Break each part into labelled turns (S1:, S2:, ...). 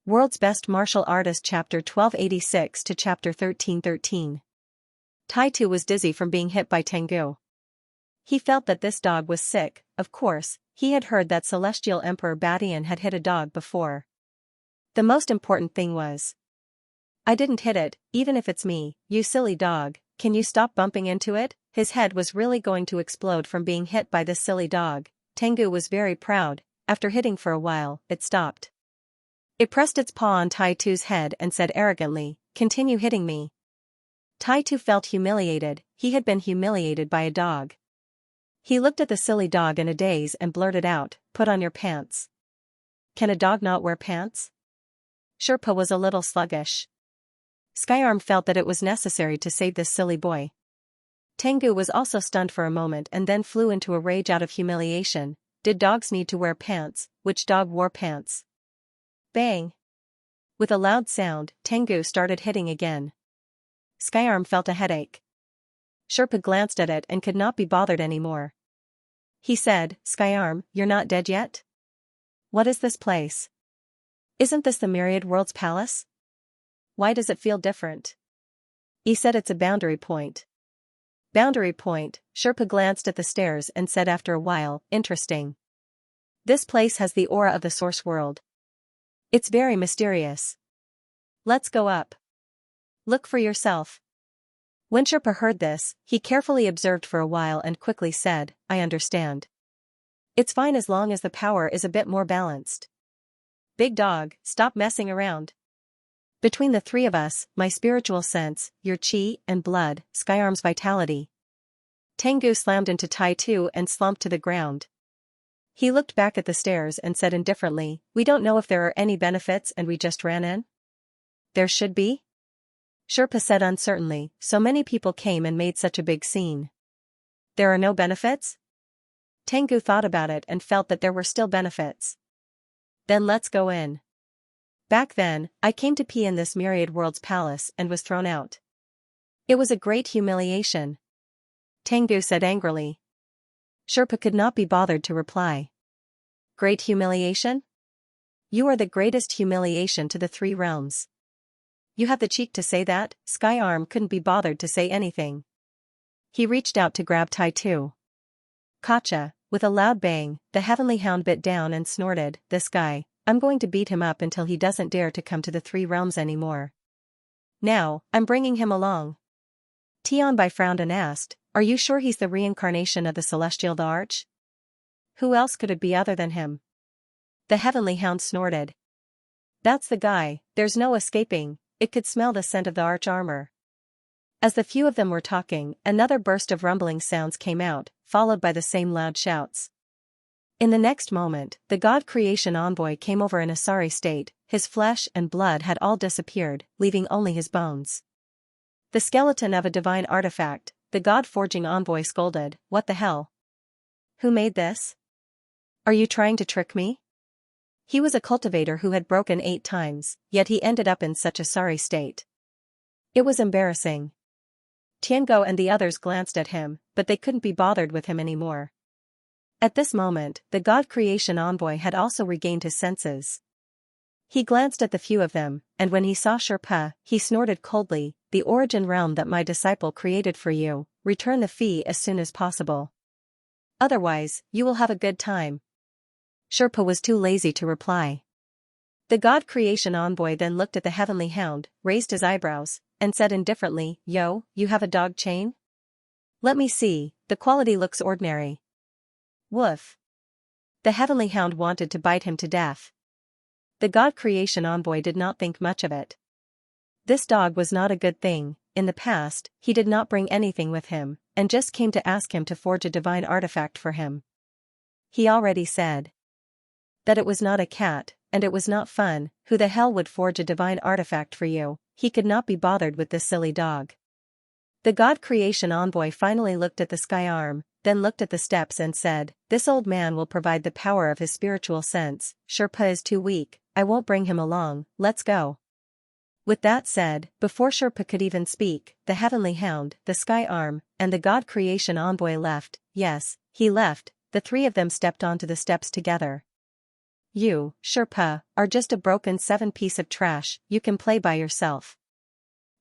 S1: World's Best Martial Artist Chapter 1286 to Chapter 1313. Taitu was dizzy from being hit by Tengu. He felt that this dog was sick. Of course, he had heard that Celestial Emperor Badian had hit a dog before. The most important thing was, "I didn't hit it, even if it's me, you silly dog, can you stop bumping into it?" His head was really going to explode from being hit by this silly dog. Tengu was very proud. After hitting for a while, it stopped. It pressed its paw on Taitu's head and said arrogantly, "Continue hitting me." Taitu felt humiliated. He had been humiliated by a dog. He looked at the silly dog in a daze and blurted out, "Put on your pants." Can a dog not wear pants? Sherpa was a little sluggish. Skyarm felt that it was necessary to save this silly boy. Tengu was also stunned for a moment and then flew into a rage out of humiliation. Did dogs need to wear pants? Which dog wore pants? Bang! With a loud sound, Tengu started hitting again. Skyarm felt a headache. Sherpa glanced at it and could not be bothered anymore. He said, "Skyarm, you're not dead yet? What is this place? Isn't this the Myriad World's palace? Why does it feel different?" He said, "It's a boundary point." Boundary point. Sherpa glanced at the stairs and said after a while, "Interesting. This place has the aura of the source world. It's very mysterious. Let's go up. Look for yourself." When Sherpa heard this, he carefully observed for a while and quickly said, "I understand. It's fine as long as the power is a bit more balanced. Big dog, stop messing around. Between the three of us, my spiritual sense, your chi and blood, Skyarm's vitality." Tengu slammed into Taitu and slumped to the ground. He looked back at the stairs and said indifferently, "We don't know if there are any benefits and we just ran in?" "There should be?" Sherpa said uncertainly, "So many people came and made such a big scene." "There are no benefits?" Tengu thought about it and felt that there were still benefits. "Then let's go in. Back then, I came to pee in this Myriad World's palace and was thrown out. It was a great humiliation," Tengu said angrily. Sherpa could not be bothered to reply. "Great humiliation? You are the greatest humiliation to the three realms. You have the cheek to say that?" Skyarm couldn't be bothered to say anything. He reached out to grab Taitu. Kacha, with a loud bang, the heavenly hound bit down and snorted, "This guy, I'm going to beat him up until he doesn't dare to come to the three realms anymore. Now, I'm bringing him along." Tianbai frowned and asked, "Are you sure he's the reincarnation of the Celestial the Arch? Who else could it be other than him?" The heavenly hound snorted. "That's the guy, there's no escaping, it could smell the scent of the arch armor." As the few of them were talking, another burst of rumbling sounds came out, followed by the same loud shouts. In the next moment, the God Creation Envoy came over in a sorry state. His flesh and blood had all disappeared, leaving only his bones. "The skeleton of a divine artifact," the God Forging Envoy scolded, "What the hell? Who made this? Are you trying to trick me?" He was a cultivator who had broken 8 times, yet he ended up in such a sorry state. It was embarrassing. Tiango and the others glanced at him, but they couldn't be bothered with him anymore. At this moment, the God Creation Envoy had also regained his senses. He glanced at the few of them, and when he saw Sherpa, he snorted coldly, "The origin realm that my disciple created for you, return the fee as soon as possible. Otherwise, you will have a good time." Sherpa was too lazy to reply. The God Creation Envoy then looked at the heavenly hound, raised his eyebrows, and said indifferently, "Yo, you have a dog chain? Let me see, the quality looks ordinary." Woof. The heavenly hound wanted to bite him to death. The God Creation Envoy did not think much of it. This dog was not a good thing. In the past, he did not bring anything with him, and just came to ask him to forge a divine artifact for him. He already said that it was not a cat, and it was not fun. Who the hell would forge a divine artifact for you? He could not be bothered with this silly dog. The God Creation Envoy finally looked at the Skyarm, then looked at the steps and said, "This old man will provide the power of his spiritual sense. Sherpa is too weak, I won't bring him along, let's go." With that said, before Sherpa could even speak, the heavenly hound, the Skyarm, and the God Creation Envoy left. Yes, he left. The three of them stepped onto the steps together. You, Sherpa, are just a broken 7 piece of trash, you can play by yourself.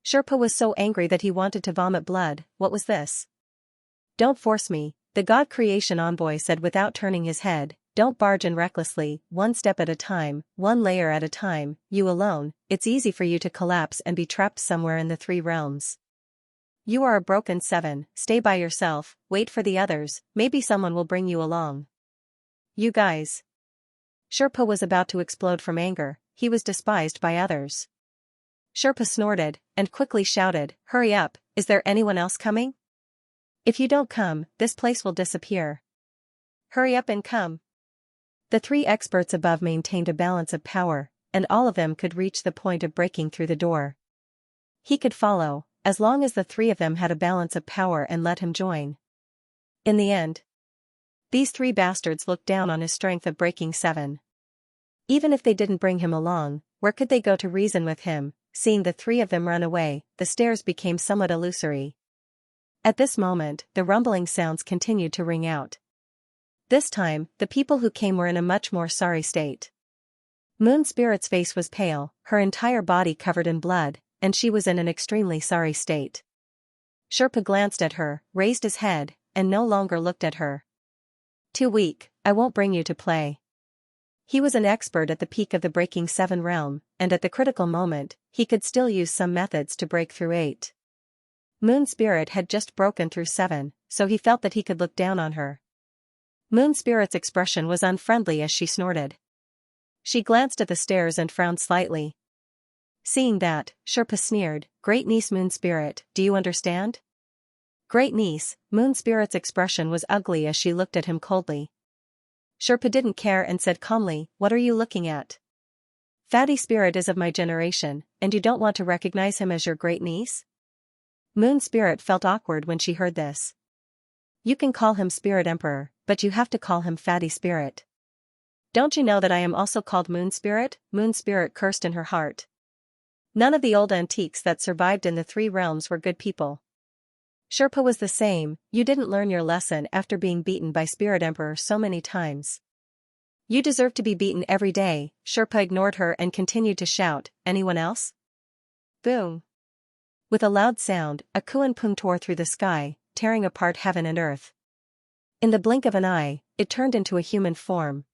S1: Sherpa was so angry that he wanted to vomit blood. What was this? Don't force me, the God Creation envoy said without turning his head. Don't barge in recklessly, one step at a time, one layer at a time, you alone, it's easy for you to collapse and be trapped somewhere in the 3 realms. You are a broken 7, stay by yourself, wait for the others, maybe someone will bring you along. You guys. Sherpa was about to explode from anger, he was despised by others. Sherpa snorted, and quickly shouted, hurry up, is there anyone else coming? If you don't come, this place will disappear. Hurry up and come. The 3 experts above maintained a balance of power, and all of them could reach the point of breaking through the door. He could follow, as long as the 3 of them had a balance of power and let him join. In the end, these 3 bastards looked down on his strength of breaking 7. Even if they didn't bring him along, where could they go to reason with him? Seeing the 3 of them run away, the stares became somewhat illusory. At this moment, the rumbling sounds continued to ring out. This time, the people who came were in a much more sorry state. Moon Spirit's face was pale, her entire body covered in blood, and she was in an extremely sorry state. Sherpa glanced at her, raised his head, and no longer looked at her. Too weak, I won't bring you to play. He was an expert at the peak of the breaking 7 realm, and at the critical moment, he could still use some methods to break through 8. Moon Spirit had just broken through 7, so he felt that he could look down on her. Moon Spirit's expression was unfriendly as she snorted. She glanced at the stairs and frowned slightly. Seeing that, Sherpa sneered, Great Niece Moon Spirit, do you understand? Great Niece, Moon Spirit's expression was ugly as she looked at him coldly. Sherpa didn't care and said calmly, what are you looking at? Fatty Spirit is of my generation, and you don't want to recognize him as your great niece? Moon Spirit felt awkward when she heard this. You can call him Spirit Emperor, but you have to call him Fatty Spirit. Don't you know that I am also called Moon Spirit? Moon Spirit cursed in her heart. None of the old antiques that survived in the 3 realms were good people. Sherpa was the same, you didn't learn your lesson after being beaten by Spirit Emperor so many times. You deserve to be beaten every day. Sherpa ignored her and continued to shout, anyone else? Boom. With a loud sound, a Kuan Pung tore through the sky, tearing apart heaven and earth. In the blink of an eye, it turned into a human form.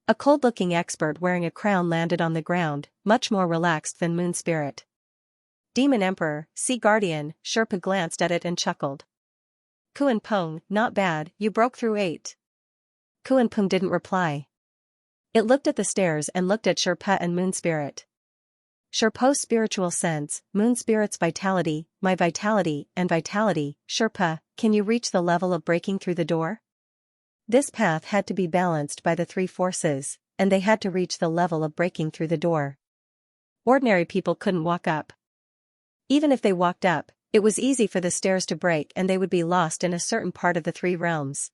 S1: A cold-looking expert wearing a crown landed on the ground, much more relaxed than Moon Spirit. Demon Emperor, Sea Guardian, Sherpa glanced at it and chuckled. Kuan Pung, not bad, you broke through 8. Kuan Pung didn't reply. It looked at the stairs and looked at Sherpa and Moon Spirit. Sherpa's spiritual sense, Moon Spirit's vitality, my vitality, and vitality, Sherpa, can you reach the level of breaking through the door? This path had to be balanced by the 3 forces, and they had to reach the level of breaking through the door. Ordinary people couldn't walk up. Even if they walked up, it was easy for the stairs to break and they would be lost in a certain part of the 3 realms.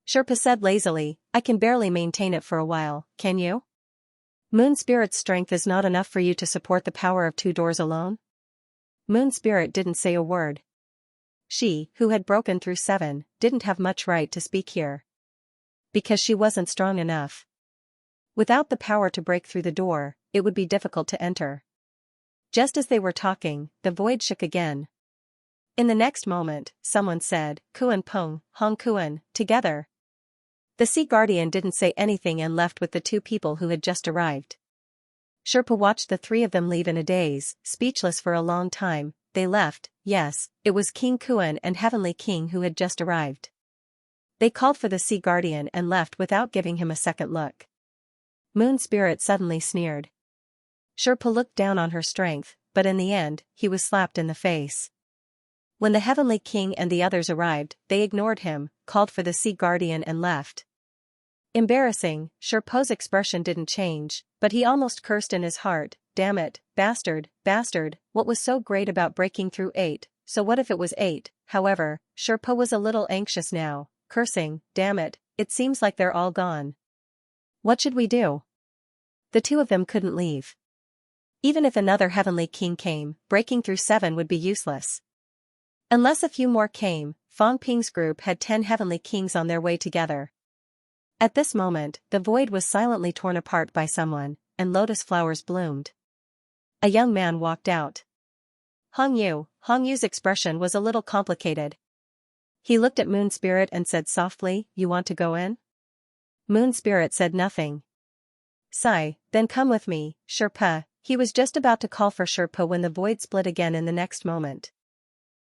S1: Sherpa said lazily, I can barely maintain it for a while, can you? Moon Spirit's strength is not enough for you to support the power of 2 doors alone? Moon Spirit didn't say a word. She, who had broken through 7, didn't have much right to speak here. Because she wasn't strong enough. Without the power to break through the door, it would be difficult to enter. Just as they were talking, the void shook again. In the next moment, someone said, Kuan Pung, Hong Kuan, together. The Sea Guardian didn't say anything and left with the 2 people who had just arrived. Sherpa watched the 3 of them leave in a daze, speechless for a long time. They left, yes, it was King Kuan and Heavenly King who had just arrived. They called for the Sea Guardian and left without giving him a second look. Moon Spirit suddenly sneered. Sherpa looked down on her strength, but in the end, he was slapped in the face. When the Heavenly King and the others arrived, they ignored him, called for the Sea Guardian and left. Embarrassing, Sherpa's expression didn't change, but he almost cursed in his heart, damn it, bastard, bastard, what was so great about breaking through 8, so what if it was 8, however, Sherpa was a little anxious now, cursing, damn it seems like they're all gone. What should we do? The 2 of them couldn't leave. Even if another Heavenly King came, breaking through 7 would be useless. Unless a few more came, Fong Ping's group had 10 Heavenly Kings on their way together. At this moment, the void was silently torn apart by someone, and lotus flowers bloomed. A young man walked out. Hong Yu's expression was a little complicated. He looked at Moon Spirit and said softly, "You want to go in?" Moon Spirit said nothing. "Sigh, then come with me, Sherpa." He was just about to call for Sherpa when the void split again in the next moment.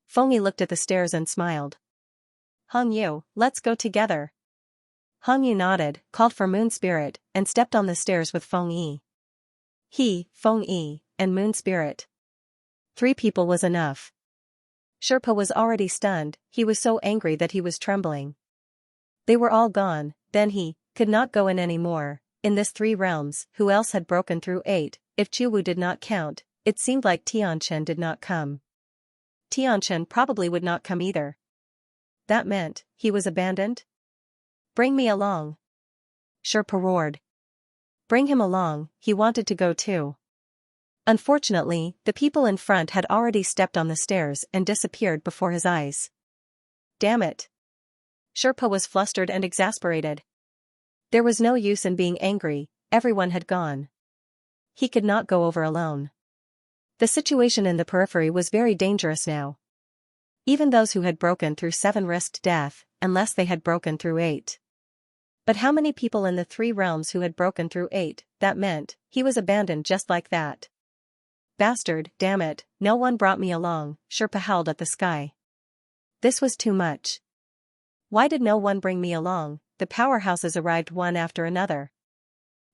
S1: Feng Yi looked at the stairs and smiled. "Hong Yu, let's go together." Hong Yu nodded, called for Moon Spirit, and stepped on the stairs with Feng Yi. He, Feng Yi, and Moon Spirit. 3 people was enough. Sherpa was already stunned, he was so angry that he was trembling. They were all gone, then he could not go in anymore. In this 3 realms, who else had broken through 8, if Chuwu did not count? It seemed like Tianchen did not come. Tianchen probably would not come either. That meant, he was abandoned? "Bring me along." Sherpa roared. Bring him along, he wanted to go too. Unfortunately, the people in front had already stepped on the stairs and disappeared before his eyes. Damn it. Sherpa was flustered and exasperated. There was no use in being angry, everyone had gone. He could not go over alone. The situation in the periphery was very dangerous now. Even those who had broken through 7 risked death, unless they had broken through 8. But how many people in the 3 realms who had broken through 8, that meant, he was abandoned just like that. Bastard, damn it, no one brought me along, Sherpa howled at the sky. This was too much. Why did no one bring me along? The powerhouses arrived one after another.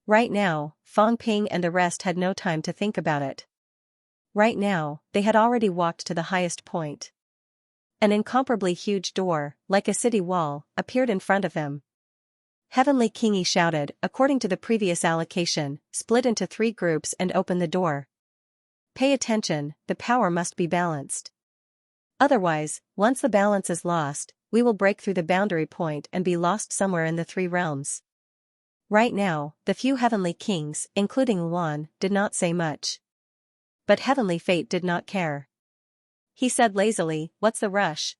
S1: Right now, Fang Ping and the rest had no time to think about it. Right now, they had already walked to the highest point. An incomparably huge door, like a city wall, appeared in front of them. Heavenly Kingi shouted, according to the previous allocation, split into 3 groups and open the door. Pay attention, the power must be balanced. Otherwise, once the balance is lost, we will break through the boundary point and be lost somewhere in the 3 realms. Right now, the few heavenly kings, including Luan, did not say much. But Heavenly Fate did not care. He said lazily, "What's the rush?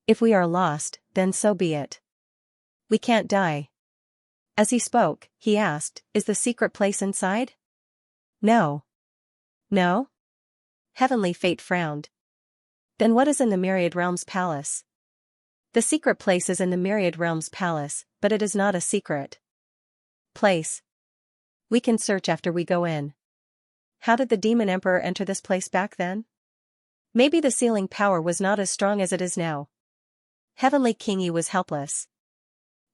S1: If we are lost, then so be it. We can't die." As he spoke, he asked, "Is the secret place inside?" "No." "No?" Heavenly Fate frowned. "Then what is in the Myriad Realms Palace?" "The secret place is in the Myriad Realms Palace, but it is not a secret place. We can search after we go in." How did the Demon Emperor enter this place back then? Maybe the sealing power was not as strong as it is now. Heavenly Kingi was helpless.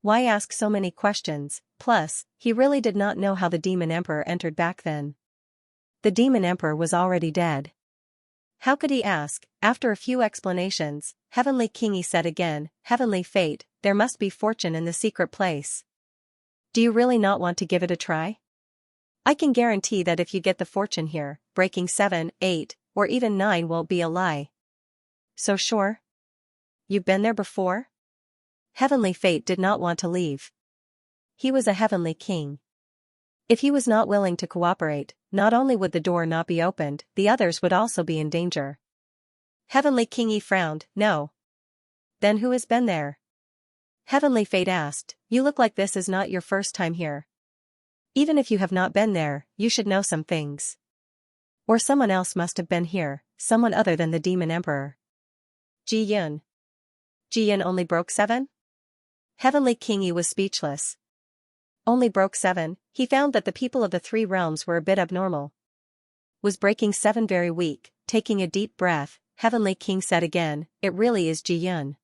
S1: Why ask so many questions? Plus, he really did not know how the Demon Emperor entered back then. The Demon Emperor was already dead. How could he ask? After a few explanations, Heavenly Kingi said again, "Heavenly Fate, there must be fortune in the secret place. Do you really not want to give it a try? I can guarantee that if you get the fortune here, breaking 7, 8, or even 9 won't be a lie." "So sure? You've been there before?" Heavenly Fate did not want to leave. He was a heavenly king. If he was not willing to cooperate, not only would the door not be opened, the others would also be in danger. Heavenly Kingi frowned, "No." "Then who has been there?" Heavenly Fate asked, "You look like this is not your first time here. Even if you have not been there, you should know some things. Or someone else must have been here, someone other than the Demon Emperor." Ji Yun. Ji Yun only broke 7? Heavenly Kingi was speechless. Only broke 7, he found that the people of the 3 realms were a bit abnormal. Was breaking 7 very weak? Taking a deep breath, Heavenly King said again, "It really is Ji Yun."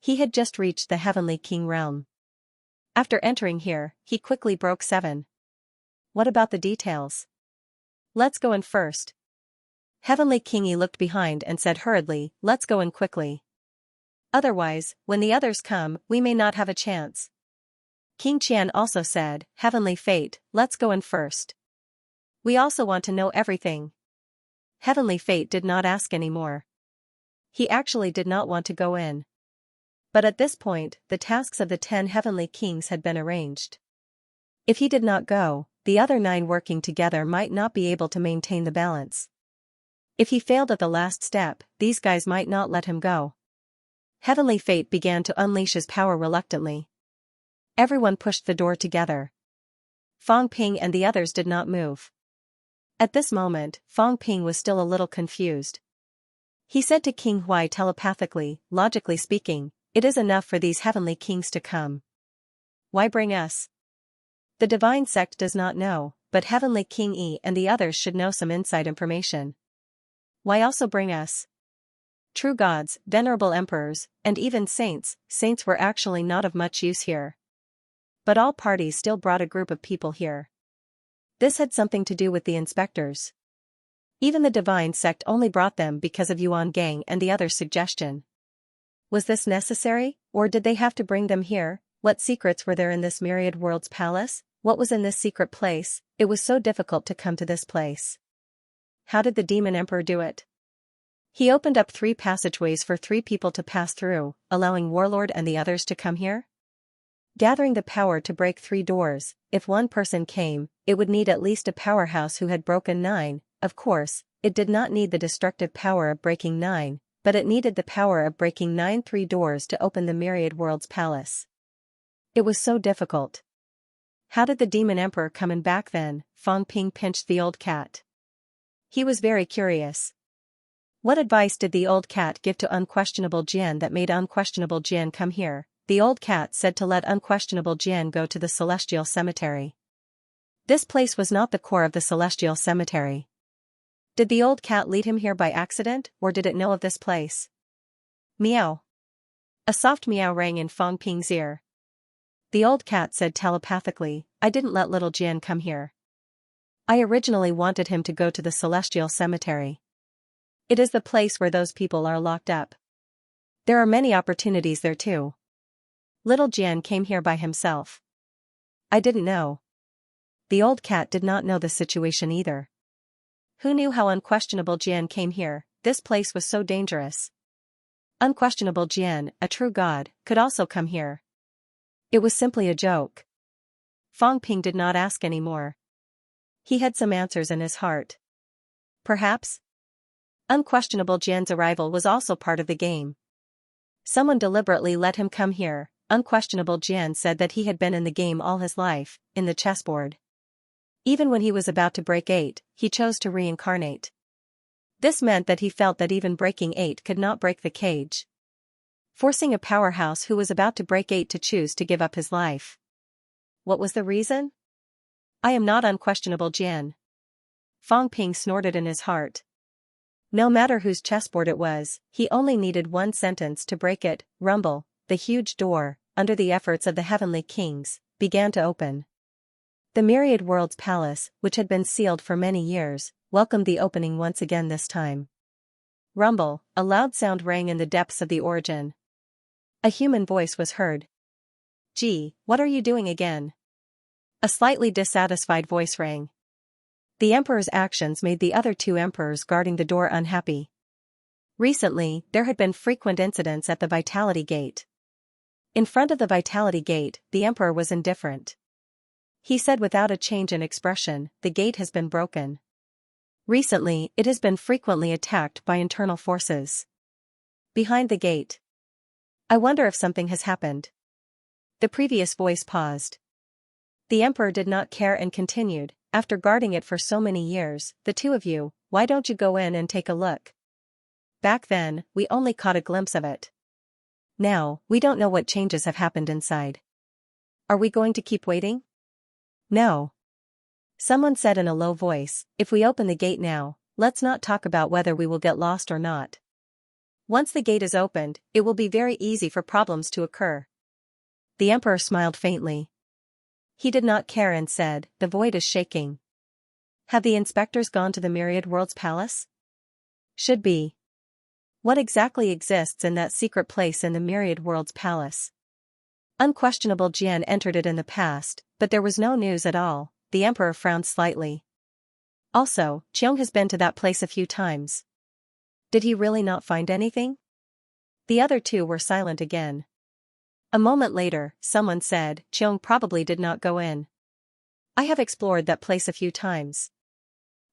S1: He had just reached the Heavenly King realm. After entering here, he quickly broke 7. What about the details? Let's go in first. Heavenly Kingi looked behind and said hurriedly, "Let's go in quickly. Otherwise, when the others come, we may not have a chance." King Qian also said, "Heavenly Fate, let's go in first. We also want to know everything." Heavenly Fate did not ask any more. He actually did not want to go in. But at this point, the tasks of the 10 heavenly kings had been arranged. If he did not go, the other 9 working together might not be able to maintain the balance. If he failed at the last step, these guys might not let him go. Heavenly Fate began to unleash his power reluctantly. Everyone pushed the door together. Fang Ping and the others did not move. At this moment, Fang Ping was still a little confused. He said to King Huai telepathically, logically speaking, it is enough for these heavenly kings to come. Why bring us? The divine sect does not know, but Heavenly King Yi and the others should know some inside information. Why also bring us? True gods, venerable emperors, and even saints were actually not of much use here. But all parties still brought a group of people here. This had something to do with the inspectors. Even the divine sect only brought them because of Yuan Gang and the others' suggestion. Was this necessary, or did they have to bring them here? What secrets were there in this myriad world's palace? What was in this secret place? It was so difficult to come to this place. How did the demon emperor do it? He opened up 3 passageways for 3 people to pass through, allowing Warlord and the others to come here? Gathering the power to break 3 doors, if one person came, it would need at least a powerhouse who had broken 9, of course, it did not need the destructive power of breaking 9, but it needed the power of breaking 3 doors to open the myriad world's palace. It was so difficult. How did the demon emperor come in back then? Fang Ping pinched the old cat. He was very curious. What advice did the old cat give to Unquestionable Jian that made Unquestionable Jian come here? The old cat said to let Unquestionable Jian go to the celestial cemetery. This place was not the core of the celestial cemetery. Did the old cat lead him here by accident, or did it know of this place? Meow. A soft meow rang in Fang Ping's ear. The old cat said telepathically, I didn't let little Jian come here. I originally wanted him to go to the celestial cemetery. It is the place where those people are locked up. There are many opportunities there too. Little Jian came here by himself. I didn't know. The old cat did not know the situation either. Who knew how Unquestionable Jian came here? This place was so dangerous. Unquestionable Jian, a true god, could also come here. It was simply a joke. Fang Ping did not ask any more. He had some answers in his heart. Perhaps? Unquestionable Jian's arrival was also part of the game. Someone deliberately let him come here. Unquestionable Jian said that he had been in the game all his life, in the chessboard. Even when he was about to break 8, he chose to reincarnate. This meant that he felt that even breaking 8 could not break the cage, forcing a powerhouse who was about to break 8 to choose to give up his life. What was the reason? I am not Unquestionable Jian. Fang Ping snorted in his heart. No matter whose chessboard it was, he only needed one sentence to break it. Rumble, the huge door, under the efforts of the heavenly kings, began to open. The myriad world's palace, which had been sealed for many years, welcomed the opening once again this time. Rumble, a loud sound rang in the depths of the origin. A human voice was heard. Gee, what are you doing again? A slightly dissatisfied voice rang. The emperor's actions made the other 2 emperors guarding the door unhappy. Recently, there had been frequent incidents at the Vitality Gate. In front of the Vitality Gate, the emperor was indifferent. He said without a change in expression, the gate has been broken. Recently, it has been frequently attacked by internal forces. Behind the gate. I wonder if something has happened. The previous voice paused. The emperor did not care and continued, after guarding it for so many years, the 2 of you, why don't you go in and take a look? Back then, we only caught a glimpse of it. Now, we don't know what changes have happened inside. Are we going to keep waiting? No. Someone said in a low voice, if we open the gate now, let's not talk about whether we will get lost or not. Once the gate is opened, it will be very easy for problems to occur. The emperor smiled faintly. He did not care and said, the void is shaking. Have the inspectors gone to the myriad world's palace? Should be. What exactly exists in that secret place in the myriad world's palace? Unquestionable Jian entered it in the past, but there was no news at all. The emperor frowned slightly. Also, Cheong has been to that place a few times. Did he really not find anything? The other 2 were silent again. A moment later, someone said, Cheong probably did not go in. I have explored that place a few times.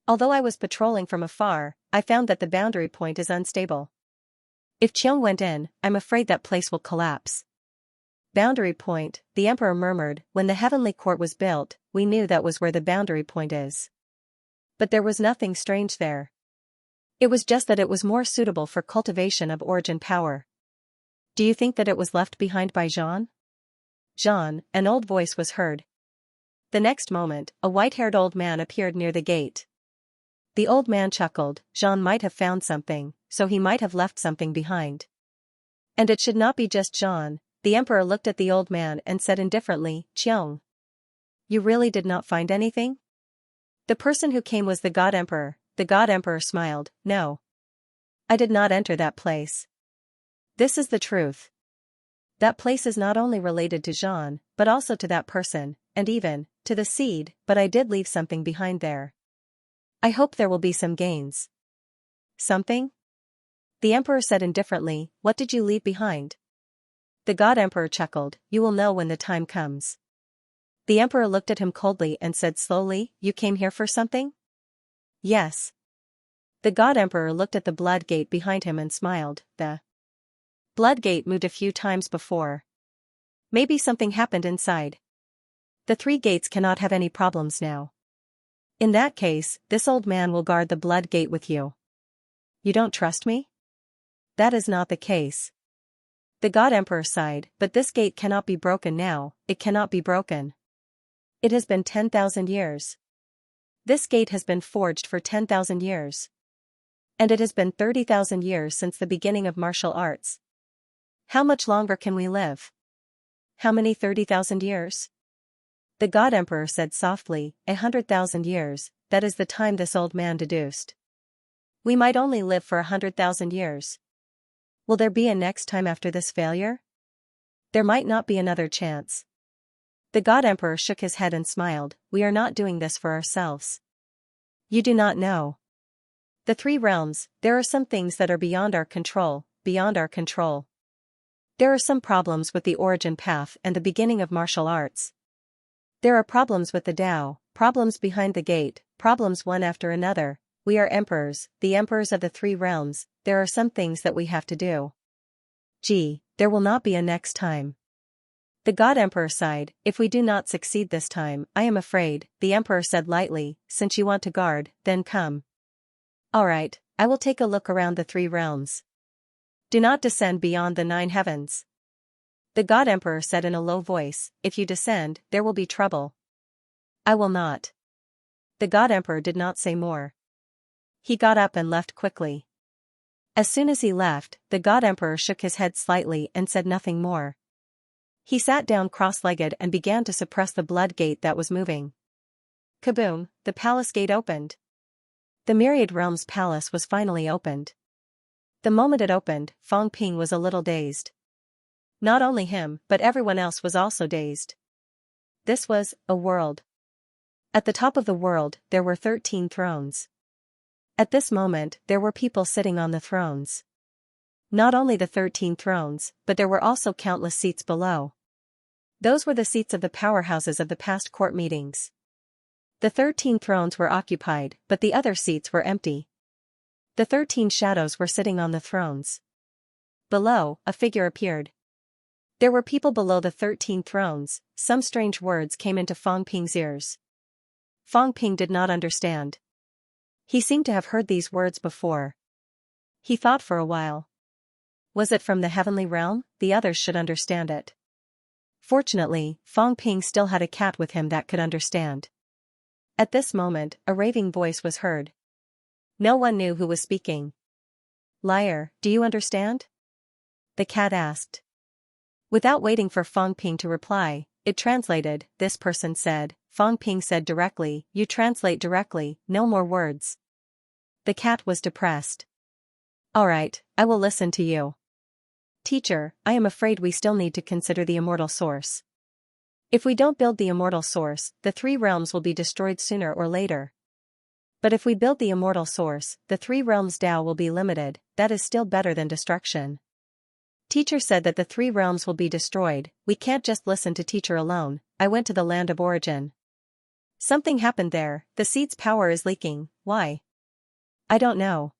S1: Although I was patrolling from afar, I found that the boundary point is unstable. If Cheong went in, I'm afraid that place will collapse. Boundary point, the emperor murmured, when the heavenly court was built, we knew that was where the boundary point is. But there was nothing strange there. It was just that it was more suitable for cultivation of origin power. Do you think that it was left behind by Jean? Jean, an old voice was heard. The next moment, a white-haired old man appeared near the gate. The old man chuckled. Jean might have found something, so he might have left something behind. And it should not be just Jean. The emperor looked at the old man and said indifferently, Qiong. You really did not find anything? The person who came was the god emperor. The god emperor smiled, no. I did not enter that place. This is the truth. That place is not only related to Jean, but also to that person, and even to the seed, but I did leave something behind there. I hope there will be some gains. Something? The emperor said indifferently, what did you leave behind? The god emperor chuckled, you will know when the time comes. The emperor looked at him coldly and said slowly, you came here for something? Yes. The god emperor looked at the blood gate behind him and smiled. The blood gate moved a few times before. Maybe something happened inside. The 3 gates cannot have any problems now. In that case, this old man will guard the blood gate with you. You don't trust me? That is not the case. The god emperor sighed, but this gate cannot be broken now, it cannot be broken. It has been 10,000 years. This gate has been forged for 10,000 years. And it has been 30,000 years since the beginning of martial arts. How much longer can we live? How many 30,000 years? The god emperor said softly, 100,000 years, that is the time this old man deduced. We might only live for 100,000 years. Will there be a next time after this failure? There might not be another chance. The god emperor shook his head and smiled, we are not doing this for ourselves. You do not know. The 3 realms, there are some things that are beyond our control, beyond our control. There are some problems with the origin path and the beginning of martial arts. There are problems with the Tao, problems behind the gate, problems one after another. We are emperors, the emperors of the 3 realms, there are some things that we have to do. Gee, there will not be a next time. The god emperor sighed, if we do not succeed this time, I am afraid, the emperor said lightly, since you want to guard, then come. Alright, I will take a look around the 3 realms. Do not descend beyond the 9 heavens. The god emperor said in a low voice, if you descend, there will be trouble. I will not. The god emperor did not say more. He got up and left quickly. As soon as he left, the god emperor shook his head slightly and said nothing more. He sat down cross-legged and began to suppress the blood gate that was moving. Kaboom, the palace gate opened. The Myriad Realms palace was finally opened. The moment it opened, Fong Ping was a little dazed. Not only him, but everyone else was also dazed. This was a world. At the top of the world, there were 13 thrones. At this moment, there were people sitting on the thrones. Not only the 13 thrones, but there were also countless seats below. Those were the seats of the powerhouses of the past court meetings. The 13 thrones were occupied, but the other seats were empty. The 13 shadows were sitting on the thrones. Below, a figure appeared. There were people below the 13 thrones. Some strange words came into Fong Ping's ears. Fong Ping did not understand. He seemed to have heard these words before. He thought for a while. Was it from the heavenly realm? The others should understand it. Fortunately, Fong Ping still had a cat with him that could understand. At this moment, a raving voice was heard. No one knew who was speaking. Liar, do you understand? The cat asked. Without waiting for Fong Ping to reply, it translated, this person said. Fong Ping said directly, you translate directly, no more words. The cat was depressed. Alright, I will listen to you. Teacher, I am afraid we still need to consider the immortal source. If we don't build the immortal source, the 3 realms will be destroyed sooner or later. But if we build the immortal source, the 3 realms Tao will be limited, that is still better than destruction. Teacher said that the 3 realms will be destroyed, we can't just listen to teacher alone. I went to the land of origin. Something happened there, the seed's power is leaking, why? I don't know.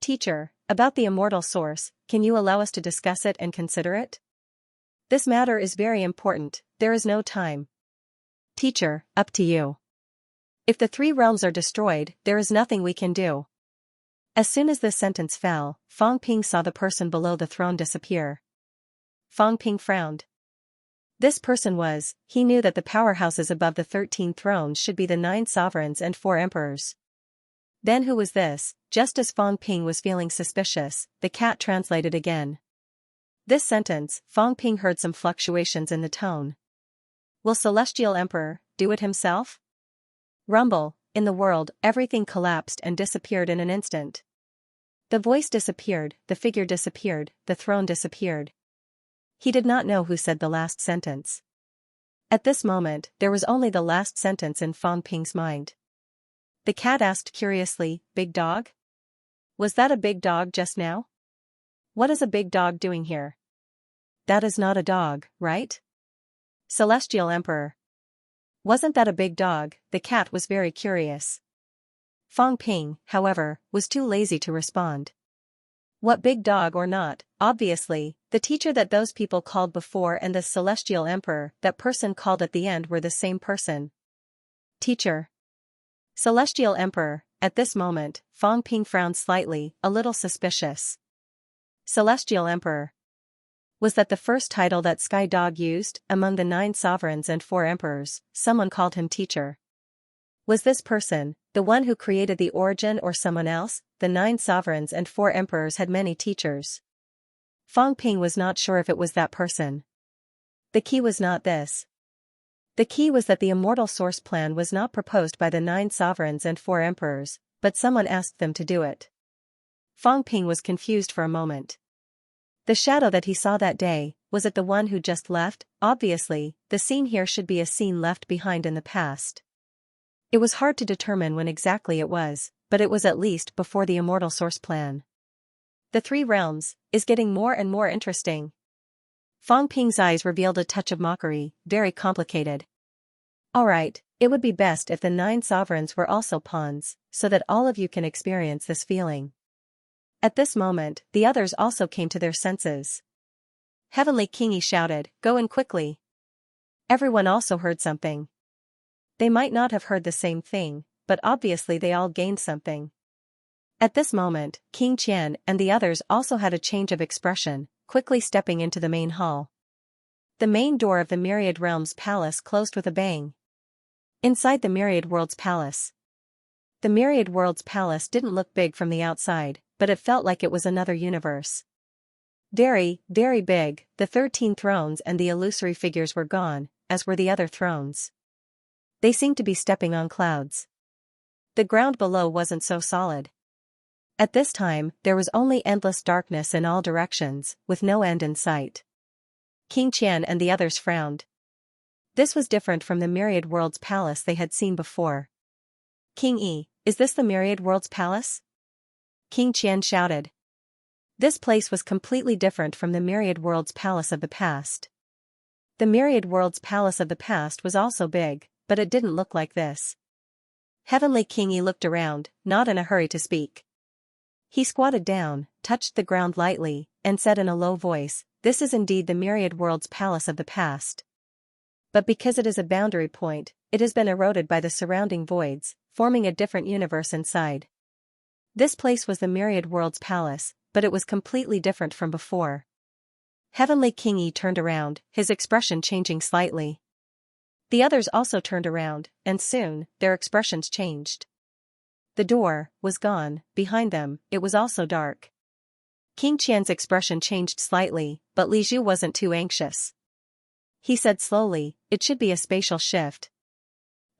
S1: Teacher, about the immortal source, can you allow us to discuss it and consider it? This matter is very important, there is no time. Teacher, up to you. If the three realms are destroyed, there is nothing we can do. As soon as this sentence fell, Fang Ping saw the person below the throne disappear. Fang Ping frowned. This person was, he knew that the powerhouses above the 13 thrones should be the 9 sovereigns and 4 emperors. Then who was this? Just as Fang Ping was feeling suspicious, the cat translated again. This sentence, Fang Ping heard some fluctuations in the tone. Will Celestial Emperor do it himself? Rumble, in the world, everything collapsed and disappeared in an instant. The voice disappeared, the figure disappeared, the throne disappeared. He did not know who said the last sentence. At this moment, there was only the last sentence in Fang Ping's mind. The cat asked curiously, Big dog? Was that a big dog just now? What is a big dog doing here? That is not a dog, right? Celestial Emperor. Wasn't that a big dog? The cat was very curious. Fang Ping, however, was too lazy to respond. What big dog or not, obviously, the teacher that those people called before and the Celestial Emperor that person called at the end were the same person. Teacher. Celestial Emperor, at this moment, Fang Ping frowned slightly, a little suspicious. Celestial Emperor. Was that the first title that Sky Dog used? Among the 9 sovereigns and 4 emperors, someone called him teacher. Was this person, the one who created the origin or someone else? The 9 sovereigns and 4 emperors had many teachers. Fang Ping was not sure if it was that person. The key was not this. The key was that the immortal source plan was not proposed by the 9 sovereigns and 4 emperors, but someone asked them to do it. Fang Ping was confused for a moment. The shadow that he saw that day, was it the one who just left? Obviously, the scene here should be a scene left behind in the past. It was hard to determine when exactly it was, but it was at least before the immortal source plan. The 3 realms is getting more and more interesting. Fang Ping's eyes revealed a touch of mockery, very complicated. Alright, it would be best if the 9 sovereigns were also pawns, so that all of you can experience this feeling. At this moment, the others also came to their senses. Heavenly Kingy shouted, Go in quickly. Everyone also heard something. They might not have heard the same thing, but obviously they all gained something. At this moment, King Qian and the others also had a change of expression, quickly stepping into the main hall. The main door of the Myriad Realms Palace closed with a bang. Inside the Myriad Worlds Palace. The Myriad Worlds Palace didn't look big from the outside, but it felt like it was another universe. Very, very big, the 13 thrones and the illusory figures were gone, as were the other thrones. They seemed to be stepping on clouds. The ground below wasn't so solid. At this time, there was only endless darkness in all directions, with no end in sight. King Qian and the others frowned. This was different from the Myriad Worlds Palace they had seen before. King Yi, is this the Myriad Worlds Palace? King Qian shouted. This place was completely different from the Myriad Worlds Palace of the past. The Myriad Worlds Palace of the past was also big, but it didn't look like this. Heavenly King Yi looked around, not in a hurry to speak. He squatted down, touched the ground lightly, and said in a low voice, This is indeed the Myriad Worlds Palace of the past. But because it is a boundary point, it has been eroded by the surrounding voids, forming a different universe inside. This place was the Myriad Worlds Palace, but it was completely different from before. Heavenly King Yi turned around, his expression changing slightly. The others also turned around, and soon, their expressions changed. The door was gone, behind them, it was also dark. King Qian's expression changed slightly, but Li Zhu wasn't too anxious. He said slowly, It should be a spatial shift.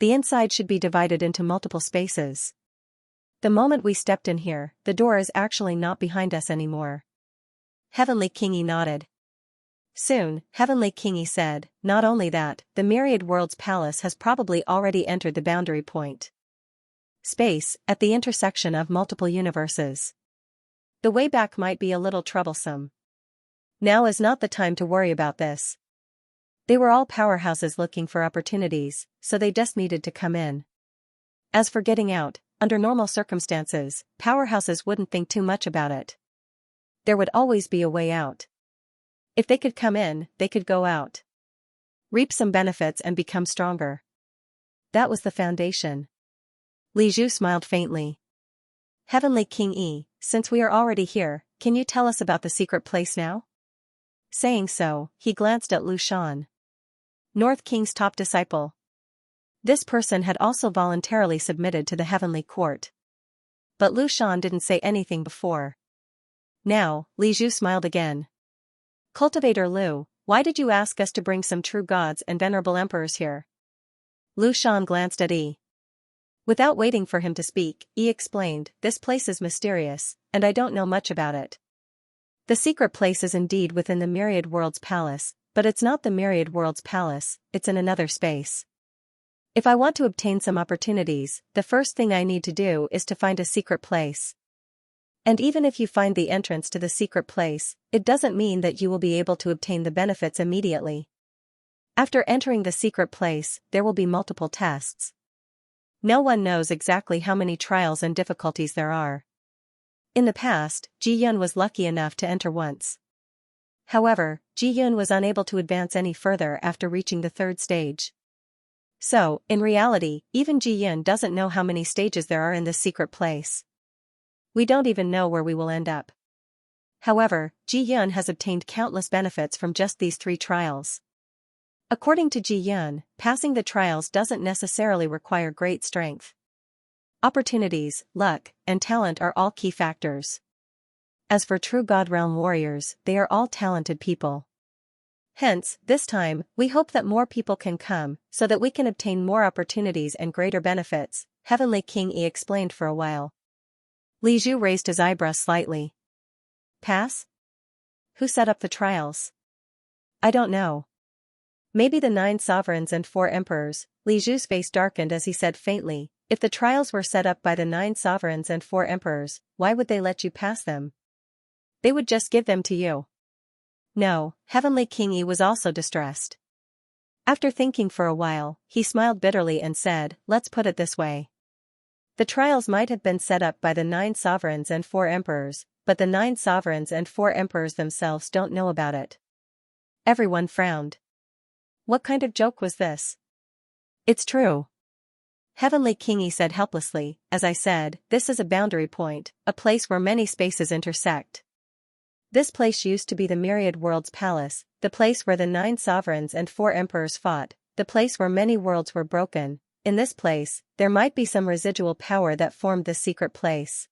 S1: The inside should be divided into multiple spaces. The moment we stepped in here, the door is actually not behind us anymore. Heavenly King Yi nodded. Soon, Heavenly King Yi said, Not only that, the Myriad Worlds Palace has probably already entered the boundary point. Space, at the intersection of multiple universes. The way back might be a little troublesome. Now is not the time to worry about this. They were all powerhouses looking for opportunities, so they just needed to come in. As for getting out, under normal circumstances, powerhouses wouldn't think too much about it. There would always be a way out. If they could come in, they could go out. Reap some benefits and become stronger. That was the foundation. Li Zhu smiled faintly. Heavenly King Yi, since we are already here, can you tell us about the secret place now? Saying so, he glanced at Lu Shan, North King's top disciple. This person had also voluntarily submitted to the heavenly court. But Lu Shan didn't say anything before. Now, Li Zhu smiled again. Cultivator Lu, why did you ask us to bring some true gods and venerable emperors here? Lu Shan glanced at Yi. Without waiting for him to speak, Yi explained, this place is mysterious, and I don't know much about it. The secret place is indeed within the Myriad World's palace, but it's not the Myriad World's palace, it's in another space. If I want to obtain some opportunities, the first thing I need to do is to find a secret place. And even if you find the entrance to the secret place, it doesn't mean that you will be able to obtain the benefits immediately. After entering the secret place, there will be multiple tests. No one knows exactly how many trials and difficulties there are. In the past, Ji Yun was lucky enough to enter once. However, Ji Yun was unable to advance any further after reaching the third stage. So, in reality, even Ji Yun doesn't know how many stages there are in this secret place. We don't even know where we will end up. However, Ji Yun has obtained countless benefits from just these 3 trials. According to Ji Yun, passing the trials doesn't necessarily require great strength. Opportunities, luck, and talent are all key factors. As for true God Realm warriors, they are all talented people. Hence, this time, we hope that more people can come, so that we can obtain more opportunities and greater benefits, Heavenly King Yi explained for a while. Li Zhu raised his eyebrows slightly. Pass? Who set up the trials? I don't know. Maybe the 9 sovereigns and 4 emperors. Li Zhu's face darkened as he said faintly, if the trials were set up by the 9 sovereigns and 4 emperors, why would they let you pass them? They would just give them to you. No, Heavenly King Yi was also distressed. After thinking for a while, he smiled bitterly and said, let's put it this way. The trials might have been set up by the 9 sovereigns and 4 emperors, but the 9 sovereigns and 4 emperors themselves don't know about it. Everyone frowned. What kind of joke was this? It's true. Heavenly King Yi said helplessly, as I said, this is a boundary point, a place where many spaces intersect. This place used to be the Myriad World's palace, the place where the 9 sovereigns and 4 emperors fought, the place where many worlds were broken. In this place, there might be some residual power that formed this secret place.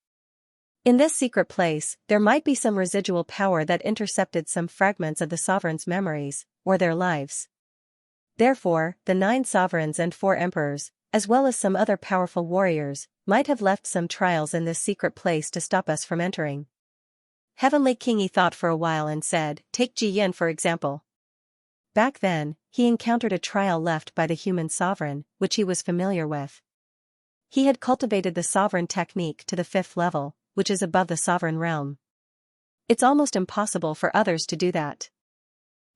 S1: In this secret place, there might be some residual power that intercepted some fragments of the sovereigns' memories, or their lives. Therefore, the 9 sovereigns and 4 emperors, as well as some other powerful warriors, might have left some trials in this secret place to stop us from entering. Heavenly King Yi thought for a while and said, take Ji Yun for example. Back then, he encountered a trial left by the human sovereign, which he was familiar with. He had cultivated the sovereign technique to the 5th level, which is above the sovereign realm. It's almost impossible for others to do that.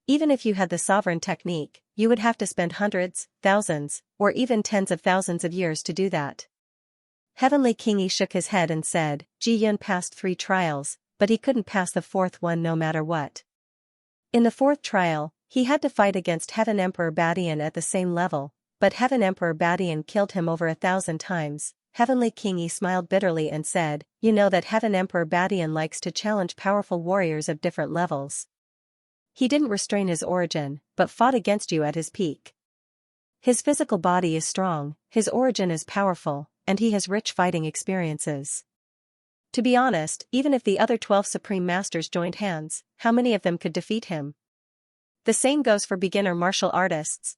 S1: Even if you had the sovereign technique, you would have to spend hundreds, thousands, or even tens of thousands of years to do that. Heavenly King Yi shook his head and said, Ji Yun passed 3 trials, but he couldn't pass the 4th one no matter what. In the 4th trial, he had to fight against Heaven Emperor Badian at the same level, but Heaven Emperor Badian killed him over 1,000 times. Heavenly King Yi smiled bitterly and said, you know that Heaven Emperor Badian likes to challenge powerful warriors of different levels. He didn't restrain his origin, but fought against you at his peak. His physical body is strong, his origin is powerful, and he has rich fighting experiences. To be honest, even if the other 12 Supreme Masters joined hands, how many of them could defeat him? The same goes for beginner martial artists.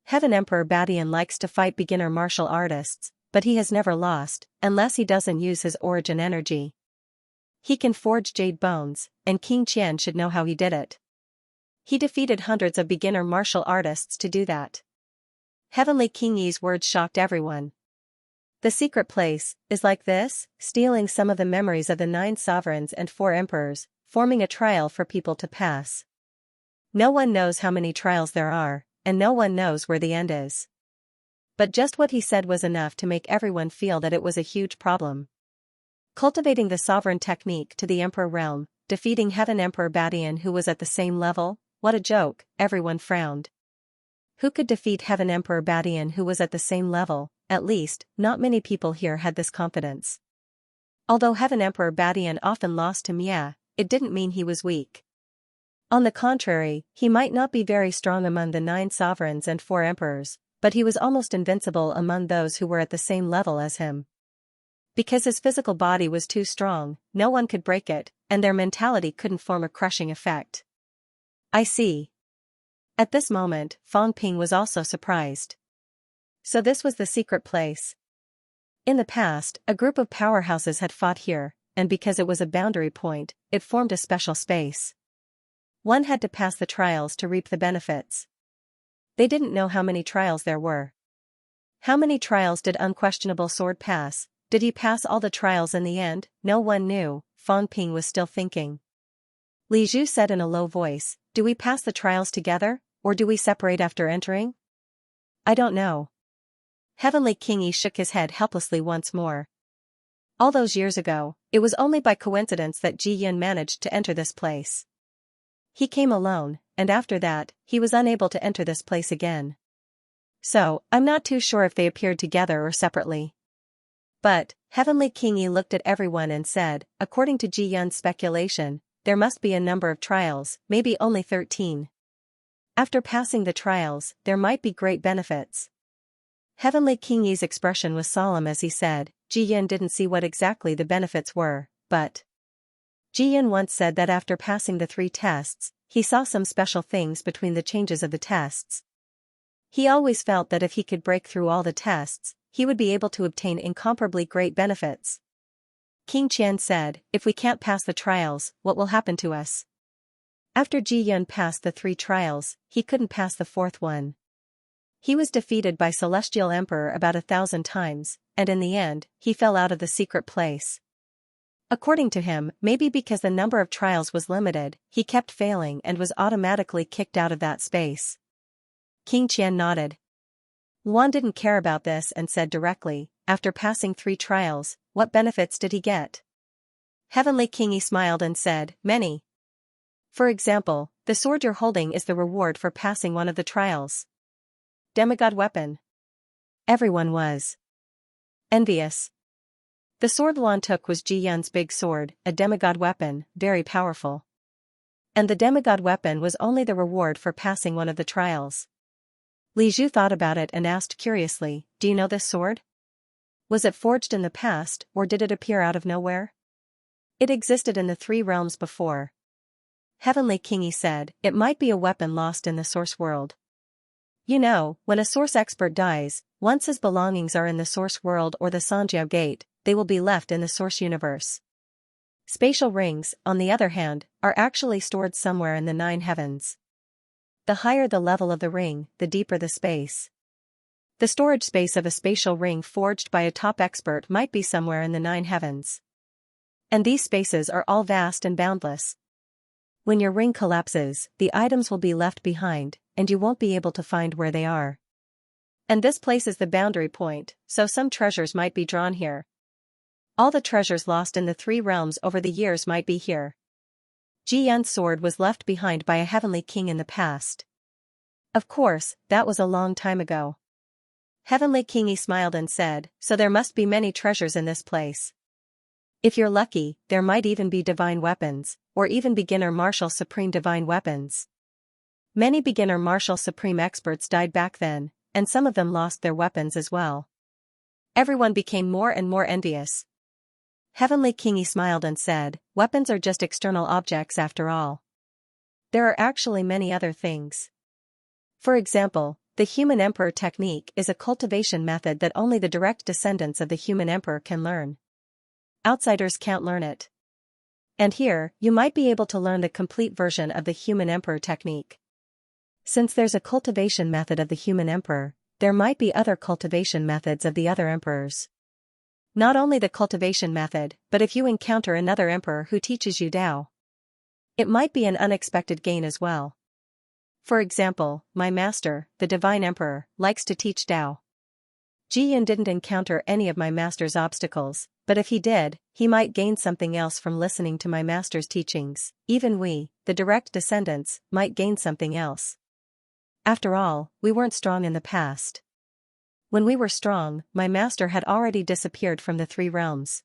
S1: Heaven Emperor Badian likes to fight beginner martial artists, but he has never lost, unless he doesn't use his origin energy. He can forge jade bones, and King Qian should know how he did it. He defeated hundreds of beginner martial artists to do that. Heavenly King Yi's words shocked everyone. The secret place is like this, stealing some of the memories of the 9 sovereigns and 4 emperors, forming a trial for people to pass. No one knows how many trials there are, and no one knows where the end is. But just what he said was enough to make everyone feel that it was a huge problem. Cultivating the sovereign technique to the emperor realm, defeating Heaven Emperor Badian, who was at the same level? What a joke, everyone frowned. Who could defeat Heaven Emperor Badian, who was at the same level? At least, not many people here had this confidence. Although Heaven Emperor Badian often lost to Mia, it didn't mean he was weak. On the contrary, he might not be very strong among the 9 sovereigns and 4 emperors, but he was almost invincible among those who were at the same level as him. Because his physical body was too strong, no one could break it, and their mentality couldn't form a crushing effect. I see. At this moment, Fang Ping was also surprised. So this was the secret place. In the past, a group of powerhouses had fought here, and because it was a boundary point, it formed a special space. One had to pass the trials to reap the benefits. They didn't know how many trials there were. How many trials did Unquestionable Sword pass? Did he pass all the trials in the end? No one knew. Fang Ping was still thinking. Li Zhu said in a low voice, "Do we pass the trials together, or do we separate after entering?" "I don't know." Heavenly King Yi shook his head helplessly once more. All those years ago, it was only by coincidence that Ji Yun managed to enter this place. He came alone, and after that, he was unable to enter this place again. So, I'm not too sure if they appeared together or separately. But, Heavenly King Yi looked at everyone and said, according to Ji Yun's speculation, there must be a number of trials, maybe only 13. After passing the trials, there might be great benefits. Heavenly King Yi's expression was solemn as he said, Ji Yun didn't see what exactly the benefits were, but Ji Yun once said that after passing the 3 tests, he saw some special things between the changes of the tests. He always felt that if he could break through all the tests, he would be able to obtain incomparably great benefits. King Qian said, if we can't pass the trials, what will happen to us? After Ji Yun passed the 3 trials, he couldn't pass the 4th one. He was defeated by Celestial Emperor about 1,000 times, and in the end, he fell out of the secret place. According to him, maybe because the number of trials was limited, he kept failing and was automatically kicked out of that space. King Qian nodded. Luan didn't care about this and said directly, after passing 3 trials, what benefits did he get? Heavenly King Yi smiled and said, many. For example, the sword you're holding is the reward for passing one of the trials. Demigod weapon. Everyone was envious. The sword Luan took was Ji Yun's big sword, a demigod weapon, very powerful. And the demigod weapon was only the reward for passing one of the trials. Li Zhu thought about it and asked curiously, do you know this sword? Was it forged in the past, or did it appear out of nowhere? It existed in the 3 realms before. Heavenly King Yi said, it might be a weapon lost in the source world. You know, when a source expert dies, once his belongings are in the source world or the Sanjiao gate, they will be left in the source universe. Spatial rings, on the other hand, are actually stored somewhere in the 9 heavens. The higher the level of the ring, the deeper the space. The storage space of a spatial ring forged by a top expert might be somewhere in the 9 heavens. And these spaces are all vast and boundless. When your ring collapses, the items will be left behind, and you won't be able to find where they are. And this place is the boundary point, so some treasures might be drawn here. All the treasures lost in the 3 realms over the years might be here. Ji Yun's sword was left behind by a heavenly king in the past. Of course, that was a long time ago. Heavenly King Yi smiled and said, so there must be many treasures in this place. If you're lucky, there might even be divine weapons, or even beginner martial supreme divine weapons. Many beginner martial supreme experts died back then, and some of them lost their weapons as well. Everyone became more and more envious. Heavenly King Yi smiled and said, weapons are just external objects after all. There are actually many other things. For example, the human emperor technique is a cultivation method that only the direct descendants of the human emperor can learn. Outsiders can't learn it. And here, you might be able to learn the complete version of the human emperor technique. Since there's a cultivation method of the human emperor, there might be other cultivation methods of the other emperors. Not only the cultivation method, but if you encounter another emperor who teaches you Tao, it might be an unexpected gain as well. For example, my master, the divine emperor, likes to teach Tao. Ji Yun didn't encounter any of my master's obstacles, but if he did, he might gain something else from listening to my master's teachings. Even we, the direct descendants, might gain something else. After all, we weren't strong in the past. When we were strong, my master had already disappeared from the 3 realms.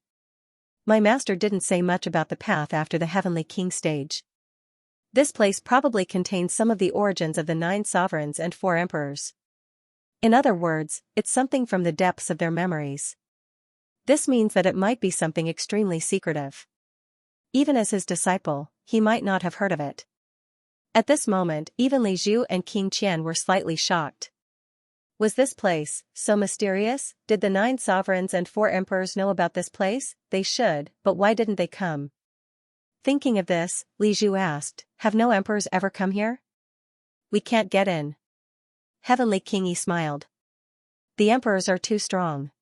S1: My master didn't say much about the path after the Heavenly King stage. This place probably contains some of the origins of the 9 sovereigns and 4 emperors. In other words, it's something from the depths of their memories. This means that it might be something extremely secretive. Even as his disciple, he might not have heard of it. At this moment, even Li Zhu and King Qian were slightly shocked. Was this place so mysterious? Did the 9 sovereigns and 4 emperors know about this place? They should, but why didn't they come? Thinking of this, Li Zhu asked, "Have no emperors ever come here?" "We can't get in." Heavenly King Yi smiled. "The emperors are too strong.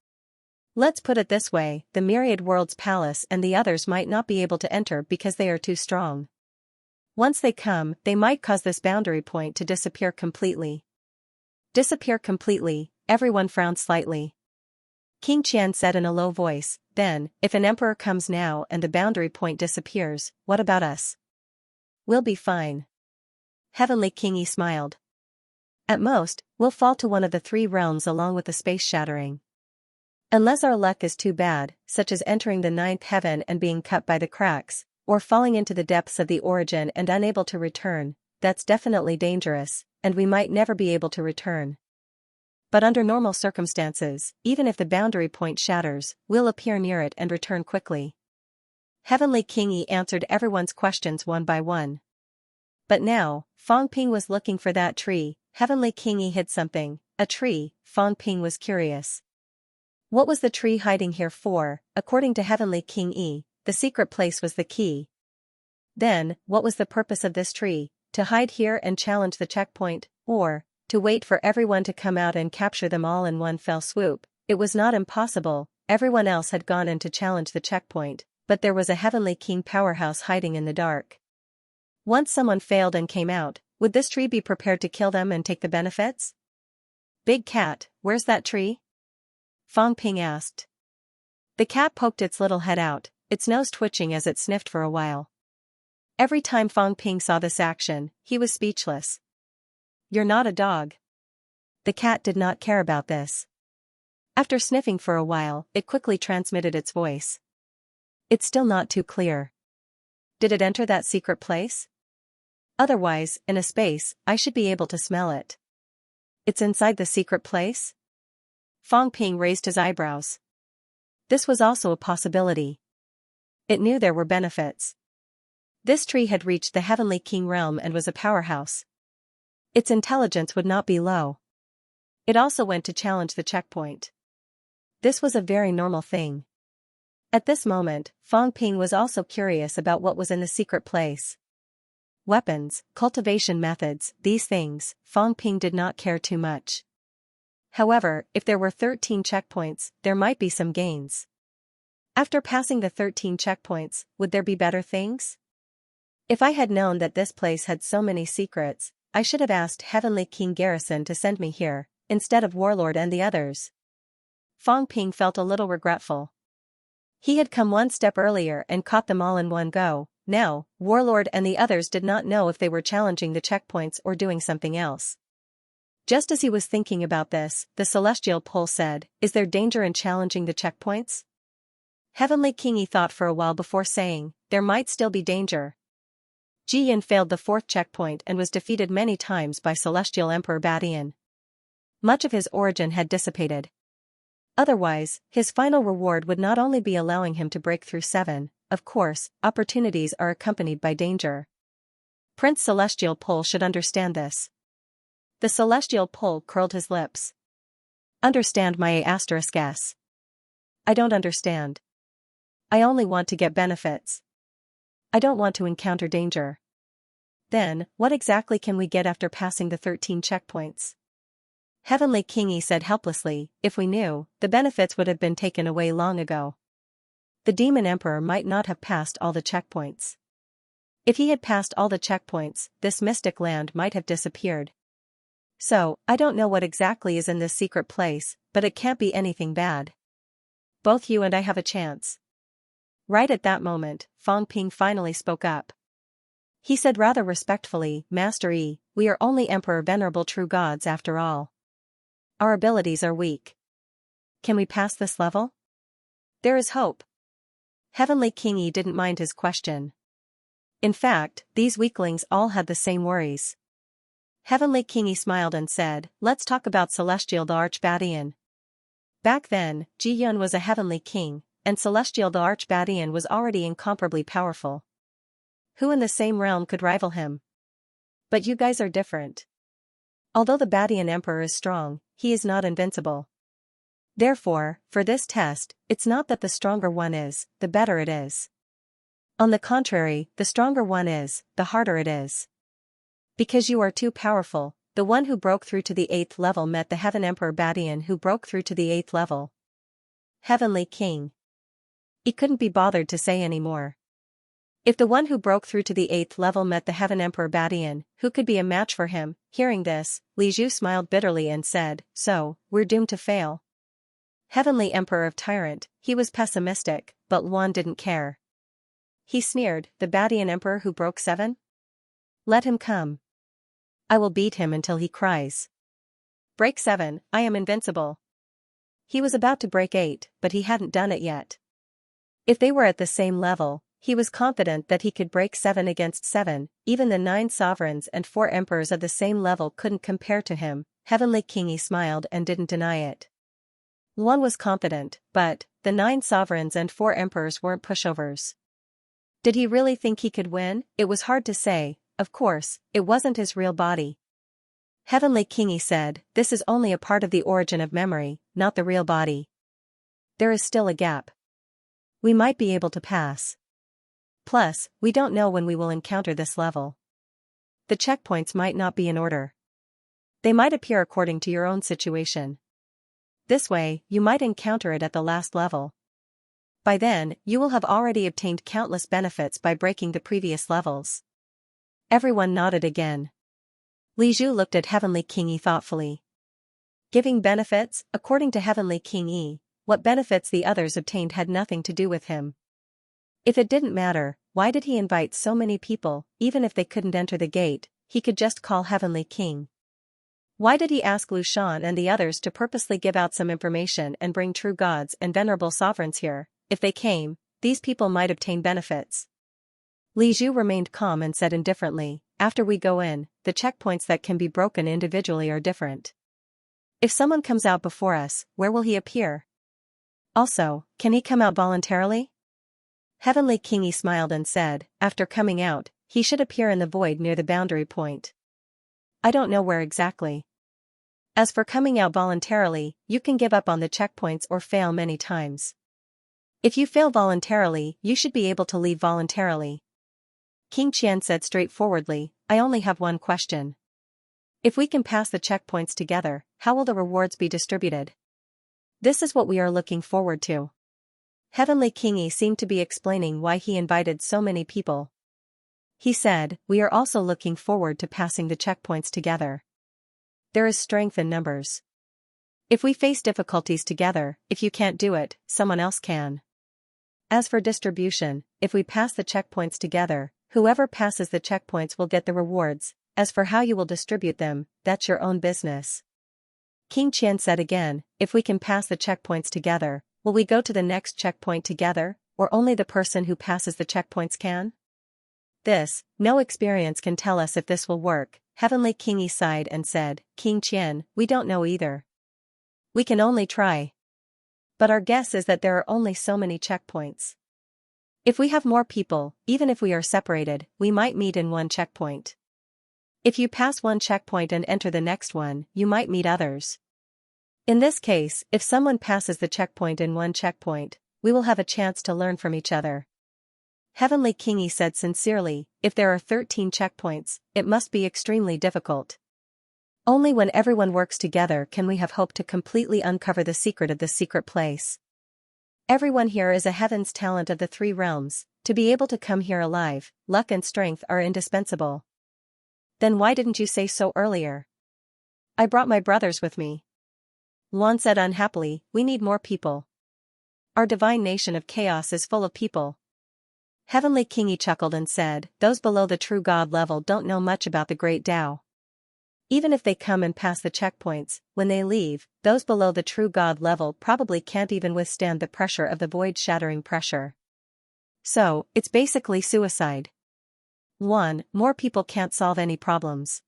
S1: Let's put it this way, the Myriad Worlds Palace and the others might not be able to enter because they are too strong. Once they come, they might cause this boundary point to disappear completely." Disappear completely, everyone frowned slightly. King Qian said in a low voice, "Then, if an emperor comes now and the boundary point disappears, what about us?" "We'll be fine." Heavenly King Yi smiled. "At most, we'll fall to one of the 3 realms along with the space shattering. Unless our luck is too bad, such as entering the 9th heaven and being cut by the cracks, or falling into the depths of the origin and unable to return, that's definitely dangerous, and we might never be able to return. But under normal circumstances, even if the boundary point shatters, we'll appear near it and return quickly." Heavenly King Yi answered everyone's questions one by one. But now, Fong Ping was looking for that tree. Heavenly King Yi hid something, a tree. Fong Ping was curious. What was the tree hiding here for? According to Heavenly King Yi, the secret place was the key. Then, what was the purpose of this tree? To hide here and challenge the checkpoint, or to wait for everyone to come out and capture them all in one fell swoop? It was not impossible. Everyone else had gone in to challenge the checkpoint, but there was a Heavenly King powerhouse hiding in the dark. Once someone failed and came out, would this tree be prepared to kill them and take the benefits? "Big cat, where's that tree?" Fong Ping asked. The cat poked its little head out, its nose twitching as it sniffed for a while. Every time Fong Ping saw this action, he was speechless. "You're not a dog." The cat did not care about this. After sniffing for a while, it quickly transmitted its voice. "It's still not too clear. Did it enter that secret place? Otherwise, in a space, I should be able to smell it. It's inside the secret place?" Fong Ping raised his eyebrows. This was also a possibility. It knew there were benefits. This tree had reached the Heavenly King realm and was a powerhouse. Its intelligence would not be low. It also went to challenge the checkpoint. This was a very normal thing. At this moment, Fong Ping was also curious about what was in the secret place. Weapons, cultivation methods, these things, Fong Ping did not care too much. However, if there were 13 checkpoints, there might be some gains. After passing the 13 checkpoints, would there be better things? If I had known that this place had so many secrets, I should have asked Heavenly King Garrison to send me here, instead of Warlord and the others. Fong Ping felt a little regretful. He had come one step earlier and caught them all in one go. Now, Warlord and the others did not know if they were challenging the checkpoints or doing something else. Just as he was thinking about this, the celestial pole said, "Is there danger in challenging the checkpoints?" Heavenly King Yi thought for a while before saying, "There might still be danger." Ji Yin failed the 4th checkpoint and was defeated many times by Celestial Emperor Badian. Much of his origin had dissipated. Otherwise, his final reward would not only be allowing him to break through 7, of course, opportunities are accompanied by danger. Prince Celestial Pole should understand this. The Celestial Pole curled his lips. "Understand my *s. I don't understand. I only want to get benefits. I don't want to encounter danger." "Then, what exactly can we get after passing the 13 checkpoints?" Heavenly King Yi said helplessly, "If we knew, the benefits would have been taken away long ago. The Demon Emperor might not have passed all the checkpoints. If he had passed all the checkpoints, this mystic land might have disappeared. So, I don't know what exactly is in this secret place, but it can't be anything bad. Both you and I have a chance. Right at that moment, Fang Ping finally spoke up. He said rather respectfully, Master Yi, we are only Emperor Venerable True Gods after all. Our abilities are weak. Can we pass this level? There is hope. Heavenly King Yi didn't mind his question. In fact, these weaklings all had the same worries. Heavenly King Yi smiled and said, let's talk about Celestial the Archbadian. Back then, Ji Yun was a heavenly king, and Celestial the Archbadian was already incomparably powerful. Who in the same realm could rival him? But you guys are different. Although the Badian Emperor is strong, he is not invincible. Therefore, for this test, it's not that the stronger one is, the better it is. On the contrary, the stronger one is, the harder it is. Because you are too powerful, the one who broke through to the 8th level met the Heaven Emperor Badian who broke through to the 8th level. Heavenly King. He couldn't be bothered to say any more. If the one who broke through to the 8th level met the Heaven Emperor Badian, who could be a match for him? Hearing this, Li Zhu smiled bitterly and said, so, we're doomed to fail. Heavenly Emperor of Tyrant, he was pessimistic, but Luan didn't care. He sneered, the Badian Emperor who broke 7? Let him come. I will beat him until he cries. Break 7, I am invincible. He was about to break 8, but he hadn't done it yet. If they were at the same level, he was confident that he could break 7 against 7, even the 9 sovereigns and 4 emperors of the same level couldn't compare to him. Heavenly King Yi smiled and didn't deny it. Luan was confident, but the 9 sovereigns and 4 emperors weren't pushovers. Did he really think he could win? It was hard to say, of course, it wasn't his real body. Heavenly King Yi said, this is only a part of the origin of memory, not the real body. There is still a gap. We might be able to pass. Plus, we don't know when we will encounter this level. The checkpoints might not be in order. They might appear according to your own situation. This way, you might encounter it at the last level. By then, you will have already obtained countless benefits by breaking the previous levels. Everyone nodded again. Li Zhu looked at Heavenly King Yi thoughtfully. Giving benefits, according to Heavenly King Yi, what benefits the others obtained had nothing to do with him. If it didn't matter, why did he invite so many people? Even if they couldn't enter the gate, he could just call Heavenly King. Why did he ask Lu Shan and the others to purposely give out some information and bring true gods and venerable sovereigns here? If they came, these people might obtain benefits. Li Zhu remained calm and said indifferently, after we go in, the checkpoints that can be broken individually are different. If someone comes out before us, where will he appear? Also, can he come out voluntarily? Heavenly King Yi smiled and said, after coming out, he should appear in the void near the boundary point. I don't know where exactly. As for coming out voluntarily, you can give up on the checkpoints or fail many times. If you fail voluntarily, you should be able to leave voluntarily. King Qian said straightforwardly, I only have one question. If we can pass the checkpoints together, how will the rewards be distributed? This is what we are looking forward to. Heavenly King Yi seemed to be explaining why he invited so many people. He said, we are also looking forward to passing the checkpoints together. There is strength in numbers. If we face difficulties together, if you can't do it, someone else can. As for distribution, if we pass the checkpoints together, whoever passes the checkpoints will get the rewards. As for how you will distribute them, that's your own business. King Qian said again, if we can pass the checkpoints together, will we go to the next checkpoint together, or only the person who passes the checkpoints can? No experience can tell us if this will work. Heavenly King Yi sighed and said, King Qian, we don't know either. We can only try. But our guess is that there are only so many checkpoints. If we have more people, even if we are separated, we might meet in one checkpoint. If you pass one checkpoint and enter the next one, you might meet others. In this case, if someone passes the checkpoint in one checkpoint, we will have a chance to learn from each other. Heavenly King Yi said sincerely, if there are 13 checkpoints, it must be extremely difficult. Only when everyone works together can we have hope to completely uncover the secret of this secret place. Everyone here is a heaven's talent of the 3 realms. To be able to come here alive, luck and strength are indispensable. Then why didn't you say so earlier? I brought my brothers with me. Luan said unhappily, we need more people. Our divine nation of chaos is full of people. Heavenly Kingi chuckled and said, those below the true God level don't know much about the great Tao. Even if they come and pass the checkpoints, when they leave, those below the true God level probably can't even withstand the pressure of the void-shattering pressure. So, it's basically suicide. 1. More people can't solve any problems.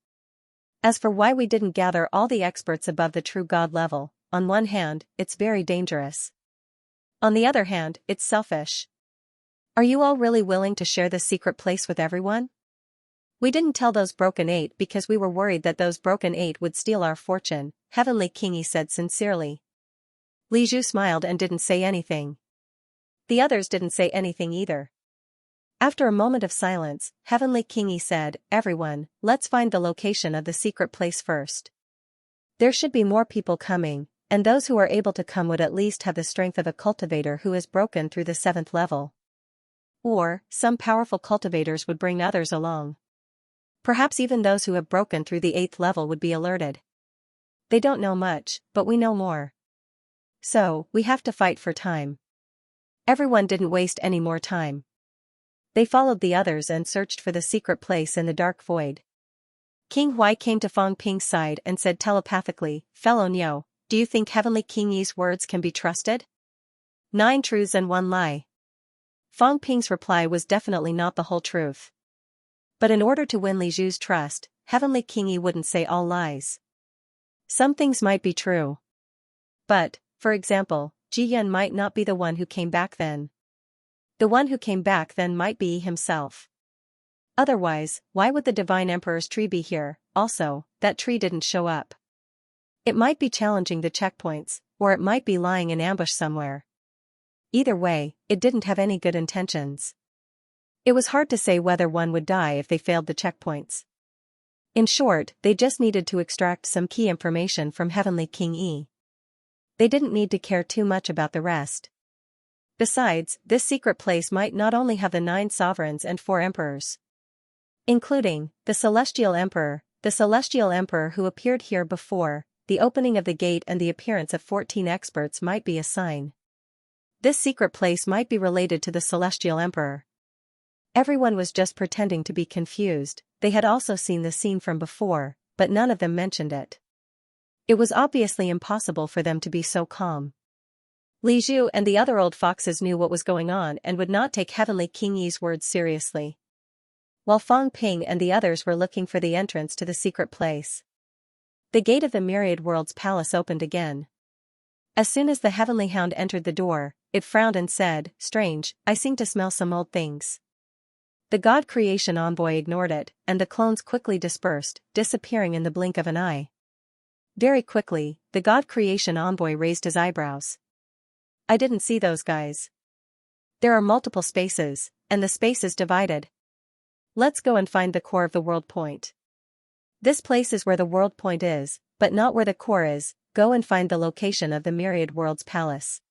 S1: As for why we didn't gather all the experts above the true God level, on one hand, it's very dangerous. On the other hand, it's selfish. Are you all really willing to share this secret place with everyone? We didn't tell those broken 8 because we were worried that those broken 8 would steal our fortune, Heavenly Kingi said sincerely. Li Zhu smiled and didn't say anything. The others didn't say anything either. After a moment of silence, Heavenly Kingi said, everyone, let's find the location of the secret place first. There should be more people coming, and those who are able to come would at least have the strength of a cultivator who has broken through the 7th level. Or, some powerful cultivators would bring others along. Perhaps even those who have broken through the 8th level would be alerted. They don't know much, but we know more. So, we have to fight for time. Everyone didn't waste any more time. They followed the others and searched for the secret place in the dark void. King Huai came to Fang Ping's side and said telepathically, fellow Niu, do you think Heavenly Kingi's words can be trusted? 9 truths and 1 lie. Fang Ping's reply was definitely not the whole truth. But in order to win Li Zhu's trust, Heavenly Kingi wouldn't say all lies. Some things might be true. But, for example, Ji Yun might not be the one who came back then. The one who came back then might be himself. Otherwise, why would the Divine Emperor's tree be here? Also, that tree didn't show up. It might be challenging the checkpoints, or it might be lying in ambush somewhere. Either way, it didn't have any good intentions. It was hard to say whether one would die if they failed the checkpoints. In short, they just needed to extract some key information from Heavenly King Yi. They didn't need to care too much about the rest. Besides, this secret place might not only have the 9 sovereigns and 4 emperors, including the Celestial Emperor who appeared here before, the opening of the gate and the appearance of 14 experts might be a sign. This secret place might be related to the Celestial Emperor. Everyone was just pretending to be confused. They had also seen the scene from before, but none of them mentioned it. It was obviously impossible for them to be so calm. Li Zhu and the other old foxes knew what was going on and would not take Heavenly King Yi's words seriously. While Fang Ping and the others were looking for the entrance to the secret place, the gate of the Myriad Worlds Palace opened again. As soon as the Heavenly Hound entered the door, it frowned and said, strange, I seem to smell some old things. The God Creation Envoy ignored it, and the clones quickly dispersed, disappearing in the blink of an eye. Very quickly, the God Creation Envoy raised his eyebrows. I didn't see those guys. There are multiple spaces, and the space is divided. Let's go and find the core of the world point. This place is where the world point is, but not where the core is. Go and find the location of the Myriad Worlds Palace.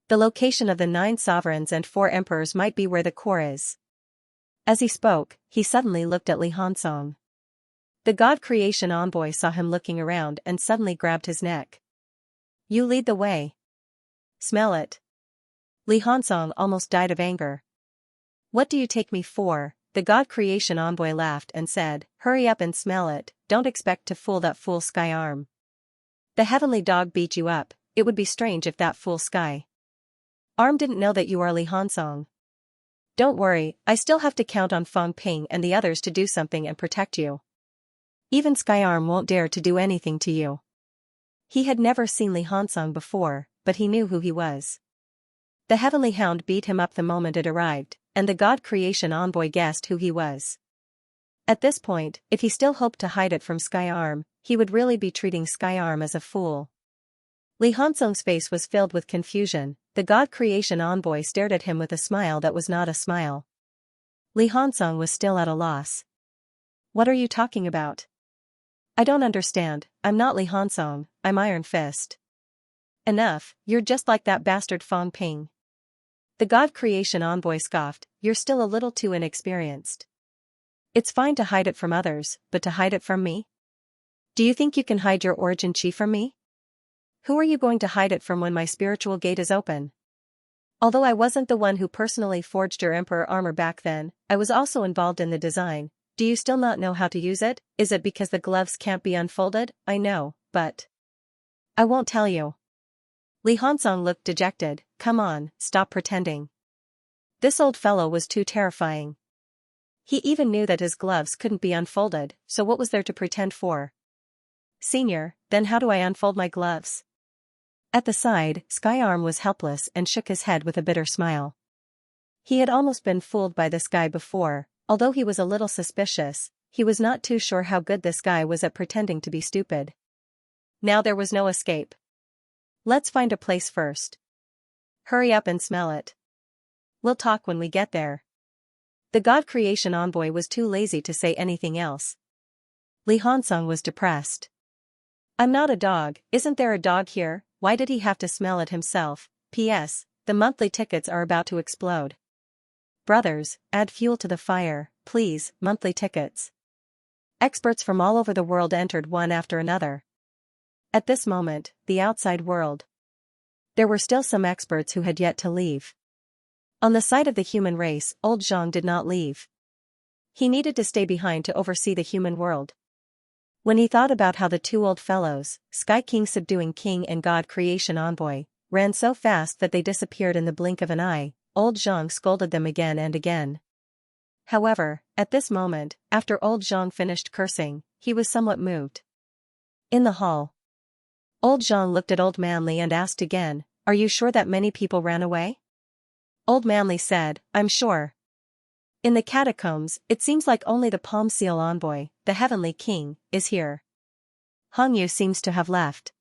S1: The location of the 9 sovereigns and 4 emperors might be where the core is. As he spoke, he suddenly looked at Li Hansong. The God Creation Envoy saw him looking around and suddenly grabbed his neck. You lead the way. Smell it. Li Hansong almost died of anger. What do you take me for? The God Creation Envoy laughed and said, hurry up and smell it, don't expect to fool that fool Sky Arm. The heavenly dog beat you up, it would be strange if that fool Sky Arm didn't know that you are Li Hansong. Don't worry, I still have to count on Fang Ping and the others to do something and protect you. Even Sky Arm won't dare to do anything to you. He had never seen Li Hansong before, but he knew who he was. The Heavenly Hound beat him up the moment it arrived, and the God Creation Envoy guessed who he was. At this point, if he still hoped to hide it from Sky Arm, he would really be treating Sky Arm as a fool. Li Hansong's face was filled with confusion. The God Creation Envoy stared at him with a smile that was not a smile. Li Hansong was still at a loss. What are you talking about? I don't understand, I'm not Li Hansong, I'm Iron Fist. Enough, you're just like that bastard Fang Ping. The God Creation Envoy scoffed, you're still a little too inexperienced. It's fine to hide it from others, but to hide it from me? Do you think you can hide your origin chi from me? Who are you going to hide it from when my spiritual gate is open? Although I wasn't the one who personally forged your emperor armor back then, I was also involved in the design. Do you still not know how to use it? Is it because the gloves can't be unfolded? I know, but I won't tell you. Li Hongzong looked dejected. Come on, stop pretending. This old fellow was too terrifying. He even knew that his gloves couldn't be unfolded, so what was there to pretend for? Senior, then how do I unfold my gloves? At the side, Skyarm was helpless and shook his head with a bitter smile. He had almost been fooled by this guy before, although he was a little suspicious, he was not too sure how good this guy was at pretending to be stupid. Now there was no escape. Let's find a place first. Hurry up and smell it. We'll talk when we get there. The God Creation envoy was too lazy to say anything else. Li Hongzong was depressed. I'm not a dog, isn't there a dog here? Why did he have to smell it himself? P.S. The monthly tickets are about to explode. Brothers, add fuel to the fire, please, monthly tickets. Experts from all over the world entered one after another. At this moment, the outside world. There were still some experts who had yet to leave. On the side of the human race, old Zhang did not leave. He needed to stay behind to oversee the human world. When he thought about how the two old fellows, Sky King subduing King and God Creation envoy, ran so fast that they disappeared in the blink of an eye, old Zhang scolded them again and again. However, at this moment, after old Zhang finished cursing, he was somewhat moved. In the hall, old Zhang looked at old Manly and asked again, are you sure that many people ran away? Old Manly said, I'm sure. In the catacombs, it seems like only the Palm Seal envoy, the Heavenly King, is here. Hong Yu seems to have left.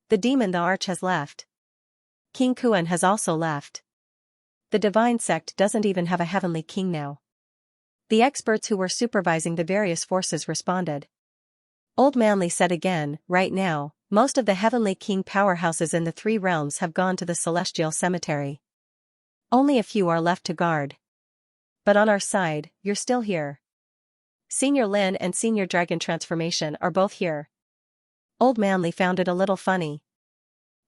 S1: The demon the Arch has left. King Kuan has also left. The Divine Sect doesn't even have a Heavenly King now. The experts who were supervising the various forces responded. Old Manly said again, right now, most of the Heavenly King powerhouses in the three realms have gone to the Celestial Cemetery. Only a few are left to guard. But on our side, you're still here. Senior Lin and Senior Dragon Transformation are both here. Old Manly found it a little funny.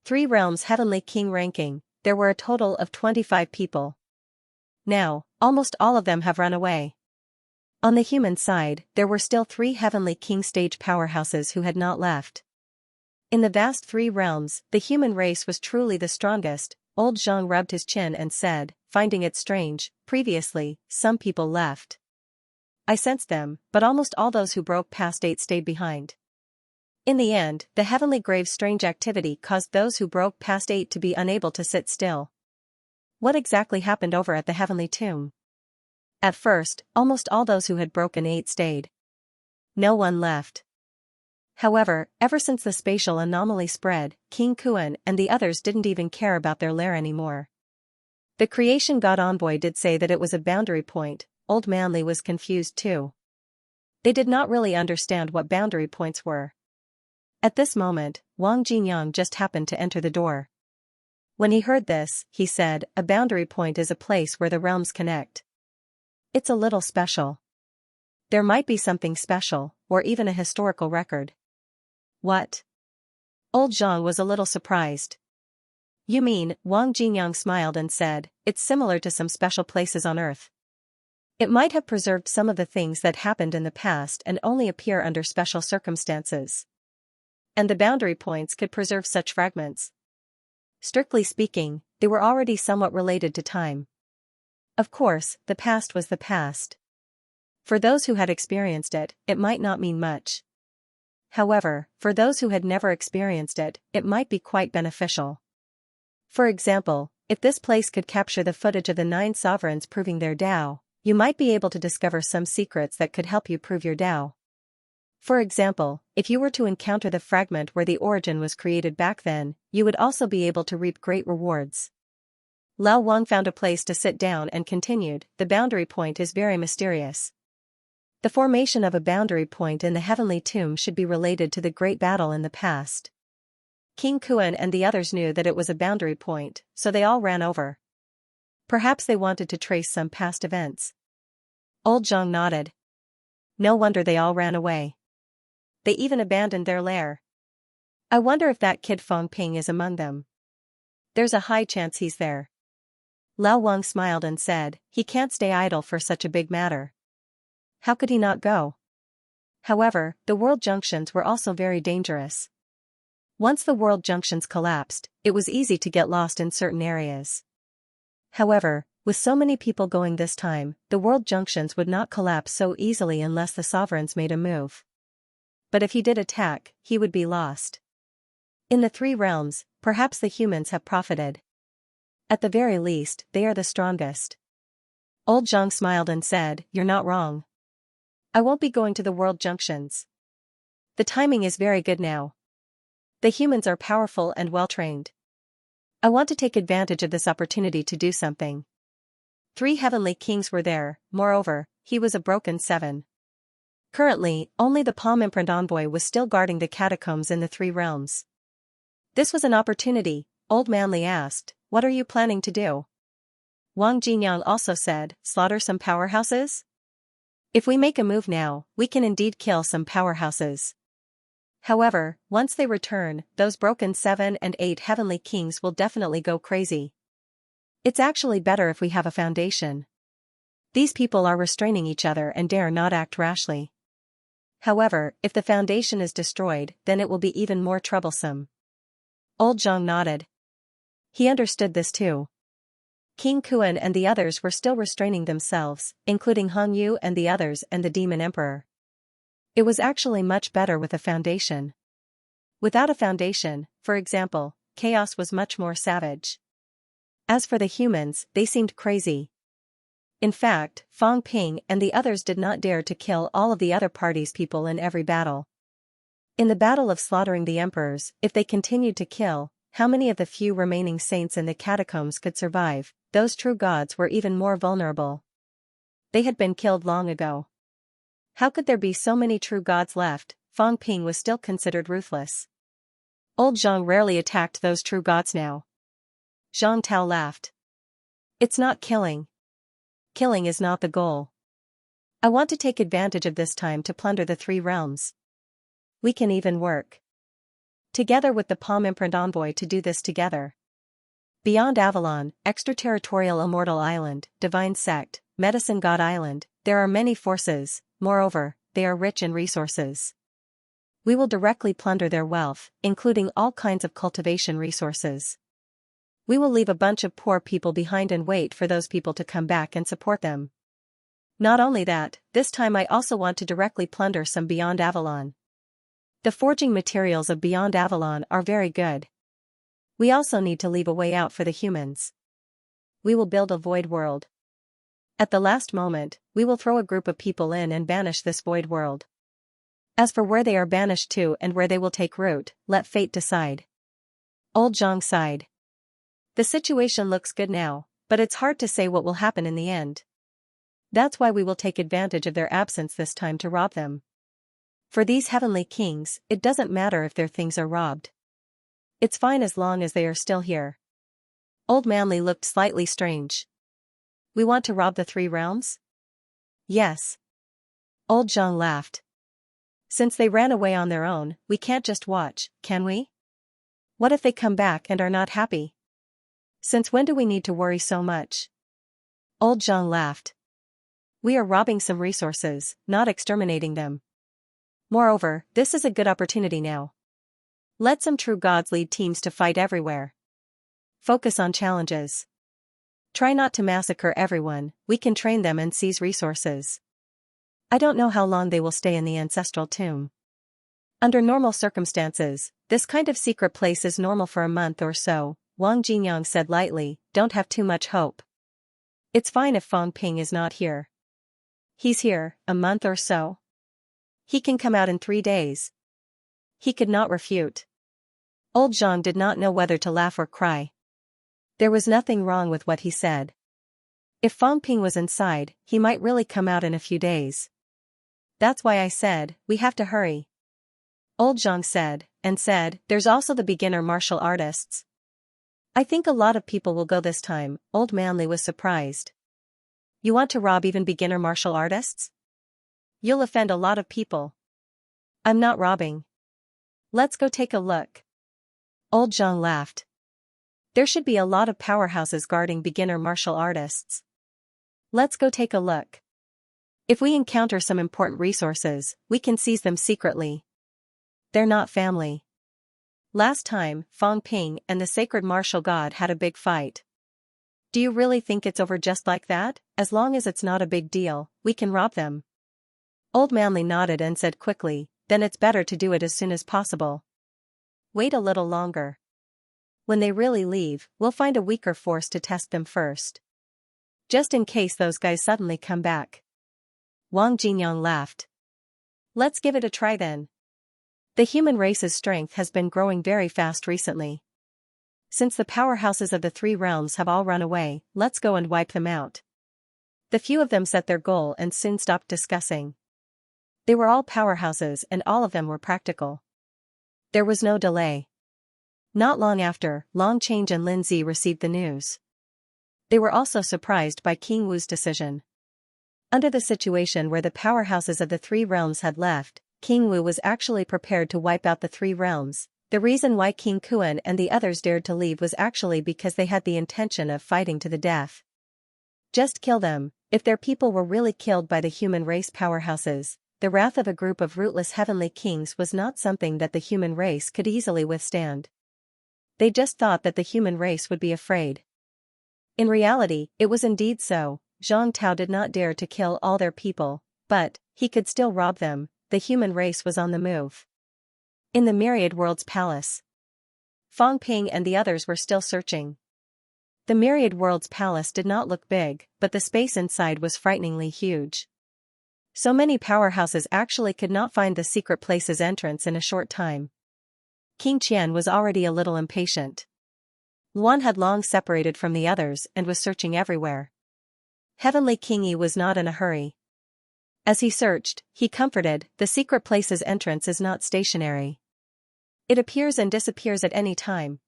S1: Three realms Heavenly King ranking, there were a total of 25 people. Now, almost all of them have run away. On the human side, there were still 3 Heavenly King stage powerhouses who had not left. In the vast 3 realms, the human race was truly the strongest. Old Zhang rubbed his chin and said, finding it strange, previously, some people left. I sensed them, but almost all those who broke past 8 stayed behind. In the end, the Heavenly Grave's strange activity caused those who broke past 8 to be unable to sit still. What exactly happened over at the Heavenly Tomb? At first, almost all those who had broken 8 stayed. No one left. However, ever since the spatial anomaly spread, King Kuan and the others didn't even care about their lair anymore. The Creation God Envoy did say that it was a boundary point. Old Manly was confused too. They did not really understand what boundary points were. At this moment, Wang Jinyang just happened to enter the door. When he heard this, he said, a boundary point is a place where the realms connect. It's a little special. There might be something special, or even a historical record. What? Old Zhang was a little surprised. You mean, Wang Jinyang smiled and said, it's similar to some special places on Earth. It might have preserved some of the things that happened in the past and only appear under special circumstances. And the boundary points could preserve such fragments. Strictly speaking, they were already somewhat related to time. Of course, the past was the past. For those who had experienced it, it might not mean much. However, for those who had never experienced it, it might be quite beneficial. For example, if this place could capture the footage of the 9 sovereigns proving their Tao, you might be able to discover some secrets that could help you prove your Tao. For example, if you were to encounter the fragment where the origin was created back then, you would also be able to reap great rewards. Lao Wang found a place to sit down and continued, the boundary point is very mysterious. The formation of a boundary point in the Heavenly Tomb should be related to the great battle in the past. King Kuan and the others knew that it was a boundary point, so they all ran over. Perhaps they wanted to trace some past events. Old Zhang nodded. No wonder they all ran away. They even abandoned their lair. I wonder if that kid Feng Ping is among them. There's a high chance he's there. Lao Wang smiled and said, he can't stay idle for such a big matter. How could he not go? However, the world junctions were also very dangerous. Once the world junctions collapsed, it was easy to get lost in certain areas. However, with so many people going this time, the world junctions would not collapse so easily unless the sovereigns made a move. But if he did attack, he would be lost. In the three realms, perhaps the humans have profited. At the very least, they are the strongest. Old Zhang smiled and said, you're not wrong. I won't be going to the world junctions. The timing is very good now. The humans are powerful and well-trained. I want to take advantage of this opportunity to do something. 3 heavenly kings were there, moreover, he was a broken 7. Currently, only the palm imprint envoy was still guarding the catacombs in the 3 realms. This was an opportunity, Old Manly asked, what are you planning to do? Wang Jinyang also said, slaughter some powerhouses? If we make a move now, we can indeed kill some powerhouses. However, once they return, those broken 7 and 8 heavenly kings will definitely go crazy. It's actually better if we have a foundation. These people are restraining each other and dare not act rashly. However, if the foundation is destroyed, then it will be even more troublesome. Old Zhang nodded. He understood this too. King Kuan and the others were still restraining themselves, including Hong Yu and the others and the Demon Emperor. It was actually much better with a foundation. Without a foundation, for example, chaos was much more savage. As for the humans, they seemed crazy. In fact, Feng Ping and the others did not dare to kill all of the other party's people in every battle. In the battle of slaughtering the emperors, if they continued to kill, how many of the few remaining saints in the catacombs could survive? Those true gods were even more vulnerable. They had been killed long ago. How could there be so many true gods left? Feng Ping was still considered ruthless. Old Zhang rarely attacked those true gods now. Zhang Tao laughed. It's not killing. Killing is not the goal. I want to take advantage of this time to plunder the 3 realms. We can even work together with the Palm Imprint Envoy to do this together. Beyond Avalon, Extraterritorial Immortal Island, Divine Sect, Medicine God Island, there are many forces, moreover, they are rich in resources. We will directly plunder their wealth, including all kinds of cultivation resources. We will leave a bunch of poor people behind and wait for those people to come back and support them. Not only that, this time I also want to directly plunder some Beyond Avalon. The forging materials of Beyond Avalon are very good. We also need to leave a way out for the humans. We will build a void world. At the last moment, we will throw a group of people in and banish this void world. As for where they are banished to and where they will take root, let fate decide. Old Zhang sighed. The situation looks good now, but it's hard to say what will happen in the end. That's why we will take advantage of their absence this time to rob them. For these heavenly kings, it doesn't matter if their things are robbed. It's fine as long as they are still here. Old Manly looked slightly strange. We want to rob the 3 realms? Yes. Old Zhang laughed. Since they ran away on their own, we can't just watch, can we? What if they come back and are not happy? Since when do we need to worry so much? Old Zhang laughed. We are robbing some resources, not exterminating them. Moreover, this is a good opportunity now. Let some true gods lead teams to fight everywhere. Focus on challenges. Try not to massacre everyone, we can train them and seize resources. I don't know how long they will stay in the ancestral tomb. Under normal circumstances, this kind of secret place is normal for a month or so, Wang Jinyang said lightly, don't have too much hope. It's fine if Feng Ping is not here. He's here, a month or so. He can come out in 3 days. He could not refute. Old Zhang did not know whether to laugh or cry. There was nothing wrong with what he said. If Feng Ping was inside, he might really come out in a few days. That's why I said, we have to hurry. Old Zhang said, there's also the beginner martial artists. I think a lot of people will go this time. Old Manly was surprised. You want to rob even beginner martial artists? You'll offend a lot of people. I'm not robbing. Let's go take a look. Old Zhang laughed. There should be a lot of powerhouses guarding beginner martial artists. Let's go take a look. If we encounter some important resources, we can seize them secretly. They're not family. Last time, Fang Ping and the sacred martial god had a big fight. Do you really think it's over just like that? As long as it's not a big deal, we can rob them. Old Manly nodded and said quickly, then it's better to do it as soon as possible. Wait a little longer. When they really leave, we'll find a weaker force to test them first. Just in case those guys suddenly come back. Wang Jinyang laughed. Let's give it a try then. The human race's strength has been growing very fast recently. Since the powerhouses of the three realms have all run away, let's go and wipe them out. The few of them set their goal and soon stopped discussing. They were all powerhouses and all of them were practical. There was no delay. Not long after, Long Change and Lin Zi received the news. They were also surprised by King Wu's decision. Under the situation where the powerhouses of the three realms had left, King Wu was actually prepared to wipe out the three realms. The reason why King Kuan and the others dared to leave was actually because they had the intention of fighting to the death. Just kill them. If their people were really killed by the human race powerhouses, the wrath of a group of rootless heavenly kings was not something that the human race could easily withstand. They just thought that the human race would be afraid. In reality, it was indeed so. Zhang Tao did not dare to kill all their people, but he could still rob them. The human race was on the move. In the Myriad World's palace, Fang Ping and the others were still searching. The Myriad World's palace did not look big, but the space inside was frighteningly huge. So many powerhouses actually could not find the secret place's entrance in a short time. King Qian was already a little impatient. Luan had long separated from the others and was searching everywhere. Heavenly King Yi was not in a hurry. As he searched, he comforted, the secret place's entrance is not stationary. It appears and disappears at any time.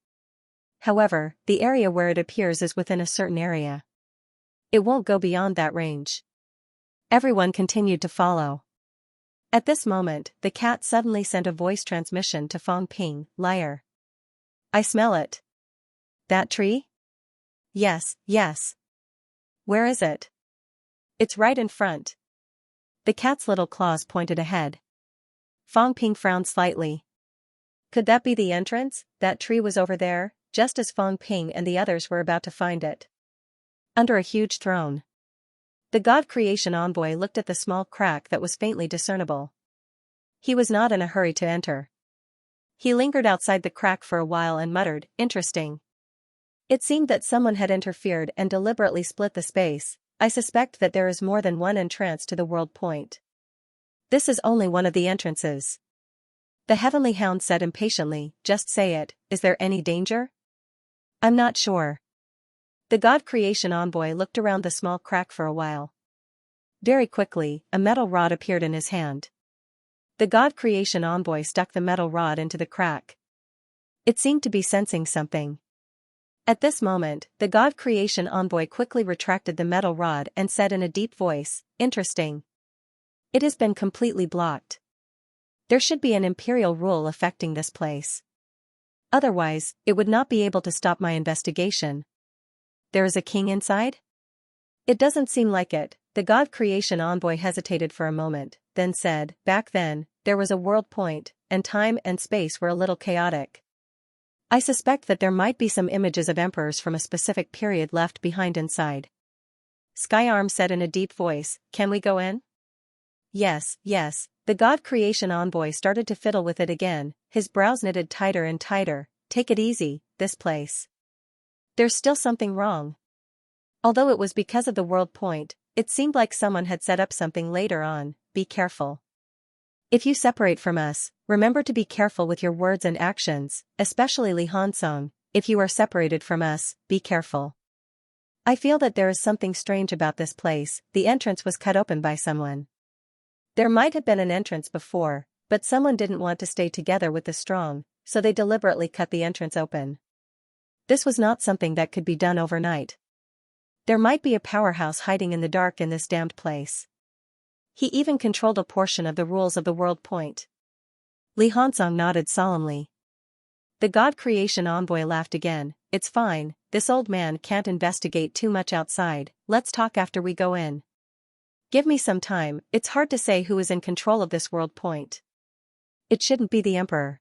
S1: However, the area where it appears is within a certain area. It won't go beyond that range. Everyone continued to follow. At this moment, the cat suddenly sent a voice transmission to Fang Ping, liar. I smell it. That tree? Yes, yes. Where is it? It's right in front. The cat's little claws pointed ahead. Fang Ping frowned slightly. Could that be the entrance? That tree was over there, just as Fang Ping and the others were about to find it. Under a huge throne. The God Creation Envoy looked at the small crack that was faintly discernible. He was not in a hurry to enter. He lingered outside the crack for a while and muttered, interesting. It seemed that someone had interfered and deliberately split the space. I suspect that there is more than one entrance to the world point. This is only one of the entrances. The Heavenly Hound said impatiently, just say it, is there any danger? I'm not sure. The God Creation Envoy looked around the small crack for a while. Very quickly, a metal rod appeared in his hand. The God Creation Envoy stuck the metal rod into the crack. It seemed to be sensing something. At this moment, the God Creation Envoy quickly retracted the metal rod and said in a deep voice, interesting. It has been completely blocked. There should be an imperial rule affecting this place. Otherwise, it would not be able to stop my investigation. There is a king inside? It doesn't seem like it. The God Creation Envoy hesitated for a moment, then said, back then, there was a world point, and time and space were a little chaotic. I suspect that there might be some images of emperors from a specific period left behind inside. Skyarm said in a deep voice, can we go in? Yes, yes. The God Creation Envoy started to fiddle with it again, his brows knitted tighter and tighter. Take it easy, this place. There's still something wrong. Although it was because of the world point, it seemed like someone had set up something later on. Be careful. If you separate from us, remember to be careful with your words and actions, especially Li Hansong. If you are separated from us, be careful. I feel that there is something strange about this place. The entrance was cut open by someone. There might have been an entrance before, but someone didn't want to stay together with the strong, so they deliberately cut the entrance open. This was not something that could be done overnight. There might be a powerhouse hiding in the dark in this damned place. He even controlled a portion of the rules of the world point. Li Hansong nodded solemnly. The God Creation envoy laughed again. It's fine, this old man can't investigate too much outside, let's talk after we go in. Give me some time, it's hard to say who is in control of this world point. It shouldn't be the Emperor.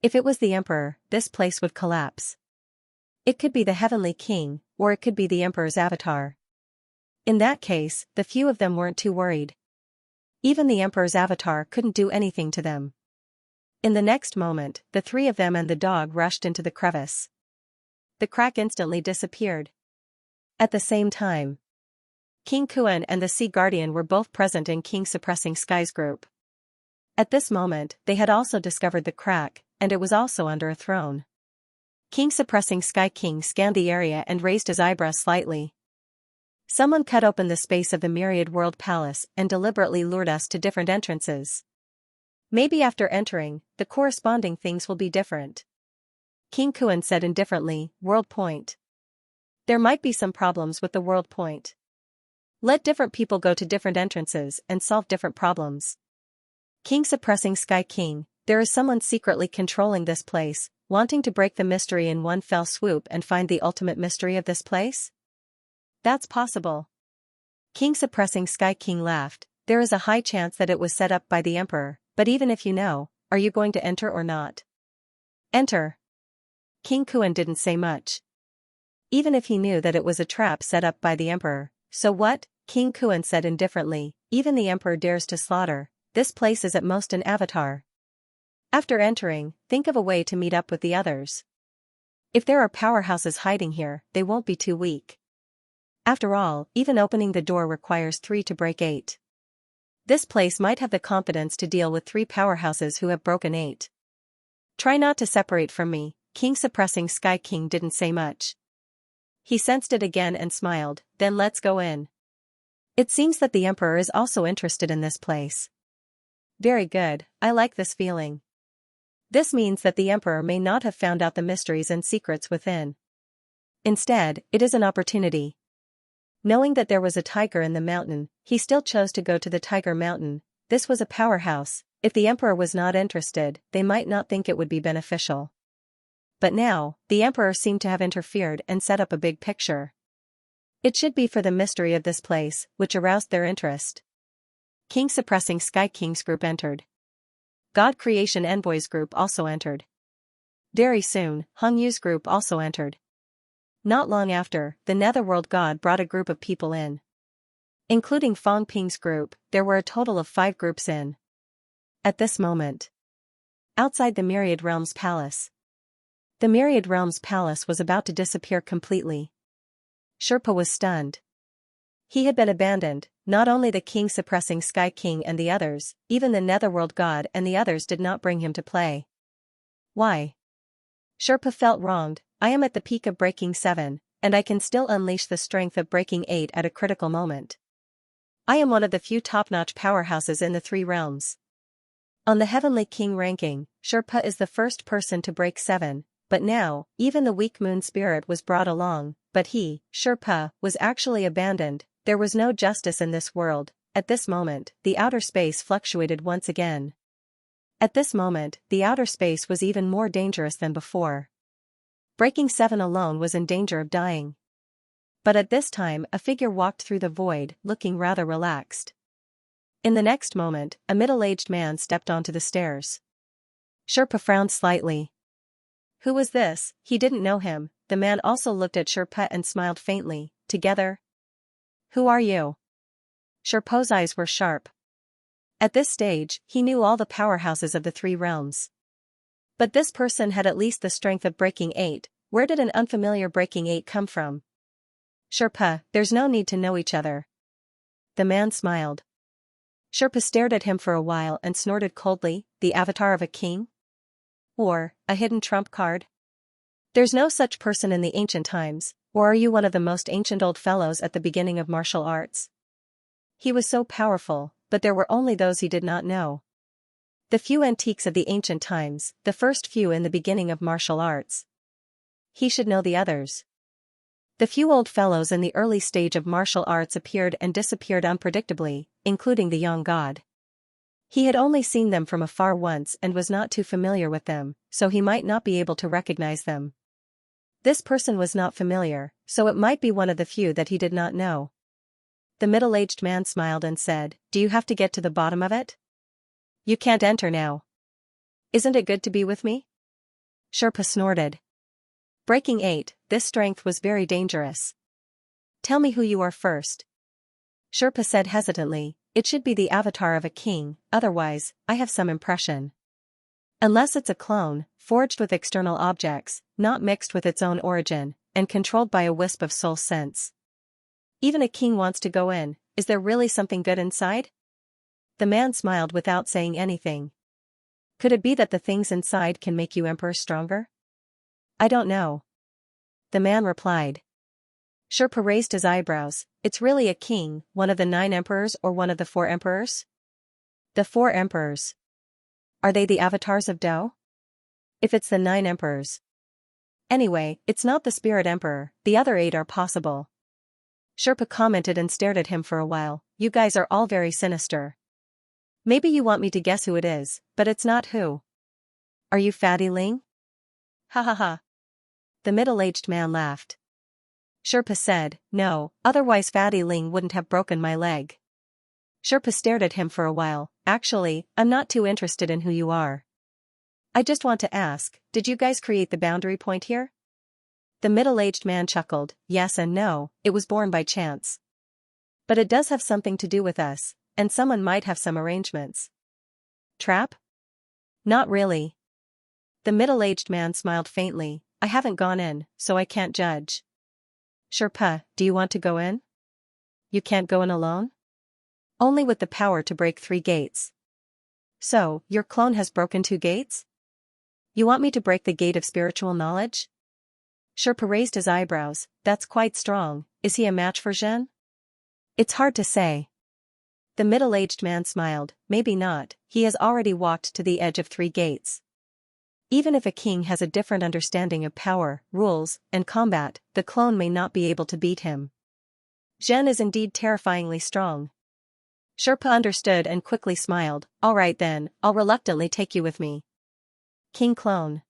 S1: If it was the Emperor, this place would collapse. It could be the Heavenly King, or it could be the Emperor's avatar. In that case, the few of them weren't too worried. Even the Emperor's avatar couldn't do anything to them. In the next moment, the three of them and the dog rushed into the crevice. The crack instantly disappeared. At the same time, King Kuan and the Sea Guardian were both present in King Suppressing Sky's group. At this moment, they had also discovered the crack, and it was also under a throne. King Suppressing Sky King scanned the area and raised his eyebrows slightly. Someone cut open the space of the Myriad World Palace and deliberately lured us to different entrances. Maybe after entering, the corresponding things will be different. King Kuan said indifferently, World Point. There might be some problems with the World Point. Let different people go to different entrances and solve different problems. King Suppressing Sky King, there is someone secretly controlling this place, wanting to break the mystery in one fell swoop and find the ultimate mystery of this place? That's possible. King Suppressing Sky King laughed. There is a high chance that it was set up by the Emperor, but even if you know, are you going to enter or not? Enter. King Kuan didn't say much. Even if he knew that it was a trap set up by the Emperor, so what? King Kuan said indifferently, even the Emperor dares to slaughter, this place is at most an avatar. After entering, think of a way to meet up with the others. If there are powerhouses hiding here, they won't be too weak. After all, even opening the door requires 3 to break 8. This place might have the competence to deal with 3 powerhouses who have broken 8. Try not to separate from me. King Suppressing Sky King didn't say much. He sensed it again and smiled, then let's go in. It seems that the Emperor is also interested in this place. Very good, I like this feeling. This means that the Emperor may not have found out the mysteries and secrets within. Instead, it is an opportunity. Knowing that there was a tiger in the mountain, he still chose to go to the Tiger Mountain. This was a powerhouse. If the Emperor was not interested, they might not think it would be beneficial. But now, the Emperor seemed to have interfered and set up a big picture. It should be for the mystery of this place, which aroused their interest. King Suppressing Sky King's group entered. God Creation Envoy's group also entered. Very soon, Hung Yu's group also entered. Not long after, the Netherworld God brought a group of people in. Including Fong Ping's group, there were a total of 5 groups in. At this moment, outside the Myriad Realms Palace. The Myriad Realms Palace was about to disappear completely. Sherpa was stunned. He had been abandoned, not only the King Suppressing Sky King and the others, even the Netherworld God and the others did not bring him to play. Why? Sherpa felt wronged. I am at the peak of breaking 7, and I can still unleash the strength of breaking 8 at a critical moment. I am one of the few top-notch powerhouses in the 3 realms. On the Heavenly King ranking, Sherpa is the first person to break 7, but now, even the weak moon spirit was brought along, but he, Sherpa, was actually abandoned. There was no justice in this world. At this moment, the outer space fluctuated once again. At this moment, the outer space was even more dangerous than before. Breaking 7 alone was in danger of dying. But at this time a figure walked through the void, looking rather relaxed. In the next moment, a middle-aged man stepped onto the stairs. Sherpa frowned slightly. Who was this? He didn't know him. The man also looked at Sherpa and smiled faintly. Together? Who are you? Sherpa's eyes were sharp. At this stage, he knew all the powerhouses of the 3 realms. But this person had at least the strength of breaking 8. Where did an unfamiliar breaking 8 come from? Sherpa, there's no need to know each other. The man smiled. Sherpa stared at him for a while and snorted coldly, the avatar of a king? Or, a hidden trump card? There's no such person in the ancient times, or are you one of the most ancient old fellows at the beginning of martial arts? He was so powerful, but there were only those he did not know. The few antiques of the ancient times, the first few in the beginning of martial arts. He should know the others. The few old fellows in the early stage of martial arts appeared and disappeared unpredictably, including the young god. He had only seen them from afar once and was not too familiar with them, so he might not be able to recognize them. This person was not familiar, so it might be one of the few that he did not know. The middle-aged man smiled and said, "Do you have to get to the bottom of it? You can't enter now. Isn't it good to be with me?" Sherpa snorted. Breaking 8, this strength was very dangerous. "Tell me who you are first." Sherpa said hesitantly, "It should be the avatar of a king, otherwise, I have some impression. Unless it's a clone, forged with external objects, not mixed with its own origin, and controlled by a wisp of soul sense. Even a king wants to go in, is there really something good inside?" The man smiled without saying anything. "Could it be that the things inside can make you emperor stronger?" "I don't know." The man replied. Sherpa raised his eyebrows. "It's really a king, one of the 9 emperors or one of the 4 emperors?" "The 4 emperors." "Are they the avatars of Tao?" "If it's the 9 emperors. Anyway, it's not the spirit emperor, the other 8 are possible." Sherpa commented and stared at him for a while. "You guys are all very sinister. Maybe you want me to guess who it is, but it's not who. Are you Fatty Ling?" "Ha ha ha." The middle-aged man laughed. Sherpa said, "No, otherwise Fatty Ling wouldn't have broken my leg." Sherpa stared at him for a while. "Actually, I'm not too interested in who you are. I just want to ask, did you guys create the boundary point here?" The middle-aged man chuckled. "Yes and no, it was born by chance. But it does have something to do with us, and someone might have some arrangements." "Trap?" "Not really." The middle-aged man smiled faintly. "I haven't gone in, so I can't judge." "Sherpa, do you want to go in?" "You can't go in alone?" "Only with the power to break 3 gates." "So, your clone has broken 2 gates? You want me to break the gate of spiritual knowledge?" Sherpa raised his eyebrows. "That's quite strong. Is he a match for Zhen?" "It's hard to say." The middle-aged man smiled. "Maybe not, he has already walked to the edge of 3 gates. Even if a king has a different understanding of power, rules, and combat, the clone may not be able to beat him. Zhen is indeed terrifyingly strong." Sherpa understood and quickly smiled. "All right then, I'll reluctantly take you with me." "King clone.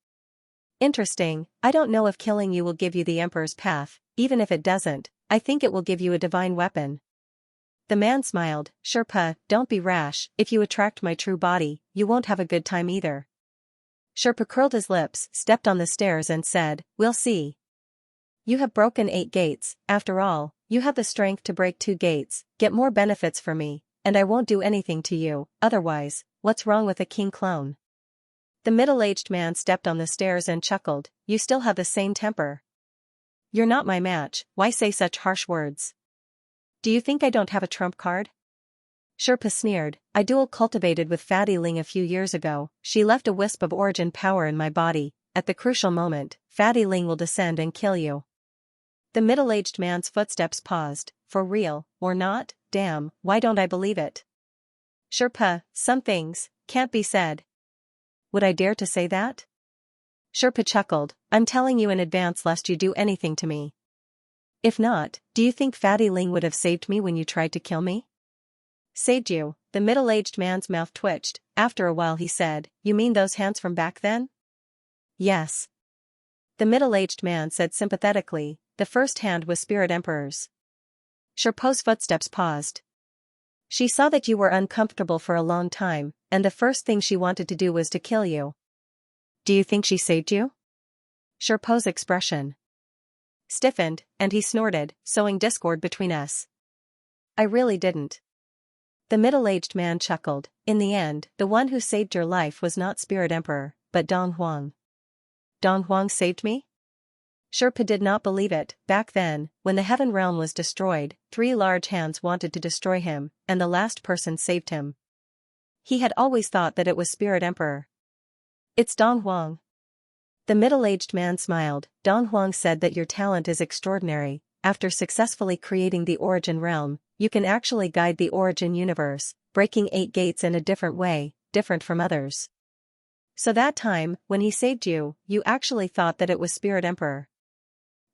S1: Interesting. I don't know if killing you will give you the emperor's path. Even if it doesn't, I think it will give you a divine weapon." The man smiled. "Sherpa, don't be rash. If you attract my true body, you won't have a good time either." Sherpa curled his lips, stepped on the stairs and said, "We'll see. You have broken 8 gates, after all, you have the strength to break 2 gates, get more benefits for me, and I won't do anything to you, otherwise, what's wrong with a king clone?" The middle-aged man stepped on the stairs and chuckled. "You still have the same temper. You're not my match, why say such harsh words? Do you think I don't have a trump card?" Sherpa sneered. "I dual cultivated with Fatty Ling a few years ago, she left a wisp of origin power in my body, at the crucial moment, Fatty Ling will descend and kill you." The middle-aged man's footsteps paused. "For real, or not, damn, why don't I believe it?" "Sherpa, some things can't be said." "Would I dare to say that?" Sherpa chuckled. "I'm telling you in advance lest you do anything to me. If not, do you think Fatty Ling would have saved me when you tried to kill me?" "Saved you?" The middle-aged man's mouth twitched. After a while he said, "You mean those hands from back then?" "Yes." The middle-aged man said sympathetically, "The first hand was Spirit Emperor's." Sherpa's footsteps paused. "She saw that you were uncomfortable for a long time, and the first thing she wanted to do was to kill you." "Do you think she saved you?" Sherpa's expression stiffened, and he snorted, "Sowing discord between us. I really didn't." The middle-aged man chuckled. "In the end, the one who saved your life was not Spirit Emperor, but Dong Huang." "Dong Huang saved me?" Sherpa did not believe it. Back then, when the heaven realm was destroyed, 3 large hands wanted to destroy him, and the last person saved him. He had always thought that it was Spirit Emperor. "It's Dong Huang." The middle-aged man smiled. "Dong Huang said that your talent is extraordinary. After successfully creating the origin realm, you can actually guide the origin universe, breaking 8 gates in a different way, different from others. So that time, when he saved you, you actually thought that it was Spirit Emperor."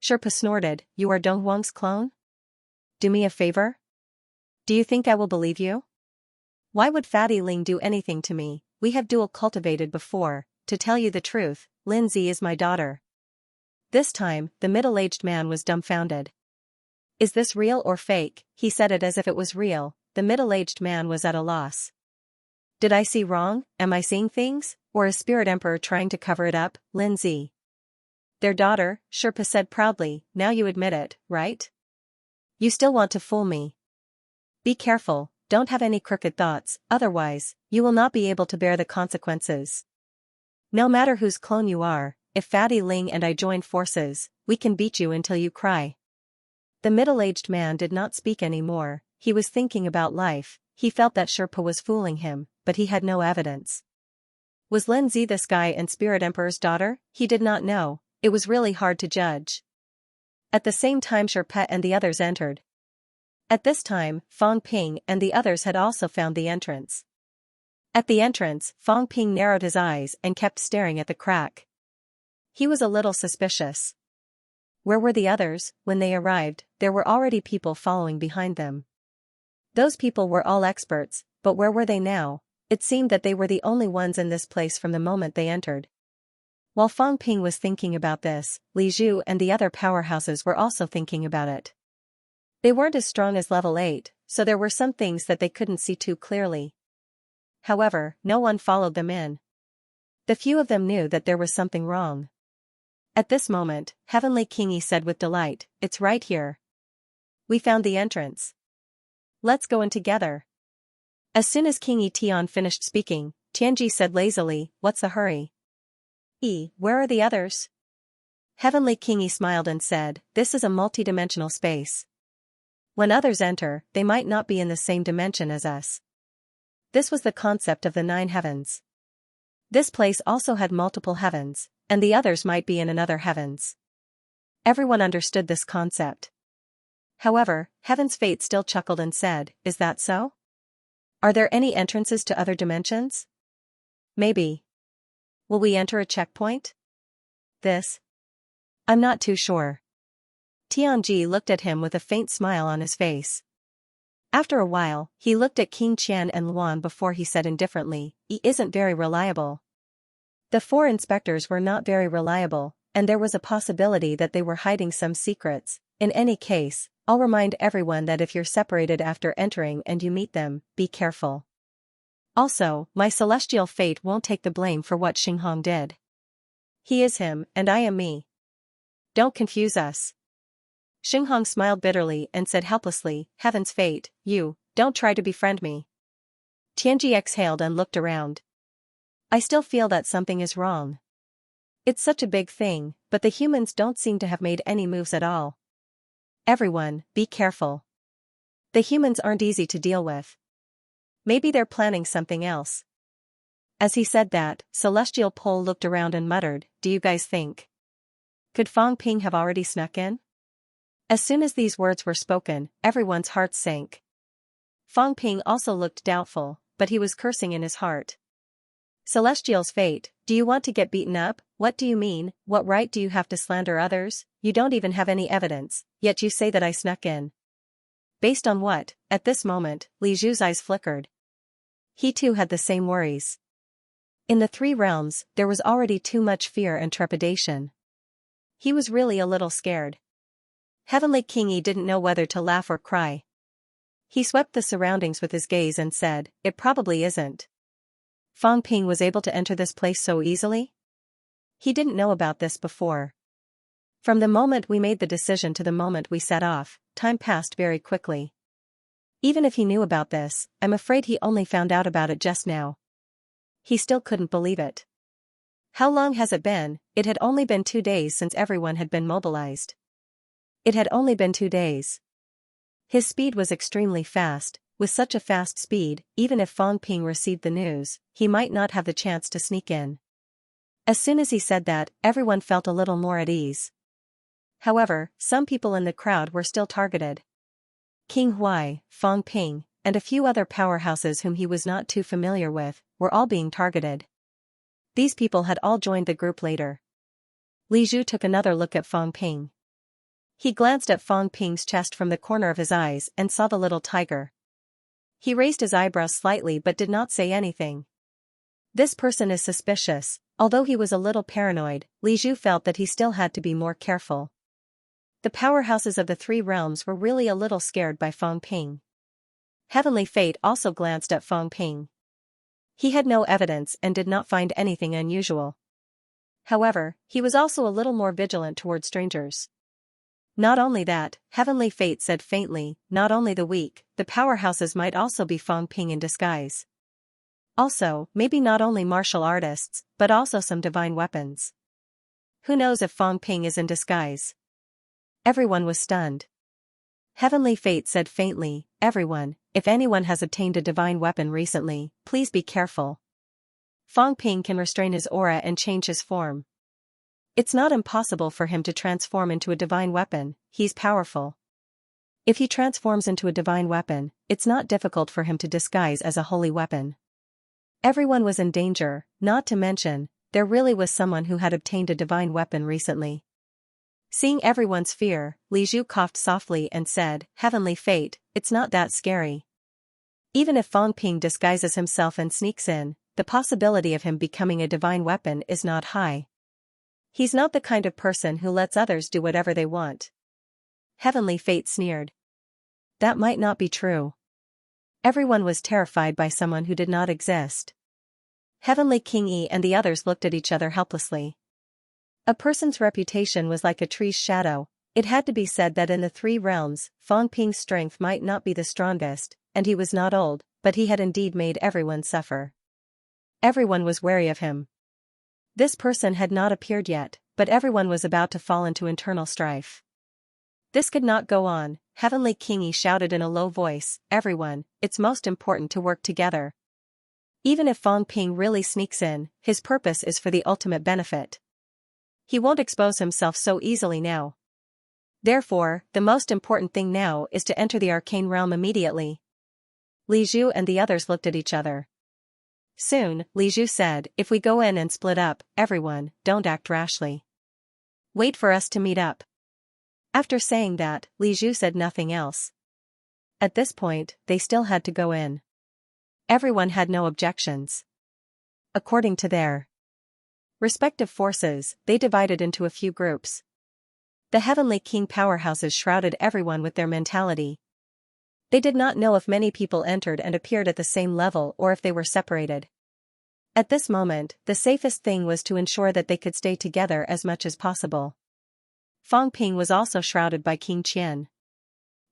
S1: Sherpa snorted. "You are Dong Huang's clone? Do me a favor? Do you think I will believe you?" Why would Fatty Ling do anything to me? We have dual cultivated before. To tell you the truth, Lindsay is my daughter. This time, the middle-aged man was dumbfounded. Is this real or fake? He said it as if it was real. The middle-aged man was at a loss. Did I see wrong? Am I seeing things? Or is Spirit Emperor trying to cover it up? Lindsay. Their daughter, Sherpa said proudly. Now you admit it, right? You still want to fool me. Be careful, don't have any crooked thoughts, otherwise, you will not be able to bear the consequences. No matter whose clone you are, if Fatty Ling and I join forces, we can beat you until you cry. The middle-aged man did not speak anymore. He was thinking about life. He felt that Sherpa was fooling him, but he had no evidence. Was Lindsay this guy and Spirit Emperor's daughter? He did not know. It was really hard to judge. At the same time Sherpa and the others entered. At this time, Fong Ping and the others had also found the entrance. At the entrance, Fong Ping narrowed his eyes and kept staring at the crack. He was a little suspicious. Where were the others? When they arrived, there were already people following behind them. Those people were all experts, but where were they now? It seemed that they were the only ones in this place from the moment they entered. While Fong Ping was thinking about this, Li Zhu and the other powerhouses were also thinking about it. They weren't as strong as level 8, so there were some things that they couldn't see too clearly. However, no one followed them in. The few of them knew that there was something wrong. At this moment, Heavenly Kingi said with delight, "It's right here. We found the entrance. Let's go in together." As soon as Kingi Tian finished speaking, Tianji said lazily, "What's the hurry? Where are the others?" Heavenly Kingi smiled and said, "This is a multidimensional space. When others enter, they might not be in the same dimension as us." This was the concept of the 9 heavens. This place also had multiple heavens, and the others might be in another heavens. Everyone understood this concept. However, Heaven's Fate still chuckled and said, "Is that so? Are there any entrances to other dimensions? Maybe. Will we enter a checkpoint? I'm not too sure." Tianji looked at him with a faint smile on his face. After a while, he looked at King Qian and Luan before he said indifferently, "He isn't very reliable." The 4 inspectors were not very reliable, and there was a possibility that they were hiding some secrets. In any case, I'll remind everyone that if you're separated after entering and you meet them, be careful. Also, my celestial fate won't take the blame for what Xinghong did. He is him, and I am me. Don't confuse us. Xinghong smiled bitterly and said helplessly, "Heaven's Fate, you, don't try to befriend me." Tianji exhaled and looked around. I still feel that something is wrong. It's such a big thing, but the humans don't seem to have made any moves at all. Everyone, be careful. The humans aren't easy to deal with. Maybe they're planning something else. As he said that, Celestial Pole looked around and muttered, "Do you guys think? Could Fong Ping have already snuck in?" As soon as these words were spoken, everyone's hearts sank. Fong Ping also looked doubtful, but he was cursing in his heart. Celestial's Fate, do you want to get beaten up? What do you mean? What right do you have to slander others? You don't even have any evidence, yet you say that I snuck in. Based on what? At this moment, Li Zhu's eyes flickered. He too had the same worries. In the 3 realms, there was already too much fear and trepidation. He was really a little scared. Heavenly Kingi didn't know whether to laugh or cry. He swept the surroundings with his gaze and said, "It probably isn't. Fong Ping was able to enter this place so easily? He didn't know about this before. From the moment we made the decision to the moment we set off, time passed very quickly. Even if he knew about this, I'm afraid he only found out about it just now." He still couldn't believe it. How long has it been? It had only been 2 days since everyone had been mobilized. It had only been 2 days. His speed was extremely fast. With such a fast speed, even if Fong Ping received the news, he might not have the chance to sneak in. As soon as he said that, everyone felt a little more at ease. However, some people in the crowd were still targeted. King Huai, Fong Ping, and a few other powerhouses whom he was not too familiar with, were all being targeted. These people had all joined the group later. Li Zhu took another look at Fong Ping. He glanced at Fong Ping's chest from the corner of his eyes and saw the little tiger. He raised his eyebrows slightly but did not say anything. This person is suspicious. Although he was a little paranoid, Li Zhu felt that he still had to be more careful. The powerhouses of the three realms were really a little scared by Feng Ping. Heavenly Fate also glanced at Feng Ping. He had no evidence and did not find anything unusual. However, he was also a little more vigilant toward strangers. Not only that, Heavenly Fate said faintly, not only the weak, the powerhouses might also be Feng Ping in disguise. Also, maybe not only martial artists, but also some divine weapons. Who knows if Feng Ping is in disguise? Everyone was stunned. Heavenly Fate said faintly, everyone, if anyone has obtained a divine weapon recently, please be careful. Feng Ping can restrain his aura and change his form. It's not impossible for him to transform into a divine weapon, he's powerful. If he transforms into a divine weapon, it's not difficult for him to disguise as a holy weapon. Everyone was in danger, not to mention, there really was someone who had obtained a divine weapon recently. Seeing everyone's fear, Li Zhu coughed softly and said, Heavenly Fate, it's not that scary. Even if Feng Ping disguises himself and sneaks in, the possibility of him becoming a divine weapon is not high. He's not the kind of person who lets others do whatever they want. Heavenly Fate sneered. That might not be true. Everyone was terrified by someone who did not exist. Heavenly King Yi and the others looked at each other helplessly. A person's reputation was like a tree's shadow. It had to be said that in the three realms, Feng Ping's strength might not be the strongest, and he was not old, but he had indeed made everyone suffer. Everyone was wary of him. This person had not appeared yet, but everyone was about to fall into internal strife. This could not go on, Heavenly King Yi shouted in a low voice, everyone, it's most important to work together. Even if Feng Ping really sneaks in, his purpose is for the ultimate benefit. He won't expose himself so easily now. Therefore, the most important thing now is to enter the arcane realm immediately. Li Zhu and the others looked at each other. Soon, Li Zhu said, if we go in and split up, everyone, don't act rashly. Wait for us to meet up. After saying that, Li Zhu said nothing else. At this point, they still had to go in. Everyone had no objections. According to their respective forces, they divided into a few groups. The Heavenly King powerhouses shrouded everyone with their mentality. They did not know if many people entered and appeared at the same level or if they were separated. At this moment, the safest thing was to ensure that they could stay together as much as possible. Feng Ping was also shrouded by King Qian.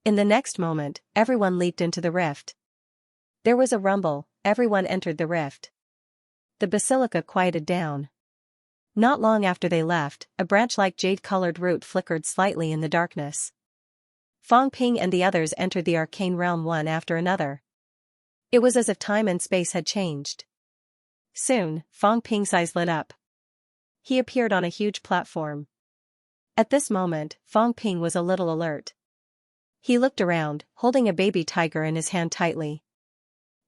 S1: In the next moment, everyone leaped into the rift. There was a rumble, everyone entered the rift. The basilica quieted down. Not long after they left, a branch-like jade-colored root flickered slightly in the darkness. Feng Ping and the others entered the arcane realm one after another. It was as if time and space had changed. Soon, Feng Ping's eyes lit up. He appeared on a huge platform. At this moment, Feng Ping was a little alert. He looked around, holding a baby tiger in his hand tightly.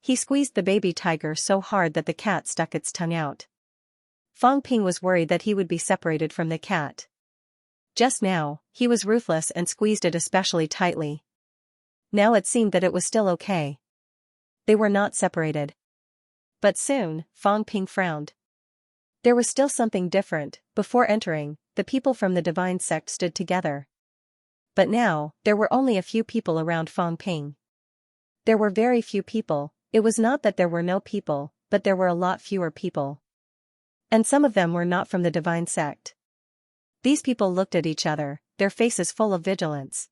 S1: He squeezed the baby tiger so hard that the cat stuck its tongue out. Feng Ping was worried that he would be separated from the cat. Just now, he was ruthless and squeezed it especially tightly. Now it seemed that it was still okay. They were not separated. But soon, Feng Ping frowned. There was still something different. Before entering, the people from the divine sect stood together. But now, there were only a few people around Feng Ping. There were very few people. It was not that there were no people, but there were a lot fewer people. And some of them were not from the divine sect. These people looked at each other, their faces full of vigilance.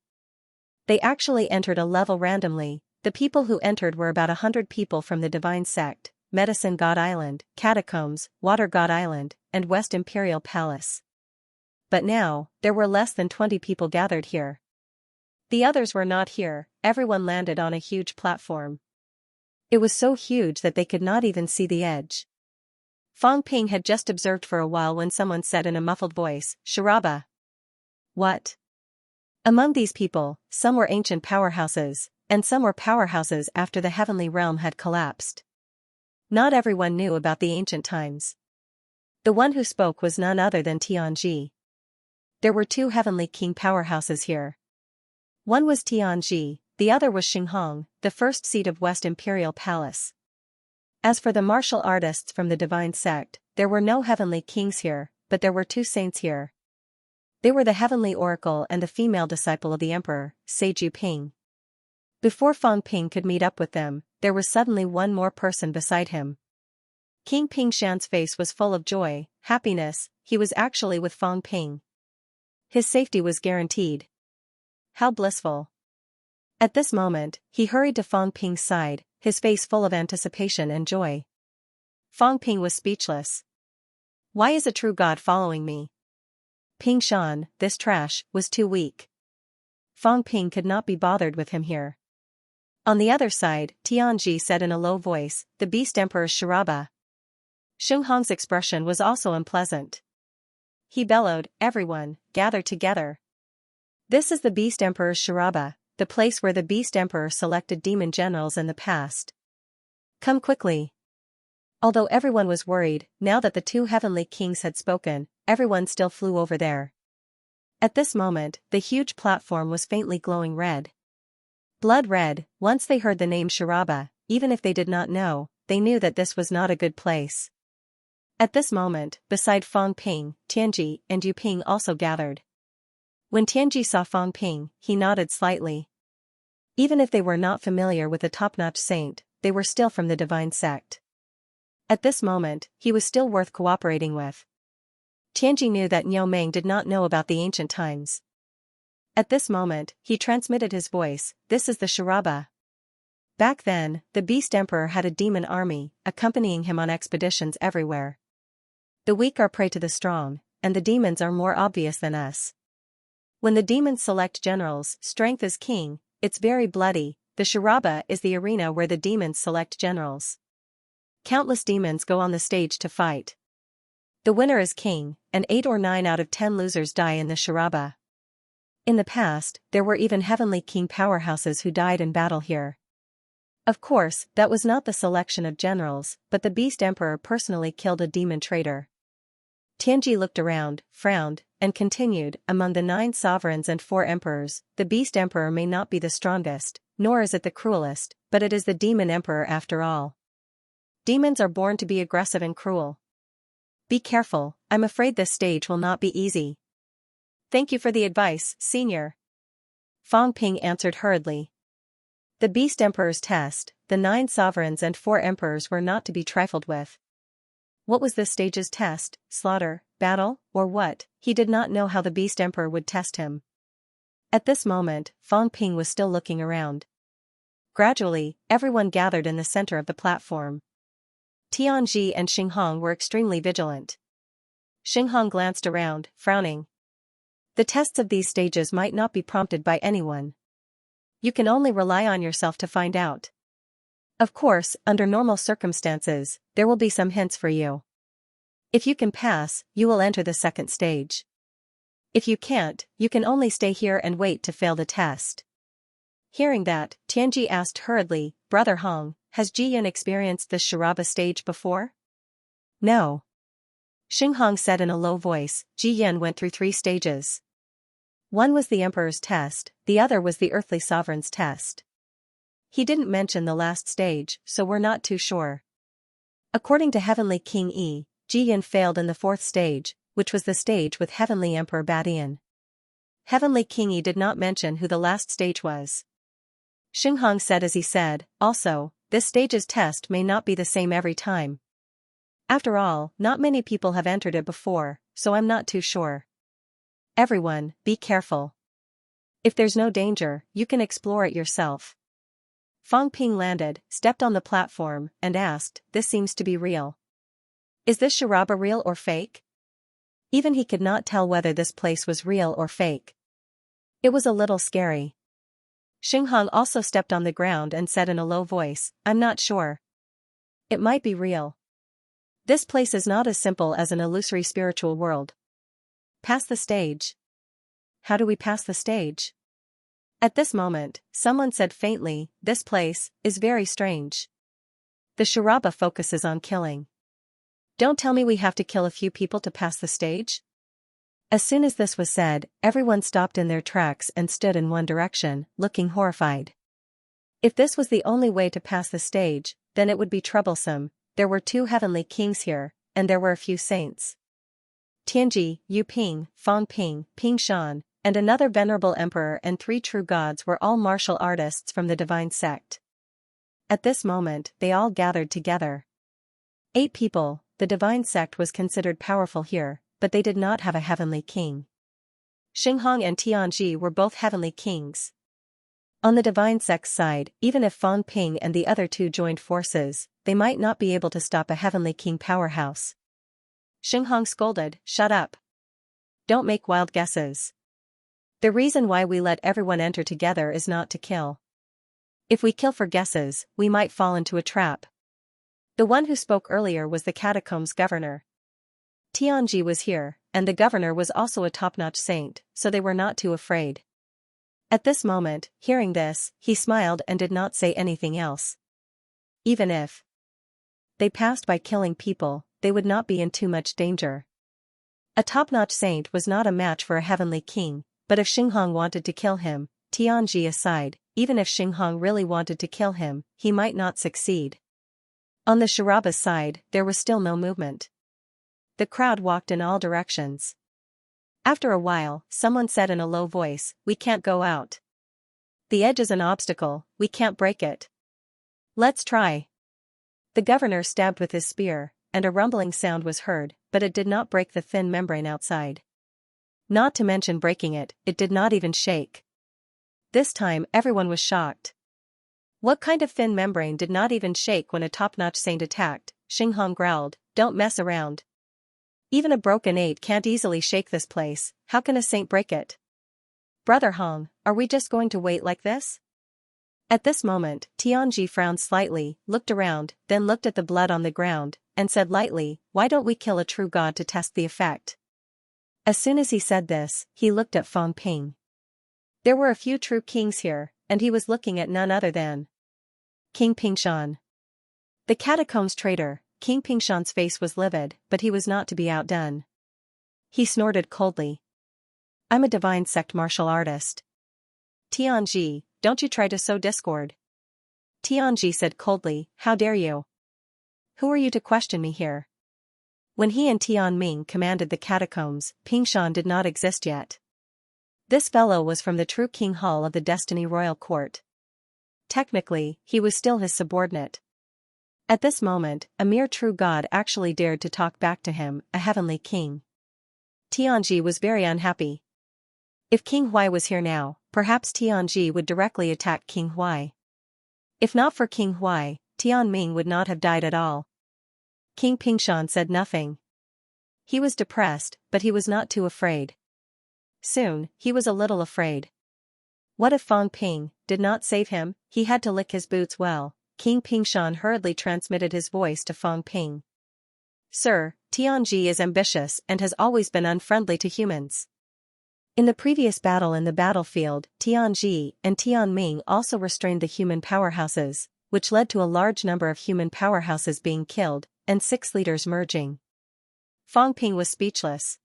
S1: They actually entered a level randomly. The people who entered were about 100 people from the divine sect, Medicine God Island, Catacombs, Water God Island, and West Imperial Palace. But now, there were less than 20 people gathered here. The others were not here. Everyone landed on a huge platform. It was so huge that they could not even see the edge. Feng Ping had just observed for a while when someone said in a muffled voice, Sharaba. What? Among these people, some were ancient powerhouses, and some were powerhouses after the heavenly realm had collapsed. Not everyone knew about the ancient times. The one who spoke was none other than Tianji. There were two heavenly king powerhouses here. One was Tianji, the other was Xinghong, the first seat of West Imperial Palace. As for the martial artists from the divine sect, there were no heavenly kings here, but there were two saints here. They were the heavenly oracle and the female disciple of the emperor, Seiju Ping. Before Fang Ping could meet up with them, there was suddenly one more person beside him. King Ping Shan's face was full of joy, happiness. He was actually with Fang Ping. His safety was guaranteed. How blissful. At this moment, he hurried to Fang Ping's side, his face full of anticipation and joy. Fang Ping was speechless. Why is a true god following me? Ping Shan, this trash, was too weak. Fang Ping could not be bothered with him here. On the other side, Tianji said in a low voice, the Beast Emperor's Shiraba. Xinghong's expression was also unpleasant. He bellowed, everyone, gather together. This is the Beast Emperor's Shiraba, the place where the Beast Emperor selected demon generals in the past. Come quickly. Although everyone was worried, now that the two heavenly kings had spoken, everyone still flew over there. At this moment, the huge platform was faintly glowing red. Blood red. Once they heard the name Shiraba, even if they did not know, they knew that this was not a good place. At this moment, beside Fang Ping, Tianji and Yu Ping also gathered. When Tianji saw Fang Ping, he nodded slightly. Even if they were not familiar with the top-notch saint, they were still from the divine sect. At this moment, he was still worth cooperating with. Tianji knew that Niu Meng did not know about the ancient times. At this moment, he transmitted his voice, this is the Shiraba. Back then, the Beast Emperor had a demon army, accompanying him on expeditions everywhere. The weak are prey to the strong, and the demons are more obvious than us. When the demons select generals, strength is king, it's very bloody. The Shiraba is the arena where the demons select generals. Countless demons go on the stage to fight. The winner is king, and 8 or 9 out of 10 losers die in the Shiraba. In the past, there were even heavenly king powerhouses who died in battle here. Of course, that was not the selection of generals, but the Beast Emperor personally killed a demon traitor. Tianji looked around, frowned, and continued, among the 9 sovereigns and 4 emperors, the Beast Emperor may not be the strongest, nor is it the cruelest, but it is the Demon Emperor after all. Demons are born to be aggressive and cruel. Be careful, I'm afraid this stage will not be easy. Thank you for the advice, Senior. Fang Ping answered hurriedly. The Beast Emperor's test, the 9 sovereigns and 4 emperors were not to be trifled with. What was this stage's test, slaughter, battle, or what? He did not know how the Beast Emperor would test him. At this moment, Fang Ping was still looking around. Gradually, everyone gathered in the center of the platform. Tianji and Xinghong were extremely vigilant. Xinghong glanced around, frowning. The tests of these stages might not be prompted by anyone. You can only rely on yourself to find out. Of course, under normal circumstances, there will be some hints for you. If you can pass, you will enter the second stage. If you can't, you can only stay here and wait to fail the test. Hearing that, Tianji asked hurriedly, Brother Hong, has Ji Yan experienced this Shiraba stage before? No. Xinghong said in a low voice, Ji Yan went through 3 stages. One was the Emperor's test, the other was the Earthly Sovereign's test. He didn't mention the last stage, so we're not too sure. According to Heavenly King Yi, Ji Yan failed in the 4th stage, which was the stage with Heavenly Emperor Badian. Heavenly King Yi did not mention who the last stage was. Xinghong said as he said, also, this stage's test may not be the same every time. After all, not many people have entered it before, so I'm not too sure. Everyone, be careful. If there's no danger, you can explore it yourself. Fang Ping landed, stepped on the platform, and asked, this seems to be real. Is this Shiraba real or fake? Even he could not tell whether this place was real or fake. It was a little scary. Xinghong also stepped on the ground and said in a low voice, I'm not sure. It might be real. This place is not as simple as an illusory spiritual world. Pass the stage. How do we pass the stage? At this moment, someone said faintly, this place is very strange. The Shiraba focuses on killing. Don't tell me we have to kill a few people to pass the stage? As soon as this was said, everyone stopped in their tracks and stood in one direction, looking horrified. If this was the only way to pass the stage, then it would be troublesome. There were 2 heavenly kings here, and there were a few saints. Tianji, Yu Ping, Fang Ping, Ping Shan, and another venerable emperor and 3 true gods were all martial artists from the divine sect. At this moment, they all gathered together. 8 people. The divine sect was considered powerful here, but they did not have a heavenly king. Xinghong and Tianji were both heavenly kings. On the divine sect's side, even if Fang Ping and the other 2 joined forces, they might not be able to stop a heavenly king powerhouse. Xinghong scolded, "Shut up. Don't make wild guesses. The reason why we let everyone enter together is not to kill. If we kill for guesses, we might fall into a trap." The one who spoke earlier was the catacombs governor. Tianji was here, and the governor was also a top-notch saint, so they were not too afraid. At this moment, hearing this, he smiled and did not say anything else. Even if they passed by killing people, they would not be in too much danger. A top-notch saint was not a match for a heavenly king, but if Xinghong wanted to kill him, Tianji aside, even if Xinghong really wanted to kill him, he might not succeed. On the Shiraba's side, there was still no movement. The crowd walked in all directions. After a while, someone said in a low voice, "We can't go out. The edge is an obstacle, we can't break it. Let's try." The governor stabbed with his spear, and a rumbling sound was heard, but it did not break the thin membrane outside. Not to mention breaking it, it did not even shake. This time everyone was shocked. What kind of thin membrane did not even shake when a top-notch saint attacked? Xinghong growled, "Don't mess around. Even a broken 8 can't easily shake this place, how can a saint break it? Brother Hong, are we just going to wait like this?" At this moment, Tianji frowned slightly, looked around, then looked at the blood on the ground, and said lightly, "Why don't we kill a true god to test the effect?" As soon as he said this, he looked at Fang Ping. There were a few true kings here, and he was looking at none other than King Pingshan. The catacombs traitor. King Pingshan's face was livid, but he was not to be outdone. He snorted coldly. "I'm a divine sect martial artist. Tianji, don't you try to sow discord." Tianji said coldly, "How dare you? Who are you to question me here?" When he and Tian Ming commanded the catacombs, Pingshan did not exist yet. This fellow was from the true King Hall of the Destiny Royal Court. Technically, he was still his subordinate. At this moment, a mere true god actually dared to talk back to him, a heavenly king. Tianji was very unhappy. If King Huai was here now, perhaps Tianji would directly attack King Huai. If not for King Huai, Tian Ming would not have died at all. King Pingshan said nothing. He was depressed, but he was not too afraid. Soon, he was a little afraid. What if Fang Ping did not save him? He had to lick his boots well. King Pingshan hurriedly transmitted his voice to Fang Ping. "Sir, Tianji is ambitious and has always been unfriendly to humans. In the previous battle in the battlefield, Tianji and Tian Ming also restrained the human powerhouses, which led to a large number of human powerhouses being killed, and 6 leaders merging." Fang Ping was speechless.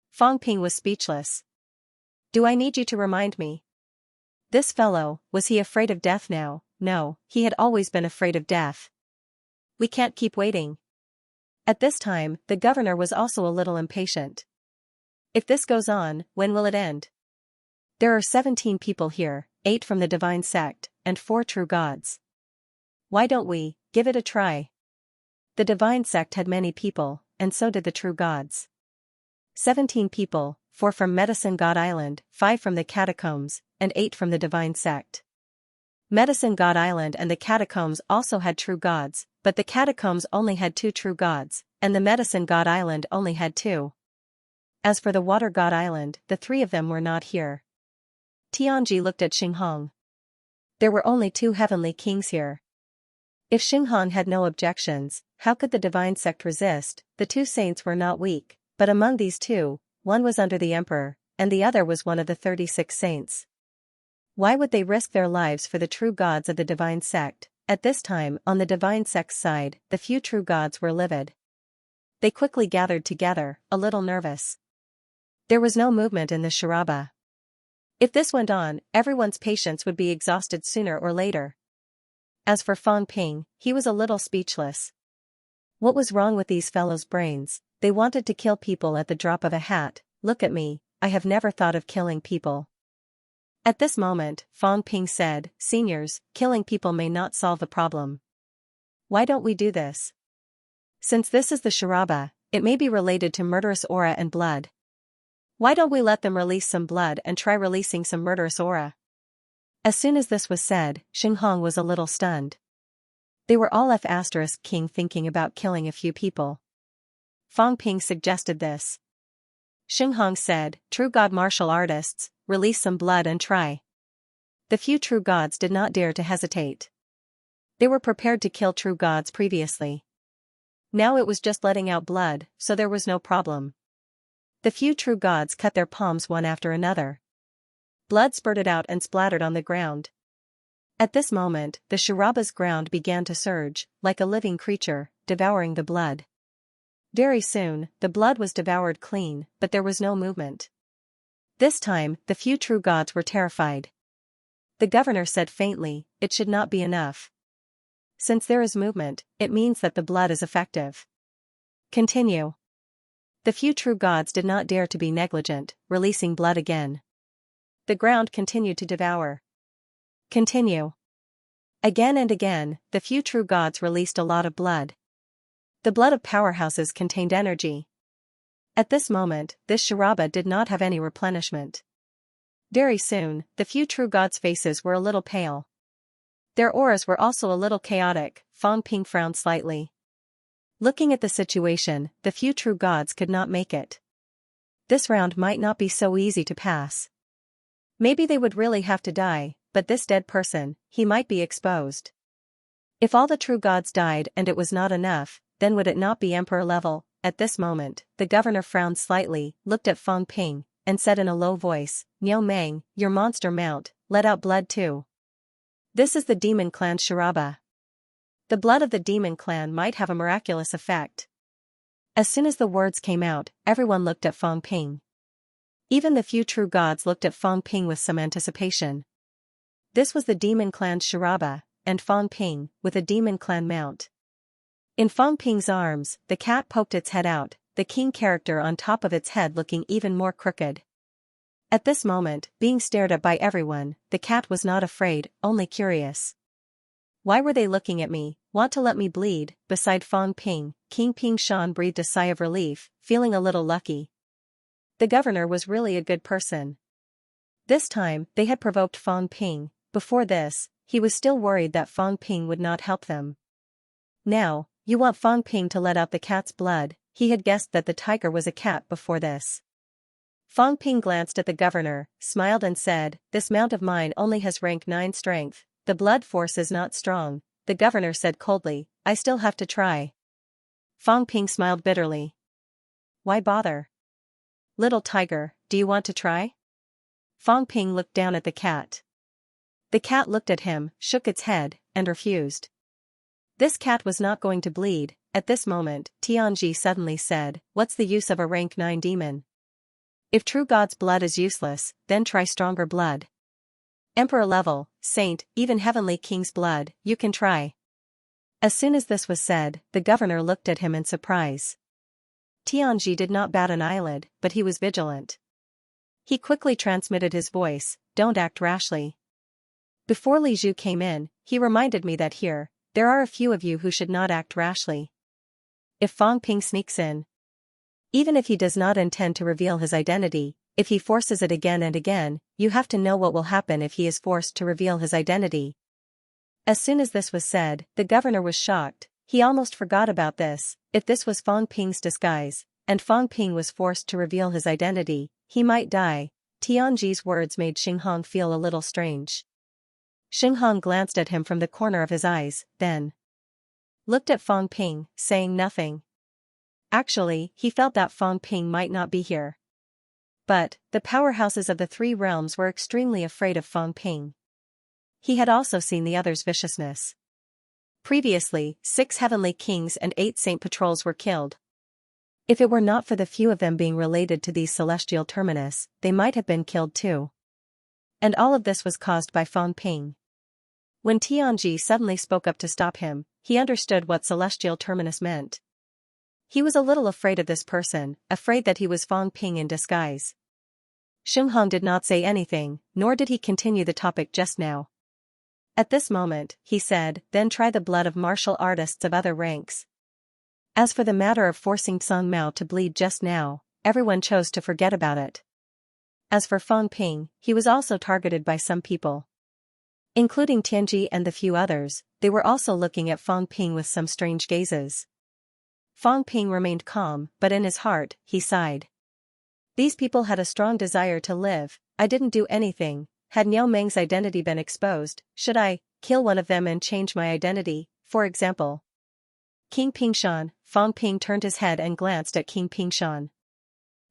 S1: Fang Ping was speechless. "Do I need you to remind me? This fellow, was he afraid of death now? No, he had always been afraid of death. We can't keep waiting." At this time, the governor was also a little impatient. "If this goes on, when will it end? There are 17 people here, 8 from the divine sect, and 4 true gods. Why don't we give it a try?" The divine sect had many people, and so did the true gods. 17 people, 4 from Medicine God Island, 5 from the catacombs, and 8 from the divine sect. Medicine God Island and the catacombs also had true gods, but the catacombs only had 2 true gods, and the Medicine God Island only had 2. As for the Water God Island, the 3 of them were not here. Tianji looked at Xinghong. There were only 2 heavenly kings here. If Xinghong had no objections, how could the divine sect resist? The 2 saints were not weak, but among these 2, one was under the emperor, and the other was one of the 36 saints. Why would they risk their lives for the true gods of the divine sect? At this time, on the divine sect's side, the few true gods were livid. They quickly gathered together, a little nervous. There was no movement in the Shiraba. If this went on, everyone's patience would be exhausted sooner or later. As for Fang Ping, he was a little speechless. What was wrong with these fellows' brains? They wanted to kill people at the drop of a hat. Look at me, I have never thought of killing people. At this moment, Fang Ping said, Seniors, killing people may not solve the problem. Why don't we do this? Since this is the charaba, it may be related to murderous aura and blood. Why don't we let them release some blood and try releasing some murderous aura? As soon as this was said, Xinghong was a little stunned. They were all F***ing thinking about killing a few people. Fang Ping suggested this. Xinghong said, True God martial artists, release some blood and try. The few true gods did not dare to hesitate. They were prepared to kill true gods previously. Now it was just letting out blood, so there was no problem. The few true gods cut their palms one after another. Blood spurted out and splattered on the ground. At this moment, the Shiraba's ground began to surge, like a living creature, devouring the blood. Very soon, the blood was devoured clean, but there was no movement. This time, the few true gods were terrified. The governor said faintly, It should not be enough. Since there is movement, it means that the blood is effective. Continue. The few true gods did not dare to be negligent, releasing blood again. The ground continued to devour. Continue. Again and again, the few true gods released a lot of blood. The blood of powerhouses contained energy. At this moment, this charaba did not have any replenishment. Very soon, the few true gods' faces were a little pale. Their auras were also a little chaotic. Fang Ping frowned slightly. Looking at the situation, the few true gods could not make it. This round might not be so easy to pass. Maybe they would really have to die, but this dead person, he might be exposed. If all the true gods died and it was not enough, then would it not be emperor level? At this moment, the governor frowned slightly, looked at Fang Ping, and said in a low voice, Niu Meng, your monster mount, let out blood too. This is the demon clan's charaba. The blood of the demon clan might have a miraculous effect. As soon as the words came out, everyone looked at Fang Ping. Even the few true gods looked at Fang Ping with some anticipation. This was the demon clan's charaba, and Fang Ping, with a demon clan mount. In Fang Ping's arms, the cat poked its head out, the king character on top of its head looking even more crooked. At this moment, being stared at by everyone, the cat was not afraid, only curious. Why were they looking at me? Want to let me bleed? Beside Fang Ping, King Ping Shan breathed a sigh of relief, feeling a little lucky. The governor was really a good person. This time, they had provoked Fang Ping. Before this, he was still worried that Fang Ping would not help them. Now, you want Fang Ping to let out the cat's blood. He had guessed that the tiger was a cat before this. Fang Ping glanced at the governor, smiled and said, This mount of mine only has rank 9 strength, the blood force is not strong. The governor said coldly, I still have to try. Fang Ping smiled bitterly. Why bother? Little tiger, do you want to try? Fang Ping looked down at the cat. The cat looked at him, shook its head, and refused. This cat was not going to bleed. At this moment, Tianji suddenly said, What's the use of a rank 9 demon? If true god's blood is useless, then try stronger blood. Emperor level, saint, even heavenly king's blood, you can try. As soon as this was said, the governor looked at him in surprise. Tianji did not bat an eyelid, but he was vigilant. He quickly transmitted his voice, Don't act rashly. Before Li Zhu came in, he reminded me that here, there are a few of you who should not act rashly. If Fang Ping sneaks in, even if he does not intend to reveal his identity, if he forces it again and again, you have to know what will happen if he is forced to reveal his identity. As soon as this was said, the governor was shocked. He almost forgot about this. If this was Fang Ping's disguise, and Fang Ping was forced to reveal his identity, he might die. Tianji's words made Xinghong feel a little strange. Xinghong glanced at him from the corner of his eyes, then looked at Fang Ping, saying nothing. Actually, he felt that Fang Ping might not be here. But, the powerhouses of the 3 realms were extremely afraid of Fang Ping. He had also seen the other's viciousness. Previously, 6 heavenly kings and 8 saint patrols were killed. If it were not for the few of them being related to these celestial terminus, they might have been killed too. And all of this was caused by Fang Ping. When Tianji suddenly spoke up to stop him, he understood what celestial terminus meant. He was a little afraid of this person, afraid that he was Fang Ping in disguise. Xinghong did not say anything, nor did he continue the topic just now. At this moment, he said, then try the blood of martial artists of other ranks. As for the matter of forcing Song Mao to bleed just now, everyone chose to forget about it. As for Fang Ping, he was also targeted by some people. Including Tianji and the few others, they were also looking at Fang Ping with some strange gazes. Fang Ping remained calm, but in his heart, he sighed. These people had a strong desire to live. I didn't do anything. Had Niao Meng's identity been exposed, should I kill one of them and change my identity, for example? King Pingshan, Fang Ping turned his head and glanced at King Pingshan.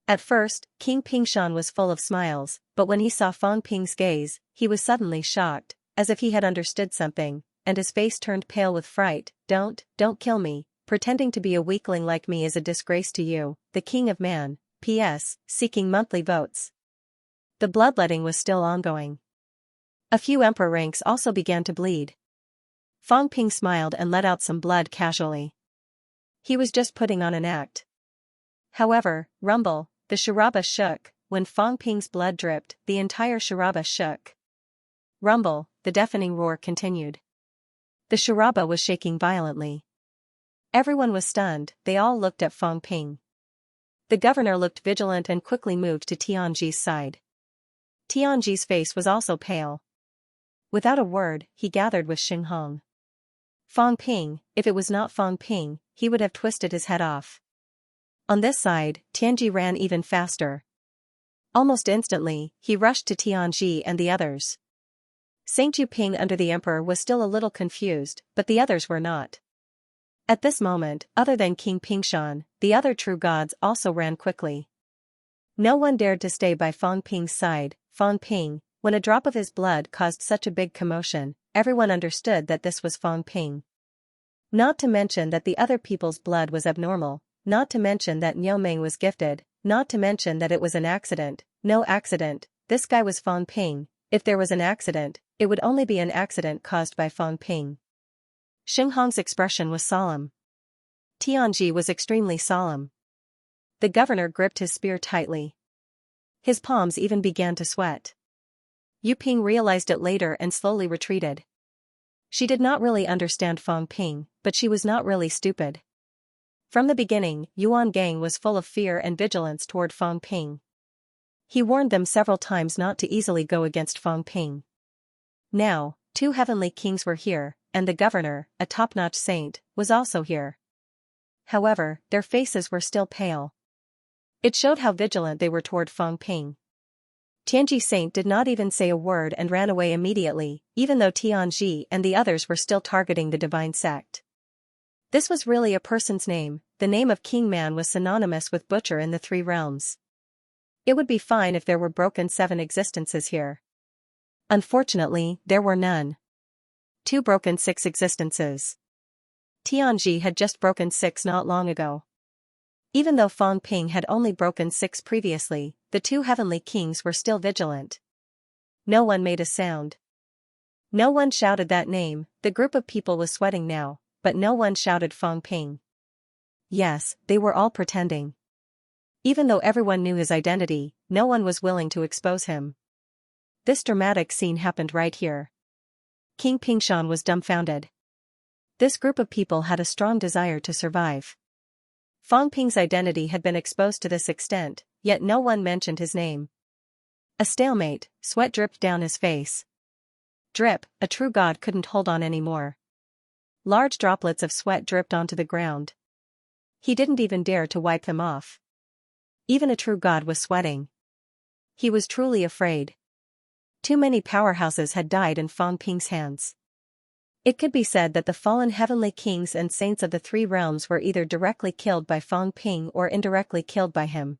S1: At first, King Pingshan was full of smiles, but when he saw Fang Ping's gaze, he was suddenly shocked, as if he had understood something, and his face turned pale with fright. Don't kill me. Pretending to be a weakling like me is a disgrace to you, the King of Man. P.S. Seeking monthly votes. The bloodletting was still ongoing. A few emperor ranks also began to bleed. Fang Ping smiled and let out some blood casually. He was just putting on an act. However, rumble, the Shiraba shook. When Fang Ping's blood dripped, the entire Shiraba shook. Rumble, the deafening roar continued. The Shiraba was shaking violently. Everyone was stunned, they all looked at Fang Ping. The governor looked vigilant and quickly moved to Tianji's side. Tianji's face was also pale. Without a word, he gathered with Xinghong. Fang Ping, if it was not Fang Ping, he would have twisted his head off. On this side, Tianji ran even faster. Almost instantly, he rushed to Tianji and the others. Saint Ping under the emperor was still a little confused, but the others were not. At this moment, other than King Pingshan, the other true gods also ran quickly. No one dared to stay by Fang Ping's side. Fang Ping, when a drop of his blood caused such a big commotion, everyone understood that this was Fang Ping. Not to mention that the other people's blood was abnormal, not to mention that Niao Meng was gifted, not to mention that it was an accident. No accident, this guy was Fang Ping. If there was an accident, it would only be an accident caused by Fang Ping. Xinghong's expression was solemn. Tianji was extremely solemn. The governor gripped his spear tightly. His palms even began to sweat. Yu Ping realized it later and slowly retreated. She did not really understand Fang Ping, but she was not really stupid. From the beginning, Yuan Gang was full of fear and vigilance toward Fang Ping. He warned them several times not to easily go against Fang Ping. Now, 2 heavenly kings were here, and the governor, a top-notch saint, was also here. However, their faces were still pale. It showed how vigilant they were toward Fang Ping. Tianji Saint did not even say a word and ran away immediately, even though Tianji and the others were still targeting the divine sect. This was really a person's name. The name of King Man was synonymous with butcher in the 3 realms. It would be fine if there were broken 7 existences here. Unfortunately, there were none. 2 broken 6 existences. Tianji had just broken 6 not long ago. Even though Fang Ping had only broken 6 previously, the 2 heavenly kings were still vigilant. No one made a sound. No one shouted that name. The group of people was sweating now, but no one shouted Fang Ping. Yes, they were all pretending. Even though everyone knew his identity, no one was willing to expose him. This dramatic scene happened right here. King Pingshan was dumbfounded. This group of people had a strong desire to survive. Fang Ping's identity had been exposed to this extent, yet no one mentioned his name. A stalemate, sweat dripped down his face. Drip, a true god couldn't hold on anymore. Large droplets of sweat dripped onto the ground. He didn't even dare to wipe them off. Even a true god was sweating. He was truly afraid. Too many powerhouses had died in Fang Ping's hands. It could be said that the fallen heavenly kings and saints of the 3 realms were either directly killed by Fang Ping or indirectly killed by him.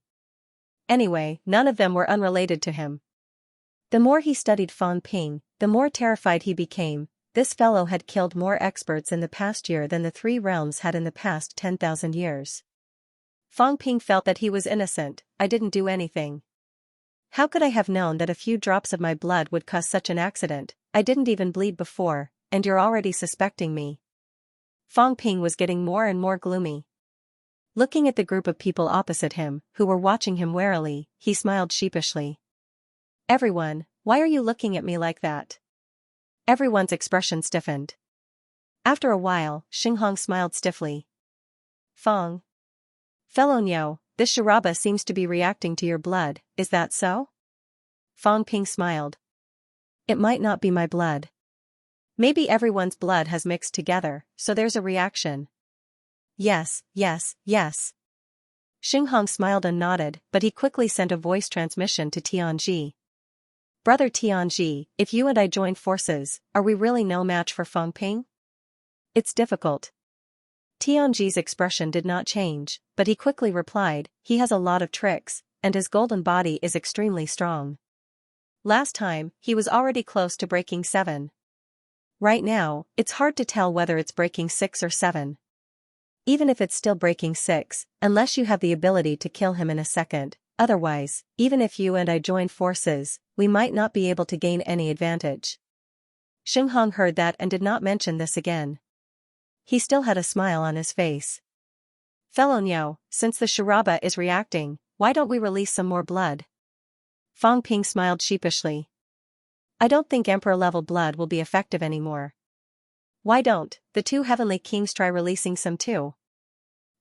S1: Anyway, none of them were unrelated to him. The more he studied Fang Ping, the more terrified he became. This fellow had killed more experts in the past year than the 3 realms had in the past 10,000 years. Fang Ping felt that he was innocent. I didn't do anything. How could I have known that a few drops of my blood would cause such an accident? I didn't even bleed before, and you're already suspecting me. Fang Ping was getting more and more gloomy. Looking at the group of people opposite him, who were watching him warily, he smiled sheepishly. Everyone, why are you looking at me like that? Everyone's expression stiffened. After a while, Xinghong smiled stiffly. Fang. Fellow Niu, this Sharaba seems to be reacting to your blood, is that so? Fang Ping smiled. It might not be my blood. Maybe everyone's blood has mixed together, so there's a reaction. Yes, yes, yes. Xinghong smiled and nodded, but he quickly sent a voice transmission to Tianji. Brother Tianji, if you and I join forces, are we really no match for Fang Ping? It's difficult. Tianji's expression did not change, but he quickly replied, he has a lot of tricks, and his golden body is extremely strong. Last time, he was already close to breaking 7. Right now, it's hard to tell whether it's breaking 6 or 7. Even if it's still breaking 6, unless you have the ability to kill him in a second, otherwise, even if you and I join forces, we might not be able to gain any advantage. Xinghong heard that and did not mention this again. He still had a smile on his face. Fellow Niu, since the Sharaba is reacting, why don't we release some more blood? Fang Ping smiled sheepishly. I don't think Emperor-level blood will be effective anymore. Why don't the 2 heavenly kings try releasing some too?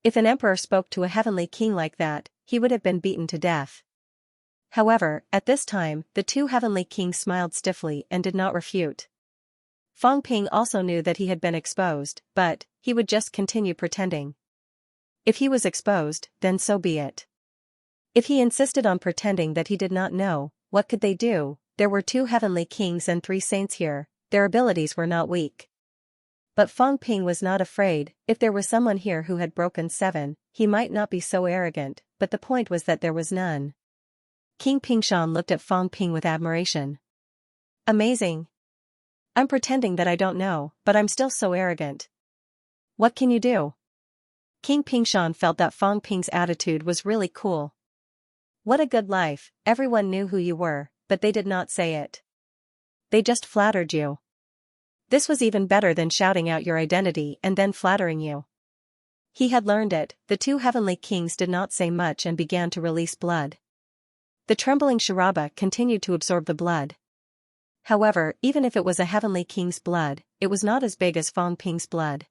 S1: If an emperor spoke to a heavenly king like that, he would have been beaten to death. However, at this time, the 2 heavenly kings smiled stiffly and did not refute. Fang Ping also knew that he had been exposed, but he would just continue pretending. If he was exposed, then so be it. If he insisted on pretending that he did not know, what could they do? There were 2 heavenly kings and 3 saints here, their abilities were not weak. But Fang Ping was not afraid. If there was someone here who had broken 7, he might not be so arrogant, but the point was that there was none. King Pingshan looked at Fang Ping with admiration. Amazing. I'm pretending that I don't know, but I'm still so arrogant. What can you do? King Pingshan felt that Fang Ping's attitude was really cool. What a good life, everyone knew who you were, but they did not say it. They just flattered you. This was even better than shouting out your identity and then flattering you. He had learned it. The 2 heavenly kings did not say much and began to release blood. The trembling Sharaba continued to absorb the blood. However, even if it was a heavenly king's blood, it was not as big as Fang Ping's blood.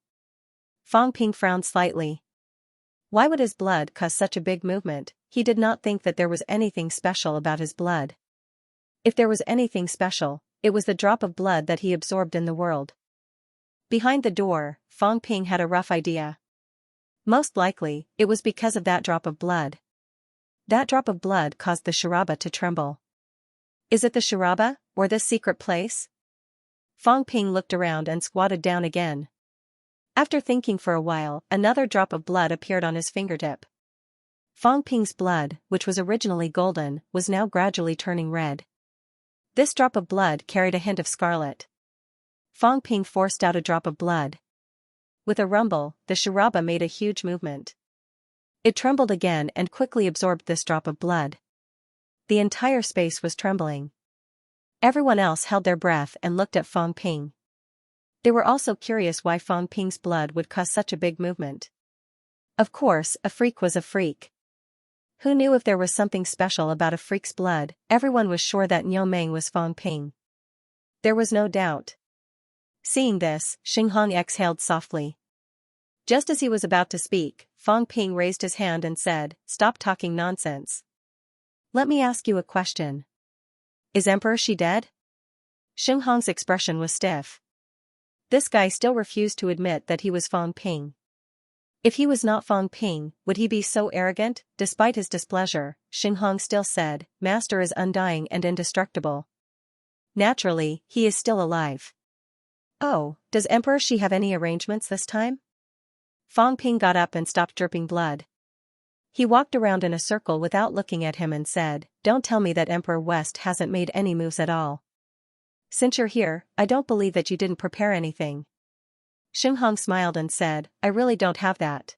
S1: Fang Ping frowned slightly. Why would his blood cause such a big movement? He did not think that there was anything special about his blood. If there was anything special, it was the drop of blood that he absorbed in the world. Behind the door, Fang Ping had a rough idea. Most likely, it was because of that drop of blood. That drop of blood caused the Sharaba to tremble. Is it the Sharaba, or this secret place? Fang Ping looked around and squatted down again. After thinking for a while, another drop of blood appeared on his fingertip. Fang Ping's blood, which was originally golden, was now gradually turning red. This drop of blood carried a hint of scarlet. Fang Ping forced out a drop of blood. With a rumble, the Sharaba made a huge movement. It trembled again and quickly absorbed this drop of blood. The entire space was trembling. Everyone else held their breath and looked at Fang Ping. They were also curious why Fang Ping's blood would cause such a big movement. Of course, a freak was a freak. Who knew if there was something special about a freak's blood? Everyone was sure that Niu Meng was Fang Ping. There was no doubt. Seeing this, Xinghong exhaled softly. Just as he was about to speak, Fang Ping raised his hand and said, "Stop talking nonsense. Let me ask you a question. Is Emperor Shi dead?" Xinghong's expression was stiff. This guy still refused to admit that he was Fang Ping. If he was not Fang Ping, would he be so arrogant? Despite his displeasure, Xinghong still said, "Master is undying and indestructible. Naturally, he is still alive." Oh, does Emperor Shi have any arrangements this time? Fang Ping got up and stopped dripping blood. He walked around in a circle without looking at him and said, "Don't tell me that Emperor West hasn't made any moves at all. Since you're here, I don't believe that you didn't prepare anything." Xinghong smiled and said, "I really don't have that.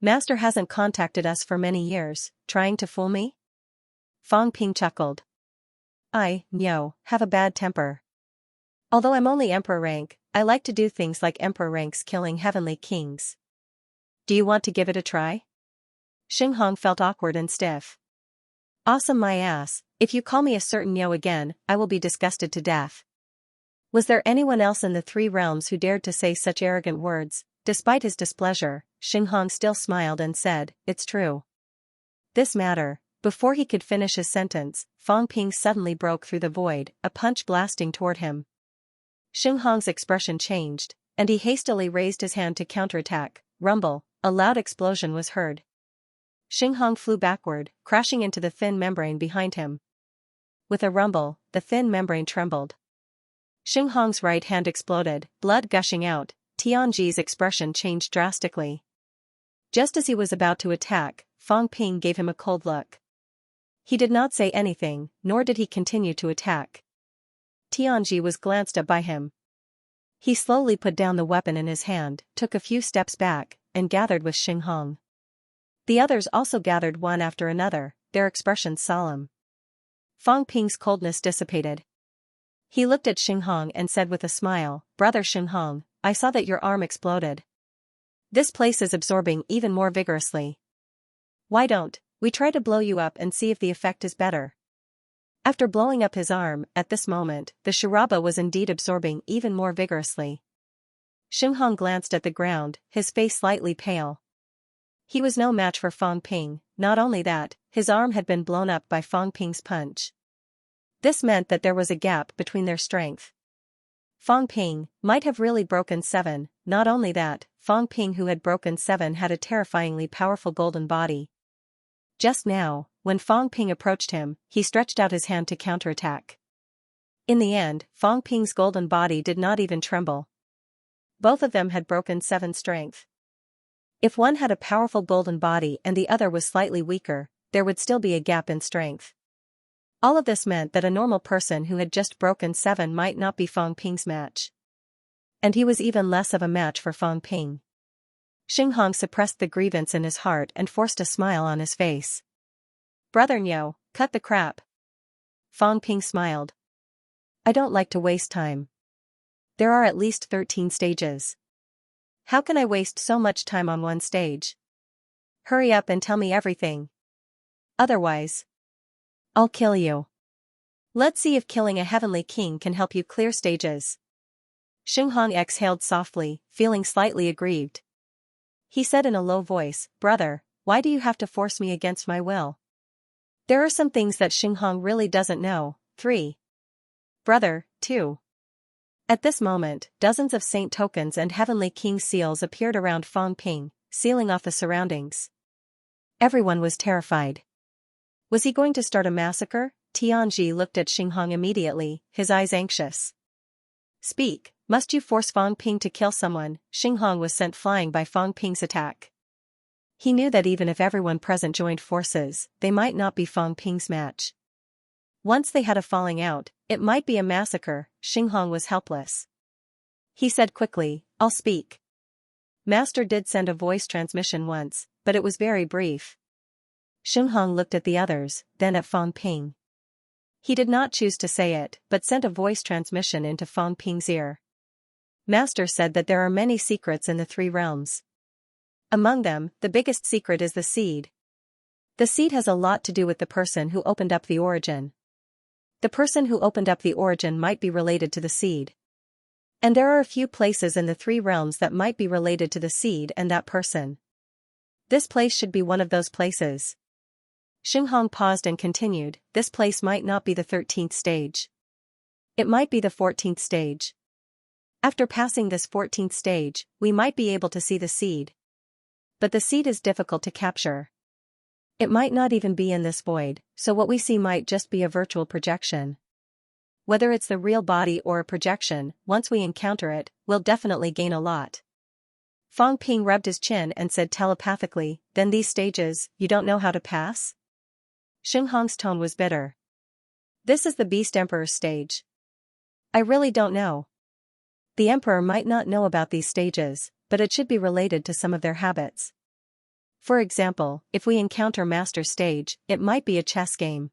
S1: Master hasn't contacted us for many years, trying to fool me?" Fang Ping chuckled. Have a bad temper. Although I'm only emperor rank, I like to do things like emperor ranks killing heavenly kings. Do you want to give it a try? Xinghong felt awkward and stiff. Awesome my ass, if you call me a certain Yo again, I will be disgusted to death. Was there anyone else in the three realms who dared to say such arrogant words? Despite his displeasure, Xinghong still smiled and said, it's true. This matter. Before he could finish his sentence, Fang Ping suddenly broke through the void, a punch blasting toward him. Xinghong's expression changed, and he hastily raised his hand to counterattack. Rumble, a loud explosion was heard. Xinghong flew backward, crashing into the thin membrane behind him. With a rumble, the thin membrane trembled. Xinghong's right hand exploded, blood gushing out. Tianji's expression changed drastically. Just as he was about to attack, Fang Ping gave him a cold look. He did not say anything, nor did he continue to attack. Tianji was glanced at by him. He slowly put down the weapon in his hand, took a few steps back, and gathered with Xinghong. The others also gathered one after another, their expressions solemn. Fang Ping's coldness dissipated. He looked at Xinghong and said with a smile, Brother Xinghong, I saw that your arm exploded. This place is absorbing even more vigorously. Why don't we try to blow you up and see if the effect is better? After blowing up his arm, at this moment, the Shiraba was indeed absorbing even more vigorously. Xinghong glanced at the ground, his face slightly pale. He was no match for Fang Ping, not only that, his arm had been blown up by Fang Ping's punch. This meant that there was a gap between their strength. Fang Ping might have really broken 7, not only that, Fang Ping who had broken 7 had a terrifyingly powerful golden body. Just now, when Fang Ping approached him, he stretched out his hand to counterattack. In the end, Fang Ping's golden body did not even tremble. Both of them had broken 7 strength. If one had a powerful golden body and the other was slightly weaker, there would still be a gap in strength. All of this meant that a normal person who had just broken 7 might not be Fang Ping's match. And he was even less of a match for Fang Ping. Xinghong suppressed the grievance in his heart and forced a smile on his face. Brother Nyo, cut the crap. Fang Ping smiled. I don't like to waste time. There are at least 13 stages. How can I waste so much time on one stage? Hurry up and tell me everything. Otherwise, I'll kill you. Let's see if killing a heavenly king can help you clear stages. Xinghong exhaled softly, feeling slightly aggrieved. He said in a low voice, Brother, why do you have to force me against my will? There are some things that Xinghong really doesn't know. 3. Brother, 2. At this moment, dozens of saint tokens and heavenly king seals appeared around Fang Ping, sealing off the surroundings. Everyone was terrified. Was he going to start a massacre? Tianji looked at Xinghong immediately, his eyes anxious. Speak, must you force Fang Ping to kill someone? Xinghong was sent flying by Fang Ping's attack. He knew that even if everyone present joined forces, they might not be Fang Ping's match. Once they had a falling out, it might be a massacre. Xinghong was helpless. He said quickly, I'll speak. Master did send a voice transmission once, but it was very brief. Xinghong looked at the others, then at Fang Ping. He did not choose to say it, but sent a voice transmission into Fang Ping's ear. Master said that there are many secrets in the 3 realms. Among them, the biggest secret is the seed. The seed has a lot to do with the person who opened up the origin. The person who opened up the origin might be related to the seed. And there are a few places in the 3 realms that might be related to the seed and that person. This place should be one of those places. Xinghong paused and continued, this place might not be the 13th stage. It might be the 14th stage. After passing this 14th stage, we might be able to see the seed. But the seed is difficult to capture. It might not even be in this void, so what we see might just be a virtual projection. Whether it's the real body or a projection, once we encounter it, we'll definitely gain a lot. Fang Ping rubbed his chin and said telepathically, then these stages, you don't know how to pass? Xinghong's tone was bitter. This is the Beast Emperor's stage. I really don't know. The Emperor might not know about these stages, but it should be related to some of their habits. For example, if we encounter Master Stage, it might be a chess game.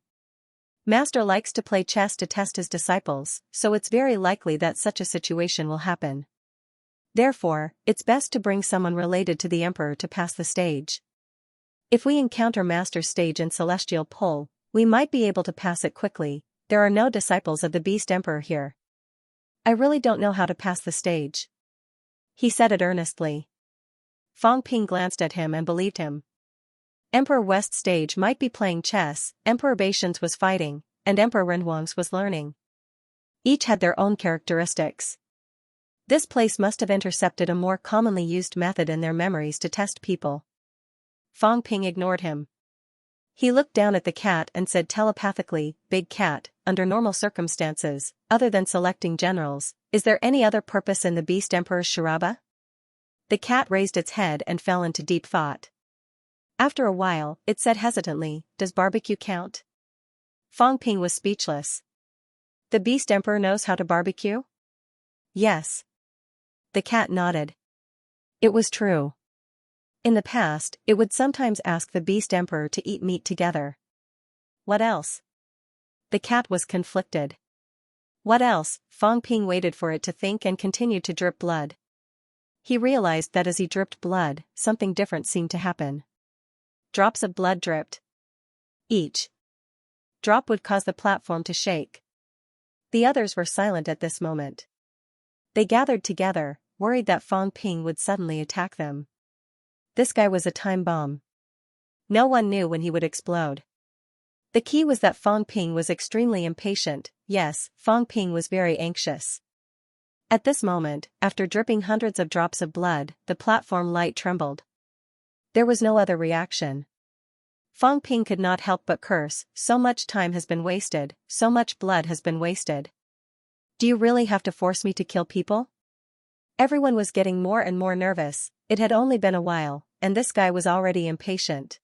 S1: Master likes to play chess to test his disciples, so it's very likely that such a situation will happen. Therefore, it's best to bring someone related to the Emperor to pass the stage. If we encounter Master's stage in Celestial Pole, we might be able to pass it quickly. There are no disciples of the Beast Emperor here. I really don't know how to pass the stage. He said it earnestly. Fang Ping glanced at him and believed him. Emperor West's stage might be playing chess, Emperor Baishan's was fighting, and Emperor Renhuang's was learning. Each had their own characteristics. This place must have intercepted a more commonly used method in their memories to test people. Fang Ping ignored him. He looked down at the cat and said telepathically, "Big cat, under normal circumstances, other than selecting generals, is there any other purpose in the Beast Emperor's charaba?" The cat raised its head and fell into deep thought. After a while, it said hesitantly, "Does barbecue count?" Fang Ping was speechless. The Beast Emperor knows how to barbecue? Yes. The cat nodded. It was true. In the past, it would sometimes ask the Beast Emperor to eat meat together. What else? The cat was conflicted. What else? Fang Ping waited for it to think and continued to drip blood. He realized that as he dripped blood, something different seemed to happen. Drops of blood dripped. Each drop would cause the platform to shake. The others were silent at this moment. They gathered together, worried that Fang Ping would suddenly attack them. This guy was a time bomb. No one knew when he would explode. The key was that Fang Ping was extremely impatient. Yes, Fang Ping was very anxious. At this moment, after dripping hundreds of drops of blood, the platform light trembled. There was no other reaction. Fang Ping could not help but curse, "So much time has been wasted, so much blood has been wasted. Do you really have to force me to kill people?" Everyone was getting more and more nervous. It had only been a while, and this guy was already impatient.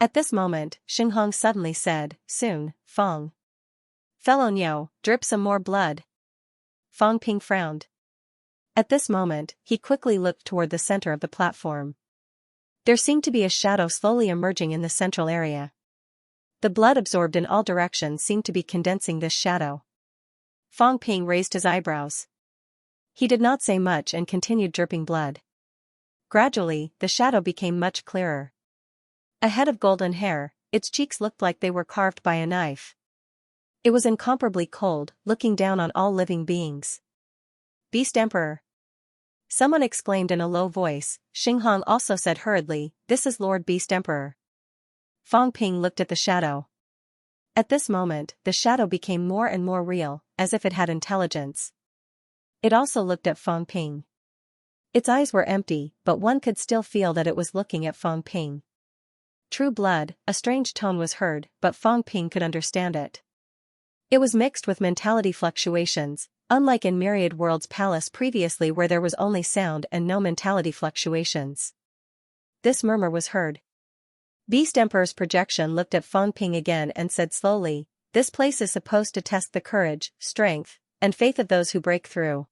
S1: At this moment, Xinghong suddenly said, "Soon, Fang. Fellow Niu, drip some more blood." Fang Ping frowned. At this moment, he quickly looked toward the center of the platform. There seemed to be a shadow slowly emerging in the central area. The blood absorbed in all directions seemed to be condensing this shadow. Fang Ping raised his eyebrows. He did not say much and continued dripping blood. Gradually, the shadow became much clearer. A head of golden hair, its cheeks looked like they were carved by a knife. It was incomparably cold, looking down on all living beings. "Beast Emperor!" Someone exclaimed in a low voice. Xinghong also said hurriedly, "This is Lord Beast Emperor." Fang Ping looked at the shadow. At this moment, the shadow became more and more real, as if it had intelligence. It also looked at Fang Ping. Its eyes were empty, but one could still feel that it was looking at Fang Ping. True blood, a strange tone was heard, but Fang Ping could understand it. It was mixed with mentality fluctuations, unlike in Myriad World's palace previously where there was only sound and no mentality fluctuations. This murmur was heard. Beast Emperor's projection looked at Fang Ping again and said slowly, "This place is supposed to test the courage, strength, and faith of those who break through.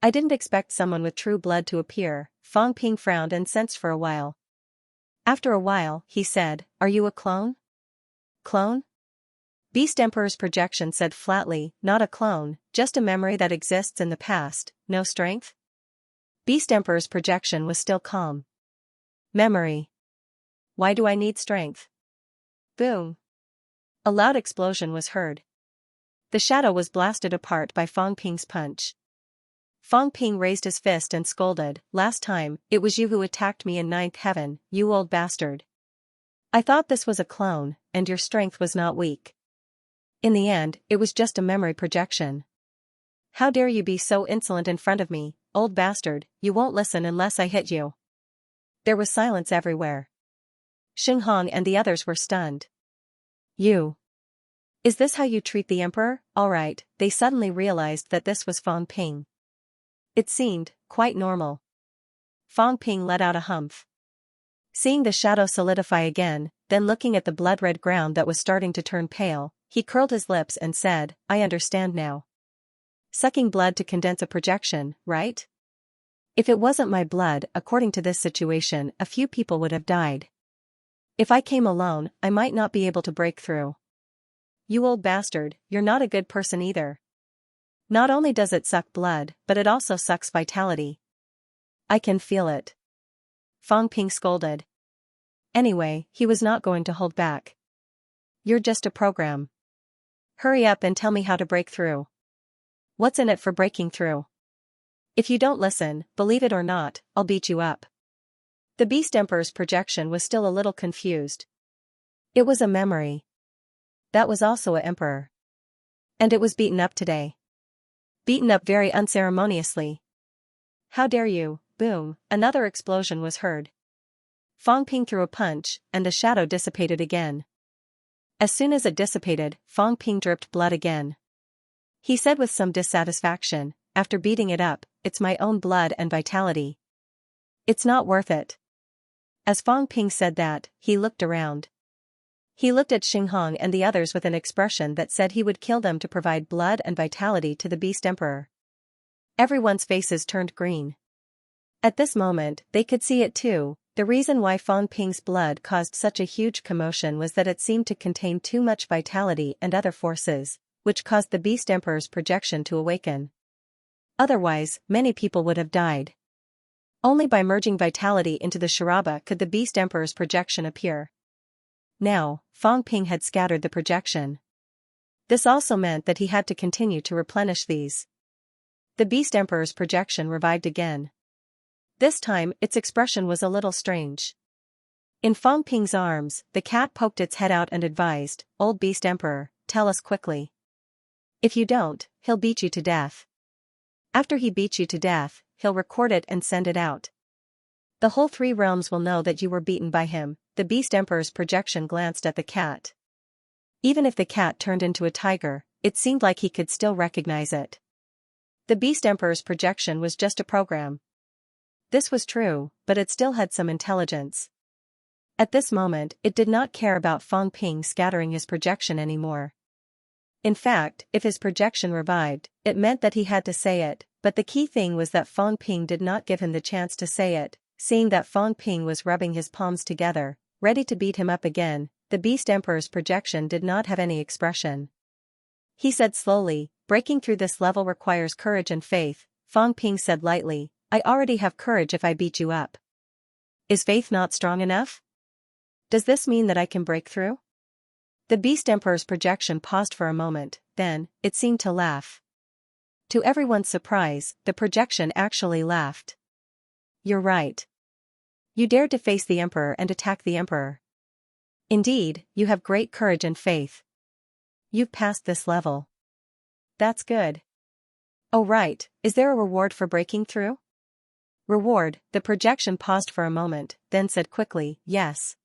S1: I didn't expect someone with true blood to appear." Fang Ping frowned and sensed for a while. After a while, he said, "Are you a clone?" "Clone?" Beast Emperor's projection said flatly, "Not a clone, just a memory that exists in the past. No strength?" Beast Emperor's projection was still calm. "Memory. Why do I need strength?" Boom. A loud explosion was heard. The shadow was blasted apart by Fang Ping's punch. Fang Ping raised his fist and scolded, "Last time, it was you who attacked me in ninth heaven, you old bastard. I thought this was a clone, and your strength was not weak. In the end, it was just a memory projection. How dare you be so insolent in front of me, old bastard, you won't listen unless I hit you." There was silence everywhere. Xinghong and the others were stunned. "You. Is this how you treat the Emperor?" All right, they suddenly realized that this was Fang Ping. It seemed quite normal. Fang Ping let out a humph. Seeing the shadow solidify again, then looking at the blood-red ground that was starting to turn pale, he curled his lips and said, "I understand now. Sucking blood to condense a projection, right? If it wasn't my blood, according to this situation, a few people would have died. If I came alone, I might not be able to break through. You old bastard, you're not a good person either. Not only does it suck blood, but it also sucks vitality. I can feel it. Fang Ping scolded. Anyway, he was not going to hold back. You're just a program. Hurry up and tell me how to break through. What's in it for breaking through? If you don't listen, believe it or not, I'll beat you up. The Beast Emperor's projection was still a little confused. It was a memory. That was also an emperor. And it was beaten up today. Beaten up very unceremoniously. How dare you, boom, another explosion was heard. Fang Ping threw a punch, and the shadow dissipated again. As soon as it dissipated, Fang Ping dripped blood again. He said with some dissatisfaction, after beating it up, it's my own blood and vitality. It's not worth it. As Fang Ping said that, he looked around. He looked at Xinghong and the others with an expression that said he would kill them to provide blood and vitality to the Beast Emperor. Everyone's faces turned green. At this moment, they could see it too. The reason why Fang Ping's blood caused such a huge commotion was that it seemed to contain too much vitality and other forces, which caused the Beast Emperor's projection to awaken. Otherwise, many people would have died. Only by merging vitality into the Shiraba could the Beast Emperor's projection appear. Now, Fang Ping had scattered the projection. This also meant that he had to continue to replenish these. The Beast Emperor's projection revived again. This time, its expression was a little strange. In Fang Ping's arms, the cat poked its head out and advised, "Old Beast Emperor, tell us quickly. If you don't, he'll beat you to death. After he beats you to death, he'll record it and send it out. The whole 3 realms will know that you were beaten by him." The Beast Emperor's projection glanced at the cat. Even if the cat turned into a tiger, it seemed like he could still recognize it. The Beast Emperor's projection was just a program. This was true, but it still had some intelligence. At this moment, it did not care about Fang Ping scattering his projection anymore. In fact, if his projection revived, it meant that he had to say it, but the key thing was that Fang Ping did not give him the chance to say it. Seeing that Fang Ping was rubbing his palms together, ready to beat him up again, the Beast Emperor's projection did not have any expression. He said slowly, "Breaking through this level requires courage and faith." Fang Ping said lightly, "I already have courage if I beat you up. Is faith not strong enough? Does this mean that I can break through?" The Beast Emperor's projection paused for a moment, then, it seemed to laugh. To everyone's surprise, the projection actually laughed. "You're right. You dared to face the Emperor and attack the Emperor. Indeed, you have great courage and faith. You've passed this level. That's good. Oh right, is there a reward for breaking through?" Reward, the projection paused for a moment, then said quickly, "Yes.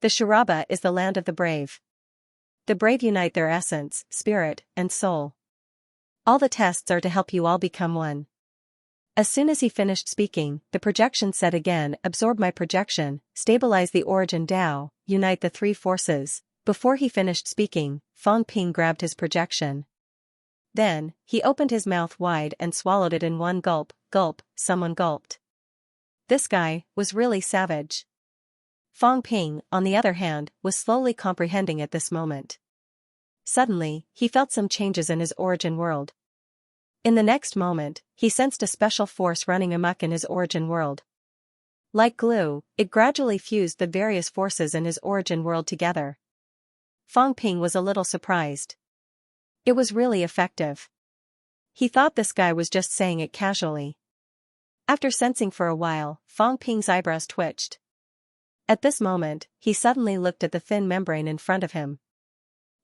S1: The Shiraba is the land of the brave. The brave unite their essence, spirit, and soul. All the tests are to help you all become one." As soon as he finished speaking, the projection said again, "Absorb my projection, stabilize the origin Tao, unite the 3 forces." Before he finished speaking, Fang Ping grabbed his projection. Then, he opened his mouth wide and swallowed it in one gulp. Gulp, someone gulped. This guy was really savage. Fang Ping, on the other hand, was slowly comprehending at this moment. Suddenly, he felt some changes in his origin world. In the next moment, he sensed a special force running amok in his origin world. Like glue, it gradually fused the various forces in his origin world together. Fang Ping was a little surprised. It was really effective. He thought this guy was just saying it casually. After sensing for a while, Fang Ping's eyebrows twitched. At this moment, he suddenly looked at the thin membrane in front of him.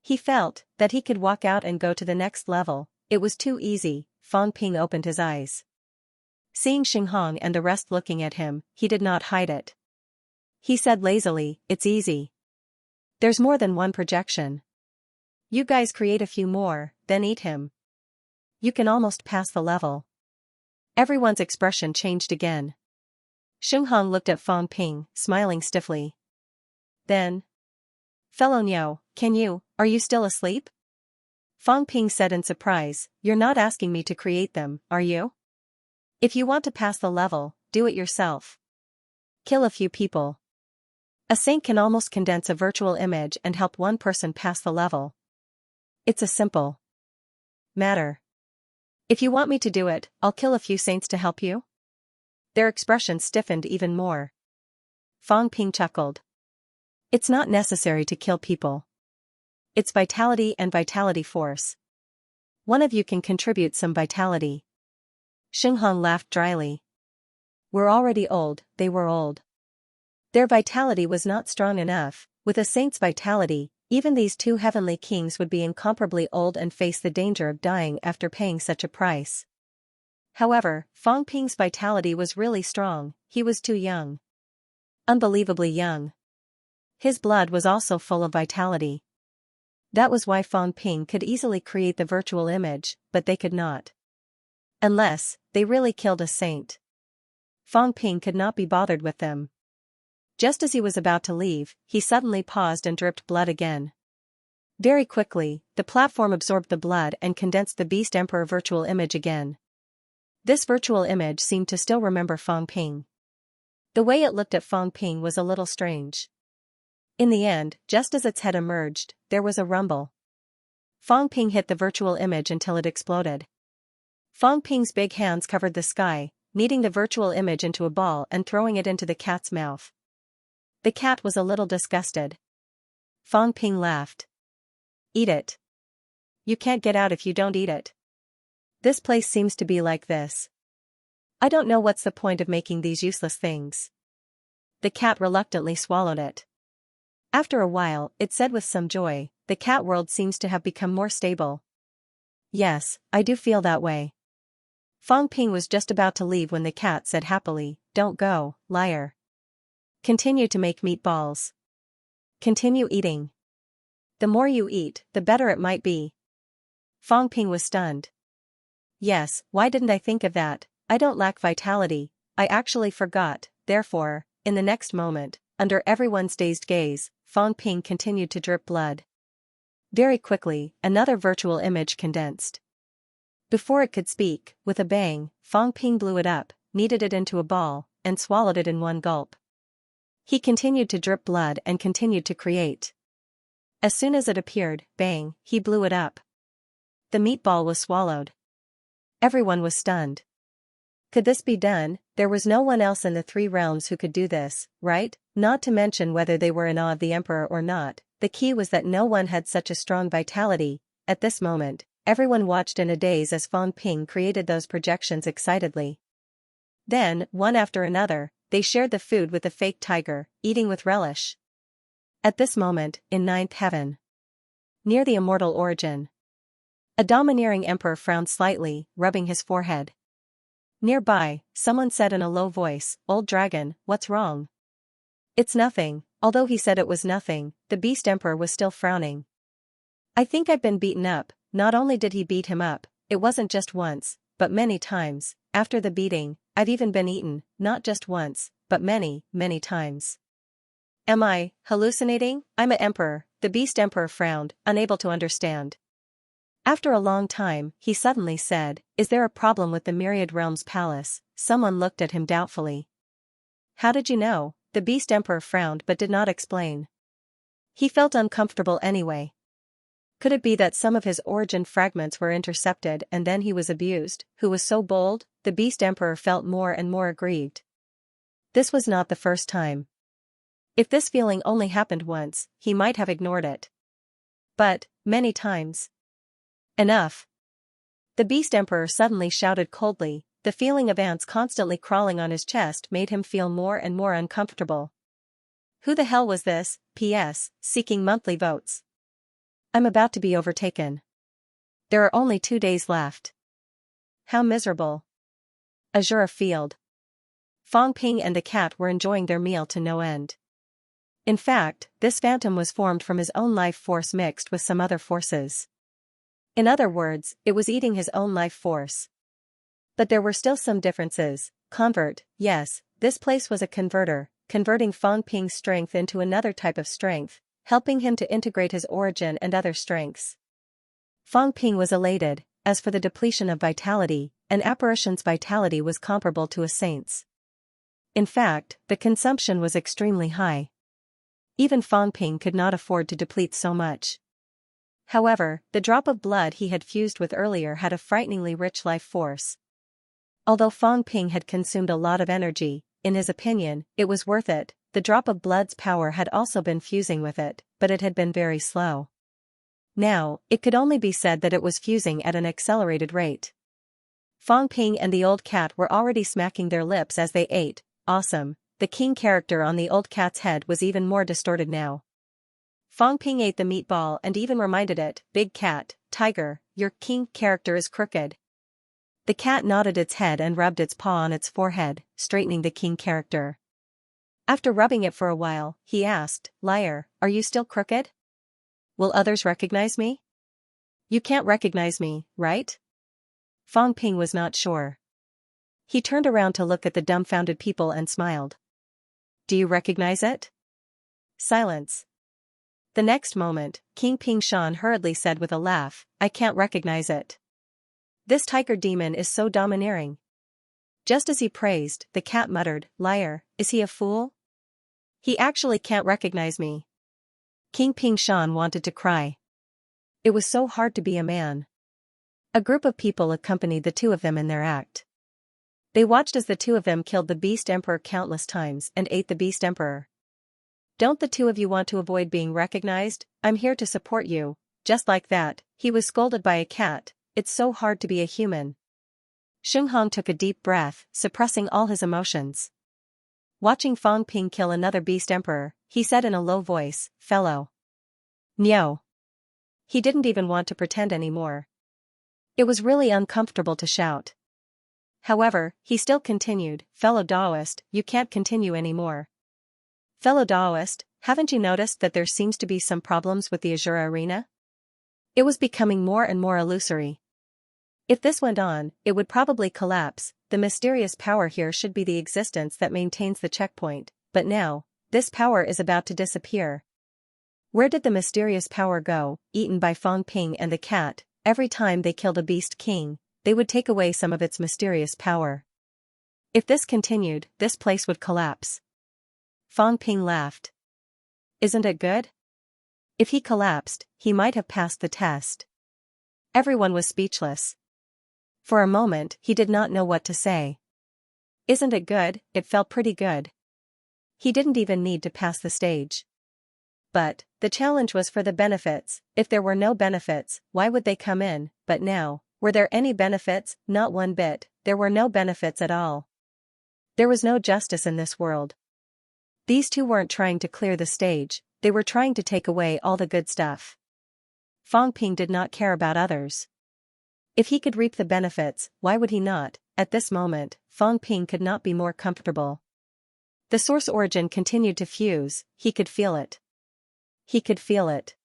S1: He felt that he could walk out and go to the next level. It was too easy. Fang Ping opened his eyes. Seeing Xinghong and the rest looking at him, he did not hide it. He said lazily, "It's easy. There's more than one projection. You guys create a few more, then eat him. You can almost pass the level." Everyone's expression changed again. Xinghong looked at Fang Ping, smiling stiffly. Then, "Fellow Niu, are you still asleep?" Fang Ping said in surprise, "You're not asking me to create them, are you? If you want to pass the level, do it yourself. Kill a few people. A saint can almost condense a virtual image and help one person pass the level. It's a simple matter. If you want me to do it, I'll kill a few saints to help you? Their expressions stiffened even more. Fang Ping chuckled. It's not necessary to kill people. It's vitality and vitality force. One of you can contribute some vitality. Xinghang laughed dryly. We're already old, they were old. Their vitality was not strong enough. With a saint's vitality, even these two heavenly kings would be incomparably old and face the danger of dying after paying such a price. However, Fang Ping's vitality was really strong. He was too young. Unbelievably young. His blood was also full of vitality. That was why Fang Ping could easily create the virtual image, but they could not. Unless they really killed a saint. Fang Ping could not be bothered with them. Just as he was about to leave, he suddenly paused and dripped blood again. Very quickly, the platform absorbed the blood and condensed the Beast Emperor virtual image again. This virtual image seemed to still remember Fang Ping. The way it looked at Fang Ping was a little strange. In the end, just as its head emerged, there was a rumble. Fang Ping hit the virtual image until it exploded. Fang Ping's big hands covered the sky, kneading the virtual image into a ball and throwing it into the cat's mouth. The cat was a little disgusted. Fang Ping laughed. Eat it. You can't get out if you don't eat it. This place seems to be like this. I don't know what's the point of making these useless things. The cat reluctantly swallowed it. After a while, it said with some joy, the cat world seems to have become more stable. Yes, I do feel that way. Fang Ping was just about to leave when the cat said happily, Don't go, liar. Continue to make meatballs. Continue eating. The more you eat, the better it might be. Fang Ping was stunned. Yes, why didn't I think of that? I don't lack vitality, I actually forgot. Therefore, in the next moment, under everyone's dazed gaze, Fang Ping continued to drip blood. Very quickly, another virtual image condensed. Before it could speak, with a bang, Fang Ping blew it up, kneaded it into a ball, and swallowed it in one gulp. He continued to drip blood and continued to create. As soon as it appeared, bang, he blew it up. The meatball was swallowed. Everyone was stunned. Could this be done? There was no one else in the three realms who could do this, right? Not to mention whether they were in awe of the emperor or not, the key was that no one had such a strong vitality. At this moment, everyone watched in a daze as Fang Ping created those projections excitedly. Then, one after another, they shared the food with the fake tiger, eating with relish. At this moment, in ninth heaven, near the immortal origin, a domineering emperor frowned slightly, rubbing his forehead. Nearby, someone said in a low voice, Old dragon, what's wrong? It's nothing. Although he said it was nothing, the Beast Emperor was still frowning. I think I've been beaten up. Not only did he beat him up, it wasn't just once, but many times. After the beating, I've even been eaten, not just once, but many, many times. Am I hallucinating? I'm an emperor. The Beast Emperor frowned, unable to understand. After a long time, he suddenly said, Is there a problem with the Myriad Realms Palace? Someone looked at him doubtfully. How did you know? The Beast Emperor frowned but did not explain. He felt uncomfortable anyway. Could it be that some of his origin fragments were intercepted and then he was abused? Who was so bold? The Beast Emperor felt more and more aggrieved. This was not the first time. If this feeling only happened once, he might have ignored it. But, many times. Enough. The Beast Emperor suddenly shouted coldly. The feeling of ants constantly crawling on his chest made him feel more and more uncomfortable. Who the hell was this? P.S. Seeking monthly votes. I'm about to be overtaken. There are only 2 days left. How miserable. Azure Field. Fang Ping and the cat were enjoying their meal to no end. In fact, this phantom was formed from his own life force mixed with some other forces. In other words, it was eating his own life force. But there were still some differences. Convert, yes, this place was a converter, converting Fang Ping's strength into another type of strength, helping him to integrate his origin and other strengths. Fang Ping was elated. As for the depletion of vitality, an apparition's vitality was comparable to a saint's. In fact, the consumption was extremely high. Even Fang Ping could not afford to deplete so much. However, the drop of blood he had fused with earlier had a frighteningly rich life force. Although Fang Ping had consumed a lot of energy, in his opinion, it was worth it. The drop of blood's power had also been fusing with it, but it had been very slow. Now, it could only be said that it was fusing at an accelerated rate. Fang Ping and the old cat were already smacking their lips as they ate. Awesome. The king character on the old cat's head was even more distorted now. Fang Ping ate the meatball and even reminded it, "Big cat, tiger, your king character is crooked." The cat nodded its head and rubbed its paw on its forehead, straightening the king character. After rubbing it for a while, he asked, "Liar, are you still crooked? Will others recognize me?" "You can't recognize me, right?" Fang Ping was not sure. He turned around to look at the dumbfounded people and smiled. "Do you recognize it?" Silence. The next moment, King Ping Shan hurriedly said with a laugh, "I can't recognize it. This tiger demon is so domineering." Just as he praised, the cat muttered, "Liar, is he a fool? He actually can't recognize me." King Ping Shan wanted to cry. It was so hard to be a man. A group of people accompanied the two of them in their act. They watched as the two of them killed the Beast Emperor countless times and ate the Beast Emperor. "Don't the two of you want to avoid being recognized? I'm here to support you." Just like that, he was scolded by a cat. It's so hard to be a human. Sheng Hong took a deep breath, suppressing all his emotions. Watching Fang Ping kill another Beast Emperor, he said in a low voice, "Fellow." No. He didn't even want to pretend anymore. It was really uncomfortable to shout. However, he still continued, "Fellow Daoist, you can't continue anymore. Fellow Daoist, haven't you noticed that there seems to be some problems with the Azure Arena?" It was becoming more and more illusory. If this went on, it would probably collapse. The mysterious power here should be the existence that maintains the checkpoint, but now, this power is about to disappear. Where did the mysterious power go? Eaten by Fang Ping and the cat. Every time they killed a beast king, they would take away some of its mysterious power. If this continued, this place would collapse. Fang Ping laughed. Isn't it good? If he collapsed, he might have passed the test. Everyone was speechless. For a moment, he did not know what to say. Isn't it good? It felt pretty good. He didn't even need to pass the stage. But, the challenge was for the benefits. If there were no benefits, why would they come in? But now, were there any benefits? Not one bit. There were no benefits at all. There was no justice in this world. These two weren't trying to clear the stage, they were trying to take away all the good stuff. Fang Ping did not care about others. If he could reap the benefits, why would he not? At this moment, Fang Ping could not be more comfortable. The source origin continued to fuse, he could feel it. He could feel it.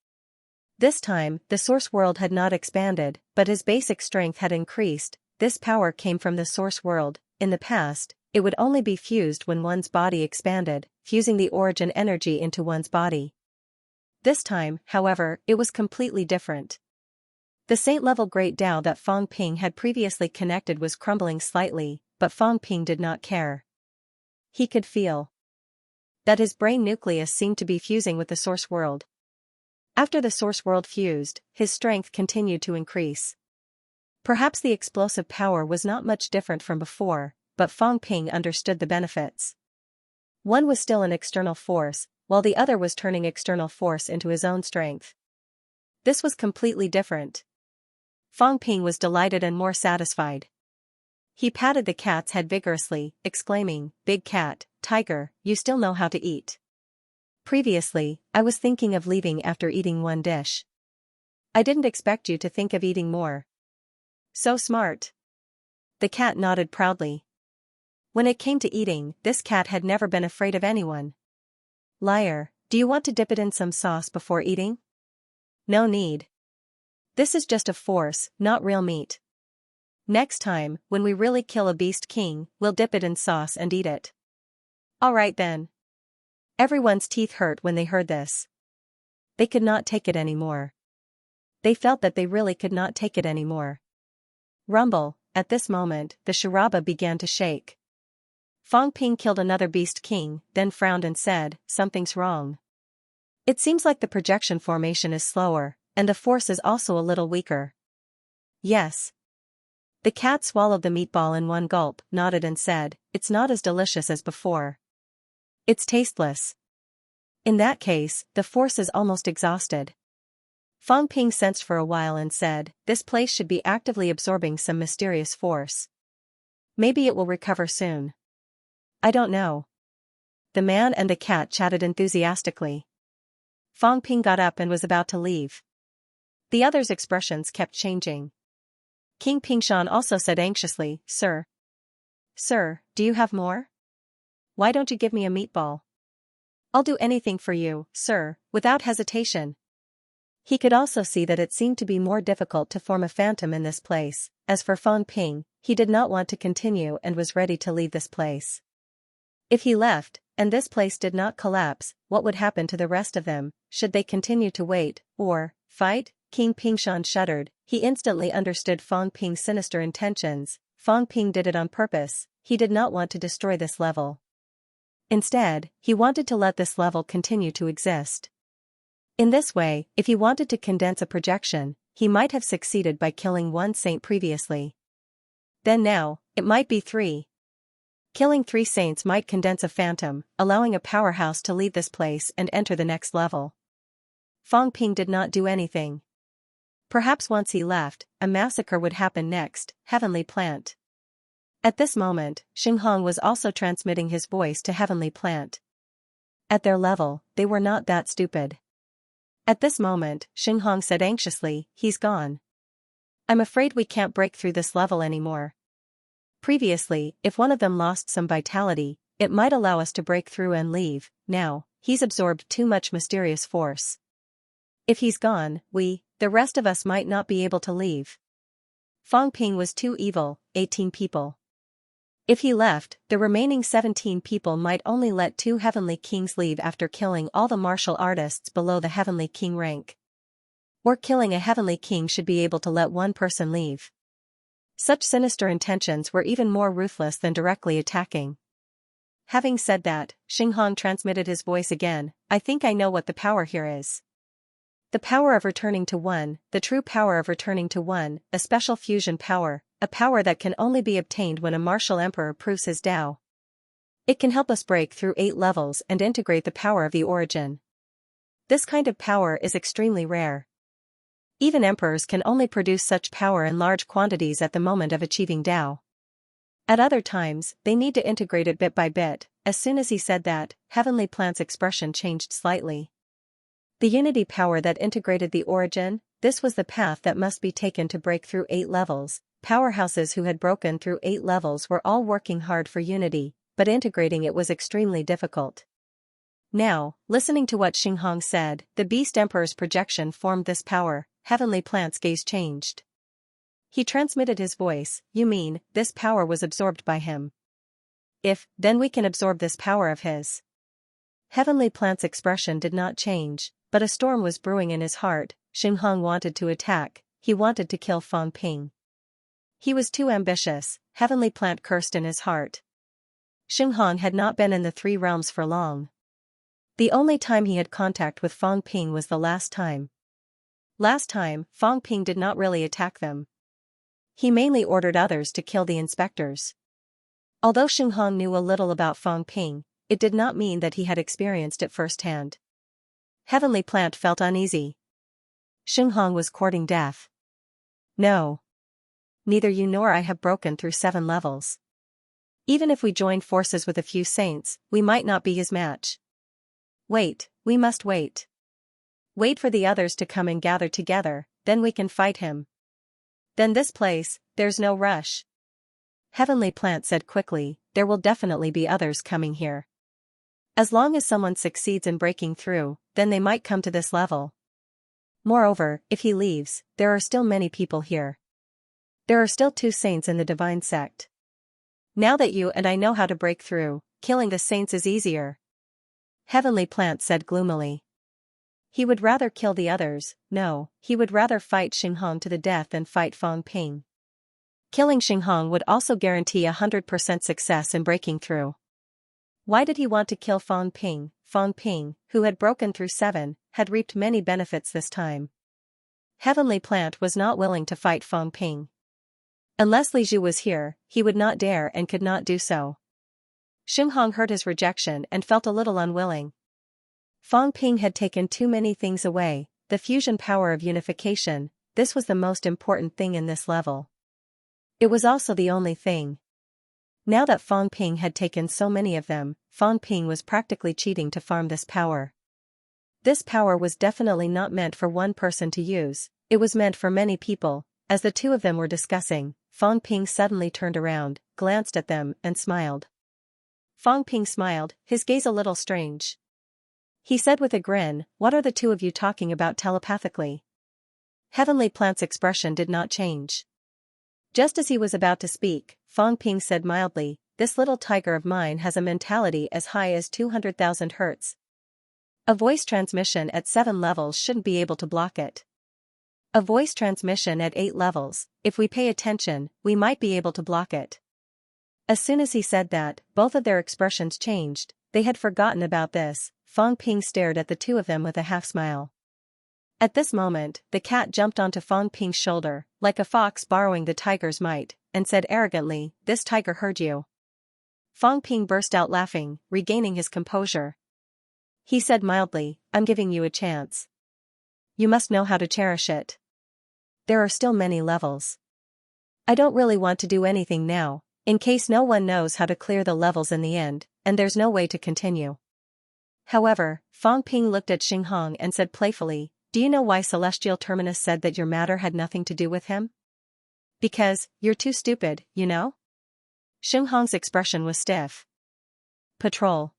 S1: This time, the source world had not expanded, but his basic strength had increased. This power came from the source world. In the past, it would only be fused when one's body expanded, fusing the origin energy into one's body. This time, however, it was completely different. The saint-level Great Tao that Fang Ping had previously connected was crumbling slightly, but Fang Ping did not care. He could feel that his brain nucleus seemed to be fusing with the source world. After the source world fused, his strength continued to increase. Perhaps the explosive power was not much different from before, but Fang Ping understood the benefits. One was still an external force, while the other was turning external force into his own strength. This was completely different. Fang Ping was delighted and more satisfied. He patted the cat's head vigorously, exclaiming, "Big cat, tiger, you still know how to eat." Previously, I was thinking of leaving after eating one dish. I didn't expect you to think of eating more. So smart. The cat nodded proudly. When it came to eating, this cat had never been afraid of anyone. "Liar, do you want to dip it in some sauce before eating?" "No need. This is just a force, not real meat. Next time, when we really kill a beast king, we'll dip it in sauce and eat it." "All right then." Everyone's teeth hurt when they heard this. They could not take it anymore. They felt that they really could not take it anymore. Rumble. At this moment, the Sharaba began to shake. Fang Ping killed another beast king, then frowned and said, "Something's wrong. It seems like the projection formation is slower." and the force is also a little weaker. Yes. The cat swallowed the meatball in one gulp, nodded and said, "It's not as delicious as before. It's tasteless." In that case, the force is almost exhausted. Fang Ping sensed for a while and said, "This place should be actively absorbing some mysterious force. Maybe it will recover soon. I don't know." The man and the cat chatted enthusiastically. Fang Ping got up and was about to leave. The others' expressions kept changing. King Pingshan also said anxiously, "Sir. Sir, do you have more? Why don't you give me a meatball? I'll do anything for you, sir," without hesitation. He could also see that it seemed to be more difficult to form a phantom in this place. As for Fang Ping, he did not want to continue and was ready to leave this place. If he left, and this place did not collapse, what would happen to the rest of them? Should they continue to wait, or fight? King Pingshan shuddered. He instantly understood Fang Ping's sinister intentions. Fang Ping did it on purpose. He did not want to destroy this level. Instead, he wanted to let this level continue to exist. In this way, if he wanted to condense a projection, he might have succeeded by killing one saint previously. Then now, it might be 3. Killing 3 saints might condense a phantom, allowing a powerhouse to leave this place and enter the next level. Fang Ping did not do anything. Perhaps once he left, a massacre would happen next. Heavenly Plant. At this moment, Xinghong was also transmitting his voice to Heavenly Plant. At their level, they were not that stupid. At this moment, Xinghong said anxiously, "He's gone. I'm afraid we can't break through this level anymore. Previously, if one of them lost some vitality, it might allow us to break through and leave. Now, he's absorbed too much mysterious force. If he's gone, the rest of us might not be able to leave." Fang Ping was too evil, 18 people. If he left, the remaining 17 people might only let 2 heavenly kings leave after killing all the martial artists below the heavenly king rank. Or killing a heavenly king should be able to let 1 person leave. Such sinister intentions were even more ruthless than directly attacking. Having said that, Xinghong transmitted his voice again. "I think I know what the power here is. The power of returning to one, the true power of returning to one, a special fusion power, a power that can only be obtained when a martial emperor proves his Tao. It can help us break through 8 levels and integrate the power of the origin. This kind of power is extremely rare. Even emperors can only produce such power in large quantities at the moment of achieving Tao. At other times, they need to integrate it bit by bit." As soon as he said that, Heavenly Plant's expression changed slightly. The unity power that integrated the origin, this was the path that must be taken to break through 8 levels. Powerhouses who had broken through 8 levels were all working hard for unity, but integrating it was extremely difficult. Now, listening to what Xinghong said, the Beast Emperor's projection formed this power. Heavenly Plant's gaze changed. He transmitted his voice. "You mean, this power was absorbed by him? Then we can absorb this power of his." Heavenly Plant's expression did not change, but a storm was brewing in his heart. Xinghong wanted to attack. He wanted to kill Fang Ping. He was too ambitious, Heavenly Plant cursed in his heart. Xinghong had not been in the 3 realms for long. The only time he had contact with Fang Ping was the last time. Last time, Fang Ping did not really attack them. He mainly ordered others to kill the inspectors. Although Xinghong knew a little about Fang Ping, it did not mean that he had experienced it firsthand. Heavenly Plant felt uneasy. Xinghong was courting death. "No. Neither you nor I have broken through 7 levels. Even if we joined forces with a few saints, we might not be his match. Wait, we must wait. Wait for the others to come and gather together, then we can fight him. Then this place, there's no rush." Heavenly Plant said quickly, "There will definitely be others coming here. As long as someone succeeds in breaking through, then they might come to this level. Moreover, if he leaves, there are still many people here. There are still 2 saints in the divine sect. Now that you and I know how to break through, killing the saints is easier." Heavenly Plant said gloomily. He would rather kill the others. No, he would rather fight Xinghong to the death than fight Fang Ping. Killing Xinghong would also guarantee 100% success in breaking through. Why did he want to kill Fang Ping? Fang Ping, who had broken through 7, had reaped many benefits this time. Heavenly Plant was not willing to fight Feng Ping. Unless Li Zhu was here, he would not dare and could not do so. Xinghong heard his rejection and felt a little unwilling. Feng Ping had taken too many things away, the fusion power of unification. This was the most important thing in this level. It was also the only thing. Now that Feng Ping had taken so many of them, Feng Ping was practically cheating to farm this power. This power was definitely not meant for one person to use, it was meant for many people. As the two of them were discussing, Feng Ping suddenly turned around, glanced at them, and smiled. Feng Ping smiled, his gaze a little strange. He said with a grin, "What are the two of you talking about telepathically?" Heavenly Plant's expression did not change. Just as he was about to speak, Feng Ping said mildly, "This little tiger of mine has a mentality as high as 200,000 Hz. A voice transmission at 7 levels shouldn't be able to block it. A voice transmission at 8 levels, if we pay attention, we might be able to block it." As soon as he said that, both of their expressions changed. They had forgotten about this. Feng Ping stared at the two of them with a half-smile. At this moment, the cat jumped onto Feng Ping's shoulder, like a fox borrowing the tiger's might, and said arrogantly, "This tiger heard you." Feng Ping burst out laughing, regaining his composure. He said mildly, "I'm giving you a chance. You must know how to cherish it. There are still many levels. I don't really want to do anything now, in case no one knows how to clear the levels in the end, and there's no way to continue." However, Feng Ping looked at Xinghong and said playfully, "Do you know why Celestial Terminus said that your matter had nothing to do with him? Because, you're too stupid, you know?" Xinghong's expression was stiff. Patrol.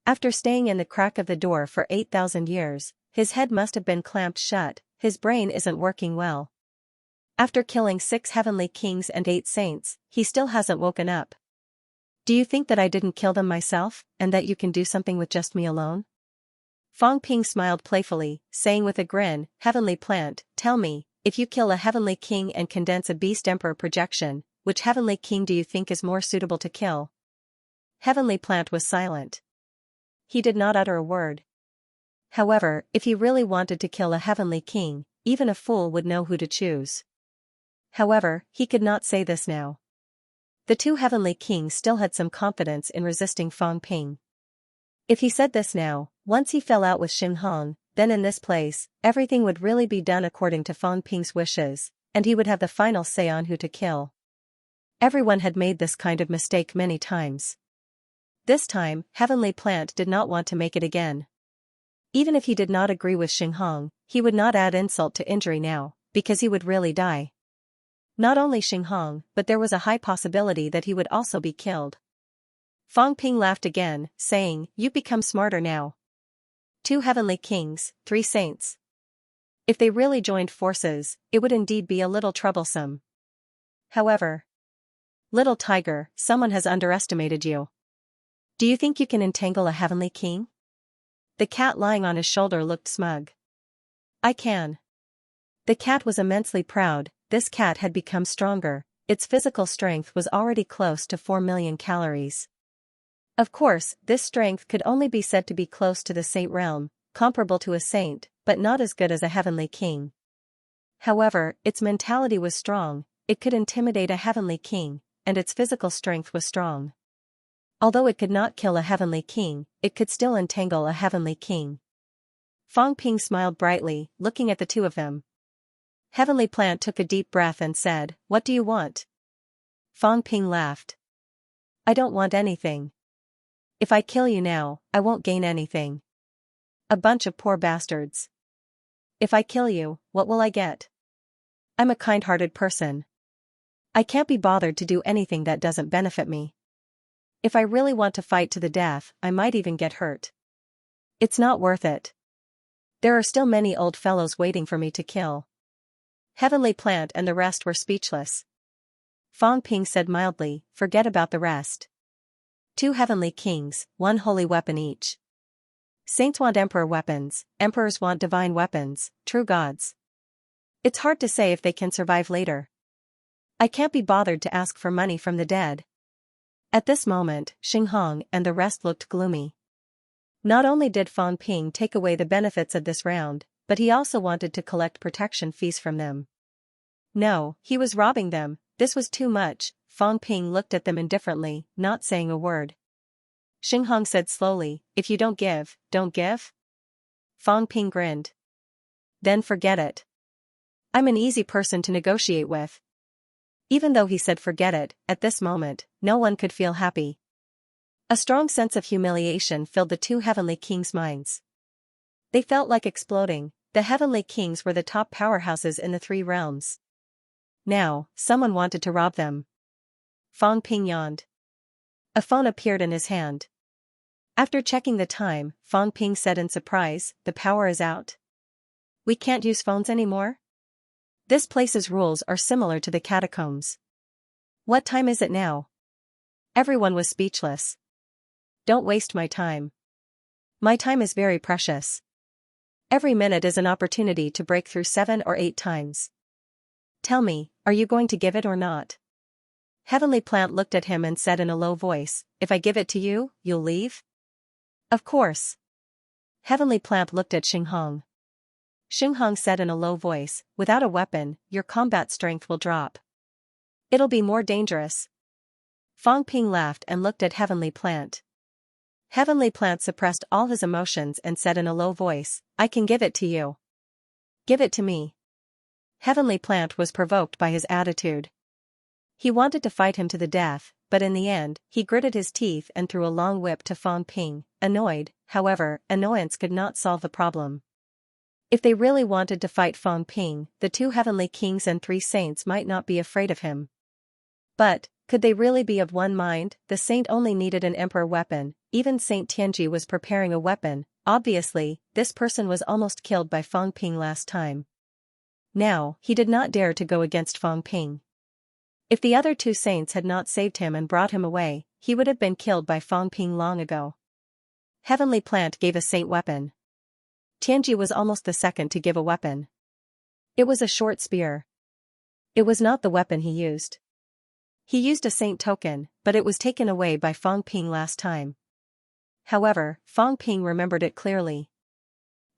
S1: After staying in the crack of the door for 8,000 years, his head must have been clamped shut, his brain isn't working well. After killing 6 heavenly kings and 8 saints, he still hasn't woken up. "Do you think that I didn't kill them myself, and that you can do something with just me alone?" Feng Ping smiled playfully, saying with a grin, "Heavenly Plant, tell me, if you kill a heavenly king and condense a beast emperor projection, which heavenly king do you think is more suitable to kill?" Heavenly Plant was silent. He did not utter a word. However, if he really wanted to kill a heavenly king, even a fool would know who to choose. However, he could not say this now. The two heavenly kings still had some confidence in resisting Feng Ping. If he said this now, once he fell out with Xinghong, then in this place, everything would really be done according to Feng Ping's wishes, and he would have the final say on who to kill. Everyone had made this kind of mistake many times. This time, Heavenly Plant did not want to make it again. Even if he did not agree with Xinghong, he would not add insult to injury now, because he would really die. Not only Xinghong, but there was a high possibility that he would also be killed. Feng Ping laughed again, saying, "You've become smarter now. 2 heavenly kings, 3 saints. If they really joined forces, it would indeed be a little troublesome. However, little tiger, someone has underestimated you. Do you think you can entangle a heavenly king?" The cat lying on his shoulder looked smug. "I can." The cat was immensely proud. This cat had become stronger, its physical strength was already close to 4 million calories. Of course, this strength could only be said to be close to the saint realm, comparable to a saint, but not as good as a heavenly king. However, its mentality was strong, it could intimidate a heavenly king, and its physical strength was strong. Although it could not kill a heavenly king, it could still entangle a heavenly king. Feng Ping smiled brightly, looking at the two of them. Heavenly Plant took a deep breath and said, "What do you want?" Feng Ping laughed. "I don't want anything. If I kill you now, I won't gain anything. A bunch of poor bastards. If I kill you, what will I get? I'm a kind-hearted person. I can't be bothered to do anything that doesn't benefit me. If I really want to fight to the death, I might even get hurt. It's not worth it. There are still many old fellows waiting for me to kill." Heavenly Plant and the rest were speechless. Feng Ping said mildly, "Forget about the rest. 2 heavenly kings, 1 holy weapon each. Saints want emperor weapons, emperors want divine weapons, true gods. It's hard to say if they can survive later. I can't be bothered to ask for money from the dead." At this moment, Xinghong and the rest looked gloomy. Not only did Feng Ping take away the benefits of this round, but he also wanted to collect protection fees from them. No, he was robbing them. This was too much. Fang Ping looked at them indifferently, not saying a word. Xinghong said slowly, if you don't give, don't give? Fang Ping grinned. Then forget it. I'm an easy person to negotiate with. Even though he said forget it, at this moment, no one could feel happy. A strong sense of humiliation filled the two heavenly kings' minds. They felt like exploding. The heavenly kings were the top powerhouses in the three realms. Now, someone wanted to rob them. Fang Ping yawned. A phone appeared in his hand. After checking the time, Fang Ping said in surprise, the power is out. We can't use phones anymore? This place's rules are similar to the catacombs. What time is it now? Everyone was speechless. Don't waste my time. My time is very precious. Every minute is an opportunity to break through 7 or 8 times. Tell me, are you going to give it or not? Heavenly Plant looked at him and said in a low voice, if I give it to you, you'll leave? Of course. Heavenly Plant looked at Xinghong. Xinghong said in a low voice, without a weapon, your combat strength will drop. It'll be more dangerous. Fang Ping laughed and looked at Heavenly Plant. Heavenly Plant suppressed all his emotions and said in a low voice, I can give it to you. Give it to me. Heavenly Plant was provoked by his attitude. He wanted to fight him to the death, but in the end, he gritted his teeth and threw a long whip to Fang Ping, annoyed. However, annoyance could not solve the problem. If they really wanted to fight Fang Ping, the 2 heavenly kings and 3 saints might not be afraid of him. But, could they really be of one mind? The saint only needed an emperor weapon. Even Saint Tianji was preparing a weapon. Obviously, this person was almost killed by Fang Ping last time. Now, he did not dare to go against Fang Ping. If the other 2 saints had not saved him and brought him away, he would have been killed by Fang Ping long ago. Heavenly Plant gave a saint weapon. Tianji was almost the second to give a weapon. It was a short spear. It was not the weapon he used. He used a saint token, but it was taken away by Fang Ping last time. However, Fang Ping remembered it clearly.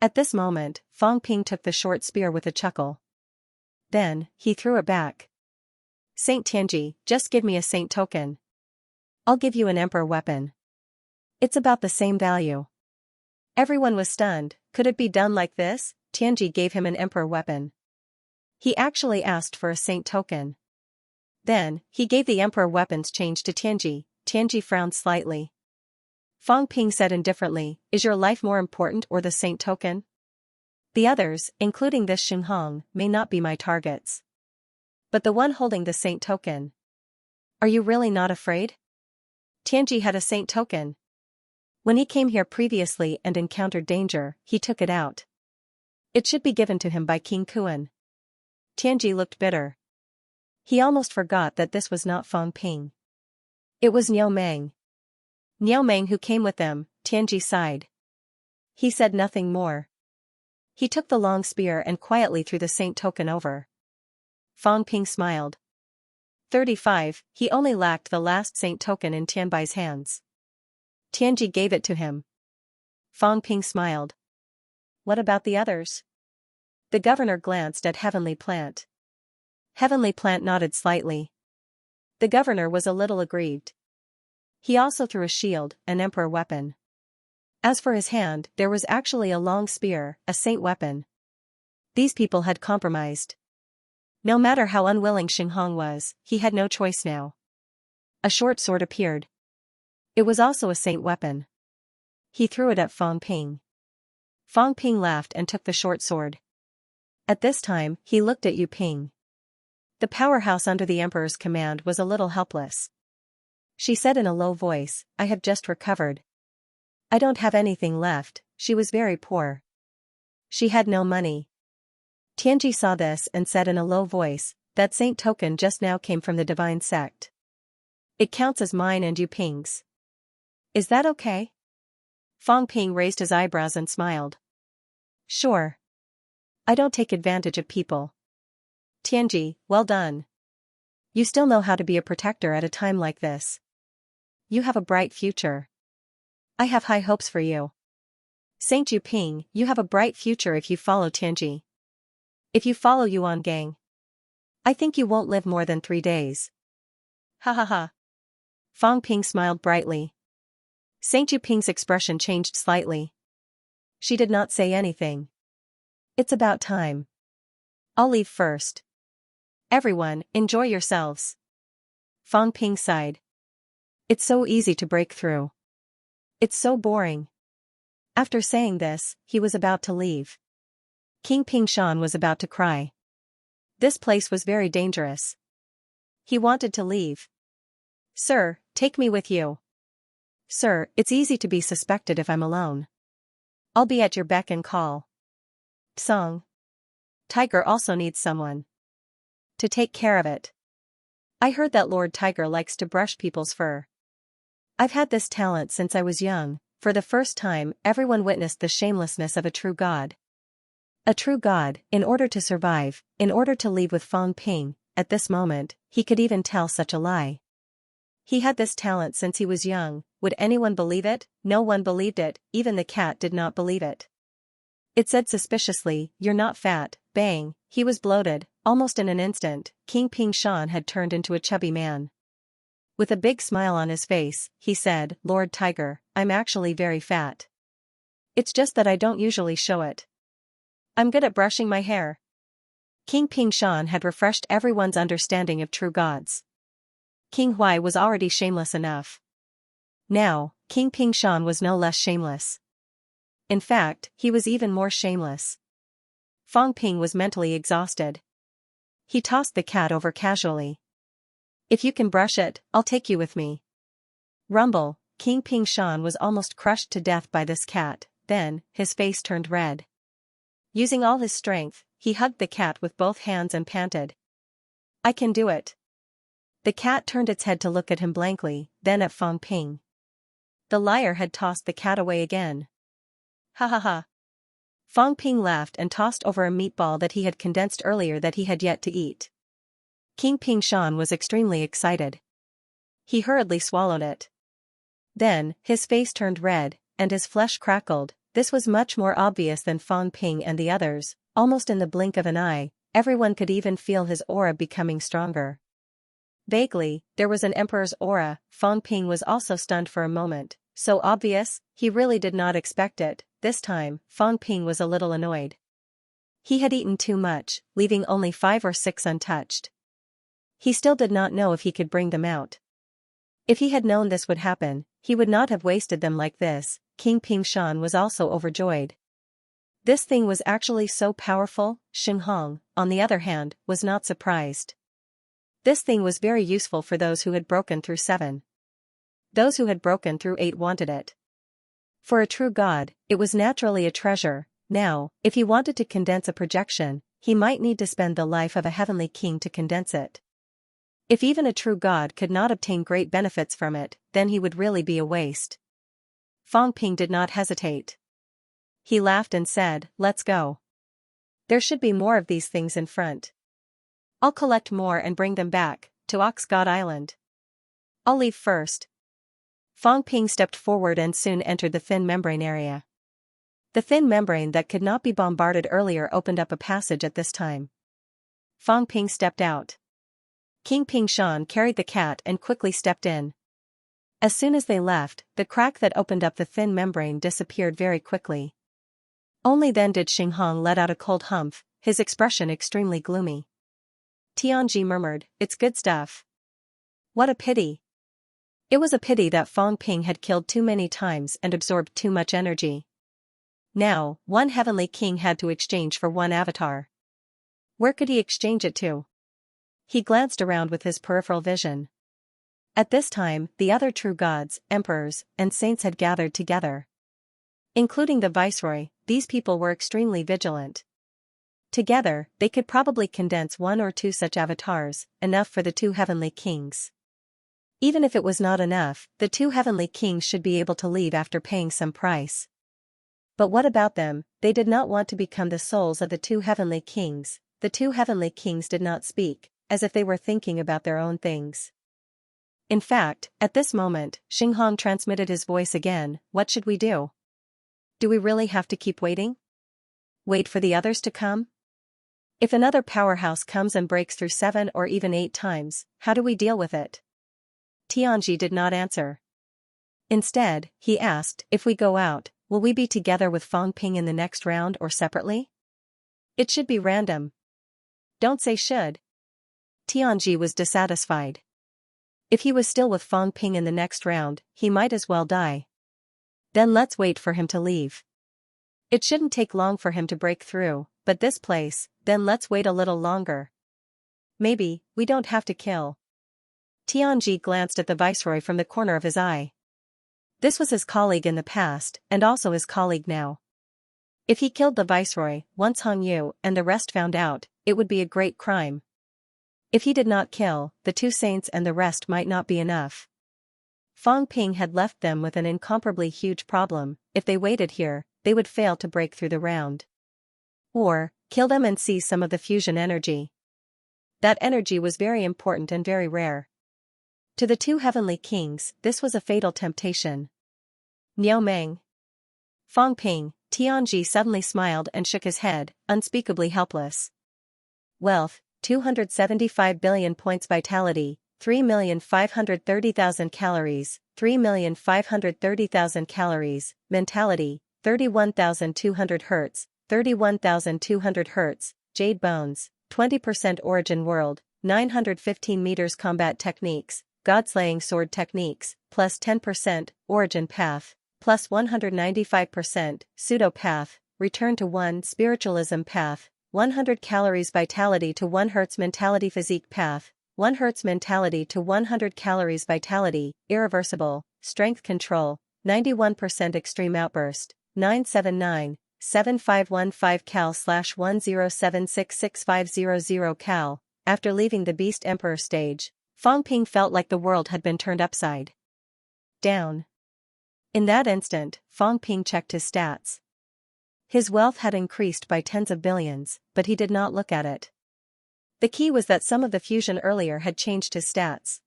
S1: At this moment, Fang Ping took the short spear with a chuckle. Then, he threw it back. Saint Tianji, just give me a saint token. I'll give you an emperor weapon. It's about the same value. Everyone was stunned. Could it be done like this? Tianji gave him an emperor weapon. He actually asked for a saint token. Then, he gave the emperor weapon's change to Tianji. Tianji frowned slightly. Fang Ping said indifferently, is your life more important or the saint token? The others, including this Xinghong, may not be my targets. But the one holding the saint token. Are you really not afraid? Tianji had a saint token. When he came here previously and encountered danger, he took it out. It should be given to him by King Kuan. Tianji looked bitter. He almost forgot that this was not Fang Ping. It was Niao Meng. Niao Meng who came with them. Tianji sighed. He said nothing more. He took the long spear and quietly threw the saint token over. Fang Ping smiled. 35, he only lacked the last saint token in Tianbai's hands. Tianji gave it to him. Fang Ping smiled. What about the others? The governor glanced at Heavenly Plant. Heavenly Plant nodded slightly. The governor was a little aggrieved. He also threw a shield, an emperor weapon. As for his hand, there was actually a long spear, a saint weapon. These people had compromised. No matter how unwilling Xinghong was, he had no choice now. A short sword appeared. It was also a saint weapon. He threw it at Fang Ping. Fang Ping laughed and took the short sword. At this time, he looked at Yu Ping. The powerhouse under the emperor's command was a little helpless. She said in a low voice, I have just recovered. I don't have anything left. She was very poor. She had no money. Tianji saw this and said in a low voice, that saint token just now came from the divine sect. It counts as mine and Yu Ping's. Is that okay? Fang Ping raised his eyebrows and smiled. Sure. I don't take advantage of people. Tianji, well done. You still know how to be a protector at a time like this. You have a bright future. I have high hopes for you. Saint Ping, you have a bright future if you follow Tianji. If you follow Yuan Gang, I think you won't live more than 3 days. Ha ha ha. Fang Ping smiled brightly. Saint Ping's expression changed slightly. She did not say anything. It's about time. I'll leave first. Everyone, enjoy yourselves. Fang Ping sighed. It's so easy to break through. It's so boring. After saying this, he was about to leave. King Pingshan was about to cry. This place was very dangerous. He wanted to leave. Sir, take me with you. Sir, it's easy to be suspected if I'm alone. I'll be at your beck and call. Song. Tiger also needs someone to take care of it. I heard that Lord Tiger likes to brush people's fur. I've had this talent since I was young. For the first time, everyone witnessed the shamelessness of a true god. A true god, in order to survive, in order to leave with Fang Ping, at this moment, he could even tell such a lie. He had this talent since he was young. Would anyone believe it? No one believed it, even the cat did not believe it. It said suspiciously, "You're not fat." Bang, he was bloated. Almost in an instant, King Pingshan had turned into a chubby man. With a big smile on his face, he said, "Lord Tiger, I'm actually very fat. It's just that I don't usually show it. I'm good at brushing my hair." King Pingshan had refreshed everyone's understanding of true gods. King Huai was already shameless enough. Now, King Pingshan was no less shameless. In fact, he was even more shameless. Fang Ping was mentally exhausted. He tossed the cat over casually. "If you can brush it, I'll take you with me." Rumble, King Pingshan was almost crushed to death by this cat, then, his face turned red. Using all his strength, he hugged the cat with both hands and panted. "I can do it." The cat turned its head to look at him blankly, then at Fang Ping. The liar had tossed the cat away again. Ha ha ha. Fang Ping laughed and tossed over a meatball that he had condensed earlier that he had yet to eat. King Pingshan was extremely excited. He hurriedly swallowed it. Then, his face turned red, and his flesh crackled. This was much more obvious than Fang Ping and the others. Almost in the blink of an eye, everyone could even feel his aura becoming stronger. Vaguely, there was an emperor's aura. Fang Ping was also stunned for a moment. So obvious, he really did not expect it. This time, Fang Ping was a little annoyed. He had eaten too much, leaving only 5 or 6 untouched. He still did not know if he could bring them out. If he had known this would happen, he would not have wasted them like this. King Pingshan was also overjoyed. This thing was actually so powerful. Xinghong, on the other hand, was not surprised. This thing was very useful for those who had broken through 7. Those who had broken through 8 wanted it. For a true god, it was naturally a treasure. Now, if he wanted to condense a projection, he might need to spend the life of a heavenly king to condense it. If even a true god could not obtain great benefits from it, then he would really be a waste. Fang Ping did not hesitate. He laughed and said, "Let's go. There should be more of these things in front. I'll collect more and bring them back, to Ox God Island. I'll leave first." Fang Ping stepped forward and soon entered the thin membrane area. The thin membrane that could not be bombarded earlier opened up a passage at this time. Fang Ping stepped out. King Pingshan carried the cat and quickly stepped in. As soon as they left, the crack that opened up the thin membrane disappeared very quickly. Only then did Xinghong let out a cold humph, his expression extremely gloomy. Tianji murmured, "It's good stuff." What a pity. It was a pity that Fang Ping had killed too many times and absorbed too much energy. Now, one heavenly king had to exchange for one avatar. Where could he exchange it to? He glanced around with his peripheral vision. At this time, the other true gods, emperors, and saints had gathered together. Including the viceroy, these people were extremely vigilant. Together, they could probably condense 1 or 2 such avatars, enough for the 2 heavenly kings. Even if it was not enough, the 2 heavenly kings should be able to leave after paying some price. But what about them? They did not want to become the souls of the 2 heavenly kings. The 2 heavenly kings did not speak, as if they were thinking about their own things. In fact, at this moment, Xinghong transmitted his voice again. "What should we do?" Do we really have to keep waiting? Wait for the others to come? If another powerhouse comes and breaks through 7 or even 8 times, how do we deal with it? Xianxia did not answer. Instead, he asked, if we go out, will we be together with Fang Ping in the next round or separately? It should be random. Don't say should. Xianxia was dissatisfied. If he was still with Fang Ping in the next round, he might as well die. Then let's wait for him to leave. It shouldn't take long for him to break through, but this place, then let's wait a little longer. Maybe, we don't have to kill. Xianxia glanced at the viceroy from the corner of his eye. This was his colleague in the past, and also his colleague now. If he killed the viceroy, once Hong Yu and the rest found out, it would be a great crime. If he did not kill, the 2 saints and the rest might not be enough. Fang Ping had left them with an incomparably huge problem. If they waited here, they would fail to break through the round. Or, kill them and seize some of the fusion energy. That energy was very important and very rare. To the 2 heavenly kings, this was a fatal temptation. Niao Meng. Fang Ping, Xianxia suddenly smiled and shook his head, unspeakably helpless. Wealth, 275 billion points vitality, 3,530,000 calories, 3,530,000 calories, mentality, 31,200 Hz, 31,200 Hz, jade bones, 20% origin world, 915 meters combat techniques, god-slaying sword techniques, plus 10%, origin path, plus 195%, pseudo path, return to 1 spiritualism path, 100 calories vitality to 1 Hz mentality physique path, 1 Hz mentality to 100 calories vitality, irreversible, strength control, 91% extreme outburst, 979-7515 cal/107666500 cal. After leaving the Beast Emperor stage, Fang Ping felt like the world had been turned upside down. In that instant, Fang Ping checked his stats. His wealth had increased by tens of billions, but he did not look at it. The key was that some of the fusion earlier had changed his stats.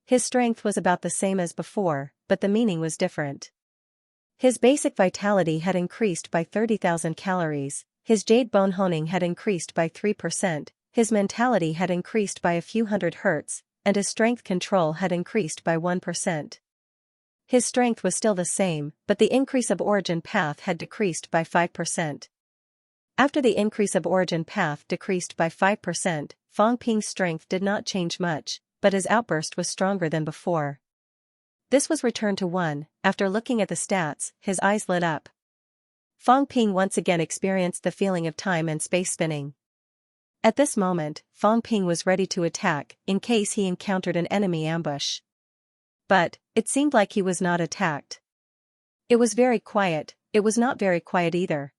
S1: His strength was about the same as before, but the meaning was different. His basic vitality had increased by 30,000 calories, his jade bone honing had increased by 3%, his mentality had increased by a few hundred Hz, and his strength control had increased by 1%. His strength was still the same, but the increase of origin path had decreased by 5%. After the increase of origin path decreased by 5%, Fang Ping's strength did not change much, but his outburst was stronger than before. This was returned to 1, after looking at the stats, his eyes lit up. Fang Ping once again experienced the feeling of time and space spinning. At this moment, Fang Ping was ready to attack, in case he encountered an enemy ambush. But, it seemed like he was not attacked. It was very quiet, it was not very quiet either.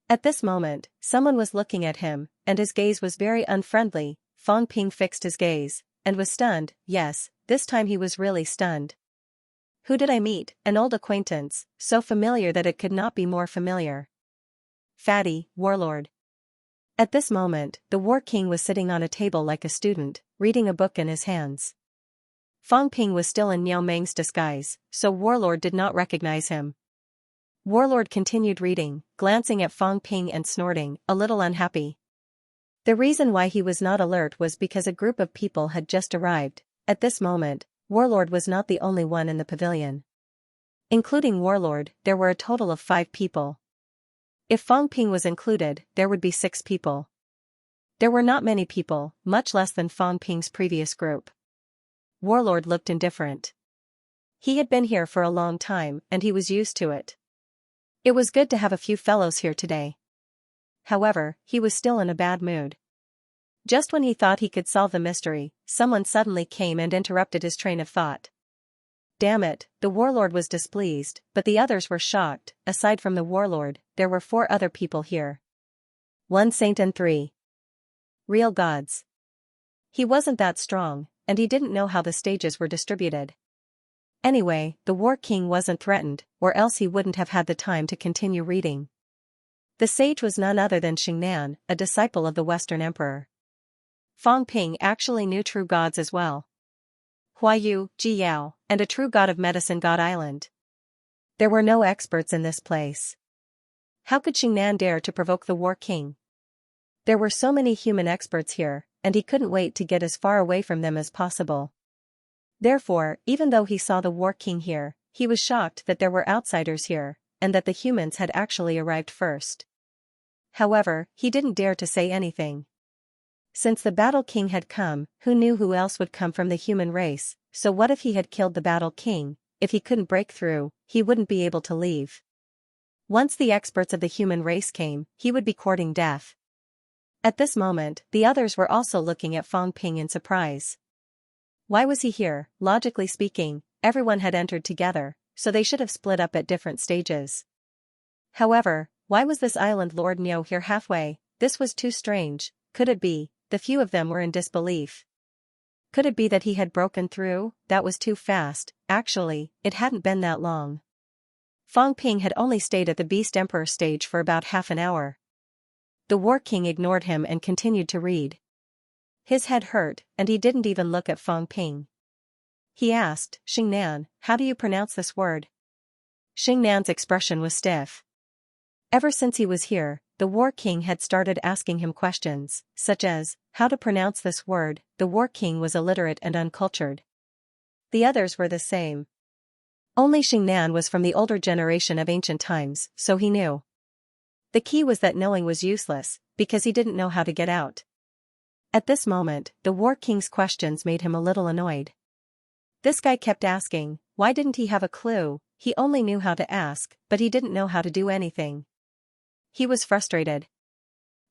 S1: At this moment, someone was looking at him, and his gaze was very unfriendly. Fang Ping fixed his gaze, and was stunned. Yes, this time he was really stunned. Who did I meet? An old acquaintance, so familiar that it could not be more familiar. Fatty, warlord. At this moment, the War King was sitting on a table like a student, reading a book in his hands. Fang Ping was still in Niao Meng's disguise, so Warlord did not recognize him. Warlord continued reading, glancing at Fang Ping and snorting, a little unhappy. The reason why he was not alert was because a group of people had just arrived. At this moment, Warlord was not the only one in the pavilion. Including Warlord, there were a total of 5 people. If Fang Ping was included, there would be 6 people. There were not many people, much less than Fang Ping's previous group. Warlord looked indifferent. He had been here for a long time, and he was used to it. It was good to have a few fellows here today. However, he was still in a bad mood. Just when he thought he could solve the mystery, someone suddenly came and interrupted his train of thought. Damn it, the warlord was displeased, but the others were shocked. Aside from the warlord, there were 4 other people here. 1 saint and 3 real gods. He wasn't that strong, and he didn't know how the stages were distributed. Anyway, the War King wasn't threatened, or else he wouldn't have had the time to continue reading. The sage was none other than Xingnan, a disciple of the Western Emperor. Fang Ping actually knew true gods as well. Huayu, Ji Yao, and a true god of medicine God Island. There were no experts in this place. How could Xingnan dare to provoke the War King? There were so many human experts here, and he couldn't wait to get as far away from them as possible. Therefore, even though he saw the War King here, he was shocked that there were outsiders here, and that the humans had actually arrived first. However, he didn't dare to say anything. Since the Battle King had come, who knew who else would come from the human race, so what if he had killed the Battle King? If he couldn't break through, he wouldn't be able to leave. Once the experts of the human race came, he would be courting death. At this moment, the others were also looking at Fang Ping in surprise. Why was he here? Logically speaking, everyone had entered together, so they should have split up at different stages. However, why was this island Lord Niu here halfway? This was too strange. Could it be? The few of them were in disbelief. Could it be that he had broken through? That was too fast. Actually, it hadn't been that long. Fang Ping had only stayed at the Beast Emperor stage for about half an hour. The War King ignored him and continued to read. His head hurt, and he didn't even look at Fang Ping. He asked, "Xingnan, how do you pronounce this word?" Xingnan's expression was stiff. Ever since he was here, the War King had started asking him questions, such as, how to pronounce this word. The War King was illiterate and uncultured. The others were the same. Only Xingnan was from the older generation of ancient times, so he knew. The key was that knowing was useless, because he didn't know how to get out. At this moment, the War King's questions made him a little annoyed. This guy kept asking, why didn't he have a clue? He only knew how to ask, but he didn't know how to do anything. He was frustrated.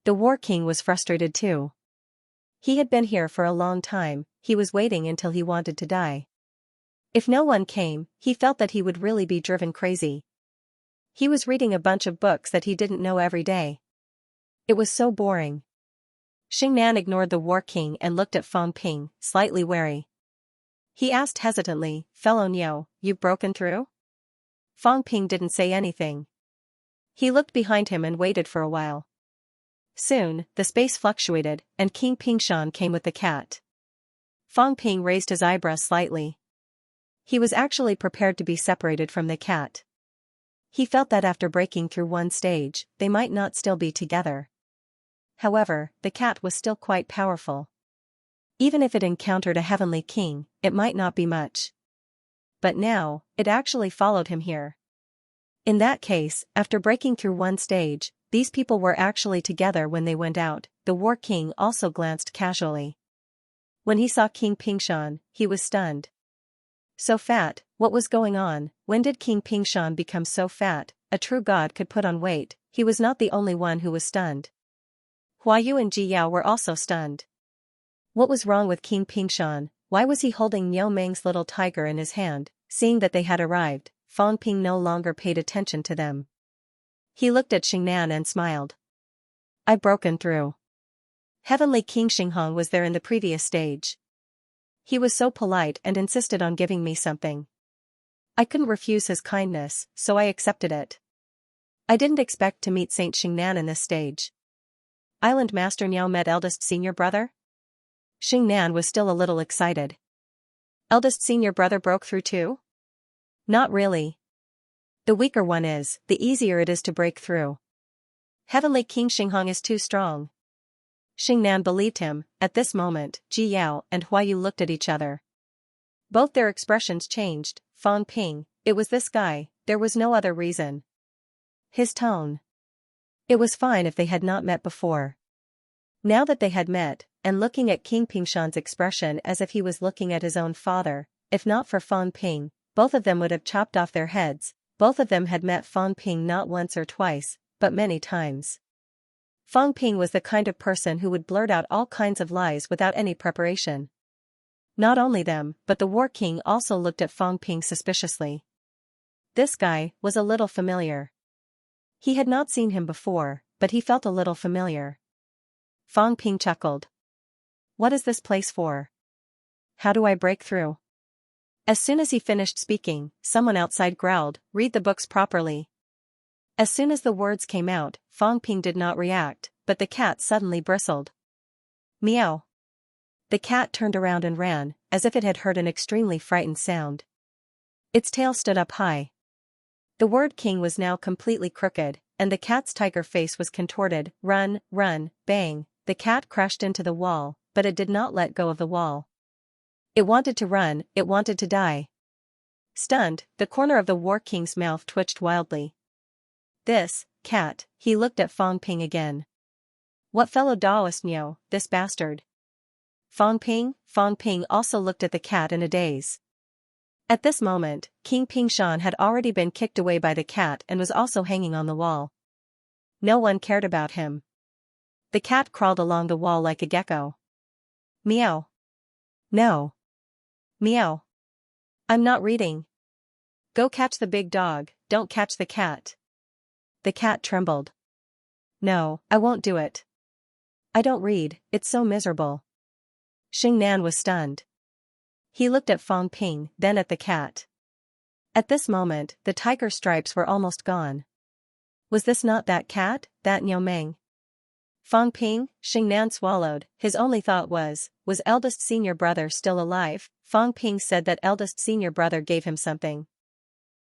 S1: The War King was frustrated too. He had been here for a long time, he was waiting until he wanted to die. If no one came, he felt that he would really be driven crazy. He was reading a bunch of books that he didn't know every day. It was so boring. Xingnan ignored the War King and looked at Fang Ping, slightly wary. He asked hesitantly, "Fellow Niu, you've broken through?" Fang Ping didn't say anything. He looked behind him and waited for a while. Soon, the space fluctuated, and King Pingshan came with the cat. Fang Ping raised his eyebrows slightly. He was actually prepared to be separated from the cat. He felt that after breaking through one stage, they might not still be together. However, the cat was still quite powerful. Even if it encountered a heavenly king, it might not be much. But now, it actually followed him here. In that case, after breaking through one stage, these people were actually together when they went out. The War King also glanced casually. When he saw King Pingshan, he was stunned. So fat, what was going on? When did King Pingshan become so fat? A true god could put on weight. He was not the only one who was stunned. Huayu and Ji Yao were also stunned. What was wrong with King Pingshan? Why was he holding Niu Meng's little tiger in his hand? Seeing that they had arrived, Fang Ping no longer paid attention to them. He looked at Xingnan and smiled. "I've broken through." Heavenly King Xinghong was there in the previous stage. He was so polite and insisted on giving me something. I couldn't refuse his kindness, so I accepted it. I didn't expect to meet Saint Xingnan in this stage. Island Master Niu met eldest senior brother? Xingnan was still a little excited. Eldest senior brother broke through too? Not really. The weaker one is, the easier it is to break through. Heavenly King Xinghong is too strong. Xingnan believed him. At this moment, Ji Yao and Huayu looked at each other. Both their expressions changed. Fang Ping, it was this guy, there was no other reason. His tone. It was fine if they had not met before. Now that they had met, and looking at King Pingshan's expression as if he was looking at his own father, if not for Fang Ping, both of them would have chopped off their heads. Both of them had met Fang Ping not once or twice, but many times. Fang Ping was the kind of person who would blurt out all kinds of lies without any preparation. Not only them, but the War King also looked at Fang Ping suspiciously. This guy was a little familiar. He had not seen him before, but he felt a little familiar. Fang Ping chuckled. What is this place for? How do I break through? As soon as he finished speaking, someone outside growled, "Read the books properly." As soon as the words came out, Fang Ping did not react, but the cat suddenly bristled. Meow. The cat turned around and ran, as if it had heard an extremely frightened sound. Its tail stood up high. The word king was now completely crooked, and the cat's tiger face was contorted. Run, run, bang, the cat crashed into the wall, but it did not let go of the wall. It wanted to run, it wanted to die. Stunned, the corner of the war king's mouth twitched wildly. This cat, he looked at Fong Ping again. What fellow Daoist Niu, this bastard? Fong Ping also looked at the cat in a daze. At this moment, King Pingshan had already been kicked away by the cat and was also hanging on the wall. No one cared about him. The cat crawled along the wall like a gecko. Meow. No. Meow. I'm not reading. Go catch the big dog, don't catch the cat. The cat trembled. No, I won't do it. I don't read, it's so miserable. Xing Nan was stunned. He looked at Fong Ping, then at the cat. At this moment, the tiger stripes were almost gone. Was this not that cat, that Niu Meng? Fong Ping, Xing Nan swallowed. His only thought was eldest senior brother still alive? Fong Ping said that eldest senior brother gave him something.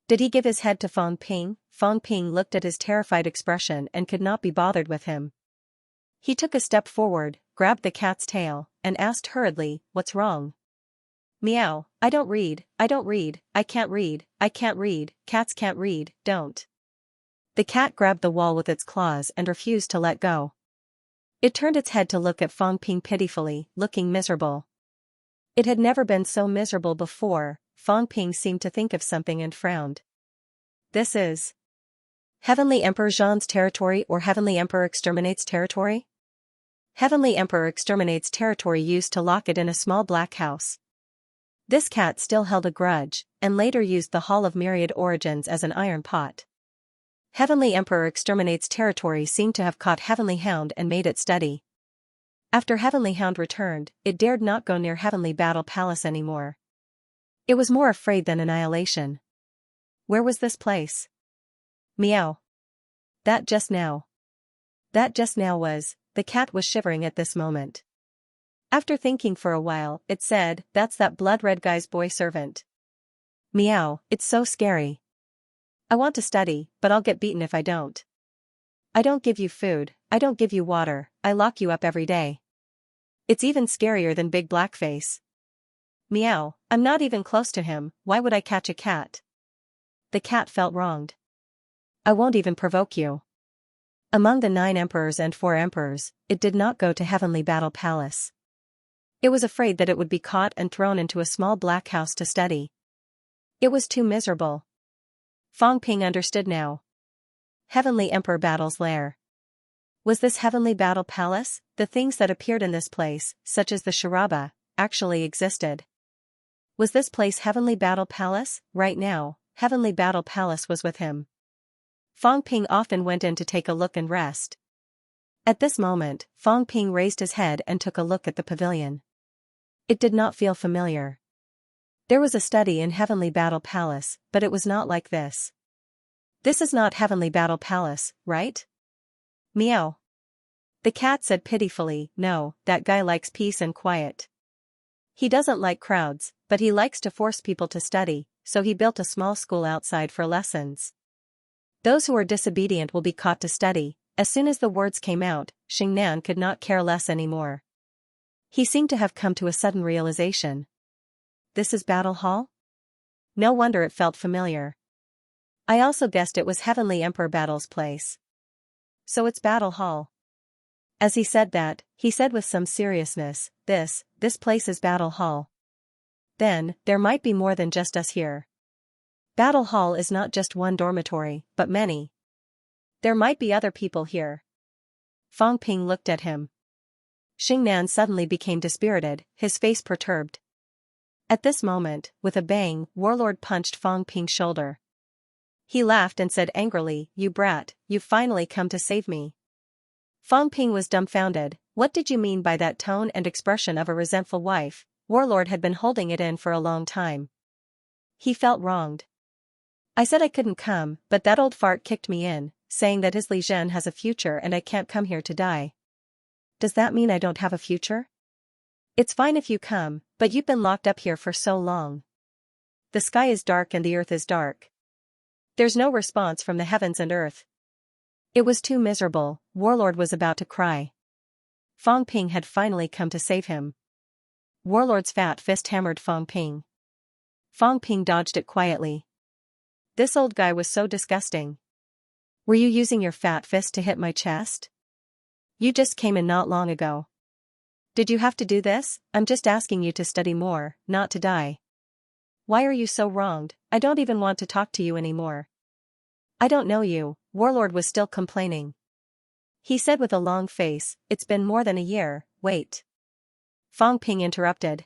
S1: Did he give his head to Fong Ping? Fong Ping looked at his terrified expression and could not be bothered with him. He took a step forward, grabbed the cat's tail, and asked hurriedly, what's wrong? Meow, I don't read, I can't read, cats can't read, don't. The cat grabbed the wall with its claws and refused to let go. It turned its head to look at Fong Ping pitifully, looking miserable. It had never been so miserable before. Fong Ping seemed to think of something and frowned. This is Heavenly Emperor Zhan's territory or Heavenly Emperor exterminates territory? Heavenly Emperor exterminates territory used to lock it in a small black house. This cat still held a grudge, and later used the Hall of Myriad Origins as an iron pot. Heavenly Emperor exterminates territory seemed to have caught Heavenly Hound and made it study. After Heavenly Hound returned, it dared not go near Heavenly Battle Palace anymore. It was more afraid than annihilation. Where was this place? Meow. That just now was, the cat was shivering at this moment. After thinking for a while, it said, that's that blood-red guy's boy servant. Meow, it's so scary. I want to study, but I'll get beaten if I don't. I don't give you food, I don't give you water, I lock you up every day. It's even scarier than Big Blackface. Meow, I'm not even close to him, why would I catch a cat? The cat felt wronged. I won't even provoke you. Among the 9 emperors and 4 emperors, it did not go to Heavenly Battle Palace. It was afraid that it would be caught and thrown into a small black house to study. It was too miserable. Fong Ping understood now. Heavenly Emperor Battle's lair. Was this Heavenly Battle Palace? The things that appeared in this place, such as the Sharaba, actually existed. Was this place Heavenly Battle Palace? Right now, Heavenly Battle Palace was with him. Fong Ping often went in to take a look and rest. At this moment, Fong Ping raised his head and took a look at the pavilion. It did not feel familiar. There was a study in Heavenly Battle Palace, but it was not like this. This is not Heavenly Battle Palace, right? Meow. The cat said pitifully, no, that guy likes peace and quiet. He doesn't like crowds, but he likes to force people to study, so he built a small school outside for lessons. Those who are disobedient will be caught to study. As soon as the words came out, Xing Nan could not care less anymore. He seemed to have come to a sudden realization. This is Battle Hall? No wonder it felt familiar. I also guessed it was Heavenly Emperor Battle's place. So it's Battle Hall. As he said that, he said with some seriousness, this place is Battle Hall. Then, there might be more than just us here. Battle Hall is not just one dormitory, but many. There might be other people here. Fong Ping looked at him. Xing Nan suddenly became dispirited, his face perturbed. At this moment, with a bang, Warlord punched Fong Ping's shoulder. He laughed and said angrily, you brat, you've finally come to save me. Fong Ping was dumbfounded. What did you mean by that tone and expression of a resentful wife? Warlord had been holding it in for a long time. He felt wronged. I said I couldn't come, but that old fart kicked me in, saying that his Li Zhen has a future and I can't come here to die. Does that mean I don't have a future? It's fine if you come, but you've been locked up here for so long. The sky is dark and the earth is dark. There's no response from the heavens and earth. It was too miserable. Warlord was about to cry. Fong Ping had finally come to save him. Warlord's fat fist hammered Fong Ping. Fong Ping dodged it quietly. This old guy was so disgusting. Were you using your fat fist to hit my chest? You just came in not long ago. Did you have to do this? I'm just asking you to study more, not to die. Why are you so wronged? I don't even want to talk to you anymore. I don't know you. Warlord was still complaining. He said with a long face, it's been more than a year. Wait. Fong Ping interrupted.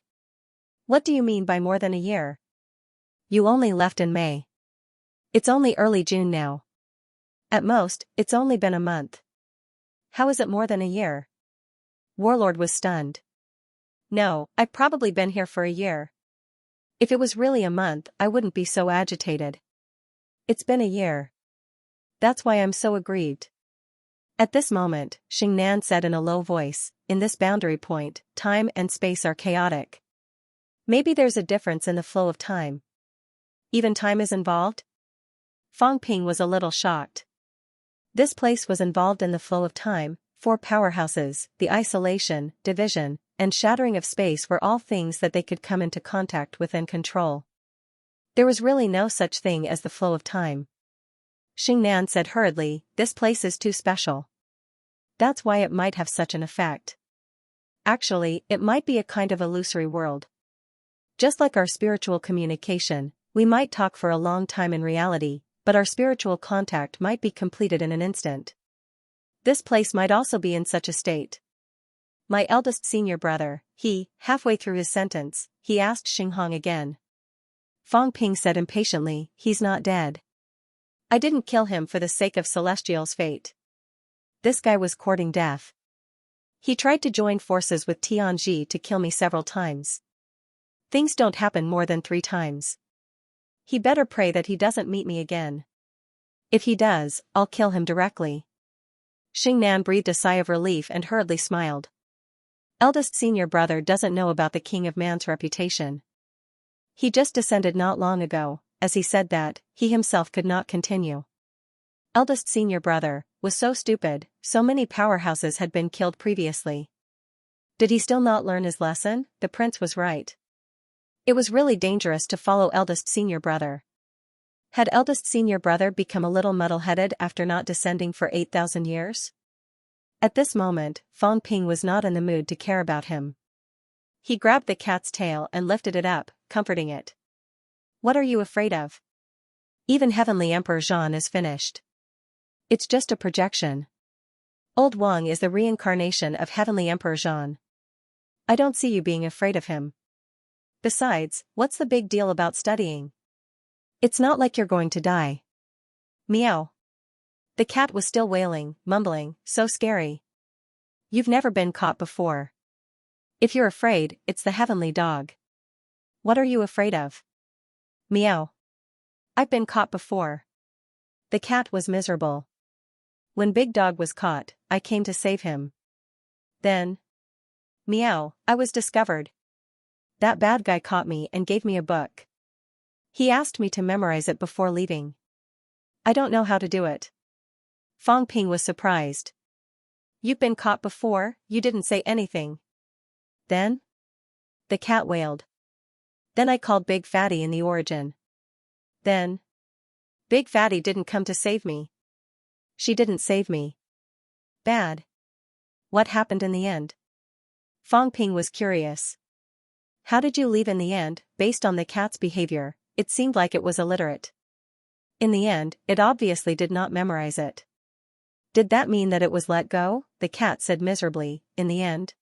S1: What do you mean by more than a year? You only left in May. It's only early June now. At most, it's only been a month. How is it more than a year? Warlord was stunned. No, I've probably been here for a year. If it was really a month, I wouldn't be so agitated. It's been a year. That's why I'm so aggrieved. At this moment, Xingnan said in a low voice, in this boundary point, time and space are chaotic. Maybe there's a difference in the flow of time. Even time is involved? Fong Ping was a little shocked. This place was involved in the flow of time. 4 powerhouses, the isolation, division, and shattering of space were all things that they could come into contact with and control. There was really no such thing as the flow of time. Xingnan said hurriedly, this place is too special. That's why it might have such an effect. Actually, it might be a kind of illusory world. Just like our spiritual communication, we might talk for a long time in reality, but our spiritual contact might be completed in an instant. This place might also be in such a state. My eldest senior brother, halfway through his sentence, he asked Xinghong again. Fong Ping said impatiently, he's not dead. I didn't kill him for the sake of Celestial's fate. This guy was courting death. He tried to join forces with Tianji to kill me several times. Things don't happen more than 3 times. He better pray that he doesn't meet me again. If he does, I'll kill him directly. Xingnan breathed a sigh of relief and hurriedly smiled. Eldest senior brother doesn't know about the King of Man's reputation. He just descended not long ago. As he said that, he himself could not continue. Eldest senior brother was so stupid, so many powerhouses had been killed previously. Did he still not learn his lesson? The prince was right. It was really dangerous to follow eldest senior brother. Had eldest senior brother become a little muddle-headed after not descending for 8,000 years? At this moment, Fong Ping was not in the mood to care about him. He grabbed the cat's tail and lifted it up, comforting it. What are you afraid of? Even Heavenly Emperor Zhan is finished. It's just a projection. Old Wang is the reincarnation of Heavenly Emperor Zhan. I don't see you being afraid of him. Besides, what's the big deal about studying? It's not like you're going to die. Meow. The cat was still wailing, mumbling, so scary. You've never been caught before. If you're afraid, it's the heavenly dog. What are you afraid of? Meow. I've been caught before. The cat was miserable. When Big Dog was caught, I came to save him. Then, meow, I was discovered. That bad guy caught me and gave me a book. He asked me to memorize it before leaving. I don't know how to do it. Fong Ping was surprised. You've been caught before, you didn't say anything. Then? The cat wailed. Then I called Big Fatty in the origin. Then, Big Fatty didn't come to save me. She didn't save me. Bad. What happened in the end? Fong Ping was curious. How did you leave in the end? Based on the cat's behavior, it seemed like it was illiterate. In the end, it obviously did not memorize it. Did that mean that it was let go? The cat said miserably, in the end.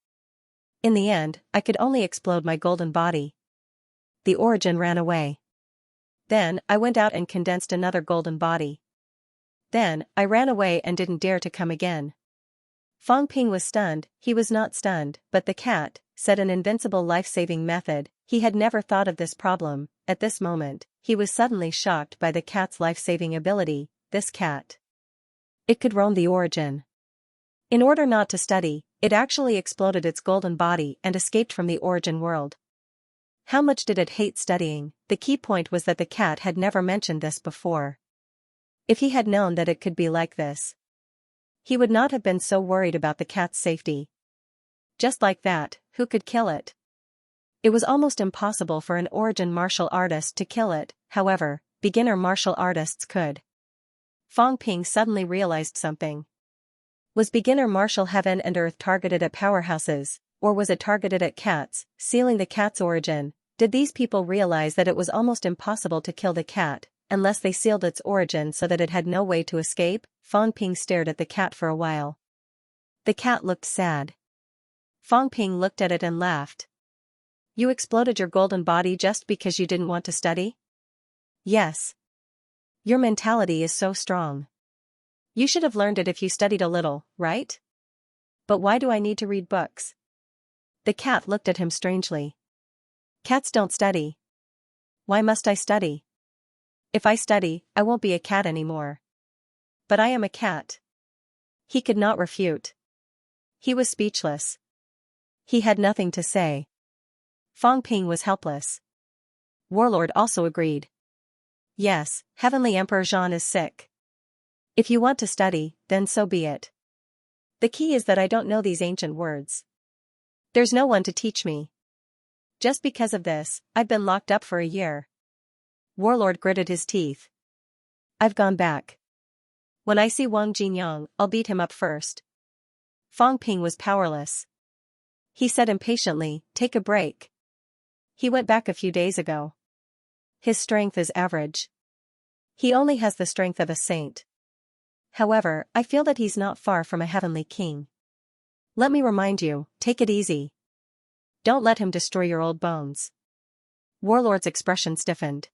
S1: In the end, I could only explode my golden body. The origin ran away. Then, I went out and condensed another golden body. Then, I ran away and didn't dare to come again. Fong Ping was stunned. He was not stunned, but the cat said an invincible life-saving method. He had never thought of this problem. At this moment, he was suddenly shocked by the cat's life-saving ability. This cat. It could roam the origin. In order not to study, it actually exploded its golden body and escaped from the origin world. How much did it hate studying? The key point was that the cat had never mentioned this before. If he had known that it could be like this, he would not have been so worried about the cat's safety. Just like that, who could kill it? It was almost impossible for an origin martial artist to kill it, however, beginner martial artists could. Fong Ping suddenly realized something. Was beginner martial heaven and earth targeted at powerhouses, or was it targeted at cats, sealing the cat's origin? Did these people realize that it was almost impossible to kill the cat, unless they sealed its origin so that it had no way to escape? Fong Ping stared at the cat for a while. The cat looked sad. Fong Ping looked at it and laughed. You exploded your golden body just because you didn't want to study? Yes. Your mentality is so strong. You should have learned it if you studied a little, right? But why do I need to read books? The cat looked at him strangely. Cats don't study. Why must I study? If I study, I won't be a cat anymore. But I am a cat. He could not refute. He was speechless. He had nothing to say. Fong Ping was helpless. Warlord also agreed. Yes, Heavenly Emperor Zhan is sick. If you want to study, then so be it. The key is that I don't know these ancient words. There's no one to teach me. Just because of this, I've been locked up for a year. Warlord gritted his teeth. I've gone back. When I see Wang Jinyang, I'll beat him up first. Fong Ping was powerless. He said impatiently, take a break. He went back a few days ago. His strength is average. He only has the strength of a saint. However, I feel that he's not far from a heavenly king. Let me remind you, take it easy. Don't let him destroy your old bones. Warlord's expression stiffened.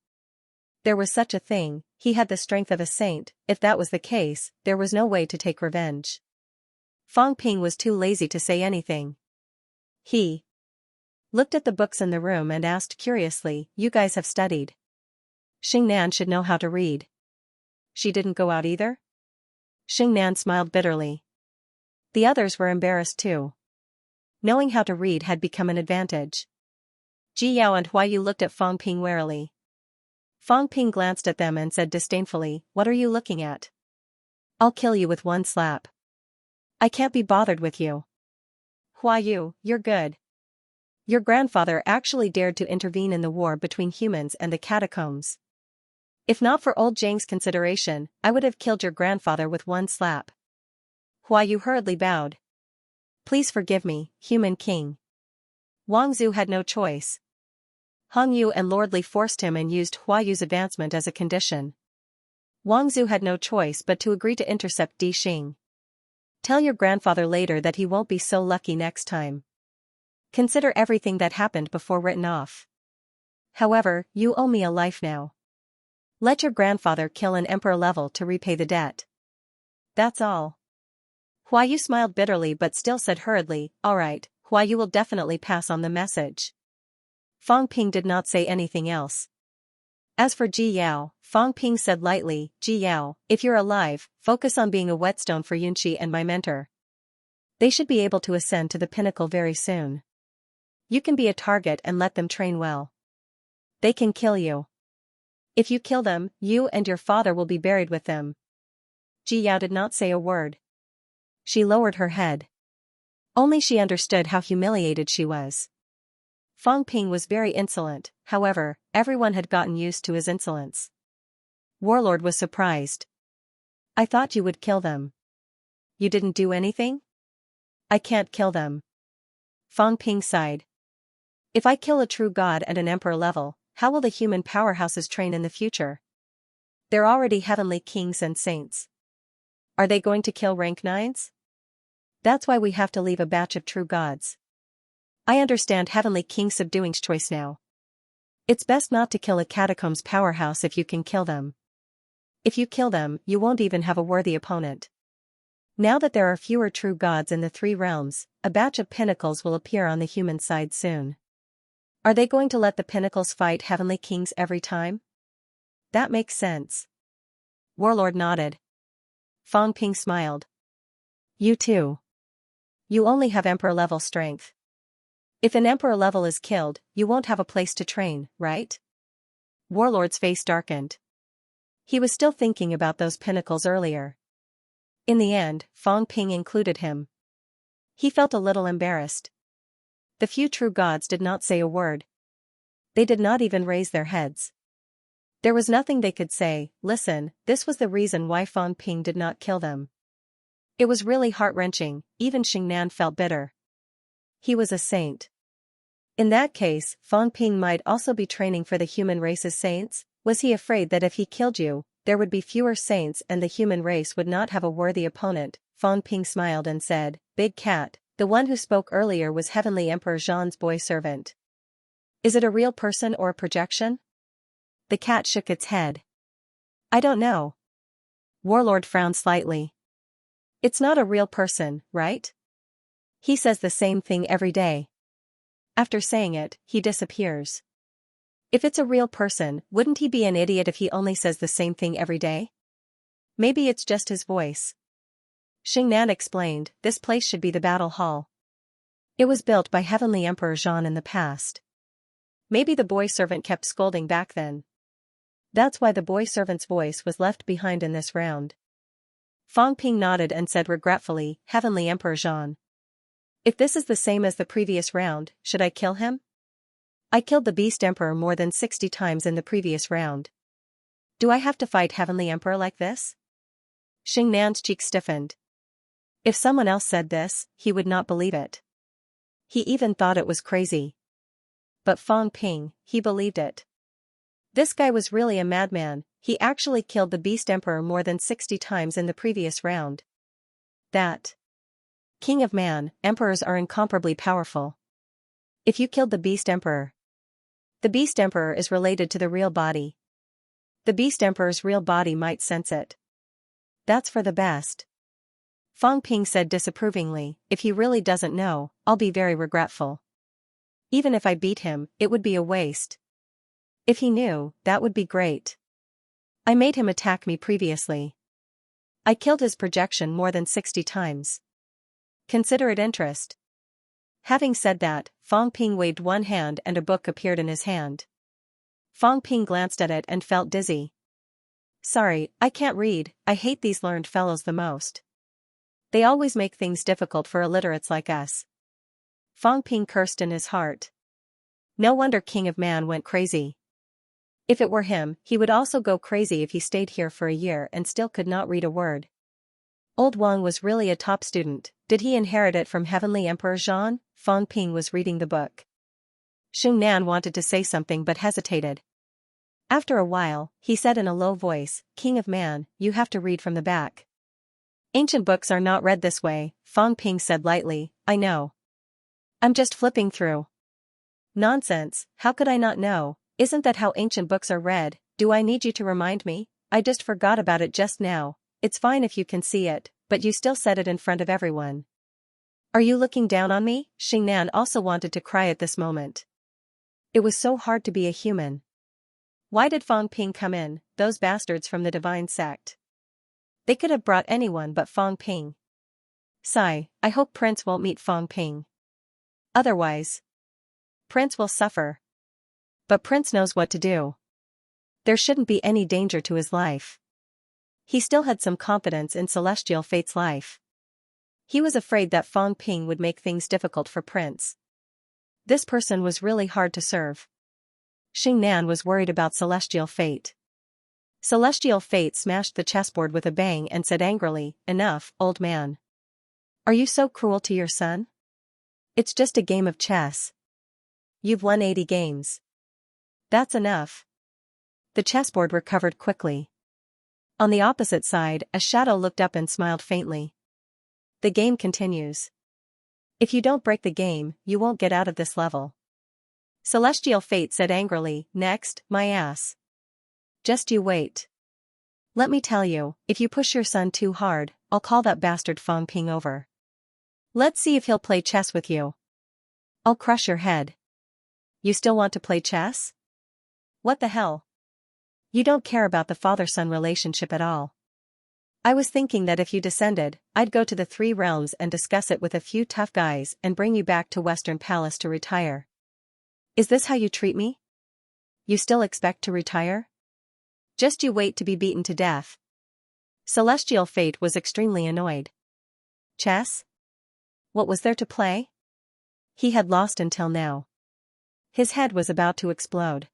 S1: There was such a thing, he had the strength of a saint. If that was the case, there was no way to take revenge. Fong Ping was too lazy to say anything. He looked at the books in the room and asked curiously, you guys have studied. Xingnan should know how to read. She didn't go out either? Xingnan smiled bitterly. The others were embarrassed too. Knowing how to read had become an advantage. Ji Yao and Huayu looked at Fong Ping warily. Fong Ping glanced at them and said disdainfully, what are you looking at? I'll kill you with one slap. I can't be bothered with you. Huayu, you're good. Your grandfather actually dared to intervene in the war between humans and the catacombs. If not for old Zhang's consideration, I would have killed your grandfather with one slap. Huayu hurriedly bowed. Please forgive me, human king. Wang Zhu had no choice. Hong Yu and Lord Li forced him and used Huayu's advancement as a condition. Wang Zhu had no choice but to agree to intercept Di Xing. Tell your grandfather later that he won't be so lucky next time. Consider everything that happened before written off. However, you owe me a life now. Let your grandfather kill an emperor level to repay the debt. That's all. Huayu smiled bitterly but still said hurriedly, all right, Huayu will definitely pass on the message. Fong Ping did not say anything else. As for Ji Yao, Fong Ping said lightly, Ji Yao, if you're alive, focus on being a whetstone for Yunqi and my mentor. They should be able to ascend to the pinnacle very soon. You can be a target and let them train well. They can kill you. If you kill them, you and your father will be buried with them. Ji Yao did not say a word. She lowered her head. Only she understood how humiliated she was. Fong Ping was very insolent, however, everyone had gotten used to his insolence. Warlord was surprised. I thought you would kill them. You didn't do anything? I can't kill them. Fong Ping sighed. If I kill a true god at an emperor level, how will the human powerhouses train in the future? They're already heavenly kings and saints. Are they going to kill rank 9s? That's why we have to leave a batch of true gods. I understand Heavenly King Subduing's choice now. It's best not to kill a catacombs powerhouse if you can kill them. If you kill them, you won't even have a worthy opponent. Now that there are fewer true gods in the 3 realms, a batch of pinnacles will appear on the human side soon. Are they going to let the pinnacles fight Heavenly Kings every time? That makes sense. Warlord nodded. Fong Ping smiled. You too. You only have emperor level strength. If an emperor level is killed, you won't have a place to train, right? Warlord's face darkened. He was still thinking about those pinnacles earlier. In the end, Fang Ping included him. He felt a little embarrassed. The few true gods did not say a word. They did not even raise their heads. There was nothing they could say. Listen, this was the reason why Fang Ping did not kill them. It was really heart-wrenching. Even Xingnan felt bitter. He was a saint. In that case, Fang Ping might also be training for the human race's saints. Was he afraid that if he killed you, there would be fewer saints and the human race would not have a worthy opponent? Fang Ping smiled and said, Big Cat, the one who spoke earlier was Heavenly Emperor Zhan's boy servant. Is it a real person or a projection? The cat shook its head. I don't know. Warlord frowned slightly. It's not a real person, right? He says the same thing every day. After saying it, he disappears. If it's a real person, wouldn't he be an idiot if he only says the same thing every day? Maybe it's just his voice. Xingnan explained, this place should be the battle hall. It was built by Heavenly Emperor Zhan in the past. Maybe the boy servant kept scolding back then. That's why the boy servant's voice was left behind in this round. Fang Ping nodded and said regretfully, Heavenly Emperor Zhan. If this is the same as the previous round, should I kill him? I killed the Beast Emperor more than 60 times in the previous round. Do I have to fight Heavenly Emperor like this? Xingnan's cheek stiffened. If someone else said this, he would not believe it. He even thought it was crazy. But Fang Ping, he believed it. This guy was really a madman. He actually killed the Beast Emperor more than 60 times in the previous round. That King of Man, emperors are incomparably powerful. If you killed the Beast Emperor. The Beast Emperor is related to the real body. The Beast Emperor's real body might sense it. That's for the best. Fang Ping said disapprovingly, if he really doesn't know, I'll be very regretful. Even if I beat him, it would be a waste. If he knew, that would be great. I made him attack me previously. I killed his projection more than 60 times. Consider it interest. Having said that, Fang Ping waved one hand and a book appeared in his hand. Fang Ping glanced at it and felt dizzy. Sorry, I can't read, I hate these learned fellows the most. They always make things difficult for illiterates like us. Fang Ping cursed in his heart. No wonder King of Man went crazy. If it were him, he would also go crazy if he stayed here for a year and still could not read a word. Old Wang was really a top student. Did he inherit it from Heavenly Emperor Zhan? Fang Ping was reading the book. Xingnan wanted to say something but hesitated. After a while, he said in a low voice, King of Man, you have to read from the back. Ancient books are not read this way, Fang Ping said lightly, I know. I'm just flipping through. Nonsense, how could I not know? Isn't that how ancient books are read? Do I need you to remind me? I just forgot about it just now. It's fine if you can see it, but you still said it in front of everyone. Are you looking down on me? Xingnan also wanted to cry at this moment. It was so hard to be a human. Why did Fang Ping come in, those bastards from the divine sect? They could have brought anyone but Fang Ping. Sigh, I hope Prince won't meet Fang Ping. Otherwise, Prince will suffer. But Prince knows what to do. There shouldn't be any danger to his life. He still had some confidence in Celestial Fate's life. He was afraid that Fang Ping would make things difficult for Prince. This person was really hard to serve. Xingnan was worried about Celestial Fate. Celestial Fate smashed the chessboard with a bang and said angrily, enough, old man. Are you so cruel to your son? It's just a game of chess. You've won 80 games. That's enough. The chessboard recovered quickly. On the opposite side, a shadow looked up and smiled faintly. The game continues. If you don't break the game, you won't get out of this level. Celestial Fate said angrily, next, my ass. Just you wait. Let me tell you, if you push your son too hard, I'll call that bastard Fang Ping over. Let's see if he'll play chess with you. I'll crush your head. You still want to play chess? What the hell? You don't care about the father-son relationship at all. I was thinking that if you descended, I'd go to the 3 realms and discuss it with a few tough guys and bring you back to Western Palace to retire. Is this how you treat me? You still expect to retire? Just you wait to be beaten to death. Celestial Fate was extremely annoyed. Chess? What was there to play? He had lost until now. His head was about to explode.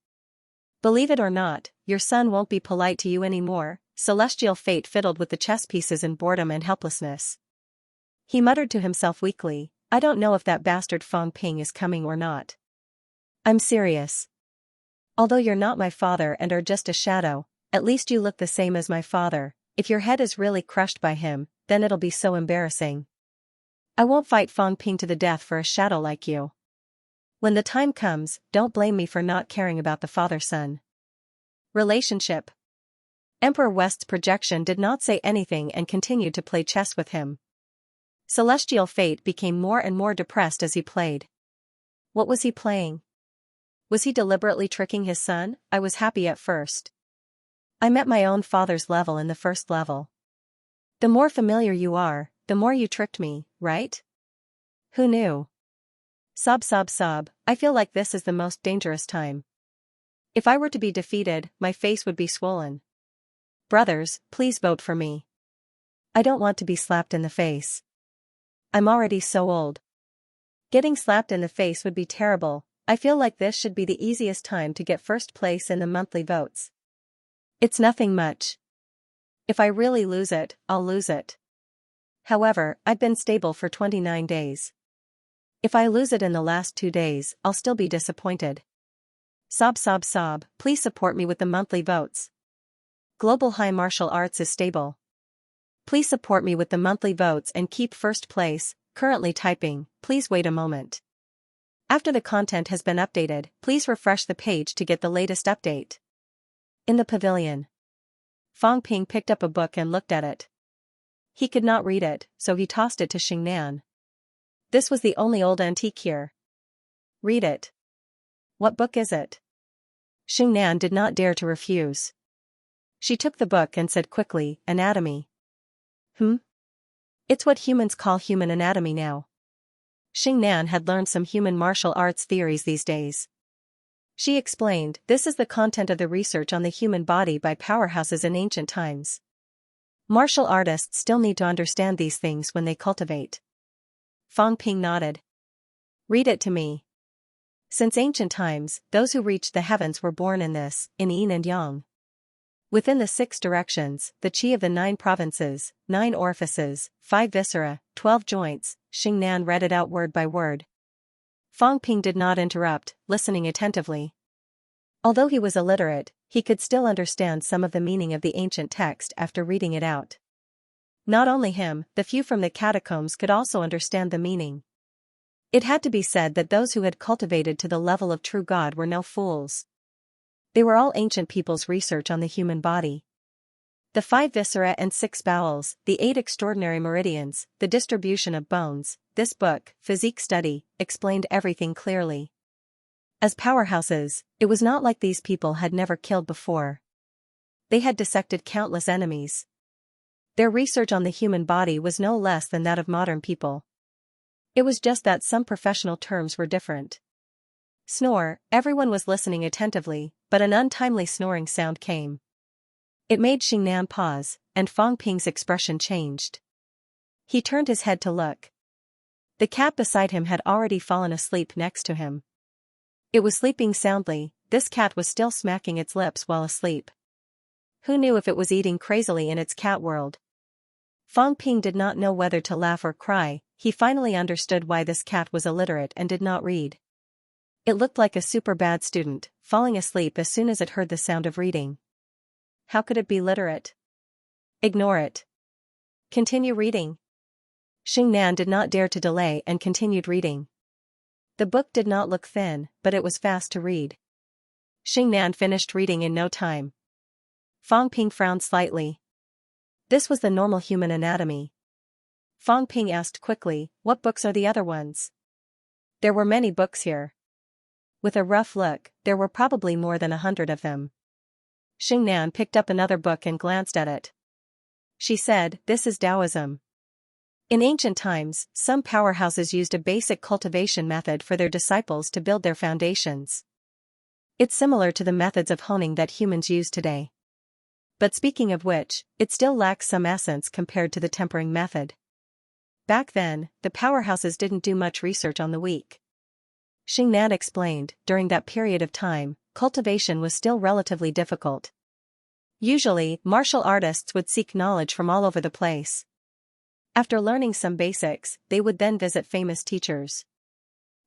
S1: Believe it or not, your son won't be polite to you anymore. Celestial Fate fiddled with the chess pieces in boredom and helplessness. He muttered to himself weakly, I don't know if that bastard Fong Ping is coming or not. I'm serious. Although you're not my father and are just a shadow, at least you look the same as my father. If your head is really crushed by him, then it'll be so embarrassing. I won't fight Fong Ping to the death for a shadow like you. When the time comes, don't blame me for not caring about the father-son relationship. Emperor West's projection did not say anything and continued to play chess with him. Celestial Fate became more and more depressed as he played. What was he playing? Was he deliberately tricking his son? I was happy at first. I met my own father's level in the first level. The more familiar you are, the more you tricked me, right? Who knew? Sob sob sob, I feel like this is the most dangerous time. If I were to be defeated, my face would be swollen. Brothers, please vote for me. I don't want to be slapped in the face. I'm already so old. Getting slapped in the face would be terrible. I feel like this should be the easiest time to get first place in the monthly votes. It's nothing much. If I really lose it, I'll lose it. However, I've been stable for 29 days. If I lose it in the last 2 days, I'll still be disappointed. Sob sob sob, please support me with the monthly votes. Global High Martial Arts is stable. Please support me with the monthly votes and keep first place. Currently typing, please wait a moment. After the content has been updated, please refresh the page to get the latest update. In the pavilion, Fong Ping picked up a book and looked at it. He could not read it, so he tossed it to Xingnan. This was the only old antique here. Read it. What book is it? Xingnan did not dare to refuse. She took the book and said quickly, Anatomy. It's what humans call human anatomy now. Xingnan had learned some human martial arts theories these days. She explained, this is the content of the research on the human body by powerhouses in ancient times. Martial artists still need to understand these things when they cultivate. Fong Ping nodded. Read it to me. Since ancient times, those who reached the heavens were born in this, in yin and yang. Within the 6 directions, the chi of the 9 provinces, 9 orifices, 5 viscera, 12 joints, Xingnan read it out word by word. Fong Ping did not interrupt, listening attentively. Although he was illiterate, he could still understand some of the meaning of the ancient text after reading it out. Not only him, the few from the catacombs could also understand the meaning. It had to be said that those who had cultivated to the level of true God were no fools. They were all ancient people's research on the human body. The 5 viscera and 6 bowels, the 8 extraordinary meridians, the distribution of bones, this book, Physique Study, explained everything clearly. As powerhouses, it was not like these people had never killed before. They had dissected countless enemies. Their research on the human body was no less than that of modern people. It was just that some professional terms were different. Snore, everyone was listening attentively, but an untimely snoring sound came. It made Xingnan pause, and Fong Ping's expression changed. He turned his head to look. The cat beside him had already fallen asleep next to him. It was sleeping soundly. This cat was still smacking its lips while asleep. Who knew if it was eating crazily in its cat world? Fong Ping did not know whether to laugh or cry. He finally understood why this cat was illiterate and did not read. It looked like a super bad student, falling asleep as soon as it heard the sound of reading. How could it be literate? Ignore it. Continue reading. Xingnan did not dare to delay and continued reading. The book did not look thin, but it was fast to read. Xingnan finished reading in no time. Fong Ping frowned slightly. This was the normal human anatomy. Fong Ping asked quickly, what books are the other ones? There were many books here. With a rough look, there were probably more than 100 of them. Xingnan picked up another book and glanced at it. She said, this is Taoism. In ancient times, some powerhouses used a basic cultivation method for their disciples to build their foundations. It's similar to the methods of honing that humans use today. But speaking of which, it still lacks some essence compared to the tempering method. Back then, the powerhouses didn't do much research on the weak. Xianxia explained, during that period of time, cultivation was still relatively difficult. Usually, martial artists would seek knowledge from all over the place. After learning some basics, they would then visit famous teachers.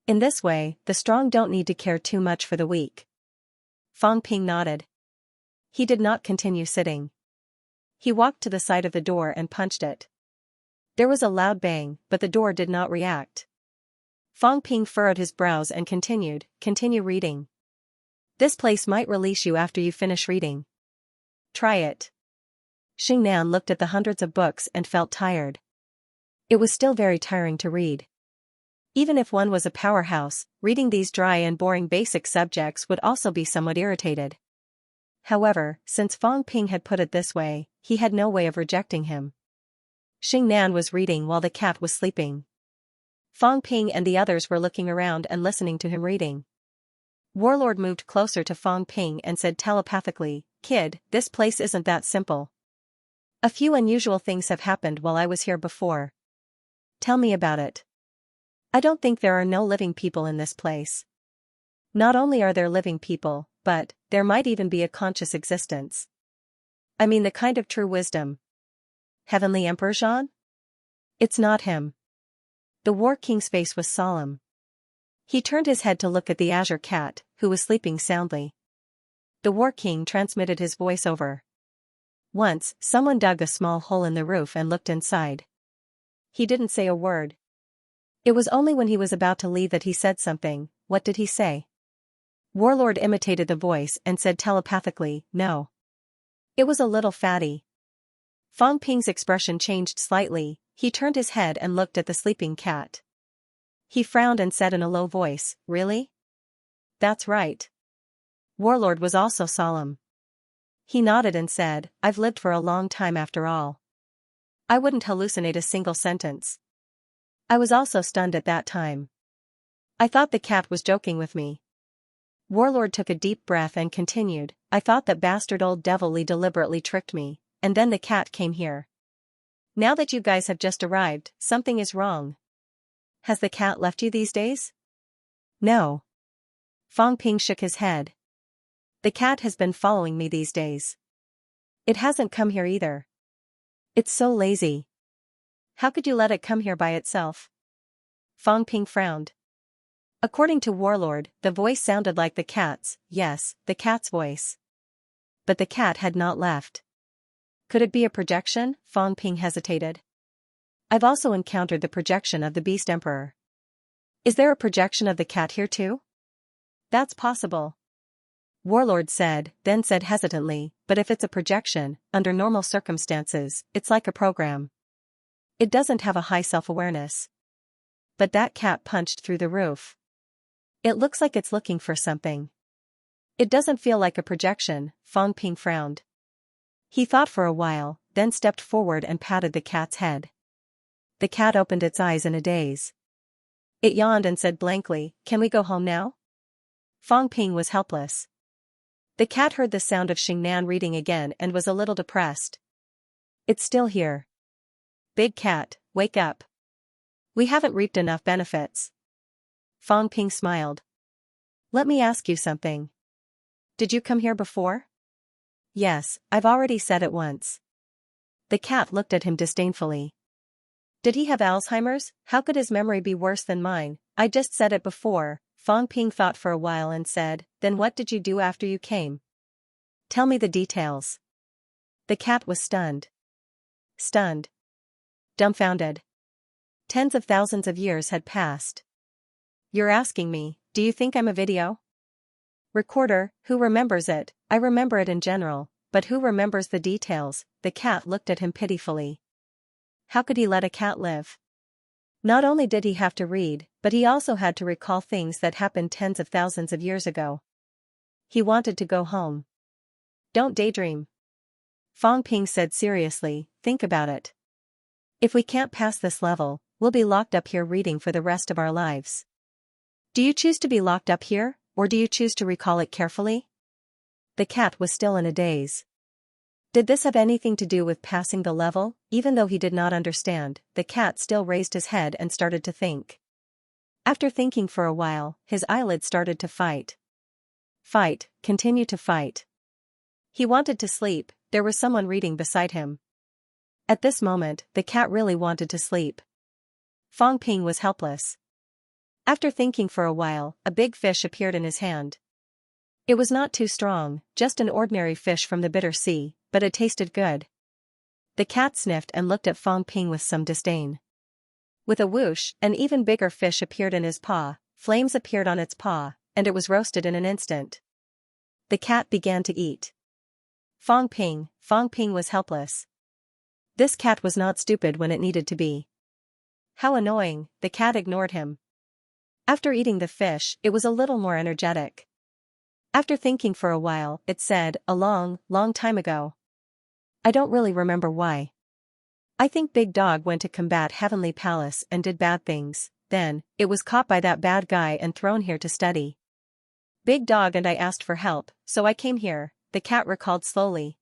S1: In this way, the strong don't need to care too much for the weak. Fang Ping nodded. He did not continue sitting. He walked to the side of the door and punched it. There was a loud bang, but the door did not react. Fang Ping furrowed his brows and continue reading. This place might release you after you finish reading. Try it. Xianxia looked at the hundreds of books and felt tired. It was still very tiring to read. Even if one was a powerhouse, reading these dry and boring basic subjects would also be somewhat irritated. However, since Fang Ping had put it this way, he had no way of rejecting him. Xianxia was reading while the cat was sleeping. Fang Ping and the others were looking around and listening to him reading. Warlord moved closer to Fang Ping and said telepathically, "Kid, this place isn't that simple. A few unusual things have happened while I was here before. Tell me about it. I don't think there are no living people in this place. Not only are there living people, but there might even be a conscious existence. I mean the kind of true wisdom. Heavenly Emperor Zhan? It's not him." The War King's face was solemn. He turned his head to look at the Azure Cat, who was sleeping soundly. The War King transmitted his voice over. Once, someone dug a small hole in the roof and looked inside. He didn't say a word. It was only when he was about to leave that he said something. What did he say? Warlord imitated the voice and said telepathically, "No." It was a little fatty. Fang Ping's expression changed slightly. He turned his head and looked at the sleeping cat. He frowned and said in a low voice, "Really?" "That's right." Warlord was also solemn. He nodded and said, "I've lived for a long time after all. I wouldn't hallucinate a single sentence. I was also stunned at that time. I thought the cat was joking with me." Warlord took a deep breath and continued, "I thought that bastard old devil Li deliberately tricked me, and then the cat came here. Now that you guys have just arrived, something is wrong. Has the cat left you these days?" "No." Fang Ping shook his head. "The cat has been following me these days. It hasn't come here either. It's so lazy. How could you let it come here by itself?" Fang Ping frowned. According to Warlord, the voice sounded like the cat's, yes, the cat's voice. But the cat had not left. Could it be a projection? Fang Ping hesitated. "I've also encountered the projection of the Beast Emperor. Is there a projection of the cat here too?" "That's possible," Warlord said, then said hesitantly, "but if it's a projection, under normal circumstances, it's like a program. It doesn't have a high self-awareness. But that cat punched through the roof. It looks like it's looking for something. It doesn't feel like a projection." Fang Ping frowned. He thought for a while, then stepped forward and patted the cat's head. The cat opened its eyes in a daze. It yawned and said blankly, "Can we go home now?" Fang Ping was helpless. The cat heard the sound of Xianxia reading again and was a little depressed. "It's still here. Big cat, wake up. We haven't reaped enough benefits." Fang Ping smiled. "Let me ask you something. Did you come here before?" "Yes, I've already said it once." The cat looked at him disdainfully. "Did he have Alzheimer's? How could his memory be worse than mine?" "I just said it before." Fang Ping thought for a while and said, "Then what did you do after you came? Tell me the details." The cat was stunned. Stunned. Dumbfounded. Tens of thousands of years had passed. "You're asking me, do you think I'm a video recorder? Who remembers it? I remember it in general, but who remembers the details?" The cat looked at him pitifully. How could he let a cat live? Not only did he have to read, but he also had to recall things that happened tens of thousands of years ago. He wanted to go home. "Don't daydream," Fang Ping said seriously, "think about it. If we can't pass this level, we'll be locked up here reading for the rest of our lives. Do you choose to be locked up here, or do you choose to recall it carefully?" The cat was still in a daze. Did this have anything to do with passing the level? Even though he did not understand, the cat still raised his head and started to think. After thinking for a while, his eyelids started to fight. Fight, continue to fight. He wanted to sleep, there was someone reading beside him. At this moment, the cat really wanted to sleep. Fong Ping was helpless. After thinking for a while, a big fish appeared in his hand. It was not too strong, just an ordinary fish from the bitter sea, but it tasted good. The cat sniffed and looked at Fong Ping with some disdain. With a whoosh, an even bigger fish appeared in his paw, flames appeared on its paw, and it was roasted in an instant. The cat began to eat. Fong Ping was helpless. This cat was not stupid when it needed to be. How annoying, the cat ignored him. After eating the fish, it was a little more energetic. After thinking for a while, it said, a long time ago. I don't really remember why. I think Big Dog went to combat Heavenly Palace and did bad things, then, it was caught by that bad guy and thrown here to study. Big Dog and I asked for help, so I came here, the cat recalled slowly.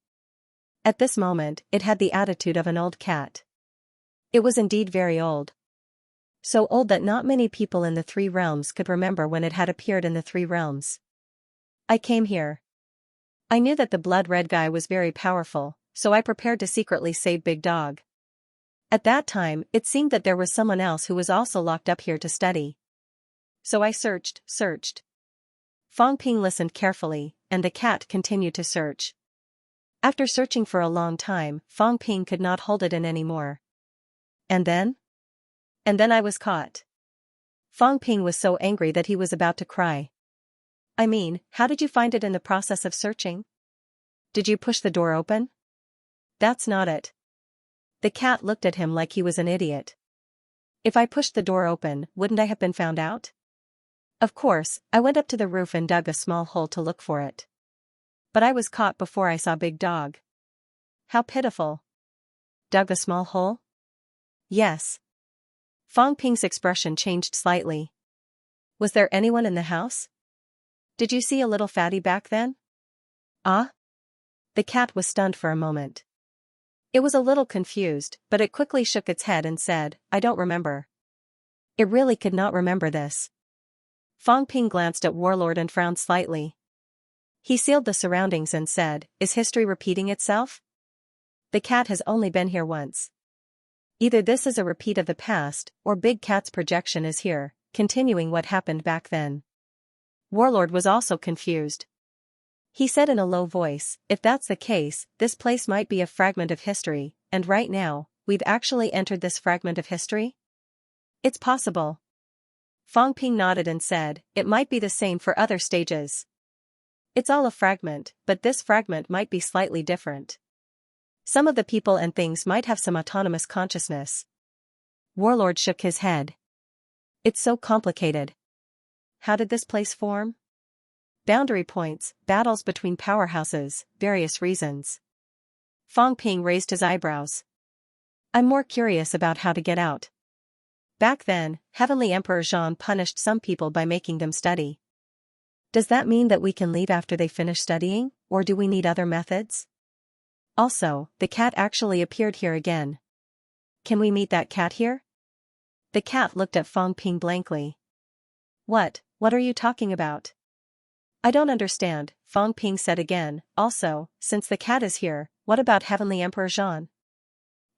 S1: At this moment, it had the attitude of an old cat. It was indeed very old. So old that not many people in the three realms could remember when it had appeared in the three realms. I came here. I knew that the blood-red guy was very powerful, so I prepared to secretly save Big Dog. At that time, it seemed that there was someone else who was also locked up here to study. So I searched. Fong Ping listened carefully, and the cat continued to search. After searching for a long time, Fong Ping could not hold it in anymore. And then I was caught. Fong Ping was so angry that he was about to cry. I mean, how did you find it in the process of searching? Did you push the door open? That's not it. The cat looked at him like he was an idiot. If I pushed the door open, wouldn't I have been found out? Of course, I went up to the roof and dug a small hole to look for it. But I was caught before I saw Big Dog. How pitiful. Dug a small hole? Yes. Fong Ping's expression changed slightly. Was there anyone in the house? Did you see a little fatty back then? Ah? The cat was stunned for a moment. It was a little confused, but it quickly shook its head and said, I don't remember. It really could not remember this. Fong Ping glanced at Warlord and frowned slightly. He sealed the surroundings and said, is history repeating itself? The cat has only been here once. Either this is a repeat of the past, or Big Cat's projection is here, continuing what happened back then. Warlord was also confused. He said in a low voice, if that's the case, this place might be a fragment of history, and right now, we've actually entered this fragment of history? It's possible. Fong Ping nodded and said, it might be the same for other stages. It's all a fragment, but this fragment might be slightly different. Some of the people and things might have some autonomous consciousness. Warlord shook his head. It's so complicated. How did this place form? Boundary points, battles between powerhouses, various reasons. Fong Ping raised his eyebrows. I'm more curious about how to get out. Back then, Heavenly Emperor Zhang punished some people by making them study. Does that mean that we can leave after they finish studying, or do we need other methods? Also, the cat actually appeared here again. Can we meet that cat here? The cat looked at Fong Ping blankly. What are you talking about? I don't understand, Fong Ping said again. Also, since the cat is here, what about Heavenly Emperor Zhang?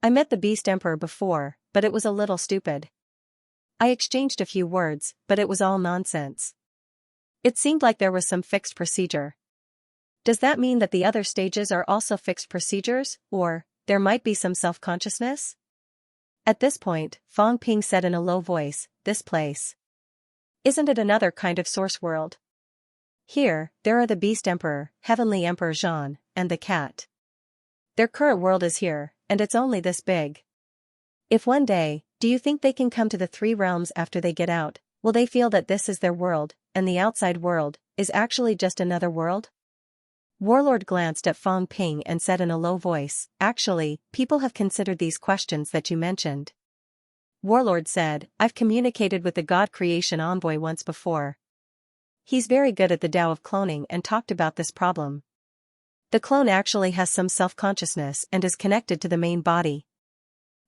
S1: I met the Beast Emperor before, but it was a little stupid. I exchanged a few words, but it was all nonsense. It seemed like there was some fixed procedure. Does that mean that the other stages are also fixed procedures, or there might be some self-consciousness? At this point, Fong Ping said in a low voice, this place. Isn't it another kind of source world? Here, there are the Beast Emperor, Heavenly Emperor Zhang, and the cat. Their current world is here, and it's only this big. If one day, do you think they can come to the three realms after they get out, will they feel that this is their world, and the outside world, is actually just another world? Warlord glanced at Fong Ping and said in a low voice, actually, people have considered these questions that you mentioned. Warlord said, I've communicated with the God Creation Envoy once before. He's very good at the Tao of cloning and talked about this problem. The clone actually has some self-consciousness and is connected to the main body.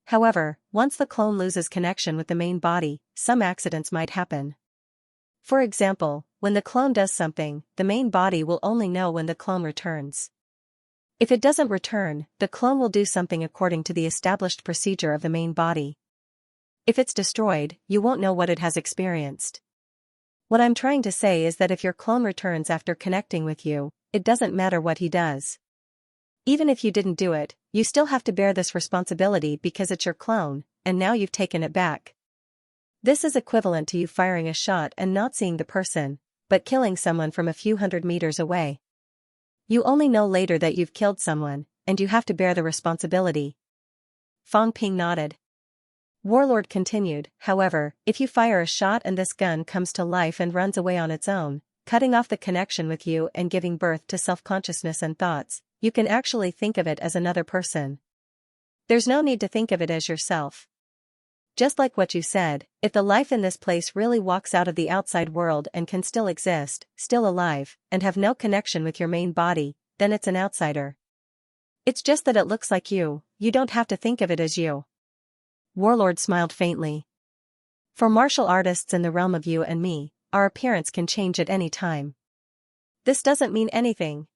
S1: However, once the clone loses connection with the main body, some accidents might happen. For example, when the clone does something, the main body will only know when the clone returns. If it doesn't return, the clone will do something according to the established procedure of the main body. If it's destroyed, you won't know what it has experienced. What I'm trying to say is that if your clone returns after connecting with you, it doesn't matter what he does. Even if you didn't do it, you still have to bear this responsibility because it's your clone, and now you've taken it back. This is equivalent to you firing a shot and not seeing the person, but killing someone from a few hundred meters away. You only know later that you've killed someone, and you have to bear the responsibility. Fang Ping nodded. Warlord continued, however, if you fire a shot and this gun comes to life and runs away on its own, cutting off the connection with you and giving birth to self-consciousness and thoughts, you can actually think of it as another person. There's no need to think of it as yourself. Just like what you said, if the life in this place really walks out of the outside world and can still exist, still alive, and have no connection with your main body, then it's an outsider. It's just that it looks like you don't have to think of it as you. Warlord smiled faintly. For martial artists in the realm of you and me, our appearance can change at any time. This doesn't mean anything.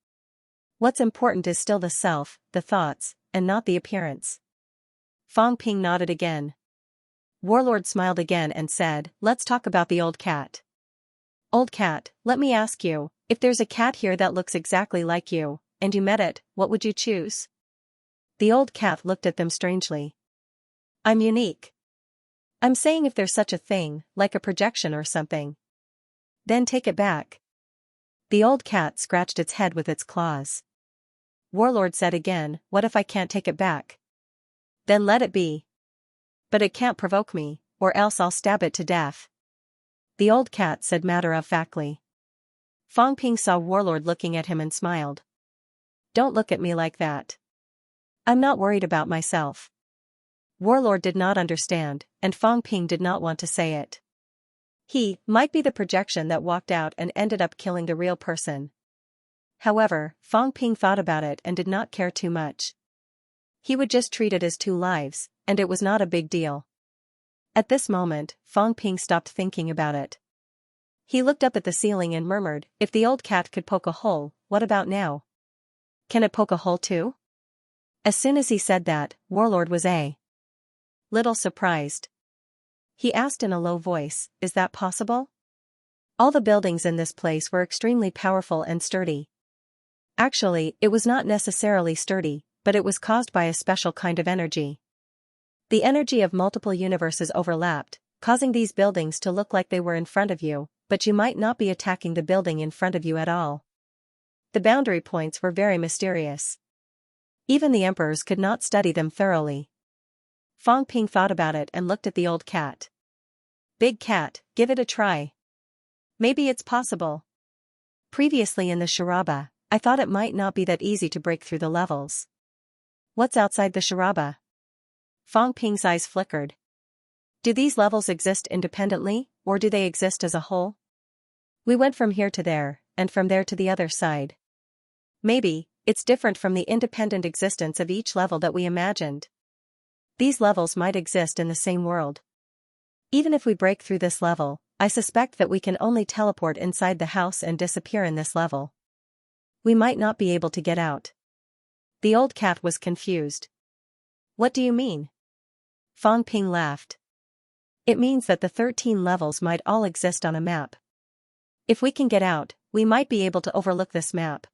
S1: What's important is still the self, the thoughts, and not the appearance. Fang Ping nodded again. Warlord smiled again and said, let's talk about the old cat. Old cat, let me ask you, if there's a cat here that looks exactly like you, and you met it, what would you choose? The old cat looked at them strangely. I'm unique. I'm saying if there's such a thing, like a projection or something. Then take it back. The old cat scratched its head with its claws. Warlord said again, what if I can't take it back? Then let it be. But it can't provoke me, or else I'll stab it to death. The old cat said matter-of-factly. Fang Ping saw Warlord looking at him and smiled. Don't look at me like that. I'm not worried about myself. Warlord did not understand, and Fang Ping did not want to say it. He might be the projection that walked out and ended up killing the real person. However, Fang Ping thought about it and did not care too much. He would just treat it as two lives, and it was not a big deal. At this moment, Fang Ping stopped thinking about it. He looked up at the ceiling and murmured, if the old cat could poke a hole, what about now? Can it poke a hole too? As soon as he said that, Warlord was a little surprised. He asked in a low voice, is that possible? All the buildings in this place were extremely powerful and sturdy. Actually, it was not necessarily sturdy, but it was caused by a special kind of energy. The energy of multiple universes overlapped, causing these buildings to look like they were in front of you, but you might not be attacking the building in front of you at all. The boundary points were very mysterious. Even the emperors could not study them thoroughly. Fang Ping thought about it and looked at the old cat. Big cat, give it a try. Maybe it's possible. Previously in the Sharaba, I thought it might not be that easy to break through the levels. What's outside the Sharaba? Fang Ping's eyes flickered. Do these levels exist independently, or do they exist as a whole? We went from here to there, and from there to the other side. Maybe, it's different from the independent existence of each level that we imagined. These levels might exist in the same world. Even if we break through this level, I suspect that we can only teleport inside the house and disappear in this level. We might not be able to get out. The old cat was confused. What do you mean? Fang Ping laughed. It means that the 13 levels might all exist on a map. If we can get out, we might be able to overlook this map.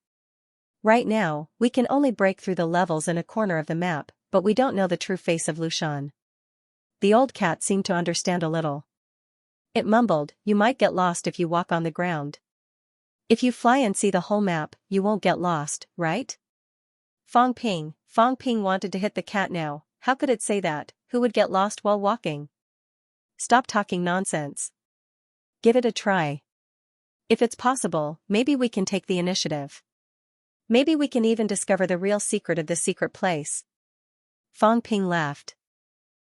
S1: Right now, we can only break through the levels in a corner of the map, but we don't know the true face of Lushan. The old cat seemed to understand a little. It mumbled, you might get lost if you walk on the ground. If you fly and see the whole map, you won't get lost, right? Fang Ping wanted to hit the cat now. How could it say that? Who would get lost while walking? Stop talking nonsense. Give it a try. If it's possible, maybe we can take the initiative. Maybe we can even discover the real secret of this secret place. Fang Ping laughed.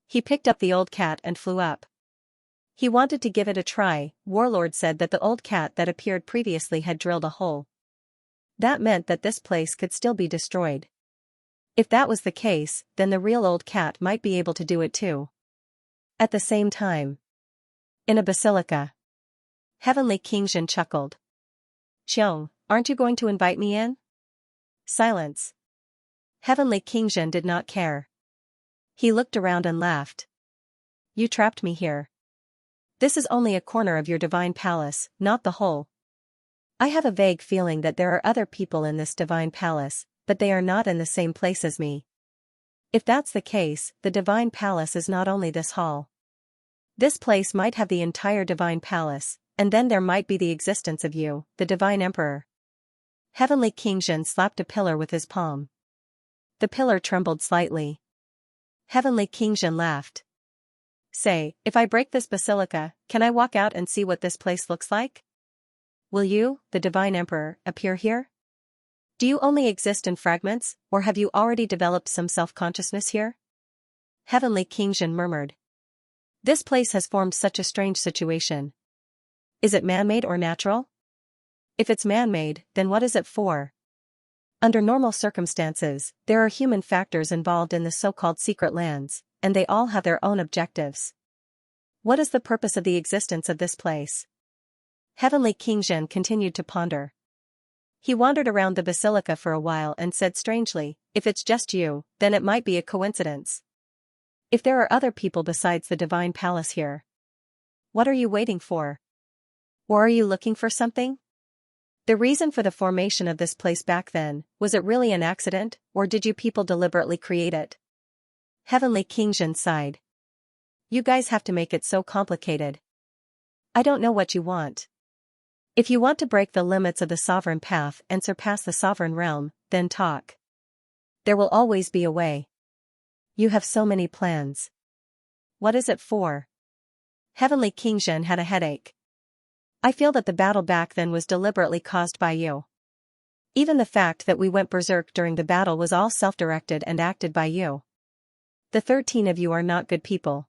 S1: He picked up the old cat and flew up. He wanted to give it a try. Warlord said that the old cat that appeared previously had drilled a hole. That meant that this place could still be destroyed. If that was the case, then the real old cat might be able to do it too. At the same time. In a basilica. Heavenly Xianxia chuckled. Qiang, aren't you going to invite me in? Silence. Heavenly Xianxia did not care. He looked around and laughed. You trapped me here. This is only a corner of your divine palace, not the whole. I have a vague feeling that there are other people in this divine palace, but they are not in the same place as me. If that's the case, the divine palace is not only this hall. This place might have the entire divine palace, and then there might be the existence of you, the divine emperor. Heavenly Xianxia slapped a pillar with his palm. The pillar trembled slightly. Heavenly Xianxia laughed. Say, if I break this basilica, can I walk out and see what this place looks like? Will you, the divine emperor, appear here? Do you only exist in fragments, or have you already developed some self-consciousness here? Heavenly Xianxia murmured. This place has formed such a strange situation. Is it man-made or natural? If it's man-made, then what is it for? Under normal circumstances, there are human factors involved in the so-called secret lands, and they all have their own objectives. What is the purpose of the existence of this place? Heavenly Xianxia continued to ponder. He wandered around the basilica for a while and said strangely, if it's just you, then it might be a coincidence. If there are other people besides the divine palace here. What are you waiting for? Or are you looking for something? The reason for the formation of this place back then, was it really an accident, or did you people deliberately create it? Heavenly Xianxia sighed. You guys have to make it so complicated. I don't know what you want. If you want to break the limits of the sovereign path and surpass the sovereign realm, then talk. There will always be a way. You have so many plans. What is it for? Heavenly Xianxia had a headache. I feel that the battle back then was deliberately caused by you. Even the fact that we went berserk during the battle was all self-directed and acted by you. The 13 of you are not good people.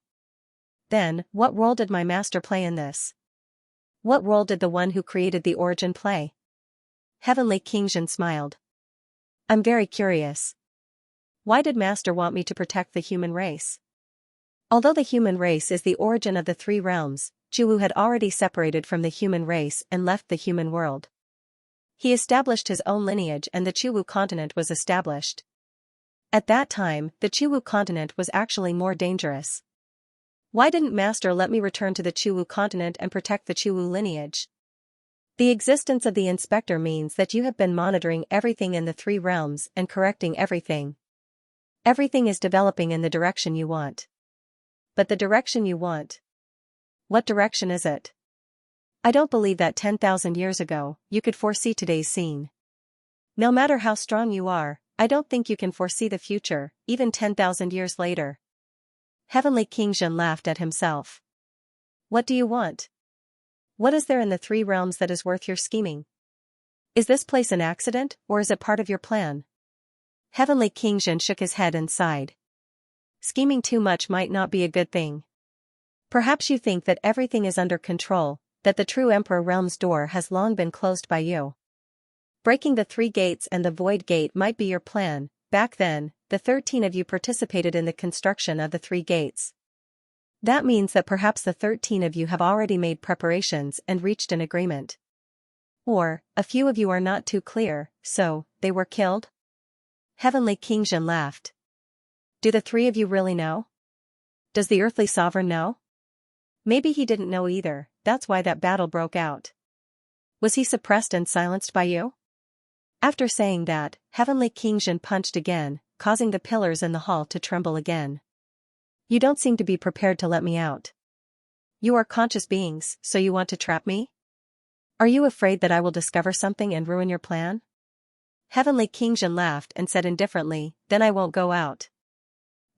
S1: Then, what role did my master play in this? What role did the one who created the origin play? Heavenly Xianxia smiled. I'm very curious. Why did Master want me to protect the human race? Although the human race is the origin of the three realms, Chu had already separated from the human race and left the human world. He established his own lineage and the Chu continent was established. At that time, the Chu continent was actually more dangerous. Why didn't Master let me return to the Chu continent and protect the Chu lineage? The existence of the inspector means that you have been monitoring everything in the three realms and correcting everything. Everything is developing in the direction you want. But the direction you want? What direction is it? I don't believe that 10,000 years ago, you could foresee today's scene. No matter how strong you are, I don't think you can foresee the future, even 10,000 years later. Heavenly Xianxia laughed at himself. What do you want? What is there in the three realms that is worth your scheming? Is this place an accident, or is it part of your plan? Heavenly Xianxia shook his head and sighed. Scheming too much might not be a good thing. Perhaps you think that everything is under control, that the true Emperor Realm's door has long been closed by you. Breaking the three gates and the void gate might be your plan. Back then, the 13 of you participated in the construction of the three gates. That means that perhaps the 13 of you have already made preparations and reached an agreement. Or, a few of you are not too clear, so, they were killed? Heavenly Xianxia laughed. Do the three of you really know? Does the earthly sovereign know? Maybe he didn't know either, that's why that battle broke out. Was he suppressed and silenced by you? After saying that, Heavenly Xianxia punched again, causing the pillars in the hall to tremble again. You don't seem to be prepared to let me out. You are conscious beings, so you want to trap me? Are you afraid that I will discover something and ruin your plan? Heavenly Xianxia laughed and said indifferently, then I won't go out.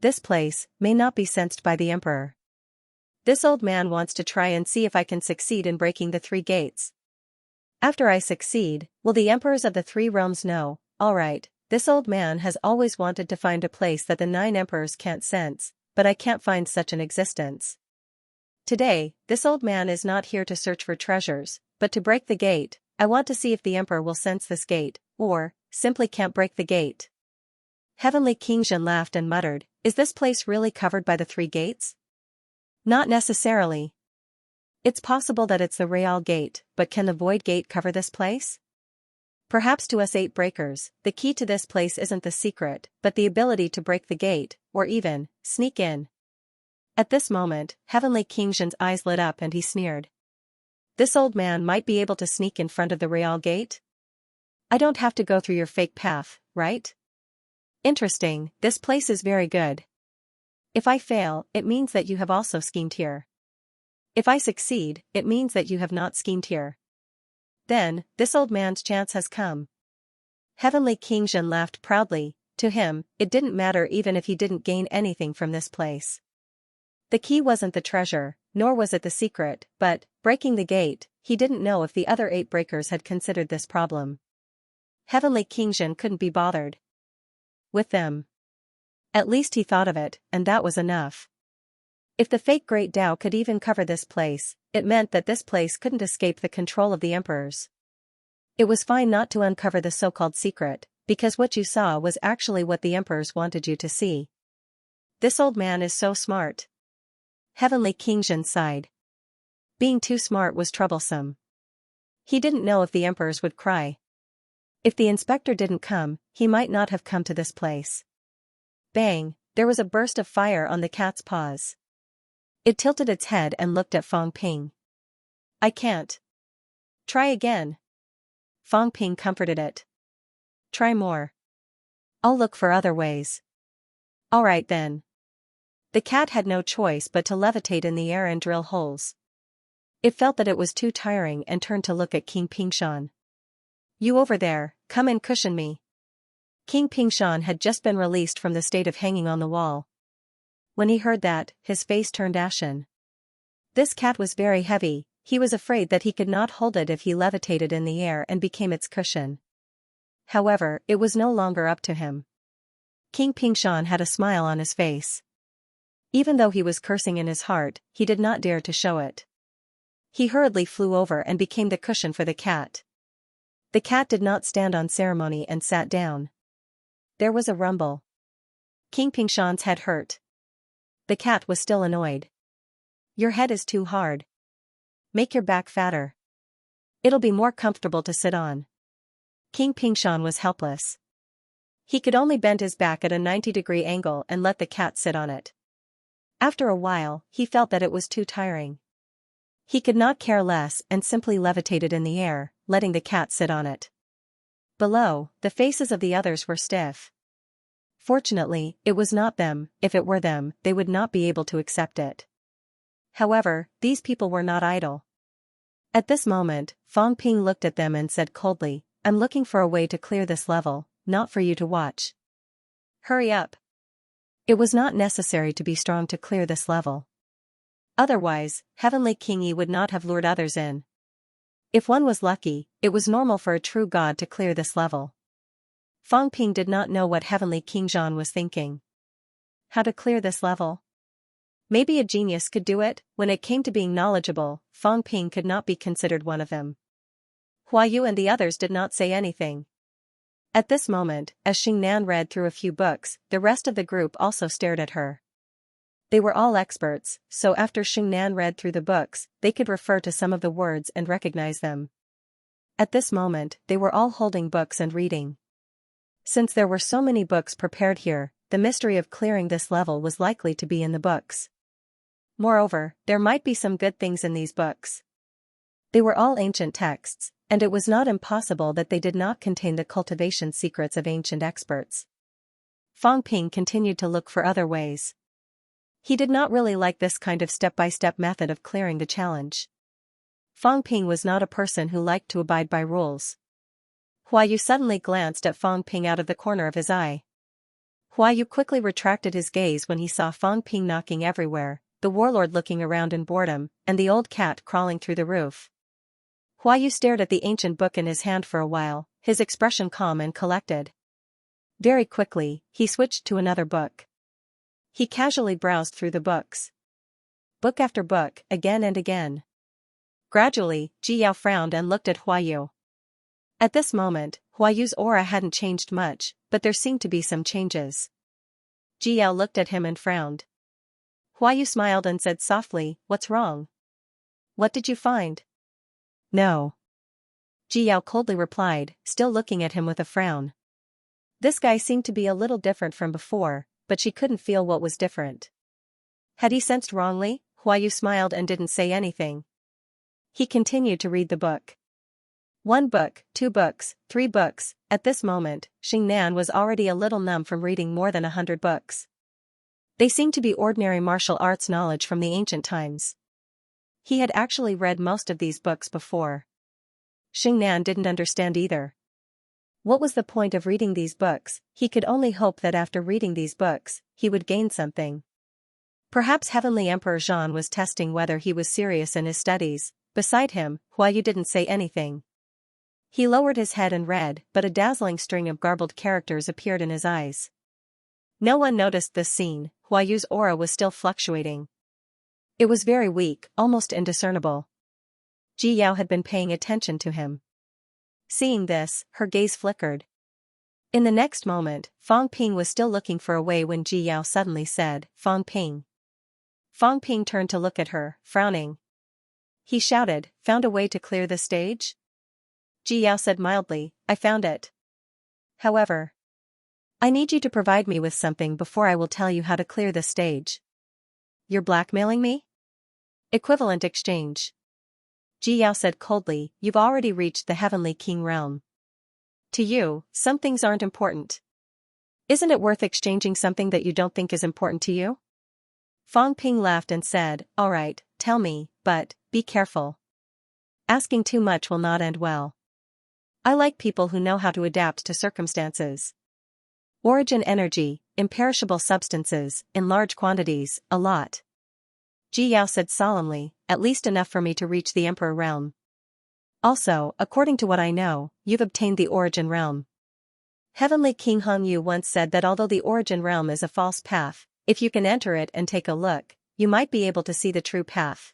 S1: This place may not be sensed by the Emperor. This old man wants to try and see if I can succeed in breaking the three gates. After I succeed, will the emperors of the three realms know? Alright, this old man has always wanted to find a place that the 9 emperors can't sense, but I can't find such an existence. Today, this old man is not here to search for treasures, but to break the gate. I want to see if the emperor will sense this gate. or, simply can't break the gate. Heavenly Xianxia laughed and muttered, "Is this place really covered by the 3 gates? Not necessarily. It's possible that it's the Real Gate, but can the Void Gate cover this place? Perhaps to us 8 breakers, the key to this place isn't the secret, but the ability to break the gate, or even, sneak in." At this moment, Heavenly Xianxia's eyes lit up and he sneered. "This old man might be able to sneak in front of the Real Gate? I don't have to go through your fake path, right? Interesting, this place is very good. If I fail, it means that you have also schemed here. If I succeed, it means that you have not schemed here. Then, this old man's chance has come." Heavenly Xianxia laughed proudly. To him, it didn't matter even if he didn't gain anything from this place. The key wasn't the treasure, nor was it the secret, but, breaking the gate, he didn't know if the other 8 breakers had considered this problem. Heavenly Xianxia couldn't be bothered with them. At least he thought of it, and that was enough. If the fake Great Tao could even cover this place, it meant that this place couldn't escape the control of the emperors. It was fine not to uncover the so-called secret, because what you saw was actually what the emperors wanted you to see. This old man is so smart. Heavenly Xianxia sighed. Being too smart was troublesome. He didn't know if the emperors would cry. If the inspector didn't come, he might not have come to this place. Bang, there was a burst of fire on the cat's paws. It tilted its head and looked at Fang Ping. "I can't." "Try again." Fang Ping comforted it. "Try more. I'll look for other ways." "All right then." The cat had no choice but to levitate in the air and drill holes. It felt that it was too tiring and turned to look at King Pingshan. "You over there, come and cushion me." King Pingshan had just been released from the state of hanging on the wall. When he heard that, his face turned ashen. This cat was very heavy, he was afraid that he could not hold it if he levitated in the air and became its cushion. However, it was no longer up to him. King Pingshan had a smile on his face. Even though he was cursing in his heart, he did not dare to show it. He hurriedly flew over and became the cushion for the cat. The cat did not stand on ceremony and sat down. There was a rumble. King Pingshan's head hurt. The cat was still annoyed. "Your head is too hard. Make your back fatter. It'll be more comfortable to sit on." King Pingshan was helpless. He could only bend his back at a 90-degree angle and let the cat sit on it. After a while, he felt that it was too tiring. He could not care less and simply levitated in the air, letting the cat sit on it. Below, the faces of the others were stiff. Fortunately, it was not them. If it were them, they would not be able to accept it. However, these people were not idle. At this moment, Fang Ping looked at them and said coldly, "I'm looking for a way to clear this level, not for you to watch. Hurry up." It was not necessary to be strong to clear this level. Otherwise, Heavenly King would not have lured others in. If one was lucky, it was normal for a true god to clear this level. Fang Ping did not know what Heavenly Xianxia was thinking. How to clear this level? Maybe a genius could do it. When it came to being knowledgeable, Fang Ping could not be considered one of them. Hua Yu and the others did not say anything. At this moment, as Xingnan read through a few books, the rest of the group also stared at her. They were all experts, so after Xingnan read through the books, they could refer to some of the words and recognize them. At this moment, they were all holding books and reading. Since there were so many books prepared here, the mystery of clearing this level was likely to be in the books. Moreover, there might be some good things in these books. They were all ancient texts, and it was not impossible that they did not contain the cultivation secrets of ancient experts. Fang Ping continued to look for other ways. He did not really like this kind of step-by-step method of clearing the challenge. Fang Ping was not a person who liked to abide by rules. Hua Yu suddenly glanced at Fang Ping out of the corner of his eye. Hua Yu quickly retracted his gaze when he saw Fang Ping knocking everywhere, the warlord looking around in boredom, and the old cat crawling through the roof. Hua Yu stared at the ancient book in his hand for a while, his expression calm and collected. Very quickly, he switched to another book. He casually browsed through the books. Book after book, again and again. Gradually, Ji Yao frowned and looked at Hua Yu. At this moment, Huayu's aura hadn't changed much, but there seemed to be some changes. Ji Yao looked at him and frowned. Huayu smiled and said softly, "What's wrong? What did you find?" "No." Ji Yao coldly replied, still looking at him with a frown. This guy seemed to be a little different from before, but she couldn't feel what was different. Had he sensed wrongly? Huayu smiled and didn't say anything. He continued to read the book. 1 book, 2 books, 3 books. At this moment, Xingnan was already a little numb from reading more than 100 books. They seemed to be ordinary martial arts knowledge from the ancient times. He had actually read most of these books before. Xingnan didn't understand either. What was the point of reading these books? He could only hope that after reading these books, he would gain something. Perhaps Heavenly Emperor Zhan was testing whether he was serious in his studies. Beside him, Huayu didn't say anything. He lowered his head and read, but a dazzling string of garbled characters appeared in his eyes. No one noticed this scene. Huayu's aura was still fluctuating. It was very weak, almost indiscernible. Ji Yao had been paying attention to him. Seeing this, her gaze flickered. In the next moment, Fang Ping was still looking for a way when Ji Yao suddenly said, "Fang Ping." Fang Ping turned to look at her, frowning. He shouted, "Found a way to clear the stage?" Ji Yao said mildly, "I found it. However, I need you to provide me with something before I will tell you how to clear the stage." "You're blackmailing me?" "Equivalent exchange." Ji Yao said coldly, "You've already reached the Heavenly King realm. To you, some things aren't important. Isn't it worth exchanging something that you don't think is important to you?" Fang Ping laughed and said, "All right, tell me, but be careful. Asking too much will not end well. I like people who know how to adapt to circumstances. Origin energy, imperishable substances, in large quantities, a lot." Ji Yao said solemnly, "At least enough for me to reach the Emperor realm. Also, according to what I know, you've obtained the Origin realm. Heavenly King Hong Yu once said that although the Origin realm is a false path, if you can enter it and take a look, you might be able to see the true path.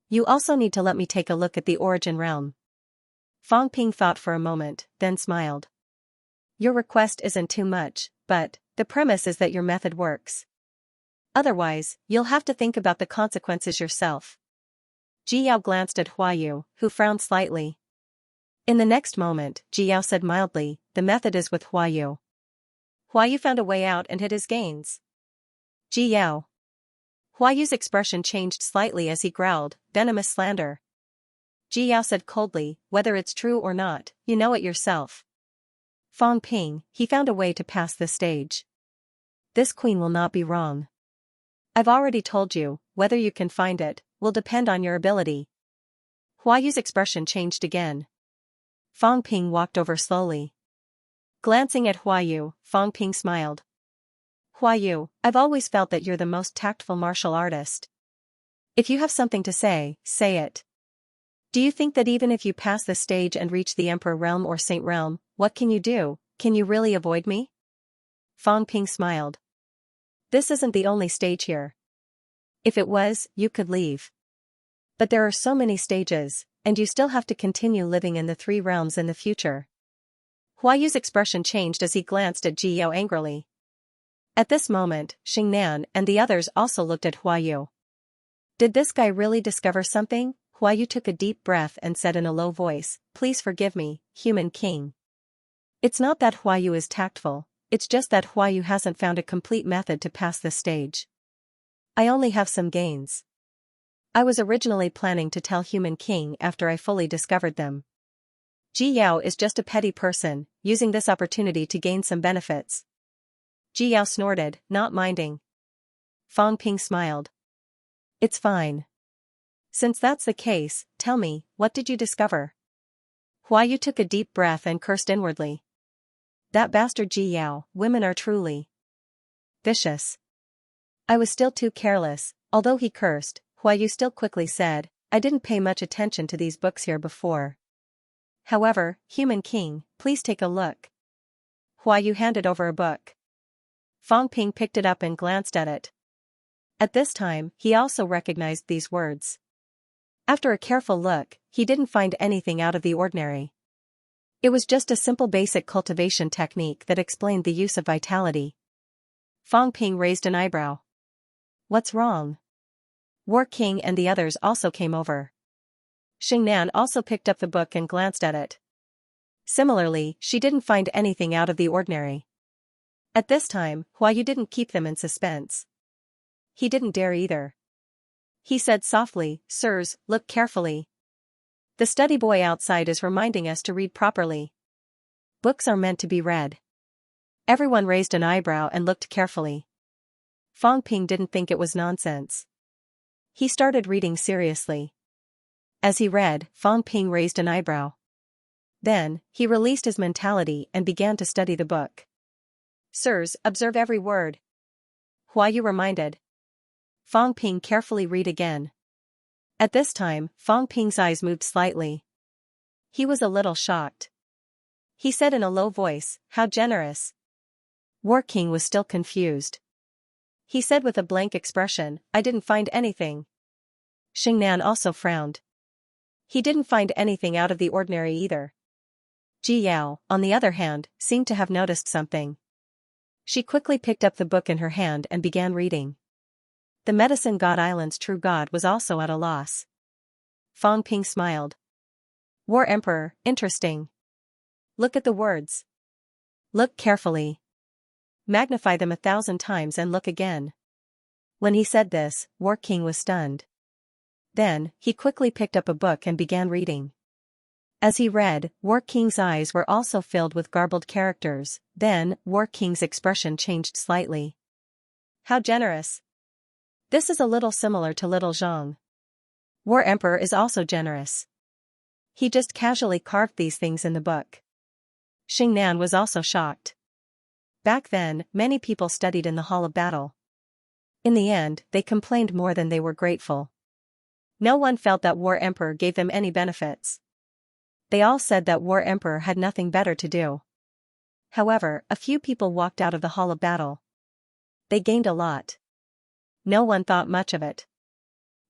S1: You also need to let me take a look at the Origin realm." Fang Ping thought for a moment, then smiled. "Your request isn't too much, but the premise is that your method works. Otherwise, you'll have to think about the consequences yourself." Ji Yao glanced at Huayu, who frowned slightly. In the next moment, Ji Yao said mildly, "The method is with Huayu." Huayu found a way out and hid his gains. Ji Yao. Huayu's expression changed slightly as he growled, "Venomous slander." Ji Yao said coldly, "Whether it's true or not, you know it yourself. Fang Ping, he found a way to pass the stage. This queen will not be wrong. I've already told you, whether you can find it, will depend on your ability." Huayu's expression changed again. Fang Ping walked over slowly. Glancing at Huayu, Fang Ping smiled. "Huayu, I've always felt that you're the most tactful martial artist. If you have something to say, say it. Do you think that even if you pass the stage and reach the Emperor realm or Saint realm, what can you do? Can you really avoid me?" Fang Ping smiled. "This isn't the only stage here. If it was, you could leave. But there are so many stages, and you still have to continue living in the 3 realms in the future." Huayu's expression changed as he glanced at Ji Yao angrily. At this moment, Xingnan and the others also looked at Huayu. Did this guy really discover something? Huayu took a deep breath and said in a low voice, "Please forgive me, human king. It's not that Huayu is tactful, it's just that Huayu hasn't found a complete method to pass this stage. I only have some gains. I was originally planning to tell human king after I fully discovered them. Ji Yao is just a petty person, using this opportunity to gain some benefits." Ji Yao snorted, not minding. Fang Ping smiled. "It's fine. Since that's the case, tell me, what did you discover?" Huayu took a deep breath and cursed inwardly. That bastard Ji Yao, women are truly vicious. I was still too careless. Although he cursed, Huayu still quickly said, "I didn't pay much attention to these books here before. However, human king, please take a look." Huayu handed over a book. Fang Ping picked it up and glanced at it. At this time, he also recognized these words. After a careful look, he didn't find anything out of the ordinary. It was just a simple basic cultivation technique that explained the use of vitality. Fang Ping raised an eyebrow. What's wrong? War King and the others also came over. Xingnan also picked up the book and glanced at it. Similarly, she didn't find anything out of the ordinary. At this time, Huayu didn't keep them in suspense. He didn't dare either. He said softly, "Sirs, look carefully. The study boy outside is reminding us to read properly. Books are meant to be read." Everyone raised an eyebrow and looked carefully. Fang Ping didn't think it was nonsense. He started reading seriously. As he read, Fang Ping raised an eyebrow. Then, he released his mentality and began to study the book. "Sirs, observe every word," Huayu reminded. Fang Ping carefully read again. At this time, Fang Ping's eyes moved slightly. He was a little shocked. He said in a low voice, "How generous." War King was still confused. He said with a blank expression, "I didn't find anything." Xingnan also frowned. He didn't find anything out of the ordinary either. Ji Yao, on the other hand, seemed to have noticed something. She quickly picked up the book in her hand and began reading. The Medicine God Island's true god was also at a loss. Fang Ping smiled. "War Emperor, interesting. Look at the words. Look carefully. Magnify them 1,000 times and look again." When he said this, War King was stunned. Then, he quickly picked up a book and began reading. As he read, War King's eyes were also filled with garbled characters. Then, War King's expression changed slightly. "How generous. This is a little similar to Little Zhang. War Emperor is also generous. He just casually carved these things in the book." Xingnan was also shocked. Back then, many people studied in the Hall of Battle. In the end, they complained more than they were grateful. No one felt that War Emperor gave them any benefits. They all said that War Emperor had nothing better to do. However, a few people walked out of the Hall of Battle. They gained a lot. No one thought much of it.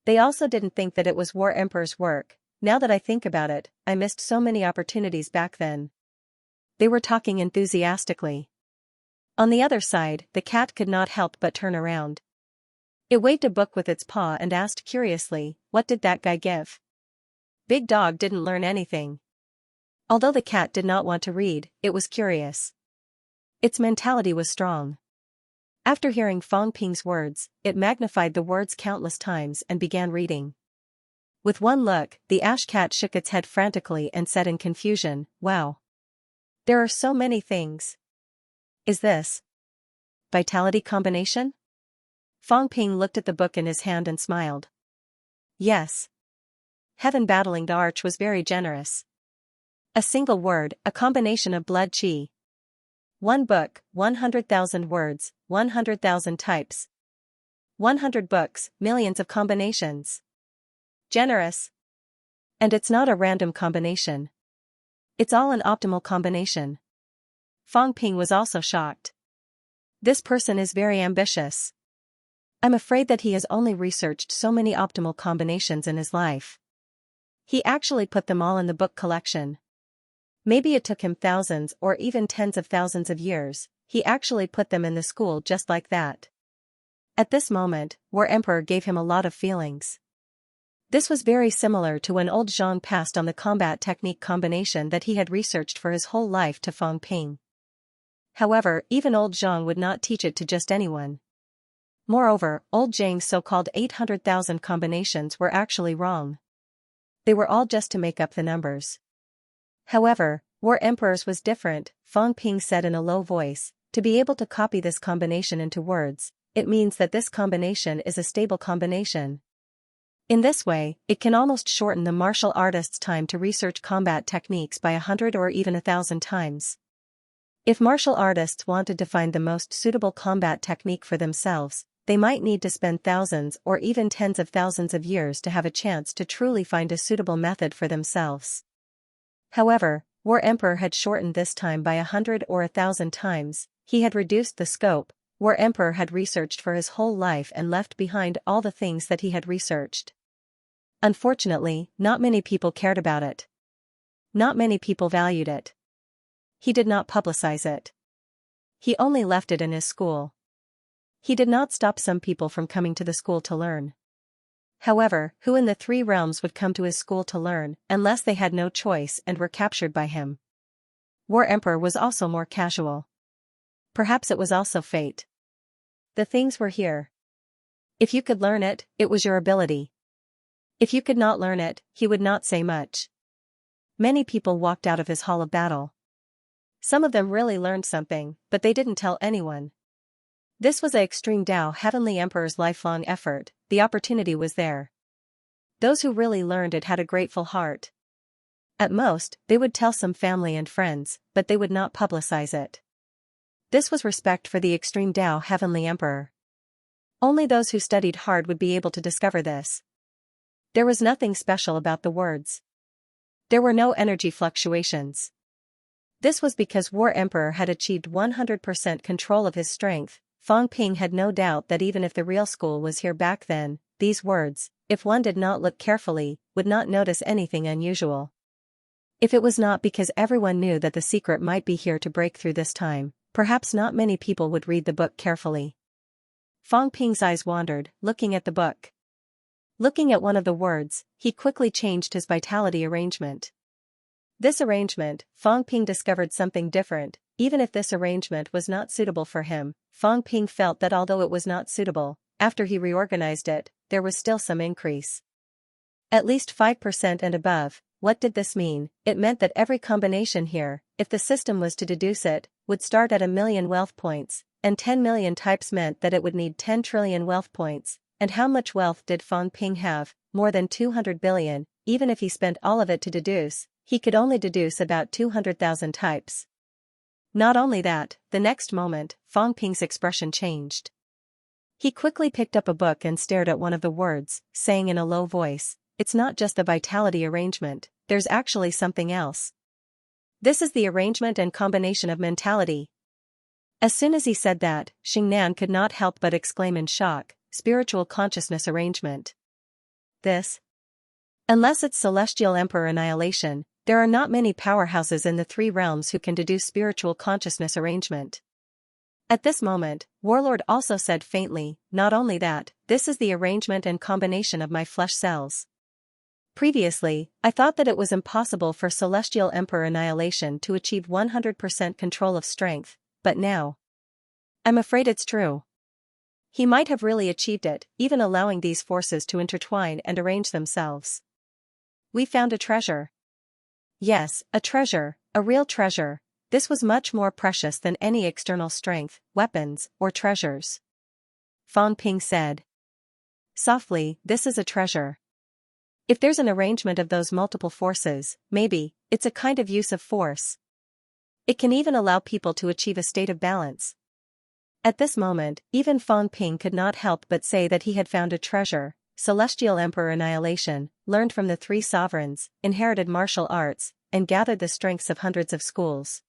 S1: They also didn't think that it was War Emperor's work. "Now that I think about it, I missed so many opportunities back then." They were talking enthusiastically. On the other side, the cat could not help but turn around. It waved a book with its paw and asked curiously, "What did that guy give?" Big Dog didn't learn anything. Although the cat did not want to read, it was curious. Its mentality was strong. After hearing Fang Ping's words, it magnified the words countless times and began reading. With one look, the ash cat shook its head frantically and said in confusion, "Wow. There are so many things. Is this vitality combination?" Fang Ping looked at the book in his hand and smiled. "Yes. Heaven battling the arch was very generous. A single word, a combination of blood qi. One book, 100,000 words, 100,000 types. 100 books, millions of combinations. Generous. And it's not a random combination. It's all an optimal combination." Fang Ping was also shocked. This person is very ambitious. I'm afraid that he has only researched so many optimal combinations in his life. He actually put them all in the book collection. Maybe it took him thousands or even tens of thousands of years. He actually put them in the school just like that. At this moment, War Emperor gave him a lot of feelings. This was very similar to when old Zhang passed on the combat technique combination that he had researched for his whole life to Fang Ping. However, even old Zhang would not teach it to just anyone. Moreover, old Zhang's so-called 800,000 combinations were actually wrong. They were all just to make up the numbers. However, War Emperor's was different. Fang Ping said in a low voice, "To be able to copy this combination into words, it means that this combination is a stable combination. In this way, it can almost shorten the martial artist's time to research combat techniques by 100 or even 1,000 times. If martial artists wanted to find the most suitable combat technique for themselves, they might need to spend thousands or even tens of thousands of years to have a chance to truly find a suitable method for themselves." However, War Emperor had shortened this time by 100 or 1,000 times. He had reduced the scope. War Emperor had researched for his whole life and left behind all the things that he had researched. Unfortunately, not many people cared about it. Not many people valued it. He did not publicize it. He only left it in his school. He did not stop some people from coming to the school to learn. However, who in the three realms would come to his school to learn, unless they had no choice and were captured by him? War Emperor was also more casual. Perhaps it was also fate. The things were here. If you could learn it, it was your ability. If you could not learn it, he would not say much. Many people walked out of his hall of battle. Some of them really learned something, but they didn't tell anyone. This was the extreme Tao Heavenly Emperor's lifelong effort. The opportunity was there. Those who really learned it had a grateful heart. At most, they would tell some family and friends, but they would not publicize it. This was respect for the extreme Tao Heavenly Emperor. Only those who studied hard would be able to discover this. There was nothing special about the words. There were no energy fluctuations. This was because War Emperor had achieved 100% control of his strength. Fang Ping had no doubt that even if the real school was here back then, these words, if one did not look carefully, would not notice anything unusual. If it was not because everyone knew that the secret might be here to break through this time, perhaps not many people would read the book carefully. Fang Ping's eyes wandered, looking at the book. Looking at one of the words, he quickly changed his vitality arrangement. This arrangement, Fang Ping discovered something different. Even if this arrangement was not suitable for him, Fang Ping felt that although it was not suitable, after he reorganized it, there was still some increase. At least 5% and above. What did this mean? It meant that every combination here, if the system was to deduce it, would start at 1 million wealth points, and 10 million types meant that it would need 10 trillion wealth points. And how much wealth did Fang Ping have? More than 200 billion. Even if he spent all of it to deduce, he could only deduce about 200,000 types. Not only that, the next moment, Fang Ping's expression changed. He quickly picked up a book and stared at one of the words, saying in a low voice, "It's not just the vitality arrangement, there's actually something else. This is the arrangement and combination of mentality." As soon as he said that, Xingnan could not help but exclaim in shock, "Spiritual consciousness arrangement. This? Unless it's Celestial Emperor Annihilation, there are not many powerhouses in the three realms who can deduce spiritual consciousness arrangement." At this moment, Warlord also said faintly, "Not only that, this is the arrangement and combination of my flesh cells. Previously, I thought that it was impossible for Celestial Emperor Annihilation to achieve 100% control of strength, but now I'm afraid it's true. He might have really achieved it, even allowing these forces to intertwine and arrange themselves. We found a treasure." Yes, a treasure, a real treasure. This was much more precious than any external strength, weapons, or treasures. Fang Ping said softly, "This is a treasure. If there's an arrangement of those multiple forces, maybe, it's a kind of use of force. It can even allow people to achieve a state of balance." At this moment, even Fang Ping could not help but say that he had found a treasure. Celestial Emperor Annihilation, learned from the three sovereigns, inherited martial arts, and gathered the strengths of hundreds of schools.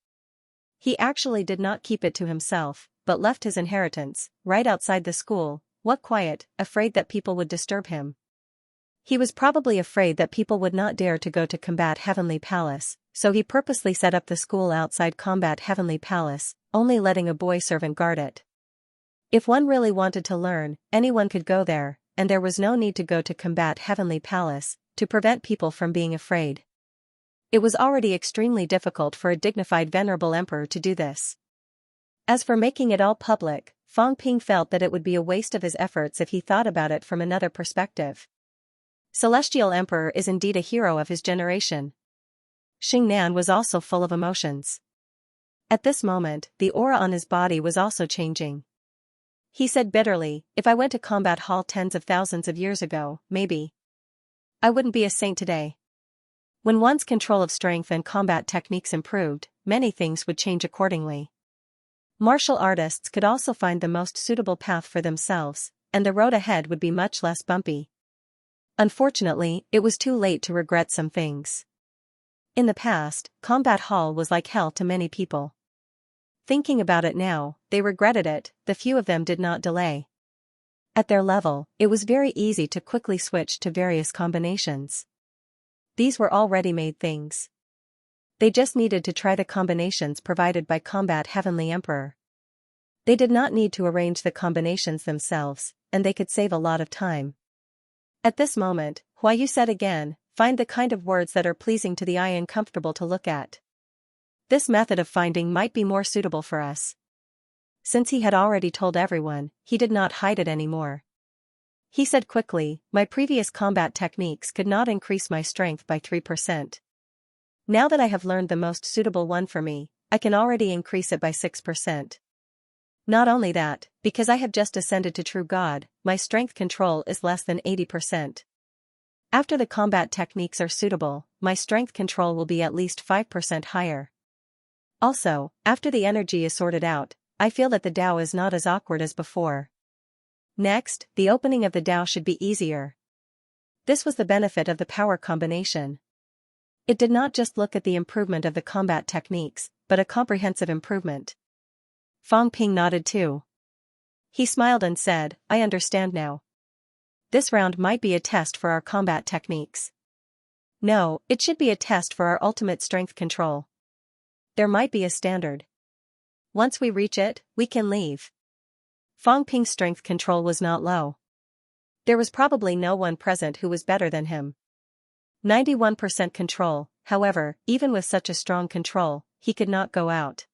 S1: He actually did not keep it to himself, but left his inheritance, right outside the school. What quiet, afraid that people would disturb him. He was probably afraid that people would not dare to go to Combat Heavenly Palace, so he purposely set up the school outside Combat Heavenly Palace, only letting a boy servant guard it. If one really wanted to learn, anyone could go there, and there was no need to go to Combat Heavenly Palace, to prevent people from being afraid. It was already extremely difficult for a dignified venerable emperor to do this. As for making it all public, Fang Ping felt that it would be a waste of his efforts if he thought about it from another perspective. Celestial Emperor is indeed a hero of his generation. Xingnan was also full of emotions. At this moment, the aura on his body was also changing. He said bitterly, "If I went to combat hall tens of thousands of years ago, maybe I wouldn't be a saint today." When one's control of strength and combat techniques improved, many things would change accordingly. Martial artists could also find the most suitable path for themselves, and the road ahead would be much less bumpy. Unfortunately, it was too late to regret some things. In the past, combat hall was like hell to many people. Thinking about it now, they regretted it. The few of them did not delay. At their level, it was very easy to quickly switch to various combinations. These were all ready-made things. They just needed to try the combinations provided by Combat Heavenly Emperor. They did not need to arrange the combinations themselves, and they could save a lot of time. At this moment, Huayu said again, "Find the kind of words that are pleasing to the eye and comfortable to look at. This method of finding might be more suitable for us." Since he had already told everyone, he did not hide it anymore. He said quickly, "My previous combat techniques could not increase my strength by 3%. Now that I have learned the most suitable one for me, I can already increase it by 6%. Not only that, because I have just ascended to true God, my strength control is less than 80%. After the combat techniques are suitable, my strength control will be at least 5% higher. Also, after the energy is sorted out, I feel that the Tao is not as awkward as before. Next, the opening of the Tao should be easier." This was the benefit of the power combination. It did not just look at the improvement of the combat techniques, but a comprehensive improvement. Fang Ping nodded too. He smiled and said, "I understand now. This round might be a test for our combat techniques. No, it should be a test for our ultimate strength control. There might be a standard. Once we reach it, we can leave." Fang Ping's strength control was not low. There was probably no one present who was better than him. 91% control, however, even with such a strong control, he could not go out.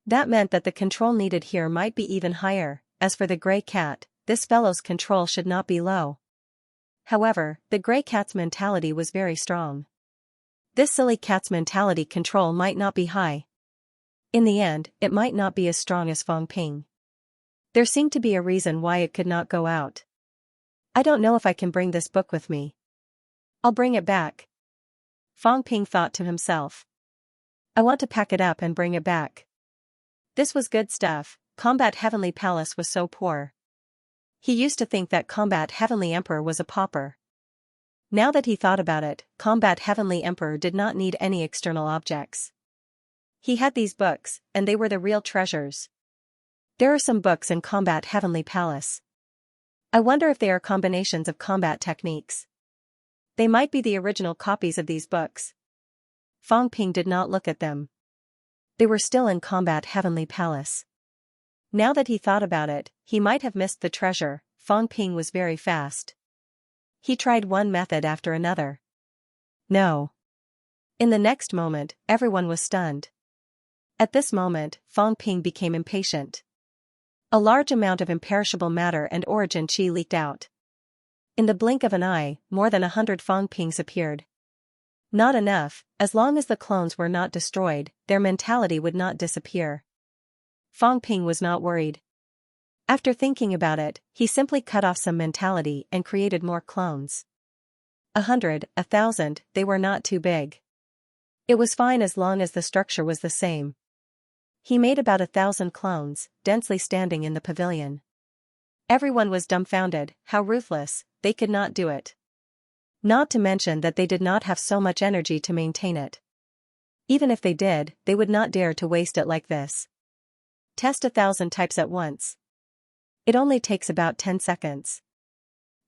S1: That meant that the control needed here might be even higher. As for the gray cat, this fellow's control should not be low. However, the gray cat's mentality was very strong. This silly cat's mentality control might not be high. In the end, it might not be as strong as Fang Ping. There seemed to be a reason why it could not go out. "I don't know if I can bring this book with me. I'll bring it back." Fang Ping thought to himself. "I want to pack it up and bring it back." This was good stuff. Combat Heavenly Palace was so poor. He used to think that Combat Heavenly Emperor was a pauper. Now that he thought about it, Combat Heavenly Emperor did not need any external objects. He had these books, and they were the real treasures. There are some books in Combat Heavenly Palace. I wonder if they are combinations of combat techniques. They might be the original copies of these books. Fang Ping did not look at them. They were still in Combat Heavenly Palace. Now that he thought about it, he might have missed the treasure. Fang Ping was very fast. He tried one method after another. No. In the next moment, everyone was stunned. At this moment, Fang Ping became impatient. A large amount of imperishable matter and origin qi leaked out. In the blink of an eye, more than 100 Fang Pings appeared. Not enough. As long as the clones were not destroyed, their mentality would not disappear. Fang Ping was not worried. After thinking about it, he simply cut off some mentality and created more clones. 100, 1,000, they were not too big. It was fine as long as the structure was the same. He made about 1,000 clones, densely standing in the pavilion. Everyone was dumbfounded. How ruthless, they could not do it. Not to mention that they did not have so much energy to maintain it. Even if they did, they would not dare to waste it like this. Test 1,000 types at once. It only takes about 10 seconds.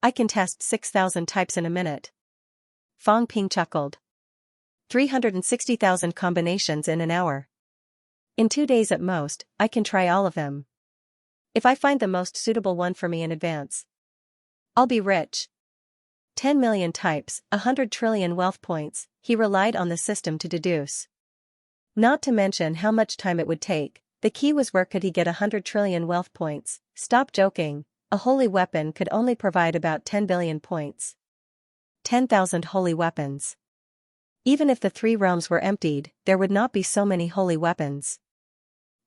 S1: I can test 6,000 types in a minute. Fang Ping chuckled. 360,000 combinations in an hour. In 2 days at most, I can try all of them. If I find the most suitable one for me in advance, I'll be rich. 10 million types, 100 trillion wealth points, he relied on the system to deduce. Not to mention how much time it would take. The key was where could he get 100 trillion wealth points. Stop joking, a holy weapon could only provide about 10 billion points. 10,000 holy weapons. Even if the 3 realms were emptied, there would not be so many holy weapons.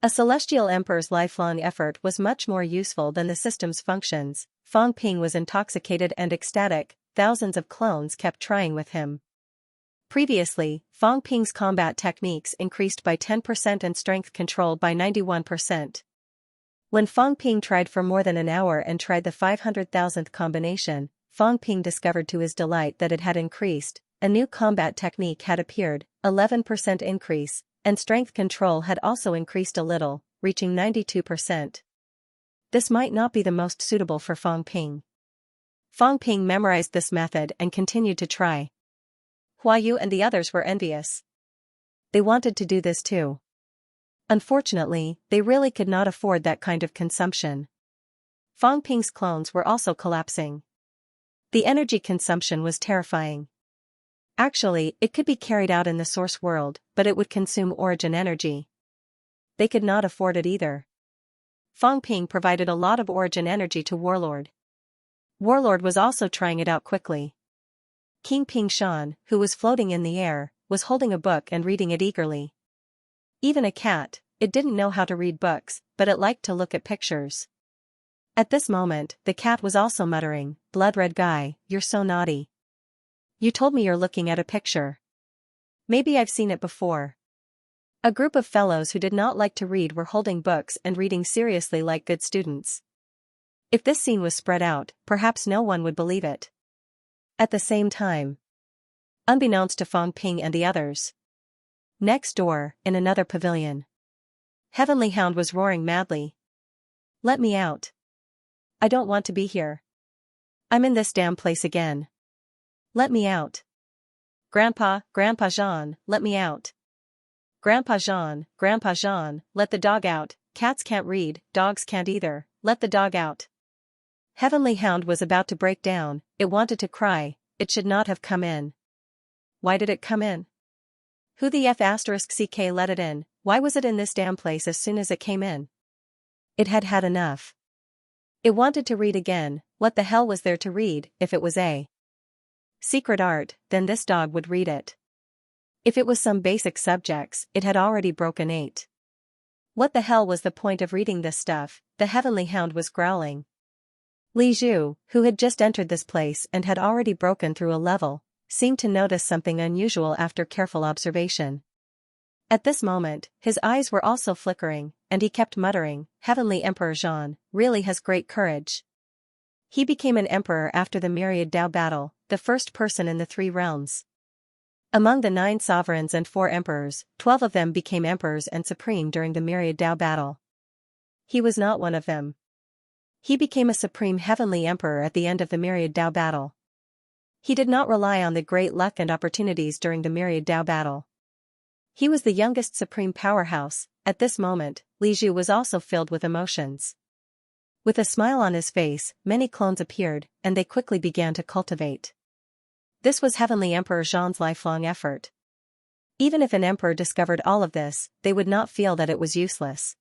S1: A celestial emperor's lifelong effort was much more useful than the system's functions. Fang Ping was intoxicated and ecstatic. Thousands of clones kept trying with him. Previously, Fang Ping's combat techniques increased by 10% and strength control by 91%. When Fang Ping tried for more than an hour and tried the 500,000th combination, Fang Ping discovered to his delight that it had increased. A new combat technique had appeared, 11% increase, and strength control had also increased a little, reaching 92%. This might not be the most suitable for Fang Ping. Fang Ping memorized this method and continued to try. Huayu and the others were envious. They wanted to do this too. Unfortunately, they really could not afford that kind of consumption. Fang Ping's clones were also collapsing. The energy consumption was terrifying. Actually, it could be carried out in the source world, but it would consume origin energy. They could not afford it either. Fang Ping provided a lot of origin energy to Warlord. Warlord was also trying it out quickly. King Ping Shan, who was floating in the air, was holding a book and reading it eagerly. Even a cat, it didn't know how to read books, but it liked to look at pictures. At this moment, the cat was also muttering, "Blood red guy, you're so naughty. You told me you're looking at a picture. Maybe I've seen it before." A group of fellows who did not like to read were holding books and reading seriously like good students. If this scene was spread out, perhaps no one would believe it. At the same time, unbeknownst to Fang Ping and the others, next door, in another pavilion, Heavenly Hound was roaring madly. "Let me out. I don't want to be here. I'm in this damn place again. Let me out. Grandpa Jean, let me out. Grandpa Jean, let the dog out. Cats can't read, dogs can't either, let the dog out." Heavenly Hound was about to break down, it wanted to cry, it should not have come in. Why did it come in? Who the f***ck let it in? Why was it in this damn place as soon as it came in? It had had enough. It wanted to read again. What the hell was there to read? If it was a secret art, then this dog would read it. If it was some basic subjects, it had already broken 8. What the hell was the point of reading this stuff? The Heavenly Hound was growling. Li Zhu, who had just entered this place and had already broken through a level, seemed to notice something unusual after careful observation. At this moment, his eyes were also flickering, and he kept muttering, "Heavenly Emperor Zhan really has great courage." He became an emperor after the Myriad Dao battle, the first person in the 3 realms. Among the 9 sovereigns and 4 emperors, 12 of them became emperors and supreme during the Myriad Dao battle. He was not one of them. He became a supreme heavenly emperor at the end of the Myriad Dao battle. He did not rely on the great luck and opportunities during the Myriad Dao battle. He was the youngest supreme powerhouse. At this moment, Li Zhu was also filled with emotions. With a smile on his face, many clones appeared, and they quickly began to cultivate. This was Heavenly Emperor Zhan's lifelong effort. Even if an emperor discovered all of this, they would not feel that it was useless.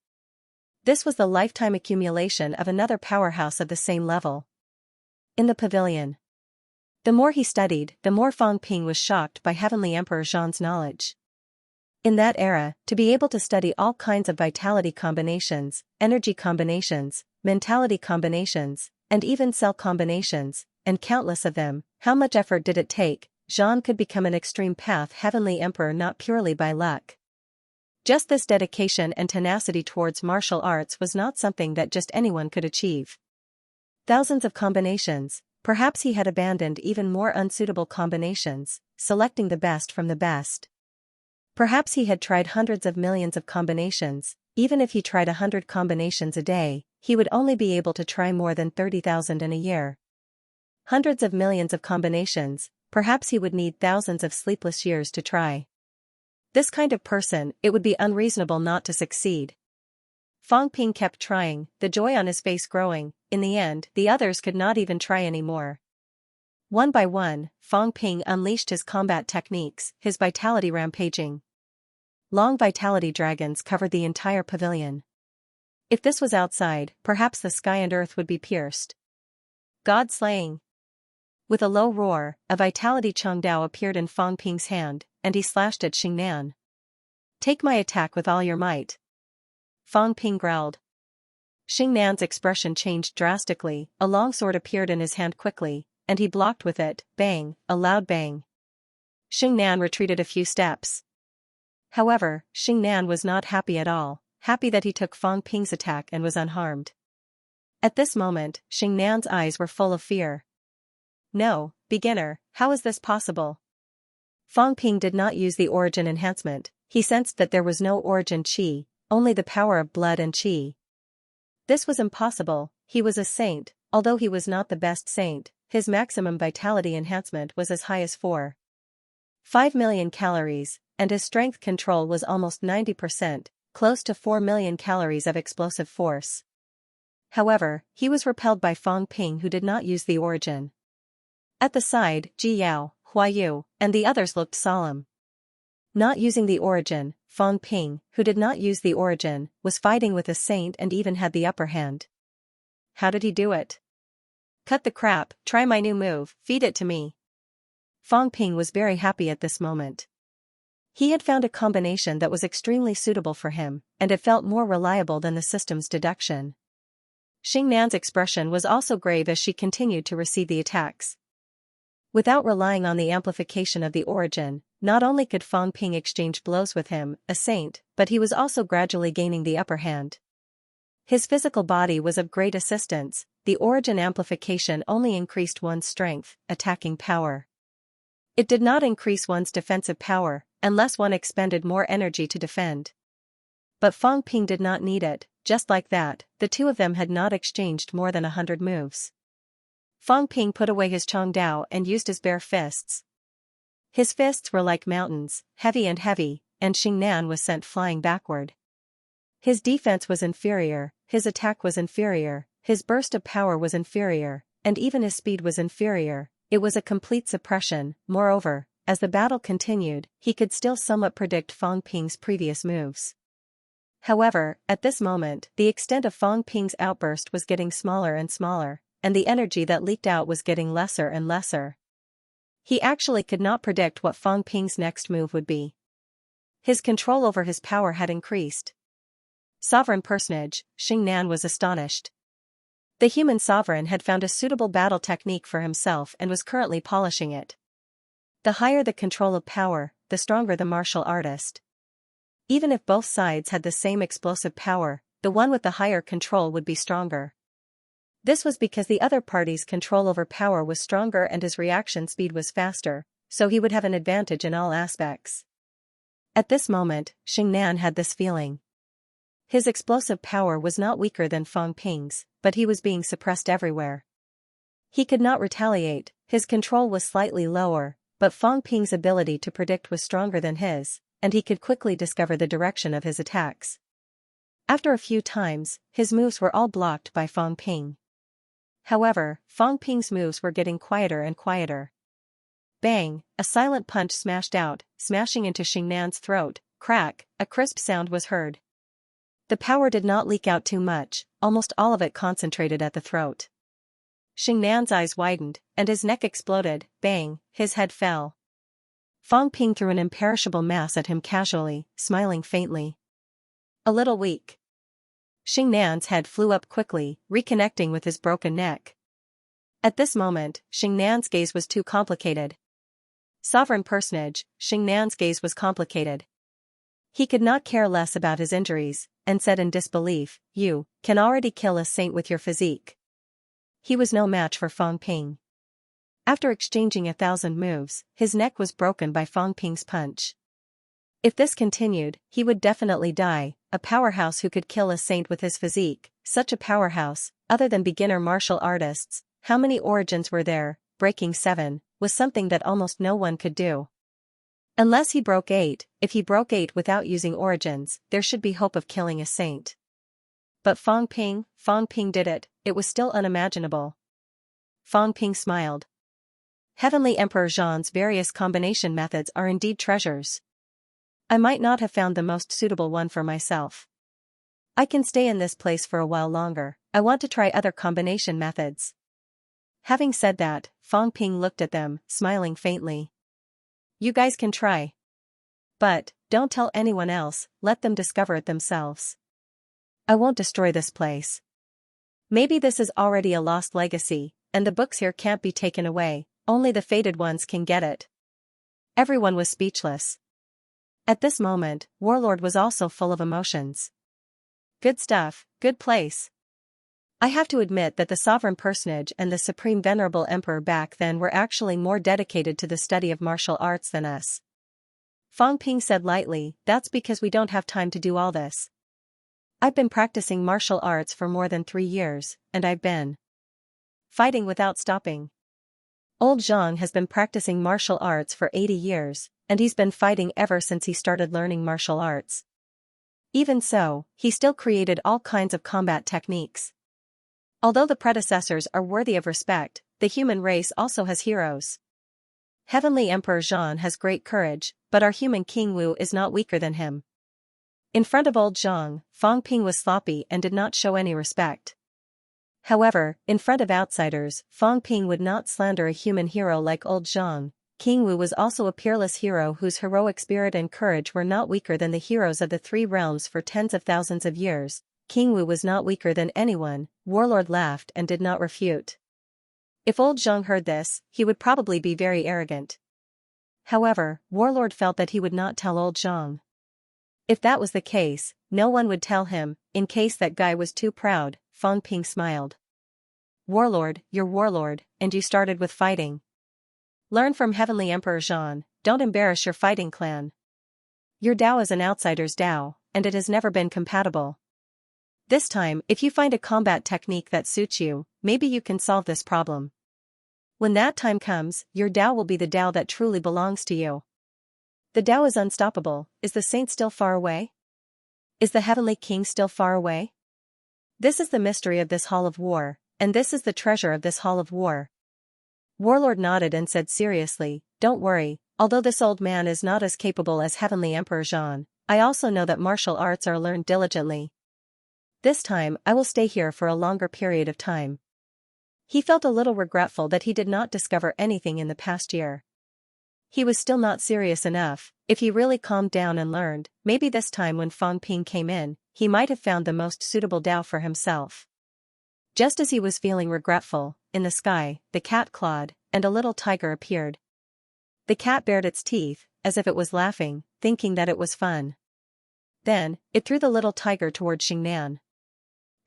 S1: This was the lifetime accumulation of another powerhouse of the same level. In the pavilion, the more he studied, the more Fang Ping was shocked by Heavenly Emperor Zhan's knowledge. In that era, to be able to study all kinds of vitality combinations, energy combinations, mentality combinations, and even cell combinations, and countless of them, how much effort did it take? Zhan could become an extreme path Heavenly Emperor not purely by luck. Just this dedication and tenacity towards martial arts was not something that just anyone could achieve. Thousands of combinations, perhaps he had abandoned even more unsuitable combinations, selecting the best from the best. Perhaps he had tried hundreds of millions of combinations. Even if he tried 100 combinations a day, he would only be able to try more than 30,000 in a year. Hundreds of millions of combinations, perhaps he would need thousands of sleepless years to try. This kind of person, it would be unreasonable not to succeed. Fang Ping kept trying, the joy on his face growing. In the end, the others could not even try anymore. One by one, Fang Ping unleashed his combat techniques, his vitality rampaging. Long vitality dragons covered the entire pavilion. If this was outside, perhaps the sky and earth would be pierced. God slaying. With a low roar, a vitality Chengdao appeared in Fang Ping's hand, and he slashed at Xingnan. "Take my attack with all your might." Fang Ping growled. Xingnan's expression changed drastically, a long sword appeared in his hand quickly, and he blocked with it. Bang, a loud bang. Xingnan retreated a few steps. However, Xingnan was not happy at all, happy that he took Fang Ping's attack and was unharmed. At this moment, Xingnan's eyes were full of fear. "No, beginner, how is this possible?" Fang Ping did not use the origin enhancement. He sensed that there was no origin qi, only the power of blood and qi. This was impossible. He was a saint, although he was not the best saint. His maximum vitality enhancement was as high as 4.5 million calories, and his strength control was almost 90%, close to 4 million calories of explosive force. However, he was repelled by Fang Ping, who did not use the origin. At the side, Ji Yao, Hua Yu, and the others looked solemn. Not using the origin, Fang Ping, who did not use the origin, was fighting with a saint and even had the upper hand. How did he do it? Cut the crap, try my new move, feed it to me. Fang Ping was very happy at this moment. He had found a combination that was extremely suitable for him, and it felt more reliable than the system's deduction. Xingnan's expression was also grave as she continued to receive the attacks. Without relying on the amplification of the origin, not only could Fang Ping exchange blows with him, a saint, but he was also gradually gaining the upper hand. His physical body was of great assistance. The origin amplification only increased one's strength, attacking power. It did not increase one's defensive power, unless one expended more energy to defend. But Fang Ping did not need it. Just like that, the two of them had not exchanged more than 100 moves. Fang Ping put away his Chongdao and used his bare fists. His fists were like mountains, heavy, and Xingnan was sent flying backward. His defense was inferior, his attack was inferior, his burst of power was inferior, and even his speed was inferior. It was a complete suppression. Moreover, as the battle continued, he could still somewhat predict Fang Ping's previous moves. However, at this moment, the extent of Fang Ping's outburst was getting smaller and smaller, and the energy that leaked out was getting lesser and lesser. He actually could not predict what Fang Ping's next move would be. His control over his power had increased. Sovereign personage, Xingnan was astonished. The human sovereign had found a suitable battle technique for himself and was currently polishing it. The higher the control of power, the stronger the martial artist. Even if both sides had the same explosive power, the one with the higher control would be stronger. This was because the other party's control over power was stronger and his reaction speed was faster, so he would have an advantage in all aspects. At this moment, Xingnan had this feeling. His explosive power was not weaker than Fang Ping's, but he was being suppressed everywhere. He could not retaliate, his control was slightly lower, but Fang Ping's ability to predict was stronger than his, and he could quickly discover the direction of his attacks. After a few times, his moves were all blocked by Fang Ping. However, Fang Ping's moves were getting quieter and quieter. Bang, a silent punch smashed out, smashing into Xingnan's throat. Crack, a crisp sound was heard. The power did not leak out too much, almost all of it concentrated at the throat. Xingnan's eyes widened, and his neck exploded. Bang, his head fell. Fang Ping threw an imperishable mass at him casually, smiling faintly. A little weak. Xingnan's head flew up quickly, reconnecting with his broken neck. At this moment, Xingnan's gaze was too complicated. Sovereign personage, Xingnan's gaze was complicated. He could not care less about his injuries, and said in disbelief, "You can already kill a saint with your physique." He was no match for Fang Ping. After exchanging 1,000 moves, his neck was broken by Fang Ping's punch. If this continued, he would definitely die. A powerhouse who could kill a saint with his physique, such a powerhouse, other than beginner martial artists, how many origins were there? Breaking 7, was something that almost no one could do. Unless he broke 8, if he broke 8 without using origins, there should be hope of killing a saint. But Fang Ping did it, it was still unimaginable. Fang Ping smiled. Heavenly Emperor Zhang's various combination methods are indeed treasures. I might not have found the most suitable one for myself. I can stay in this place for a while longer, I want to try other combination methods. Having said that, Fang Ping looked at them, smiling faintly. You guys can try. But, don't tell anyone else, let them discover it themselves. I won't destroy this place. Maybe this is already a lost legacy, and the books here can't be taken away, only the fated ones can get it. Everyone was speechless. At this moment, Warlord was also full of emotions. Good stuff, good place. I have to admit that the sovereign personage and the supreme venerable emperor back then were actually more dedicated to the study of martial arts than us. Fang Ping said lightly, that's because we don't have time to do all this. I've been practicing martial arts for more than 3 years, and I've been fighting without stopping. Old Zhang has been practicing martial arts for 80 years, and he's been fighting ever since he started learning martial arts. Even so, he still created all kinds of combat techniques. Although the predecessors are worthy of respect, the human race also has heroes. Heavenly Emperor Zhang has great courage, but our human King Wu is not weaker than him. In front of old Zhang, Fang Ping was sloppy and did not show any respect. However, in front of outsiders, Fang Ping would not slander a human hero like old Zhang. King Wu was also a peerless hero whose heroic spirit and courage were not weaker than the heroes of the three realms for tens of thousands of years. King Wu was not weaker than anyone. Warlord laughed and did not refute. If old Zhang heard this, he would probably be very arrogant. However, Warlord felt that he would not tell old Zhang. If that was the case, no one would tell him. In case that guy was too proud, Fang Ping smiled. Warlord, you're Warlord, and you started with fighting. Learn from Heavenly Emperor Zhang, don't embarrass your fighting clan. Your Dao is an outsider's Dao, and it has never been compatible. This time, if you find a combat technique that suits you, maybe you can solve this problem. When that time comes, your Dao will be the Dao that truly belongs to you. The Dao is unstoppable. Is the saint still far away? Is the Heavenly King still far away? This is the mystery of this Hall of War, and this is the treasure of this Hall of War. Warlord nodded and said seriously, don't worry, although this old man is not as capable as Heavenly Emperor Zhang, I also know that martial arts are learned diligently. This time, I will stay here for a longer period of time. He felt a little regretful that he did not discover anything in the past year. He was still not serious enough. If he really calmed down and learned, maybe this time when Fang Ping came in, he might have found the most suitable Dao for himself. Just as he was feeling regretful, in the sky, the cat clawed, and a little tiger appeared. The cat bared its teeth, as if it was laughing, thinking that it was fun. Then, it threw the little tiger toward Xingnan.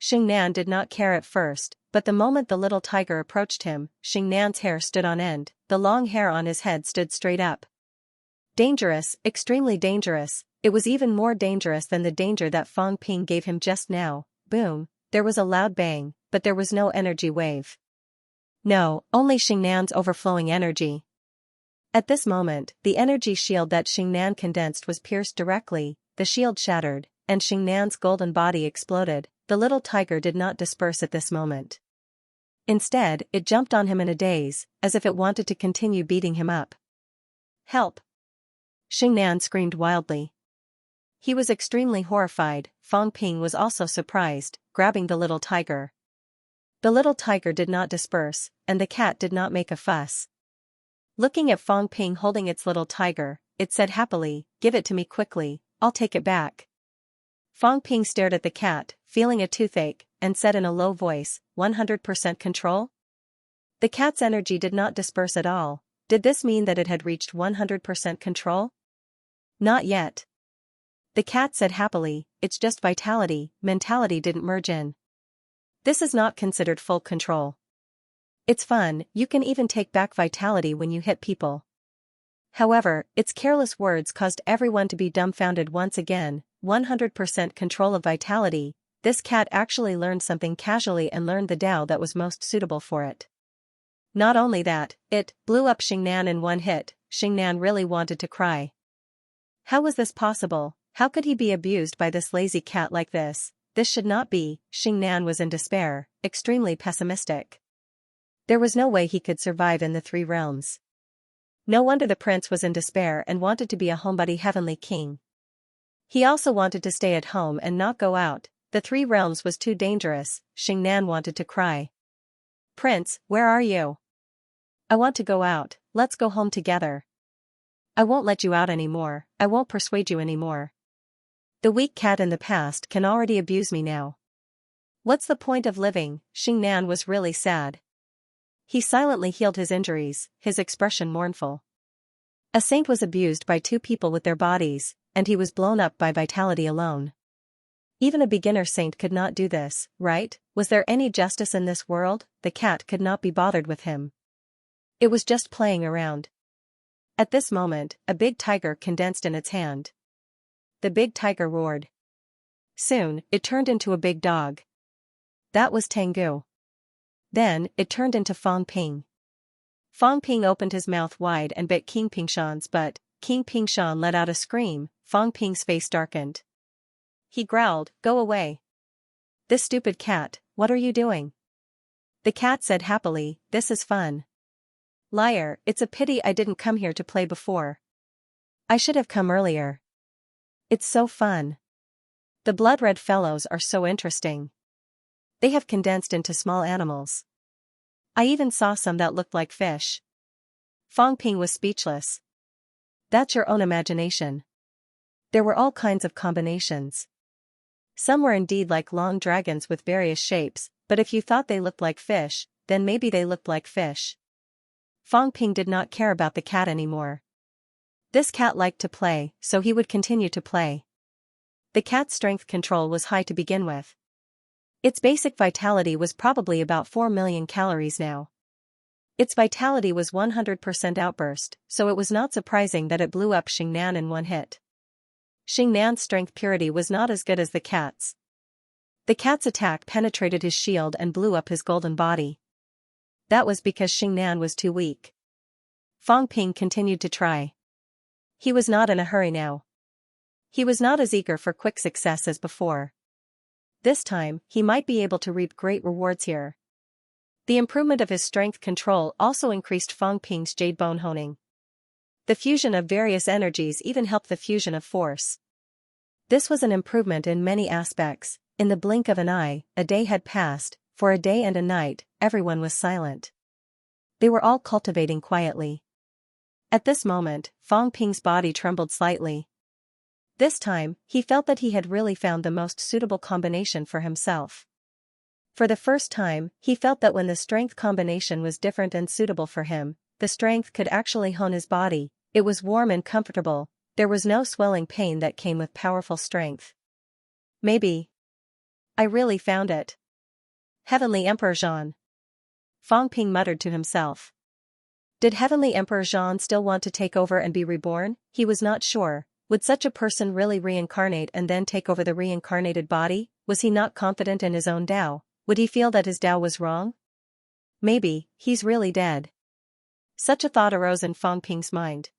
S1: Xingnan did not care at first, but the moment the little tiger approached him, Xingnan's hair stood on end, the long hair on his head stood straight up. Dangerous, extremely dangerous. It was even more dangerous than the danger that Fang Ping gave him just now. Boom, there was a loud bang, but there was no energy wave. No, only Xingnan's overflowing energy. At this moment, the energy shield that Xingnan condensed was pierced directly, the shield shattered, and Xingnan's golden body exploded. The little tiger did not disperse at this moment. Instead, it jumped on him in a daze, as if it wanted to continue beating him up. Help! Xingnan screamed wildly. He was extremely horrified. Fang Ping was also surprised, grabbing the little tiger. The little tiger did not disperse, and the cat did not make a fuss. Looking at Fang Ping holding its little tiger, it said happily, "Give it to me quickly, I'll take it back." Fang Ping stared at the cat, feeling a toothache, and said in a low voice, 100% control? The cat's energy did not disperse at all. Did this mean that it had reached 100% control? Not yet. The cat said happily, it's just vitality, mentality didn't merge in. This is not considered full control. It's fun, you can even take back vitality when you hit people. However, its careless words caused everyone to be dumbfounded once again. 100% control of vitality. This cat actually learned something casually and learned the Dao that was most suitable for it. Not only that, it blew up Xingnan in one hit. Xingnan really wanted to cry. How was this possible? How could he be abused by this lazy cat like this? This should not be. Xingnan was in despair, extremely pessimistic. There was no way he could survive in the three realms. No wonder the prince was in despair and wanted to be a homebody heavenly king. He also wanted to stay at home and not go out. The three realms was too dangerous. Xingnan wanted to cry. Prince, where are you? I want to go out, let's go home together. I won't let you out anymore, I won't persuade you anymore. The weak cat in the past can already abuse me now. What's the point of living? Xingnan was really sad. He silently healed his injuries, his expression mournful. A saint was abused by two people with their bodies, and he was blown up by vitality alone. Even a beginner saint could not do this, right? Was there any justice in this world? The cat could not be bothered with him. It was just playing around. At this moment, a big tiger condensed in its hand. The big tiger roared. Soon, it turned into a big dog. That was Tengu. Then, it turned into Fang Ping. Fang Ping opened his mouth wide and bit King Pingshan's butt. King Pingshan let out a scream. Fang Ping's face darkened. He growled, "Go away. This stupid cat, what are you doing?" The cat said happily, "This is fun." "Liar, it's a pity I didn't come here to play before. I should have come earlier. It's so fun. The blood-red fellows are so interesting. They have condensed into small animals. I even saw some that looked like fish." Fang Ping was speechless. "That's your own imagination. There were all kinds of combinations. Some were indeed like long dragons with various shapes, but if you thought they looked like fish, then maybe they looked like fish." Fang Ping did not care about the cat anymore. This cat liked to play, so he would continue to play. The cat's strength control was high to begin with. Its basic vitality was probably about 4 million calories now. Its vitality was 100% outburst, so it was not surprising that it blew up Xingnan in one hit. Xingnan's strength purity was not as good as the cat's. The cat's attack penetrated his shield and blew up his golden body. That was because Xingnan was too weak. Fang Ping continued to try. He was not in a hurry now. He was not as eager for quick success as before. This time, he might be able to reap great rewards here. The improvement of his strength control also increased Fang Ping's jade bone honing. The fusion of various energies even helped the fusion of force. This was an improvement in many aspects. In the blink of an eye, a day had passed. For a day and a night, everyone was silent. They were all cultivating quietly. At this moment, Fang Ping's body trembled slightly. This time, he felt that he had really found the most suitable combination for himself. For the first time, he felt that when the strength combination was different and suitable for him, the strength could actually hone his body. It was warm and comfortable. There was no swelling pain that came with powerful strength. Maybe I really found it. Heavenly Emperor Zhan. Fang Ping muttered to himself. Did Heavenly Emperor Zhan still want to take over and be reborn? He was not sure. Would such a person really reincarnate and then take over the reincarnated body? Was he not confident in his own Tao? Would he feel that his Tao was wrong? Maybe, he's really dead. Such a thought arose in Fang Ping's mind.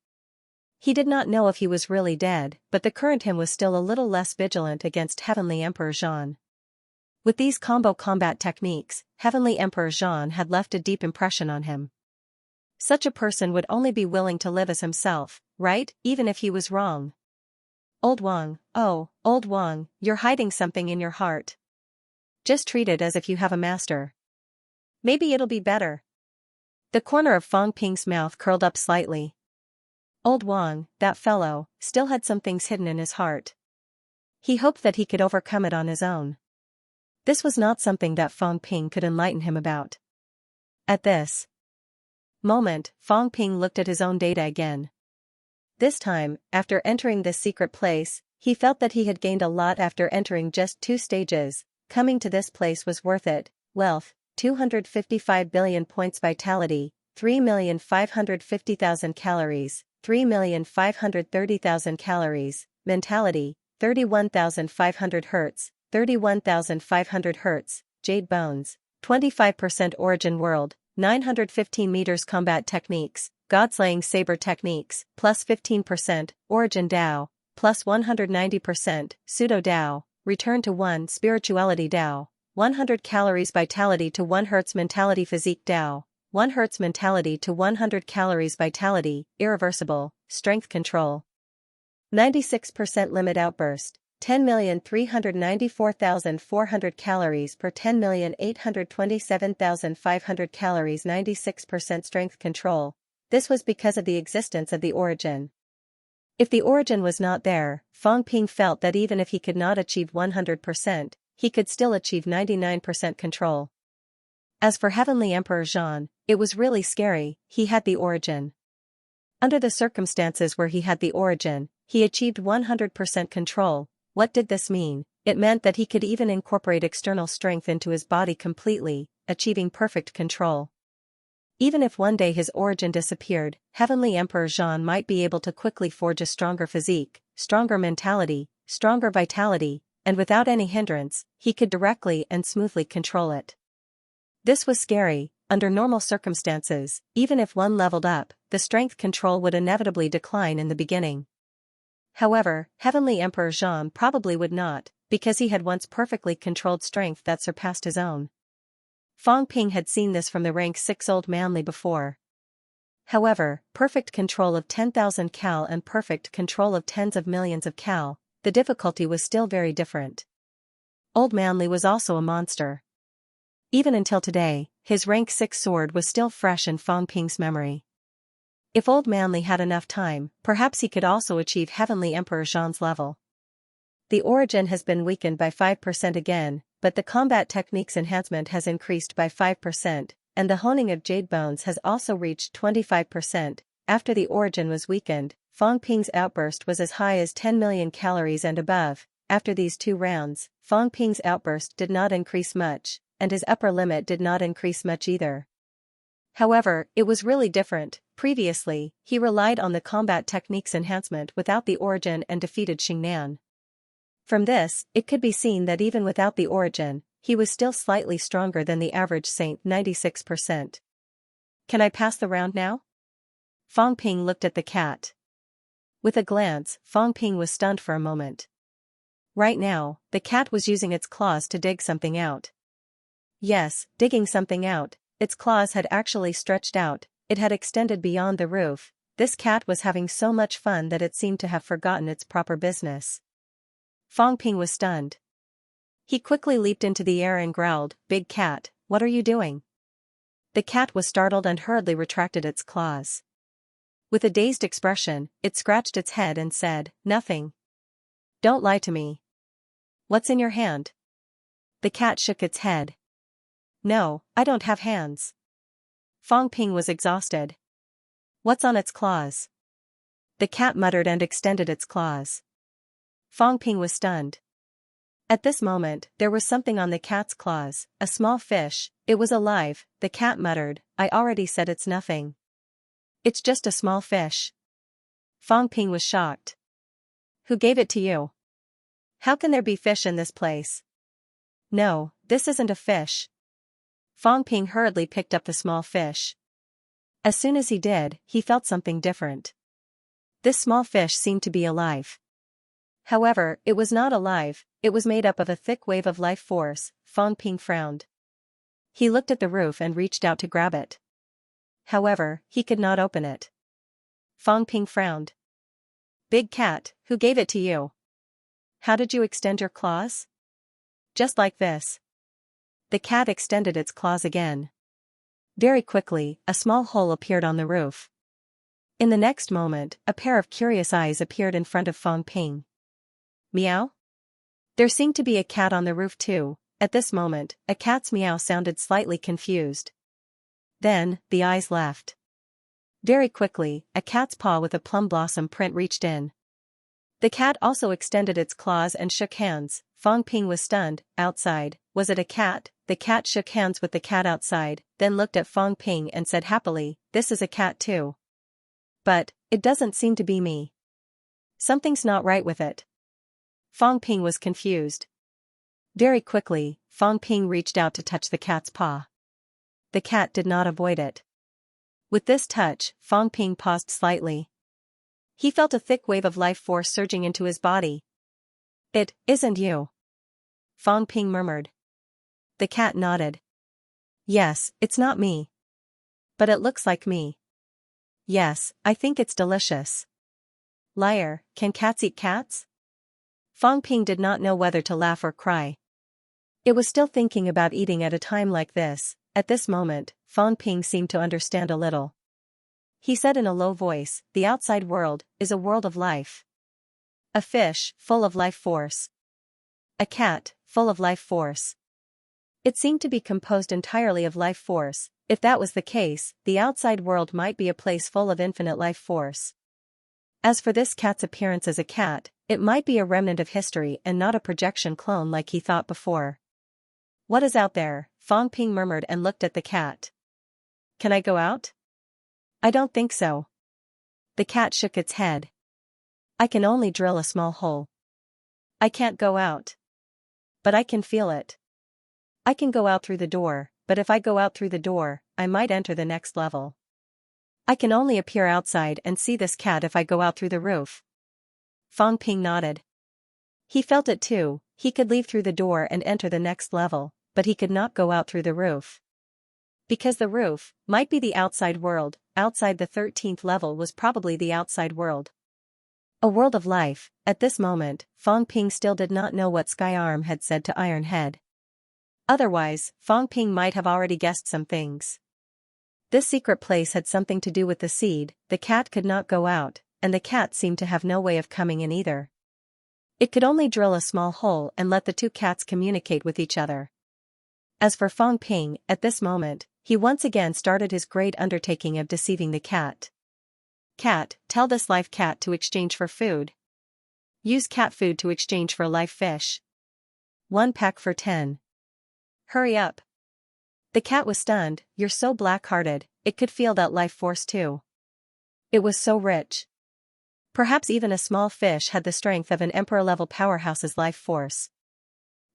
S1: He did not know if he was really dead, but the current him was still a little less vigilant against Heavenly Emperor Zhan. With these combo combat techniques, Heavenly Emperor Zhan had left a deep impression on him. Such a person would only be willing to live as himself, right, even if he was wrong. Old Wang, oh, Old Wang, you're hiding something in your heart. Just treat it as if you have a master. Maybe it'll be better. The corner of Fang Ping's mouth curled up slightly. Old Wang, that fellow, still had some things hidden in his heart. He hoped that he could overcome it on his own. This was not something that Fang Ping could enlighten him about. At this moment, Fang Ping looked at his own data again. This time, after entering this secret place, he felt that he had gained a lot after entering just 2 stages. Coming to this place was worth it. Wealth, 255 billion points vitality, 3,550,000 calories, 3,530,000 calories, mentality, 31,500 Hz, 31,500 Hz, jade bones, 25% origin world, 915 meters combat techniques, godslaying saber techniques, plus 15%, origin Dao, plus 190%, pseudo Dao, return to 1 spirituality Dao, 100 calories vitality to 1 Hz mentality physique Dao, 1 Hz mentality to 100 calories vitality, irreversible, strength control. 96% limit outburst, 10,394,400 calories per 10,827,500 calories 96% strength control. This was because of the existence of the origin. If the origin was not there, Fang Ping felt that even if he could not achieve 100%, he could still achieve 99% control. As for Heavenly Emperor Zhan, it was really scary. He had the origin. Under the circumstances where he had the origin, he achieved 100% control. What did this mean? It meant that he could even incorporate external strength into his body completely, achieving perfect control. Even if one day his origin disappeared, Heavenly Emperor Zhan might be able to quickly forge a stronger physique, stronger mentality, stronger vitality, and without any hindrance, he could directly and smoothly control it. This was scary, under normal circumstances, even if one leveled up, the strength control would inevitably decline in the beginning. However, Heavenly Emperor Zhang probably would not, because he had once perfectly controlled strength that surpassed his own. Fang Ping had seen this from the rank 6 Old Manly before. However, perfect control of 10,000 cal and perfect control of tens of millions of cal, the difficulty was still very different. Old Manly was also a monster. Even until today, his rank 6 sword was still fresh in Fang Ping's memory. If Old Manly had enough time, perhaps he could also achieve Heavenly Emperor Zhang's level. The origin has been weakened by 5% again, but the combat techniques enhancement has increased by 5%, and the honing of jade bones has also reached 25%. After the origin was weakened, Fang Ping's outburst was as high as 10 million calories and above. After these 2 rounds, Fang Ping's outburst did not increase much, and his upper limit did not increase much either. However, it was really different. Previously, he relied on the combat techniques enhancement without the origin and defeated Xingnan. From this, it could be seen that even without the origin, he was still slightly stronger than the average saint 96%. Can I pass the round now? Fang Ping looked at the cat. With a glance, Fang Ping was stunned for a moment. Right now, the cat was using its claws to dig something out. Yes, digging something out. Its claws had actually stretched out, it had extended beyond the roof. This cat was having so much fun that it seemed to have forgotten its proper business. Fang Ping was stunned. He quickly leaped into the air and growled, "Big cat, what are you doing?" The cat was startled and hurriedly retracted its claws. With a dazed expression, it scratched its head and said, "Nothing. Don't lie to me. What's in your hand?" The cat shook its head. "No, I don't have hands." Fang Ping was exhausted. "What's on its claws?" The cat muttered and extended its claws. Fang Ping was stunned. At this moment, there was something on the cat's claws, a small fish. It was alive. The cat muttered, "I already said it's nothing. It's just a small fish." Fang Ping was shocked. "Who gave it to you? How can there be fish in this place?" "No, this isn't a fish." Fang Ping hurriedly picked up the small fish. As soon as he did, he felt something different. This small fish seemed to be alive. However, it was not alive, it was made up of a thick wave of life force. Fang Ping frowned. He looked at the roof and reached out to grab it. However, he could not open it. Fang Ping frowned. "Big cat, who gave it to you? How did you extend your claws?" "Just like this." The cat extended its claws again. Very quickly, a small hole appeared on the roof. In the next moment, a pair of curious eyes appeared in front of Fang Ping. "Meow?" There seemed to be a cat on the roof too. At this moment, a cat's meow sounded slightly confused. Then, the eyes left. Very quickly, a cat's paw with a plum blossom print reached in. The cat also extended its claws and shook hands. Fang Ping was stunned. Outside, was it a cat? The cat shook hands with the cat outside, then looked at Fang Ping and said happily, "This is a cat too. But, it doesn't seem to be me. Something's not right with it." Fang Ping was confused. Very quickly, Fang Ping reached out to touch the cat's paw. The cat did not avoid it. With this touch, Fang Ping paused slightly. He felt a thick wave of life force surging into his body. "It isn't you," Fang Ping murmured. The cat nodded. "Yes, it's not me. But it looks like me. Yes, I think it's delicious." "Liar, can cats eat cats?" Fang Ping did not know whether to laugh or cry. It was still thinking about eating at a time like this. At this moment, Fang Ping seemed to understand a little. He said in a low voice, "The outside world is a world of life. A fish, full of life force. A cat, full of life force." It seemed to be composed entirely of life force. If that was the case, the outside world might be a place full of infinite life force. As for this cat's appearance as a cat, it might be a remnant of history and not a projection clone like he thought before. "What is out there?" Fang Ping murmured and looked at the cat. "Can I go out?" "I don't think so." The cat shook its head. "I can only drill a small hole. I can't go out. But I can feel it. I can go out through the door, but if I go out through the door, I might enter the next level. I can only appear outside and see this cat if I go out through the roof. Fang Ping nodded. He felt it too, he could leave through the door and enter the next level, but he could not go out through the roof. Because the roof might be the outside world, outside the 13th level was probably the outside world. A world of life. At this moment, Fang Ping still did not know what Sky Arm had said to Iron Head. Otherwise, Fang Ping might have already guessed some things. This secret place had something to do with the seed, the cat could not go out, and the cat seemed to have no way of coming in either. It could only drill a small hole and let the two cats communicate with each other. As for Fang Ping, at this moment, he once again started his great undertaking of deceiving the cat. Cat, tell this live cat to exchange for food. Use cat food to exchange for live fish. 1 pack for 10. Hurry up. The cat was stunned. You're so black-hearted, it could feel that life force too. It was so rich. Perhaps even a small fish had the strength of an emperor-level powerhouse's life force.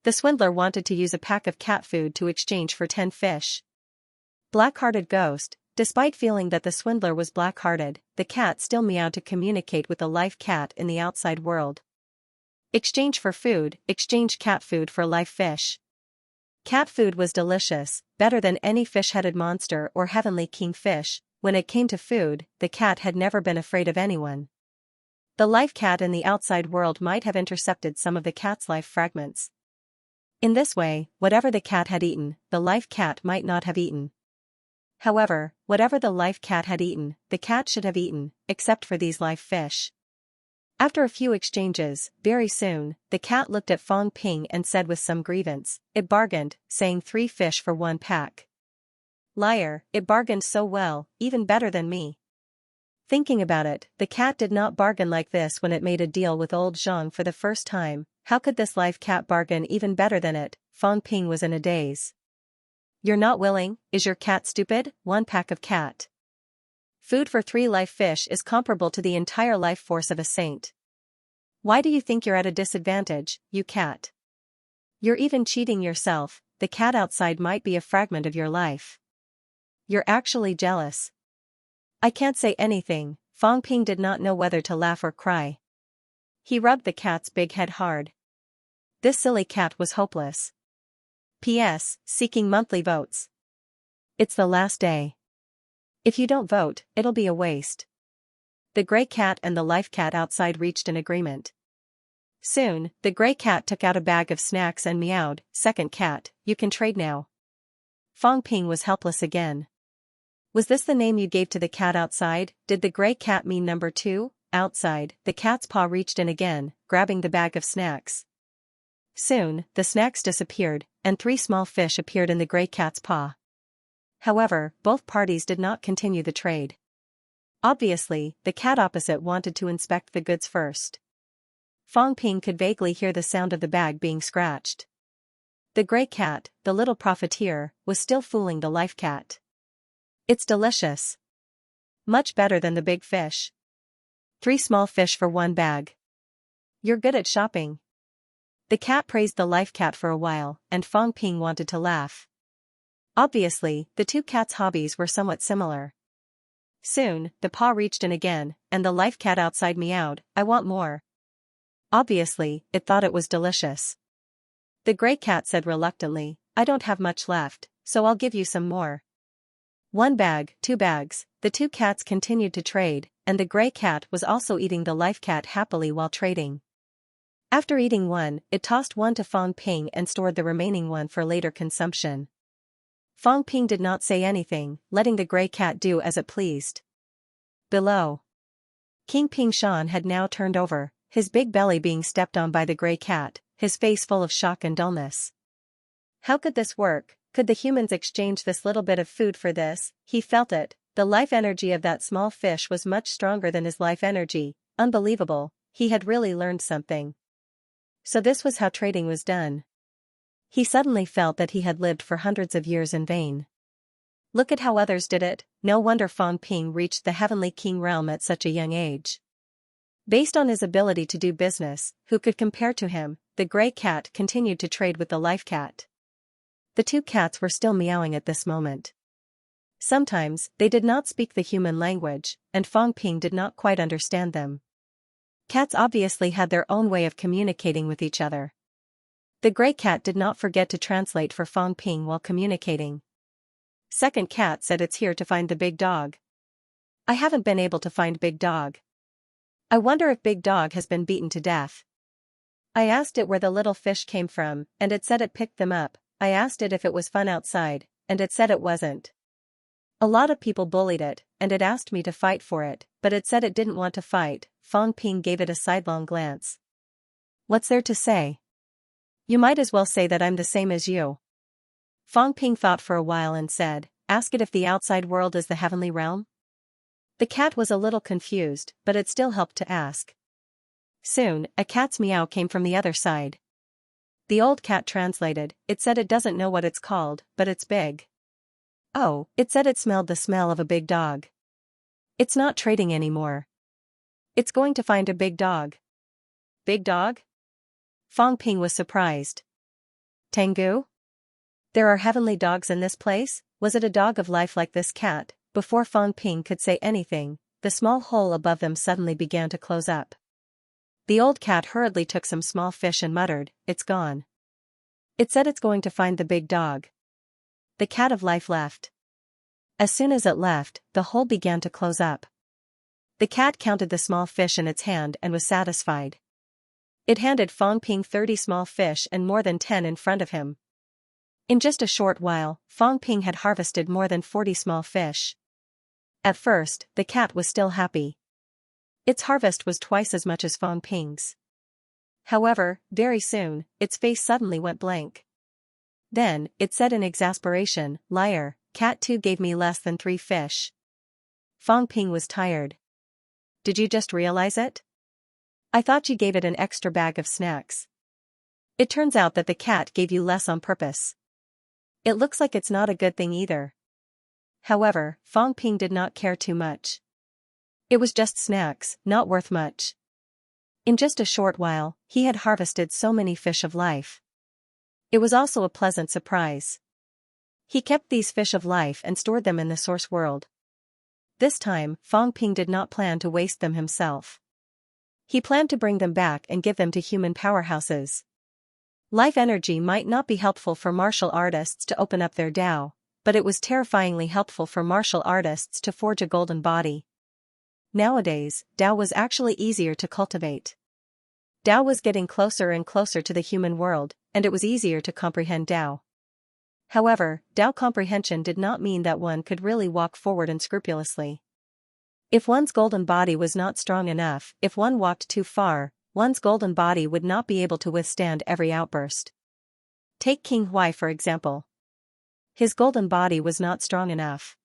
S1: The swindler wanted to use a pack of cat food to exchange for 10 fish. Black-hearted ghost, despite feeling that the swindler was black-hearted, the cat still meowed to communicate with the live cat in the outside world. Exchange for food, exchange cat food for live fish. Cat food was delicious, better than any fish-headed monster or heavenly king fish. When it came to food, the cat had never been afraid of anyone. The live cat in the outside world might have intercepted some of the cat's life fragments. In this way, whatever the cat had eaten, the live cat might not have eaten. However, whatever the live cat had eaten, the cat should have eaten, except for these live fish. After a few exchanges, very soon, the cat looked at Fang Ping and said with some grievance, it bargained, saying 3 fish for 1 pack. Liar, it bargained so well, even better than me. Thinking about it, the cat did not bargain like this when it made a deal with old Zhang for the first time. How could this live cat bargain even better than it? Fang Ping was in a daze. You're not willing, is your cat stupid? 1 pack of cat food for 3 live fish is comparable to the entire life force of a saint. Why do you think you're at a disadvantage, you cat? You're even cheating yourself, the cat outside might be a fragment of your life. You're actually jealous. I can't say anything. Fang Ping did not know whether to laugh or cry. He rubbed the cat's big head hard. This silly cat was hopeless. P.S. Seeking monthly votes. It's the last day. If you don't vote, it'll be a waste. The gray cat and the live cat outside reached an agreement. Soon, the gray cat took out a bag of snacks and meowed, second cat, you can trade now. Fang Ping was helpless again. Was this the name you gave to the cat outside? Did the gray cat mean number 2? Outside, the cat's paw reached in again, grabbing the bag of snacks. Soon, the snacks disappeared, and 3 small fish appeared in the gray cat's paw. However, both parties did not continue the trade. Obviously, the cat opposite wanted to inspect the goods first. Fang Ping could vaguely hear the sound of the bag being scratched. The gray cat, the little profiteer, was still fooling the live cat. It's delicious. Much better than the big fish. 3 small fish for 1 bag. You're good at shopping. The cat praised the live cat for a while, and Fang Ping wanted to laugh. Obviously, the two cats' hobbies were somewhat similar. Soon, the paw reached in again, and the live cat outside meowed, I want more. Obviously, it thought it was delicious. The gray cat said reluctantly, I don't have much left, so I'll give you some more. 1 bag, 2 bags, the 2 cats continued to trade, and the gray cat was also eating the live cat happily while trading. After eating one, it tossed one to Fang Ping and stored the remaining one for later consumption. Fang Ping did not say anything, letting the gray cat do as it pleased. Below, King Ping Shan had now turned over, his big belly being stepped on by the gray cat, his face full of shock and dullness. How could this work? Could the humans exchange this little bit of food for this? He felt it. The life energy of that small fish was much stronger than his life energy. Unbelievable, he had really learned something. So this was how trading was done. He suddenly felt that he had lived for hundreds of years in vain. Look at how others did it, no wonder Fang Ping reached the Heavenly King realm at such a young age. Based on his ability to do business, who could compare to him? The gray cat continued to trade with the live cat. The 2 cats were still meowing at this moment. Sometimes, they did not speak the human language, and Fang Ping did not quite understand them. Cats obviously had their own way of communicating with each other. The gray cat did not forget to translate for Fang Ping while communicating. Second cat said it's here to find the big dog. I haven't been able to find big dog. I wonder if big dog has been beaten to death. I asked it where the little fish came from, and it said it picked them up. I asked it if it was fun outside, and it said it wasn't. A lot of people bullied it, and it asked me to fight for it, but it said it didn't want to fight. Fang Ping gave it a sidelong glance. What's there to say? You might as well say that I'm the same as you. Fang Ping thought for a while and said, ask it if the outside world is the heavenly realm? The cat was a little confused, but it still helped to ask. Soon, a cat's meow came from the other side. The old cat translated, it said it doesn't know what it's called, but it's big. Oh, it said it smelled the smell of a big dog. It's not trading anymore. It's going to find a big dog. Big dog? Fang Ping was surprised. Tengu? There are heavenly dogs in this place? Was it a dog of life like this cat? Before Fang Ping could say anything, the small hole above them suddenly began to close up. The old cat hurriedly took some small fish and muttered, it's gone. It said it's going to find the big dog. The cat of life left. As soon as it left, the hole began to close up. The cat counted the small fish in its hand and was satisfied. It handed Fang Ping 30 small fish and more than 10 in front of him. In just a short while, Fang Ping had harvested more than 40 small fish. At first, the cat was still happy. Its harvest was twice as much as Fang Ping's. However, very soon, its face suddenly went blank. Then, it said in exasperation, liar, cat 2 gave me less than 3 fish. Fang Ping was tired. Did you just realize it? I thought you gave it an extra bag of snacks. It turns out that the cat gave you less on purpose. It looks like it's not a good thing either. However, Fang Ping did not care too much. It was just snacks, not worth much. In just a short while, he had harvested so many fish of life. It was also a pleasant surprise. He kept these fish of life and stored them in the source world. This time, Fang Ping did not plan to waste them himself. He planned to bring them back and give them to human powerhouses. Life energy might not be helpful for martial artists to open up their Tao, but it was terrifyingly helpful for martial artists to forge a golden body. Nowadays, Tao was actually easier to cultivate. Tao was getting closer and closer to the human world, and it was easier to comprehend Tao. However, Tao comprehension did not mean that one could really walk forward unscrupulously. If one's golden body was not strong enough, if one walked too far, one's golden body would not be able to withstand every outburst. Take King Huai for example. His golden body was not strong enough.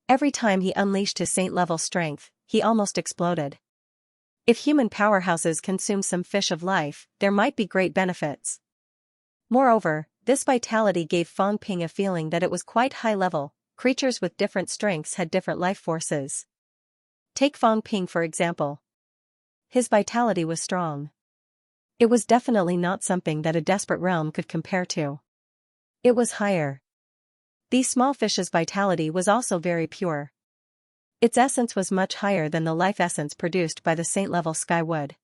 S1: Every time he unleashed his saint-level strength, he almost exploded. If human powerhouses consume some fish of life, there might be great benefits. Moreover, this vitality gave Fang Ping a feeling that it was quite high level. Creatures with different strengths had different life forces. Take Fang Ping for example. His vitality was strong. It was definitely not something that a desperate realm could compare to. It was higher. These small fish's vitality was also very pure. Its essence was much higher than the life essence produced by the saint-level skywood.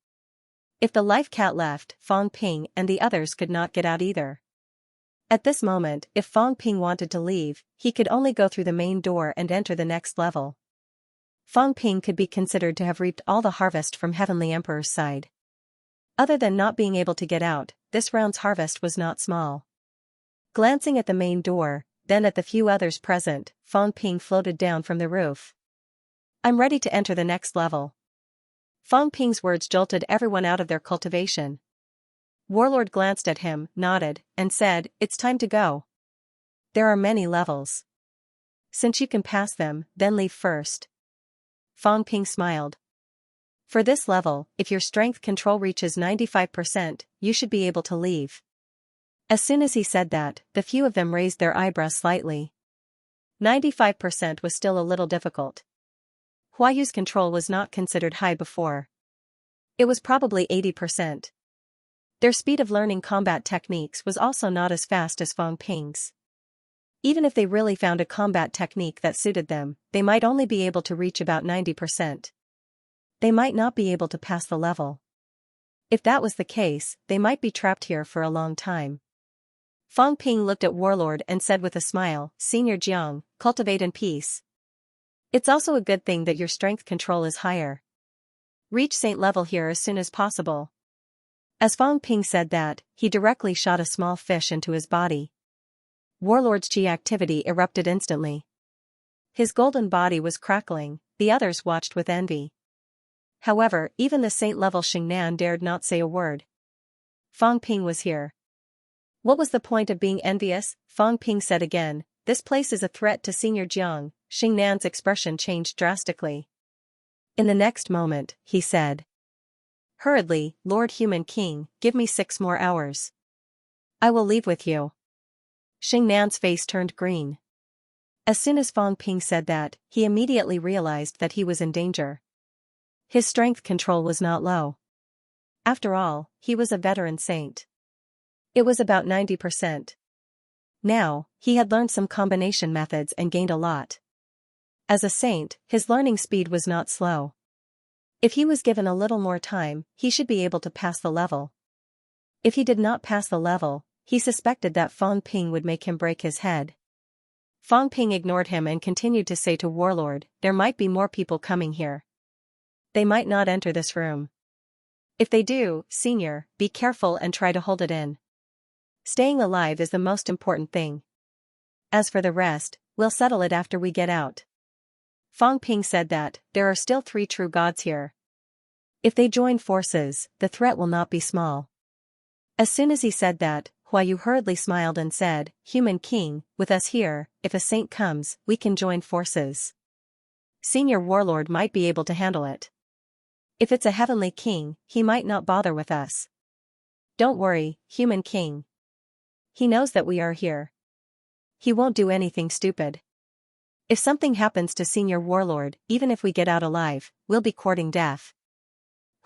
S1: If the life cat left, Fang Ping and the others could not get out either. At this moment, if Fang Ping wanted to leave, he could only go through the main door and enter the next level. Fang Ping could be considered to have reaped all the harvest from Heavenly Emperor's side. Other than not being able to get out, this round's harvest was not small. Glancing at the main door, then at the few others present, Fang Ping floated down from the roof. I'm ready to enter the next level. Fang Ping's words jolted everyone out of their cultivation. Warlord glanced at him, nodded, and said, it's time to go. There are many levels. Since you can pass them, then leave first. Fang Ping smiled. For this level, if your strength control reaches 95%, you should be able to leave. As soon as he said that, the few of them raised their eyebrows slightly. 95% was still a little difficult. Huayu's control was not considered high before. It was probably 80%. Their speed of learning combat techniques was also not as fast as Fang Ping's. Even if they really found a combat technique that suited them, they might only be able to reach about 90%. They might not be able to pass the level. If that was the case, they might be trapped here for a long time. Fang Ping looked at Warlord and said with a smile, Senior Jiang, cultivate in peace. It's also a good thing that your strength control is higher. Reach saint level here as soon as possible. As Fang Ping said that, he directly shot a small fish into his body. Warlord's Qi activity erupted instantly. His golden body was crackling, the others watched with envy. However, even the saint-level Xingnan dared not say a word. Fang Ping was here. What was the point of being envious? Fang Ping said again, this place is a threat to Senior Jiang. Xingnan's expression changed drastically. In the next moment, he said. Hurriedly, Lord Human King, give me 6 more hours. I will leave with you. Xingnan's face turned green. As soon as Fang Ping said that, he immediately realized that he was in danger. His strength control was not low. After all, he was a veteran saint. It was about 90%. Now, he had learned some combination methods and gained a lot. As a saint, his learning speed was not slow. If he was given a little more time, he should be able to pass the level. If he did not pass the level, he suspected that Fang Ping would make him break his head. Fang Ping ignored him and continued to say to Warlord, there might be more people coming here. They might not enter this room. If they do, Senior, be careful and try to hold it in. Staying alive is the most important thing. As for the rest, we'll settle it after we get out. Fang Ping said that, there are still 3 true gods here. If they join forces, the threat will not be small. As soon as he said that, Huayu hurriedly smiled and said, Human King, with us here, if a saint comes, we can join forces. Senior Warlord might be able to handle it. If it's a heavenly king, he might not bother with us. Don't worry, Human King. He knows that we are here. He won't do anything stupid. If something happens to Senior Warlord, even if we get out alive, we'll be courting death.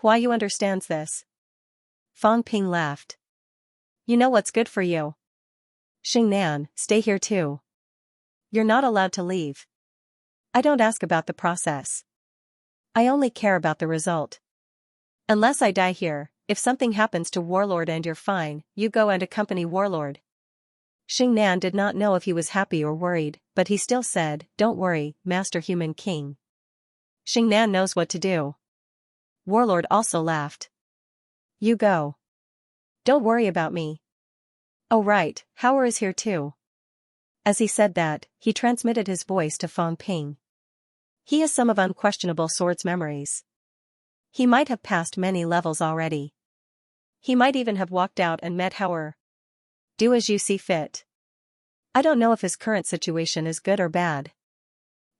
S1: Huayu understands this. Fang Ping laughed. You know what's good for you. Xingnan, stay here too. You're not allowed to leave. I don't ask about the process. I only care about the result. Unless I die here, if something happens to Warlord and you're fine, you go and accompany Warlord. Xingnan did not know if he was happy or worried, but he still said, don't worry, Master Human King. Xingnan knows what to do. Warlord also laughed. You go. Don't worry about me. Oh right, Howard is here too. As he said that, he transmitted his voice to Fang Ping. He has some of unquestionable sword's memories. He might have passed many levels already. He might even have walked out and met Howard. Do as you see fit. I don't know if his current situation is good or bad.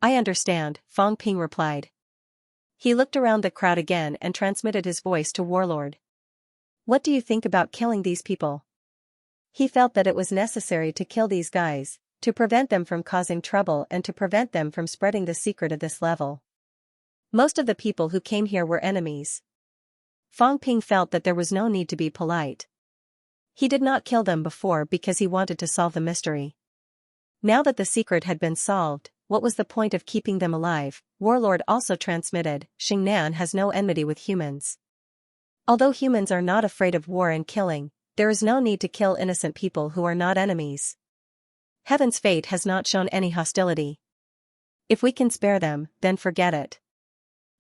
S1: I understand, Fang Ping replied. He looked around the crowd again and transmitted his voice to Warlord. What do you think about killing these people? He felt that it was necessary to kill these guys, to prevent them from causing trouble and to prevent them from spreading the secret of this level. Most of the people who came here were enemies. Fang Ping felt that there was no need to be polite. He did not kill them before because he wanted to solve the mystery. Now that the secret had been solved, what was the point of keeping them alive? Warlord also transmitted, Xingnan has no enmity with humans. Although humans are not afraid of war and killing, there is no need to kill innocent people who are not enemies. Heaven's fate has not shown any hostility. If we can spare them, then forget it.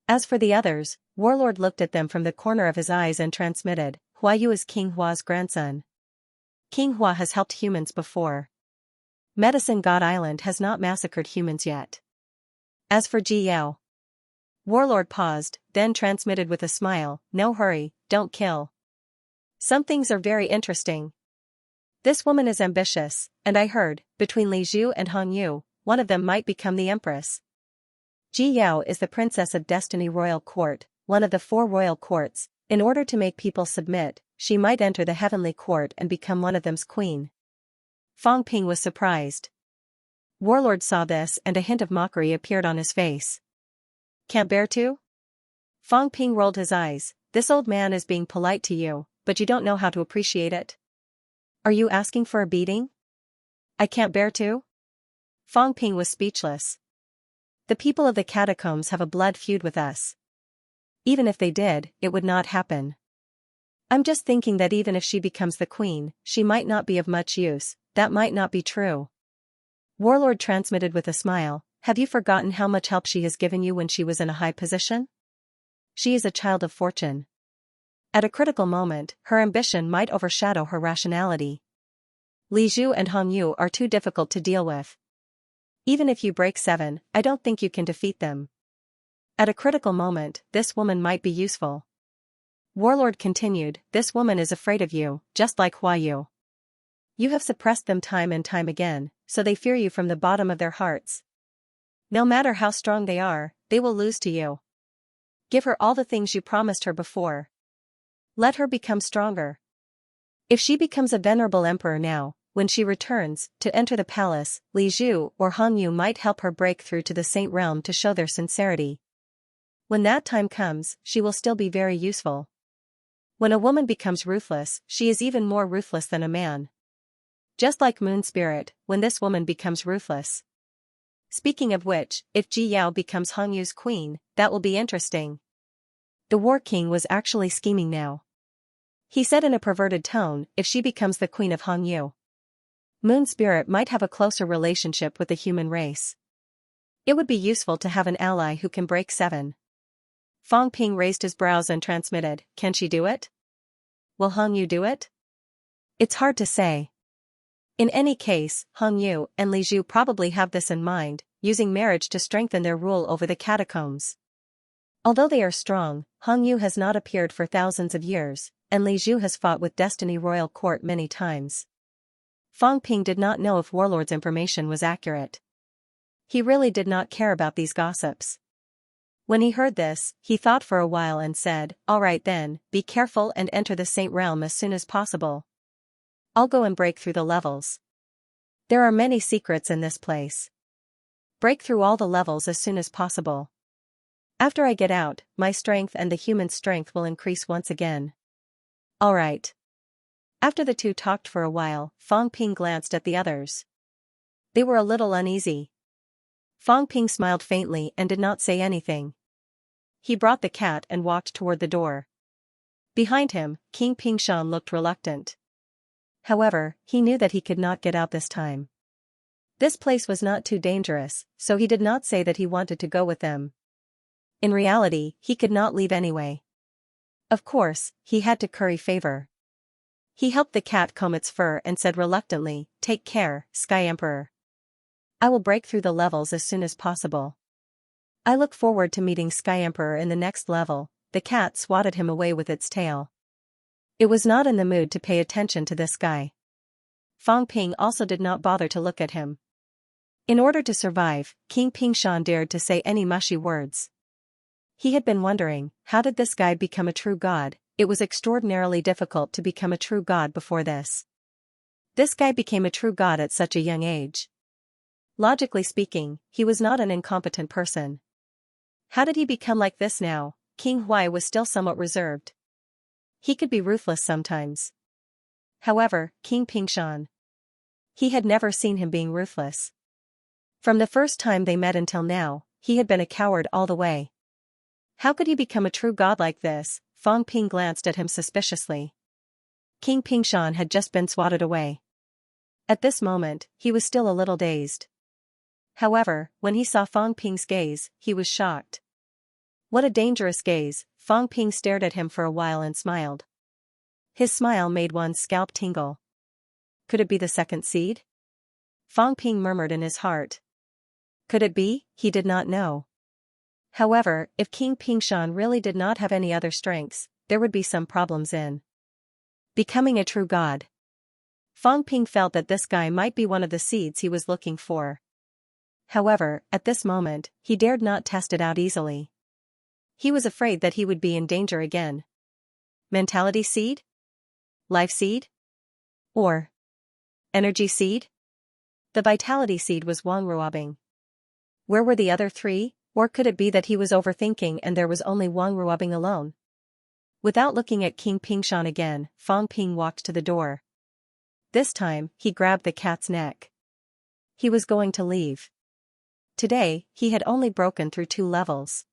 S1: As for the others, Warlord looked at them from the corner of his eyes and transmitted, Huayu is King Hua's grandson. King Hua has helped humans before. Medicine God Island has not massacred humans yet. As for Ji Yao. Warlord paused, then transmitted with a smile, no hurry, don't kill. Some things are very interesting. This woman is ambitious, and I heard, between Li Zhu and Han Yu, one of them might become the empress. Ji Yao is the princess of Destiny Royal Court, one of the 4 royal courts. In order to make people submit, she might enter the heavenly court and become one of them's queen. Fang Ping was surprised. Warlord saw this and a hint of mockery appeared on his face. Can't bear to? Fang Ping rolled his eyes, this old man is being polite to you, but you don't know how to appreciate it. Are you asking for a beating? I can't bear to? Fang Ping was speechless. The people of the catacombs have a blood feud with us. Even if they did, it would not happen. I'm just thinking that even if she becomes the queen, she might not be of much use. That might not be true. Warlord transmitted with a smile, have you forgotten how much help she has given you when she was in a high position? She is a child of fortune. At a critical moment, her ambition might overshadow her rationality. Li Zhu and Hong Yu are too difficult to deal with. Even if you break 7, I don't think you can defeat them. At a critical moment, this woman might be useful. Warlord continued, this woman is afraid of you, just like Hua Yu. You have suppressed them time and time again, so they fear you from the bottom of their hearts. No matter how strong they are, they will lose to you. Give her all the things you promised her before. Let her become stronger. If she becomes a venerable emperor now, when she returns, to enter the palace, Li Zhu or Hong Yu might help her break through to the Saint Realm to show their sincerity. When that time comes, she will still be very useful. When a woman becomes ruthless, she is even more ruthless than a man. Just like Moon Spirit, when this woman becomes ruthless. Speaking of which, if Ji Yao becomes Hong Yu's queen, that will be interesting. The War King was actually scheming now. He said in a perverted tone, if she becomes the queen of Hong Yu, Moon Spirit might have a closer relationship with the human race. It would be useful to have an ally who can break 7. Fang Ping raised his brows and transmitted, can she do it? Will Hong Yu do it? It's hard to say. In any case, Hong Yu and Li Zhu probably have this in mind, using marriage to strengthen their rule over the catacombs. Although they are strong, Hong Yu has not appeared for thousands of years, and Li Zhu has fought with Destiny Royal Court many times. Fang Ping did not know if Warlord's information was accurate. He really did not care about these gossips. When he heard this, he thought for a while and said, all right then, be careful and enter the Saint Realm as soon as possible. I'll go and break through the levels. There are many secrets in this place. Break through all the levels as soon as possible. After I get out, my strength and the human strength will increase once again. All right. After the two talked for a while, Fang Ping glanced at the others. They were a little uneasy. Fang Ping smiled faintly and did not say anything. He brought the cat and walked toward the door. Behind him, King Pingshan looked reluctant. However, he knew that he could not get out this time. This place was not too dangerous, so he did not say that he wanted to go with them. In reality, he could not leave anyway. Of course, he had to curry favor. He helped the cat comb its fur and said reluctantly, take care, Sky Emperor. I will break through the levels as soon as possible. I look forward to meeting Sky Emperor in the next level. The cat swatted him away with its tail. It was not in the mood to pay attention to this guy. Fang Ping also did not bother to look at him. In order to survive, King Pingshan dared to say any mushy words. He had been wondering, how did this guy become a true god? It was extraordinarily difficult to become a true god before this. This guy became a true god at such a young age. Logically speaking, he was not an incompetent person. How did he become like this now? King Huai was still somewhat reserved. He could be ruthless sometimes. However, King Pingshan. He had never seen him being ruthless. From the first time they met until now, he had been a coward all the way. How could he become a true god like this? Fang Ping glanced at him suspiciously. King Pingshan had just been swatted away. At this moment, he was still a little dazed. However, when he saw Fang Ping's gaze, he was shocked. What a dangerous gaze. Fang Ping stared at him for a while and smiled. His smile made one's scalp tingle. Could it be the second seed? Fang Ping murmured in his heart. Could it be? He did not know. However, if King Pingshan really did not have any other strengths, there would be some problems in becoming a true god. Fang Ping felt that this guy might be one of the seeds he was looking for. However, at this moment, he dared not test it out easily. He was afraid that he would be in danger again. Mentality seed? Life seed? Or energy seed? The vitality seed was Wang Ruobing. Where were the other 3? Or could it be that he was overthinking and there was only Wang Ruobing alone? Without looking at King Pingshan again, Fang Ping walked to the door. This time, he grabbed the cat's neck. He was going to leave. Today, he had only broken through 2 levels.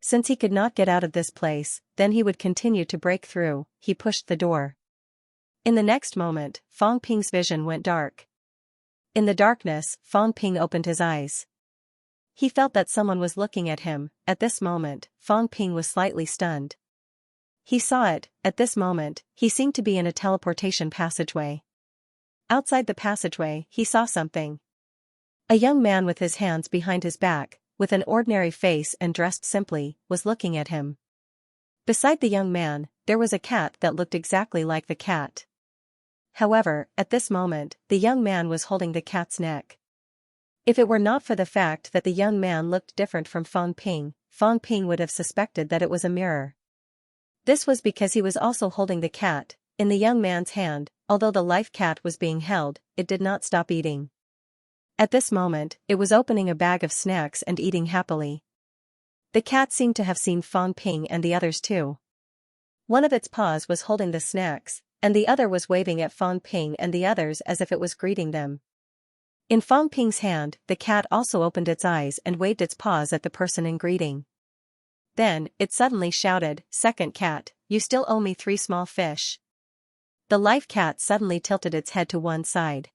S1: Since he could not get out of this place, then he would continue to break through. He pushed the door. In the next moment, Fang Ping's vision went dark. In the darkness, Fang Ping opened his eyes. He felt that someone was looking at him. At this moment, Fang Ping was slightly stunned. He saw it. At this moment, he seemed to be in a teleportation passageway. Outside the passageway, he saw something. A young man with his hands behind his back, with an ordinary face and dressed simply, was looking at him. Beside the young man, there was a cat that looked exactly like the cat. However, at this moment, the young man was holding the cat's neck. If it were not for the fact that the young man looked different from Fang Ping would have suspected that it was a mirror. This was because he was also holding the cat in the young man's hand. Although the live cat was being held, it did not stop eating. At this moment, it was opening a bag of snacks and eating happily. The cat seemed to have seen Fang Ping and the others too. One of its paws was holding the snacks, and the other was waving at Fang Ping and the others as if it was greeting them. In Fang Ping's hand, the cat also opened its eyes and waved its paws at the person in greeting. Then, it suddenly shouted, "Second cat, you still owe me 3 small fish." The live cat suddenly tilted its head to one side.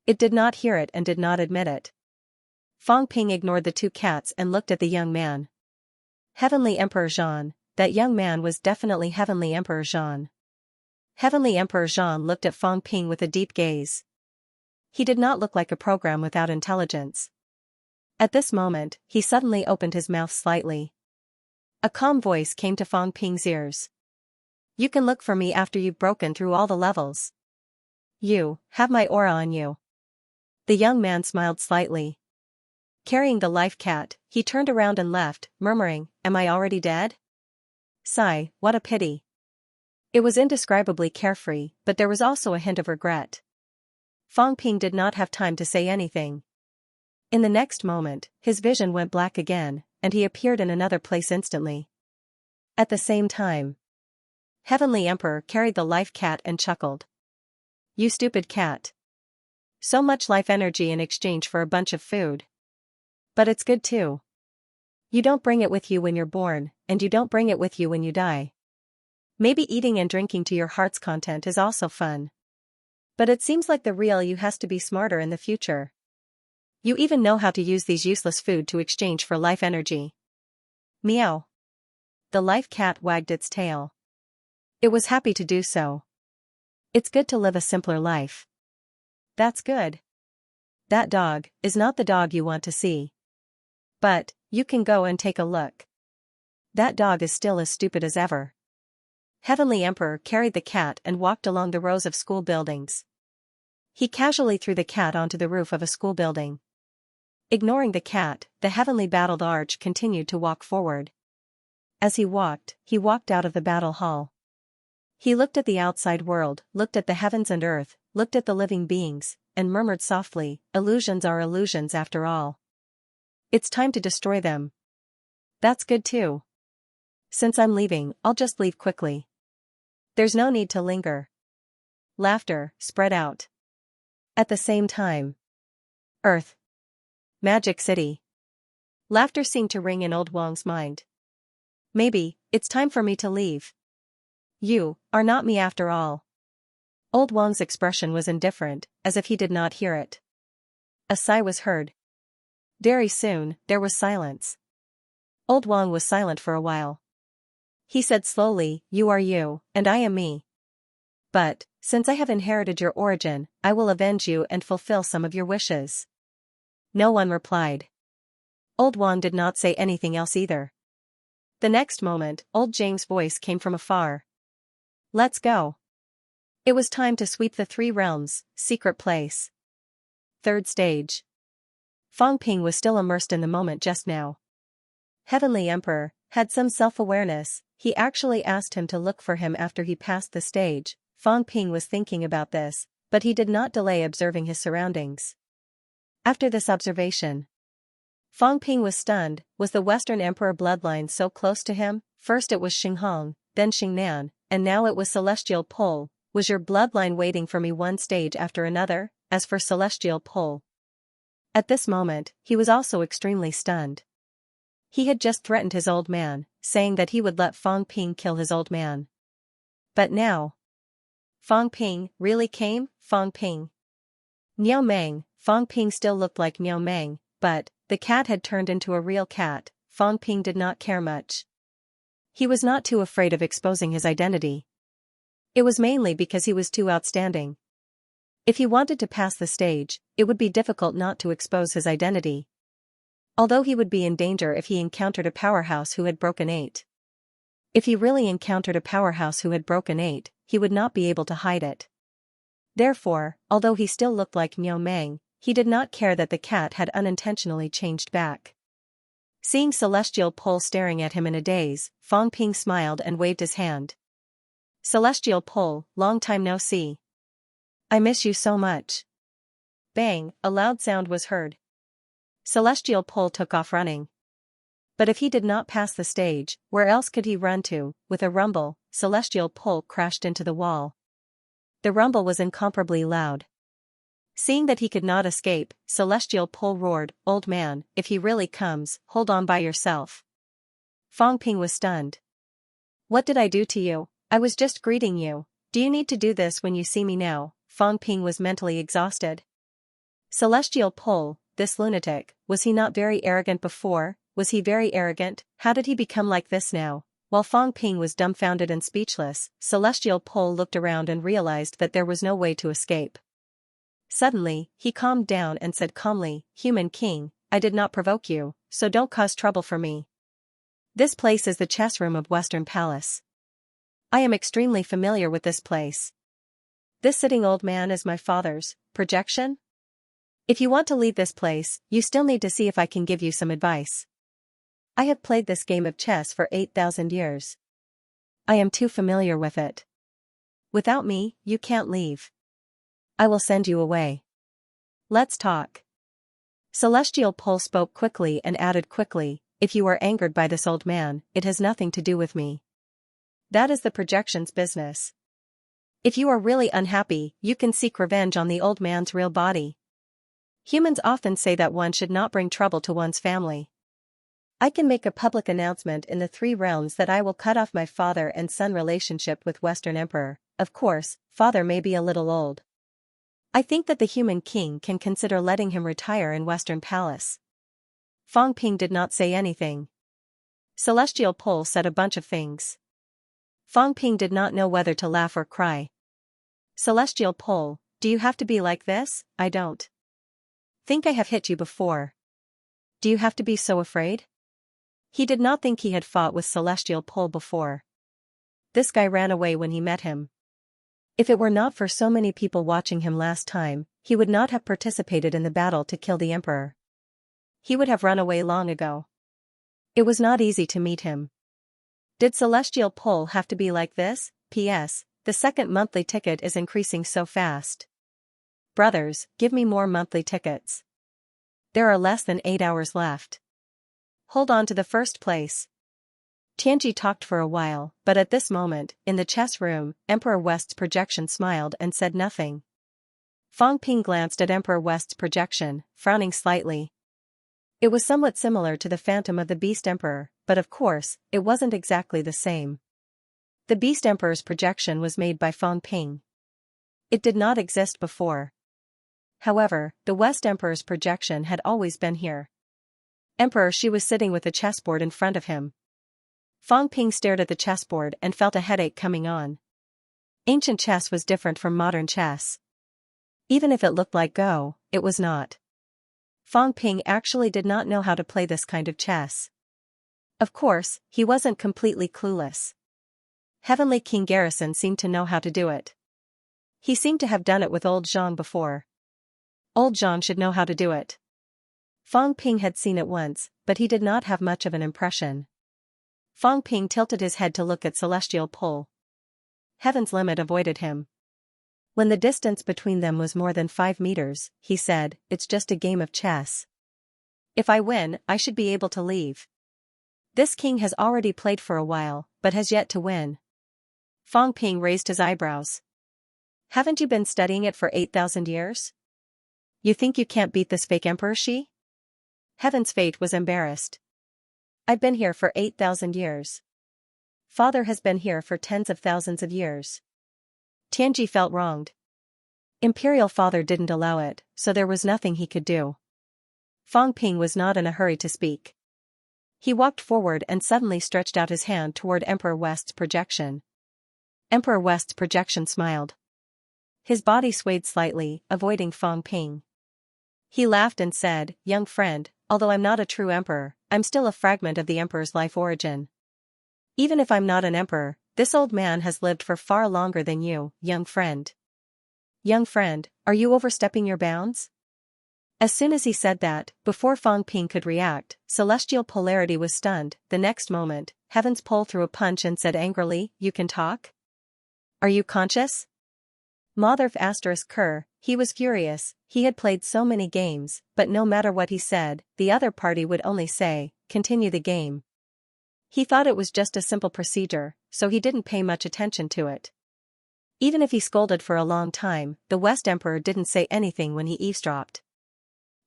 S1: It did not hear it and did not admit it. Fang Ping ignored the 2 cats and looked at the young man. Heavenly Emperor Zhan. That young man was definitely Heavenly Emperor Zhan. Heavenly Emperor Zhan looked at Fang Ping with a deep gaze. He did not look like a program without intelligence. At this moment, he suddenly opened his mouth slightly. A calm voice came to Fang Ping's ears. "You can look for me after you've broken through all the levels. You have my aura on you." The young man smiled slightly. Carrying the live cat, he turned around and left, murmuring, "Am I already dead? Sigh, what a pity." It was indescribably carefree, but there was also a hint of regret. Fang Ping did not have time to say anything. In the next moment, his vision went black again, and he appeared in another place instantly. At the same time, Heavenly Emperor carried the live cat and chuckled. "You stupid cat. So much life energy in exchange for a bunch of food. But it's good too. You don't bring it with you when you're born, and you don't bring it with you when you die. Maybe eating and drinking to your heart's content is also fun. But it seems like the real you has to be smarter in the future. You even know how to use these useless food to exchange for life energy." Meow. The live cat wagged its tail. It was happy to do so. It's good to live a simpler life. That's good. That dog is not the dog you want to see. But, you can go and take a look. That dog is still as stupid as ever. Heavenly Emperor carried the cat and walked along the rows of school buildings. He casually threw the cat onto the roof of a school building. Ignoring the cat, the heavenly battled arch continued to walk forward. As he walked out of the battle hall. He looked at the outside world, looked at the heavens and earth, looked at the living beings, and murmured softly, "Illusions are illusions after all. It's time to destroy them." That's good too. Since I'm leaving, I'll just leave quickly. There's no need to linger. Laughter spread out. At the same time. Earth. Magic City. Laughter seemed to ring in old Wang's mind. Maybe, it's time for me to leave. You are not me after all. Old Wang's expression was indifferent, as if he did not hear it. A sigh was heard. Very soon, there was silence. Old Wang was silent for a while. He said slowly, "You are you, and I am me. But, since I have inherited your origin, I will avenge you and fulfill some of your wishes." No one replied. Old Wang did not say anything else either. The next moment, old Jang's voice came from afar. "Let's go." It was time to sweep the 3 realms, secret place. 3rd stage. Fang Ping was still immersed in the moment just now. Heavenly Emperor had some self-awareness. He actually asked him to look for him after he passed the stage. Fang Ping was thinking about this, but he did not delay observing his surroundings. After this observation, Fang Ping was stunned. Was the Western Emperor bloodline so close to him? First it was Xinghong, then Xingnan, and now it was Celestial Pull. Was your bloodline waiting for me one stage after another? As for Celestial Pull, At this moment, he was also extremely stunned. He had just threatened his old man, saying that he would let Fang Ping kill his old man. But now, Fang Ping really came? Fang Ping. Miao Meng. Fang Ping still looked like Miao Meng, but the cat had turned into a real cat. Fang Ping did not care much. He was not too afraid of exposing his identity. It was mainly because he was too outstanding. If he wanted to pass the stage, it would be difficult not to expose his identity. Although he would be in danger if he encountered a powerhouse who had broken 8. If he really encountered a powerhouse who had broken 8, he would not be able to hide it. Therefore, although he still looked like Miao Meng, he did not care that the cat had unintentionally changed back. Seeing Celestial Pole staring at him in a daze, Fang Ping smiled and waved his hand. Celestial Pole, long time no see. I miss you so much. Bang, a loud sound was heard. Celestial Pole took off running. But if he did not pass the stage, where else could he run to? With a rumble, Celestial Pole crashed into the wall. The rumble was incomparably loud. Seeing that he could not escape, Celestial Pole roared, "Old man, if he really comes, hold on by yourself." Fang Ping was stunned. What did I do to you? I was just greeting you. Do you need to do this when you see me now? Fang Ping was mentally exhausted. Celestial Pole, this lunatic, was he not very arrogant before? Was he very arrogant? How did he become like this now? While Fang Ping was dumbfounded and speechless, Celestial Pole looked around and realized that there was no way to escape. Suddenly, he calmed down and said calmly, "Human King, I did not provoke you, so don't cause trouble for me. This place is the chess room of Western Palace. I am extremely familiar with this place. This sitting old man is my father's projection? If you want to leave this place, you still need to see if I can give you some advice. I have played this game of chess for 8,000 years. I am too familiar with it. Without me, you can't leave. I will send you away. Let's talk." Celestial Pole spoke quickly and added quickly, "If you are angered by this old man, it has nothing to do with me. That is the projection's business. If you are really unhappy, you can seek revenge on the old man's real body. Humans often say that one should not bring trouble to one's family. I can make a public announcement in the 3 realms that I will cut off my father and son relationship with Western Emperor. Of course, father may be a little old. I think that the Human King can consider letting him retire in Western Palace." Fang Ping did not say anything. Celestial Pole said a bunch of things. Fang Ping did not know whether to laugh or cry. Celestial Pole, do you have to be like this? I don't think I have hit you before. Do you have to be so afraid? He did not think he had fought with Celestial Pole before. This guy ran away when he met him. If it were not for so many people watching him last time, he would not have participated in the battle to kill the emperor. He would have run away long ago. It was not easy to meet him. Did Celestial Pole have to be like this? P.S. The second monthly ticket is increasing so fast. Brothers, give me more monthly tickets. There are less than 8 hours left. Hold on to the first place. Tianji talked for a while, but at this moment, in the chess room, Emperor West's projection smiled and said nothing. Fang Ping glanced at Emperor West's projection, frowning slightly. It was somewhat similar to the Phantom of the Beast Emperor, but of course, it wasn't exactly the same. The Beast Emperor's projection was made by Fang Ping. It did not exist before. However, the West Emperor's projection had always been here. Emperor Shi was sitting with a chessboard in front of him. Fang Ping stared at the chessboard and felt a headache coming on. Ancient chess was different from modern chess. Even if it looked like Go, it was not. Fang Ping actually did not know how to play this kind of chess. Of course, he wasn't completely clueless. Heavenly King Garrison seemed to know how to do it. He seemed to have done it with old Zhang before. Old Zhang should know how to do it. Fang Ping had seen it once, but he did not have much of an impression. Fang Ping tilted his head to look at Celestial Pole. Heaven's Limit avoided him. When the distance between them was more than 5 meters, he said, "It's just a game of chess. If I win, I should be able to leave. This king has already played for a while, but has yet to win." Fang Ping raised his eyebrows. "Haven't you been studying it for 8,000 years? You think you can't beat this fake emperor she? Heaven's fate was embarrassed. I've been here for 8,000 years. Father has been here for tens of thousands of years. Tianji felt wronged. Imperial father didn't allow it, so there was nothing he could do. Fang Ping was not in a hurry to speak. He walked forward and suddenly stretched out his hand toward Emperor West's projection. Emperor West's projection smiled. His body swayed slightly, avoiding Fang Ping. He laughed and said, "Young friend, although I'm not a true emperor, I'm still a fragment of the emperor's life origin. Even if I'm not an emperor, this old man has lived for far longer than you, young friend." Young friend, are you overstepping your bounds? As soon as he said that, before Fang Ping could react, celestial polarity was stunned. The next moment, Heaven's Pole threw a punch and said angrily, "You can talk? Are you conscious?" Motherf asterisk Kerr, he was furious. He had played so many games, but no matter what he said, the other party would only say, "Continue the game." He thought it was just a simple procedure, so he didn't pay much attention to it. Even if he scolded for a long time, the West Emperor didn't say anything when he eavesdropped.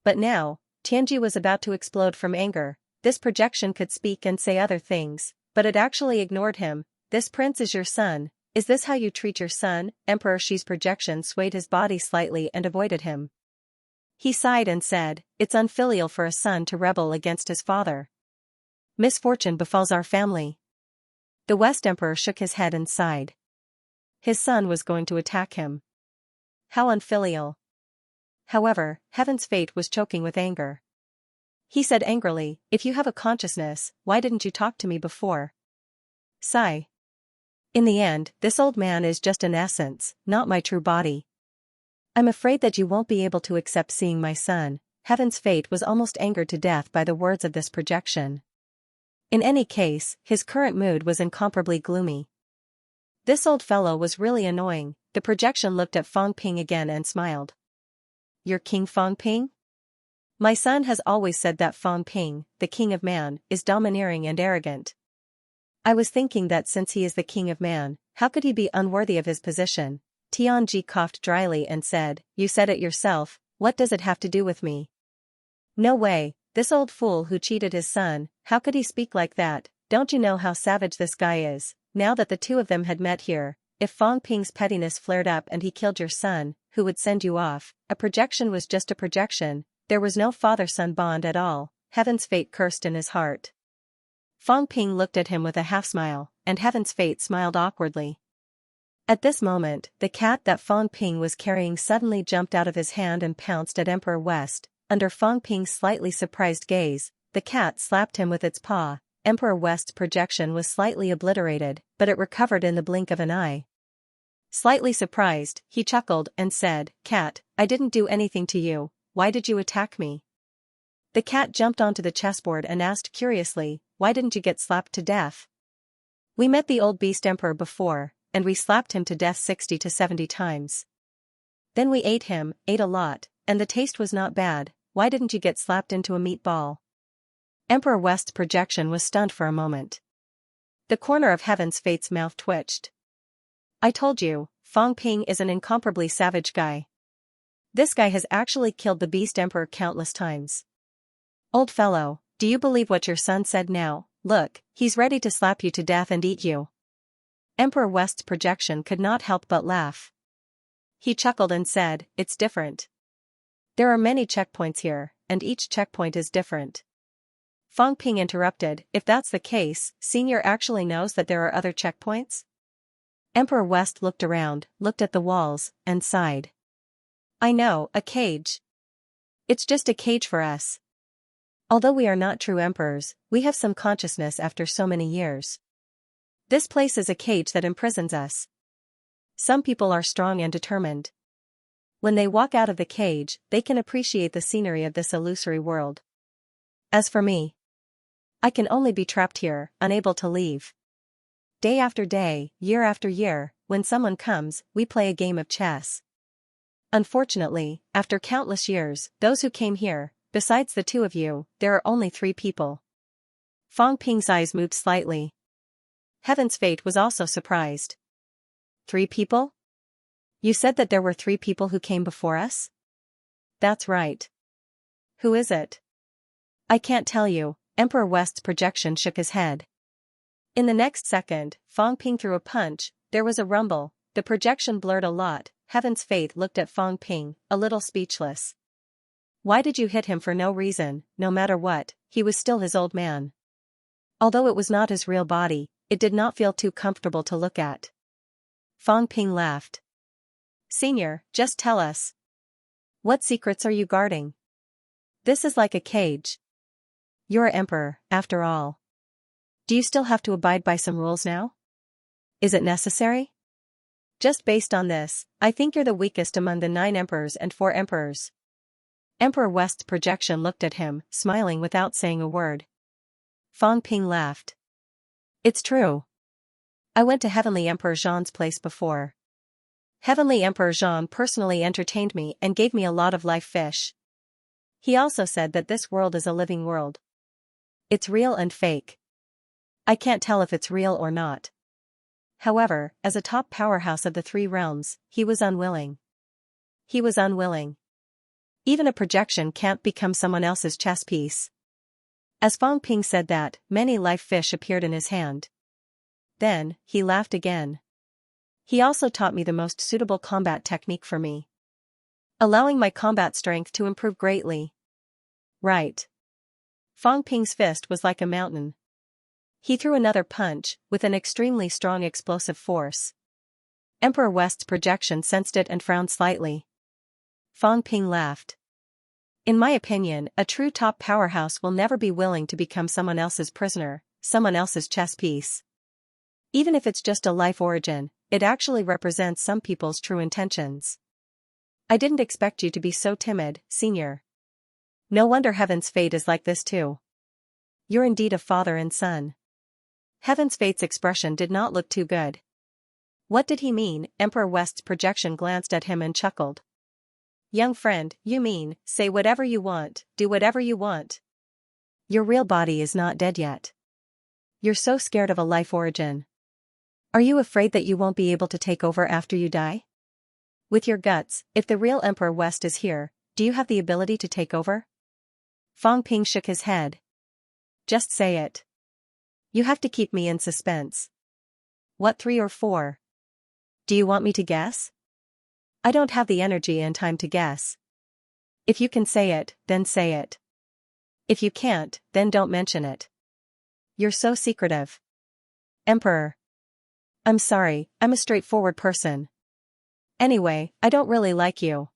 S1: But now, Tianji was about to explode from anger. This projection could speak and say other things, but it actually ignored him. "This prince is your son. Is this how you treat your son?" Emperor Shi's projection swayed his body slightly and avoided him. He sighed and said, "It's unfilial for a son to rebel against his father. Misfortune befalls our family." The West Emperor shook his head and sighed. His son was going to attack him. How unfilial. However, Heaven's fate was choking with anger. He said angrily, "If you have a consciousness, why didn't you talk to me before?" Sigh. In the end, this old man is just an essence, not my true body. I'm afraid that you won't be able to accept seeing my son. Heaven's fate was almost angered to death by the words of this projection. In any case, his current mood was incomparably gloomy. This old fellow was really annoying. The projection looked at Fang Ping again and smiled. "You're King Fang Ping?" "My son has always said that Fang Ping, the king of man, is domineering and arrogant. I was thinking that since he is the king of man, how could he be unworthy of his position?" Tianji coughed dryly and said, "You said it yourself, what does it have to do with me?" "No way, this old fool who cheated his son, how could he speak like that? Don't you know how savage this guy is?" Now that the two of them had met here, if Fang Ping's pettiness flared up and he killed your son, who would send you off? A projection was just a projection, there was no father-son bond at all. Heaven's fate cursed in his heart. Fang Ping looked at him with a half-smile, and Heaven's fate smiled awkwardly. At this moment, the cat that Fang Ping was carrying suddenly jumped out of his hand and pounced at Emperor West. Under Fang Ping's slightly surprised gaze, the cat slapped him with its paw. Emperor West's projection was slightly obliterated, but it recovered in the blink of an eye. Slightly surprised, he chuckled and said, "Cat, I didn't do anything to you, why did you attack me?" The cat jumped onto the chessboard and asked curiously, "Why didn't you get slapped to death?" "We met the old beast emperor before, and we slapped him to death 60 to 70 times. Then we ate him, ate a lot, and the taste was not bad. Why didn't you get slapped into a meatball?" Emperor West's projection was stunned for a moment. The corner of Heaven's fate's mouth twitched. "I told you, Fang Ping is an incomparably savage guy. This guy has actually killed the beast emperor countless times. Old fellow, do you believe what your son said now? Look, he's ready to slap you to death and eat you." Emperor West's projection could not help but laugh. He chuckled and said, "It's different. There are many checkpoints here, and each checkpoint is different." Fang Ping interrupted, "If that's the case, Senior actually knows that there are other checkpoints?" Emperor West looked around, looked at the walls, and sighed. "I know, a cage. It's just a cage for us. Although we are not true emperors, we have some consciousness after so many years. This place is a cage that imprisons us. Some people are strong and determined. When they walk out of the cage, they can appreciate the scenery of this illusory world. As for me, I can only be trapped here, unable to leave. Day after day, year after year, when someone comes, we play a game of chess. Unfortunately, after countless years, those who came here, besides the two of you, there are only 3 people." Fang Ping's eyes moved slightly. Heaven's fate was also surprised. 3 people? You said that there were 3 people who came before us? That's right. Who is it? I can't tell you, Emperor West's projection shook his head. In the next second, Fang Ping threw a punch, there was a rumble, the projection blurred a lot. Heaven's Fate looked at Fang Ping, a little speechless. Why did you hit him? For no reason, no matter what, he was still his old man. Although it was not his real body, it did not feel too comfortable to look at. Fang Ping laughed. Senior, just tell us. What secrets are you guarding? This is like a cage. You're emperor, after all. Do you still have to abide by some rules now? Is it necessary? Just based on this, I think you're the weakest among the 9 emperors and 4 emperors. Emperor West's projection looked at him, smiling without saying a word. Fang Ping laughed. It's true. I went to Heavenly Emperor Zhang's place before. Heavenly Emperor Zhang personally entertained me and gave me a lot of live fish. He also said that this world is a living world. It's real and fake. I can't tell if it's real or not. However, as a top powerhouse of the 3 realms, he was unwilling. He was unwilling. Even a projection can't become someone else's chess piece. As Fang Ping said that, many live fish appeared in his hand. Then, he laughed again. He also taught me the most suitable combat technique for me, allowing my combat strength to improve greatly. Right. Fang Ping's fist was like a mountain. He threw another punch, with an extremely strong explosive force. Emperor West's projection sensed it and frowned slightly. Fang Ping laughed. In my opinion, a true top powerhouse will never be willing to become someone else's prisoner, someone else's chess piece. Even if it's just a life origin, it actually represents some people's true intentions. I didn't expect you to be so timid, Senior. No wonder Heaven's Fate is like this too. You're indeed a father and son. Heaven's Fate's expression did not look too good. What did he mean? Emperor West's projection glanced at him and chuckled. Young friend, you mean, say whatever you want, do whatever you want. Your real body is not dead yet. You're so scared of a life origin. Are you afraid that you won't be able to take over after you die? With your guts, if the real Emperor West is here, do you have the ability to take over? Fang Ping shook his head. Just say it. You have to keep me in suspense. What 3 or 4? Do you want me to guess? I don't have the energy and time to guess. If you can say it, then say it. If you can't, then don't mention it. You're so secretive. Emperor. I'm sorry, I'm a straightforward person. Anyway, I don't really like you.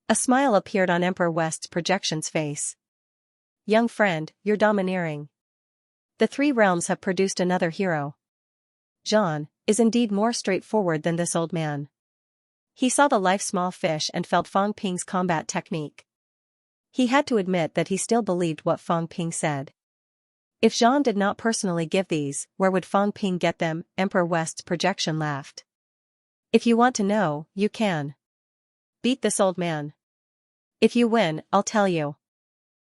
S1: A smile appeared on Emperor West's projection's face. Young friend, you're domineering. The 3 realms have produced another hero. Zhang is indeed more straightforward than this old man. He saw the life small fish and felt Fang Ping's combat technique. He had to admit that he still believed what Fang Ping said. If Zhang did not personally give these, where would Fang Ping get them? Emperor West's projection laughed. If you want to know, you can. Beat this old man. If you win, I'll tell you.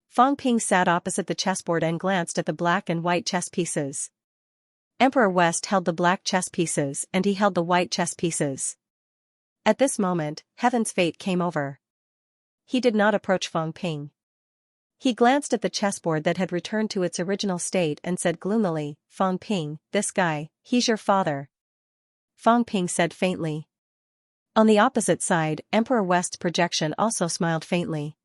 S1: Fang Ping sat opposite the chessboard and glanced at the black and white chess pieces. Emperor West held the black chess pieces and he held the white chess pieces. At this moment, Heaven's Fate came over. He did not approach Fang Ping. He glanced at the chessboard that had returned to its original state and said gloomily, Fang Ping, this guy, he's your father. Fang Ping said faintly. On the opposite side, Emperor West's projection also smiled faintly.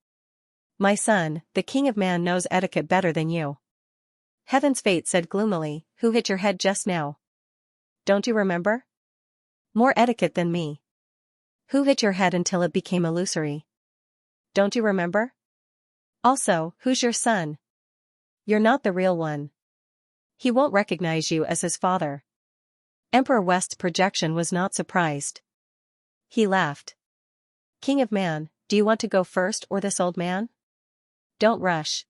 S1: My son, the King of Man knows etiquette better than you. Heaven's Fate said gloomily, who hit your head just now? Don't you remember? More etiquette than me. Who hit your head until it became illusory? Don't you remember? Also, who's your son? You're not the real one. He won't recognize you as his father. Emperor West's projection was not surprised. He laughed. King of Man, do you want to go first or this old man? Don't rush.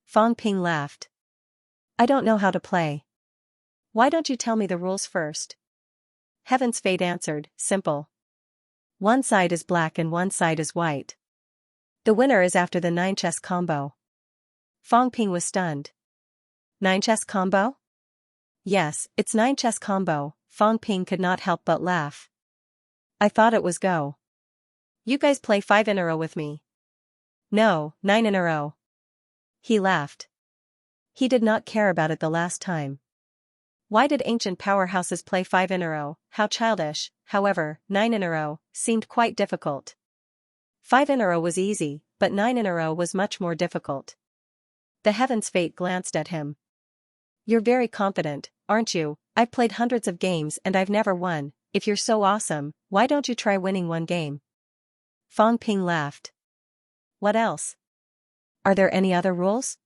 S1: Fang Ping laughed. I don't know how to play. Why don't you tell me the rules first? Heaven's Fate answered, simple. One side is black and one side is white. The winner is after the 9 chess combo. Fang Ping was stunned. 9 chess combo? Yes, it's 9 chess combo. Fang Ping could not help but laugh. I thought it was go. You guys play 5 in a row with me, No, 9 in a row. He laughed. He did not care about it the last time. Why did ancient powerhouses play 5 in a row? How childish. However, 9 in a row seemed quite difficult. 5 in a row was easy, but 9 in a row was much more difficult. The heaven's fate glanced at him. You're very confident, aren't you? I've played hundreds of games and I've never won. If you're so awesome, why don't you try winning one game? Fang Ping laughed. What else? Are there any other rules?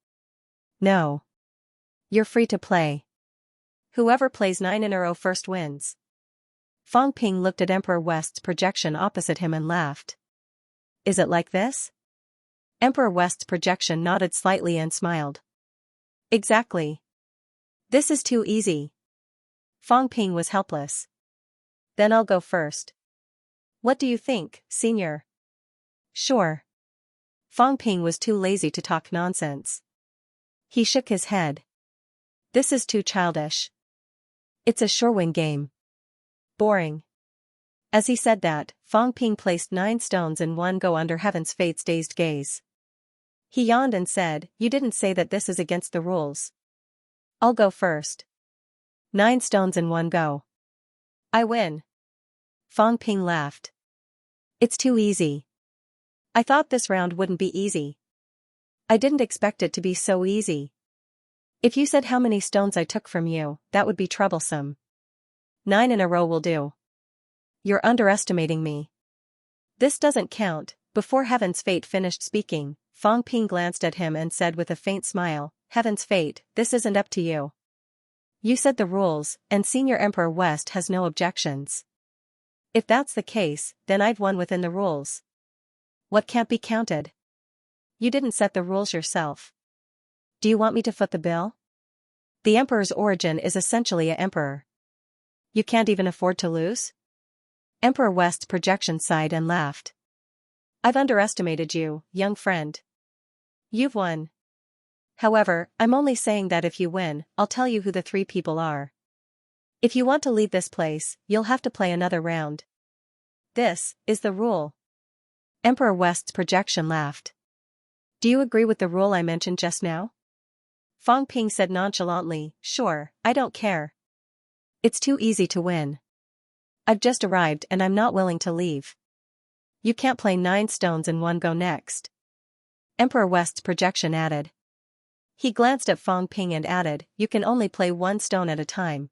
S1: No. You're free to play. Whoever plays 9 in a row first wins. Fang Ping looked at Emperor West's projection opposite him and laughed. Is it like this? Emperor West's projection nodded slightly and smiled. Exactly. This is too easy. Fang Ping was helpless. Then I'll go first. What do you think, senior? Sure. Fang Ping was too lazy to talk nonsense. He shook his head. This is too childish. It's a sure win game. Boring. As he said that, Fang Ping placed 9 stones in one go under Heaven's Fate's dazed gaze. He yawned and said, You didn't say that this is against the rules. I'll go first. 9 stones in one go. I win. Fang Ping laughed. It's too easy. I thought this round wouldn't be easy. I didn't expect it to be so easy. If you said how many stones I took from you, that would be troublesome. 9 in a row will do. You're underestimating me. This doesn't count. Before Heaven's Fate finished speaking, Fang Ping glanced at him and said with a faint smile, Heaven's Fate, this isn't up to you. You said the rules, and Senior Emperor West has no objections. If that's the case, then I've won within the rules. What can't be counted? You didn't set the rules yourself. Do you want me to foot the bill? The Emperor's origin is essentially an emperor. You can't even afford to lose? Emperor West's projection sighed and laughed. I've underestimated you, young friend. You've won. However, I'm only saying that if you win, I'll tell you who the 3 people are. If you want to leave this place, you'll have to play another round. This is the rule. Emperor West's projection laughed. Do you agree with the rule I mentioned just now? Fang Ping said nonchalantly, Sure, I don't care. It's too easy to win. I've just arrived and I'm not willing to leave. You can't play 9 stones in one go next. Emperor West's projection added. He glanced at Fang Ping and added, You can only play 1 stone at a time.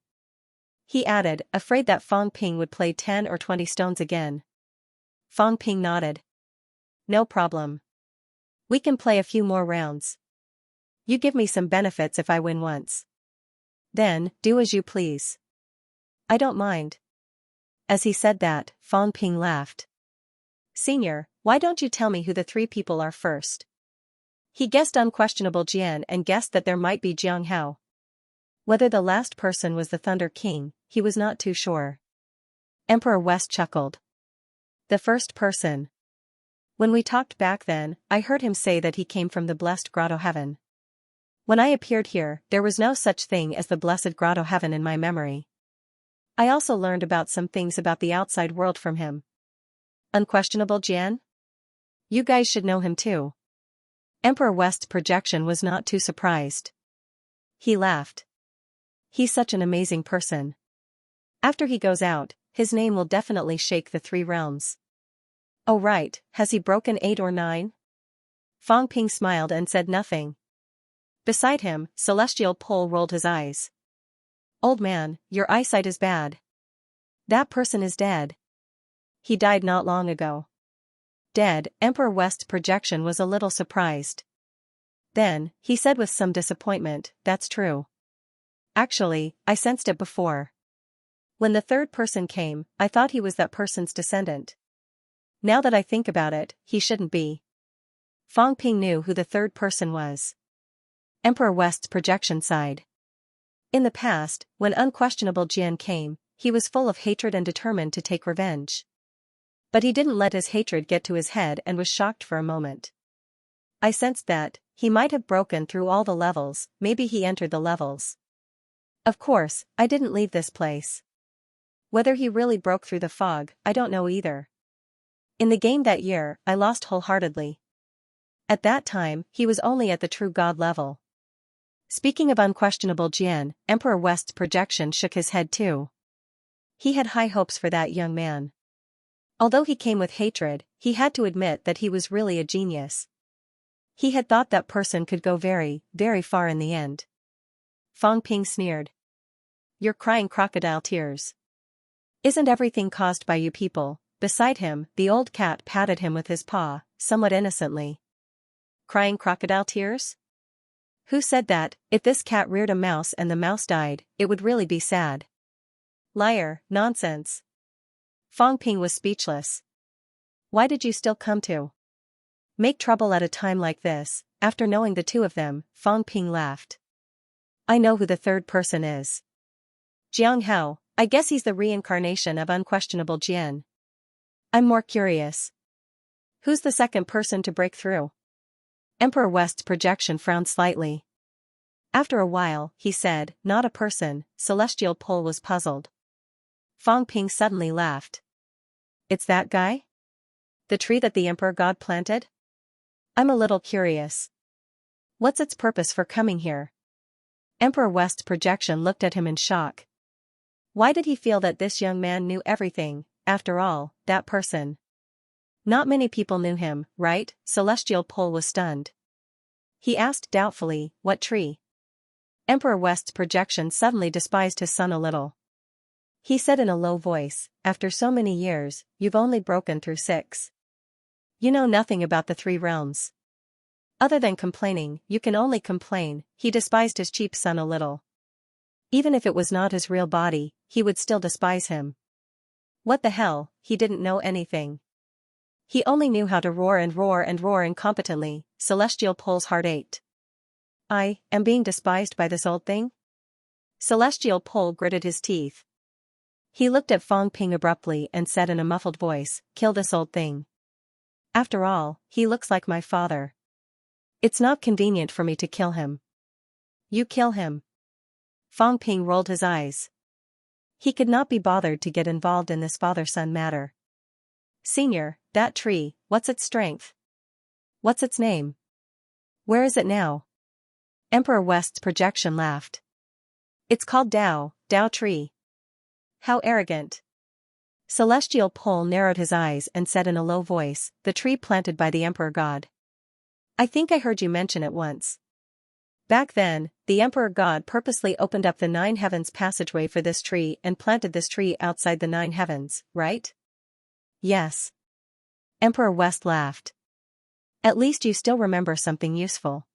S1: He added, afraid that Fang Ping would play 10 or 20 stones again. Fang Ping nodded. No problem. We can play a few more rounds. You give me some benefits if I win once. Then, do as you please. I don't mind. As he said that, Fang Ping laughed. Senior, why don't you tell me who the 3 people are first? He guessed unquestionable Jian and guessed that there might be Jiang Hao. Whether the last person was the Thunder King, he was not too sure. Emperor West chuckled. The first person. When we talked back then, I heard him say that he came from the blessed Grotto Heaven. When I appeared here, there was no such thing as the blessed Grotto Heaven in my memory. I also learned about some things about the outside world from him. Unquestionable Jian? You guys should know him too. Emperor West's projection was not too surprised. He laughed. He's such an amazing person. After he goes out, his name will definitely shake the 3 realms. Oh right, has he broken 8 or 9? Fang Ping smiled and said nothing. Beside him, Celestial Pole rolled his eyes. Old man, your eyesight is bad. That person is dead. He died not long ago. Dead, Emperor West's projection was a little surprised. Then, he said with some disappointment, That's true. Actually, I sensed it before. When the 3rd person came, I thought he was that person's descendant. Now that I think about it, he shouldn't be. Fang Ping knew who the 3rd person was. Emperor West's projection sighed. In the past, when unquestionable Jian came, he was full of hatred and determined to take revenge. But he didn't let his hatred get to his head and was shocked for a moment. I sensed that he might have broken through all the levels, maybe he entered the levels. Of course, I didn't leave this place. Whether he really broke through the fog, I don't know either. In the game that year, I lost wholeheartedly. At that time, he was only at the true god level. Speaking of unquestionable Jian, Emperor West's projection shook his head too. He had high hopes for that young man. Although he came with hatred, he had to admit that he was really a genius. He had thought that person could go very, very far in the end. Fang Ping sneered. You're crying crocodile tears. Isn't everything caused by you people? Beside him, the old cat patted him with his paw, somewhat innocently. Crying crocodile tears? Who said that? If this cat reared a mouse and the mouse died, it would really be sad. Liar, nonsense. Fang Ping was speechless. Why did you still come to make trouble at a time like this? After knowing the two of them, Fang Ping laughed. I know who the third person is. Jiang Hao, I guess he's the reincarnation of unquestionable Jian. I'm more curious. Who's the second person to break through? Emperor West's projection frowned slightly. After a while, he said, not a person. Celestial Pole was puzzled. Fang Ping suddenly laughed. It's that guy? The tree that the Emperor God planted? I'm a little curious. What's its purpose for coming here? Emperor West's projection looked at him in shock. Why did he feel that this young man knew everything? After all, that person. Not many people knew him, right? Celestial Pole was stunned. He asked doubtfully, what tree? Emperor West's projection suddenly despised his son a little. He said in a low voice, after so many years, you've only broken through 6. You know nothing about the 3 realms. Other than complaining, you can only complain. He despised his cheap son a little. Even if it was not his real body, he would still despise him. What the hell, he didn't know anything. He only knew how to roar and roar and roar incompetently. Celestial Pole's heart ached. I am being despised by this old thing? Celestial Pole gritted his teeth. He looked at Fang Ping abruptly and said in a muffled voice, kill this old thing. After all, he looks like my father. It's not convenient for me to kill him. You kill him. Fang Ping rolled his eyes. He could not be bothered to get involved in this father-son matter. Senior, that tree, what's its strength? What's its name? Where is it now? Emperor West's projection laughed. It's called Dao tree. How arrogant. Celestial Pole narrowed his eyes and said in a low voice, the tree planted by the Emperor God. I think I heard you mention it once. Back then, the Emperor God purposely opened up the 9 heavens passageway for this tree and planted this tree outside the 9 heavens, right? Yes. Emperor West laughed. At least you still remember something useful.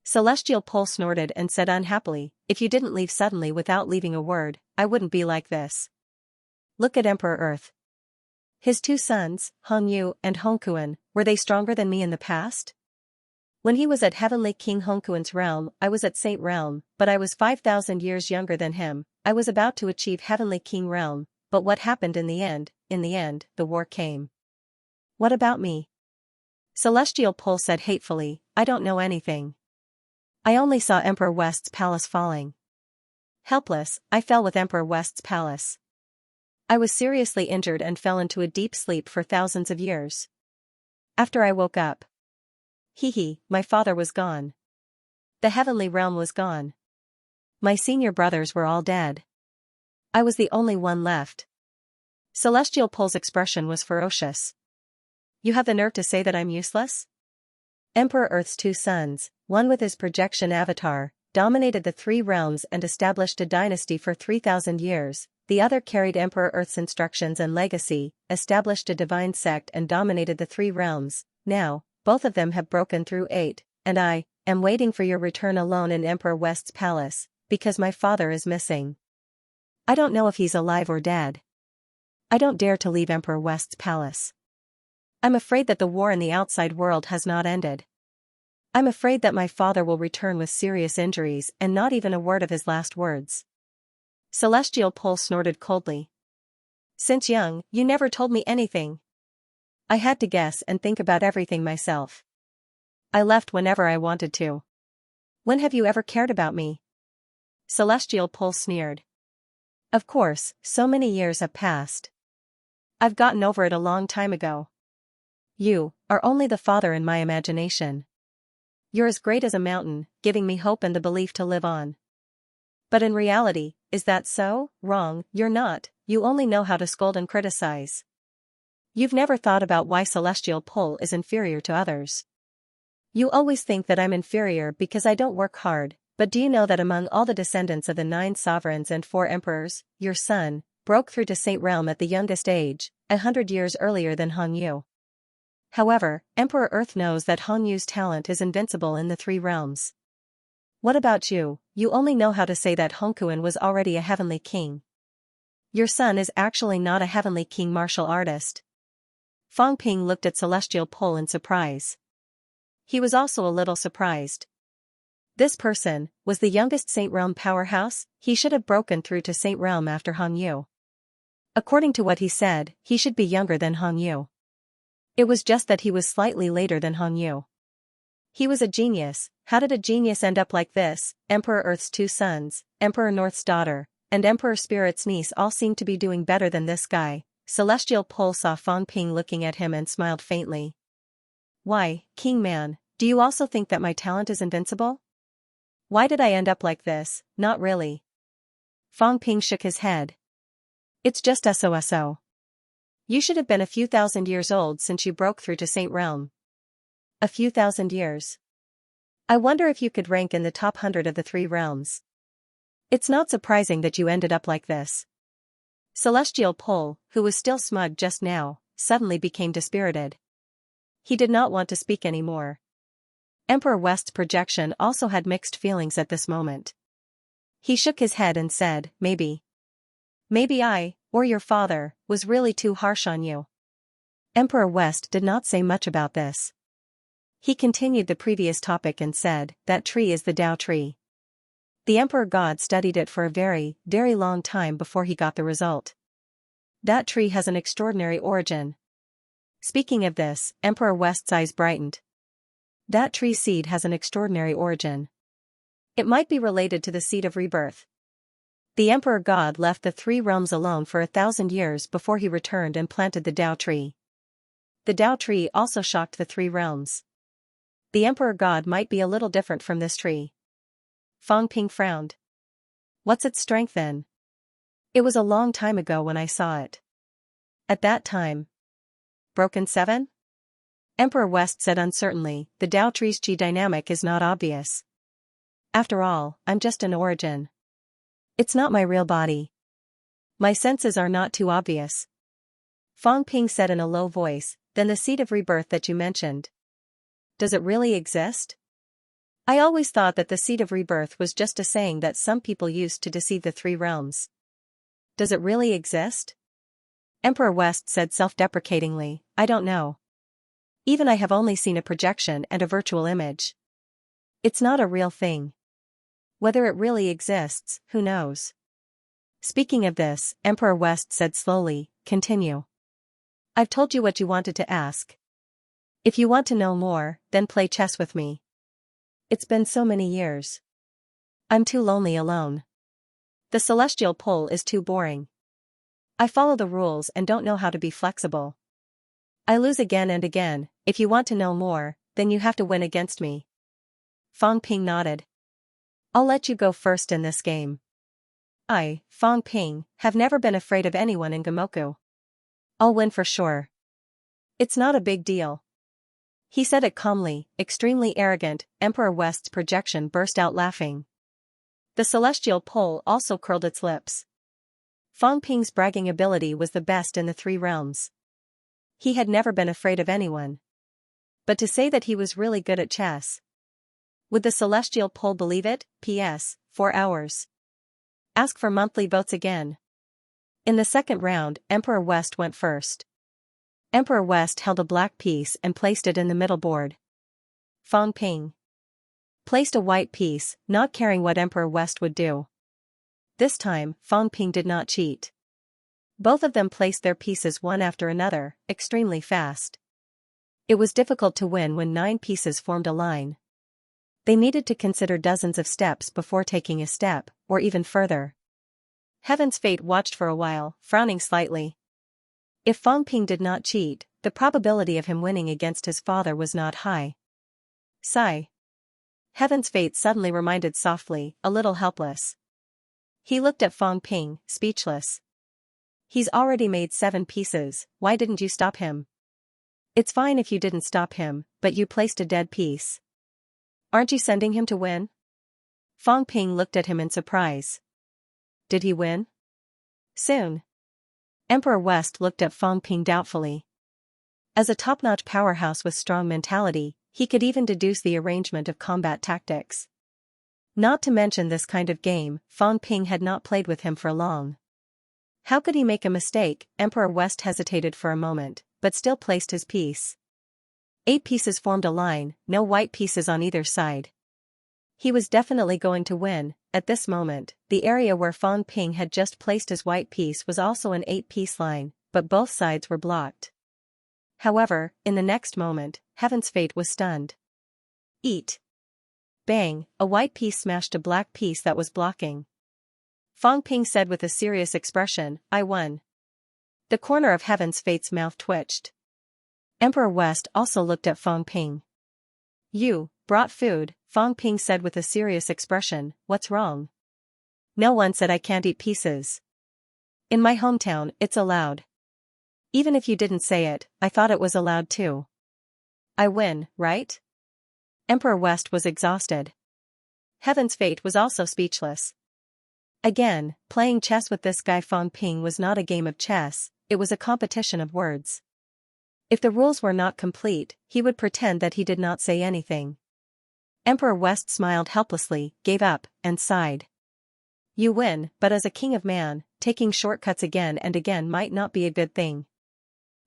S1: Celestial Pole snorted and said unhappily, if you didn't leave suddenly without leaving a word, I wouldn't be like this. Look at Emperor Earth. His 2 sons, Hongyu and Hongkuan, were they stronger than me in the past? When he was at Heavenly King Hongkuan's realm, I was at Saint Realm, but I was 5,000 years younger than him. I was about to achieve Heavenly King realm, but what happened in the end? In the end, the war came. What about me? Celestial Pole said hatefully, I don't know anything. I only saw Emperor West's palace falling. Helpless, I fell with Emperor West's palace. I was seriously injured and fell into a deep sleep for thousands of years. After I woke up. My father was gone. The heavenly realm was gone. My senior brothers were all dead. I was the only one left. Celestial Pole's expression was ferocious. You have the nerve to say that I'm useless? Emperor Earth's 2 sons, one with his projection avatar, dominated the 3 realms and established a dynasty for 3,000 years, the other carried Emperor Earth's instructions and legacy, established a divine sect and dominated the 3 realms. Now, both of them have broken through 8, and I am waiting for your return alone in Emperor West's palace, because my father is missing. I don't know if he's alive or dead. I don't dare to leave Emperor West's palace. I'm afraid that the war in the outside world has not ended. I'm afraid that my father will return with serious injuries and not even a word of his last words. Celestial Pole snorted coldly. Since young, you never told me anything. I had to guess and think about everything myself. I left whenever I wanted to. When have you ever cared about me? Celestial Pole sneered. Of course, so many years have passed. I've gotten over it a long time ago. You are only the father in my imagination. You're as great as a mountain, giving me hope and the belief to live on. But in reality, is that so? Wrong, you're not, you only know how to scold and criticize. You've never thought about why celestial pull is inferior to others. You always think that I'm inferior because I don't work hard, but do you know that among all the descendants of the 9 sovereigns and 4 emperors, your son broke through to Saint Realm at the youngest age, 100 years earlier than Hong Yu. However, Emperor Earth knows that Hong Yu's talent is invincible in the 3 realms. What about you? You only know how to say that Hongkuan was already a heavenly king. Your son is actually not a heavenly king martial artist. Fang Ping looked at Celestial Pull in surprise. He was also a little surprised. This person was the youngest Saint Realm powerhouse. He should have broken through to Saint Realm after Hong Yu. According to what he said, he should be younger than Hong Yu. It was just that he was slightly later than Hong Yu. He was a genius. How did a genius end up like this? Emperor Earth's 2 sons, Emperor North's daughter, and Emperor Spirit's niece all seemed to be doing better than this guy. Celestial Pull saw Fang Ping looking at him and smiled faintly. Why, King Man, do you also think that my talent is invincible? Why did I end up like this? Not really. Fang Ping shook his head. It's just so. You should have been a few thousand years old since you broke through to Saint Realm. A few thousand years. I wonder if you could rank in the top 100 of the 3 realms. It's not surprising that you ended up like this. Celestial Pull, who was still smug just now, suddenly became dispirited. He did not want to speak anymore. Emperor West's projection also had mixed feelings at this moment. He shook his head and said, maybe I, or your father, was really too harsh on you. Emperor West did not say much about this. He continued the previous topic and said, that tree is the Tao tree. The Emperor God studied it for a very, very long time before he got the result. That tree has an extraordinary origin. Speaking of this, Emperor West's eyes brightened. That tree seed has an extraordinary origin. It might be related to the seed of rebirth. The Emperor God left the 3 realms alone for 1,000 years before he returned and planted the Tao tree. The Tao tree also shocked the 3 realms. The Emperor God might be a little different from this tree. Fang Ping frowned. What's its strength then? It was a long time ago when I saw it. At that time. Broken 7? Emperor West said uncertainly, the Tao tree's Qi dynamic is not obvious. After all, I'm just an origin. It's not my real body. My senses are not too obvious. Fang Ping said in a low voice, then the seed of rebirth that you mentioned. Does it really exist? I always thought that the seed of rebirth was just a saying that some people used to deceive the 3 realms. Does it really exist? Emperor West said self-deprecatingly, I don't know. Even I have only seen a projection and a virtual image. It's not a real thing. Whether it really exists, who knows? Speaking of this, Emperor West said slowly, continue. I've told you what you wanted to ask. If you want to know more, then play chess with me. It's been so many years. I'm too lonely alone. The celestial pull is too boring. I follow the rules and don't know how to be flexible. I lose again and again. If you want to know more, then you have to win against me. Fang Ping nodded. I'll let you go first in this game. I, Fang Ping, have never been afraid of anyone in Gamoku. I'll win for sure. It's not a big deal. He said it calmly, extremely arrogant. Emperor West's projection burst out laughing. The celestial pull also curled its lips. Fang Ping's bragging ability was the best in the 3 realms. He had never been afraid of anyone. But to say that he was really good at chess. Would the celestial pull believe it? P.S. 4 hours. Ask for monthly votes again. In the second round, Emperor West went first. Emperor West held a black piece and placed it in the middle board. Fang Ping placed a white piece, not caring what Emperor West would do. This time, Fang Ping did not cheat. Both of them placed their pieces one after another, extremely fast. It was difficult to win when 9 pieces formed a line. They needed to consider dozens of steps before taking a step, or even further. Heaven's Fate watched for a while, frowning slightly. If Fang Ping did not cheat, the probability of him winning against his father was not high. Sigh. Heaven's fate suddenly reminded softly, a little helpless. He looked at Fang Ping, speechless. He's already made 7 pieces, why didn't you stop him? It's fine if you didn't stop him, but you placed a dead piece. Aren't you sending him to win? Fang Ping looked at him in surprise. Did he win? Soon. Emperor West looked at Fang Ping doubtfully. As a top-notch powerhouse with strong mentality, he could even deduce the arrangement of combat tactics. Not to mention this kind of game, Fang Ping had not played with him for long. How could he make a mistake? Emperor West hesitated for a moment, but still placed his piece. 8 pieces formed a line, no white pieces on either side. He was definitely going to win. At this moment, the area where Fang Ping had just placed his white piece was also an 8-piece line, but both sides were blocked. However, in the next moment, Heaven's fate was stunned. Eat. Bang, a white piece smashed a black piece that was blocking. Fang Ping said with a serious expression, I won. The corner of Heaven's fate's mouth twitched. Emperor West also looked at Fang Ping. You brought food, Fang Ping said with a serious expression, what's wrong? No one said I can't eat pieces. In my hometown, it's allowed. Even if you didn't say it, I thought it was allowed too. I win, right? Emperor West was exhausted. Heaven's fate was also speechless. Again, playing chess with this guy Fang Ping was not a game of chess, it was a competition of words. If the rules were not complete, he would pretend that he did not say anything. Emperor West smiled helplessly, gave up, and sighed. You win, but as a king of man, taking shortcuts again and again might not be a good thing.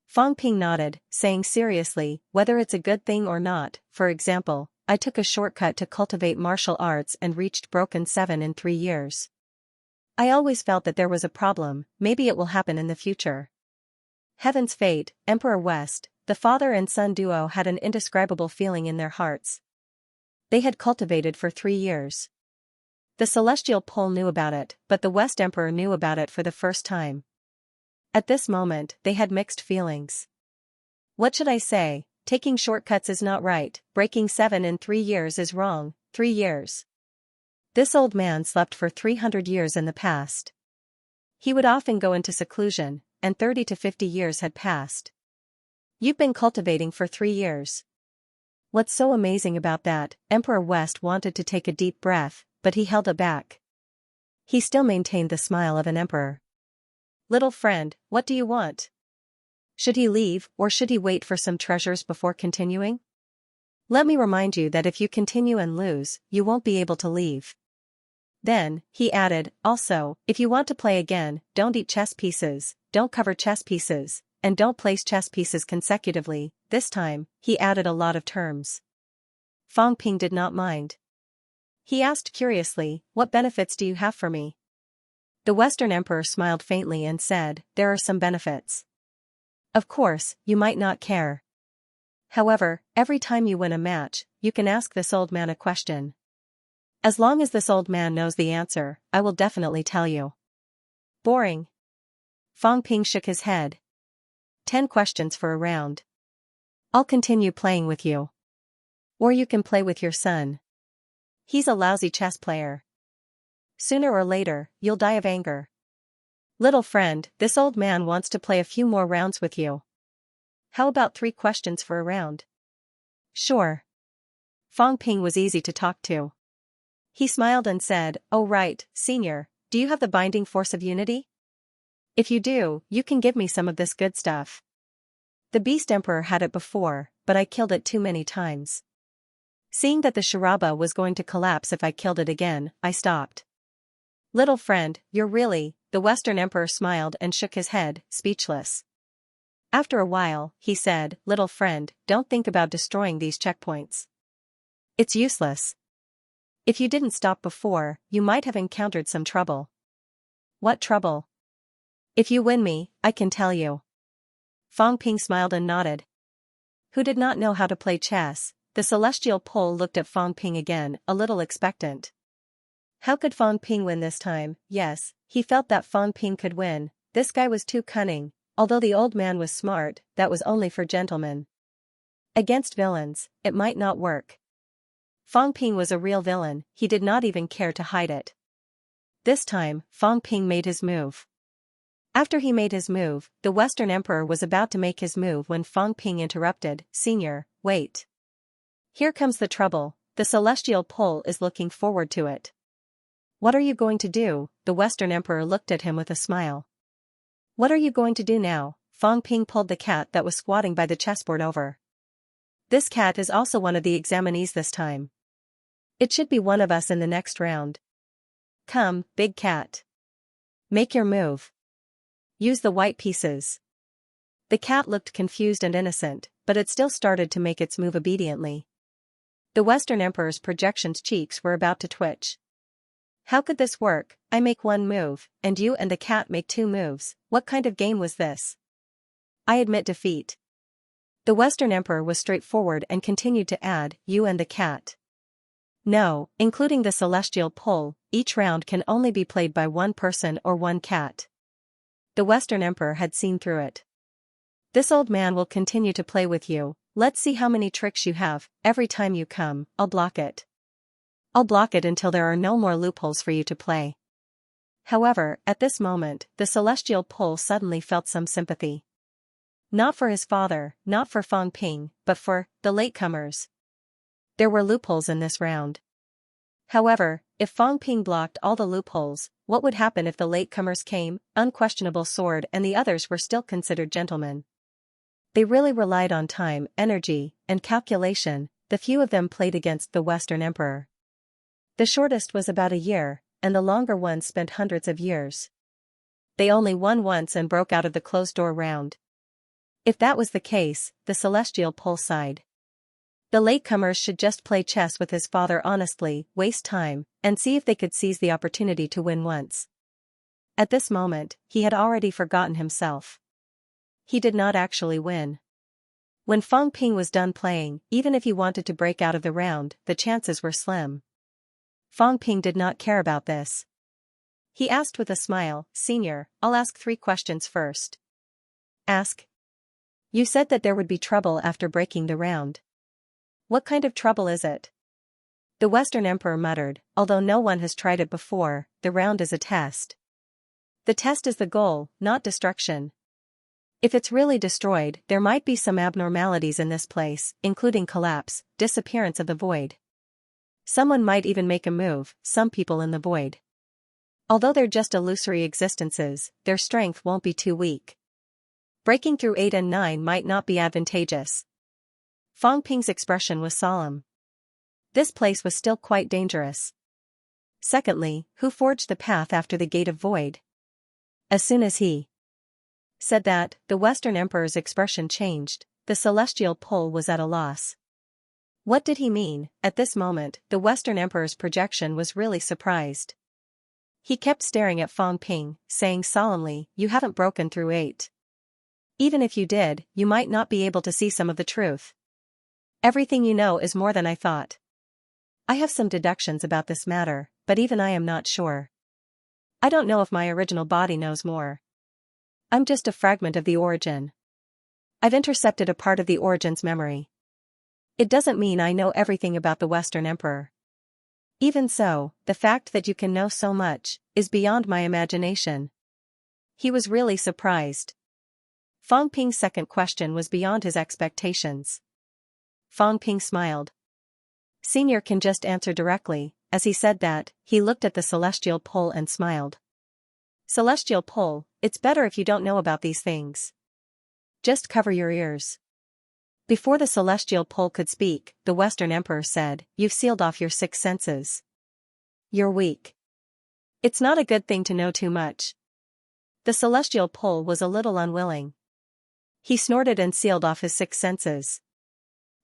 S1: Fang Ping nodded, saying seriously, whether it's a good thing or not, for example, I took a shortcut to cultivate martial arts and reached Broken 7 in 3 years. I always felt that there was a problem, maybe it will happen in the future. Heaven's fate, Emperor West, the father and son duo had an indescribable feeling in their hearts. They had cultivated for 3 years. The celestial pole knew about it, but the West Emperor knew about it for the first time. At this moment, they had mixed feelings. What should I say? Taking shortcuts is not right, breaking 7 in 3 years is wrong, 3 years. This old man slept for 300 years in the past. He would often go into seclusion, and 30 to 50 years had passed. You've been cultivating for 3 years. What's so amazing about that? Emperor West wanted to take a deep breath, but he held it back. He still maintained the smile of an emperor. Little friend, what do you want? Should he leave, or should he wait for some treasures before continuing? Let me remind you that if you continue and lose, you won't be able to leave. Then, he added, also, if you want to play again, don't eat chess pieces, don't cover chess pieces, and don't place chess pieces consecutively. This time, he added a lot of terms. Fang Ping did not mind. He asked curiously, what benefits do you have for me? The Western Emperor smiled faintly and said, there are some benefits. Of course, you might not care. However, every time you win a match, you can ask this old man a question. As long as this old man knows the answer, I will definitely tell you. Boring. Fang Ping shook his head. 10 questions for a round. I'll continue playing with you. Or you can play with your son. He's a lousy chess player. Sooner or later, you'll die of anger. Little friend, this old man wants to play a few more rounds with you. How about 3 questions for a round? Sure. Fang Ping was easy to talk to. He smiled and said, oh right, senior, do you have the binding force of unity? If you do, you can give me some of this good stuff. The Beast Emperor had it before, but I killed it too many times. Seeing that the Sharaba was going to collapse if I killed it again, I stopped. Little friend, you're really, the Western Emperor smiled and shook his head, speechless. After a while, he said, little friend, don't think about destroying these checkpoints. It's useless. If you didn't stop before, you might have encountered some trouble. What trouble? If you win me, I can tell you. Fang Ping smiled and nodded. Who did not know how to play chess? The celestial pole looked at Fang Ping again, a little expectant. How could Fang Ping win this time? Yes, he felt that Fang Ping could win. This guy was too cunning, Although the old man was smart, that was only for gentlemen. Against villains, it might not work. Fang Ping was a real villain, he did not even care to hide it. This time, Fang Ping made his move. After he made his move, the Western Emperor was about to make his move when Fang Ping interrupted. Senior, wait. Here comes the trouble, the celestial pole is looking forward to it. What are you going to do? The Western Emperor looked at him with a smile. What are you going to do now? Fang Ping pulled the cat that was squatting by the chessboard over. This cat is also one of the examinees this time. It should be one of us in the next round. Come, big cat. Make your move. Use the white pieces. The cat looked confused and innocent, but it still started to make its move obediently. The Western Emperor's projection's cheeks were about to twitch. How could this work? I make one move, and you and the cat make two moves. What kind of game was this? I admit defeat. The Western Emperor was straightforward and continued to add, you and the cat. No, including the celestial pole, each round can only be played by one person or one cat. The Western Emperor had seen through it. This old man will continue to play with you. Let's see how many tricks you have. Every time you come, I'll block it. I'll block it until there are no more loopholes for you to play. However, at this moment, the celestial pole suddenly felt some sympathy. Not for his father, not for Fang Ping, but for the latecomers. There were loopholes in this round. However, if Fang Ping blocked all the loopholes, what would happen if the latecomers came, unquestionable sword, and the others were still considered gentlemen? They really relied on time, energy, and calculation. The few of them played against the Western Emperor. The shortest was about a year, and the longer ones spent hundreds of years. They only won once and broke out of the closed-door round. If that was the case, the celestial pole sighed. The latecomers should just play chess with his father honestly, waste time, and see if they could seize the opportunity to win once. At this moment, he had already forgotten himself. He did not actually win. When Fang Ping was done playing, even if he wanted to break out of the round, the chances were slim. Fang Ping did not care about this. He asked with a smile, Senior, I'll ask 3 questions first. Ask. You said that there would be trouble after breaking the round. What kind of trouble is it? The Western Emperor muttered, although no one has tried it before, the round is a test. The test is the goal, not destruction. If it's really destroyed, there might be some abnormalities in this place, including collapse, disappearance of the void. Someone might even make a move, some people in the void. Although they're just illusory existences, their strength won't be too weak. Breaking through 8 and 9 might not be advantageous. Fang Ping's expression was solemn. This place was still quite dangerous. Secondly, who forged the path after the Gate of Void? As soon as he said that, the Western Emperor's expression changed. The celestial pole was at a loss. What did he mean? At this moment, the Western Emperor's projection was really surprised. He kept staring at Fang Ping, saying solemnly, you haven't broken through 8. Even if you did, you might not be able to see some of the truth. Everything you know is more than I thought. I have some deductions about this matter, but even I am not sure. I don't know if my original body knows more. I'm just a fragment of the origin. I've intercepted a part of the origin's memory. It doesn't mean I know everything about the Western Emperor. Even so, the fact that you can know so much is beyond my imagination. He was really surprised. Fang Ping's second question was beyond his expectations. Fang Ping smiled. Senior can just answer directly. As he said that, he looked at the celestial pole and smiled. Celestial pole, it's better if you don't know about these things. Just cover your ears. Before the celestial pole could speak, the Western Emperor said, you've sealed off your 6 senses. You're weak. It's not a good thing to know too much. The celestial pole was a little unwilling. He snorted and sealed off his 6 senses.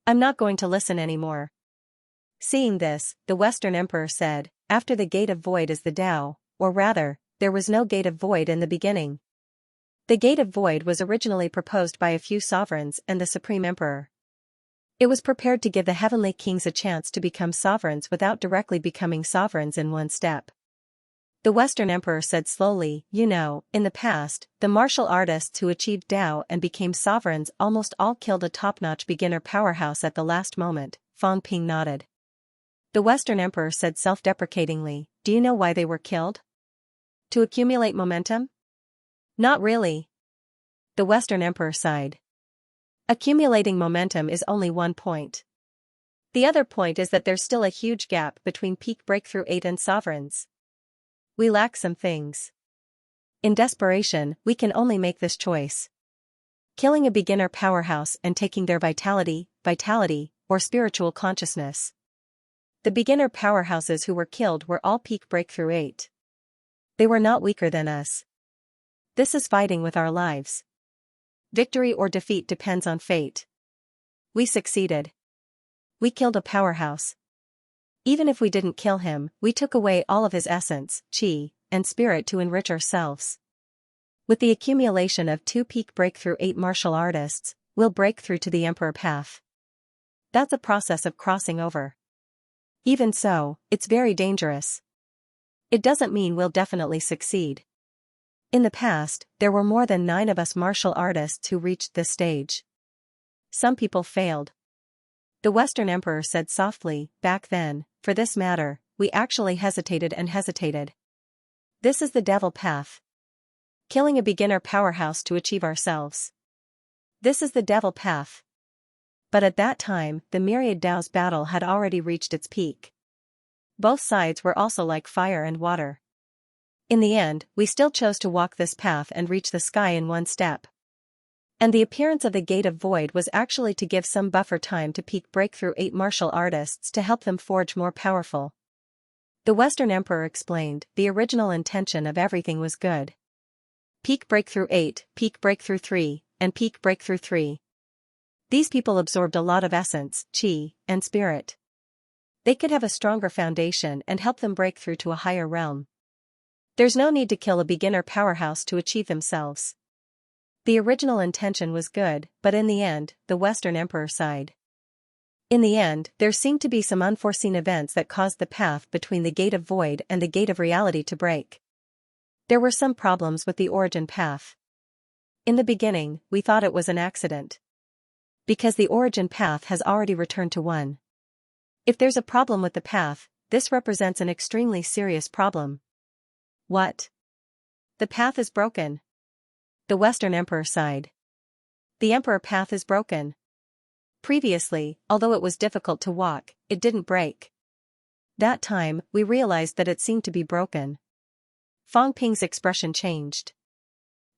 S1: I'm not going to listen anymore. Seeing this, the Western Emperor said, after the Gate of Void is the Tao, or rather, there was no Gate of Void in the beginning. The Gate of Void was originally proposed by a few sovereigns and the Supreme Emperor. It was prepared to give the heavenly kings a chance to become sovereigns without directly becoming sovereigns in one step. The Western Emperor said slowly, you know, in the past, the martial artists who achieved Tao and became sovereigns almost all killed a top-notch beginner powerhouse at the last moment. Fang Ping nodded. The Western Emperor said self-deprecatingly, do you know why they were killed? To accumulate momentum? Not really. The Western Emperor sighed. Accumulating momentum is only one point. The other point is that there's still a huge gap between peak breakthrough 8 and sovereigns. We lack some things. In desperation, we can only make this choice. Killing a beginner powerhouse and taking their vitality, or spiritual consciousness. The beginner powerhouses who were killed were all peak breakthrough 8. They were not weaker than us. This is fighting with our lives. Victory or defeat depends on fate. We succeeded. We killed a powerhouse. Even if we didn't kill him, we took away all of his essence, chi, and spirit to enrich ourselves. With the accumulation of 2 peak breakthrough 8 martial artists, we'll break through to the Emperor path. That's a process of crossing over. Even so, it's very dangerous. It doesn't mean we'll definitely succeed. In the past, there were more than 9 of us martial artists who reached this stage. Some people failed. The Western Emperor said softly, back then, for this matter, we actually hesitated and hesitated. This is the devil path. Killing a beginner powerhouse to achieve ourselves. This is the devil path. But at that time, the myriad Tao's battle had already reached its peak. Both sides were also like fire and water. In the end, we still chose to walk this path and reach the sky in one step. And the appearance of the Gate of Void was actually to give some buffer time to peak breakthrough 8 martial artists to help them forge more powerful. The Western Emperor explained, the original intention of everything was good. Peak breakthrough 8, peak breakthrough 3, and peak breakthrough 3. These people absorbed a lot of essence, chi, and spirit. They could have a stronger foundation and help them break through to a higher realm. There's no need to kill a beginner powerhouse to achieve themselves. The original intention was good, but in the end, the Western Emperor sighed. In the end, there seemed to be some unforeseen events that caused the path between the Gate of Void and the Gate of Reality to break. There were some problems with the origin path. In the beginning, we thought it was an accident. Because the origin path has already returned to 1. If there's a problem with the path, this represents an extremely serious problem. What? The path is broken. The Western Emperor sighed. The Emperor path is broken. Previously, although it was difficult to walk, it didn't break. That time, we realized that it seemed to be broken. Fang Ping's expression changed.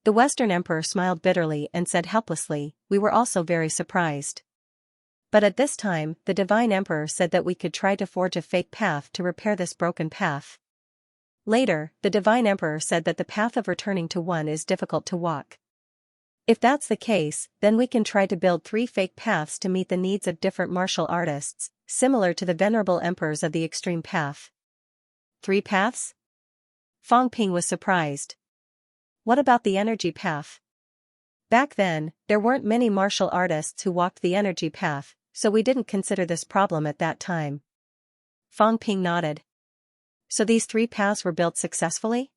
S1: The Western Emperor smiled bitterly and said helplessly, we were also very surprised. But at this time, the Divine Emperor said that we could try to forge a fake path to repair this broken path. Later, the Divine Emperor said that the path of returning to 1 is difficult to walk. If that's the case, then we can try to build 3 fake paths to meet the needs of different martial artists, similar to the venerable emperors of the extreme path. 3 paths? Fang Ping was surprised. What about the energy path? Back then, there weren't many martial artists who walked the energy path, so we didn't consider this problem at that time. Fang Ping nodded. So these 3 paths were built successfully?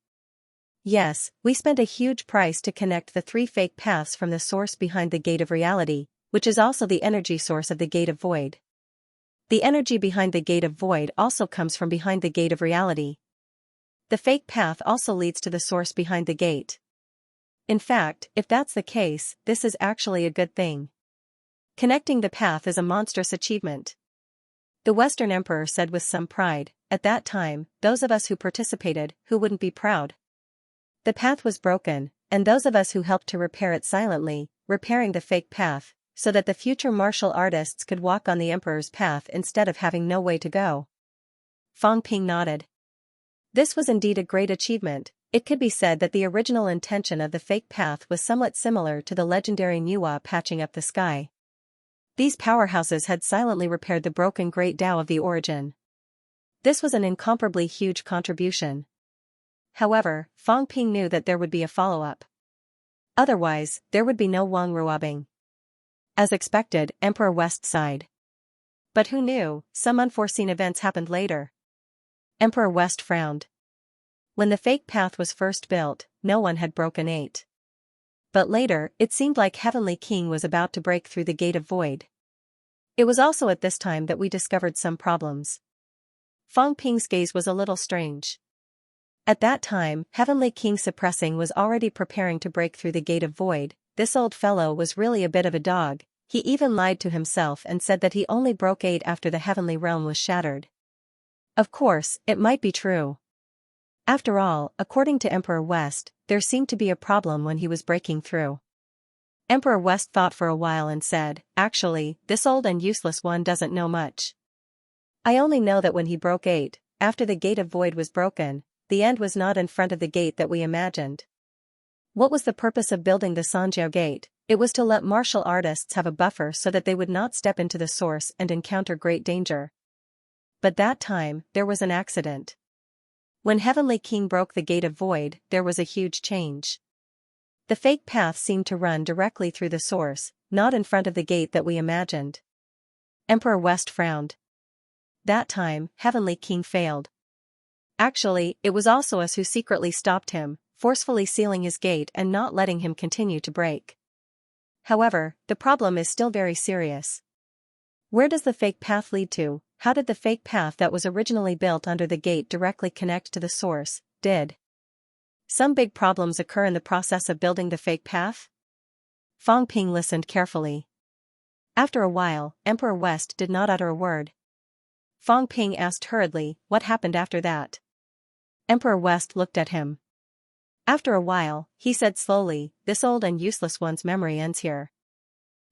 S1: Yes, we spent a huge price to connect the 3 fake paths from the source behind the Gate of Reality, which is also the energy source of the Gate of Void. The energy behind the Gate of Void also comes from behind the Gate of Reality. The fake path also leads to the source behind the gate. In fact, if that's the case, this is actually a good thing. Connecting the path is a monstrous achievement. The Western Emperor said with some pride, at that time, those of us who participated, who wouldn't be proud? The path was broken, and those of us who helped to repair it silently, repairing the fake path, so that the future martial artists could walk on the Emperor's path instead of having no way to go. Fang Ping nodded. This was indeed a great achievement. It could be said that the original intention of the fake path was somewhat similar to the legendary Nuwa patching up the sky. These powerhouses had silently repaired the broken Great Tao of the origin. This was an incomparably huge contribution. However, Fang Ping knew that there would be a follow-up. Otherwise, there would be no Wang Ruobing. As expected, Emperor West sighed. But who knew, some unforeseen events happened later. Emperor West frowned. When the fake path was first built, no one had broken it. But later, it seemed like Heavenly King was about to break through the gate of void. It was also at this time that we discovered some problems. Fang Ping's gaze was a little strange. At that time, Heavenly King Suppressing was already preparing to break through the gate of void. This old fellow was really a bit of a dog. He even lied to himself and said that he only broke 8 after the heavenly realm was shattered. Of course, it might be true. After all, according to Emperor West, there seemed to be a problem when he was breaking through. Emperor West thought for a while and said, "Actually, this old and useless one doesn't know much. I only know that when he broke 8, after the gate of void was broken, the end was not in front of the gate that we imagined. What was the purpose of building the Xianxia gate? It was to let martial artists have a buffer so that they would not step into the source and encounter great danger. But that time, there was an accident. When Heavenly King broke the gate of void, there was a huge change. The fake path seemed to run directly through the source, not in front of the gate that we imagined." Emperor West frowned. That time, Heavenly King failed. Actually, it was also us who secretly stopped him, forcefully sealing his gate and not letting him continue to break. However, the problem is still very serious. Where does the fake path lead to? How did the fake path that was originally built under the gate directly connect to the source? Did some big problems occur in the process of building the fake path? Fang Ping listened carefully. After a while, Emperor West did not utter a word. Fang Ping asked hurriedly, "What happened after that?" Emperor West looked at him. After a while, he said slowly, "This old and useless one's memory ends here.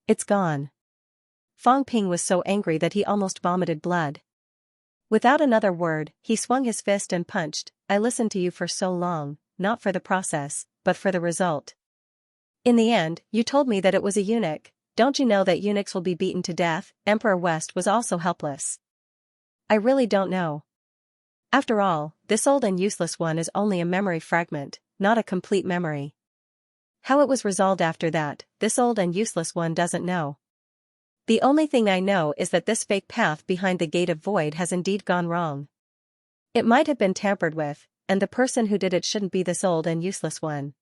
S1: It's gone." Fang Ping was so angry that he almost vomited blood. Without another word, he swung his fist and punched. "I listened to you for so long, not for the process, but for the result. In the end, you told me that it was a eunuch. Don't you know that eunuchs will be beaten to death?" Emperor West was also helpless. "I really don't know. After all, this old and useless one is only a memory fragment, not a complete memory. How it was resolved after that, this old and useless one doesn't know. The only thing I know is that this fake path behind the gate of void has indeed gone wrong. It might have been tampered with, and the person who did it shouldn't be this old and useless one.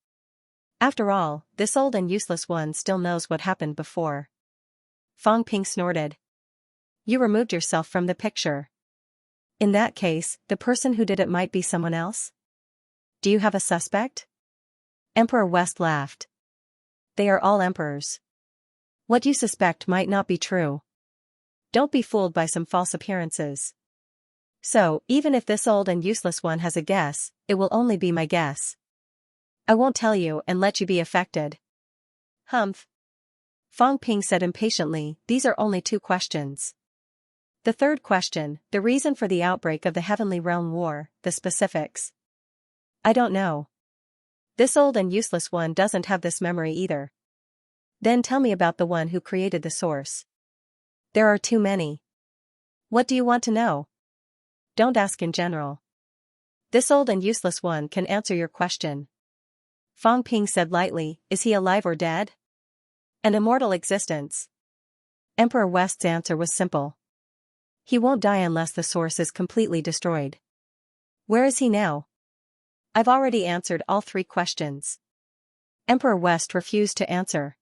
S1: After all, this old and useless one still knows what happened before." Fang Ping snorted. "You removed yourself from the picture. In that case, the person who did it might be someone else? Do you have a suspect?" Emperor West laughed. "They are all emperors. What you suspect might not be true. Don't be fooled by some false appearances. So, even if this old and useless one has a guess, it will only be my guess. I won't tell you and let you be affected." "Humph," Fang Ping said impatiently, "these are only 2 questions. The third question, the reason for the outbreak of the Heavenly Realm War, the specifics. I don't know. This old and useless one doesn't have this memory either. Then tell me about the one who created the source. There are too many. What do you want to know? Don't ask in general. This old and useless one can answer your question." Fang Ping said lightly, "Is he alive or dead? An immortal existence?" Emperor West's answer was simple. "He won't die unless the source is completely destroyed." "Where is he now?" "I've already answered all 3 questions." Emperor West refused to answer.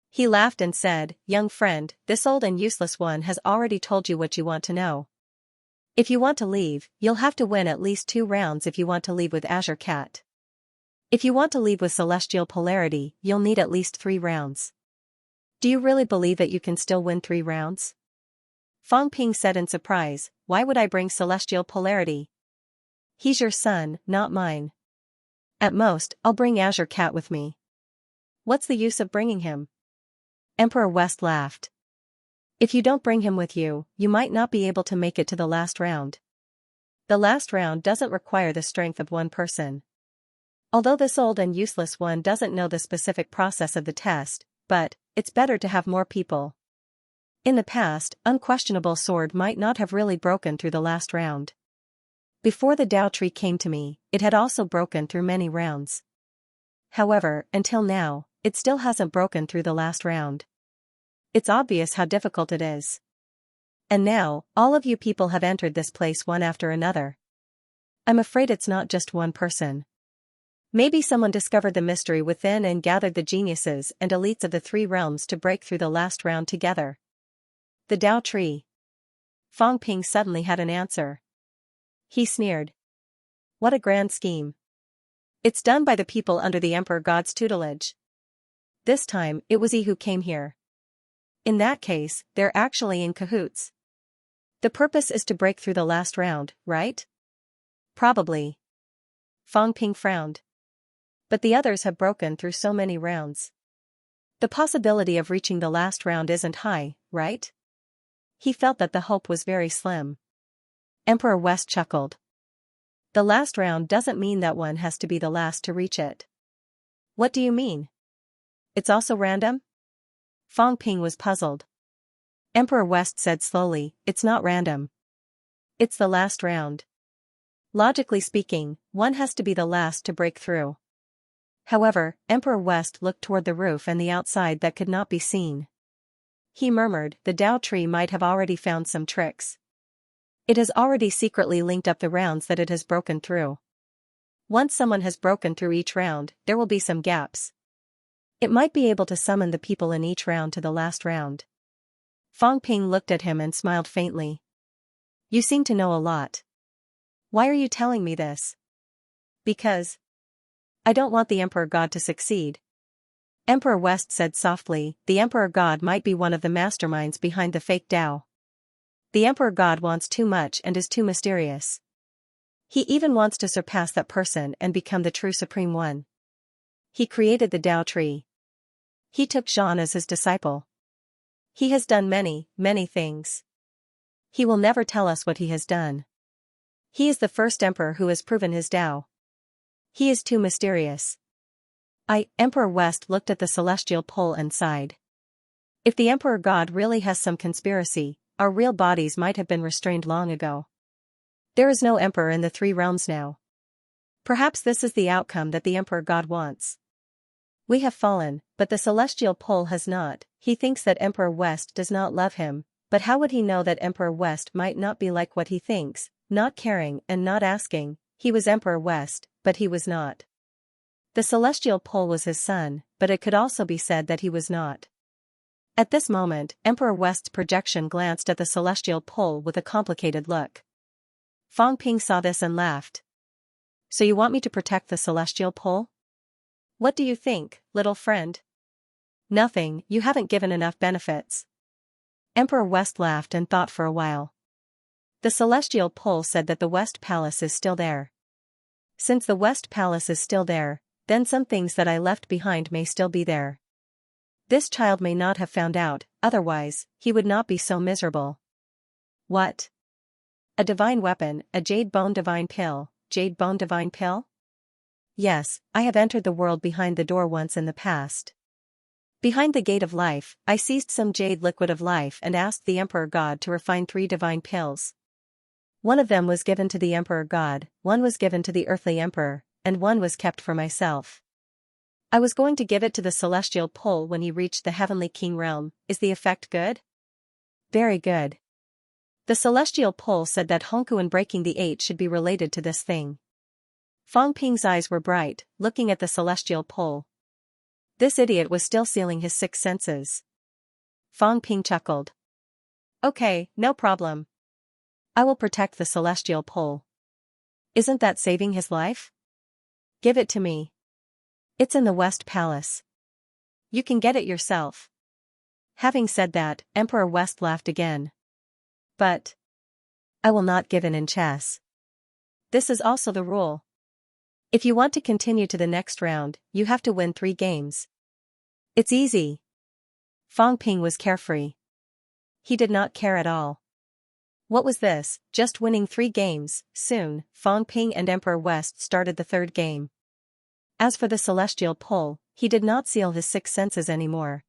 S1: He laughed and said, "Young friend, this old and useless one has already told you what you want to know. If you want to leave, you'll have to win at least 2 rounds if you want to leave with Azure Cat. If you want to leave with Celestial Polarity, you'll need at least 3 rounds. Do you really believe that you can still win 3 rounds?" Fang Ping said in surprise, "Why would I bring Celestial Polarity? He's your son, not mine. At most, I'll bring Azure Cat with me." "What's the use of bringing him?" Emperor West laughed. "If you don't bring him with you, you might not be able to make it to the last round. The last round doesn't require the strength of one person. Although this old and useless one doesn't know the specific process of the test, but it's better to have more people. In the past, Unquestionable Sword might not have really broken through the last round. Before the Dao Tree came to me, it had also broken through many rounds. However, until now, it still hasn't broken through the last round. It's obvious how difficult it is. And now, all of you people have entered this place one after another. I'm afraid it's not just one person. Maybe someone discovered the mystery within and gathered the geniuses and elites of the three realms to break through the last round together. The Tao Tree. Fang Ping suddenly had an answer. He sneered. What a grand scheme. It's done by the people under the Emperor God's tutelage. This time, it was he who came here. In that case, they're actually in cahoots. The purpose is to break through the last round, right? Probably. Fang Ping frowned. But the others have broken through so many rounds. The possibility of reaching the last round isn't high, right? He felt that the hope was very slim. Emperor West chuckled. The last round doesn't mean that one has to be the last to reach it. What do you mean? It's also random? Fang Ping was puzzled. Emperor West said slowly, it's not random. It's the last round. Logically speaking, one has to be the last to break through. However, Emperor West looked toward the roof and the outside that could not be seen. He murmured, the Tao Tree might have already found some tricks. It has already secretly linked up the rounds that it has broken through. Once someone has broken through each round, there will be some gaps. It might be able to summon the people in each round to the last round. Fang Ping looked at him and smiled faintly. You seem to know a lot. Why are you telling me this? Because I don't want the Emperor God to succeed. Emperor West said softly, the Emperor God might be one of the masterminds behind the fake Tao. The Emperor God wants too much and is too mysterious. He even wants to surpass that person and become the true Supreme One. He created the Tao Tree. He took Xian as his disciple. He has done many, many things. He will never tell us what he has done. He is the first emperor who has proven his Tao. He is too mysterious. Emperor West looked at the celestial pole and sighed. If the Emperor God really has some conspiracy, our real bodies might have been restrained long ago. There is no emperor in the three realms now. Perhaps this is the outcome that the Emperor God wants. We have fallen, but the celestial pole has not. He thinks that Emperor West does not love him, but how would he know that Emperor West might not be like what he thinks, not caring and not asking? He was Emperor West, but he was not. The celestial pole was his son, but it could also be said that he was not. At this moment, Emperor West's projection glanced at the celestial pole with a complicated look. Fang Ping saw this and laughed. So you want me to protect the celestial pole? What do you think, little friend? Nothing, you haven't given enough benefits. Emperor West laughed and thought for a while. The celestial pole said that the West Palace is still there. Since the West Palace is still there, then some things that I left behind may still be there. This child may not have found out, otherwise, he would not be so miserable. What? A divine weapon, a jade bone divine pill, jade bone divine pill? Yes, I have entered the world behind the door once in the past. Behind the gate of life, I seized some jade liquid of life and asked the Emperor God to refine 3 divine pills. One of them was given to the Emperor God, one was given to the earthly emperor, and one was kept for myself. I was going to give it to the celestial pole when he reached the heavenly king realm. Is the effect good? Very good. The celestial pole said that Hongkuan breaking the 8 should be related to this thing. Fang Ping's eyes were bright, looking at the celestial pole. This idiot was still sealing his 6 senses. Fang Ping chuckled. Okay, no problem. I will protect the celestial pole. Isn't that saving his life? Give it to me. It's in the West Palace. You can get it yourself. Having said that, Emperor West laughed again. But I will not give in chess. This is also the rule. If you want to continue to the next round, you have to win 3 games. It's easy. Fang Ping was carefree. He did not care at all. What was this, just winning 3 games? Soon, Fang Ping and Emperor West started the 3rd game. As for the celestial pole, he did not seal his 6 senses anymore.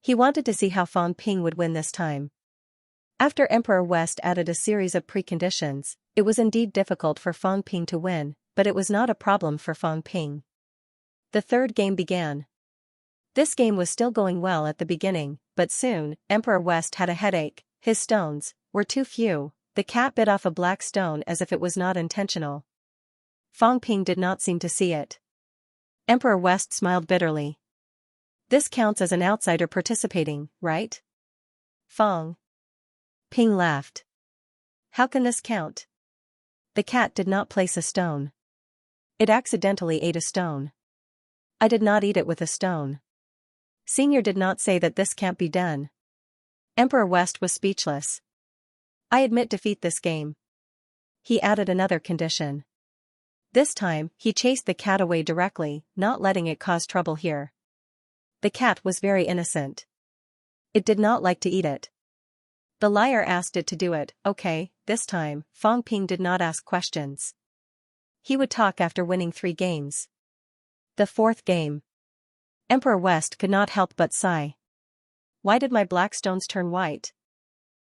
S1: He wanted to see how Fang Ping would win this time. After Emperor West added a series of preconditions, it was indeed difficult for Fang Ping to win, but it was not a problem for Fang Ping. The 3rd game began. This game was still going well at the beginning, but soon, Emperor West had a headache, his stones were too few, the cat bit off a black stone as if it was not intentional. Fang Ping did not seem to see it. Emperor West smiled bitterly. This counts as an outsider participating, right? Fang Ping laughed. How can this count? The cat did not place a stone. It accidentally ate a stone. I did not eat it with a stone. Senior did not say that this can't be done. Emperor West was speechless. I admit defeat this game. He added another condition. This time, he chased the cat away directly, not letting it cause trouble here. The cat was very innocent. It did not like to eat it. The liar asked it to do it. Okay, this time, Fang Ping did not ask questions. He would talk after winning 3 games. The 4th game. Emperor West could not help but sigh. Why did my black stones turn white?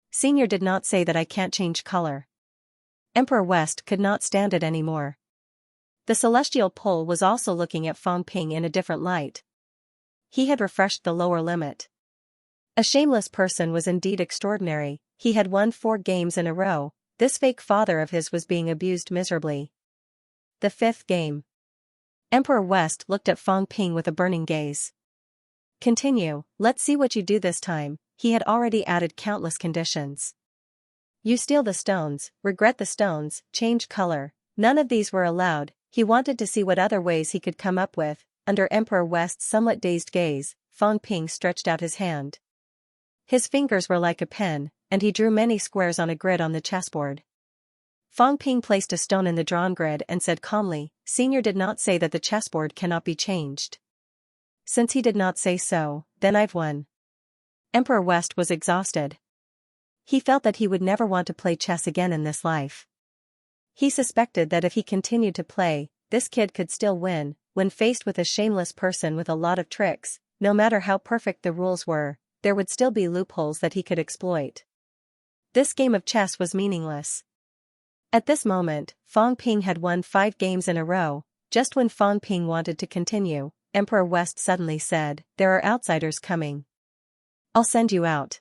S1: Senior did not say that I can't change color. Emperor West could not stand it anymore. The celestial pole was also looking at Fang Ping in a different light. He had refreshed the lower limit. A shameless person was indeed extraordinary. He had won 4 games in a row. This fake father of his was being abused miserably. The 5th game. Emperor West looked at Fang Ping with a burning gaze. Continue, let's see what you do this time. He had already added countless conditions. You steal the stones, regret the stones, change color. None of these were allowed. He wanted to see what other ways he could come up with. Under Emperor West's somewhat dazed gaze, Fang Ping stretched out his hand. His fingers were like a pen, and he drew many squares on a grid on the chessboard. Fang Ping placed a stone in the drawn grid and said calmly, Senior did not say that the chessboard cannot be changed. Since he did not say so, then I've won. Emperor West was exhausted. He felt that he would never want to play chess again in this life. He suspected that if he continued to play, this kid could still win. When faced with a shameless person with a lot of tricks, no matter how perfect the rules were, there would still be loopholes that he could exploit. This game of chess was meaningless. At this moment, Fang Ping had won 5 games in a row. Just when Fang Ping wanted to continue, Emperor West suddenly said, There are outsiders coming. I'll send you out.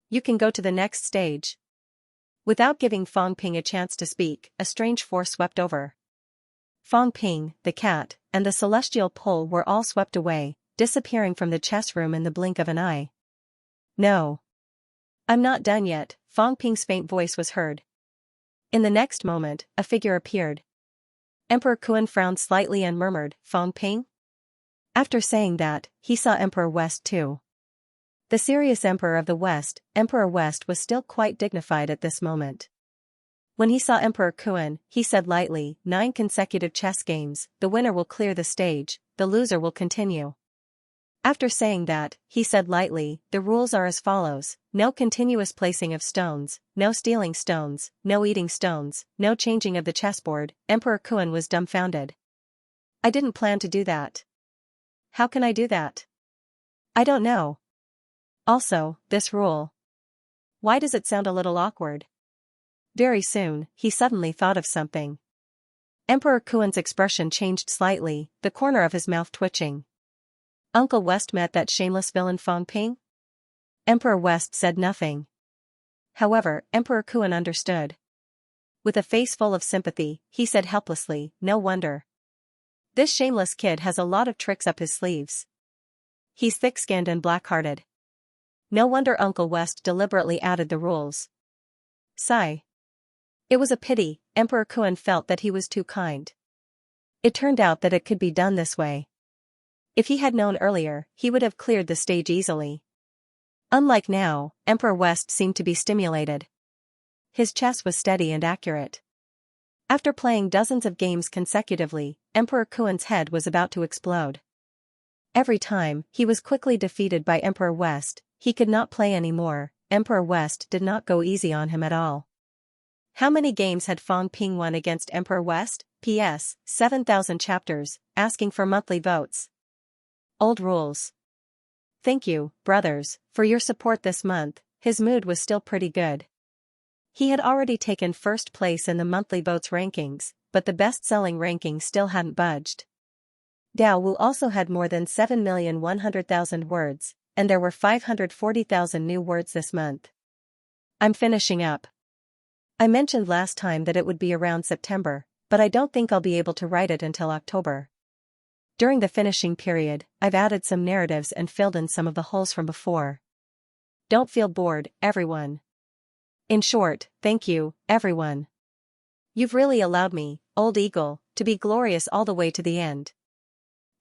S1: You can go to the next stage. Without giving Fang Ping a chance to speak, a strange force swept over. Fang Ping, the cat, and the celestial pole were all swept away, disappearing from the chess room in the blink of an eye. No. I'm not done yet, Fang Ping's faint voice was heard. In the next moment, a figure appeared. Emperor Kuan frowned slightly and murmured, Fang Ping? After saying that, he saw Emperor West too. The serious Emperor of the West, Emperor West was still quite dignified at this moment. When he saw Emperor Kuan, he said lightly, 9 consecutive chess games, the winner will clear the stage, the loser will continue. After saying that, he said lightly, the rules are as follows, no continuous placing of stones, no stealing stones, no eating stones, no changing of the chessboard. Emperor Kuan was dumbfounded. I didn't plan to do that. How can I do that? I don't know. Also, this rule. Why does it sound a little awkward? Very soon, he suddenly thought of something. Emperor Kuan's expression changed slightly, the corner of his mouth twitching. Uncle West met that shameless villain Fang Ping? Emperor West said nothing. However, Emperor Kuan understood. With a face full of sympathy, he said helplessly, no wonder. This shameless kid has a lot of tricks up his sleeves. He's thick-skinned and black-hearted. No wonder Uncle West deliberately added the rules. Sigh. It was a pity, Emperor Kuan felt that he was too kind. It turned out that it could be done this way. If he had known earlier, he would have cleared the stage easily. Unlike now, Emperor West seemed to be stimulated. His chess was steady and accurate. After playing dozens of games consecutively, Emperor Kuan's head was about to explode. Every time, he was quickly defeated by Emperor West. He could not play anymore. Emperor West did not go easy on him at all. How many games had Fang Ping won against Emperor West? P.S. 7,000 chapters, asking for monthly votes. Old rules. Thank you, brothers, for your support this month. His mood was still pretty good. He had already taken first place in the monthly votes rankings, but the best-selling ranking still hadn't budged. Dao Wu also had more than 7,100,000 words, and there were 540,000 new words this month. I'm finishing up. I mentioned last time that it would be around September, but I don't think I'll be able to write it until October. During the finishing period, I've added some narratives and filled in some of the holes from before. Don't feel bored, everyone. In short, thank you, everyone. You've really allowed me, Old Eagle, to be glorious all the way to the end.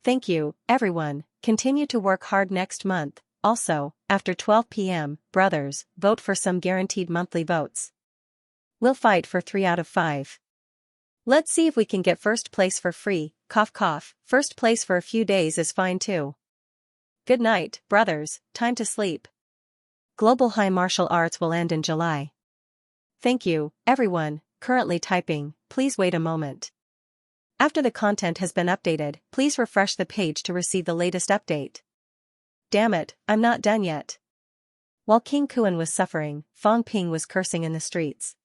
S1: Thank you, everyone. Continue to work hard next month. Also, after 12 p.m., brothers, vote for some guaranteed monthly votes. We'll fight for 3 out of 5. Let's see if we can get first place for free, cough cough, first place for a few days is fine too. Good night, brothers, time to sleep. Global High Martial Arts will end in July. Thank you, everyone, currently typing, please wait a moment. After the content has been updated, please refresh the page to receive the latest update. Damn it, I'm not done yet. While King Kuan was suffering, Fong Ping was cursing in the streets.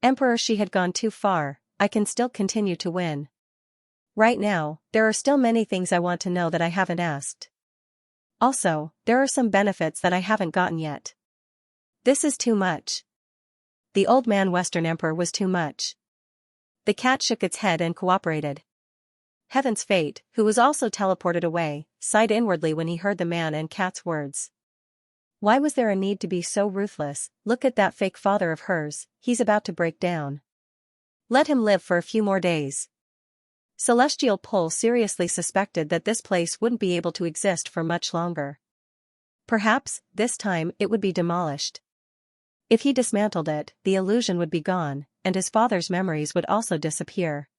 S1: Emperor, she had gone too far, I can still continue to win. Right now, there are still many things I want to know that I haven't asked. Also, there are some benefits that I haven't gotten yet. This is too much. The old man Western Emperor was too much. The cat shook its head and cooperated. Heaven's Fate, who was also teleported away, sighed inwardly when he heard the man and cat's words. Why was there a need to be so ruthless? Look at that fake father of hers, he's about to break down. Let him live for a few more days. Celestial Pole seriously suspected that this place wouldn't be able to exist for much longer. Perhaps, this time, it would be demolished. If he dismantled it, the illusion would be gone, and his father's memories would also disappear.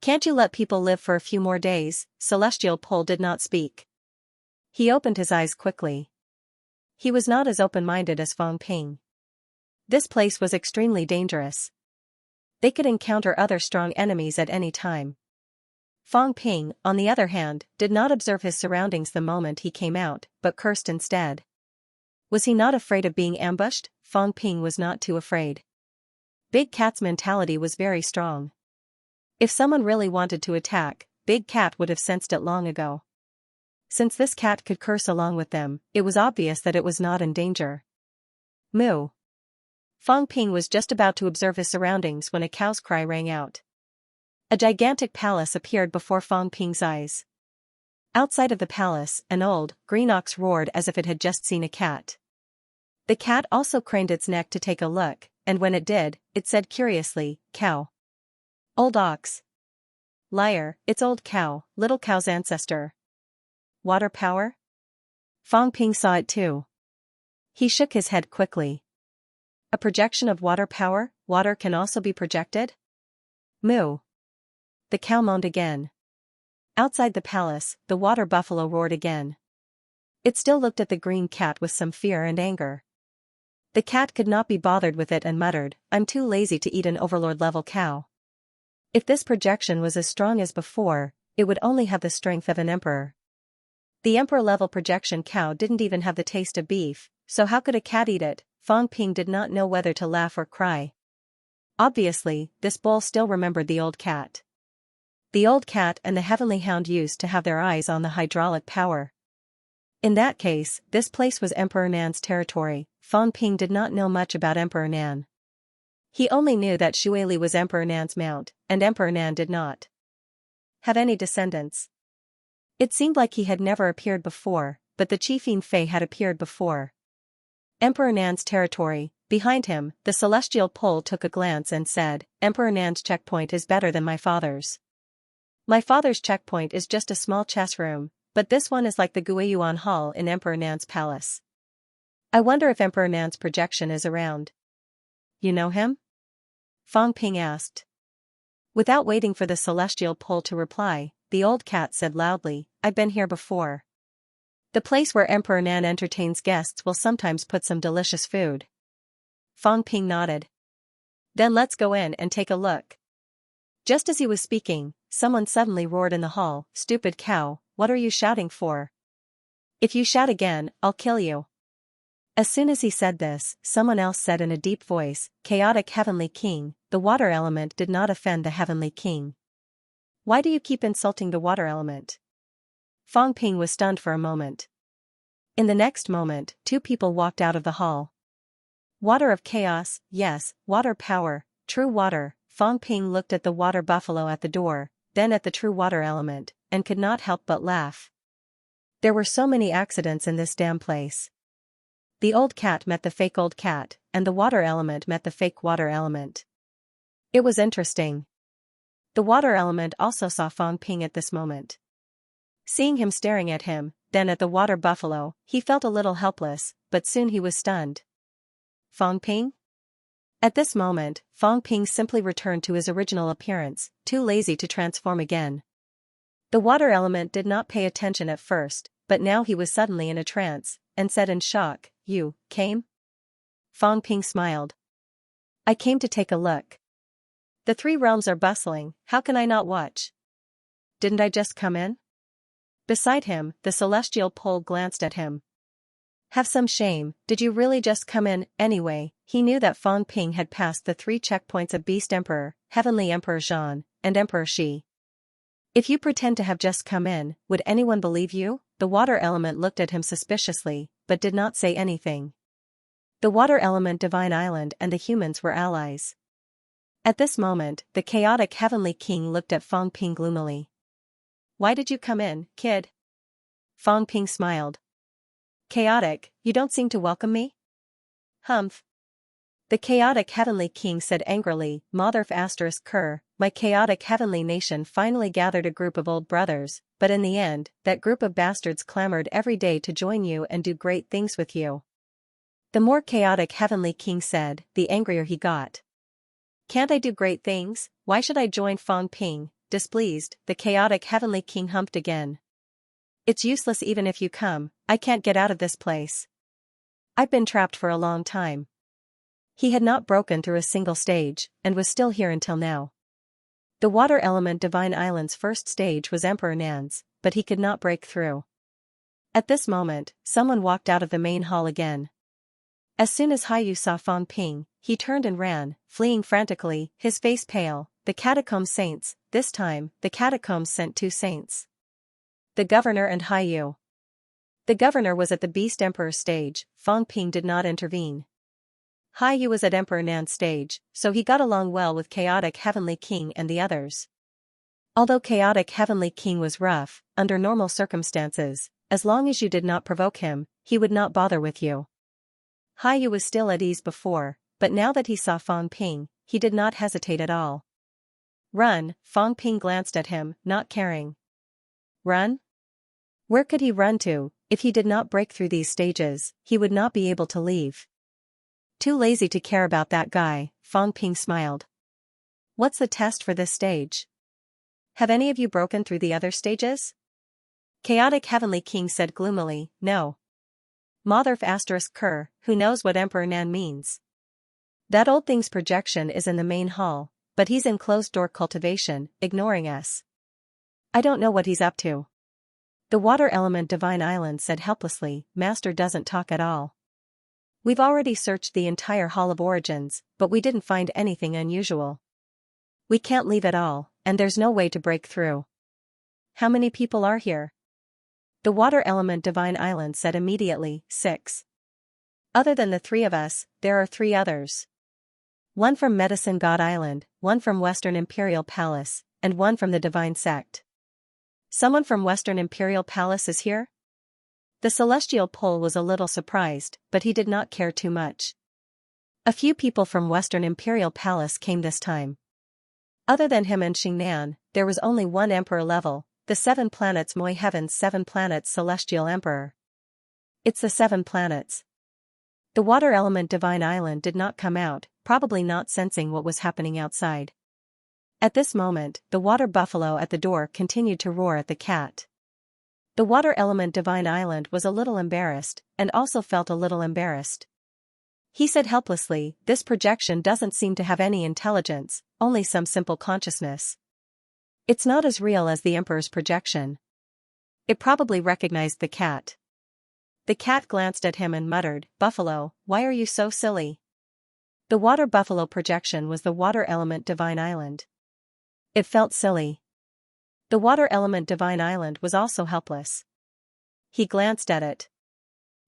S1: Can't you let people live for a few more days? Celestial Pole did not speak. He opened his eyes quickly. He was not as open-minded as Fong Ping. This place was extremely dangerous. They could encounter other strong enemies at any time. Fong Ping, on the other hand, did not observe his surroundings the moment he came out, but cursed instead. Was he not afraid of being ambushed? Fong Ping was not too afraid. Big Cat's mentality was very strong. If someone really wanted to attack, Big Cat would have sensed it long ago. Since this cat could curse along with them, it was obvious that it was not in danger. Moo. Fong Ping was just about to observe his surroundings when a cow's cry rang out. A gigantic palace appeared before Fong Ping's eyes. Outside of the palace, an old, green ox roared as if it had just seen a cat. The cat also craned its neck to take a look, and when it did, it said curiously, "Cow." Old ox. Liar, it's old cow, little cow's ancestor. Water power? Fong Ping saw it too. He shook his head quickly. A projection of water power? Water can also be projected? Moo. The cow moaned again. Outside the palace, the water buffalo roared again. It still looked at the green cat with some fear and anger. The cat could not be bothered with it and muttered, "I'm too lazy to eat an overlord-level cow." If this projection was as strong as before, it would only have the strength of an emperor. The emperor-level projection cow didn't even have the taste of beef, so how could a cat eat it? Fong Ping did not know whether to laugh or cry. Obviously, this bull still remembered the old cat. The old cat and the heavenly hound used to have their eyes on the hydraulic power. In that case, this place was Emperor Nan's territory. Fong Ping did not know much about Emperor Nan. He only knew that Xueli was Emperor Nan's mount, and Emperor Nan did not have any descendants. It seemed like he had never appeared before, but the Chiefine Fei had appeared before. Emperor Nan's territory. Behind him, the celestial pole took a glance and said, "Emperor Nan's checkpoint is better than my father's. My father's checkpoint is just a small chess room, but this one is like the Guiyuan Hall in Emperor Nan's palace. I wonder if Emperor Nan's projection is around." You know him? Fong Ping asked. Without waiting for the celestial pole to reply, the old cat said loudly, "I've been here before. The place where Emperor Nan entertains guests will sometimes put some delicious food." Fong Ping nodded. "Then let's go in and take a look." Just as he was speaking, someone suddenly roared in the hall, "Stupid cow, what are you shouting for? If you shout again, I'll kill you." As soon as he said this, someone else said in a deep voice, "Chaotic Heavenly King, the water element did not offend the Heavenly King. Why do you keep insulting the water element?" Fong Ping was stunned for a moment. In the next moment, two people walked out of the hall. Water of chaos, yes, water power, true water. Fong Ping looked at the water buffalo at the door, then at the true water element, and could not help but laugh. There were so many accidents in this damn place. The old cat met the fake old cat, and the water element met the fake water element. It was interesting. The water element also saw Fong Ping at this moment. Seeing him staring at him, then at the water buffalo, he felt a little helpless, but soon he was stunned. Fong Ping? At this moment, Fong Ping simply returned to his original appearance, too lazy to transform again. The water element did not pay attention at first, but now he was suddenly in a trance, and said in shock, "You came?" Fong Ping smiled. "I came to take a look. The three realms are bustling, how can I not watch? Didn't I just come in?" Beside him, the celestial pole glanced at him. "Have some shame, did you really just come in?" Anyway, he knew that Fong Ping had passed the 3 checkpoints of Beast Emperor, Heavenly Emperor Zhan, and Emperor Shi. "If you pretend to have just come in, would anyone believe you?" The water element looked at him suspiciously, but did not say anything. The water element Divine Island and the humans were allies. At this moment, the chaotic Heavenly King looked at Fong Ping gloomily. "Why did you come in, kid?" Fong Ping smiled. "Chaotic, you don't seem to welcome me?" "Humph." The chaotic Heavenly King said angrily, "Motherf asterisk cur, my chaotic heavenly nation finally gathered a group of old brothers, but in the end, that group of bastards clamored every day to join you and do great things with you." The more chaotic Heavenly King said, the angrier he got. "Can't I do great things? Why should I join?" Fong Ping, displeased, the chaotic Heavenly King humped again. "It's useless even if you come, I can't get out of this place. I've been trapped for a long time." He had not broken through a single stage, and was still here until now. The water element Divine Island's first stage was Emperor Nan's, but he could not break through. At this moment, someone walked out of the main hall again. As soon as Haiyu saw Fong Ping, he turned and ran, fleeing frantically, his face pale. "The catacomb saints," this time, the catacombs sent 2 saints. The governor and Haiyu. The governor was at the Beast Emperor stage, Fong Ping did not intervene. Haiyu was at Emperor Nan's stage, so he got along well with Chaotic Heavenly King and the others. Although Chaotic Heavenly King was rough, under normal circumstances, as long as you did not provoke him, he would not bother with you. Haiyu was still at ease before, but now that he saw Fong Ping, he did not hesitate at all. "Run," Fong Ping glanced at him, not caring. Run? Where could he run to? If he did not break through these stages, he would not be able to leave. Too lazy to care about that guy, Fong Ping smiled. "What's the test for this stage? Have any of you broken through the other stages?" Chaotic Heavenly King said gloomily, "No. Motherf asterisk cur, who knows what Emperor Nan means? That old thing's projection is in the main hall, but he's in closed-door cultivation, ignoring us. I don't know what he's up to." The water element Divine Island said helplessly, "Master doesn't talk at all. We've already searched the entire Hall of Origins, but we didn't find anything unusual. We can't leave at all, and there's no way to break through." "How many people are here?" The water element Divine Island said immediately, 6. "Other than the 3 of us, there are 3 others. 1 from Medicine God Island, 1 from Western Imperial Palace, and 1 from the Divine Sect." "Someone from Western Imperial Palace is here?" The celestial pole was a little surprised, but he did not care too much. A few people from Western Imperial Palace came this time. Other than him and Xingnan, there was only 1 emperor level, the 7 planets Moi Heaven's 7 planets Celestial Emperor. It's the 7 planets. The water element Divine Island did not come out, probably not sensing what was happening outside. At this moment, the water buffalo at the door continued to roar at the cat. The water element Divine Island was a little embarrassed, and also felt a little embarrassed. He said helplessly, "This projection doesn't seem to have any intelligence, only some simple consciousness. It's not as real as the Emperor's projection." It probably recognized the cat. The cat glanced at him and muttered, "Buffalo, why are you so silly?" The water buffalo projection was the water element Divine Island. It felt silly. The water element Divine Island was also helpless. He glanced at it.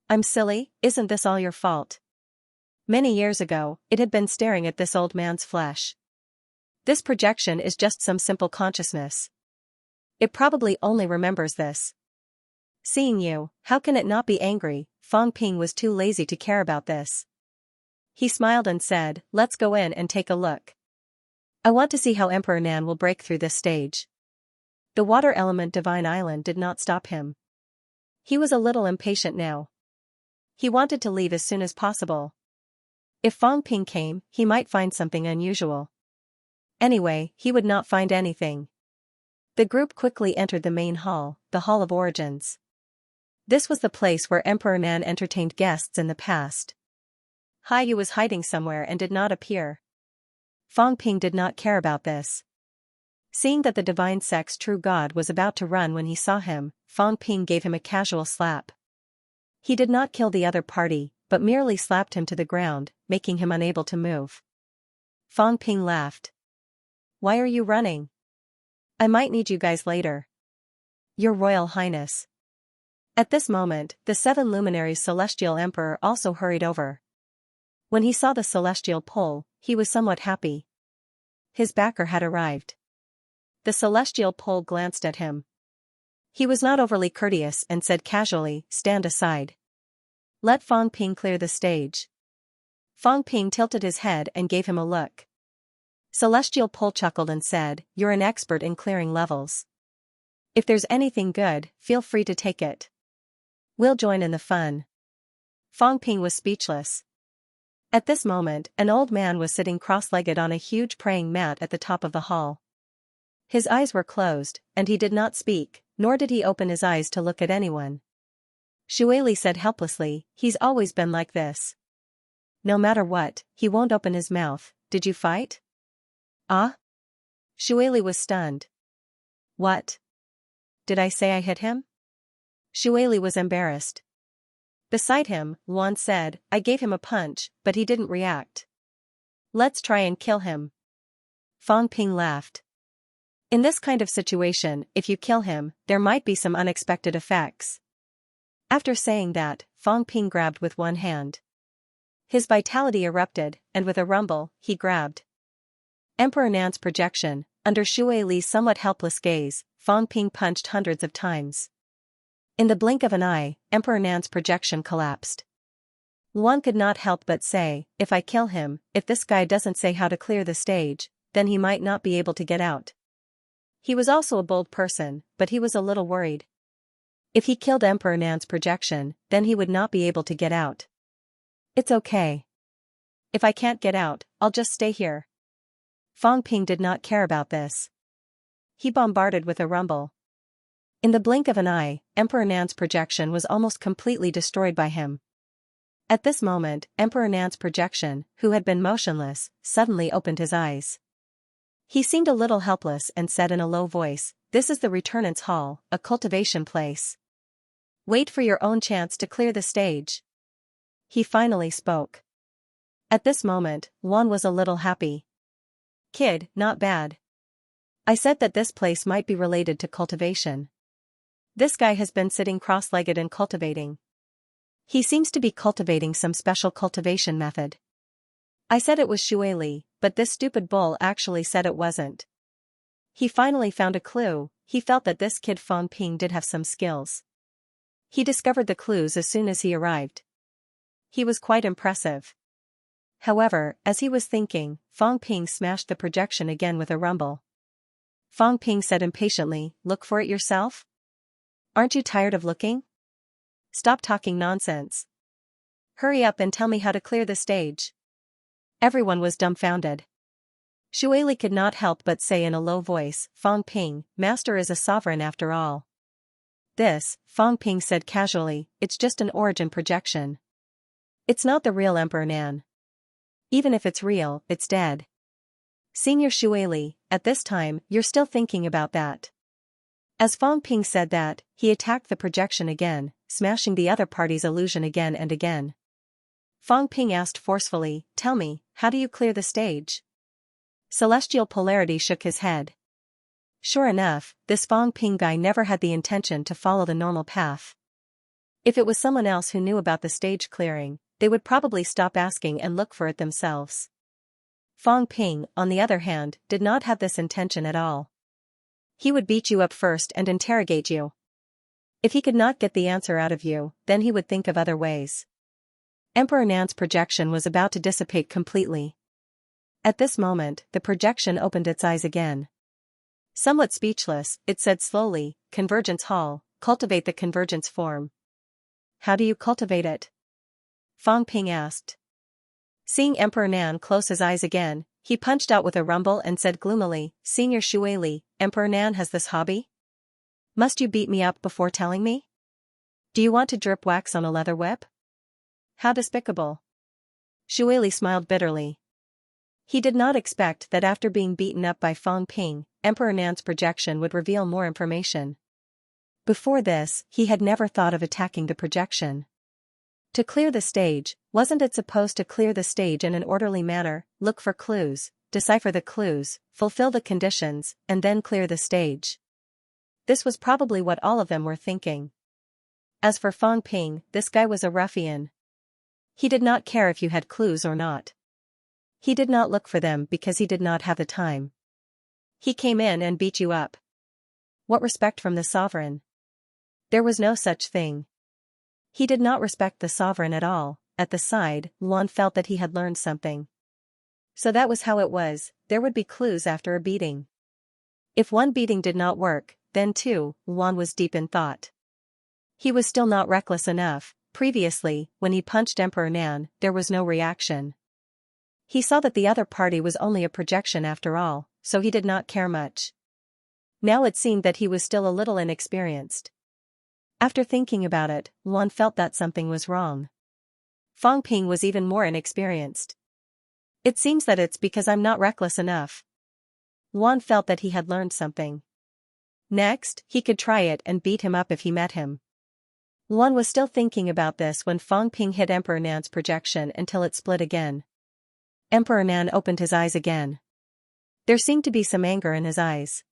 S1: "I'm silly, isn't this all your fault?" Many years ago, it had been staring at this old man's flesh. This projection is just some simple consciousness. It probably only remembers this. Seeing you, how can it not be angry? Fang Ping was too lazy to care about this. He smiled and said, let's go in and take a look. I want to see how Emperor Nan will break through this stage. The water element Divine Island did not stop him. He was a little impatient now. He wanted to leave as soon as possible. If Fang Ping came, he might find something unusual. Anyway, he would not find anything. The group quickly entered the main hall, the Hall of Origins. This was the place where Emperor Nan entertained guests in the past. Hai Yu was hiding somewhere and did not appear. Fang Ping did not care about this. Seeing that the divine sex true god was about to run when he saw him, Fang Ping gave him a casual slap. He did not kill the other party, but merely slapped him to the ground, making him unable to move. Fang Ping laughed. Why are you running? I might need you guys later. Your Royal Highness. At this moment, the 7 luminaries Celestial Emperor also hurried over. When he saw the Celestial Pole, he was somewhat happy. His backer had arrived. The Celestial Pole glanced at him. He was not overly courteous and said casually, stand aside. Let Fang Ping clear the stage. Fang Ping tilted his head and gave him a look. Celestial Pole chuckled and said, you're an expert in clearing levels. If there's anything good, feel free to take it. We'll join in the fun. Fang Ping was speechless. At this moment, an old man was sitting cross-legged on a huge praying mat at the top of the hall. His eyes were closed, and he did not speak, nor did he open his eyes to look at anyone. Xueli said helplessly, he's always been like this. No matter what, he won't open his mouth. Did you fight? Ah? Xueli was stunned. What? Did I say I hit him? Xueli was embarrassed. Beside him, Luan said, I gave him a punch, but he didn't react. Let's try and kill him. Fang Ping laughed. In this kind of situation, if you kill him, there might be some unexpected effects. After saying that, Fang Ping grabbed with one hand. His vitality erupted, and with a rumble, he grabbed. Emperor Nan's projection, under Xueli's somewhat helpless gaze, Fang Ping punched hundreds of times. In the blink of an eye, Emperor Nan's projection collapsed. Luan could not help but say, if I kill him, if this guy doesn't say how to clear the stage, then he might not be able to get out. He was also a bold person, but he was a little worried. If he killed Emperor Nan's projection, then he would not be able to get out. It's okay. If I can't get out, I'll just stay here. Fang Ping did not care about this. He bombarded with a rumble. In the blink of an eye, Emperor Nan's projection was almost completely destroyed by him. At this moment, Emperor Nan's projection, who had been motionless, suddenly opened his eyes. He seemed a little helpless and said in a low voice, this is the Returnance Hall, a cultivation place. Wait for your own chance to clear the stage. He finally spoke. At this moment, Luan was a little happy. Kid, not bad. I said that this place might be related to cultivation. This guy has been sitting cross-legged and cultivating. He seems to be cultivating some special cultivation method. I said it was Xueli, but this stupid bull actually said it wasn't. He finally found a clue. He felt that this kid Fang Ping did have some skills. He discovered the clues as soon as he arrived. He was quite impressive. However, as he was thinking, Fang Ping smashed the projection again with a rumble. Fang Ping said impatiently, look for it yourself? Aren't you tired of looking? Stop talking nonsense. Hurry up and tell me how to clear the stage. Everyone was dumbfounded. Xueli could not help but say in a low voice, Fang Ping, master is a sovereign after all. This, Fang Ping said casually, it's just an origin projection. It's not the real Emperor Nan. Even if it's real, it's dead. Senior Xueli, at this time, you're still thinking about that. As Fang Ping said that, he attacked the projection again, smashing the other party's illusion again and again. Fang Ping asked forcefully, tell me, how do you clear the stage? Celestial Polarity shook his head. Sure enough, this Fang Ping guy never had the intention to follow the normal path. If it was someone else who knew about the stage clearing, they would probably stop asking and look for it themselves. Fang Ping, on the other hand, did not have this intention at all. He would beat you up first and interrogate you. If he could not get the answer out of you, then he would think of other ways. Emperor Nan's projection was about to dissipate completely. At this moment, the projection opened its eyes again. Somewhat speechless, it said slowly, "Convergence Hall, cultivate the convergence form." "How do you cultivate it?" Fang Ping asked. Seeing Emperor Nan close his eyes again, he punched out with a rumble and said gloomily, "Senior Shuili, Emperor Nan has this hobby? Must you beat me up before telling me? Do you want to drip wax on a leather whip? How despicable." Shuili smiled bitterly. He did not expect that after being beaten up by Fang Ping, Emperor Nan's projection would reveal more information. Before this, he had never thought of attacking the projection. To clear the stage, wasn't it supposed to clear the stage in an orderly manner, look for clues, decipher the clues, fulfill the conditions, and then clear the stage? This was probably what all of them were thinking. As for Fang Ping, this guy was a ruffian. He did not care if you had clues or not. He did not look for them because he did not have the time. He came in and beat you up. What respect from the sovereign? There was no such thing. He did not respect the sovereign at all. At the side, Luan felt that he had learned something. So that was how it was, there would be clues after a beating. If one beating did not work, then too, Luan was deep in thought. He was still not reckless enough. Previously, when he punched Emperor Nan, there was no reaction. He saw that the other party was only a projection after all, so he did not care much. Now it seemed that he was still a little inexperienced. After thinking about it, Luan felt that something was wrong. Fang Ping was even more inexperienced. It seems that it's because I'm not reckless enough. Luan felt that he had learned something. Next, he could try it and beat him up if he met him. Luan was still thinking about this when Fang Ping hit Emperor Nan's projection until it split again. Emperor Nan opened his eyes again. There seemed to be some anger in his eyes.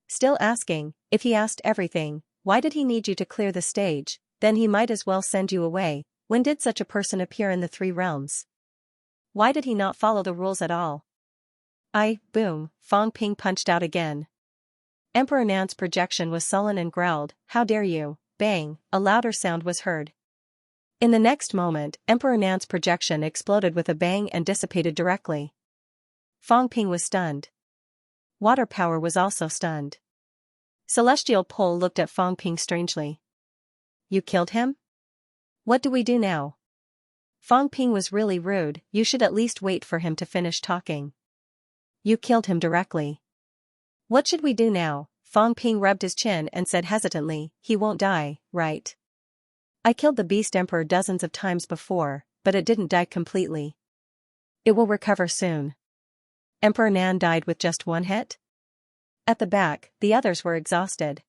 S1: Still asking, if he asked everything, why did he need you to clear the stage, then he might as well send you away. When did such a person appear in the three realms? Why did he not follow the rules at all? Boom, Fang Ping punched out again. Emperor Nan's projection was sullen and growled, "How dare you!" Bang, a louder sound was heard. In the next moment, Emperor Nan's projection exploded with a bang and dissipated directly. Fang Ping was stunned. Water Power was also stunned. Celestial Pole looked at Fang Ping strangely. "You killed him? What do we do now?" Fang Ping was really rude, you should at least wait for him to finish talking. "You killed him directly. What should we do now?" Fang Ping rubbed his chin and said hesitantly, "He won't die, right? I killed the Beast Emperor dozens of times before, but it didn't die completely. It will recover soon." Emperor Nan died with just one hit? At the back, the others were exhausted.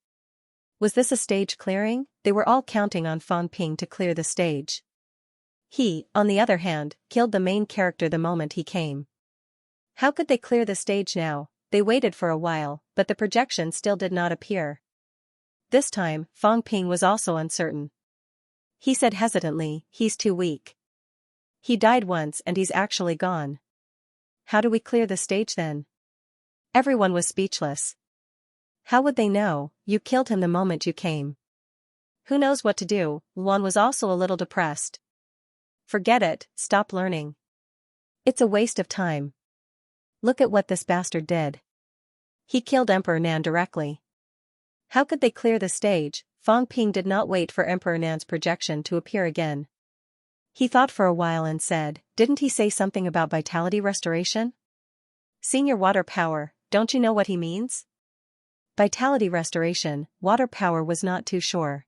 S1: Was this a stage clearing? They were all counting on Fang Ping to clear the stage. He, on the other hand, killed the main character the moment he came. How could they clear the stage now? They waited for a while, but the projection still did not appear. This time, Fang Ping was also uncertain. He said hesitantly, "He's too weak. He died once and he's actually gone. How do we clear the stage then?" Everyone was speechless. How would they know? You killed him the moment you came. Who knows what to do? Luan was also a little depressed. Forget it, stop learning. It's a waste of time. Look at what this bastard did. He killed Emperor Nan directly. How could they clear the stage? Fang Ping did not wait for Emperor Nan's projection to appear again. He thought for a while and said, "Didn't he say something about vitality restoration? Senior Water Power, don't you know what he means?" Vitality restoration, Water Power was not too sure.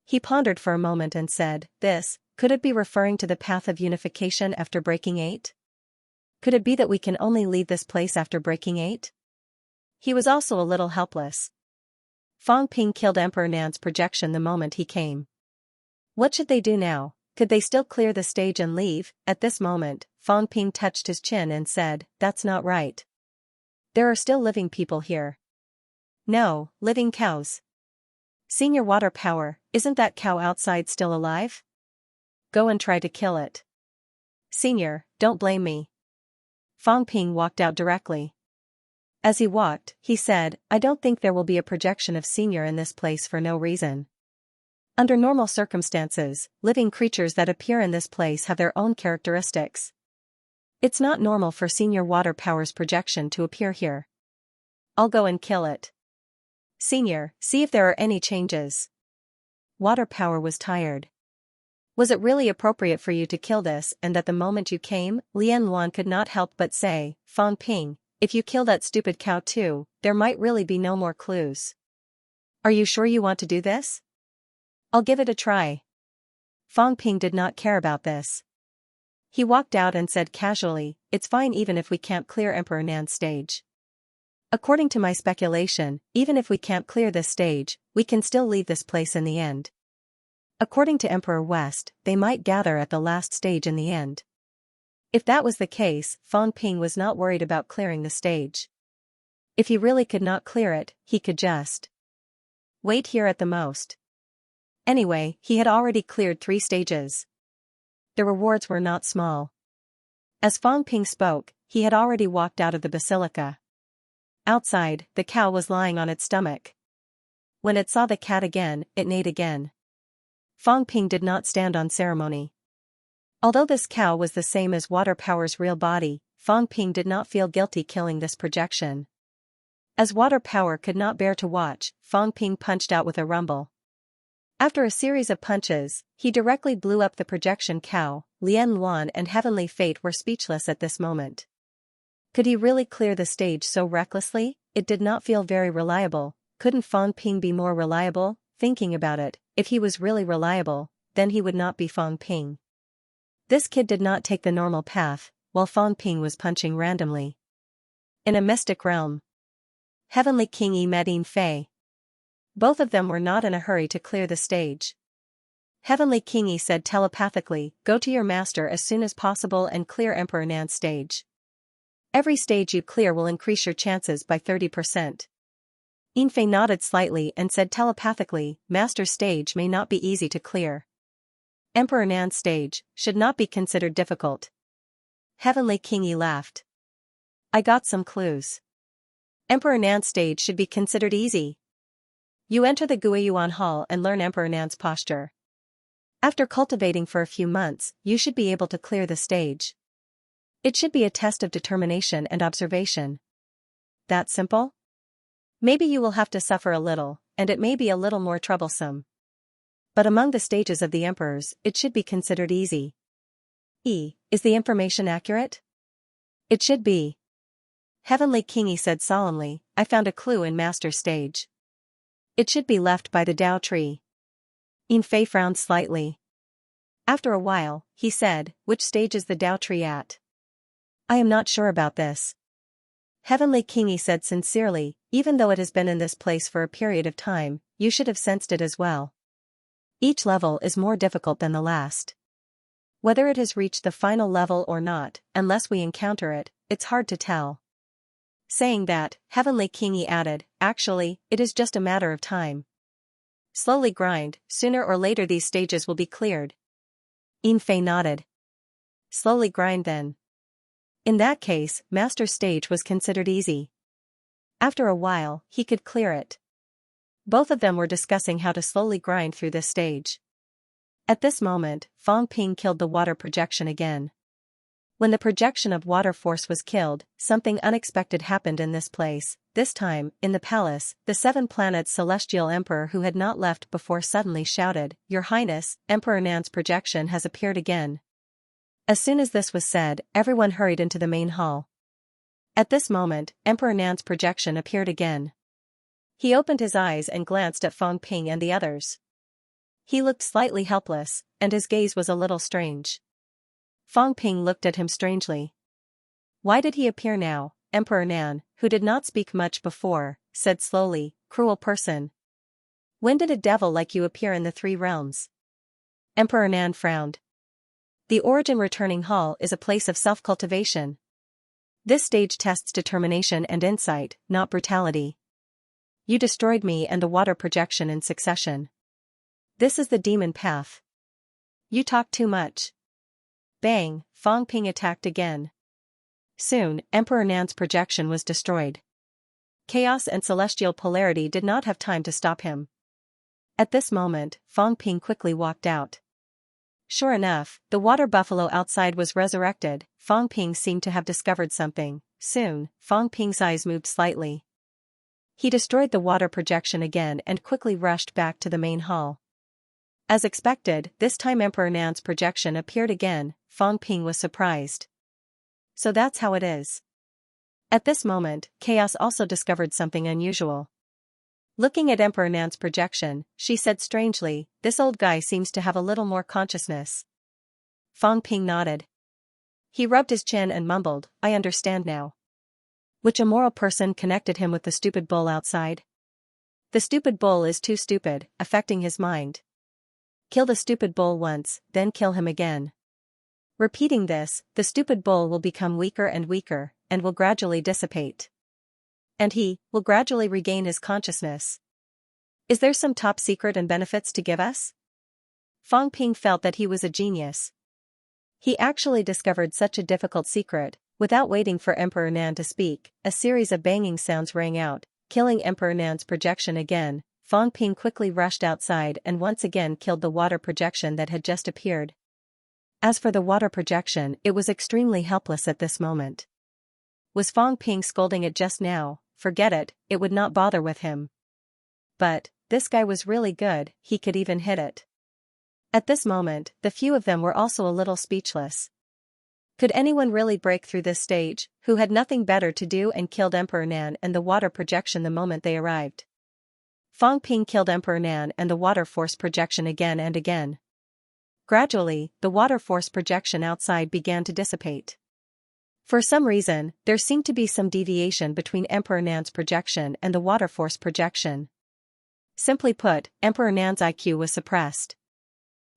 S1: He pondered for a moment and said, could it be referring to the path of unification after breaking 8? Could it be that we can only leave this place after breaking 8? He was also a little helpless. Fang Ping killed Emperor Nan's projection the moment he came. What should they do now? Could they still clear the stage and leave? At this moment, Fang Ping touched his chin and said, "That's not right. There are still living people here." "No, living cows. Senior Water Power, isn't that cow outside still alive?" Go and try to kill it. Senior, don't blame me. Fang Ping walked out directly. As he walked, he said, I don't think there will be a projection of Senior in this place for no reason. Under normal circumstances, living creatures that appear in this place have their own characteristics. It's not normal for Senior Water Power's projection to appear here. I'll go and kill it. Senior, see if there are any changes. Water Power was tired. Was it really appropriate for you to kill this and that the moment you came? Lian Luan could not help but say, Fang Ping, if you kill that stupid cow too, there might really be no more clues. Are you sure you want to do this? I'll give it a try. Fang Ping did not care about this. He walked out and said casually, it's fine even if we can't clear Emperor Nan's stage. According to my speculation, even if we can't clear this stage, we can still leave this place in the end. According to Emperor West, they might gather at the last stage in the end. If that was the case, Fang Ping was not worried about clearing the stage. If he really could not clear it, he could just wait here at the most. Anyway, he had already cleared 3 stages. The rewards were not small. As Fang Ping spoke, he had already walked out of the basilica. Outside, the cow was lying on its stomach. When it saw the cat again, it neighed again. Fang Ping did not stand on ceremony. Although this cow was the same as Water Power's real body, Fang Ping did not feel guilty killing this projection. As Water Power could not bear to watch, Fang Ping punched out with a rumble. After a series of punches, he directly blew up the projection cow. Lian Luan and Heavenly Fate were speechless at this moment. Could he really clear the stage so recklessly? It did not feel very reliable. Couldn't Fang Ping be more reliable? Thinking about it, if he was really reliable, then he would not be Fang Ping. This kid did not take the normal path, while Fang Ping was punching randomly. In a mystic realm. Heavenly King Yi met Yin Fei. Both of them were not in a hurry to clear the stage. Heavenly King Yi said telepathically, go to your master as soon as possible and clear Emperor Nan's stage. Every stage you clear will increase your chances by 30%. Yin Fei nodded slightly and said telepathically, Master's stage may not be easy to clear. Emperor Nan's stage should not be considered difficult. Heavenly King Yi laughed. I got some clues. Emperor Nan's stage should be considered easy. You enter the Guiyuan Hall and learn Emperor Nan's posture. After cultivating for a few months, you should be able to clear the stage. It should be a test of determination and observation. That simple? Maybe you will have to suffer a little, and it may be a little more troublesome. But among the stages of the emperors, it should be considered easy. Is the information accurate? It should be. Heavenly King Yi said solemnly, I found a clue in Master's stage. It should be left by the Dao tree. Yin Fei frowned slightly. After a while, he said, which stage is the Dao tree at? I am not sure about this. Heavenly King Yi said sincerely, even though it has been in this place for a period of time, you should have sensed it as well. Each level is more difficult than the last. Whether it has reached the final level or not, unless we encounter it, it's hard to tell. Saying that, Heavenly King Yi added, actually, it is just a matter of time. Slowly grind, sooner or later these stages will be cleared. Yin Fei nodded. Slowly grind then. In that case, Master's stage was considered easy. After a while, he could clear it. Both of them were discussing how to slowly grind through this stage. At this moment, Fang Ping killed the water projection again. When the projection of water force was killed, something unexpected happened in this place. This time, in the palace, the 7 planets celestial emperor who had not left before suddenly shouted, Your Highness, Emperor Nan's projection has appeared again. As soon as this was said, everyone hurried into the main hall. At this moment, Emperor Nan's projection appeared again. He opened his eyes and glanced at Fang Ping and the others. He looked slightly helpless, and his gaze was a little strange. Fang Ping looked at him strangely. Why did he appear now? Emperor Nan, who did not speak much before, said slowly, Cruel person. When did a devil like you appear in the 3 realms? Emperor Nan frowned. The Origin Returning Hall is a place of self-cultivation. This stage tests determination and insight, not brutality. You destroyed me and the water projection in succession. This is the demon path. You talk too much. Bang, Fang Ping attacked again. Soon, Emperor Nan's projection was destroyed. Chaos and celestial polarity did not have time to stop him. At this moment, Fang Ping quickly walked out. Sure enough, the water buffalo outside was resurrected. Fang Ping seemed to have discovered something. Soon, Fang Ping's eyes moved slightly. He destroyed the water projection again and quickly rushed back to the main hall. As expected, this time Emperor Nan's projection appeared again. Fang Ping was surprised. So that's how it is. At this moment, Chaos also discovered something unusual. Looking at Emperor Nan's projection, she said strangely, "This old guy seems to have a little more consciousness." Fang Ping nodded. He rubbed his chin and mumbled, "I understand now." Which immoral person connected him with the stupid bull outside? The stupid bull is too stupid, affecting his mind. Kill the stupid bull once, then kill him again. Repeating this, the stupid bull will become weaker and weaker, and will gradually dissipate. And he will gradually regain his consciousness. Is there some top secret and benefits to give us? Fang Ping felt that he was a genius. He actually discovered such a difficult secret. Without waiting for Emperor Nan to speak, a series of banging sounds rang out, killing Emperor Nan's projection again. Fang Ping quickly rushed outside and once again killed the water projection that had just appeared. As for the water projection, it was extremely helpless at this moment. Was Fang Ping scolding it just now? Forget it, it would not bother with him. But, this guy was really good, he could even hit it. At this moment, the few of them were also a little speechless. Could anyone really break through this stage, who had nothing better to do and killed Emperor Nan and the water projection the moment they arrived? Fang Ping killed Emperor Nan and the water force projection again and again. Gradually, the water force projection outside began to dissipate. For some reason, there seemed to be some deviation between Emperor Nan's projection and the water force projection. Simply put, Emperor Nan's IQ was suppressed.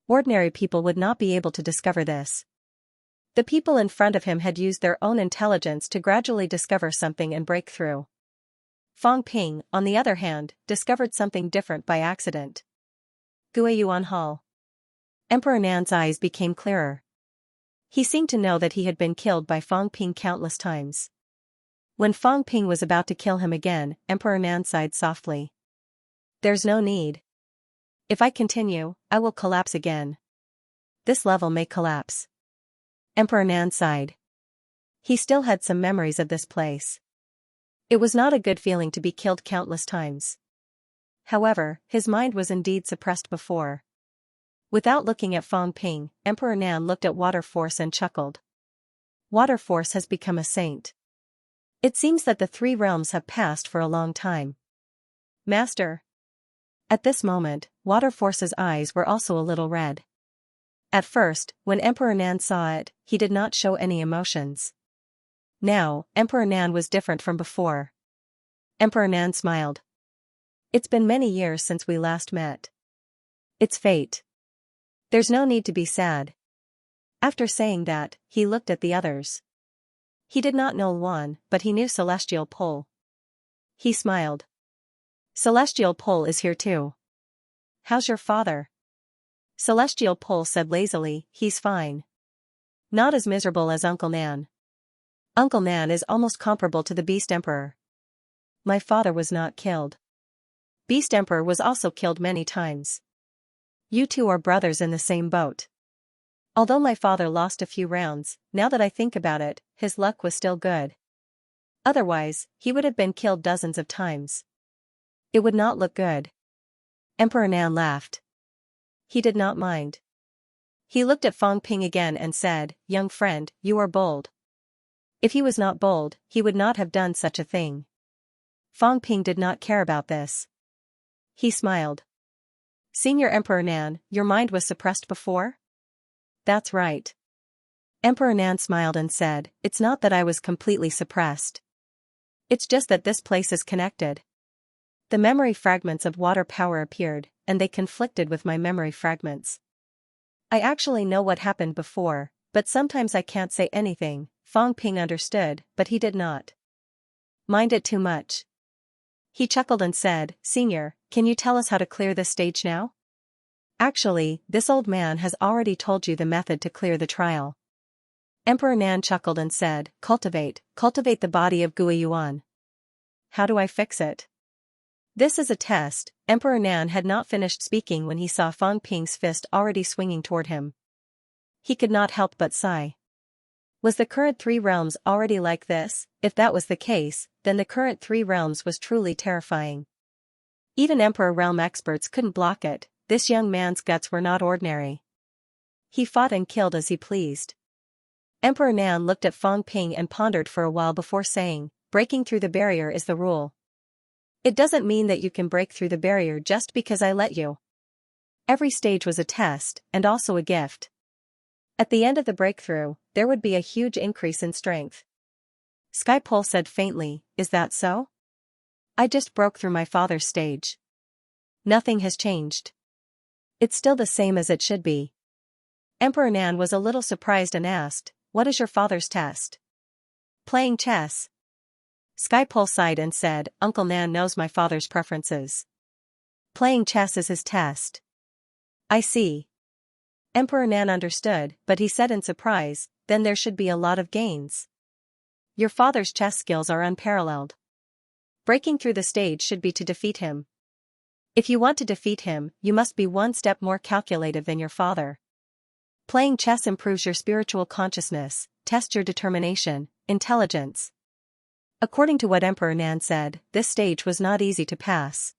S1: Ordinary people would not be able to discover this. The people in front of him had used their own intelligence to gradually discover something and break through. Fang Ping, on the other hand, discovered something different by accident. Guiyuan Hall. Emperor Nan's eyes became clearer. He seemed to know that he had been killed by Fang Ping countless times. When Fang Ping was about to kill him again, Emperor Nan sighed softly. There's no need. If I continue, I will collapse again. This level may collapse. Emperor Nan sighed. He still had some memories of this place. It was not a good feeling to be killed countless times. However, his mind was indeed suppressed before. Without looking at Fang Ping, Emperor Nan looked at Water Force and chuckled. Water Force has become a saint. It seems that the three realms have passed for a long time. Master. At this moment, Water Force's eyes were also a little red. At first, when Emperor Nan saw it, he did not show any emotions. Now, Emperor Nan was different from before. Emperor Nan smiled. It's been many years since we last met. It's fate. There's no need to be sad. After saying that, he looked at the others. He did not know Luan, but he knew Celestial Pole. He smiled. Celestial Pole is here too. How's your father? Celestial Pole said lazily, he's fine. Not as miserable as Uncle Nan. Uncle Nan is almost comparable to the Beast Emperor. My father was not killed. Beast Emperor was also killed many times. You two are brothers in the same boat. Although my father lost a few rounds, now that I think about it, his luck was still good. Otherwise, he would have been killed dozens of times. It would not look good. Emperor Nan laughed. He did not mind. He looked at Fang Ping again and said, young friend, you are bold. If he was not bold, he would not have done such a thing. Fang Ping did not care about this. He smiled. Senior Emperor Nan, your mind was suppressed before? That's right. Emperor Nan smiled and said, it's not that I was completely suppressed. It's just that this place is connected. The memory fragments of water power appeared, and they conflicted with my memory fragments. I actually know what happened before, but sometimes I can't say anything. Fang Ping understood, but he did not mind it too much. He chuckled and said, Senior, can you tell us how to clear this stage now? Actually, this old man has already told you the method to clear the trial. Emperor Nan chuckled and said, cultivate the body of Gui Yuan. How do I fix it? This is a test. Emperor Nan had not finished speaking when he saw Fang Ping's fist already swinging toward him. He could not help but sigh. Was the current 3 realms already like this? If that was the case, then the current 3 realms was truly terrifying. Even Emperor Realm experts couldn't block it. This young man's guts were not ordinary. He fought and killed as he pleased. Emperor Nan looked at Fang Ping and pondered for a while before saying, breaking through the barrier is the rule. It doesn't mean that you can break through the barrier just because I let you. Every stage was a test, and also a gift. At the end of the breakthrough, there would be a huge increase in strength. Skypole said faintly, is that so? I just broke through my father's stage. Nothing has changed. It's still the same as it should be. Emperor Nan was a little surprised and asked, what is your father's test? Playing chess. Skypole sighed and said, Uncle Nan knows my father's preferences. Playing chess is his test. I see. Emperor Nan understood, but he said in surprise, then there should be a lot of gains. Your father's chess skills are unparalleled. Breaking through the stage should be to defeat him. If you want to defeat him, you must be one step more calculative than your father. Playing chess improves your spiritual consciousness, tests your determination, intelligence. According to what Emperor Nan said, this stage was not easy to pass.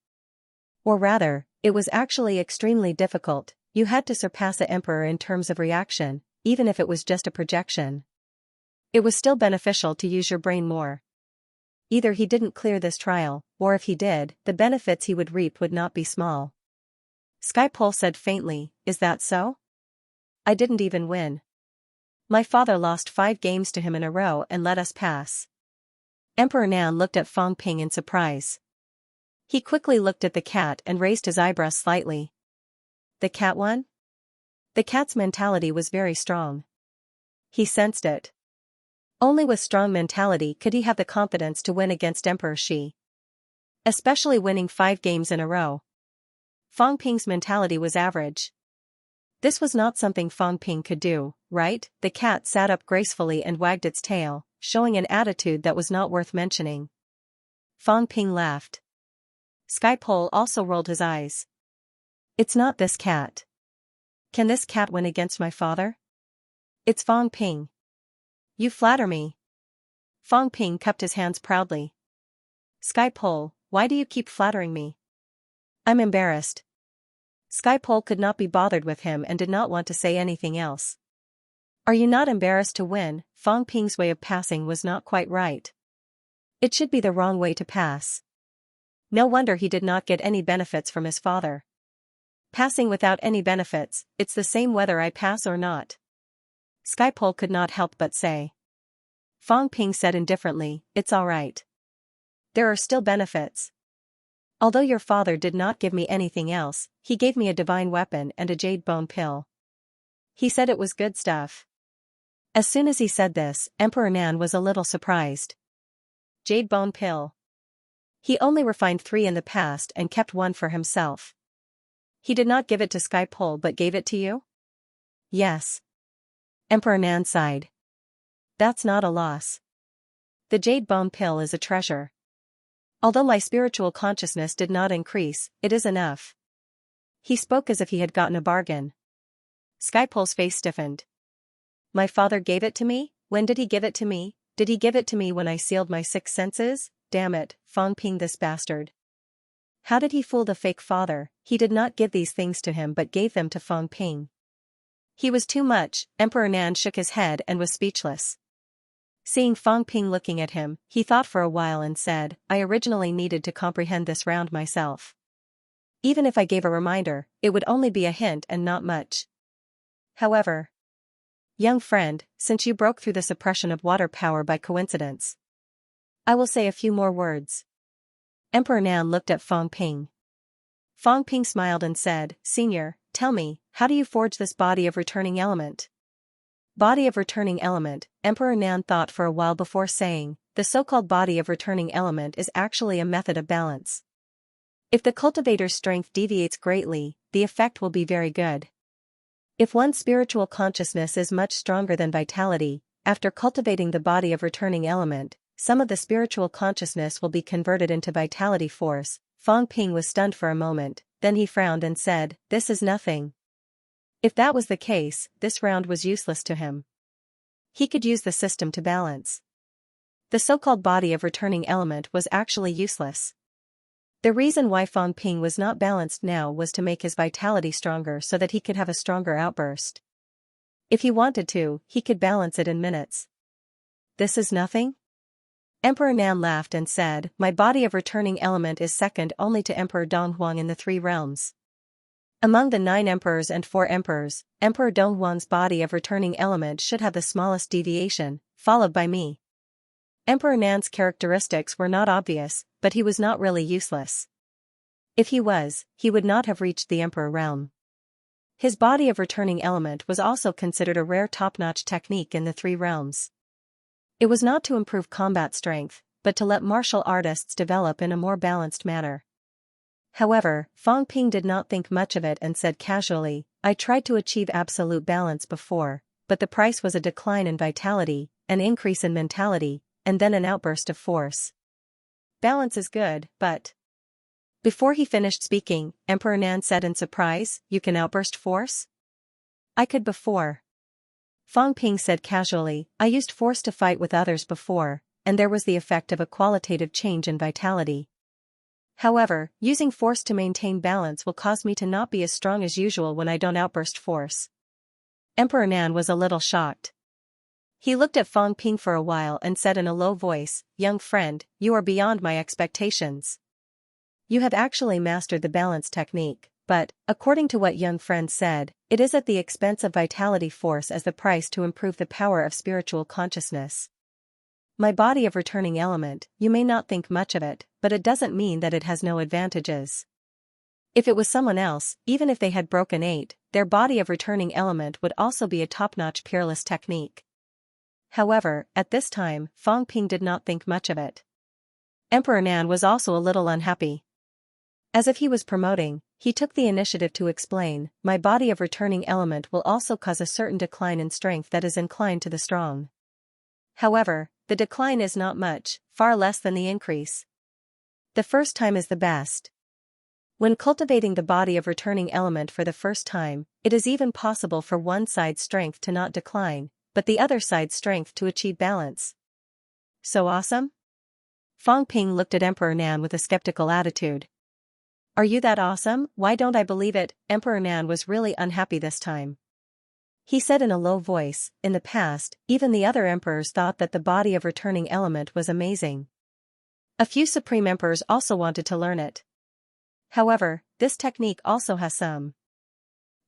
S1: Or rather, it was actually extremely difficult. You had to surpass the Emperor in terms of reaction, even if it was just a projection. It was still beneficial to use your brain more. Either he didn't clear this trial, or if he did, the benefits he would reap would not be small. Skypole said faintly, is that so? I didn't even win. My father lost 5 games to him in a row and let us pass. Emperor Nan looked at Fang Ping in surprise. He quickly looked at the cat and raised his eyebrows slightly. The cat won? The cat's mentality was very strong. He sensed it. Only with strong mentality could he have the confidence to win against Emperor Shi. Especially winning 5 games in a row. Fang Ping's mentality was average. This was not something Fang Ping could do, right? The cat sat up gracefully and wagged its tail, showing an attitude that was not worth mentioning. Fang Ping laughed. Skypole also rolled his eyes. It's not this cat. Can this cat win against my father? It's Fang Ping. You flatter me. Fang Ping cupped his hands proudly. Skypole, why do you keep flattering me? I'm embarrassed. Skypole could not be bothered with him and did not want to say anything else. Are you not embarrassed to win? Fang Ping's way of passing was not quite right. It should be the wrong way to pass. No wonder he did not get any benefits from his father. Passing without any benefits, it's the same whether I pass or not. Skypole could not help but say. Fang Ping said indifferently, it's all right. There are still benefits. Although your father did not give me anything else, he gave me a divine weapon and a jade bone pill. He said it was good stuff. As soon as he said this, Emperor Nan was a little surprised. Jade bone pill. He only refined 3 in the past and kept 1 for himself. He did not give it to Skypole but gave it to you? Yes. Emperor Nan sighed. That's not a loss. The jade bone pill is a treasure. Although my spiritual consciousness did not increase, it is enough. He spoke as if he had gotten a bargain. Skypole's face stiffened. My father gave it to me? When did he give it to me? Did he give it to me when I sealed my 6 senses? Damn it, Fang Ping this bastard. How did he fool the fake father? He did not give these things to him but gave them to Fang Ping. He was too much. Emperor Nan shook his head and was speechless. Seeing Fang Ping looking at him, he thought for a while and said, I originally needed to comprehend this round myself. Even if I gave a reminder, it would only be a hint and not much. However, young friend, since you broke through the suppression of water power by coincidence, I will say a few more words. Emperor Nan looked at Fang Ping. Fang Ping smiled and said, Senior, tell me, how do you forge this body of returning element? Body of returning element, Emperor Nan thought for a while before saying, the so-called body of returning element is actually a method of balance. If the cultivator's strength deviates greatly, the effect will be very good. If one's spiritual consciousness is much stronger than vitality, after cultivating the body of returning element, some of the spiritual consciousness will be converted into vitality force. Fang Ping was stunned for a moment, then he frowned and said, "This is nothing." If that was the case, this round was useless to him. He could use the system to balance. The so-called body of returning element was actually useless. The reason why Fang Ping was not balanced now was to make his vitality stronger so that he could have a stronger outburst. If he wanted to, he could balance it in minutes. This is nothing? Emperor Nan laughed and said, "My body of returning element is second only to Emperor Donghuang in the 3 realms. Among the 9 emperors and 4 emperors, Emperor Donghuang's body of returning element should have the smallest deviation, followed by me." Emperor Nan's characteristics were not obvious, but he was not really useless. If he was, he would not have reached the emperor realm. His body of returning element was also considered a rare top-notch technique in the 3 realms. It was not to improve combat strength, but to let martial artists develop in a more balanced manner. However, Fang Ping did not think much of it and said casually, "I tried to achieve absolute balance before, but the price was a decline in vitality, an increase in mentality, and then an outburst of force. Balance is good, but..." Before he finished speaking, Emperor Nan said in surprise, "You can outburst force?" "I could before." Fang Ping said casually, "I used force to fight with others before, and there was the effect of a qualitative change in vitality. However, using force to maintain balance will cause me to not be as strong as usual when I don't outburst force." Emperor Nan was a little shocked. He looked at Fang Ping for a while and said in a low voice, "Young friend, you are beyond my expectations. You have actually mastered the balance technique, but, according to what young friend said, it is at the expense of vitality force as the price to improve the power of spiritual consciousness. My body of returning element, you may not think much of it, but it doesn't mean that it has no advantages. If it was someone else, even if they had broken 8, their body of returning element would also be a top-notch peerless technique." However, at this time, Fang Ping did not think much of it. Emperor Nan was also a little unhappy. As if he was promoting, he took the initiative to explain, "My body of returning element will also cause a certain decline in strength that is inclined to the strong. However, the decline is not much, far less than the increase. The first time is the best. When cultivating the body of returning element for the first time, it is even possible for one side's strength to not decline, but the other side's strength to achieve balance." "So awesome?" Fang Ping looked at Emperor Nan with a skeptical attitude. "Are you that awesome? Why don't I believe it?" Emperor Nan was really unhappy this time. He said in a low voice, "In the past, even the other emperors thought that the body of returning element was amazing. A few supreme emperors also wanted to learn it. However, this technique also has some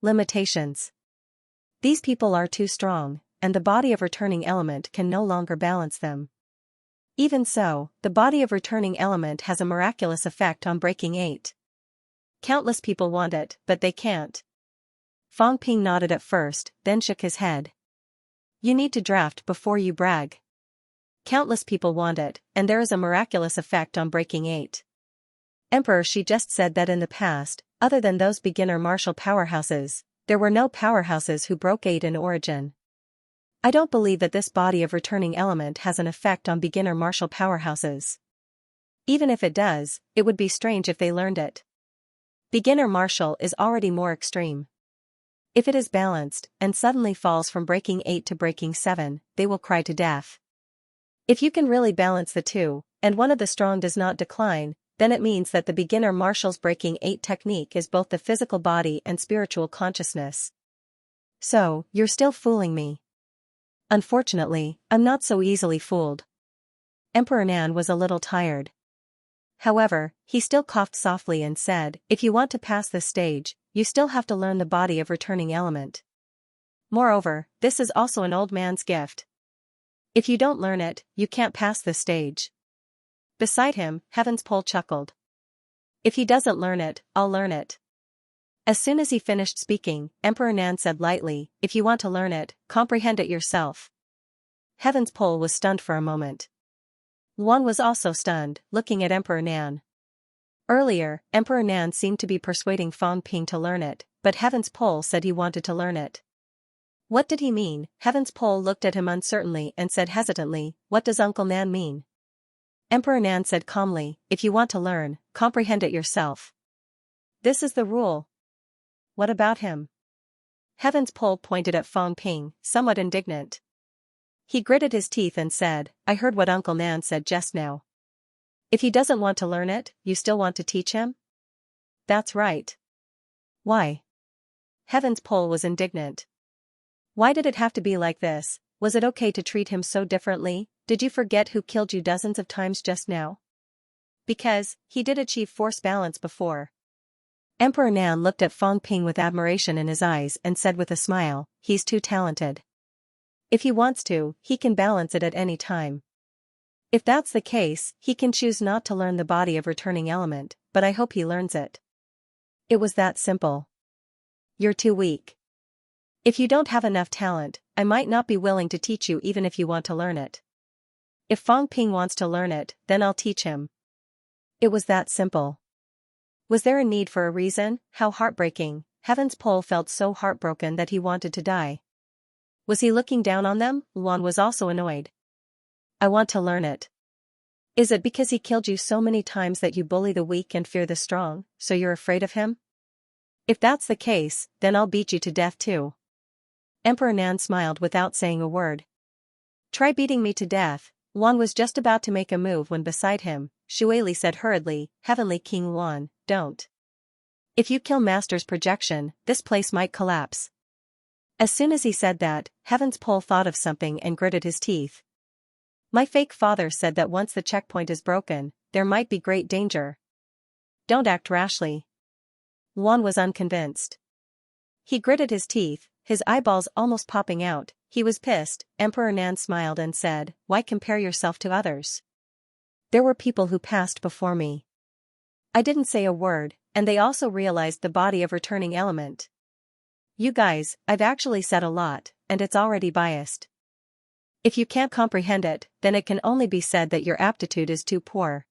S1: limitations. These people are too strong, and the body of returning element can no longer balance them. Even so, the body of returning element has a miraculous effect on breaking 8. Countless people want it, but they can't." Fang Ping nodded at first, then shook his head. "You need to draft before you brag. Countless people want it, and there is a miraculous effect on breaking 8. Emperor, she just said that in the past, other than those beginner martial powerhouses, there were no powerhouses who broke 8 in origin. I don't believe that this body of returning element has an effect on beginner martial powerhouses. Even if it does, it would be strange if they learned it. Beginner martial is already more extreme. If it is balanced, and suddenly falls from breaking 8 to breaking 7, they will cry to death. If you can really balance the two, and one of the strong does not decline, then it means that the beginner martial's breaking 8 technique is both the physical body and spiritual consciousness. So, you're still fooling me." "Unfortunately, I'm not so easily fooled." Emperor Nan was a little tired. However, he still coughed softly and said, "If you want to pass this stage, you still have to learn the body of returning element. Moreover, this is also an old man's gift. If you don't learn it, you can't pass this stage." Beside him, Heaven's Pole chuckled. "If he doesn't learn it, I'll learn it." As soon as he finished speaking, Emperor Nan said lightly, "If you want to learn it, comprehend it yourself." Heaven's Pole was stunned for a moment. Luan was also stunned, looking at Emperor Nan. Earlier, Emperor Nan seemed to be persuading Fang Ping to learn it, but Heaven's Pole said he wanted to learn it. What did he mean? Heaven's Pole looked at him uncertainly and said hesitantly, "What does Uncle Nan mean?" Emperor Nan said calmly, "If you want to learn, comprehend it yourself. This is the rule." What about him? Heaven's Pole pointed at Fang Ping, somewhat indignant. He gritted his teeth and said, "I heard what Uncle Nan said just now. If he doesn't want to learn it, you still want to teach him?" "That's right." "Why?" Heaven's Pole was indignant. "Why did it have to be like this? Was it okay to treat him so differently? Did you forget who killed you dozens of times just now?" "Because, he did achieve force balance before." Emperor Nan looked at Fang Ping with admiration in his eyes and said with a smile, "He's too talented. If he wants to, he can balance it at any time. If that's the case, he can choose not to learn the body of returning element, but I hope he learns it." It was that simple. "You're too weak. If you don't have enough talent, I might not be willing to teach you even if you want to learn it. If Fang Ping wants to learn it, then I'll teach him." It was that simple. Was there a need for a reason? How heartbreaking. Heaven's Pole felt so heartbroken that he wanted to die. Was he looking down on them? Luan was also annoyed. "I want to learn it." "Is it because he killed you so many times that you bully the weak and fear the strong, so you're afraid of him? If that's the case, then I'll beat you to death too." Emperor Nan smiled without saying a word. "Try beating me to death." Luan was just about to make a move when beside him, Shueli said hurriedly, "Heavenly King Luan, don't. If you kill Master's projection, this place might collapse." As soon as he said that, Heaven's Pole thought of something and gritted his teeth. "My fake father said that once the checkpoint is broken, there might be great danger. Don't act rashly." Luan was unconvinced. He gritted his teeth, his eyeballs almost popping out. He was pissed. Emperor Nan smiled and said, "Why compare yourself to others? There were people who passed before me. I didn't say a word, and they also realized the body of returning element. You guys, I've actually said a lot, and it's already biased. If you can't comprehend it, then it can only be said that your aptitude is too poor.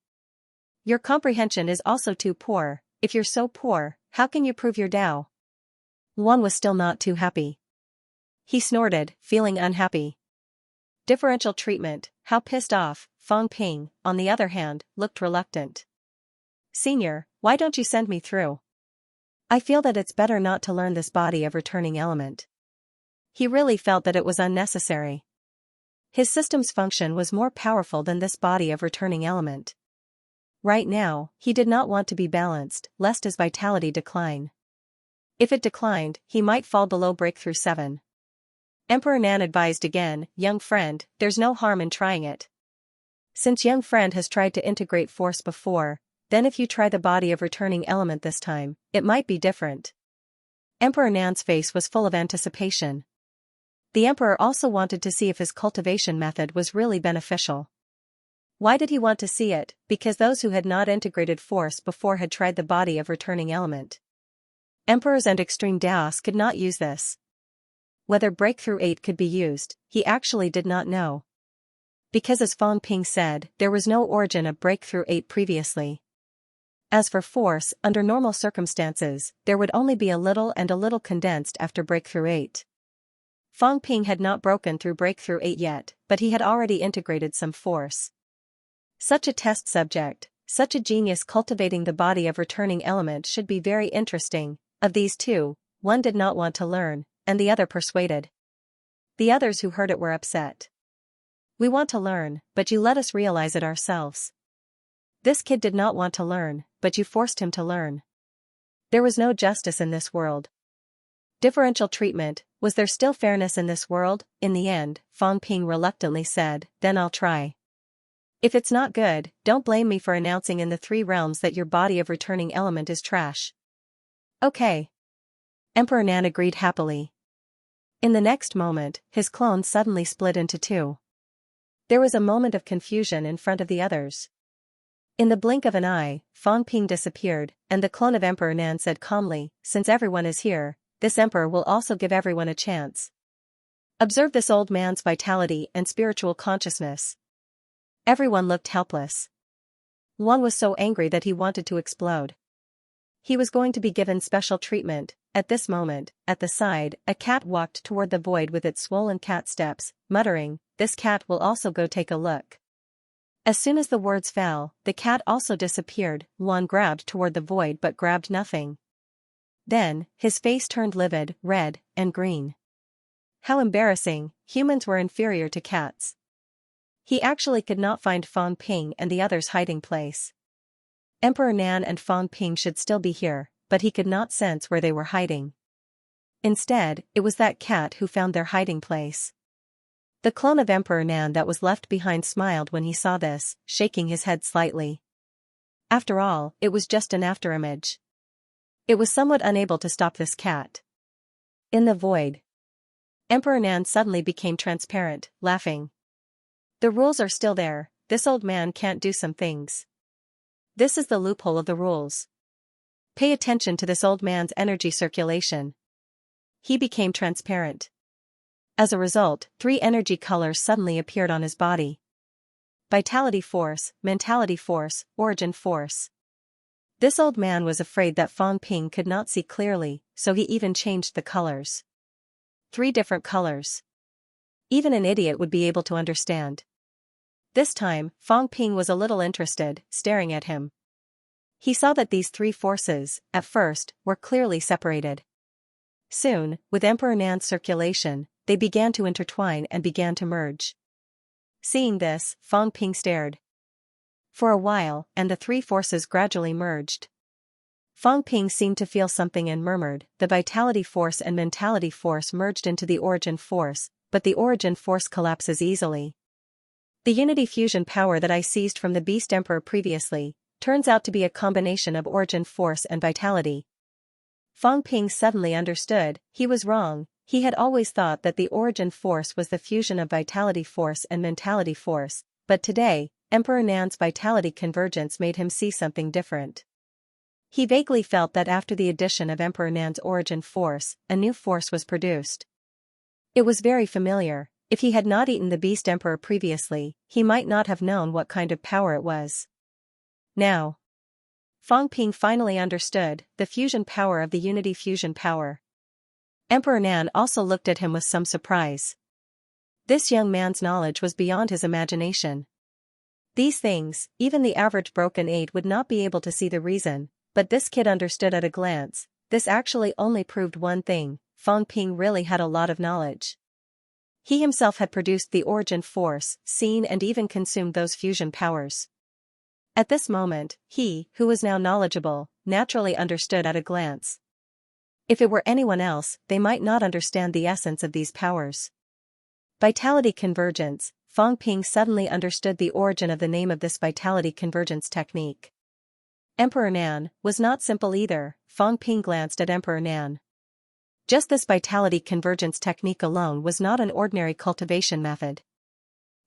S1: Your comprehension is also too poor. If you're so poor, how can you prove your Tao?" Luan was still not too happy. He snorted, feeling unhappy. Differential treatment, how pissed off. Fang Ping, on the other hand, looked reluctant. "Senior, why don't you send me through? I feel that it's better not to learn this body of returning element." He really felt that it was unnecessary. His system's function was more powerful than this body of returning element. Right now, he did not want to be balanced, lest his vitality decline. If it declined, he might fall below breakthrough 7. Emperor Nan advised again, "Young friend, there's no harm in trying it. Since young friend has tried to integrate force before, then if you try the body of returning element this time, it might be different." Emperor Nan's face was full of anticipation. The emperor also wanted to see if his cultivation method was really beneficial. Why did he want to see it? Because those who had not integrated force before had tried the body of returning element. Emperors and extreme Daos could not use this. Whether breakthrough 8 could be used, he actually did not know. Because as Fang Ping said, there was no origin of breakthrough 8 previously. As for force, under normal circumstances, there would only be a little and a little condensed after breakthrough 8. Fang Ping had not broken through breakthrough 8 yet, but he had already integrated some force. Such a test subject, such a genius cultivating the body of returning element should be very interesting. Of these two, one did not want to learn, and the other persuaded. The others who heard it were upset. "We want to learn, but you let us realize it ourselves. This kid did not want to learn, but you forced him to learn. There was no justice in this world. Differential treatment, was there still fairness in this world?" In the end, Fang Ping reluctantly said, "Then I'll try. If it's not good, don't blame me for announcing in the 3 realms that your body of returning element is trash." "Okay." Emperor Nan agreed happily. In the next moment, his clone suddenly split into 2. There was a moment of confusion in front of the others. In the blink of an eye, Fang Ping disappeared, and the clone of Emperor Nan said calmly, "Since everyone is here, this emperor will also give everyone a chance. Observe this old man's vitality and spiritual consciousness." Everyone looked helpless. Luan was so angry that he wanted to explode. He was going to be given special treatment. At this moment, at the side, a cat walked toward the void with its swollen cat steps, muttering, "This cat will also go take a look." As soon as the words fell, the cat also disappeared. Luan grabbed toward the void but grabbed nothing. Then, his face turned livid, red, and green. How embarrassing, humans were inferior to cats. He actually could not find Fang Ping and the others' hiding place. Emperor Nan and Fang Ping should still be here, but he could not sense where they were hiding. Instead, it was that cat who found their hiding place. The clone of Emperor Nan that was left behind smiled when he saw this, shaking his head slightly. After all, it was just an afterimage. It was somewhat unable to stop this cat. In the void, Emperor Nan suddenly became transparent, laughing. The rules are still there, this old man can't do some things. This is the loophole of the rules. Pay attention to this old man's energy circulation. He became transparent. As a result, 3 energy colors suddenly appeared on his body. Vitality force, mentality force, origin force. This old man was afraid that Fang Ping could not see clearly, so he even changed the colors. 3 different colors. Even an idiot would be able to understand. This time, Fang Ping was a little interested, staring at him. He saw that these 3 forces, at first, were clearly separated. Soon, with Emperor Nan's circulation, they began to intertwine and began to merge. Seeing this, Fang Ping stared. For a while, and the 3 forces gradually merged. Fang Ping seemed to feel something and murmured, "The vitality force and mentality force merged into the origin force, but the origin force collapses easily. The unity fusion power that I seized from the Beast Emperor previously, turns out to be a combination of origin force and vitality." Fang Ping suddenly understood, he was wrong. He had always thought that the origin force was the fusion of vitality force and mentality force, but today, Emperor Nan's vitality convergence made him see something different. He vaguely felt that after the addition of Emperor Nan's origin force, a new force was produced. It was very familiar. If he had not eaten the Beast Emperor previously, he might not have known what kind of power it was. Now, Fang Ping finally understood the fusion power of the unity fusion power. Emperor Nan also looked at him with some surprise. This young man's knowledge was beyond his imagination. These things, even the average broken 8 would not be able to see the reason, but this kid understood at a glance. This actually only proved one thing: Fang Ping really had a lot of knowledge. He himself had produced the origin force, seen and even consumed those fusion powers. At this moment, he, who was now knowledgeable, naturally understood at a glance. If it were anyone else, they might not understand the essence of these powers. Vitality convergence. Fang Ping suddenly understood the origin of the name of this vitality convergence technique. Emperor Nan was not simple either. Fang Ping glanced at Emperor Nan. Just this vitality convergence technique alone was not an ordinary cultivation method.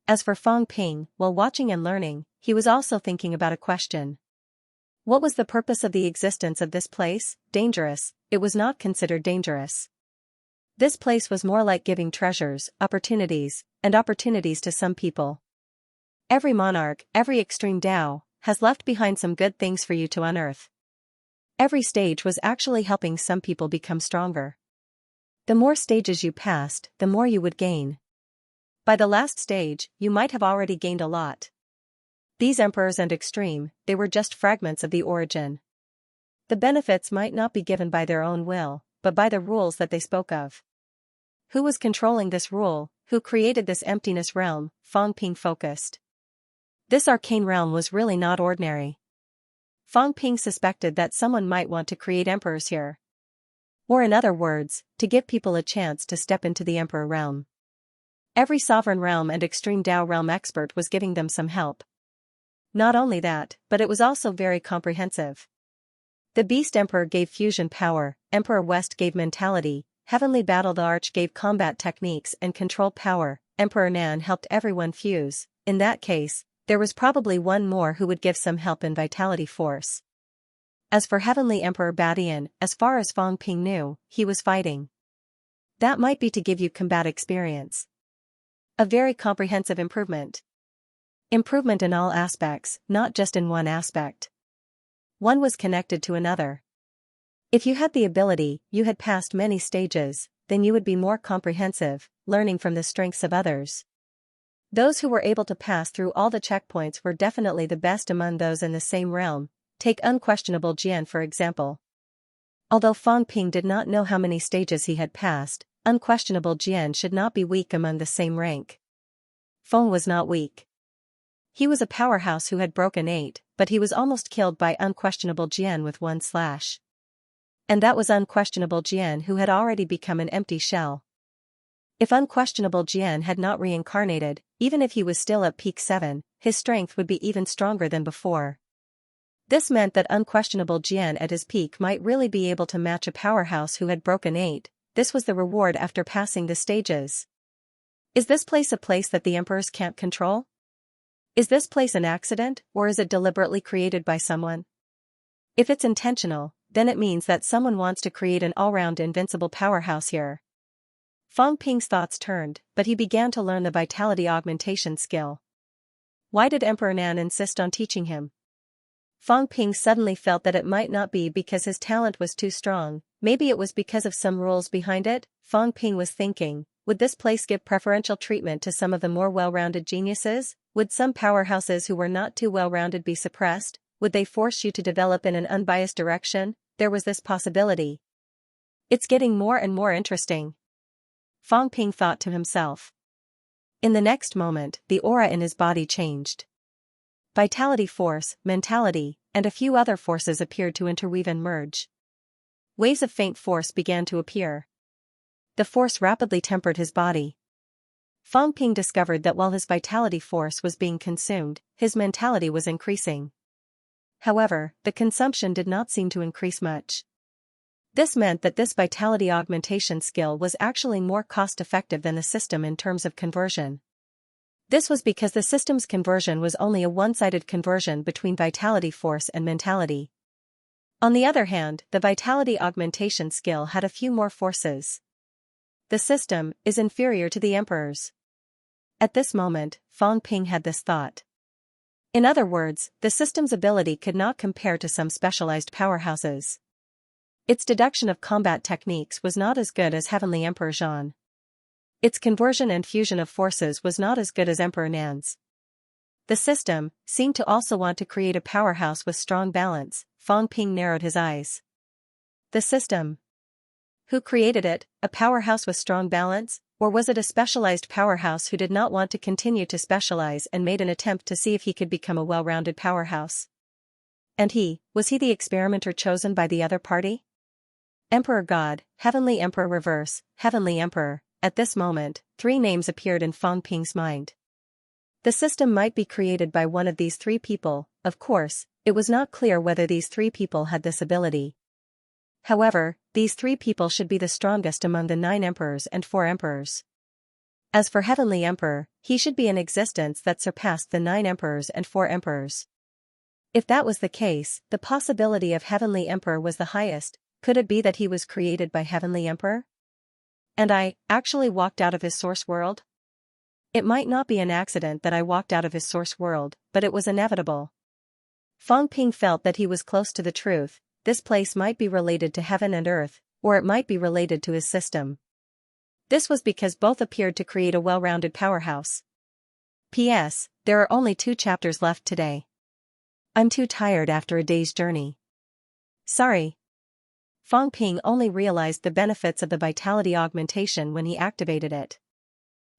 S1: As for Fang Ping, while watching and learning, he was also thinking about a question. What was the purpose of the existence of this place? Dangerous. It was not considered dangerous. This place was more like giving treasures, opportunities to some people. Every monarch, every extreme Tao, has left behind some good things for you to unearth. Every stage was actually helping some people become stronger. The more stages you passed, the more you would gain. By the last stage, you might have already gained a lot. These emperors and extreme, they were just fragments of the origin. The benefits might not be given by their own will, but by the rules that they spoke of. Who was controlling this rule? Who created this emptiness realm? Fang Ping focused. This arcane realm was really not ordinary. Fang Ping suspected that someone might want to create emperors here. Or in other words, to give people a chance to step into the emperor realm. Every sovereign realm and extreme Tao realm expert was giving them some help. Not only that, but it was also very comprehensive. The Beast Emperor gave fusion power, Emperor West gave mentality, Heavenly Battle the Arch gave combat techniques and control power, Emperor Nan helped everyone fuse. In that case, there was probably one more who would give some help in vitality force. As for Heavenly Emperor Badian, as far as Fang Ping knew, he was fighting. That might be to give you combat experience. A very comprehensive improvement. Improvement in all aspects, not just in one aspect. One was connected to another. If you had the ability, you had passed many stages, then you would be more comprehensive, learning from the strengths of others. Those who were able to pass through all the checkpoints were definitely the best among those in the same realm. Take unquestionable Jian for example. Although Fang Ping did not know how many stages he had passed, unquestionable Jian should not be weak among the same rank. Feng was not weak. He was a powerhouse who had broken 8, but he was almost killed by unquestionable Jian with one slash. And that was unquestionable Jian who had already become an empty shell. If unquestionable Jian had not reincarnated, even if he was still at peak 7, his strength would be even stronger than before. This meant that unquestionable Jian at his peak might really be able to match a powerhouse who had broken 8. This was the reward after passing the stages. Is this place a place that the emperors can't control? Is this place an accident, or is it deliberately created by someone? If it's intentional, then it means that someone wants to create an all-round invincible powerhouse here. Fang Ping's thoughts turned, but he began to learn the vitality augmentation skill. Why did Emperor Nan insist on teaching him? Fang Ping suddenly felt that it might not be because his talent was too strong, maybe it was because of some rules behind it. Fang Ping was thinking, would this place give preferential treatment to some of the more well-rounded geniuses? Would some powerhouses who were not too well-rounded be suppressed? Would they force you to develop in an unbiased direction? There was this possibility. It's getting more and more interesting. Fang Ping thought to himself. In the next moment, the aura in his body changed. Vitality force, mentality, and a few other forces appeared to interweave and merge. Waves of faint force began to appear. The force rapidly tempered his body. Fang Ping discovered that while his vitality force was being consumed, his mentality was increasing. However, the consumption did not seem to increase much. This meant that this vitality augmentation skill was actually more cost-effective than the system in terms of conversion. This was because the system's conversion was only a one-sided conversion between vitality force and mentality. On the other hand, the vitality augmentation skill had a few more forces. The system is inferior to the emperor's. At this moment, Fang Ping had this thought. In other words, the system's ability could not compare to some specialized powerhouses. Its deduction of combat techniques was not as good as Heavenly Emperor Zhan. Its conversion and fusion of forces was not as good as Emperor Nan's. The system seemed to also want to create a powerhouse with strong balance. Fang Ping narrowed his eyes. The system. Who created it, a powerhouse with strong balance, or was it a specialized powerhouse who did not want to continue to specialize and made an attempt to see if he could become a well-rounded powerhouse? And was he the experimenter chosen by the other party? Emperor God, Heavenly Emperor Reverse, Heavenly Emperor. At this moment, 3 names appeared in Fang Ping's mind. The system might be created by one of these 3 people. Of course, it was not clear whether these 3 people had this ability. However, these 3 people should be the strongest among the 9 emperors and 4 emperors. As for Heavenly Emperor, he should be an existence that surpassed the 9 emperors and 4 emperors. If that was the case, the possibility of Heavenly Emperor was the highest. Could it be that he was created by Heavenly Emperor? And I actually walked out of his source world? It might not be an accident that I walked out of his source world, but it was inevitable. Fang Ping felt that he was close to the truth. This place might be related to heaven and earth, or it might be related to his system. This was because both appeared to create a well-rounded powerhouse. P.S. There are only 2 chapters left today. I'm too tired after a day's journey. Sorry. Fang Ping only realized the benefits of the vitality augmentation when he activated it.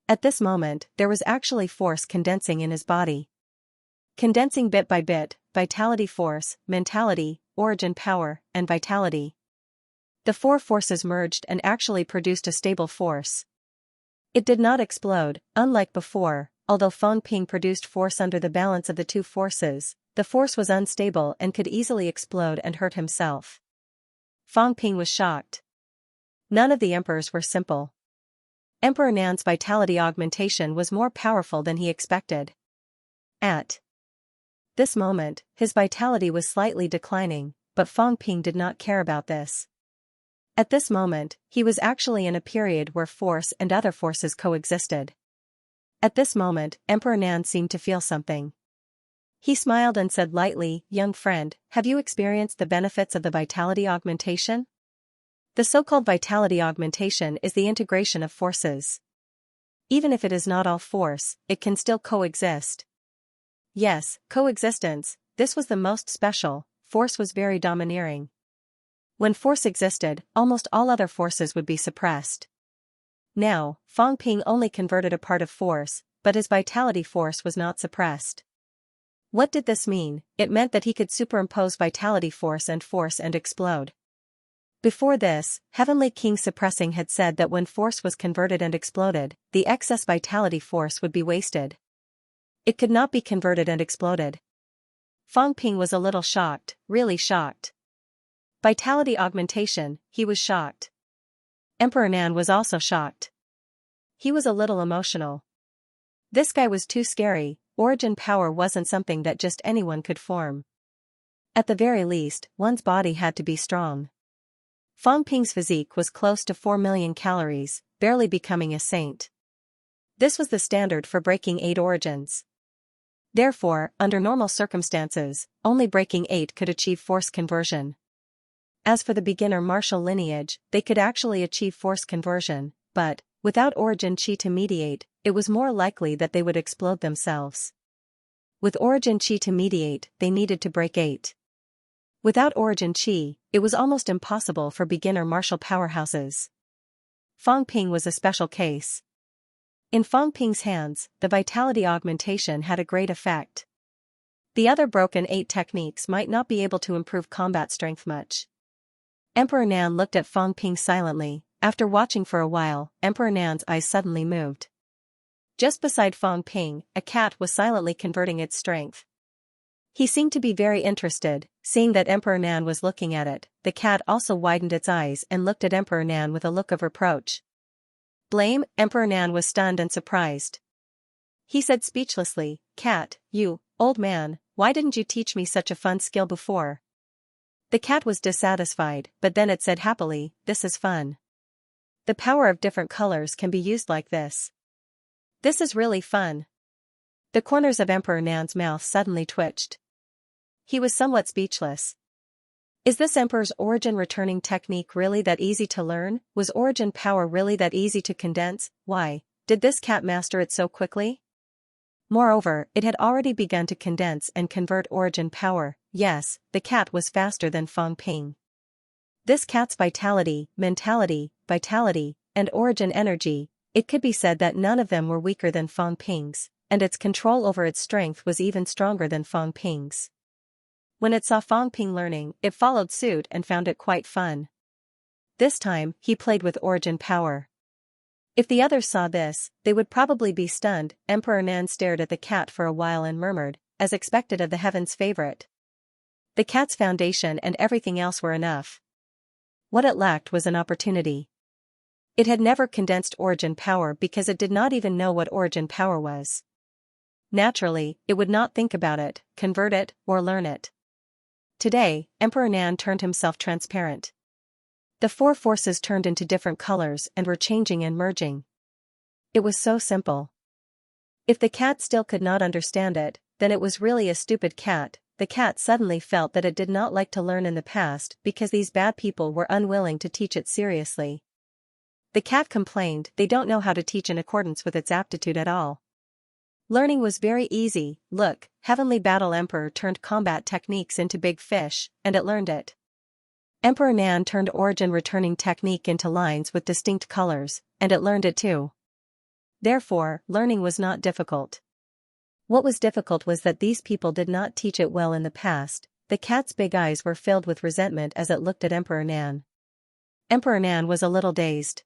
S1: At this moment, there was actually force condensing in his body. Condensing bit by bit, vitality force, mentality, origin power, and vitality. The 4 forces merged and actually produced a stable force. It did not explode, unlike before. Although Fang Ping produced force under the balance of the 2 forces, the force was unstable and could easily explode and hurt himself. Fang Ping was shocked. None of the emperors were simple. Emperor Nan's vitality augmentation was more powerful than he expected. At this moment, his vitality was slightly declining, but Fang Ping did not care about this. At this moment, he was actually in a period where force and other forces coexisted. At this moment, Emperor Nan seemed to feel something. He smiled and said lightly, "Young friend, have you experienced the benefits of the vitality augmentation?" The so-called vitality augmentation is the integration of forces. Even if it is not all force, it can still coexist. Yes, coexistence, this was the most special. Force was very domineering. When force existed, almost all other forces would be suppressed. Now, Fang Ping only converted a part of force, but his vitality force was not suppressed. What did this mean? It meant that he could superimpose vitality force and explode. Before this, Heavenly King Suppressing had said that when force was converted and exploded, the excess vitality force would be wasted. It could not be converted and exploded. Fang Ping was a little shocked, really shocked. Vitality augmentation, he was shocked. Emperor Nan was also shocked. He was a little emotional. This guy was too scary. Origin power wasn't something that just anyone could form. At the very least, one's body had to be strong. Fang Ping's physique was close to 4 million calories, barely becoming a saint. This was the standard for breaking 8 origins. Therefore, under normal circumstances, only breaking 8 could achieve force conversion. As for the beginner martial lineage, they could actually achieve force conversion, but, without origin chi to mediate, it was more likely that they would explode themselves. With origin chi to mediate, they needed to break 8. Without origin chi, it was almost impossible for beginner martial powerhouses. Fang Ping was a special case. In Fang Ping's hands, the vitality augmentation had a great effect. The other broken 8 techniques might not be able to improve combat strength much. Emperor Nan looked at Fang Ping silently. After watching for a while, Emperor Nan's eyes suddenly moved. Just beside Fang Ping, a cat was silently converting its strength. He seemed to be very interested. Seeing that Emperor Nan was looking at it, the cat also widened its eyes and looked at Emperor Nan with a look of reproach. Blame? Emperor Nan was stunned and surprised. He said speechlessly, "Cat, you, old man, why didn't you teach me such a fun skill before?" The cat was dissatisfied, but then it said happily, "This is fun. The power of different colors can be used like this. This is really fun." The corners of Emperor Nan's mouth suddenly twitched. He was somewhat speechless. Is this Emperor's origin returning technique really that easy to learn? Was origin power really that easy to condense? Why did this cat master it so quickly? Moreover, it had already begun to condense and convert origin power. Yes, the cat was faster than Fang Ping. This cat's vitality, mentality, vitality, and origin energy, it could be said that none of them were weaker than Fang Ping's, and its control over its strength was even stronger than Fang Ping's. When it saw Fang Ping learning, it followed suit and found it quite fun. This time, he played with origin power. If the others saw this, they would probably be stunned. Emperor Nan stared at the cat for a while and murmured, as expected of the heaven's favorite. The cat's foundation and everything else were enough. What it lacked was an opportunity. It had never condensed origin power because it did not even know what origin power was. Naturally, it would not think about it, convert it, or learn it. Today, Emperor Nan turned himself transparent. The 4 forces turned into different colors and were changing and merging. It was so simple. If the cat still could not understand it, then it was really a stupid cat. The cat suddenly felt that it did not like to learn in the past because these bad people were unwilling to teach it seriously. The cat complained, "They don't know how to teach in accordance with its aptitude at all. Learning was very easy. Look, Heavenly Battle Emperor turned combat techniques into big fish, and it learned it. Emperor Nan turned origin returning technique into lines with distinct colors, and it learned it too. Therefore, learning was not difficult. What was difficult was that these people did not teach it well in the past." The cat's big eyes were filled with resentment as it looked at Emperor Nan. Emperor Nan was a little dazed.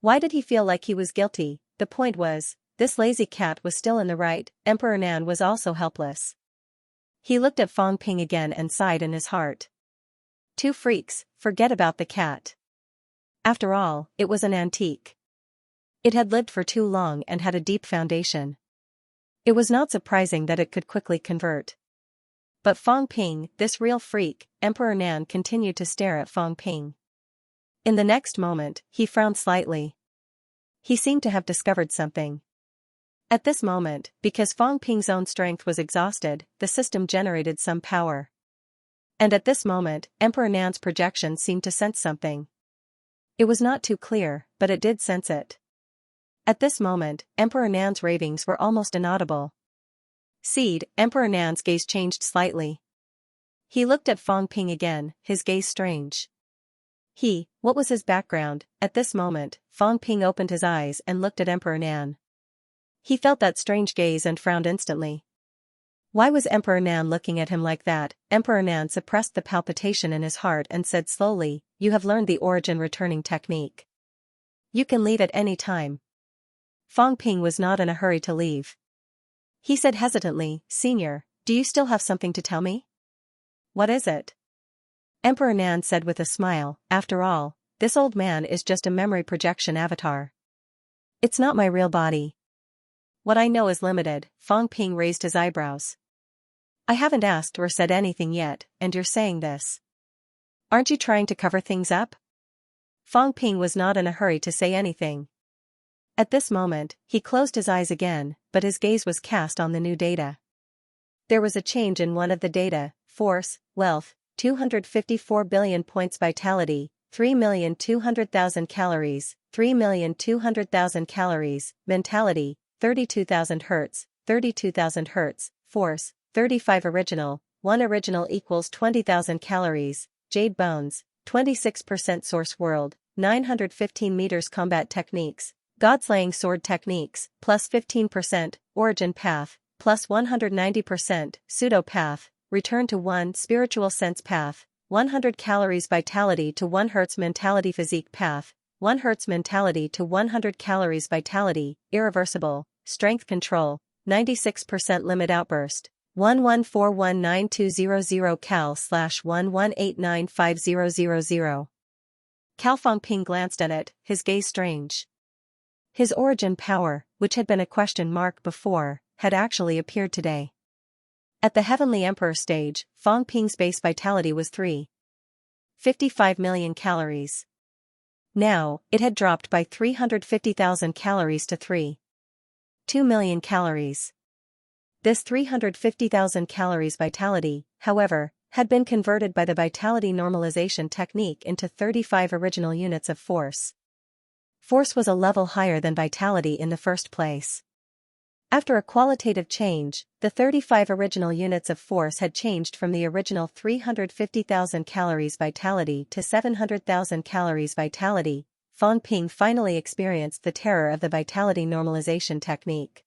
S1: Why did he feel like he was guilty? The point was, this lazy cat was still in the right. Emperor Nan was also helpless. He looked at Fang Ping again and sighed in his heart. 2 freaks, forget about the cat. After all, it was an antique. It had lived for too long and had a deep foundation. It was not surprising that it could quickly convert. But Fang Ping, this real freak, Emperor Nan continued to stare at Fang Ping. In the next moment, he frowned slightly. He seemed to have discovered something. At this moment, because Fang Ping's own strength was exhausted, the system generated some power. And at this moment, Emperor Nan's projection seemed to sense something. It was not too clear, but it did sense it. At this moment, Emperor Nan's ravings were almost inaudible. Emperor Nan's gaze changed slightly. He looked at Fang Ping again, his gaze strange. What was his background? At this moment, Fang Ping opened his eyes and looked at Emperor Nan. He felt that strange gaze and frowned instantly. Why was Emperor Nan looking at him like that? Emperor Nan suppressed the palpitation in his heart and said slowly, "You have learned the origin returning technique. You can leave at any time." Fang Ping was not in a hurry to leave. He said hesitantly, "Senior, do you still have something to tell me?" "What is it?" Emperor Nan said with a smile, "After all, this old man is just a memory projection avatar. It's not my real body. What I know is limited." Fang Ping raised his eyebrows. "I haven't asked or said anything yet, and you're saying this. Aren't you trying to cover things up?" Fang Ping was not in a hurry to say anything. At this moment, he closed his eyes again, but his gaze was cast on the new data. There was a change in one of the data: force, wealth, 254 billion points, vitality, 3,200,000 calories, 3,200,000 calories, mentality, 32,000 Hz, 32,000 Hz, force, 35 original, 1 original equals 20,000 calories, jade bones, 26% source world, 915 meters combat techniques, godslaying sword techniques, plus 15%, origin path, plus 190%, pseudo path, return to 1 spiritual sense path, 100 calories vitality to 1 Hz mentality physique path, 1 Hz mentality to 100 calories vitality, irreversible, strength control, 96% limit outburst, 11419200 cal/11895000. Cal. Fang Ping glanced at it, his gaze strange. His origin power, which had been a question mark before, had actually appeared today. At the Heavenly Emperor stage, Fang Ping's base vitality was 3.55 million calories. Now, it had dropped by 350,000 calories to 3.2 million calories. This 350,000 calories vitality, however, had been converted by the vitality normalization technique into 35 original units of force. Force was a level higher than vitality in the first place. After a qualitative change, the 35 original units of force had changed from the original 350,000 calories vitality to 700,000 calories vitality. Fang Ping finally experienced the terror of the vitality normalization technique.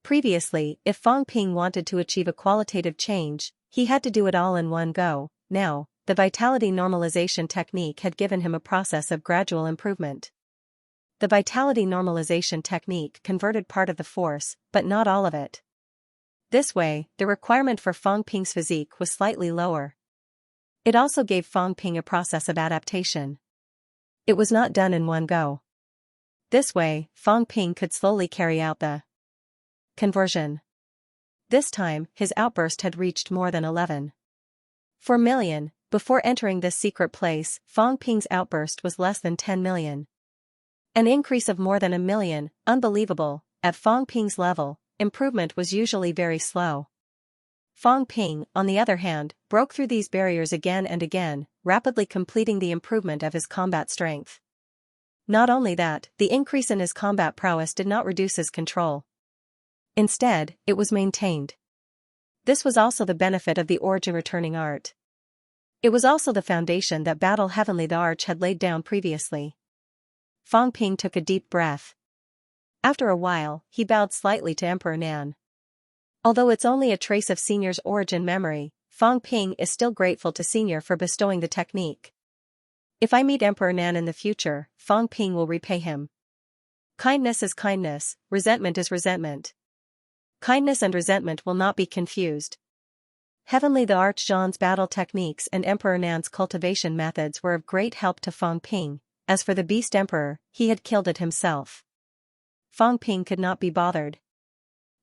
S1: Previously, if Fang Ping wanted to achieve a qualitative change, he had to do it all in one go. Now, the vitality normalization technique had given him a process of gradual improvement. The vitality normalization technique converted part of the force, but not all of it. This way, the requirement for Fang Ping's physique was slightly lower. It also gave Fang Ping a process of adaptation. It was not done in one go. This way, Fang Ping could slowly carry out the conversion. This time, his outburst had reached more than 11.4 million. Before entering this secret place, Fang Ping's outburst was less than 10 million. An increase of more than 1 million, unbelievable. At Fang Ping's level, improvement was usually very slow. Fang Ping, on the other hand, broke through these barriers again and again, rapidly completing the improvement of his combat strength. Not only that, the increase in his combat prowess did not reduce his control. Instead, it was maintained. This was also the benefit of the origin returning art. It was also the foundation that Battle Heavenly the Arch had laid down previously. Fang Ping took a deep breath. After a while, he bowed slightly to Emperor Nan. Although it's only a trace of Senior's origin memory, Fang Ping is still grateful to Senior for bestowing the technique. If I meet Emperor Nan in the future, Fang Ping will repay him. Kindness is kindness, resentment is resentment. Kindness and resentment will not be confused. Heavenly the Arch Zhan's battle techniques and Emperor Nan's cultivation methods were of great help to Fang Ping. As for the Beast Emperor, he had killed it himself. Fang Ping could not be bothered.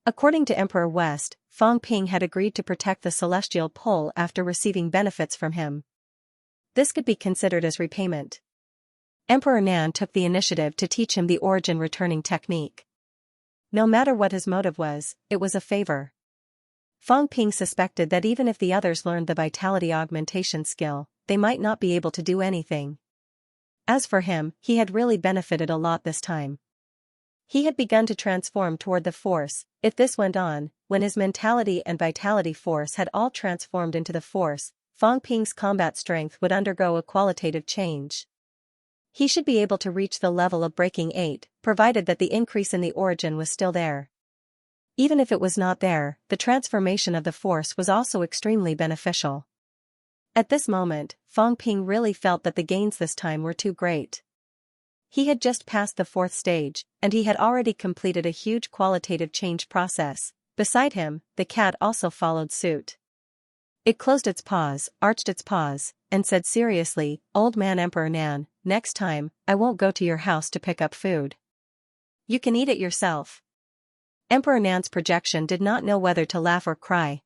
S1: According to Emperor West, Fang Ping had agreed to protect the Celestial Pole after receiving benefits from him. This could be considered as repayment. Emperor Nan took the initiative to teach him the origin returning technique. No matter what his motive was, it was a favor. Fang Ping suspected that even if the others learned the vitality augmentation skill, they might not be able to do anything. As for him, he had really benefited a lot this time. He had begun to transform toward the force. If this went on, when his mentality and vitality force had all transformed into the force, Fang Ping's combat strength would undergo a qualitative change. He should be able to reach the level of breaking 8, provided that the increase in the origin was still there. Even if it was not there, the transformation of the force was also extremely beneficial. At this moment, Fang Ping really felt that the gains this time were too great. He had just passed the 4th stage, and he had already completed a huge qualitative change process. Beside him, the cat also followed suit. It closed its paws, arched its paws, and said seriously, "Old man Emperor Nan, next time, I won't go to your house to pick up food. You can eat it yourself." Emperor Nan's projection did not know whether to laugh or cry.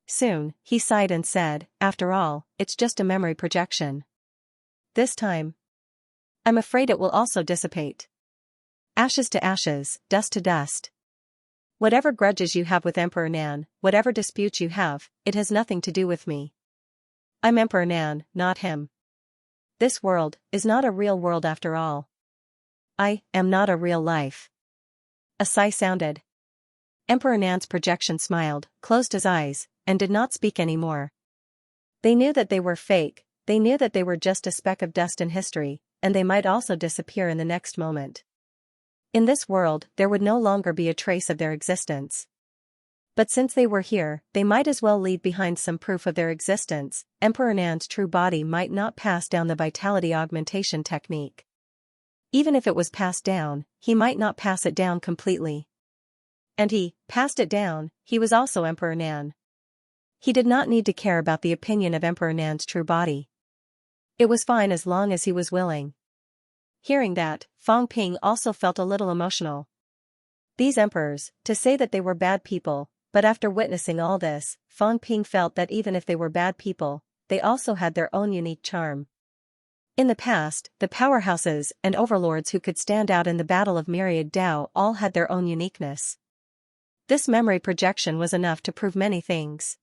S1: Soon, he sighed and said, "After all, it's just a memory projection. This time, I'm afraid it will also dissipate. Ashes to ashes, dust to dust. Whatever grudges you have with Emperor Nan, whatever disputes you have, it has nothing to do with me. I'm Emperor Nan, not him. This world is not a real world after all. I am not a real life." A sigh sounded. Emperor Nan's projection smiled, closed his eyes, and did not speak anymore. They knew that they were fake, they knew that they were just a speck of dust in history, and they might also disappear in the next moment. In this world, there would no longer be a trace of their existence. But since they were here, they might as well leave behind some proof of their existence. Emperor Nan's true body might not pass down the vitality augmentation technique. Even if it was passed down, he might not pass it down completely. And he passed it down. He was also Emperor Nan. He did not need to care about the opinion of Emperor Nan's true body. It was fine as long as he was willing. Hearing that, Fang Ping also felt a little emotional. These emperors, to say that they were bad people, but after witnessing all this, Fang Ping felt that even if they were bad people, they also had their own unique charm. In the past, the powerhouses and overlords who could stand out in the Battle of Myriad Dao all had their own uniqueness. This memory projection was enough to prove many things.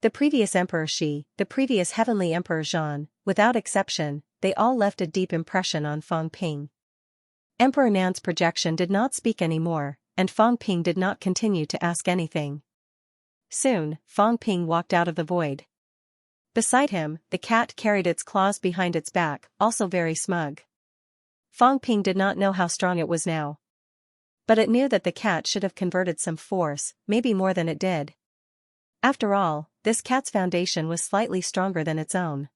S1: The previous Emperor Shi, the previous Heavenly Emperor Zhan, without exception, they all left a deep impression on Fang Ping. Emperor Nan's projection did not speak anymore, and Fang Ping did not continue to ask anything. Soon, Fang Ping walked out of the void. Beside him, the cat carried its claws behind its back, also very smug. Fang Ping did not know how strong it was now. But it knew that the cat should have converted some force, maybe more than it did. After all, this cat's foundation was slightly stronger than its own.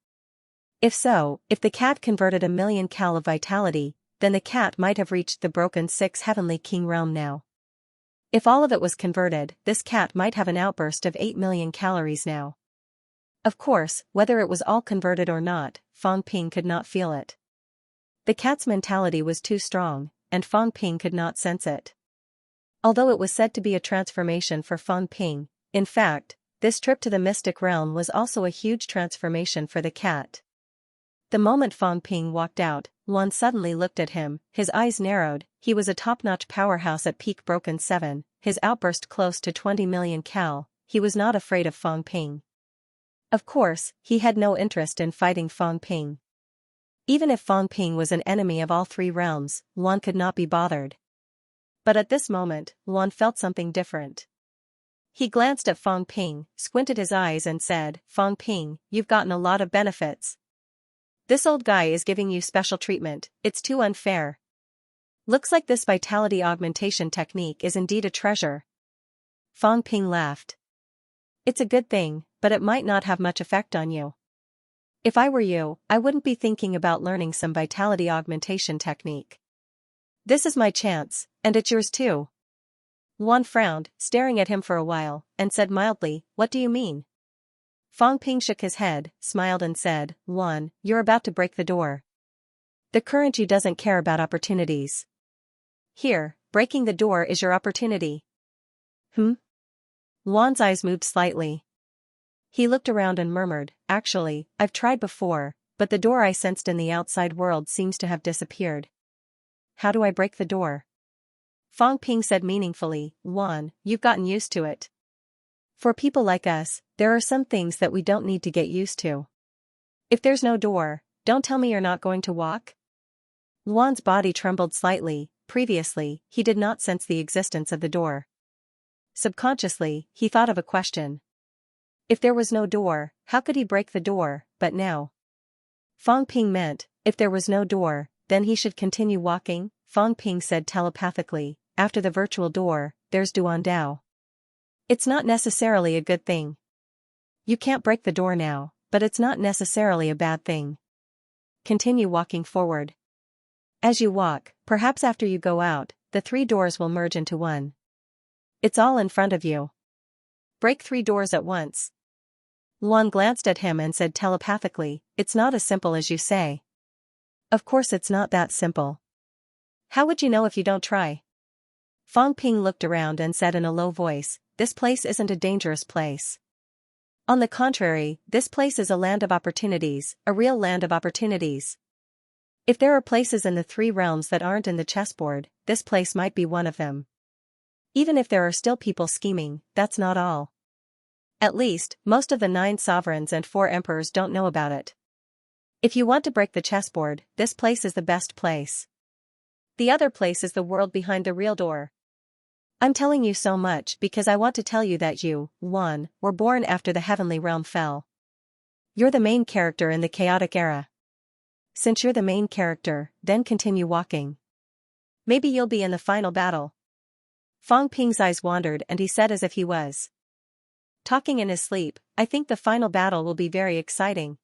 S1: If so, if the cat converted 1,000,000 cal of vitality, then the cat might have reached the broken 6 heavenly king realm now. If all of it was converted, this cat might have an outburst of 8,000,000 calories now. Of course, whether it was all converted or not, Fang Ping could not feel it. The cat's mentality was too strong, and Fang Ping could not sense it. Although it was said to be a transformation for Fang Ping, in fact, this trip to the mystic realm was also a huge transformation for the cat. The moment Fang Ping walked out, Luan suddenly looked at him, his eyes narrowed. He was a top-notch powerhouse at peak broken 7, his outburst close to 20,000,000 cal. He was not afraid of Fang Ping. Of course, he had no interest in fighting Fang Ping. Even if Fang Ping was an enemy of all 3 realms, Luan could not be bothered. But at this moment, Luan felt something different. He glanced at Fang Ping, squinted his eyes and said, "Fang Ping, you've gotten a lot of benefits. This old guy is giving you special treatment, it's too unfair. Looks like this vitality augmentation technique is indeed a treasure." Fang Ping laughed. "It's a good thing, but it might not have much effect on you. If I were you, I wouldn't be thinking about learning some vitality augmentation technique. This is my chance, and it's yours too." Luan frowned, staring at him for a while, and said mildly, "What do you mean?" Fang Ping shook his head, smiled and said, "Luan, you're about to break the door. The current you doesn't care about opportunities. Here, breaking the door is your opportunity." Luan's eyes moved slightly. He looked around and murmured, "Actually, I've tried before, but the door I sensed in the outside world seems to have disappeared." "How do I break the door?" Fang Ping said meaningfully, Luan, you've gotten used to it. For people like us, there are some things that we don't need to get used to. If there's no door, don't tell me you're not going to walk? Luan's body trembled slightly. Previously, he did not sense the existence of the door. Subconsciously, he thought of a question. If there was no door, how could he break the door, but now? Fang Ping meant, if there was no door, then he should continue walking, Fang Ping said telepathically, after the virtual door, there's Duan Dao. It's not necessarily a good thing. You can't break the door now, but it's not necessarily a bad thing. Continue walking forward. As you walk, perhaps after you go out, the 3 doors will merge into one. It's all in front of you. Break 3 doors at once. Luan glanced at him and said telepathically, it's not as simple as you say. Of course it's not that simple. How would you know if you don't try? Fang Ping looked around and said in a low voice, this place isn't a dangerous place. On the contrary, this place is a land of opportunities, a real land of opportunities. If there are places in the 3 realms that aren't in the chessboard, this place might be one of them. Even if there are still people scheming, that's not all. At least, most of the 9 sovereigns and 4 emperors don't know about it. If you want to break the chessboard, this place is the best place. The other place is the world behind the real door. I'm telling you so much because I want to tell you that you, Luan, were born after the heavenly realm fell. You're the main character in the chaotic era. Since you're the main character, then continue walking. Maybe you'll be in the final battle. Fang Ping's eyes wandered and he said as if he was talking in his sleep, I think the final battle will be very exciting.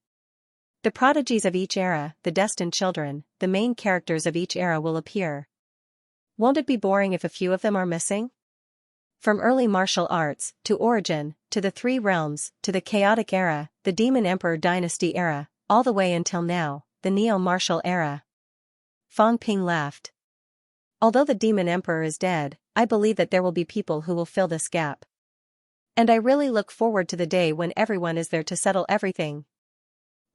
S1: The prodigies of each era, the destined children, the main characters of each era will appear. Won't it be boring if a few of them are missing? From early martial arts, to origin, to the 3 realms, to the chaotic era, the demon emperor dynasty era, all the way until now, the neo-martial era. Fang Ping laughed. Although the demon emperor is dead, I believe that there will be people who will fill this gap. And I really look forward to the day when everyone is there to settle everything.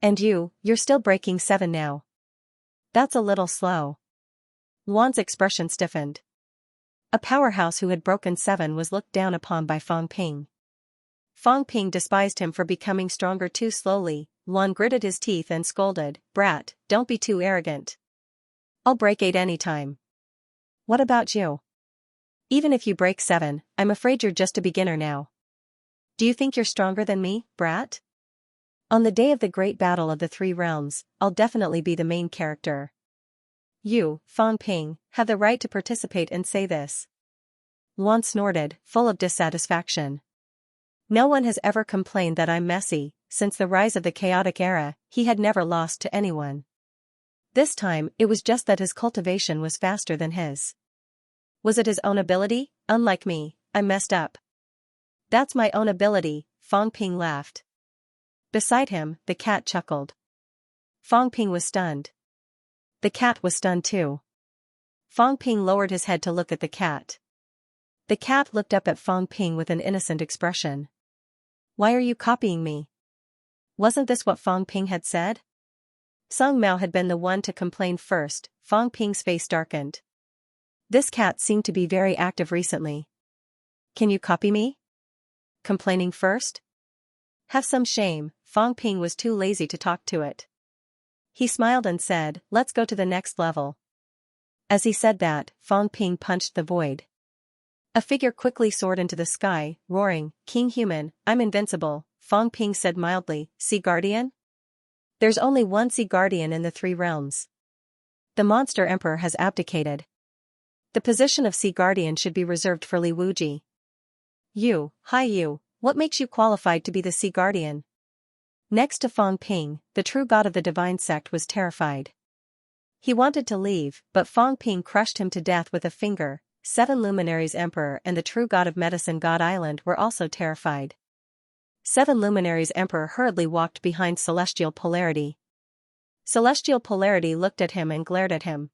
S1: And you're still breaking 7 now. That's a little slow. Luan's expression stiffened. A powerhouse who had broken 7 was looked down upon by Fang Ping. Fang Ping despised him for becoming stronger too slowly. Luan gritted his teeth and scolded, Brat, don't be too arrogant. I'll break 8 anytime. What about you? Even if you break 7, I'm afraid you're just a beginner now. Do you think you're stronger than me, Brat? On the day of the great battle of the 3 realms, I'll definitely be the main character. You, Fang Ping, have the right to participate and say this. Luan snorted, full of dissatisfaction. No one has ever complained that I'm messy. Since the rise of the chaotic era, he had never lost to anyone. This time, it was just that his cultivation was faster than his. Was it his own ability? Unlike me, I messed up. That's my own ability, Fang Ping laughed. Beside him, the cat chuckled. Fang Ping was stunned. The cat was stunned too. Fang Ping lowered his head to look at the cat. The cat looked up at Fang Ping with an innocent expression. Why are you copying me? Wasn't this what Fang Ping had said? Sung Mao had been the one to complain first. Fang Ping's face darkened. This cat seemed to be very active recently. Can you copy me? Complaining first? Have some shame. Fang Ping was too lazy to talk to it. He smiled and said, let's go to the next level. As he said that, Fang Ping punched the void. A figure quickly soared into the sky, roaring, King Human, I'm invincible. Fang Ping said mildly, Sea Guardian? There's only one Sea Guardian in the 3 realms. The monster emperor has abdicated. The position of Sea Guardian should be reserved for Li Wuji. You, what makes you qualified to be the Sea Guardian? Next to Fang Ping, the true god of the divine sect was terrified. He wanted to leave, but Fang Ping crushed him to death with a finger. 7 luminaries emperor and the true god of medicine God Island were also terrified. 7 luminaries emperor hurriedly walked behind Celestial Polarity. Celestial Polarity looked at him and glared at him.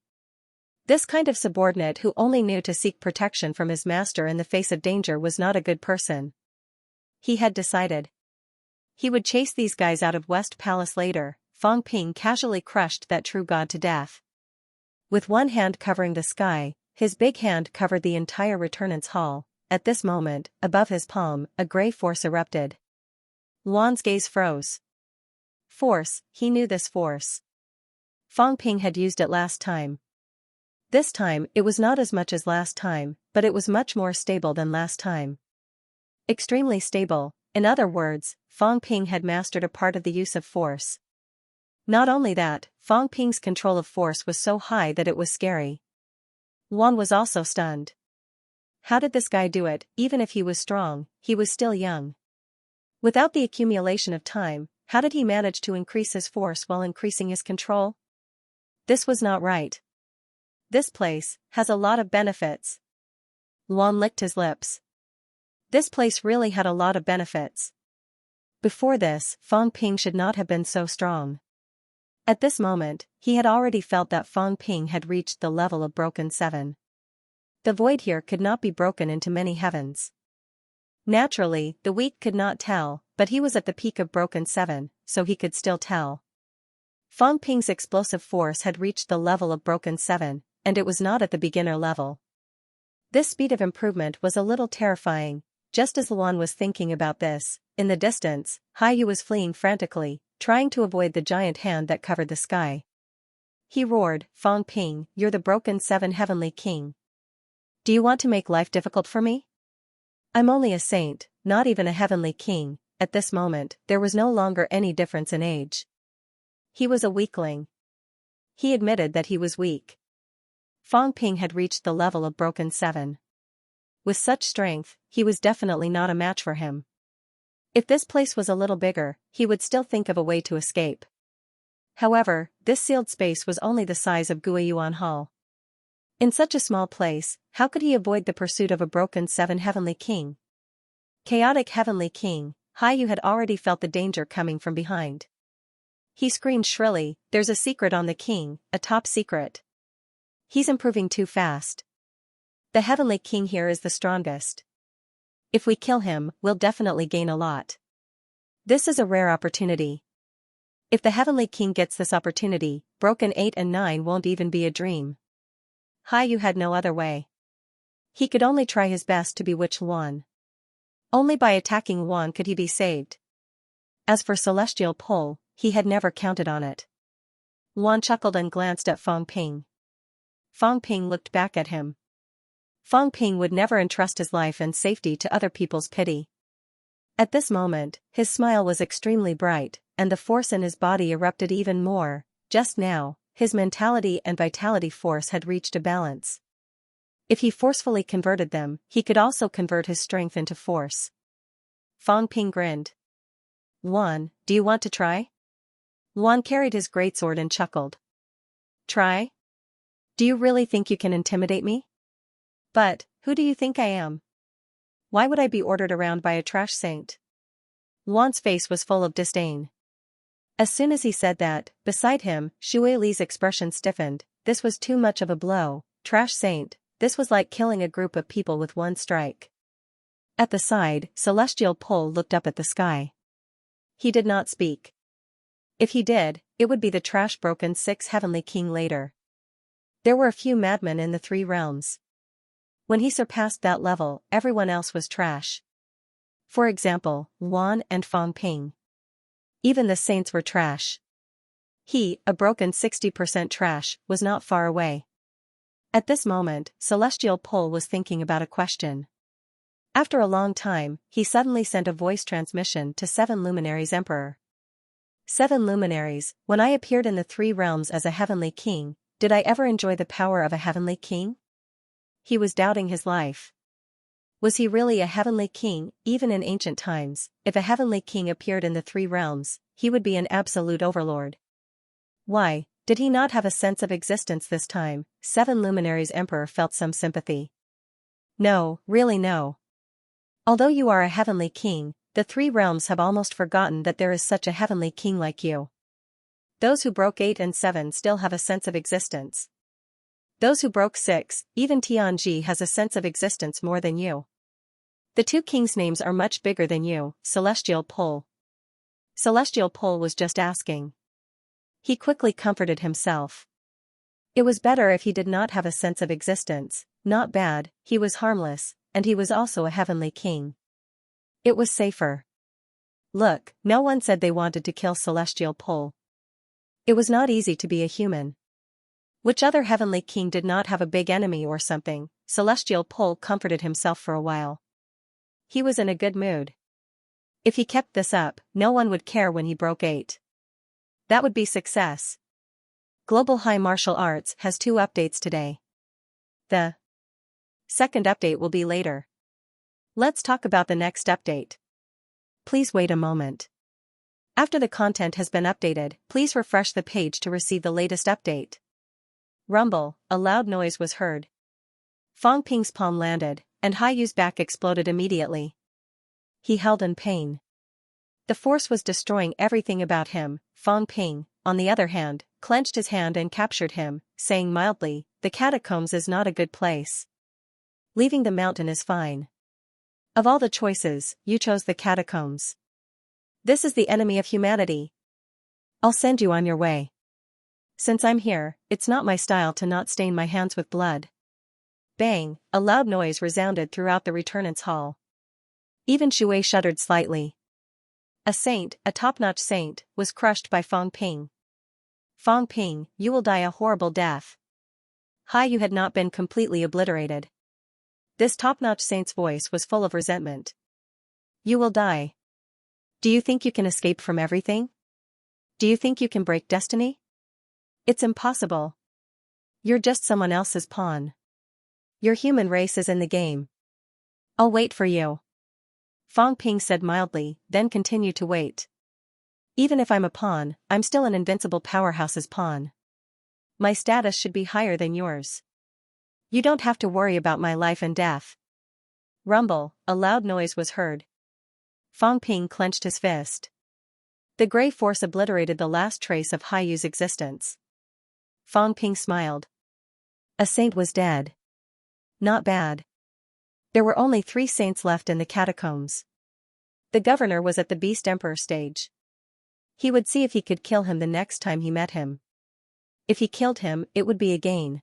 S1: This kind of subordinate who only knew to seek protection from his master in the face of danger was not a good person. He had decided. He would chase these guys out of West Palace later. Fang Ping casually crushed that true god to death. With one hand covering the sky, His big hand covered the entire returnant's hall. At this moment, above his palm, a gray force erupted. Luan's gaze froze. Force, he knew this force. Fang Ping had used it last time. This time, it was not as much as last time, but it was much more stable than last time. Extremely stable, in other words, Fang Ping had mastered a part of the use of force. Not only that, Fang Ping's control of force was so high that it was scary. Luan was also stunned. How did this guy do it? Even if he was strong, he was still young. Without the accumulation of time, how did he manage to increase his force while increasing his control? This was not right. This place has a lot of benefits. Luan licked his lips. This place really had a lot of benefits. Before this, Fang Ping should not have been so strong. At this moment, he had already felt that Fang Ping had reached the level of broken 7. The void here could not be broken into many heavens. Naturally, the weak could not tell, but he was at the peak of broken 7, so he could still tell. Fang Ping's explosive force had reached the level of broken 7, and it was not at the beginner level. This speed of improvement was a little terrifying. Just as Luan was thinking about this, in the distance, Haiyu was fleeing frantically, trying to avoid the giant hand that covered the sky. He roared, "Fang Ping, you're the broken 7 heavenly king. Do you want to make life difficult for me? I'm only a saint, not even a heavenly king." At this moment, there was no longer any difference in age. He was a weakling. He admitted that he was weak. Fang Ping had reached the level of broken 7. With such strength, he was definitely not a match for him. If this place was a little bigger, he would still think of a way to escape. However, this sealed space was only the size of Guiyuan Hall. In such a small place, how could he avoid the pursuit of a broken 7 heavenly king? Chaotic heavenly king, Haiyu had already felt the danger coming from behind. He screamed shrilly, "There's a secret on the king, a top secret. He's improving too fast. The heavenly king here is the strongest. If we kill him, we'll definitely gain a lot. This is a rare opportunity. If the heavenly king gets this opportunity, broken 8 and 9 won't even be a dream." Haiyu had no other way. He could only try his best to bewitch Luan. Only by attacking Luan could he be saved. As for celestial pull, he had never counted on it. Luan chuckled and glanced at Fang Ping. Fang Ping looked back at him. Fang Ping would never entrust his life and safety to other people's pity. At this moment, his smile was extremely bright, and the force in his body erupted even more. Just now, his mentality and vitality force had reached a balance. If he forcefully converted them, he could also convert his strength into force. Fang Ping grinned. "Luan, do you want to try?" Luan carried his greatsword and chuckled. "Try? Do you really think you can intimidate me? But, who do you think I am? Why would I be ordered around by a trash saint?" Luan's face was full of disdain. As soon as he said that, beside him, Shui Li's expression stiffened. This was too much of a blow. Trash saint, this was like killing a group of people with one strike. At the side, Celestial Pull looked up at the sky. He did not speak. If he did, it would be the trash broken 6 heavenly king later. There were a few madmen in the 3 realms. When he surpassed that level, everyone else was trash. For example, Luan and Fang Ping. Even the saints were trash. He, a broken 60% trash, was not far away. At this moment, Celestial Pull was thinking about a question. After a long time, he suddenly sent a voice transmission to 7 Luminaries Emperor. 7 Luminaries, when I appeared in the 3 realms as a heavenly king, did I ever enjoy the power of a heavenly king? He was doubting his life. Was he really a heavenly king? Even in ancient times, if a heavenly king appeared in the 3 realms, he would be an absolute overlord. Why, did he not have a sense of existence this time? 7 Luminaries Emperor felt some sympathy. No, really no. Although you are a heavenly king, the 3 realms have almost forgotten that there is such a heavenly king like you. Those who broke 8 and 7 still have a sense of existence. Those who broke 6, even Tianji has a sense of existence more than you. The 2 kings' names are much bigger than you, Celestial Pull. Celestial Pull was just asking. He quickly comforted himself. It was better if he did not have a sense of existence. Not bad, he was harmless, and he was also a heavenly king. It was safer. Look, no one said they wanted to kill Celestial Pole. It was not easy to be a human. Which other heavenly king did not have a big enemy or something? Celestial Pole comforted himself for a while. He was in a good mood. If he kept this up, no one would care when he broke 8. That would be success. Global High Martial Arts has 2 updates today. The second update will be later. Let's talk about the next update. Please wait a moment. After the content has been updated, please refresh the page to receive the latest update. Rumble, a loud noise was heard. Fong Ping's palm landed, and Hai Yu's back exploded immediately. He held in pain. The force was destroying everything about him. Fong Ping, on the other hand, clenched his hand and captured him, saying mildly, "The catacombs is not a good place. Leaving the mountain is fine. Of all the choices, you chose the catacombs. This is the enemy of humanity. I'll send you on your way. Since I'm here, it's not my style to not stain my hands with blood." Bang, a loud noise resounded throughout the returnants' hall. Even Shui shuddered slightly. A saint, a top-notch saint, was crushed by Fong Ping. Fong Ping, you will die a horrible death. Hai Yu had not been completely obliterated. This top-notch saint's voice was full of resentment. You will die. Do you think you can escape from everything? Do you think you can break destiny? It's impossible. You're just someone else's pawn. Your human race is in the game. I'll wait for you. Fong Ping said mildly, then continued to wait. Even if I'm a pawn, I'm still an invincible powerhouse's pawn. My status should be higher than yours. You don't have to worry about my life and death. Rumble, a loud noise was heard. Fong Ping clenched his fist. The gray force obliterated the last trace of Hai Yu's existence. Fong Ping smiled. A saint was dead. Not bad. There were only 3 saints left in the catacombs. The governor was at the Beast Emperor stage. He would see if he could kill him the next time he met him. If he killed him, it would be a gain.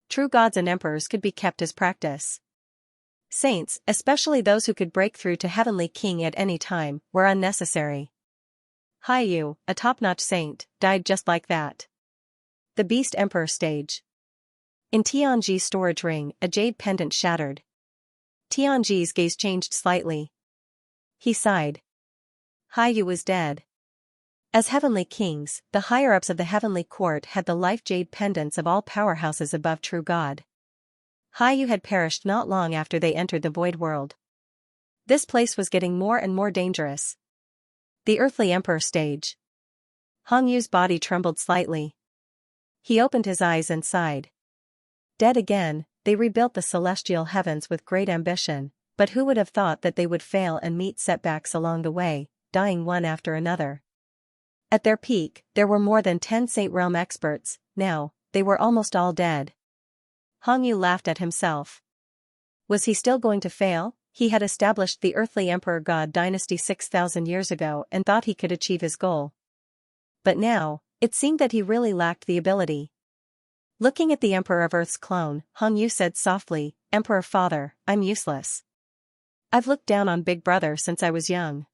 S1: True gods and emperors could be kept as practice. Saints, especially those who could break through to Heavenly King at any time, were unnecessary. Hai Yu, a top-notch saint, died just like that. The Beast Emperor stage. In Tianji's storage ring, a jade pendant shattered. Tianji's gaze changed slightly. He sighed. Hai Yu was dead. As heavenly kings, the higher-ups of the heavenly court had the life jade pendants of all powerhouses above true god. Hai Yu had perished not long after they entered the void world. This place was getting more and more dangerous. The earthly emperor stage. Hong Yu's body trembled slightly. He opened his eyes and sighed. Dead again, they rebuilt the celestial heavens with great ambition, but who would have thought that they would fail and meet setbacks along the way, dying one after another. At their peak, there were more than 10 Saint Realm experts. Now, they were almost all dead. Hong Yu laughed at himself. Was he still going to fail? He had established the earthly emperor god dynasty 6,000 years ago and thought he could achieve his goal. But now, it seemed that he really lacked the ability. Looking at the Emperor of Earth's clone, Hong Yu said softly, "Emperor Father, I'm useless. I've looked down on Big Brother since I was young.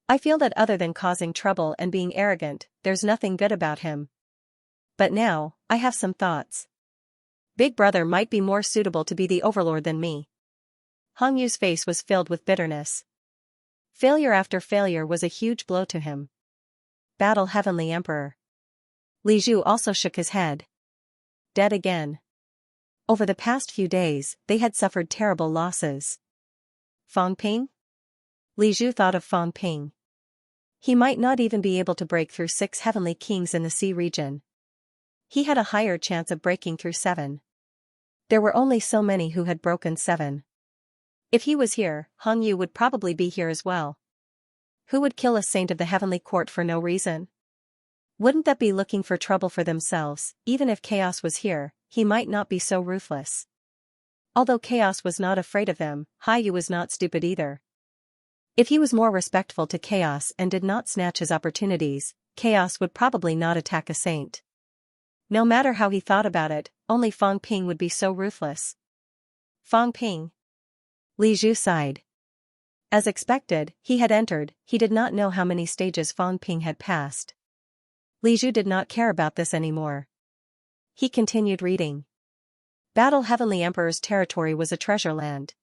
S1: I feel that other than causing trouble and being arrogant, there's nothing good about him. But now, I have some thoughts. Big Brother might be more suitable to be the overlord than me." Hong Yu's face was filled with bitterness. Failure after failure was a huge blow to him. Battle Heavenly Emperor. Li Zhu also shook his head. Dead again. Over the past few days, they had suffered terrible losses. Fong Ping? Li Zhu thought of Fong Ping. He might not even be able to break through 6 heavenly kings in the sea region. He had a higher chance of breaking through 7. There were only so many who had broken 7. If he was here, Hong Yu would probably be here as well. Who would kill a saint of the heavenly court for no reason? Wouldn't that be looking for trouble for themselves? Even if Chaos was here, he might not be so ruthless. Although Chaos was not afraid of them, Hai Yu was not stupid either. If he was more respectful to Chaos and did not snatch his opportunities, Chaos would probably not attack a saint. No matter how he thought about it, only Fang Ping would be so ruthless. Fang Ping. Li Zhu sighed. As expected, he had entered, he did not know how many stages Fang Ping had passed. Li Zhu did not care about this anymore. He continued reading. Battle Heavenly Emperor's territory was a treasure land.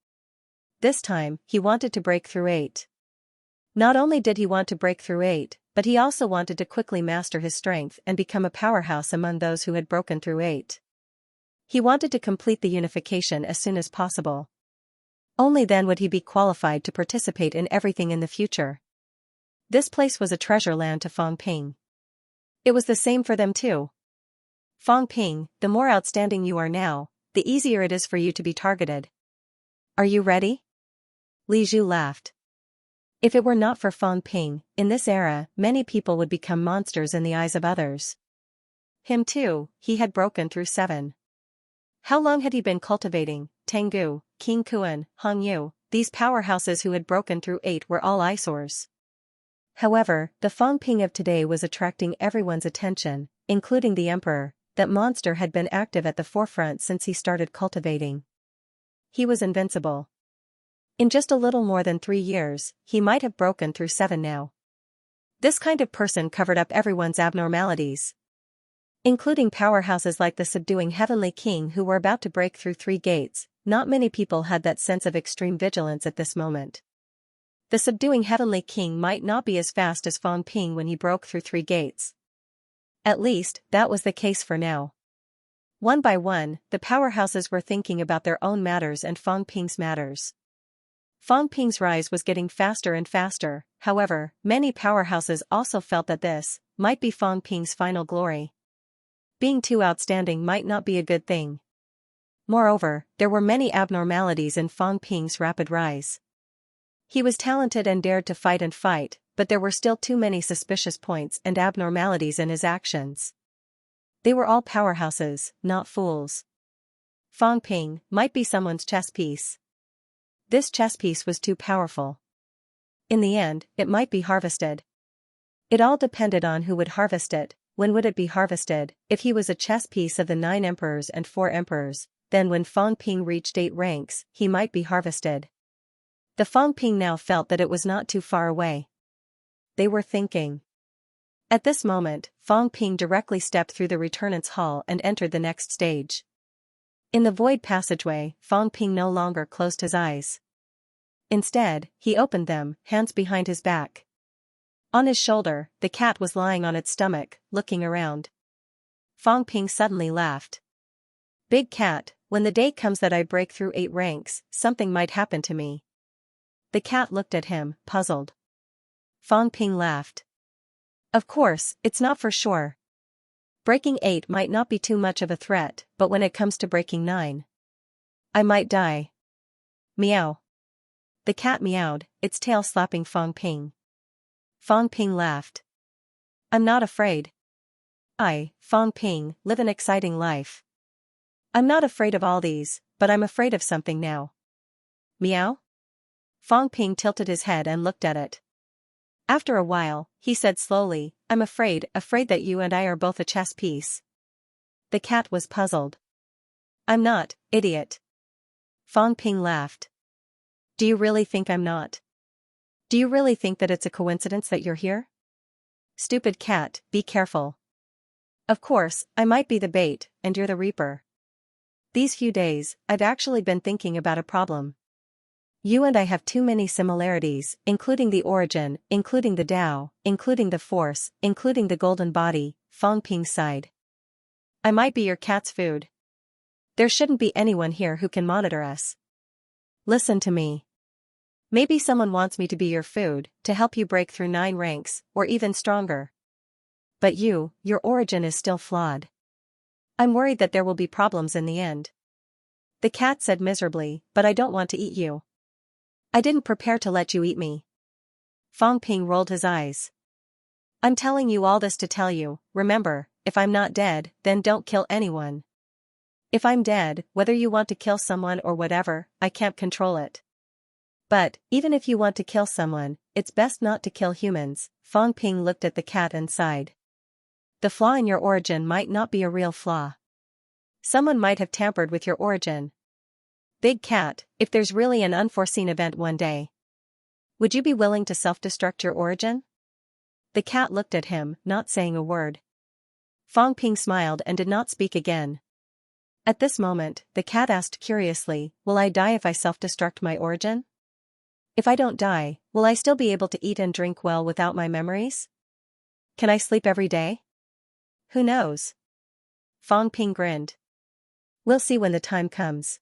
S1: This time, he wanted to break through 8. Not only did he want to break through 8, but he also wanted to quickly master his strength and become a powerhouse among those who had broken through 8. He wanted to complete the unification as soon as possible. Only then would he be qualified to participate in everything in the future. This place was a treasure land to Fang Ping. It was the same for them too. Fang Ping, the more outstanding you are now, the easier it is for you to be targeted. Are you ready? Li Zhu laughed. If it were not for Fang Ping, in this era, many people would become monsters in the eyes of others. Him too, he had broken through 7. How long had he been cultivating? Tengu, King Kuan, Hong Yu, these powerhouses who had broken through 8 were all eyesores. However, the Fang Ping of today was attracting everyone's attention, including the emperor. That monster had been active at the forefront since he started cultivating. He was invincible. In just a little more than 3 years, he might have broken through 7 now. This kind of person covered up everyone's abnormalities, including powerhouses like the subduing Heavenly King who were about to break through 3 gates. Not many people had that sense of extreme vigilance at this moment. The subduing Heavenly King might not be as fast as Fang Ping when he broke through 3 gates. At least, that was the case for now. One by one, the powerhouses were thinking about their own matters and Fang Ping's matters. Fang Ping's rise was getting faster and faster, however, many powerhouses also felt that this might be Fang Ping's final glory. Being too outstanding might not be a good thing. Moreover, there were many abnormalities in Fang Ping's rapid rise. He was talented and dared to fight, but there were still too many suspicious points and abnormalities in his actions. They were all powerhouses, not fools. Fang Ping might be someone's chess piece. This chess piece was too powerful. In the end, it might be harvested. It all depended on who would harvest it. When would it be harvested? If he was a chess piece of the 9 emperors and 4 emperors, then when Fang Ping reached 8 ranks, he might be harvested. The Fang Ping now felt that it was not too far away. They were thinking. At this moment, Fang Ping directly stepped through the returnant's hall and entered the next stage. In the void passageway, Fang Ping no longer closed his eyes. Instead, he opened them, hands behind his back. On his shoulder, the cat was lying on its stomach, looking around. Fang Ping suddenly laughed. Big cat, when the day comes that I break through 8 ranks, something might happen to me. The cat looked at him, puzzled. Fang Ping laughed. Of course, it's not for sure. Breaking 8 might not be too much of a threat, but when it comes to breaking 9, I might die. Meow. The cat meowed, its tail slapping Fang Ping. Fang Ping laughed. I'm not afraid. I, Fang Ping, live an exciting life. I'm not afraid of all these, but I'm afraid of something now. Meow? Fang Ping tilted his head and looked at it. After a while, he said slowly, I'm afraid that you and I are both a chess piece. The cat was puzzled. I'm not, idiot. Fang Ping laughed. Do you really think I'm not? Do you really think that it's a coincidence that you're here? Stupid cat, be careful. Of course, I might be the bait, and you're the reaper. These few days, I've actually been thinking about a problem. You and I have too many similarities, including the origin, including the Tao, including the force, including the golden body. Fang Ping sighed. I might be your cat's food. There shouldn't be anyone here who can monitor us. Listen to me. Maybe someone wants me to be your food, to help you break through 9 ranks, or even stronger. But your origin is still flawed. I'm worried that there will be problems in the end. The cat said miserably, but I don't want to eat you. I didn't prepare to let you eat me. Fang Ping rolled his eyes. I'm telling you all this to tell you, remember, if I'm not dead, then don't kill anyone. If I'm dead, whether you want to kill someone or whatever, I can't control it. But, even if you want to kill someone, it's best not to kill humans. Fang Ping looked at the cat and sighed. The flaw in your origin might not be a real flaw. Someone might have tampered with your origin. Big Cat, if there's really an unforeseen event one day, would you be willing to self-destruct your origin? The cat looked at him, not saying a word. Fang Ping smiled and did not speak again. At this moment, the cat asked curiously, will I die if I self-destruct my origin? If I don't die, will I still be able to eat and drink well without my memories? Can I sleep every day? Who knows? Fang Ping grinned. We'll see when the time comes.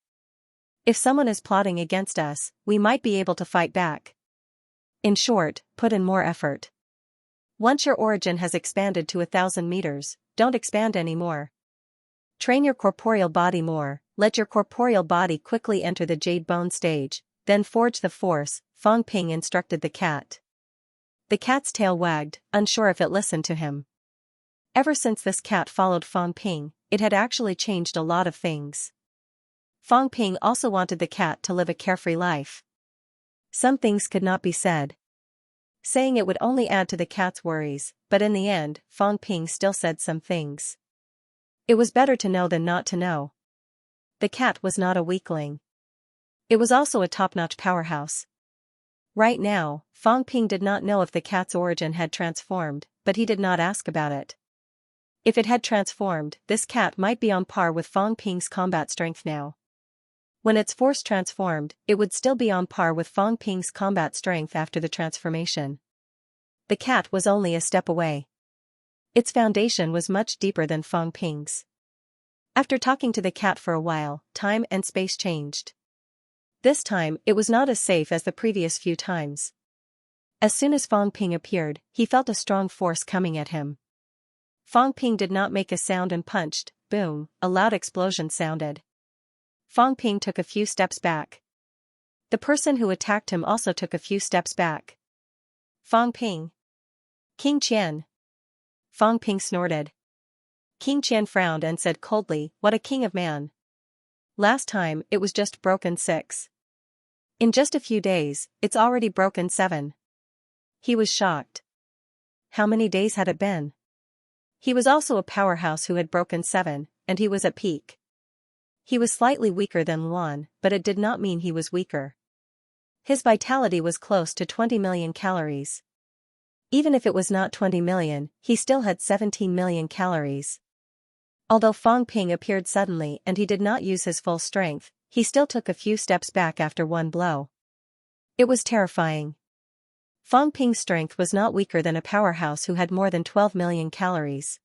S1: If someone is plotting against us, we might be able to fight back. In short, put in more effort. Once your origin has expanded to 1,000 meters, don't expand anymore. Train your corporeal body more, let your corporeal body quickly enter the jade bone stage, then forge the force, Fang Ping instructed the cat. The cat's tail wagged, unsure if it listened to him. Ever since this cat followed Fang Ping, it had actually changed a lot of things. Fang Ping also wanted the cat to live a carefree life. Some things could not be said. Saying it would only add to the cat's worries, but in the end, Fang Ping still said some things. It was better to know than not to know. The cat was not a weakling. It was also a top-notch powerhouse. Right now, Fang Ping did not know if the cat's origin had transformed, but he did not ask about it. If it had transformed, this cat might be on par with Fang Ping's combat strength now. When its force transformed, it would still be on par with Fang Ping's combat strength after the transformation. The cat was only a step away. Its foundation was much deeper than Fang Ping's. After talking to the cat for a while, time and space changed. This time, it was not as safe as the previous few times. As soon as Fang Ping appeared, he felt a strong force coming at him. Fang Ping did not make a sound and punched. Boom, a loud explosion sounded. Fang Ping took a few steps back. The person who attacked him also took a few steps back. Fang Ping. King Qian. Fang Ping snorted. King Qian frowned and said coldly, what a king of man. Last time, it was just broken 6. In just a few days, it's already broken 7. He was shocked. How many days had it been? He was also a powerhouse who had broken 7, and he was at peak. He was slightly weaker than Luan, but it did not mean he was weaker. His vitality was close to 20 million calories. Even if it was not 20 million, he still had 17 million calories. Although Fang Ping appeared suddenly and he did not use his full strength, he still took a few steps back after one blow. It was terrifying. Fang Ping's strength was not weaker than a powerhouse who had more than 12 million calories.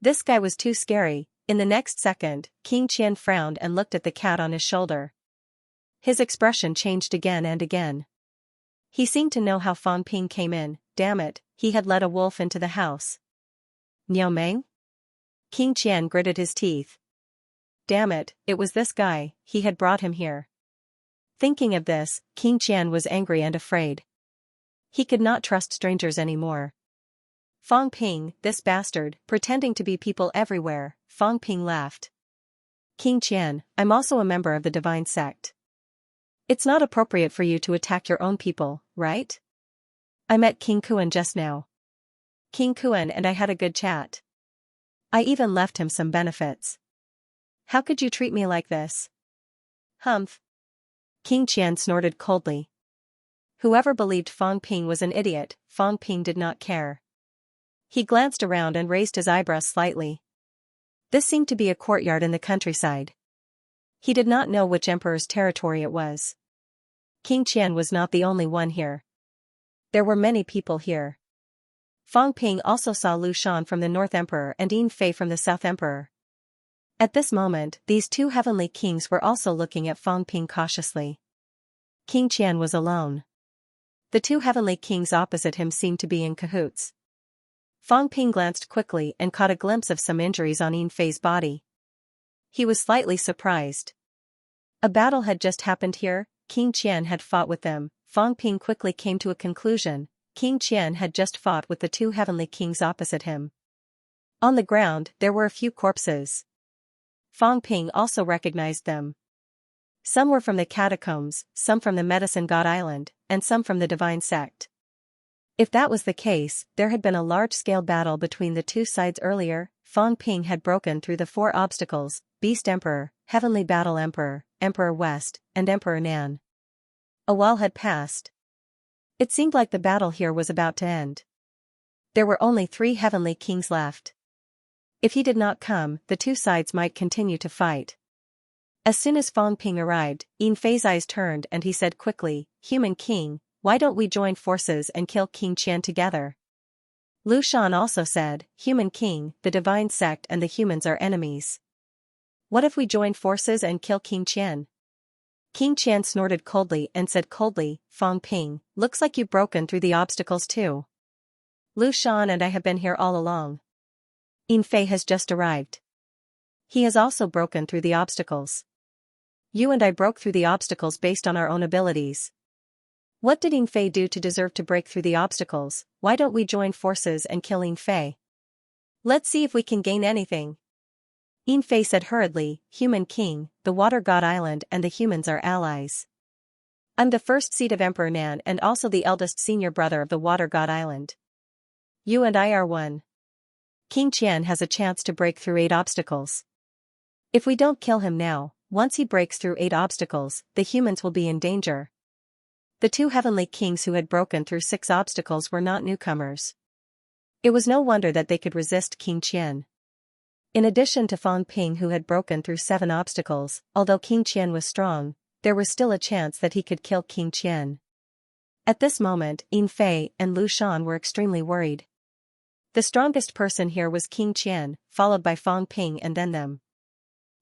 S1: This guy was too scary. In the next second, King Qian frowned and looked at the cat on his shoulder. His expression changed again and again. He seemed to know how Fang Ping came in. Damn it, he had let a wolf into the house. Niao Meng? King Qian gritted his teeth. Damn it, it was this guy, he had brought him here. Thinking of this, King Qian was angry and afraid. He could not trust strangers anymore. Fang Ping, this bastard, pretending to be people everywhere. Fang Ping laughed. King Qian, I'm also a member of the divine sect. It's not appropriate for you to attack your own people, right? I met King Kuan just now. King Kuan and I had a good chat. I even left him some benefits. How could you treat me like this? Humph. King Qian snorted coldly. Whoever believed Fang Ping was an idiot, Fang Ping did not care. He glanced around and raised his eyebrows slightly. This seemed to be a courtyard in the countryside. He did not know which emperor's territory it was. King Qian was not the only one here. There were many people here. Fang Ping also saw Lu Shan from the North Emperor and Yin Fei from the South Emperor. At this moment, these two heavenly kings were also looking at Fang Ping cautiously. King Qian was alone. The two heavenly kings opposite him seemed to be in cahoots. Fang Ping glanced quickly and caught a glimpse of some injuries on Yin Fei's body. He was slightly surprised. A battle had just happened here. King Qian had fought with them. Fang Ping quickly came to a conclusion. King Qian had just fought with the two heavenly kings opposite him. On the ground, there were a few corpses. Fang Ping also recognized them. Some were from the catacombs, some from the Medicine God Island, and some from the divine sect. If that was the case, there had been a large-scale battle between the two sides earlier. Fang Ping had broken through the 4 obstacles: Beast Emperor, Heavenly Battle Emperor, Emperor West, and Emperor Nan. A while had passed. It seemed like the battle here was about to end. There were only 3 heavenly kings left. If he did not come, the two sides might continue to fight. As soon as Fang Ping arrived, Yin Fei's eyes turned and he said quickly, "Human king, why don't we join forces and kill King Qian together?" Lu Shan also said, "Human king, the divine sect and the humans are enemies. What if we join forces and kill King Qian?" King Qian snorted coldly and said coldly, "Fang Ping, looks like you've broken through the obstacles too. Lu Shan and I have been here all along. Yin Fei has just arrived. He has also broken through the obstacles. You and I broke through the obstacles based on our own abilities. What did Yin Fei do to deserve to break through the obstacles? Why don't we join forces and kill Yin Fei? Let's see if we can gain anything." Yin Fei said hurriedly, "Human king, the Water God Island and the humans are allies. I'm the first seed of Emperor Nan and also the eldest senior brother of the Water God Island. You and I are one. King Qian has a chance to break through 8 obstacles. If we don't kill him now, once he breaks through 8 obstacles, the humans will be in danger." The 2 heavenly kings who had broken through 6 obstacles were not newcomers. It was no wonder that they could resist King Qian. In addition to Fang Ping who had broken through 7 obstacles, although King Qian was strong, there was still a chance that he could kill King Qian. At this moment, Yin Fei and Lu Shan were extremely worried. The strongest person here was King Qian, followed by Fang Ping and then them.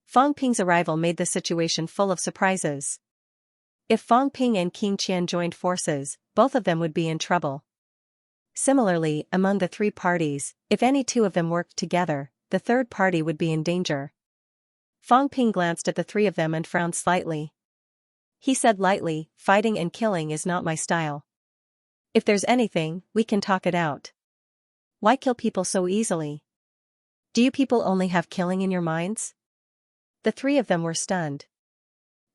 S1: Fang Ping's arrival made the situation full of surprises. If Fang Ping and King Qian joined forces, both of them would be in trouble. Similarly, among the 3 parties, if any 2 of them worked together, the third party would be in danger. Fang Ping glanced at the 3 of them and frowned slightly. He said lightly, "Fighting and killing is not my style. If there's anything, we can talk it out. Why kill people so easily? Do you people only have killing in your minds?" The 3 of them were stunned.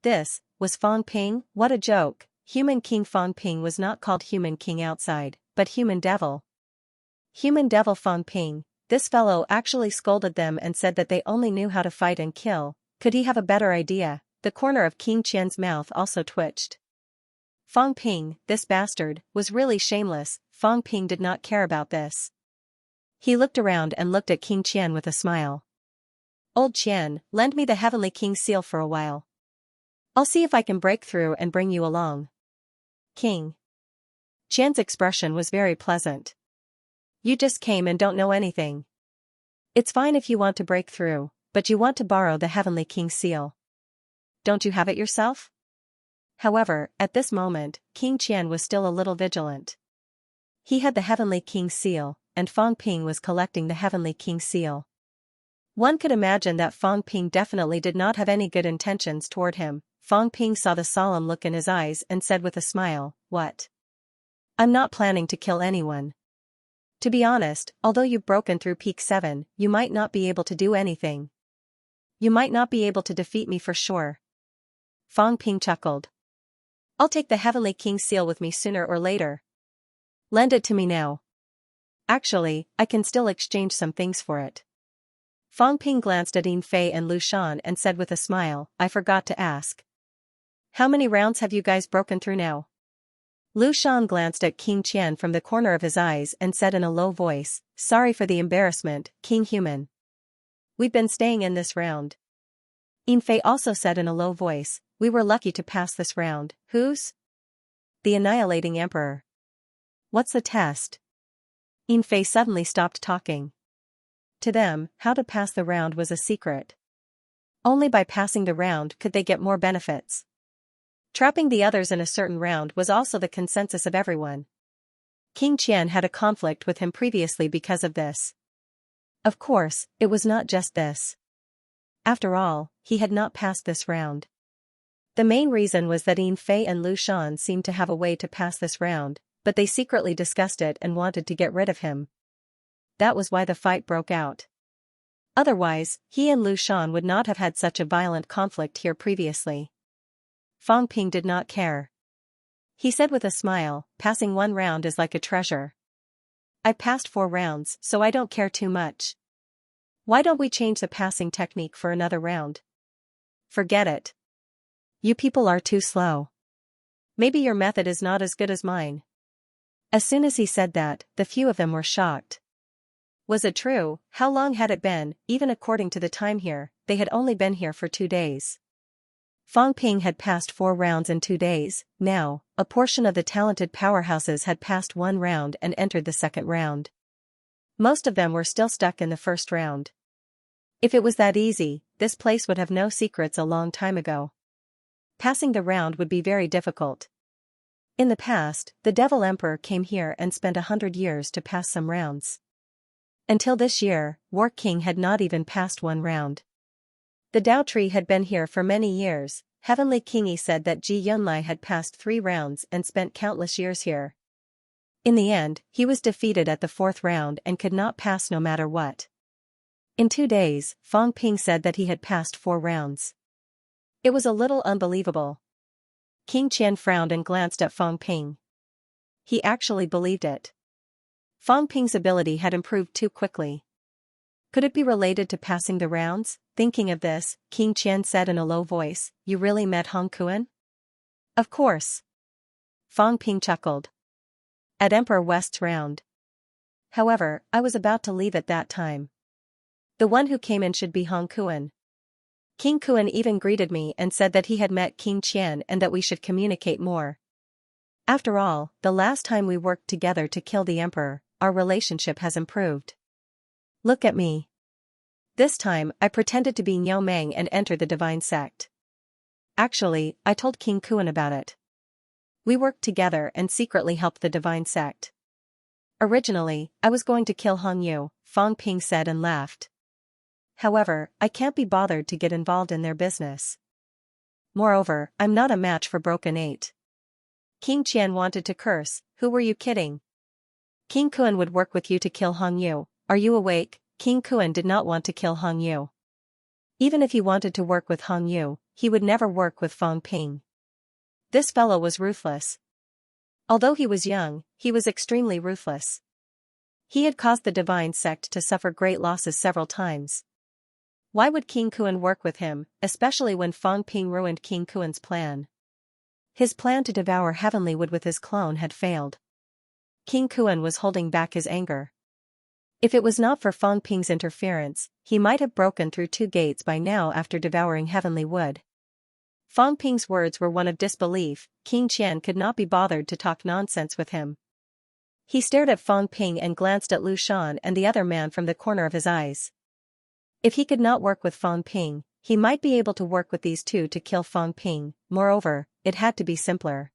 S1: This was Fang Ping? What a joke! Human King Fang Ping was not called Human King outside, but Human Devil. Human Devil Fang Ping, this fellow actually scolded them and said that they only knew how to fight and kill. Could he have a better idea? The corner of King Qian's mouth also twitched. Fang Ping, this bastard, was really shameless. Fang Ping did not care about this. He looked around and looked at King Qian with a smile. "Old Qian, lend me the Heavenly King's seal for a while. I'll see if I can break through and bring you along." King Qian's expression was very pleasant. "You just came and don't know anything. It's fine if you want to break through, but you want to borrow the Heavenly King's seal. Don't you have it yourself?" However, at this moment, King Qian was still a little vigilant. He had the Heavenly King's seal, and Fang Ping was collecting the Heavenly King's seal. One could imagine that Fang Ping definitely did not have any good intentions toward him. Fang Ping saw the solemn look in his eyes and said with a smile, "What? I'm not planning to kill anyone. To be honest, although you've broken through Peak 7, you might not be able to do anything. You might not be able to defeat me for sure." Fang Ping chuckled. "I'll take the Heavenly King's seal with me sooner or later. Lend it to me now. Actually, I can still exchange some things for it." Fang Ping glanced at Yin Fei and Lu Shan and said with a smile, "I forgot to ask. How many rounds have you guys broken through now?" Lu Shan glanced at King Qian from the corner of his eyes and said in a low voice, "Sorry for the embarrassment, King Human. We've been staying in this round." Yin Fei also said in a low voice, "We were lucky to pass this round." "Who's?" "The Annihilating Emperor." "What's the test?" Yin Fei suddenly stopped talking. To them, how to pass the round was a secret. Only by passing the round could they get more benefits. Trapping the others in a certain round was also the consensus of everyone. King Qian had a conflict with him previously because of this. Of course, it was not just this. After all, he had not passed this round. The main reason was that Yin Fei and Lu Shan seemed to have a way to pass this round, but they secretly discussed it and wanted to get rid of him. That was why the fight broke out. Otherwise, he and Lu Shan would not have had such a violent conflict here previously. Fang Ping did not care. he said with a smile, passing one round is like a treasure. I passed 4 rounds, so I don't care too much. Why don't we change the passing technique for another round? Forget it. You people are too slow. Maybe your method is not as good as mine. As soon as he said that, the few of them were shocked. Was it true? How long had it been? Even according to the time here, they had only been here for 2 days. Fang Ping had passed 4 rounds in 2 days. Now, a portion of the talented powerhouses had passed 1 round and entered the second round. Most of them were still stuck in the first round. If it was that easy, this place would have no secrets a long time ago. Passing the round would be very difficult. In the past, the Devil Emperor came here and spent 100 years to pass some rounds. Until this year, War King had not even passed 1 round. The Dao Tree had been here for many years. Heavenly Kingi said that Ji Yunlai had passed 3 rounds and spent countless years here. In the end, he was defeated at the 4th round and could not pass no matter what. In 2 days, Fang Ping said that he had passed 4 rounds. It was a little unbelievable. King Qian frowned and glanced at Fang Ping. He actually believed it. Fang Ping's ability had improved too quickly. Could it be related to passing the rounds? Thinking of this, King Qian said in a low voice, "You really met Hong Kuan?" "Of course." Fang Ping chuckled. "At Emperor West's round. However, I was about to leave at that time. The one who came in should be Hong Kuan. King Kuan even greeted me and said that he had met King Qian and that we should communicate more. After all, the last time we worked together to kill the Emperor, our relationship has improved. Look at me. This time, I pretended to be Niao Meng and entered the divine sect. Actually, I told King Kuan about it. We worked together and secretly helped the divine sect. Originally, I was going to kill Hong Yu," Fang Ping said and laughed. "However, I can't be bothered to get involved in their business. Moreover, I'm not a match for Broken 8. King Qian wanted to curse. Who were you kidding? King Kuan would work with you to kill Hong Yu. Are you awake? King Kuan did not want to kill Hong Yu. Even if he wanted to work with Hong Yu, he would never work with Fang Ping. This fellow was ruthless. Although he was young, he was extremely ruthless. He had caused the divine sect to suffer great losses several times. Why would King Kuan work with him, especially when Fang Ping ruined King Kuan's plan? His plan to devour Heavenly Wood with his clone had failed. King Kuan was holding back his anger. If it was not for Fang Ping's interference, he might have broken through 2 gates by now after devouring Heavenly Wood. Fang Ping's words were one of disbelief. King Qian could not be bothered to talk nonsense with him. He stared at Fang Ping and glanced at Lu Shan and the other man from the corner of his eyes. If he could not work with Fang Ping, he might be able to work with these 2 to kill Fang Ping. Moreover, it had to be simpler.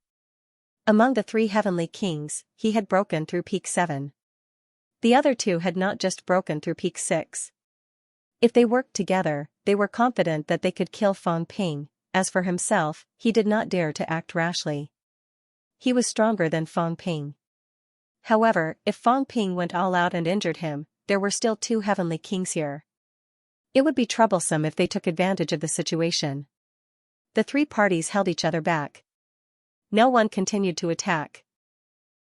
S1: Among the 3 heavenly kings, he had broken through Peak 7. The other 2 had not just broken through Peak 6. If they worked together, they were confident that they could kill Fang Ping. As for himself, he did not dare to act rashly. He was stronger than Fang Ping. However, if Fang Ping went all out and injured him, there were still 2 heavenly kings here. It would be troublesome if they took advantage of the situation. The 3 parties held each other back. No one continued to attack.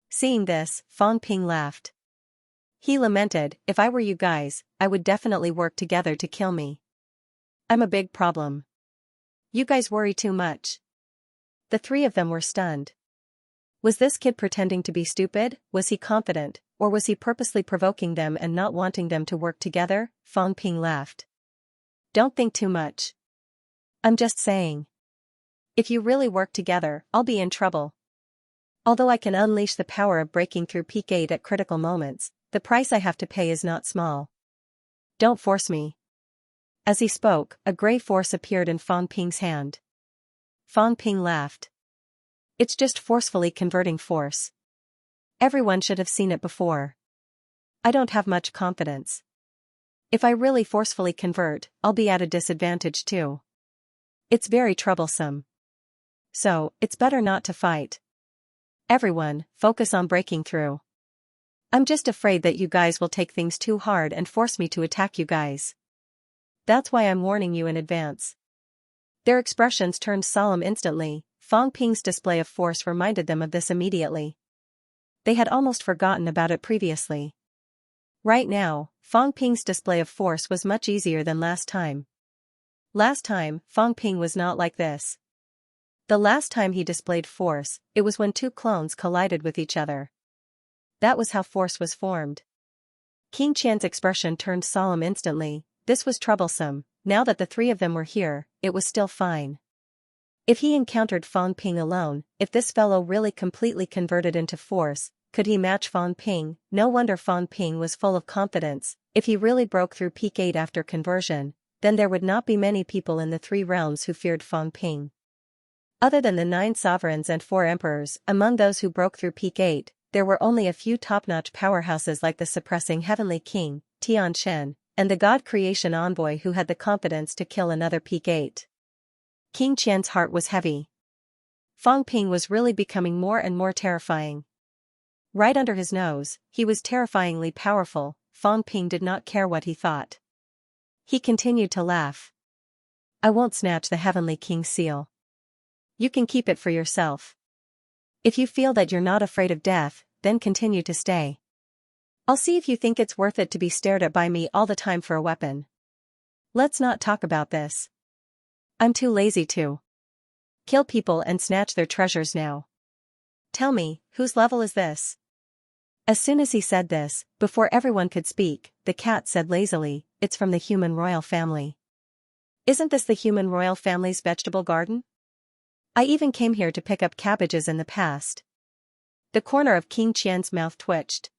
S1: Seeing this, Fang Ping laughed. He lamented, "If I were you guys, I would definitely work together to kill me. I'm a big problem. You guys worry too much." The 3 of them were stunned. Was this kid pretending to be stupid? Was he confident, or was he purposely provoking them and not wanting them to work together? Fang Ping laughed. "Don't think too much. I'm just saying. If you really work together, I'll be in trouble. Although I can unleash the power of breaking through Peak 8 at critical moments, the price I have to pay is not small. Don't force me." As he spoke, a gray force appeared in Fang Ping's hand. Fang Ping laughed. "It's just forcefully converting force. Everyone should have seen it before. I don't have much confidence. If I really forcefully convert, I'll be at a disadvantage too. It's very troublesome. So, it's better not to fight. Everyone, focus on breaking through. I'm just afraid that you guys will take things too hard and force me to attack you guys. That's why I'm warning you in advance." Their expressions turned solemn instantly. Fang Ping's display of force reminded them of this immediately. They had almost forgotten about it previously. Right now, Fang Ping's display of force was much easier than last time. Last time, Fang Ping was not like this. The last time he displayed force, it was when two clones collided with each other. That was how force was formed. King Qian's expression turned solemn instantly. This was troublesome. Now that the three of them were here, it was still fine. If he encountered Fang Ping alone, if this fellow really completely converted into force, could he match Fang Ping? No wonder Fang Ping was full of confidence. If he really broke through peak 8 after conversion, then there would not be many people in the 3 realms who feared Fang Ping. Other than the 9 sovereigns and 4 emperors, among those who broke through peak 8, there were only a few top-notch powerhouses like the suppressing Heavenly King, Tian Shen, and the God Creation Envoy who had the confidence to kill another peak 8. King Qian's heart was heavy. Fang Ping was really becoming more and more terrifying. Right under his nose, he was terrifyingly powerful. Fang Ping did not care what he thought. He continued to laugh. I won't snatch the Heavenly King's seal. You can keep it for yourself. If you feel that you're not afraid of death, then continue to stay. I'll see if you think it's worth it to be stared at by me all the time for a weapon. Let's not talk about this. I'm too lazy to kill people and snatch their treasures now. Tell me, whose level is this? As soon as he said this, before everyone could speak, the cat said lazily, it's from the human royal family. Isn't this the human royal family's vegetable garden? I even came here to pick up cabbages in the past. The corner of King Qian's mouth twitched.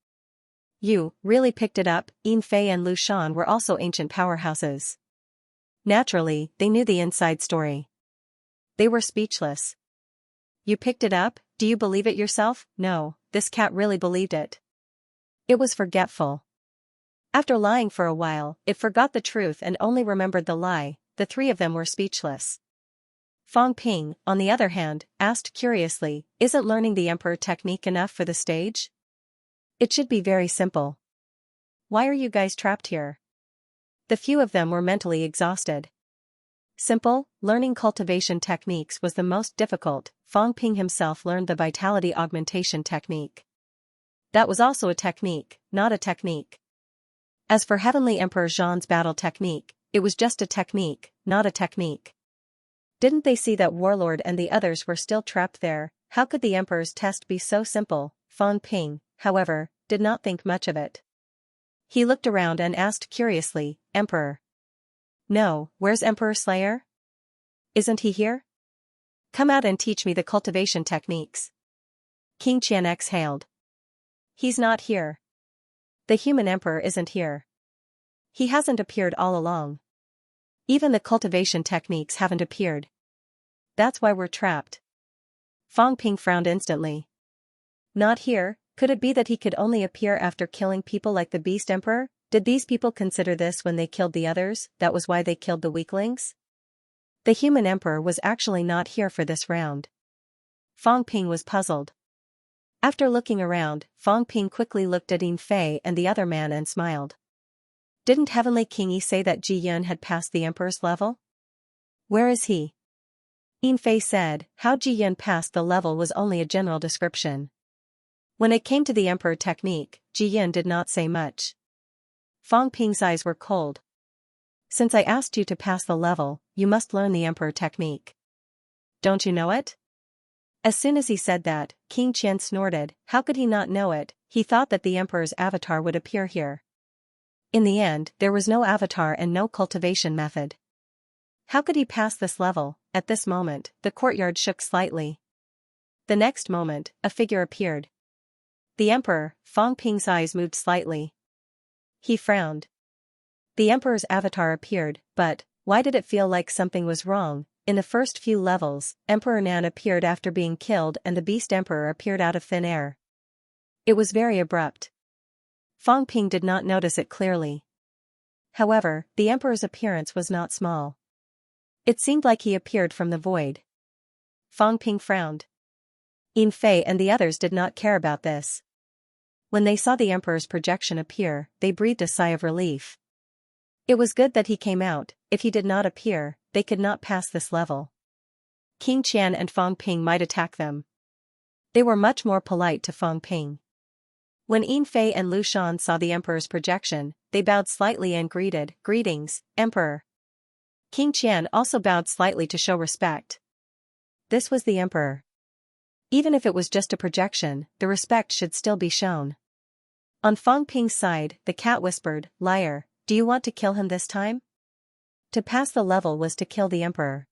S1: You really picked it up? Yin Fei and Lu Shan were also ancient powerhouses. Naturally, they knew the inside story. They were speechless. You picked it up? Do you believe it yourself? No, this cat really believed it. It was forgetful. After lying for a while, it forgot the truth and only remembered the lie. The 3 of them were speechless. Fang Ping, on the other hand, asked curiously, isn't learning the Emperor technique enough for the stage? It should be very simple. Why are you guys trapped here? The few of them were mentally exhausted. Simple, learning cultivation techniques was the most difficult. Fang Ping himself learned the vitality augmentation technique. That was also a technique, not a technique. As for Heavenly Emperor Zhan's battle technique, it was just a technique, not a technique. Didn't they see that Warlord and the others were still trapped there? How could the Emperor's test be so simple? Fang Ping, however, did not think much of it. He looked around and asked curiously, Emperor? No, where's Emperor Slayer? Isn't he here? Come out and teach me the cultivation techniques. King Qian exhaled. He's not here. The human emperor isn't here. He hasn't appeared all along. Even the cultivation techniques haven't appeared. That's why we're trapped. Fang Ping frowned instantly. Not here? Could it be that he could only appear after killing people like the Beast Emperor? Did these people consider this when they killed the others? That was why they killed the weaklings? The human emperor was actually not here for this round. Fang Ping was puzzled. After looking around, Fang Ping quickly looked at Yin Fei and the other man and smiled. Didn't Heavenly King Yi say that Ji Yun had passed the emperor's level? Where is he? Yin Fei said, how Ji Yun passed the level was only a general description. When it came to the emperor technique, Ji Yun did not say much. Fang Ping's eyes were cold. Since I asked you to pass the level, you must learn the emperor technique. Don't you know it? As soon as he said that, King Qian snorted. How could he not know it? He thought that the emperor's avatar would appear here. In the end, there was no avatar and no cultivation method. How could he pass this level? At this moment, the courtyard shook slightly. The next moment, a figure appeared. The emperor. Fang Ping's eyes moved slightly. He frowned. The emperor's avatar appeared, but why did it feel like something was wrong? In the first few levels, Emperor Nan appeared after being killed and the Beast Emperor appeared out of thin air. It was very abrupt. Fang Ping did not notice it clearly. However, the emperor's appearance was not small. It seemed like he appeared from the void. Fang Ping frowned. Yin Fei and the others did not care about this. When they saw the emperor's projection appear, they breathed a sigh of relief. It was good that he came out. If he did not appear, they could not pass this level. King Qian and Fang Ping might attack them. They were much more polite to Fang Ping. When Yin Fei and Lu Shan saw the emperor's projection, they bowed slightly and greeted, "Greetings, Emperor." King Qian also bowed slightly to show respect. This was the emperor. Even if it was just a projection, the respect should still be shown. On Fang Ping's side, the cat whispered, "Liar, do you want to kill him this time?" To pass the level was to kill the emperor.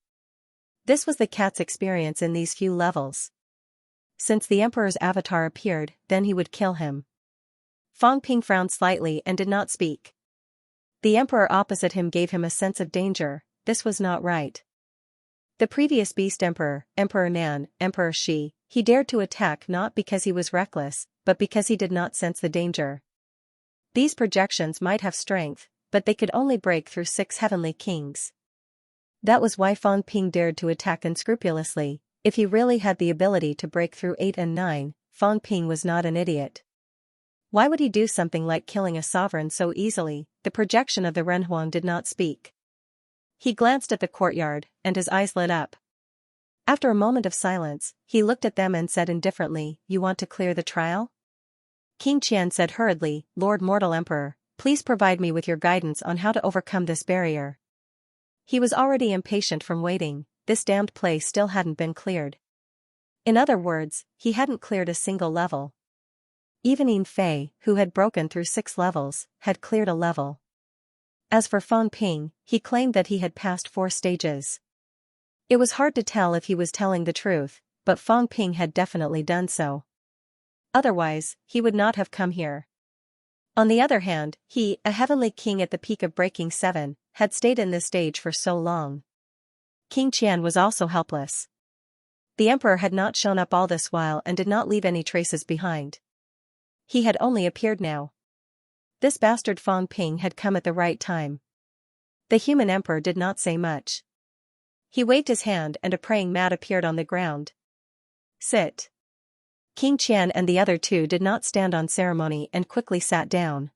S1: This was the cat's experience in these few levels. Since the emperor's avatar appeared, then he would kill him. Fang Ping frowned slightly and did not speak. The emperor opposite him gave him a sense of danger. This was not right. The previous beast emperor, Emperor Nan, Emperor Shi, he dared to attack not because he was reckless, but because he did not sense the danger. These projections might have strength, but they could only break through 6 heavenly kings. That was why Fang Ping dared to attack unscrupulously. If he really had the ability to break through 8 and 9, Fang Ping was not an idiot. Why would he do something like killing a sovereign so easily? The projection of the Renhuang did not speak. He glanced at the courtyard, and his eyes lit up. After a moment of silence, he looked at them and said indifferently, "You want to clear the trial?" King Qian said hurriedly, "Lord Mortal Emperor, please provide me with your guidance on how to overcome this barrier." He was already impatient from waiting. This damned place still hadn't been cleared. In other words, he hadn't cleared a single level. Even Yin Fei, who had broken through 6 levels, had cleared a level. As for Fang Ping, he claimed that he had passed 4 stages. It was hard to tell if he was telling the truth, but Fang Ping had definitely done so. Otherwise, he would not have come here. On the other hand, he, a heavenly king at the peak of breaking 7, had stayed in this stage for so long. King Qian was also helpless. The emperor had not shown up all this while and did not leave any traces behind. He had only appeared now. This bastard Fang Ping had come at the right time. The human emperor did not say much. He waved his hand and a praying mat appeared on the ground. "Sit." King Qian and the other 2 did not stand on ceremony and quickly sat down.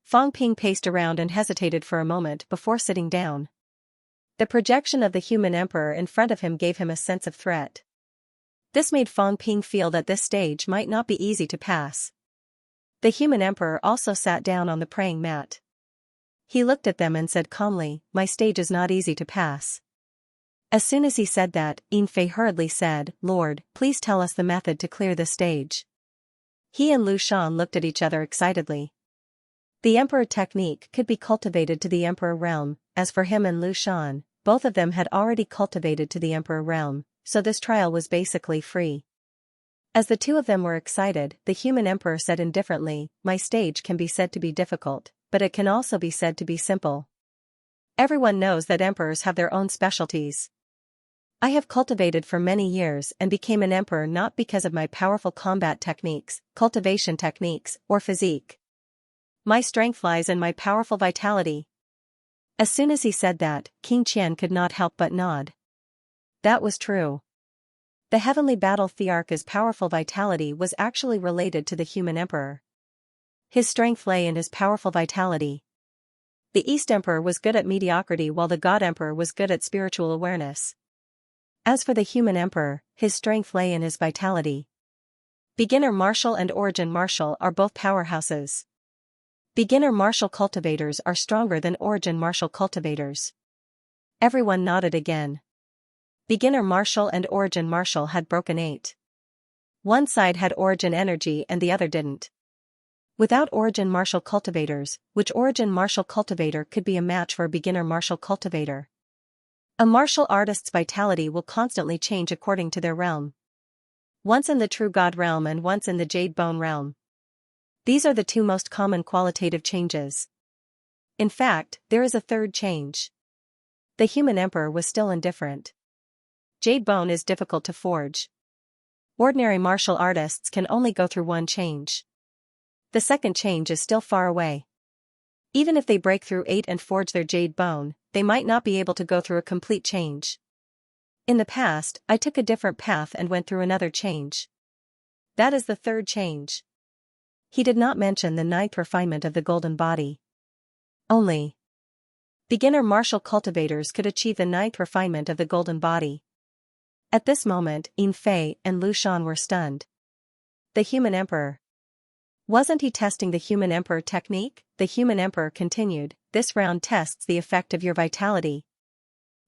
S1: Fang Ping paced around and hesitated for a moment before sitting down. The projection of the human emperor in front of him gave him a sense of threat. This made Fang Ping feel that this stage might not be easy to pass. The human emperor also sat down on the praying mat. He looked at them and said calmly, "My stage is not easy to pass." As soon as he said that, Yin Fei hurriedly said, "Lord, please tell us the method to clear this stage." He and Lu Shan looked at each other excitedly. The emperor technique could be cultivated to the emperor realm. As for him and Lu Shan, both of them had already cultivated to the emperor realm, so this trial was basically free. As the 2 of them were excited, the human emperor said indifferently, "My stage can be said to be difficult, but it can also be said to be simple. Everyone knows that emperors have their own specialties. I have cultivated for many years and became an emperor not because of my powerful combat techniques, cultivation techniques, or physique. My strength lies in my powerful vitality." As soon as he said that, King Qian could not help but nod. That was true. The heavenly battle thearch's powerful vitality was actually related to the human emperor. His strength lay in his powerful vitality. The East Emperor was good at mediocrity while the God Emperor was good at spiritual awareness. As for the human emperor, his strength lay in his vitality. Beginner martial and origin martial are both powerhouses. Beginner martial cultivators are stronger than origin martial cultivators. Everyone nodded again. Beginner martial and origin martial had broken 8. One side had origin energy and the other didn't. Without origin martial cultivators, which origin martial cultivator could be a match for a beginner martial cultivator? A martial artist's vitality will constantly change according to their realm. Once in the true God realm and once in the jade bone realm. These are the 2 most common qualitative changes. In fact, there is a third change. The human emperor was still indifferent. Jade bone is difficult to forge. Ordinary martial artists can only go through one change. The second change is still far away. Even if they break through 8 and forge their jade bone, they might not be able to go through a complete change. In the past, I took a different path and went through another change. That is the third change. He did not mention the 9th refinement of the golden body. Only beginner martial cultivators could achieve the 9th refinement of the golden body. At this moment, Yin Fei and Lu Shan were stunned. The human emperor. Wasn't he testing the human emperor technique? The human emperor continued, this round tests the effect of your vitality.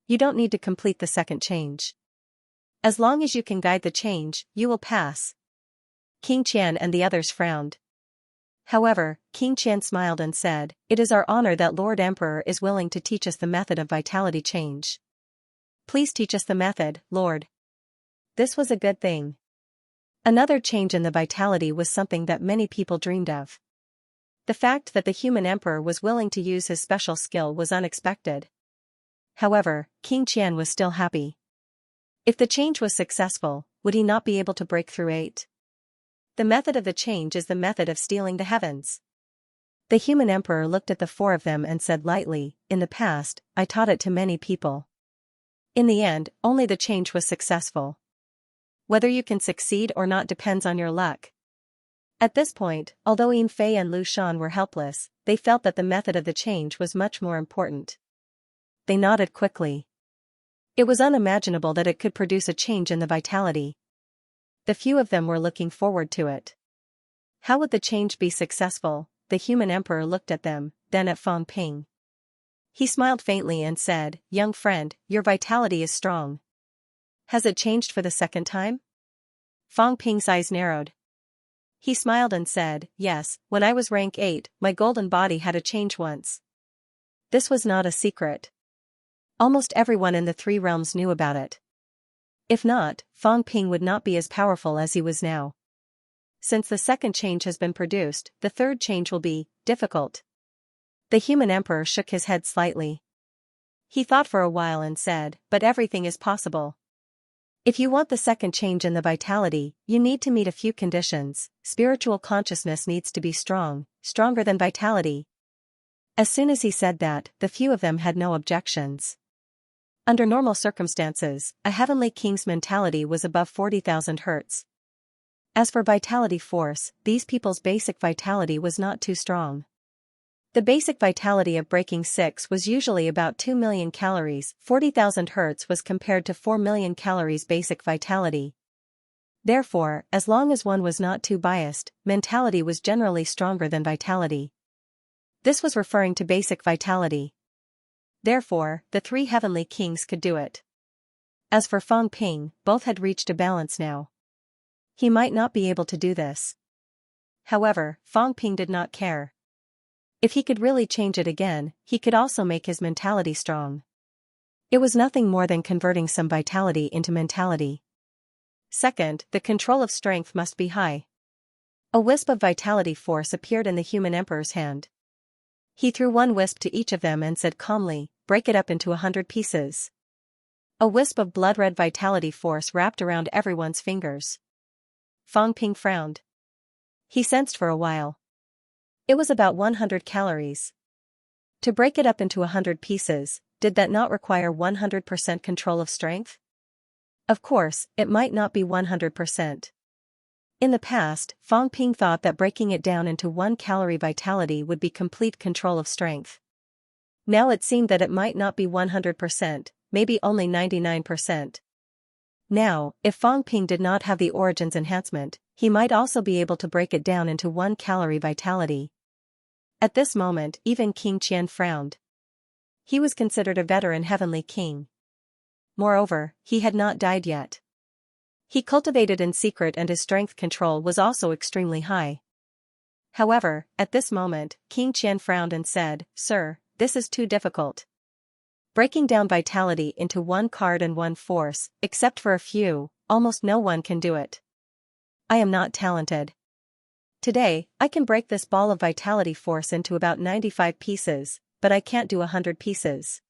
S1: You don't need to complete the second change. As long as you can guide the change, you will pass. King Qian and the others frowned. However, King Qian smiled and said, it is our honor that Lord Emperor is willing to teach us the method of vitality change. Please teach us the method, Lord. This was a good thing. Another change in the vitality was something that many people dreamed of. The fact that the human emperor was willing to use his special skill was unexpected. However, King Qian was still happy. If the change was successful, would he not be able to break through 8? The method of the change is the method of stealing the heavens. The human emperor looked at the 4 of them and said lightly, in the past, I taught it to many people. In the end, only the change was successful. Whether you can succeed or not depends on your luck. At this point, although Yin Fei and Lu Shan were helpless, they felt that the method of the change was much more important. They nodded quickly. It was unimaginable that it could produce a change in the vitality. The few of them were looking forward to it. How would the change be successful? The human emperor looked at them, then at Fang Ping. He smiled faintly and said, young friend, your vitality is strong. Has it changed for the second time? Fang Ping's eyes narrowed. He smiled and said, yes, when I was rank 8, my golden body had a change once. This was not a secret. Almost everyone in the 3 realms knew about it. If not, Fang Ping would not be as powerful as he was now. Since the second change has been produced, the third change will be difficult. The human emperor shook his head slightly. He thought for a while and said, but everything is possible. If you want the second change in the vitality, you need to meet a few conditions. Spiritual consciousness needs to be strong, stronger than vitality. As soon as he said that, the few of them had no objections. Under normal circumstances, a heavenly king's mentality was above 40,000 hertz. As for vitality force, these people's basic vitality was not too strong. The basic vitality of breaking 6 was usually about 2 million calories. 40,000 hertz was compared to 4 million calories basic vitality. Therefore, as long as one was not too biased, mentality was generally stronger than vitality. This was referring to basic vitality. Therefore, the 3 heavenly kings could do it. As for Fang Ping, both had reached a balance now. He might not be able to do this. However, Fang Ping did not care. If he could really change it again, he could also make his mentality strong. It was nothing more than converting some vitality into mentality. Second, the control of strength must be high. A wisp of vitality force appeared in the human emperor's hand. He threw one wisp to each of them and said calmly, break it up into 100 pieces. A wisp of blood-red vitality force wrapped around everyone's fingers. Fang Ping frowned. He sensed for a while. It was about 100 calories. To break it up into 100 pieces, did that not require 100% control of strength? Of course, it might not be 100%. In the past, Fang Ping thought that breaking it down into 1-calorie vitality would be complete control of strength. Now it seemed that it might not be 100%, maybe only 99%. Now, if Fang Ping did not have the Origins enhancement, he might also be able to break it down into 1-calorie vitality. At this moment, even King Qian frowned. He was considered a veteran heavenly king. Moreover, he had not died yet. He cultivated in secret and his strength control was also extremely high. However, at this moment, King Qian frowned and said, Sir, this is too difficult. Breaking down vitality into 1 card and 1 force, except for a few, almost no one can do it. I am not talented. Today, I can break this ball of vitality force into about 95 pieces, but I can't do 100 pieces.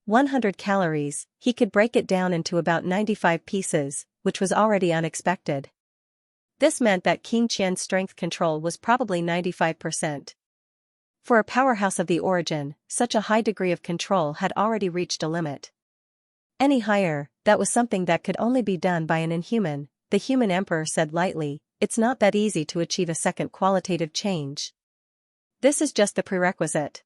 S1: 100 calories, he could break it down into about 95 pieces, which was already unexpected. This meant that King Qian's strength control was probably 95%. For a powerhouse of the origin, such a high degree of control had already reached a limit. Any higher, that was something that could only be done by an inhuman, the human emperor said lightly, it's not that easy to achieve a second qualitative change. This is just the prerequisite.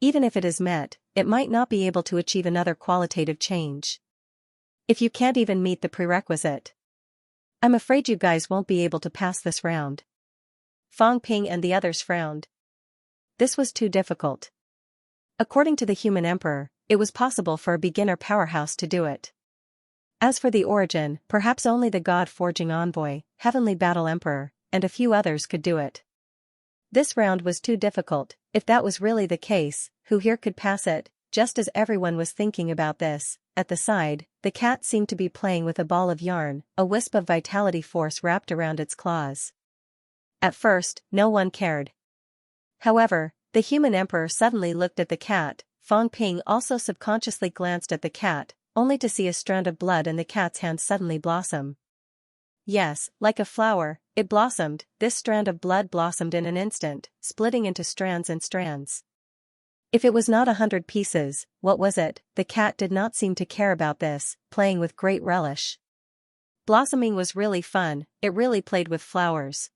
S1: Even if it is met, it might not be able to achieve another qualitative change. If you can't even meet the prerequisite, I'm afraid you guys won't be able to pass this round. Fang Ping and the others frowned. This was too difficult. According to the human emperor, it was possible for a beginner powerhouse to do it. As for the origin, perhaps only the God-forging envoy, heavenly battle emperor, and a few others could do it. This round was too difficult. If that was really the case, who here could pass it? Just as everyone was thinking about this, at the side, the cat seemed to be playing with a ball of yarn, a wisp of vitality force wrapped around its claws. At first, no one cared. However, the human emperor suddenly looked at the cat. Fang Ping also subconsciously glanced at the cat, only to see a strand of blood in the cat's hand suddenly blossom. Yes, like a flower, it blossomed. This strand of blood blossomed in an instant, splitting into strands and strands. If it was not 100 pieces, what was it? The cat did not seem to care about this, playing with great relish. Blossoming was really fun, it really played with flowers.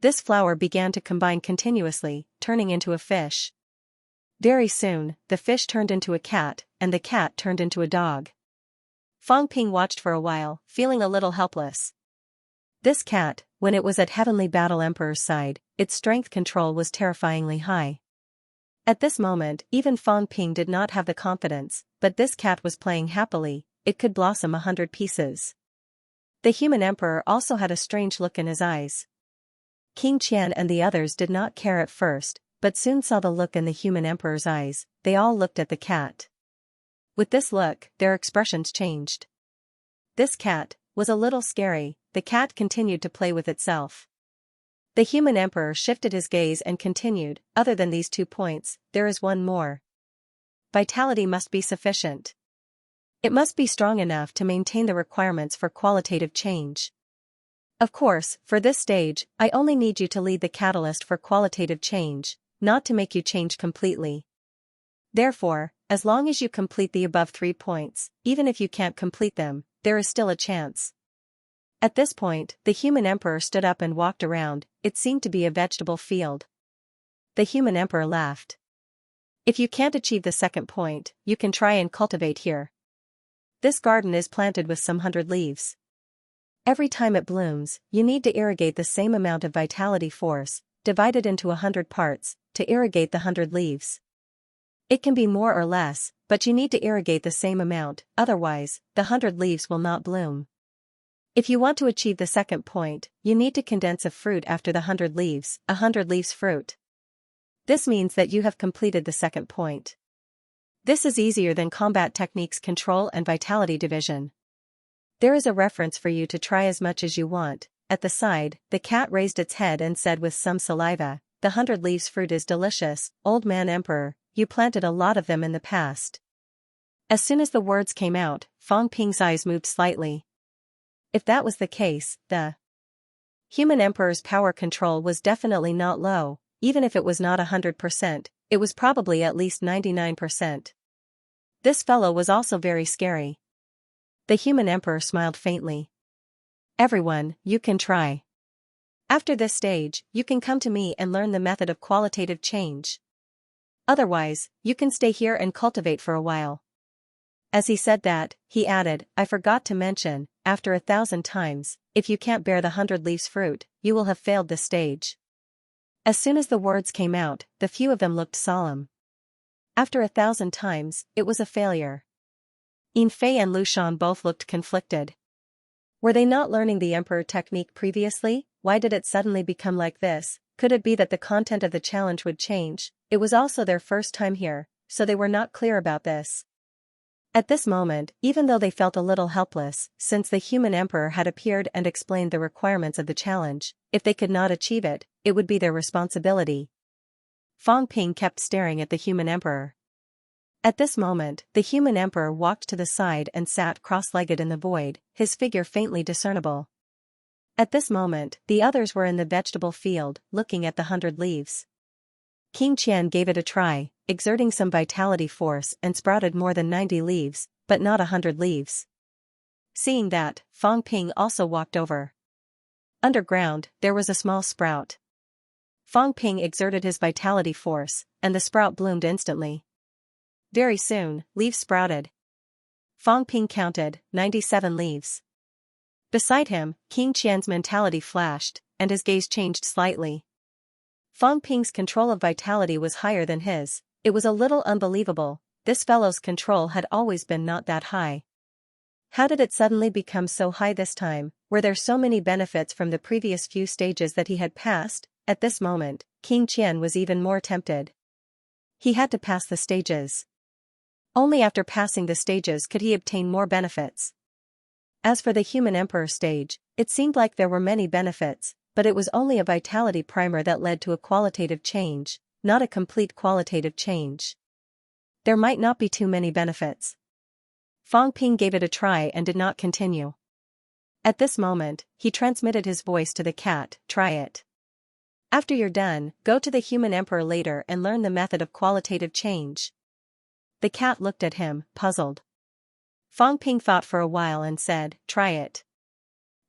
S1: This flower began to combine continuously, turning into a fish. Very soon, the fish turned into a cat, and the cat turned into a dog. Fang Ping watched for a while, feeling a little helpless. This cat, when it was at Heavenly Battle Emperor's side, its strength control was terrifyingly high. At this moment, even Fang Ping did not have the confidence, but this cat was playing happily, it could blossom 100 pieces. The human emperor also had a strange look in his eyes. King Qian and the others did not care at first, but soon saw the look in the human emperor's eyes. They all looked at the cat. With this look, their expressions changed. This cat was a little scary. The cat continued to play with itself. The human emperor shifted his gaze and continued, other than these 2 points, there is one more. Vitality must be sufficient. It must be strong enough to maintain the requirements for qualitative change. Of course, for this stage, I only need you to lead the catalyst for qualitative change, not to make you change completely. Therefore, as long as you complete the above 3 points, even if you can't complete them, there is still a chance. At this point, the human emperor stood up and walked around. It seemed to be a vegetable field. The human emperor laughed. If you can't achieve the second point, you can try and cultivate here. This garden is planted with some 100 leaves. Every time it blooms, you need to irrigate the same amount of vitality force, divided into 100 parts, to irrigate the 100 leaves. It can be more or less, but you need to irrigate the same amount, otherwise, the 100 leaves will not bloom. If you want to achieve the second point, you need to condense a fruit after the 100 leaves, 100 leaves fruit. This means that you have completed the second point. This is easier than combat techniques control and vitality division. There is a reference for you to try as much as you want. At the side, the cat raised its head and said with some saliva, the 100 leaves fruit is delicious, old man emperor, you planted a lot of them in the past. As soon as the words came out, Fang Ping's eyes moved slightly. If that was the case, the human emperor's power control was definitely not low. Even if it was not 100%, it was probably at least 99%. This fellow was also very scary. The human emperor smiled faintly. Everyone, you can try. After this stage, you can come to me and learn the method of qualitative change. Otherwise, you can stay here and cultivate for a while. As he said that, he added, I forgot to mention, after 1,000 times, if you can't bear the 100 leaves fruit, you will have failed this stage. As soon as the words came out, the few of them looked solemn. After 1,000 times, it was a failure. Yin Fei and Lu Shan both looked conflicted. Were they not learning the emperor technique previously? Why did it suddenly become like this? Could it be that the content of the challenge would change? It was also their first time here, so they were not clear about this. At this moment, even though they felt a little helpless, since the human emperor had appeared and explained the requirements of the challenge, if they could not achieve it, it would be their responsibility. Fang Ping kept staring at the human emperor. At this moment, the human emperor walked to the side and sat cross-legged in the void, his figure faintly discernible. At this moment, the others were in the vegetable field, looking at the 100 leaves. King Qian gave it a try, exerting some vitality force and sprouted more than 90 leaves, but not 100 leaves. Seeing that, Fang Ping also walked over. Underground, there was a small sprout. Fang Ping exerted his vitality force, and the sprout bloomed instantly. Very soon, leaves sprouted. Fang Ping counted, 97 leaves. Beside him, King Qian's mentality flashed, and his gaze changed slightly. Fang Ping's control of vitality was higher than his. It was a little unbelievable. This fellow's control had always been not that high. How did it suddenly become so high this time? Were there so many benefits from the previous few stages that he had passed? At this moment, King Qian was even more tempted. He had to pass the stages. Only after passing the stages could he obtain more benefits. As for the human emperor stage, it seemed like there were many benefits, but it was only a vitality primer that led to a qualitative change, not a complete qualitative change. There might not be too many benefits. Fang Ping gave it a try and did not continue. At this moment, he transmitted his voice to the cat, "Try it. After you're done, go to the human emperor later and learn the method of qualitative change." The cat looked at him, puzzled. Fang Ping thought for a while and said, "Try it."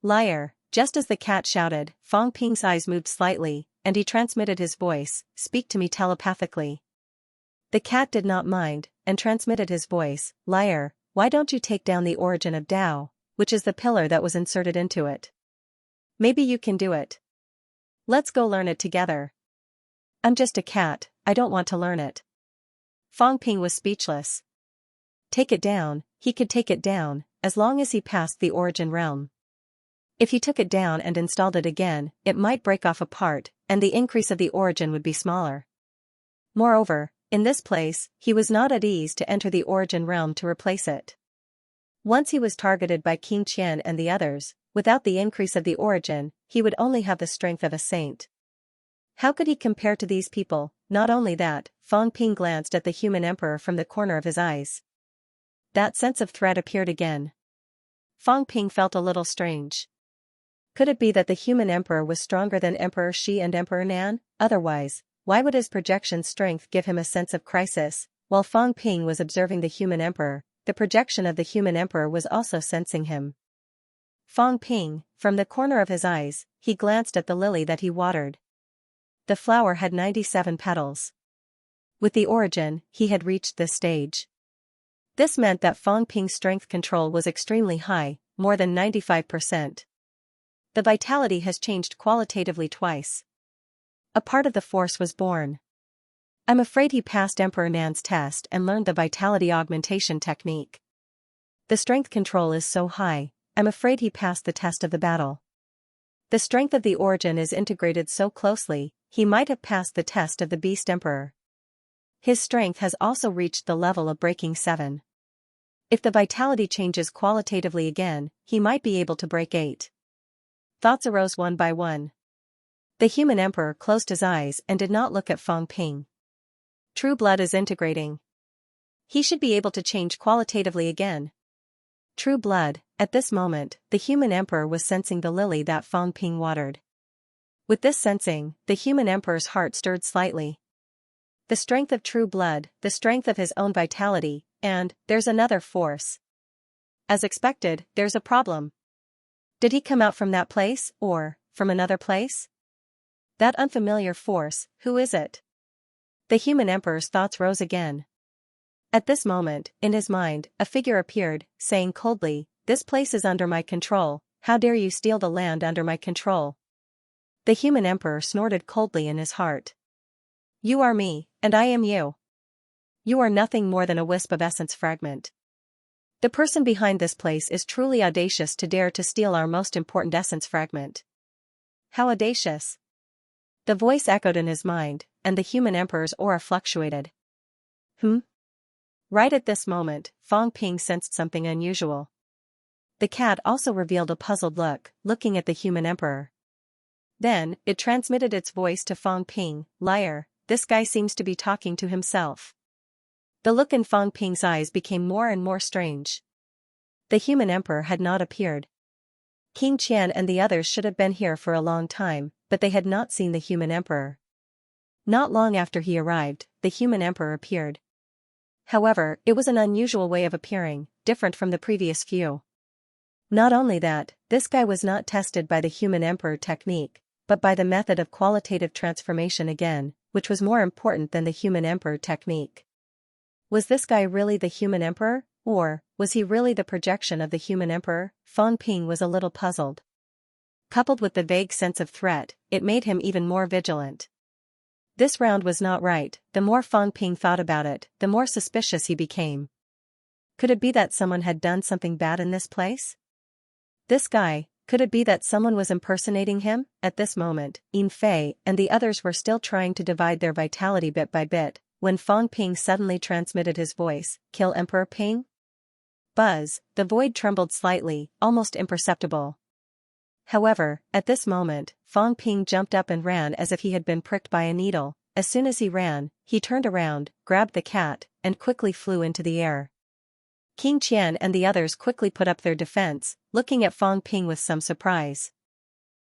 S1: "Liar." Just as the cat shouted, Fang Ping's eyes moved slightly, and he transmitted his voice, "Speak to me telepathically." The cat did not mind, and transmitted his voice, "Liar, why don't you take down the origin of Tao, which is the pillar that was inserted into it? Maybe you can do it. Let's go learn it together." "I'm just a cat, I don't want to learn it." Fang Ping was speechless. Take it down, he could take it down, as long as he passed the origin realm. If he took it down and installed it again, it might break off apart, and the increase of the origin would be smaller. Moreover, in this place, he was not at ease to enter the origin realm to replace it. Once he was targeted by King Qian and the others, without the increase of the origin, he would only have the strength of a saint. How could he compare to these people? Not only that, Fang Ping glanced at the human emperor from the corner of his eyes. That sense of threat appeared again. Fang Ping felt a little strange. Could it be that the human emperor was stronger than Emperor Shi and Emperor Nan? Otherwise, why would his projection strength give him a sense of crisis? While Fang Ping was observing the human emperor, the projection of the human emperor was also sensing him. Fang Ping, from the corner of his eyes, he glanced at the lily that he watered. The flower had 97 petals. With the origin, he had reached this stage. This meant that Fang Ping's strength control was extremely high, more than 95%. The vitality has changed qualitatively twice. A part of the force was born. I'm afraid he passed Emperor Nan's test and learned the vitality augmentation technique. The strength control is so high, I'm afraid he passed the test of the battle. The strength of the origin is integrated so closely, he might have passed the test of the Beast Emperor. His strength has also reached the level of breaking 7. If the vitality changes qualitatively again, he might be able to break 8. Thoughts arose one by one. The human emperor closed his eyes and did not look at Fang Ping. True blood is integrating. He should be able to change qualitatively again. True blood. At this moment, the human emperor was sensing the lily that Fang Ping watered. With this sensing, the human emperor's heart stirred slightly. The strength of true blood, the strength of his own vitality, and there's another force. As expected, there's a problem. Did he come out from that place, or from another place? That unfamiliar force, who is it? The human emperor's thoughts rose again. At this moment, in his mind, a figure appeared, saying coldly, "This place is under my control, how dare you steal the land under my control?" The human emperor snorted coldly in his heart. "You are me, and I am you. You are nothing more than a wisp of essence fragment. The person behind this place is truly audacious to dare to steal our most important essence fragment." How audacious! The voice echoed in his mind, and the human emperor's aura fluctuated. Right at this moment, Fang Ping sensed something unusual. The cat also revealed a puzzled look, looking at the human emperor. Then, it transmitted its voice to Fang Ping, "Liar, this guy seems to be talking to himself." The look in Fang Ping's eyes became more and more strange. The human emperor had not appeared. King Qian and the others should have been here for a long time, but they had not seen the human emperor. Not long after he arrived, the human emperor appeared. However, it was an unusual way of appearing, different from the previous few. Not only that, this guy was not tested by the human emperor technique, but by the method of qualitative transformation again, which was more important than the human emperor technique. Was this guy really the human emperor, or was he really the projection of the human emperor? Fang Ping was a little puzzled. Coupled with the vague sense of threat, it made him even more vigilant. This round was not right. The more Fang Ping thought about it, the more suspicious he became. Could it be that someone had done something bad in this place? This guy, could it be that someone was impersonating him? At this moment, Yin Fei and the others were still trying to divide their vitality bit by bit, when Fang Ping suddenly transmitted his voice, "Kill Emperor Ping?" Buzz, the void trembled slightly, almost imperceptible. However, at this moment, Fang Ping jumped up and ran as if he had been pricked by a needle. As soon as he ran, he turned around, grabbed the cat, and quickly flew into the air. King Qian and the others quickly put up their defense, looking at Fang Ping with some surprise.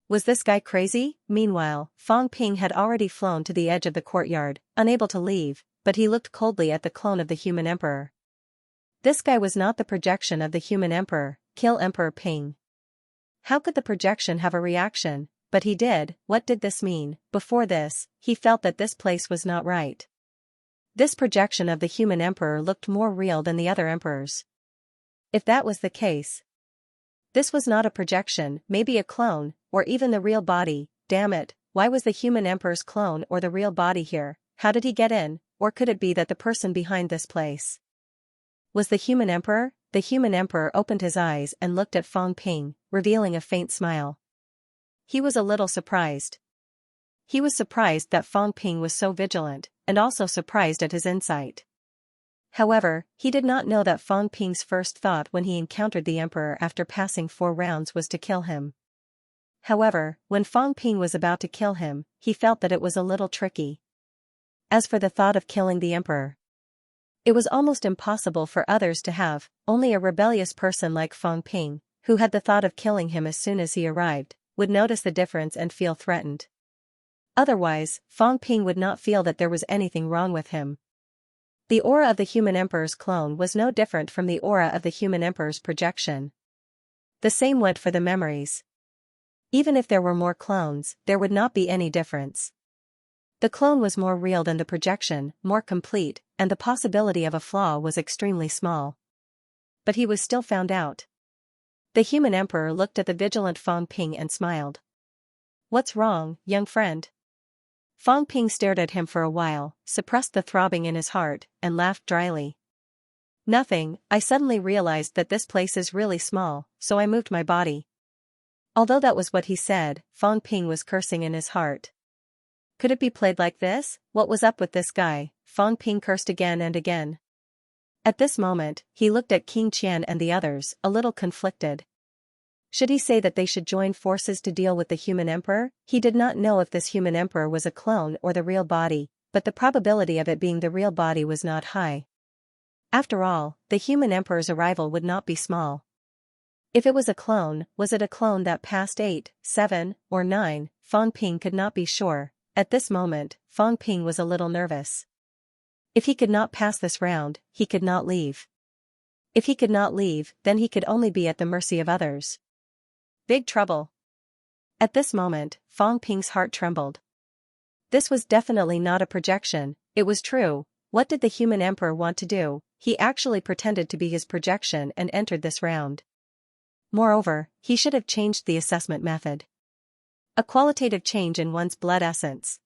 S1: Was this guy crazy? Meanwhile, Fang Ping had already flown to the edge of the courtyard, unable to leave, but he looked coldly at the clone of the human emperor. This guy was not the projection of the human emperor. Kill Emperor Ping. How could the projection have a reaction? But he did. What did this mean? Before this, he felt that this place was not right. This projection of the human emperor looked more real than the other emperors. If that was the case, this was not a projection, maybe a clone, or even the real body. Damn it, why was the human emperor's clone or the real body here? How did he get in? Or could it be that the person behind this place was the human emperor? The human emperor opened his eyes and looked at Fang Ping, revealing a faint smile. He was a little surprised. He was surprised that Fang Ping was so vigilant, and also surprised at his insight. However, he did not know that Fang Ping's first thought when he encountered the emperor after passing 4 rounds was to kill him. However, when Fang Ping was about to kill him, he felt that it was a little tricky. As for the thought of killing the emperor, it was almost impossible for others to have. Only a rebellious person like Fang Ping, who had the thought of killing him as soon as he arrived, would notice the difference and feel threatened. Otherwise, Fang Ping would not feel that there was anything wrong with him. The aura of the human emperor's clone was no different from the aura of the human emperor's projection. The same went for the memories. Even if there were more clones, there would not be any difference. The clone was more real than the projection, more complete, and the possibility of a flaw was extremely small. But he was still found out. The human emperor looked at the vigilant Fang Ping and smiled. "What's wrong, young friend?" Fang Ping stared at him for a while, suppressed the throbbing in his heart, and laughed dryly. "Nothing, I suddenly realized that this place is really small, so I moved my body." Although that was what he said, Fang Ping was cursing in his heart. Could it be played like this? What was up with this guy? Fang Ping cursed again and again. At this moment, he looked at King Qian and the others, a little conflicted. Should he say that they should join forces to deal with the human emperor? He did not know if this human emperor was a clone or the real body, but the probability of it being the real body was not high. After all, the human emperor's arrival would not be small. If it was a clone, was it a clone that passed 8, 7, or 9? Fang Ping could not be sure. At this moment, Fang Ping was a little nervous. If he could not pass this round, he could not leave. If he could not leave, then he could only be at the mercy of others. Big trouble. At this moment, Fang Ping's heart trembled. This was definitely not a projection, it was true. What did the human emperor want to do? He actually pretended to be his projection and entered this round. Moreover, he should have changed the assessment method. A qualitative change in one's blood essence.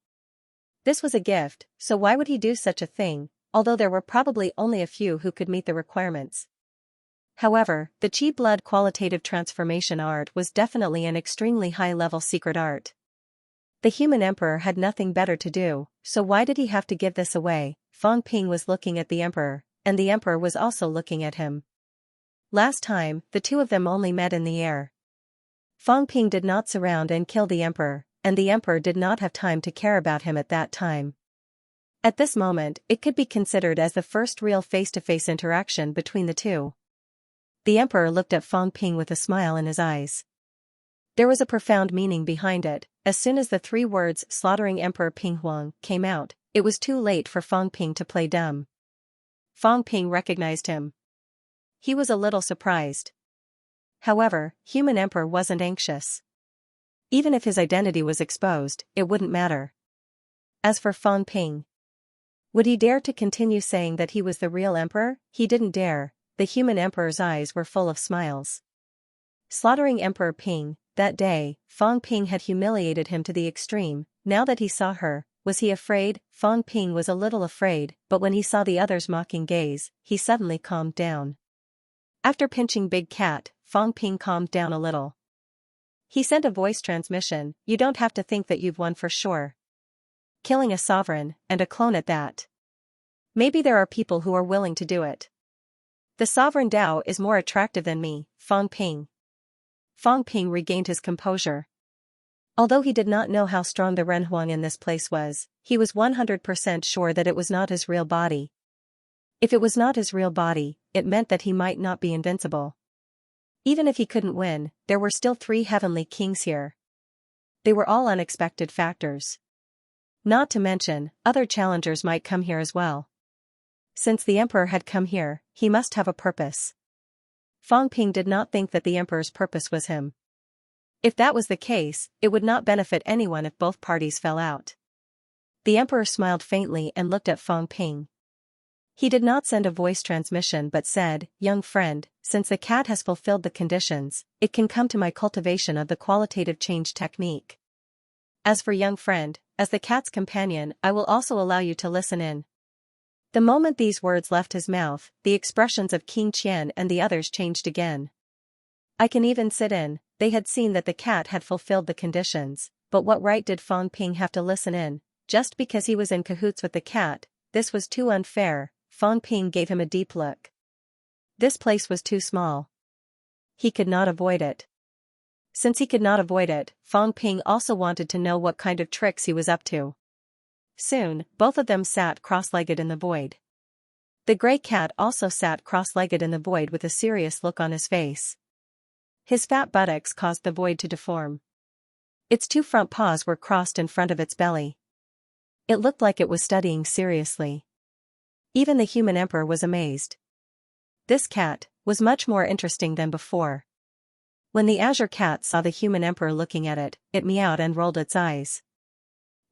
S1: This was a gift, so why would he do such a thing, although there were probably only a few who could meet the requirements. However, the Qi blood qualitative transformation art was definitely an extremely high-level secret art. The human emperor had nothing better to do, so why did he have to give this away? Fang Ping was looking at the emperor, and the emperor was also looking at him. Last time, the two of them only met in the air. Fang Ping did not surround and kill the emperor, and the emperor did not have time to care about him at that time. At this moment, it could be considered as the first real face-to-face interaction between the two. The emperor looked at Fang Ping with a smile in his eyes. There was a profound meaning behind it. As soon as the 3 words "slaughtering Emperor Ping Huang" came out, it was too late for Fang Ping to play dumb. Fang Ping recognized him. He was a little surprised. However, human emperor wasn't anxious. Even if his identity was exposed, it wouldn't matter. As for Fang Ping, would he dare to continue saying that he was the real emperor? He didn't dare. the human emperor's eyes were full of smiles. Slaughtering Emperor Ping, that day, Fang Ping had humiliated him to the extreme. Now that he saw her, was he afraid? Fang Ping was a little afraid, but when he saw the other's mocking gaze, he suddenly calmed down. After pinching Big Cat, Fang Ping calmed down a little. He sent a voice transmission, "You don't have to think that you've won for sure. Killing a sovereign, and a clone at that. Maybe there are people who are willing to do it. The sovereign Dao is more attractive than me, Fang Ping." Fang Ping regained his composure. Although he did not know how strong the Renhuang in this place was, he was 100% sure that it was not his real body. If it was not his real body, it meant that he might not be invincible. Even if he couldn't win, there were still 3 heavenly kings here. They were all unexpected factors. Not to mention, other challengers might come here as well. Since the emperor had come here, he must have a purpose. Fang Ping did not think that the emperor's purpose was him. If that was the case, it would not benefit anyone if both parties fell out. The emperor smiled faintly and looked at Fang Ping. He did not send a voice transmission but said, "Young friend, since the cat has fulfilled the conditions, it can come to my cultivation of the qualitative change technique. As for young friend, as the cat's companion, I will also allow you to listen in." The moment these words left his mouth, the expressions of King Qian and the others changed again. "I can even sit in." They had seen that the cat had fulfilled the conditions, but what right did Fang Ping have to listen in, just because he was in cahoots with the cat? This was too unfair. Fang Ping gave him a deep look. This place was too small. He could not avoid it. Since he could not avoid it, Fang Ping also wanted to know what kind of tricks he was up to. Soon, both of them sat cross-legged in the void. The gray cat also sat cross-legged in the void with a serious look on his face. His fat buttocks caused the void to deform. Its 2 front paws were crossed in front of its belly. It looked like it was studying seriously. Even the human emperor was amazed. This cat was much more interesting than before. When the azure cat saw the human emperor looking at it, it meowed and rolled its eyes.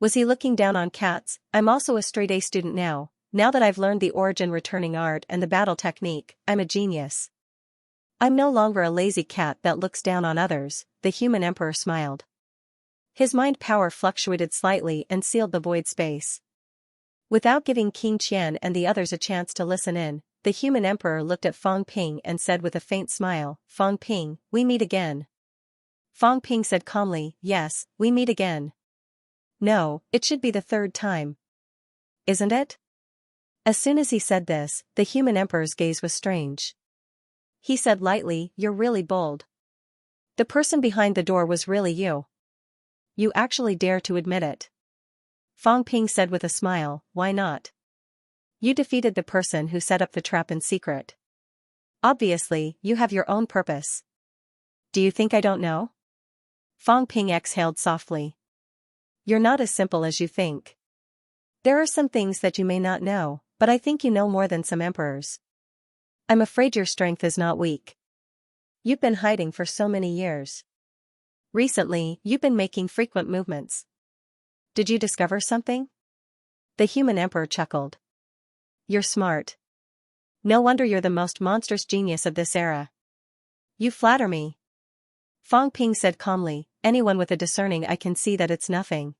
S1: Was he looking down on cats? "I'm also a straight-A student now. Now that I've learned the origin returning art and the battle technique, I'm a genius. I'm no longer a lazy cat that looks down on others." The human emperor smiled. His mind power fluctuated slightly and sealed the void space. Without giving King Qian and the others a chance to listen in, the human emperor looked at Fang Ping and said with a faint smile, "Fang Ping, we meet again." Fang Ping said calmly, "Yes, we meet again. No, it should be the 3rd time. Isn't it?" As soon as he said this, the human emperor's gaze was strange. He said lightly, "You're really bold. The person behind the door was really you. You actually dare to admit it." Fang Ping said with a smile, "Why not? You defeated the person who set up the trap in secret. Obviously, you have your own purpose. Do you think I don't know?" Fang Ping exhaled softly. "You're not as simple as you think. There are some things that you may not know, but I think you know more than some emperors. I'm afraid your strength is not weak. You've been hiding for so many years. Recently, you've been making frequent movements. Did you discover something?" The human emperor chuckled. "You're smart. No wonder you're the most monstrous genius of this era. You flatter me." Fang Ping said calmly, "Anyone with a discerning eye can see that it's nothing.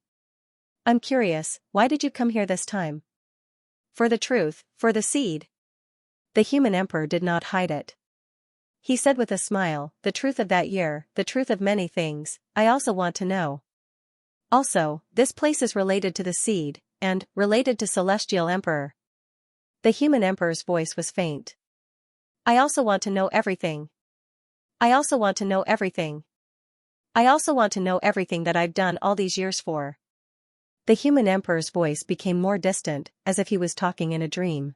S1: I'm curious, why did you come here this time?" "For the truth, for the seed." The human emperor did not hide it. He said with a smile, "The truth of that year, the truth of many things, I also want to know. Also, this place is related to the seed, and related to Celestial Emperor." The human emperor's voice was faint. "I also want to know everything. I also want to know everything. I also want to know everything that I've done all these years for." The human emperor's voice became more distant, as if he was talking in a dream.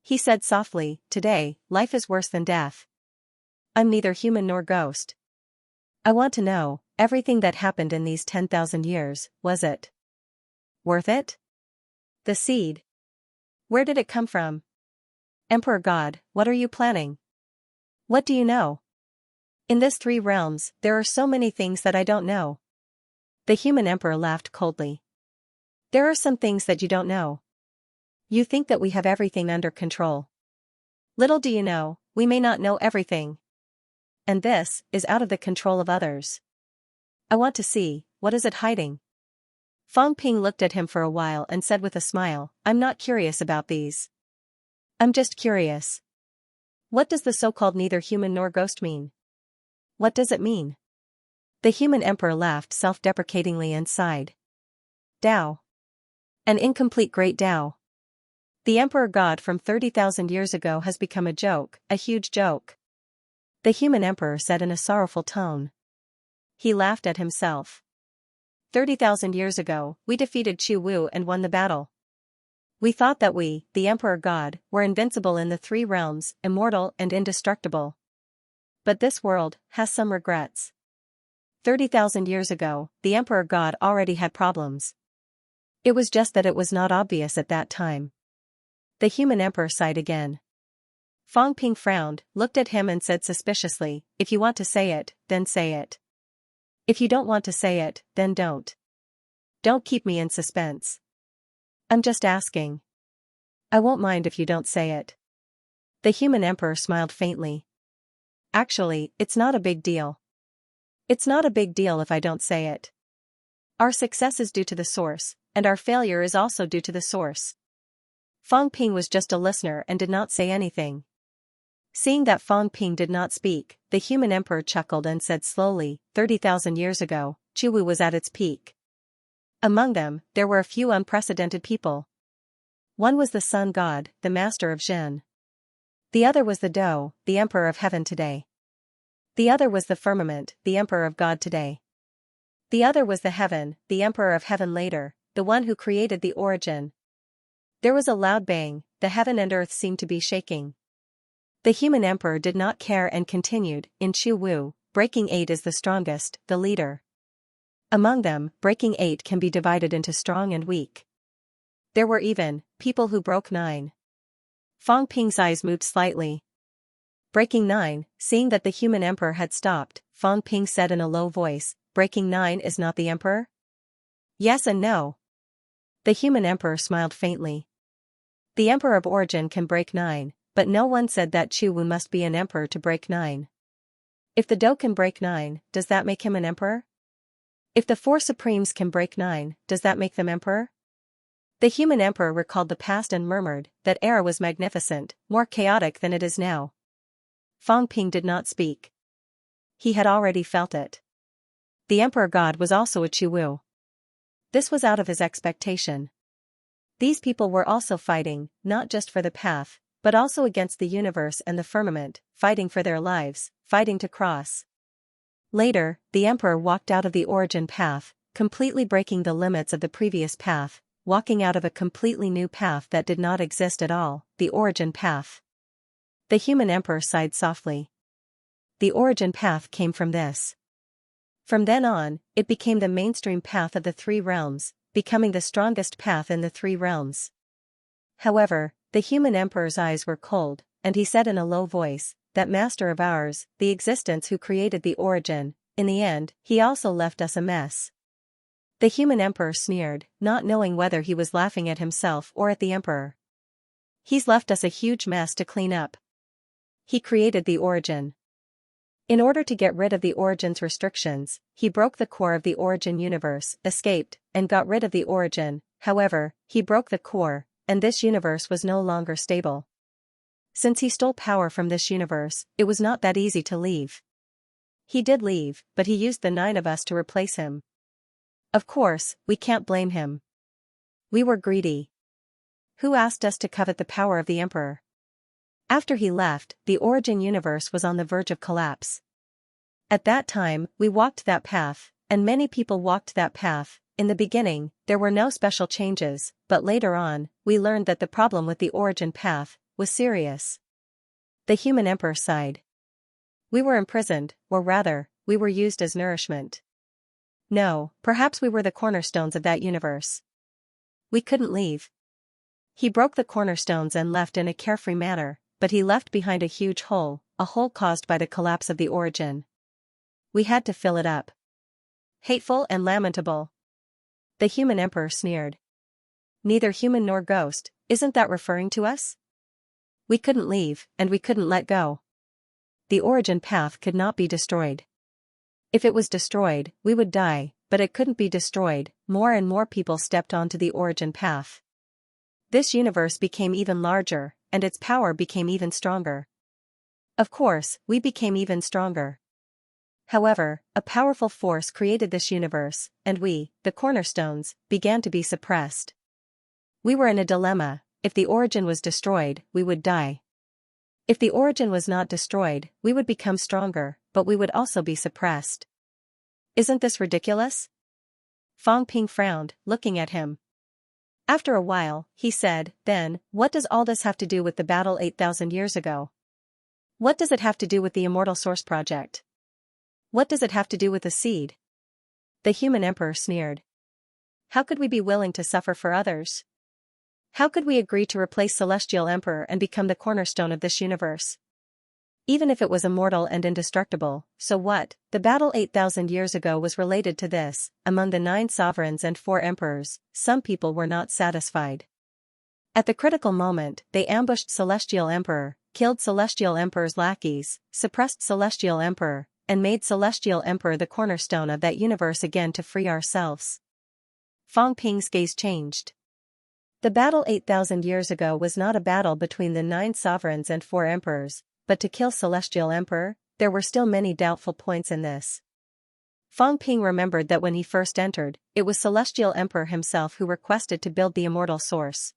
S1: He said softly, "Today, life is worse than death. I'm neither human nor ghost. I want to know, everything that happened in these 10,000 years, was it worth it? The seed. Where did it come from? Emperor God, what are you planning? What do you know? In this 3 realms, there are so many things that I don't know." The human emperor laughed coldly. "There are some things that you don't know. You think that we have everything under control. Little do you know, we may not know everything. And this is out of the control of others. I want to see, what is it hiding? Fang Ping looked at him for a while and said with a smile, I'm not curious about these. I'm just curious. What does the so-called neither human nor ghost mean? What does it mean? The human emperor laughed self-deprecatingly and sighed. Tao. An incomplete great Tao. The emperor god from 30,000 years ago has become a joke, a huge joke. The human emperor said in a sorrowful tone. He laughed at himself. 30,000 years ago, we defeated Chu Wu and won the battle. We thought that we, the emperor god, were invincible in the three realms, immortal and indestructible. But this world has some regrets. 30,000 years ago, the emperor god already had problems. It was just that it was not obvious at that time. The human emperor sighed again. Fang Ping frowned, looked at him and said suspiciously, if you want to say it, then say it. If you don't want to say it, then don't. Don't keep me in suspense. I'm just asking. I won't mind if you don't say it. The human emperor smiled faintly. Actually, it's not a big deal. It's not a big deal if I don't say it. Our success is due to the source, and our failure is also due to the source. Fang Ping was just a listener and did not say anything. Seeing that Fang Ping did not speak, the human emperor chuckled and said slowly, 30,000 years ago, Chu Wu was at its peak. Among them, there were a few unprecedented people. One was the sun god, the master of Zhen. The other was the Do, the emperor of heaven today. The other was the firmament, the emperor of God today. The other was the heaven, the emperor of heaven later, the one who created the origin. There was a loud bang, the heaven and earth seemed to be shaking. The human emperor did not care and continued, in Chu Wu, breaking 8 is the strongest, the leader. Among them, breaking 8 can be divided into strong and weak. There were even people who broke 9. Fang Ping's eyes moved slightly. Breaking 9, seeing that the human emperor had stopped, Fang Ping said in a low voice, breaking 9 is not the emperor? Yes and no. The human emperor smiled faintly. The emperor of origin can break 9, but no one said that Chu Wu must be an emperor to break 9. If the Do can break 9, does that make him an emperor? If the 4 supremes can break 9, does that make them emperor? The human emperor recalled the past and murmured, that era was magnificent, more chaotic than it is now. Fang Ping did not speak. He had already felt it. The emperor god was also a Chu Wu. This was out of his expectation. These people were also fighting, not just for the path, but also against the universe and the firmament, fighting for their lives, fighting to cross. Later, the emperor walked out of the origin path, completely breaking the limits of the previous path, walking out of a completely new path that did not exist at all, the origin path. The human emperor sighed softly. The origin path came from this. From then on, it became the mainstream path of the 3 realms, becoming the strongest path in the 3 realms. However, the human emperor's eyes were cold, and he said in a low voice, that master of ours, the existence who created the origin, in the end, he also left us a mess. The human emperor sneered, not knowing whether he was laughing at himself or at the emperor. He's left us a huge mess to clean up. He created the origin. In order to get rid of the origin's restrictions, he broke the core of the origin universe, escaped, and got rid of the origin. However, he broke the core, and this universe was no longer stable. Since he stole power from this universe, it was not that easy to leave. He did leave, but he used the 9 of us to replace him. Of course, we can't blame him. We were greedy. Who asked us to covet the power of the emperor? After he left, the origin universe was on the verge of collapse. At that time, we walked that path, and many people walked that path. In the beginning, there were no special changes, but later on, we learned that the problem with the origin path was serious. The human emperor sighed. We were imprisoned, or rather, we were used as nourishment. No, perhaps we were the cornerstones of that universe. We couldn't leave. He broke the cornerstones and left in a carefree manner, but he left behind a huge hole, a hole caused by the collapse of the origin. We had to fill it up. Hateful and lamentable. The human emperor sneered. Neither human nor ghost, isn't that referring to us? We couldn't leave, and we couldn't let go. The origin path could not be destroyed. If it was destroyed, we would die, but it couldn't be destroyed. More and more people stepped onto the origin path. This universe became even larger, and its power became even stronger. Of course, we became even stronger. However, a powerful force created this universe, and we, the cornerstones, began to be suppressed. We were in a dilemma. If the origin was destroyed, we would die. If the origin was not destroyed, we would become stronger, but we would also be suppressed. Isn't this ridiculous? Fang Ping frowned, looking at him. After a while, he said, then, what does all this have to do with the battle 8,000 years ago? What does it have to do with the Immortal Source Project? What does it have to do with the seed? The human emperor sneered. How could we be willing to suffer for others? How could we agree to replace Celestial Emperor and become the cornerstone of this universe? Even if it was immortal and indestructible, so what? The battle 8,000 years ago was related to this. Among the 9 sovereigns and 4 emperors, some people were not satisfied. At the critical moment, they ambushed Celestial Emperor, killed Celestial Emperor's lackeys, suppressed Celestial Emperor, and made Celestial Emperor the cornerstone of that universe again to free ourselves. Fang Ping's gaze changed. The battle 8,000 years ago was not a battle between the 9 sovereigns and 4 emperors, but to kill Celestial Emperor. There were still many doubtful points in this. Fang Ping remembered that when he first entered, it was Celestial Emperor himself who requested to build the Immortal Source.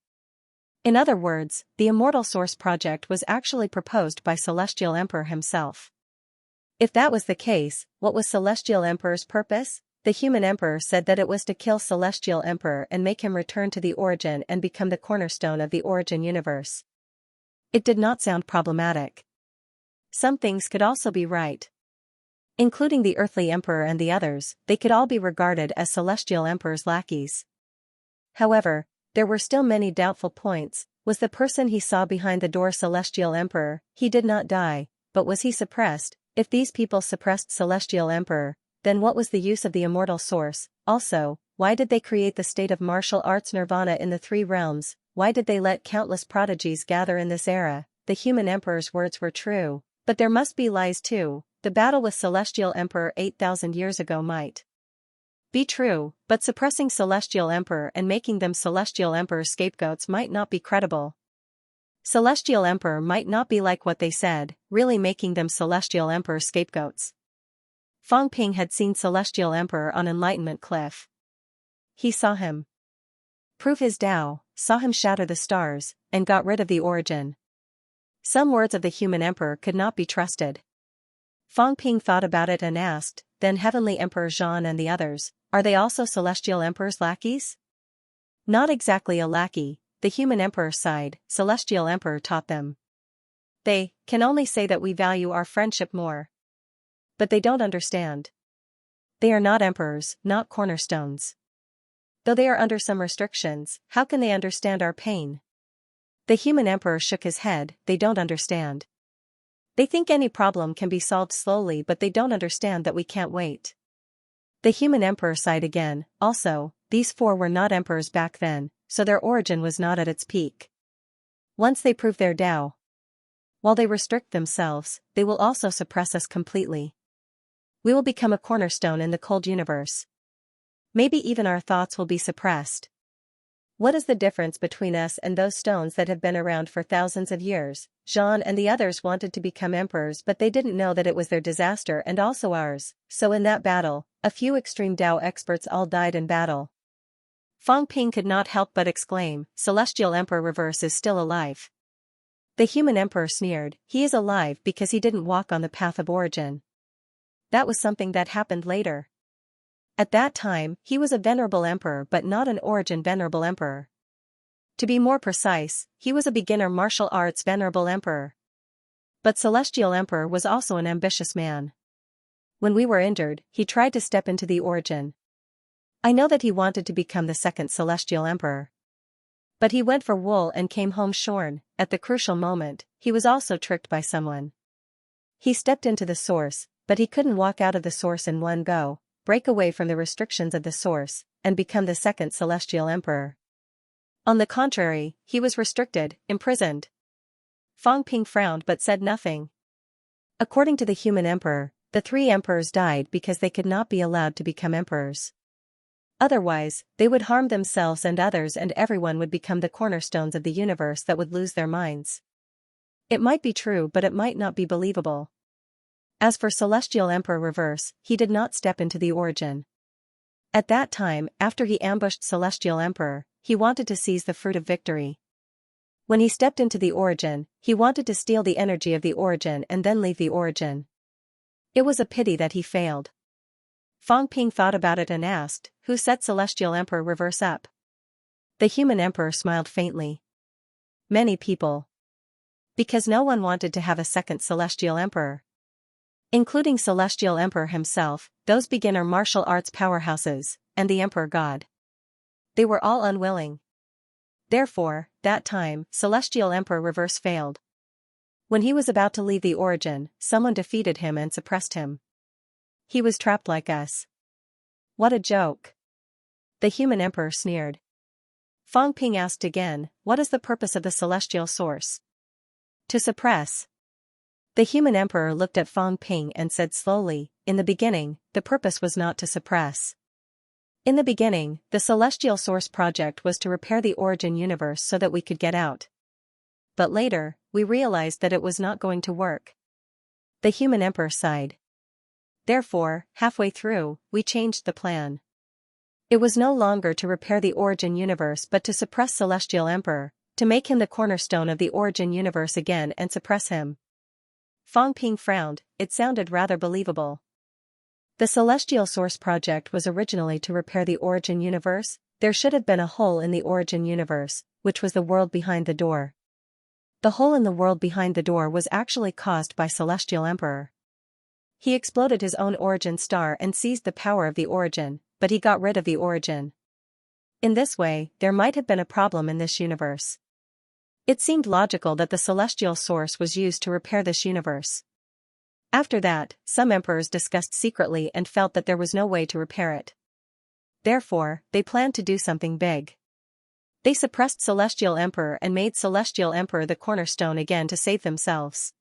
S1: In other words, the Immortal Source project was actually proposed by Celestial Emperor himself. If that was the case, what was Celestial Emperor's purpose? The human emperor said that it was to kill Celestial Emperor and make him return to the origin and become the cornerstone of the origin universe. It did not sound problematic. Some things could also be right. Including the earthly emperor and the others, they could all be regarded as Celestial Emperor's lackeys. However, there were still many doubtful points. Was the person he saw behind the door Celestial Emperor? He did not die, but was he suppressed? If these people suppressed Celestial Emperor, then what was the use of the Immortal Source? Also, why did they create the state of martial arts nirvana in the 3 realms? Why did they let countless prodigies gather in this era? The human emperor's words were true, but there must be lies too. The battle with Celestial Emperor 8,000 years ago might be true, but suppressing Celestial Emperor and making them Celestial Emperor scapegoats might not be credible. Celestial Emperor might not be like what they said, really making them Celestial Emperor scapegoats. Fang Ping had seen Celestial Emperor on Enlightenment Cliff. He saw him prove his Tao, saw him shatter the stars, and got rid of the origin. Some words of the human emperor could not be trusted. Fang Ping thought about it and asked, then Heavenly Emperor Zhan and the others, are they also Celestial Emperor's lackeys? Not exactly a lackey, the human emperor sighed. Celestial Emperor taught them. They can only say that we value our friendship more. But they don't understand. They are not emperors, not cornerstones. Though they are under some restrictions, how can they understand our pain? The human emperor shook his head. They don't understand. They think any problem can be solved slowly, but they don't understand that we can't wait. The human emperor sighed again. Also, these 4 were not emperors back then, so their origin was not at its peak. Once they prove their Tao, while they restrict themselves, they will also suppress us completely. We will become a cornerstone in the cold universe. Maybe even our thoughts will be suppressed. What is the difference between us and those stones that have been around for thousands of years? Zhan and the others wanted to become emperors, but they didn't know that it was their disaster and also ours. So in that battle, a few extreme Tao experts all died in battle. Fang Ping could not help but exclaim, Celestial Emperor Reverse is still alive. The human emperor sneered, he is alive because he didn't walk on the path of origin. That was something that happened later. At that time, he was a venerable emperor but not an origin venerable emperor. To be more precise, he was a beginner martial arts venerable emperor. But Celestial Emperor was also an ambitious man. When we were injured, he tried to step into the origin. I know that he wanted to become the second Celestial Emperor. But he went for wool and came home shorn. At the crucial moment, he was also tricked by someone. He stepped into the source, but he couldn't walk out of the source in one go, break away from the restrictions of the source, and become the second Celestial Emperor. On the contrary, he was restricted, imprisoned. Fang Ping frowned but said nothing. According to the human emperor, the 3 emperors died because they could not be allowed to become emperors. Otherwise, they would harm themselves and others, and everyone would become the cornerstones of the universe that would lose their minds. It might be true, but it might not be believable. As for Celestial Emperor Reverse, he did not step into the origin. At that time, after he ambushed Celestial Emperor, he wanted to seize the fruit of victory. When he stepped into the origin, he wanted to steal the energy of the origin and then leave the origin. It was a pity that he failed. Fang Ping thought about it and asked, "Who set Celestial Emperor Reverse up?" The human emperor smiled faintly. "Many people. Because no one wanted to have a second Celestial Emperor. Including Celestial Emperor himself, those beginner martial arts powerhouses, and the Emperor God. They were all unwilling. Therefore, that time, Celestial Emperor Reverse failed. When he was about to leave the origin, someone defeated him and suppressed him. He was trapped like us." "What a joke." The human emperor sneered. Fang Ping asked again, "What is the purpose of the celestial source?" "To suppress." The human emperor looked at Fang Ping and said slowly, "In the beginning, the purpose was not to suppress. In the beginning, the Celestial Source project was to repair the origin universe so that we could get out. But later, we realized that it was not going to work." The human emperor sighed. "Therefore, halfway through, we changed the plan. It was no longer to repair the origin universe but to suppress Celestial Emperor, to make him the cornerstone of the origin universe again and suppress him." Fang Ping frowned. It sounded rather believable. The Celestial Source project was originally to repair the origin universe. There should have been a hole in the origin universe, which was the world behind the door. The hole in the world behind the door was actually caused by Celestial Emperor. He exploded his own origin star and seized the power of the origin, but he got rid of the origin. In this way, there might have been a problem in this universe. It seemed logical that the Celestial Source was used to repair this universe. After that, some emperors discussed secretly and felt that there was no way to repair it. Therefore, they planned to do something big. They suppressed Celestial Emperor and made Celestial Emperor the cornerstone again to save themselves.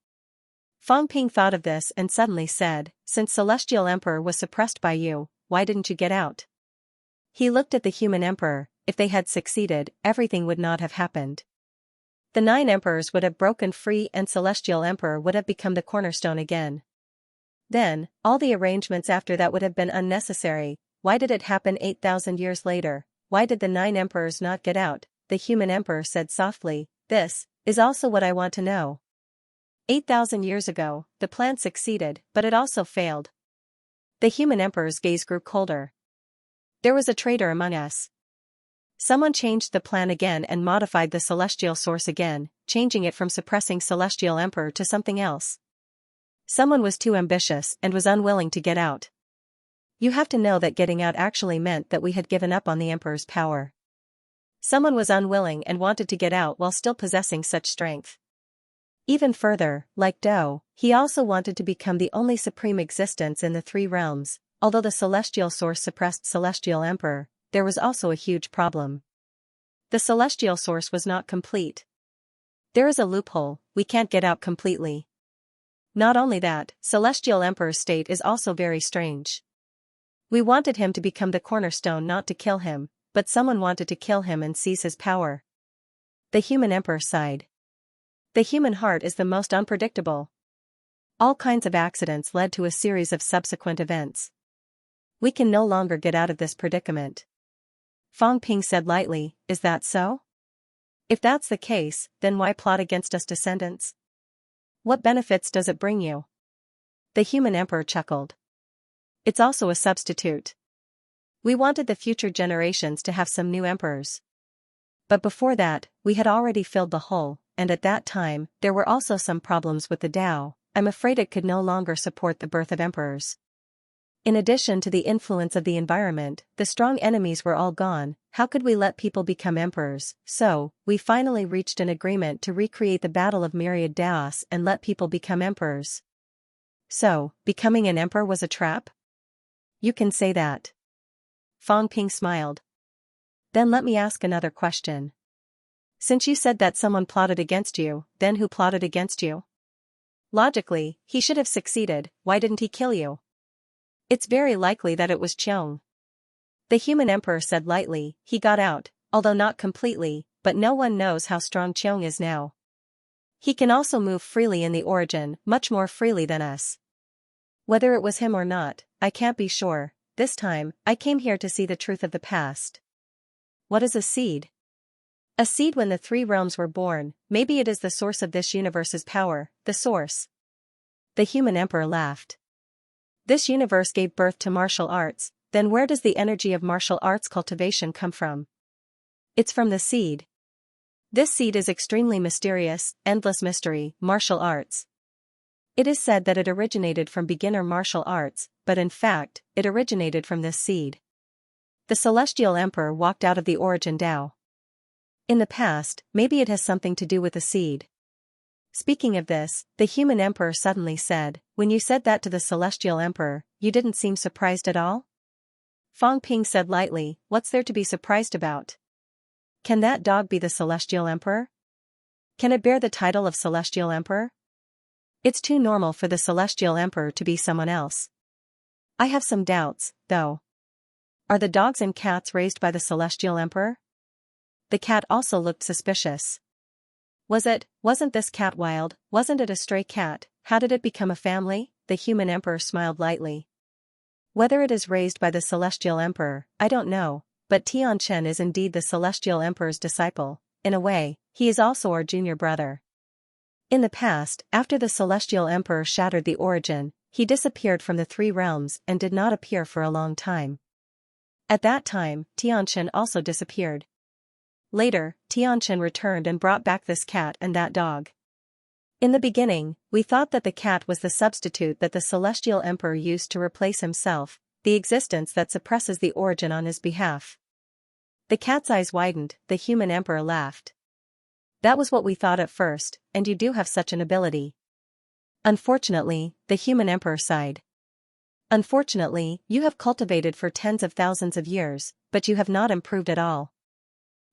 S1: Fang Ping thought of this and suddenly said, "Since Celestial Emperor was suppressed by you, why didn't you get out?" He looked at the human emperor. If they had succeeded, everything would not have happened. The 9 emperors would have broken free and Celestial Emperor would have become the cornerstone again. Then, all the arrangements after that would have been unnecessary. Why did it happen 8,000 years later? Why did the 9 emperors not get out? The human emperor said softly, "This is also what I want to know." 8,000 years ago, the plan succeeded, but it also failed. The human emperor's gaze grew colder. "There was a traitor among us. Someone changed the plan again and modified the Celestial Source again, changing it from suppressing Celestial Emperor to something else. Someone was too ambitious and was unwilling to get out. You have to know that getting out actually meant that we had given up on the Emperor's power. Someone was unwilling and wanted to get out while still possessing such strength. Even further, like Do, he also wanted to become the only supreme existence in the 3 realms. Although the Celestial Source suppressed Celestial Emperor, there was also a huge problem. The Celestial Source was not complete. There is a loophole, we can't get out completely. Not only that, Celestial Emperor's state is also very strange. We wanted him to become the cornerstone, not to kill him, but someone wanted to kill him and seize his power." The human emperor sighed. The human heart is the most unpredictable. All kinds of accidents led to a series of subsequent events. We can no longer get out of this predicament. Fang Ping said lightly, "Is that so? If that's the case, then why plot against us descendants? What benefits does it bring you?" The human emperor chuckled. "It's also a substitute. We wanted the future generations to have some new emperors. But before that, we had already filled the hole, and at that time, there were also some problems with the Tao. I'm afraid it could no longer support the birth of emperors. In addition to the influence of the environment, the strong enemies were all gone. How could we let people become emperors? So, we finally reached an agreement to recreate the Battle of Myriad Daos and let people become emperors." "So, becoming an emperor was a trap?" "You can say that." Fang Ping smiled. "Then let me ask another question. Since you said that someone plotted against you, then who plotted against you? Logically, he should have succeeded, why didn't he kill you? It's very likely that it was Qiong. The human emperor said lightly, he got out, although not completely, but no one knows how strong Qiong is now. He can also move freely in the origin, much more freely than us. Whether it was him or not, I can't be sure. This time, I came here to see the truth of the past. What is a seed? A seed when the three realms were born, maybe it is the source of this universe's power, the source. The human emperor laughed. This universe gave birth to martial arts, then where does the energy of martial arts cultivation come from? It's from the seed. This seed is extremely mysterious, endless mystery, martial arts. It is said that it originated from beginner martial arts, but in fact, it originated from this seed. The celestial emperor walked out of the origin Tao. In the past, maybe it has something to do with the seed. Speaking of this, the human emperor suddenly said, when you said that to the celestial emperor, you didn't seem surprised at all? Fang Ping said lightly, what's there to be surprised about? Can that dog be the celestial emperor? Can it bear the title of celestial emperor? It's too normal for the celestial emperor to be someone else. I have some doubts, though. Are the dogs and cats raised by the celestial emperor? The cat also looked suspicious. Wasn't this cat wild, wasn't it a stray cat, how did it become a family? The human emperor smiled lightly. Whether it is raised by the celestial emperor, I don't know, but Tianchen is indeed the celestial emperor's disciple. In a way, he is also our junior brother. In the past, after the celestial emperor shattered the origin, he disappeared from the three realms and did not appear for a long time. At that time, Tianchen also disappeared. Later, Tianchen returned and brought back this cat and that dog. In the beginning, we thought that the cat was the substitute that the celestial emperor used to replace himself, the existence that suppresses the origin on his behalf. The cat's eyes widened, the human emperor laughed. That was what we thought at first, and you do have such an ability. Unfortunately, the human emperor sighed. Unfortunately, you have cultivated for tens of thousands of years, but you have not improved at all.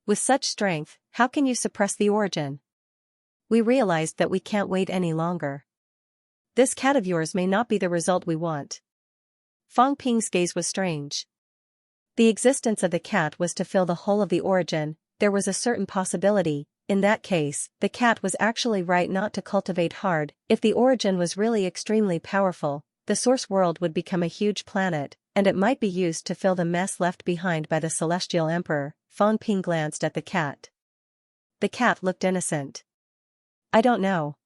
S1: With such strength, how can you suppress the origin? We realized that we can't wait any longer. This cat of yours may not be the result we want. Fang Ping's gaze was strange. The existence of the cat was to fill the whole of the origin, there was a certain possibility. In that case, the cat was actually right not to cultivate hard. If the origin was really extremely powerful, the source world would become a huge planet, and it might be used to fill the mess left behind by the celestial emperor. Fang Ping glanced at the cat. The cat looked innocent. I don't know.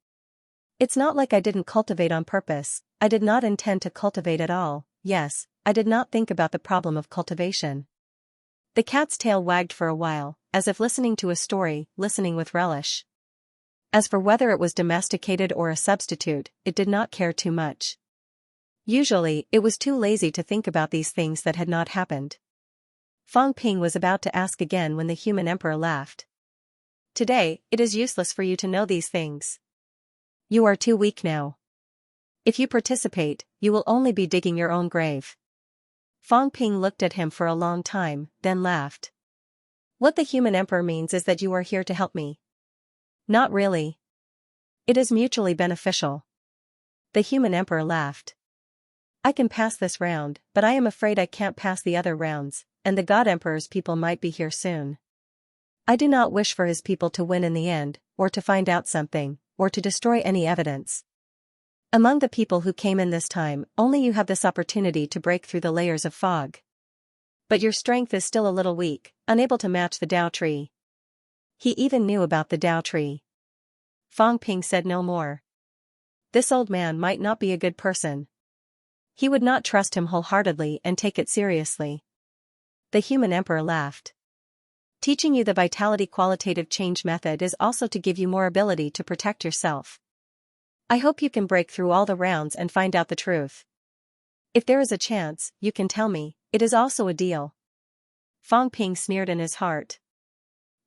S1: It's not like I didn't cultivate on purpose, I did not intend to cultivate at all. Yes, I did not think about the problem of cultivation. The cat's tail wagged for a while, as if listening to a story, listening with relish. As for whether it was domesticated or a substitute, it did not care too much. Usually, it was too lazy to think about these things that had not happened. Fang Ping was about to ask again when the human emperor laughed. Today, it is useless for you to know these things. You are too weak now. If you participate, you will only be digging your own grave. Fang Ping looked at him for a long time, then laughed. What the human emperor means is that you are here to help me. Not really. It is mutually beneficial. The human emperor laughed. I can pass this round, but I am afraid I can't pass the other rounds, and the God Emperor's people might be here soon. I do not wish for his people to win in the end, or to find out something, or to destroy any evidence. Among the people who came in this time, only you have this opportunity to break through the layers of fog. But your strength is still a little weak, unable to match the Dao tree. He even knew about the Dao tree. Fang Ping said no more. This old man might not be a good person. He would not trust him wholeheartedly and take it seriously. The human emperor laughed. Teaching you the vitality qualitative change method is also to give you more ability to protect yourself. I hope you can break through all the rounds and find out the truth. If there is a chance, you can tell me, it is also a deal. Fang Ping sneered in his heart.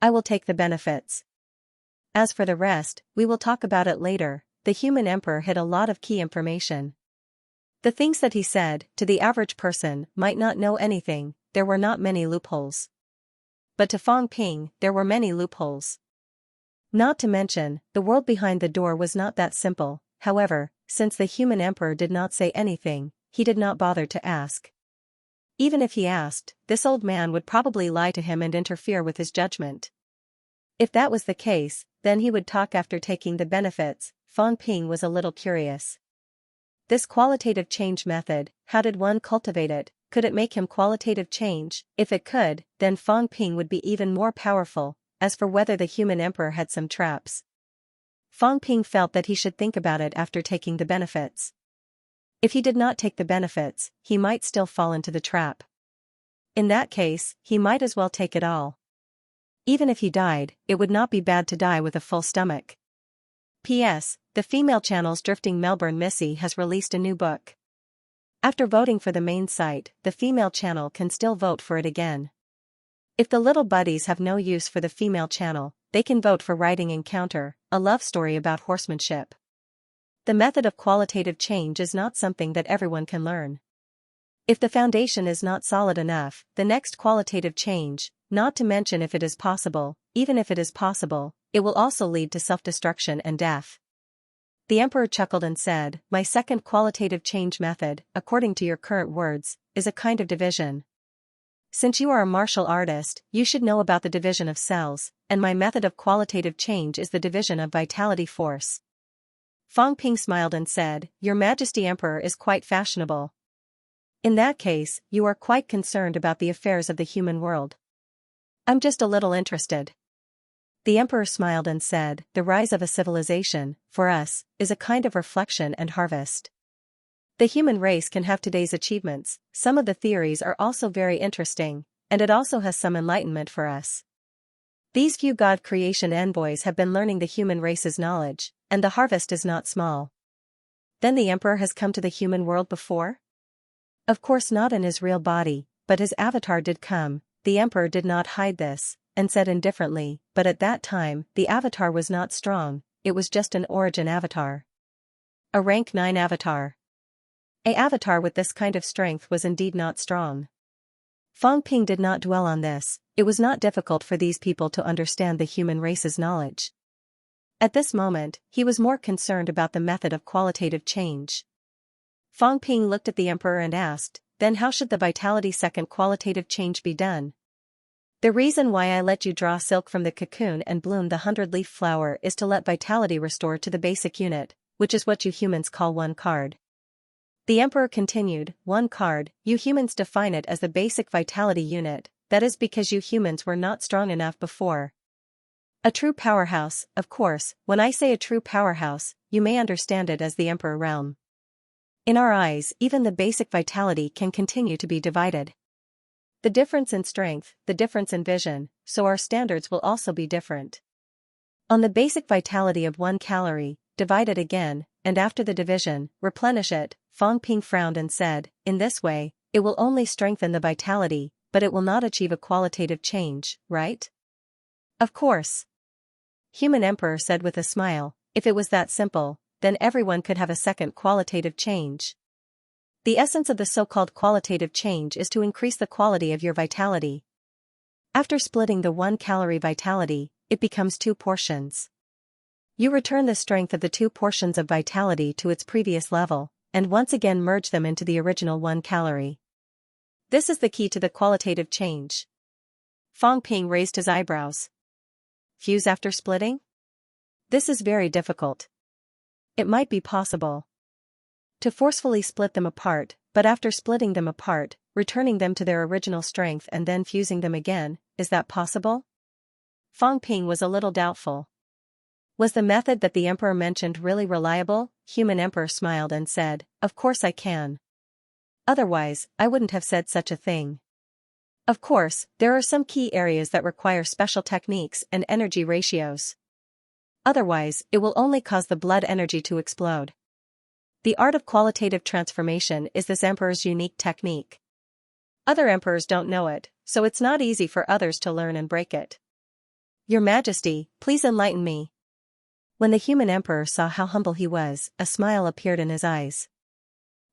S1: I will take the benefits. As for the rest, we will talk about it later. The human emperor hid a lot of key information. The things that he said, to the average person, might not know anything, there were not many loopholes. But to Fang Ping, there were many loopholes. Not to mention, the world behind the door was not that simple. However, since the human emperor did not say anything, he did not bother to ask. Even if he asked, this old man would probably lie to him and interfere with his judgment. If that was the case, then he would talk after taking the benefits. Fang Ping was a little curious. This qualitative change method, how did one cultivate it? Could it make him qualitative change? If it could, then Fang Ping would be even more powerful. As for whether the human emperor had some traps, Fang Ping felt that he should think about it after taking the benefits. If he did not take the benefits, he might still fall into the trap. In that case, he might as well take it all. Even if he died, it would not be bad to die with a full stomach. P.S. The female channel's Drifting Melbourne Missy has released a new book. After voting for the main site, the female channel can still vote for it again. If the little buddies have no use for the female channel, they can vote for Writing Encounter, a love story about horsemanship. The method of qualitative change is not something that everyone can learn. If the foundation is not solid enough, the next qualitative change, not to mention if it is possible, even if it is possible, it will also lead to self-destruction and death. The emperor chuckled and said, "My second qualitative change method, according to your current words, is a kind of division. Since you are a martial artist, you should know about the division of cells, and my method of qualitative change is the division of vitality force." Fang Ping smiled and said, "Your Majesty Emperor is quite fashionable. In that case, you are quite concerned about the affairs of the human world." "I'm just a little interested." The emperor smiled and said, "The rise of a civilization, for us, is a kind of reflection and harvest. The human race can have today's achievements, some of the theories are also very interesting, and it also has some enlightenment for us. These few God creation envoys have been learning the human race's knowledge, and the harvest is not small." Then the emperor has come to the human world before? Of course not in his real body, but his avatar did come. The emperor did not hide this, and said indifferently, "But at that time, the avatar was not strong, it was just an origin avatar. A rank 9 avatar. A avatar with this kind of strength was indeed not strong." Fang Ping did not dwell on this. It was not difficult for these people to understand the human race's knowledge. At this moment, he was more concerned about the method of qualitative change. Fang Ping looked at the emperor and asked, "Then how should the vitality second qualitative change be done?" "The reason why I let you draw silk from the cocoon and bloom the 100-leaf flower is to let vitality restore to the basic unit, which is what you humans call one card." The emperor continued, "One card, you humans define it as the basic vitality unit, that is because you humans were not strong enough before. A true powerhouse, of course, when I say a true powerhouse, you may understand it as the emperor realm. In our eyes, even the basic vitality can continue to be divided. The difference in strength, the difference in vision, so our standards will also be different. On the basic vitality of 1 calorie, divide it again, and after the division, replenish it." Fang Ping frowned and said, "In this way, it will only strengthen the vitality, but it will not achieve a qualitative change, right?" "Of course." Human Emperor said with a smile, "If it was that simple, then everyone could have a second qualitative change. The essence of the so-called qualitative change is to increase the quality of your vitality. After splitting the 1 calorie vitality, it becomes 2 portions. You return the strength of the 2 portions of vitality to its previous level, and once again merge them into the original 1 calorie. This is the key to the qualitative change." Fang Ping raised his eyebrows. "Fuse after splitting? This is very difficult." "It might be possible to forcefully split them apart, but after splitting them apart, returning them to their original strength and then fusing them again, is that possible?" Fang Ping was a little doubtful. Was the method that the emperor mentioned really reliable? Human Emperor smiled and said, "Of course I can. Otherwise, I wouldn't have said such a thing. Of course, there are some key areas that require special techniques and energy ratios. Otherwise, it will only cause the blood energy to explode. The art of qualitative transformation is this emperor's unique technique. Other emperors don't know it, so it's not easy for others to learn and break it. Your Majesty, please enlighten me." When the human emperor saw how humble he was, a smile appeared in his eyes.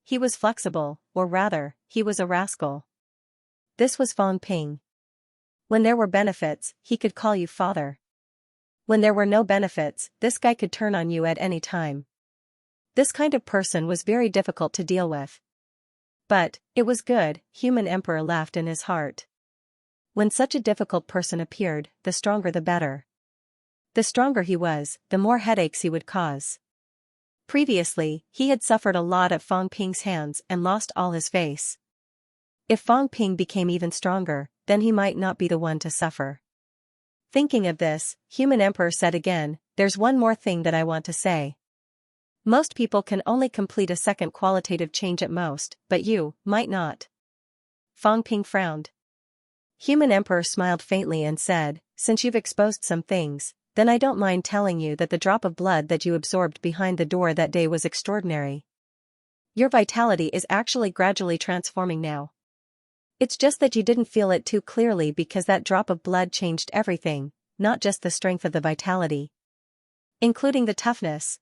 S1: He was flexible, or rather, he was a rascal. This was Fang Ping. When there were benefits, he could call you father. When there were no benefits, this guy could turn on you at any time. This kind of person was very difficult to deal with. But, it was good, human emperor laughed in his heart. When such a difficult person appeared, the stronger the better. The stronger he was, the more headaches he would cause. Previously, he had suffered a lot at Fang Ping's hands and lost all his face. If Fang Ping became even stronger, then he might not be the one to suffer. Thinking of this, human emperor said again, "There's one more thing that I want to say. Most people can only complete a second qualitative change at most, but you might not." Fang Ping frowned. Human emperor smiled faintly and said, "Since you've exposed some things, then I don't mind telling you that the drop of blood that you absorbed behind the door that day was extraordinary. Your vitality is actually gradually transforming now. It's just that you didn't feel it too clearly because that drop of blood changed everything, not just the strength of the vitality, including the toughness."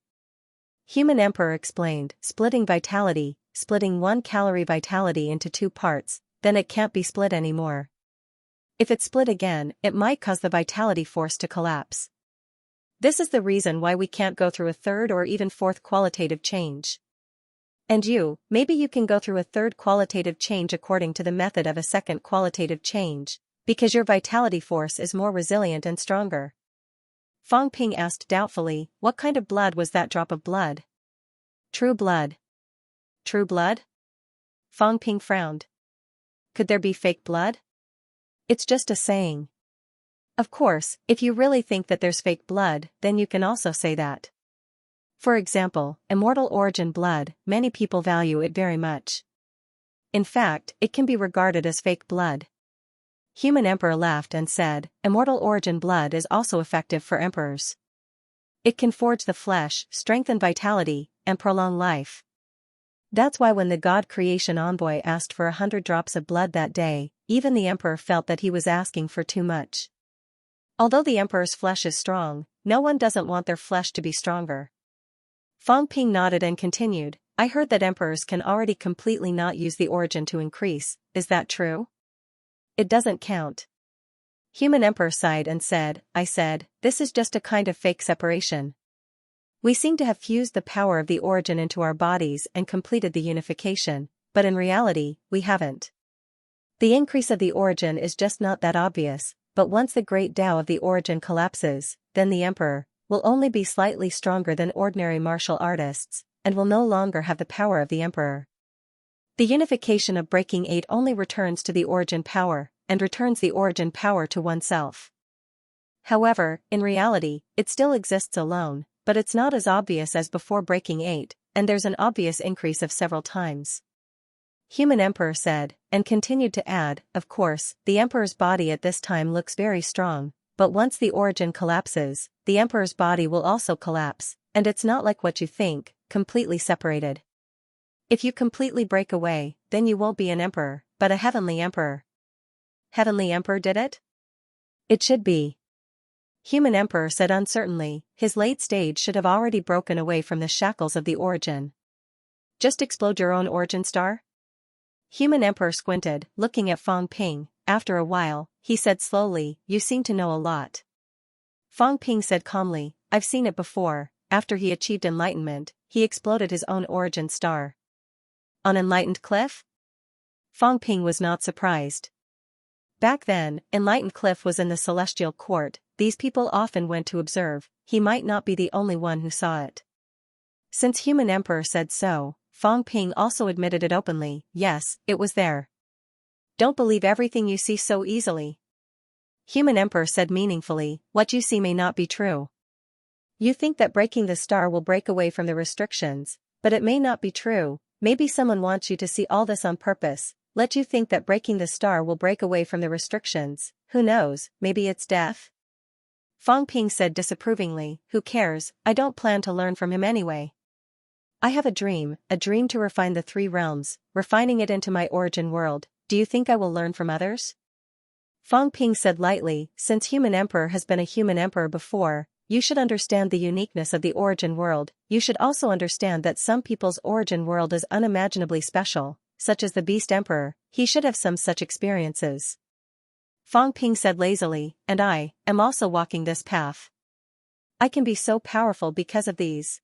S1: Human emperor explained, splitting 1 calorie vitality into 2 parts, then it can't be split anymore. If it's split again, it might cause the vitality force to collapse. This is the reason why we can't go through a third or even fourth qualitative change. And maybe you can go through a third qualitative change according to the method of a second qualitative change, because your vitality force is more resilient and stronger. Fang Ping asked doubtfully, "What kind of blood was that drop of blood?" "True blood." "True blood?" Fang Ping frowned. "Could there be fake blood?" "It's just a saying. Of course, if you really think that there's fake blood, then you can also say that. For example, immortal origin blood, many people value it very much. In fact, it can be regarded as fake blood." Human emperor laughed and said, "Immortal origin blood is also effective for emperors. It can forge the flesh, strengthen vitality, and prolong life. That's why when the God creation envoy asked for 100 drops of blood that day, even the emperor felt that he was asking for too much. Although the emperor's flesh is strong, no one doesn't want their flesh to be stronger." Fang Ping nodded and continued, "I heard that emperors can already completely not use the origin to increase, is that true?" "It doesn't count." Human emperor sighed and said, "This is just a kind of fake separation. We seem to have fused the power of the origin into our bodies and completed the unification, but in reality, we haven't. The increase of the origin is just not that obvious, but once the great Tao of the origin collapses, then the emperor will only be slightly stronger than ordinary martial artists, and will no longer have the power of the emperor. The unification of breaking 8 only returns to the origin power, and returns the origin power to oneself. However, in reality, it still exists alone, but it's not as obvious as before breaking 8, and there's an obvious increase of several times." Human emperor said, and continued to add, "Of course, the emperor's body at this time looks very strong, but once the origin collapses, the emperor's body will also collapse, and it's not like what you think, completely separated. If you completely break away, then you won't be an emperor, but a heavenly emperor." "Heavenly emperor did it?" "It should be." Human emperor said uncertainly, "His late stage should have already broken away from the shackles of the origin." "Just explode your own origin star?" Human emperor squinted, looking at Fang Ping. After a while, he said slowly, "You seem to know a lot." Fang Ping said calmly, "I've seen it before." After he achieved enlightenment, he exploded his own origin star. "On Enlightened Cliff?" Fang Ping was not surprised. Back then, Enlightened Cliff was in the celestial court. These people often went to observe. He might not be the only one who saw it. Since Human Emperor said so, Fang Ping also admitted it openly. "Yes, it was there." "Don't believe everything you see so easily." Human Emperor said meaningfully, "What you see may not be true. You think that breaking the star will break away from the restrictions, but it may not be true. Maybe someone wants you to see all this on purpose, let you think that breaking the star will break away from the restrictions. Who knows, maybe it's death?" Fang Ping said disapprovingly, "Who cares, I don't plan to learn from him anyway. I have a dream to refine the 3 realms, refining it into my origin world. Do you think I will learn from others?" Fang Ping said lightly, "Since Human Emperor has been a human emperor before, you should understand the uniqueness of the origin world. You should also understand that some people's origin world is unimaginably special, such as the Beast Emperor. He should have some such experiences." Fang Ping said lazily, "And I am also walking this path." I can be so powerful because of these.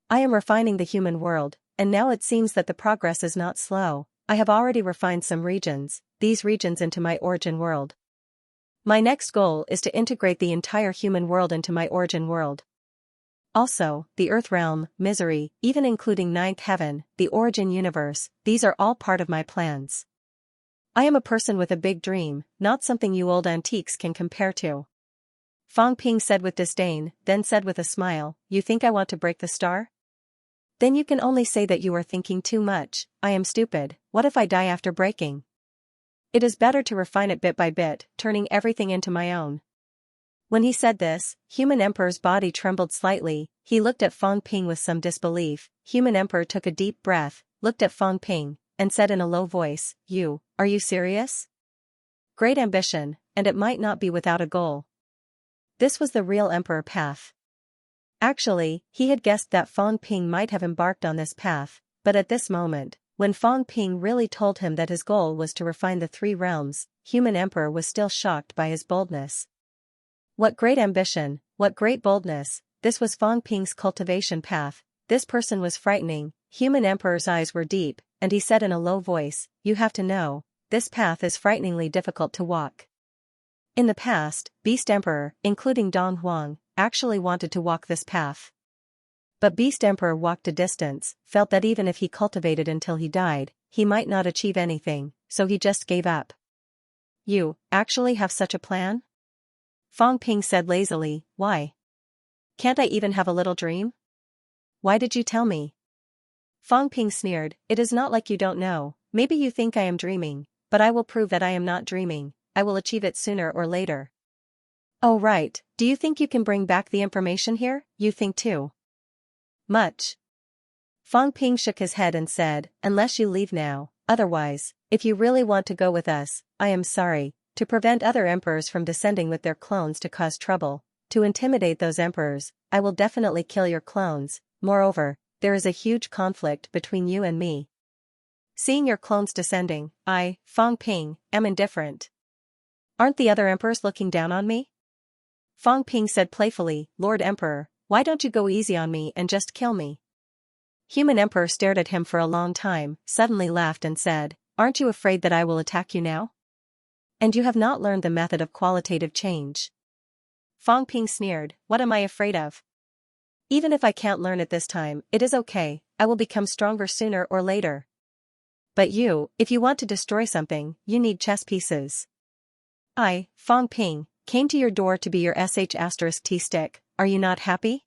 S1: I am refining the human world, and now it seems that the progress is not slow. I have already refined some regions, these regions into my origin world. My next goal is to integrate the entire human world into my origin world. Also, the Earth realm, misery, even including ninth heaven, the origin universe, these are all part of my plans. I am a person with a big dream, not something you old antiques can compare to. Fang Ping said with disdain, then said with a smile, you think I want to break the star? Then you can only say that you are thinking too much. I am stupid. What if I die after breaking? It is better to refine it bit by bit, turning everything into my own. When he said this, Human Emperor's body trembled slightly. He looked at Fang Ping with some disbelief. Human Emperor took a deep breath, looked at Fang Ping, and said in a low voice, are you serious? Great ambition, and it might not be without a goal. This was the real Emperor path. Actually, he had guessed that Fang Ping might have embarked on this path, but at this moment, when Fang Ping really told him that his goal was to refine the three realms, Human Emperor was still shocked by his boldness. What great ambition, what great boldness, this was Fang Ping's cultivation path. This person was frightening. Human Emperor's eyes were deep, and he said in a low voice, you have to know, this path is frighteningly difficult to walk. In the past, Beast Emperor, including Dong Huang, actually wanted to walk this path. But Beast Emperor walked a distance, felt that even if he cultivated until he died, he might not achieve anything, so he just gave up. You actually have such a plan? Fang Ping said lazily, why? Can't I even have a little dream? Why did you tell me? Fang Ping sneered, it is not like you don't know, maybe you think I am dreaming, but I will prove that I am not dreaming, I will achieve it sooner or later. Oh right, do you think you can bring back the information here? You think too much. Fang Ping shook his head and said, unless you leave now, otherwise, if you really want to go with us, I am sorry. To prevent other emperors from descending with their clones to cause trouble, to intimidate those emperors, I will definitely kill your clones. Moreover, there is a huge conflict between you and me. Seeing your clones descending, I, Fang Ping, am indifferent. Aren't the other emperors looking down on me? Fang Ping said playfully, Lord Emperor, why don't you go easy on me and just kill me? Human Emperor stared at him for a long time, suddenly laughed and said, aren't you afraid that I will attack you now? And you have not learned the method of qualitative change. Fang Ping sneered, what am I afraid of? Even if I can't learn it this time, it is okay, I will become stronger sooner or later. But you, if you want to destroy something, you need chess pieces. I, Fang Ping, came to your door to be your sh*t stick, are you not happy?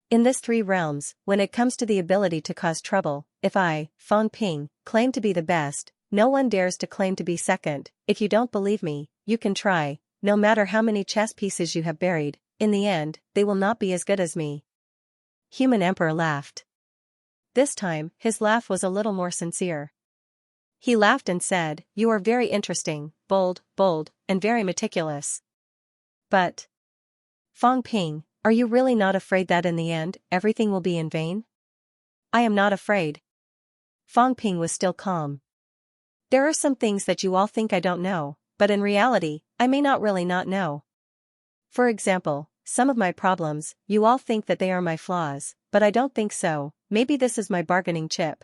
S1: In this three realms, when it comes to the ability to cause trouble, if I, Fang Ping, claim to be the best, no one dares to claim to be second. If you don't believe me, you can try, no matter how many chess pieces you have buried, in the end, they will not be as good as me. Human Emperor laughed. This time, his laugh was a little more sincere. He laughed and said, you are very interesting, bold, and very meticulous. But, Fang Ping, are you really not afraid that in the end, everything will be in vain? I am not afraid. Fang Ping was still calm. There are some things that you all think I don't know, but in reality, I may not really not know. For example, some of my problems, you all think that they are my flaws, but I don't think so. Maybe this is my bargaining chip.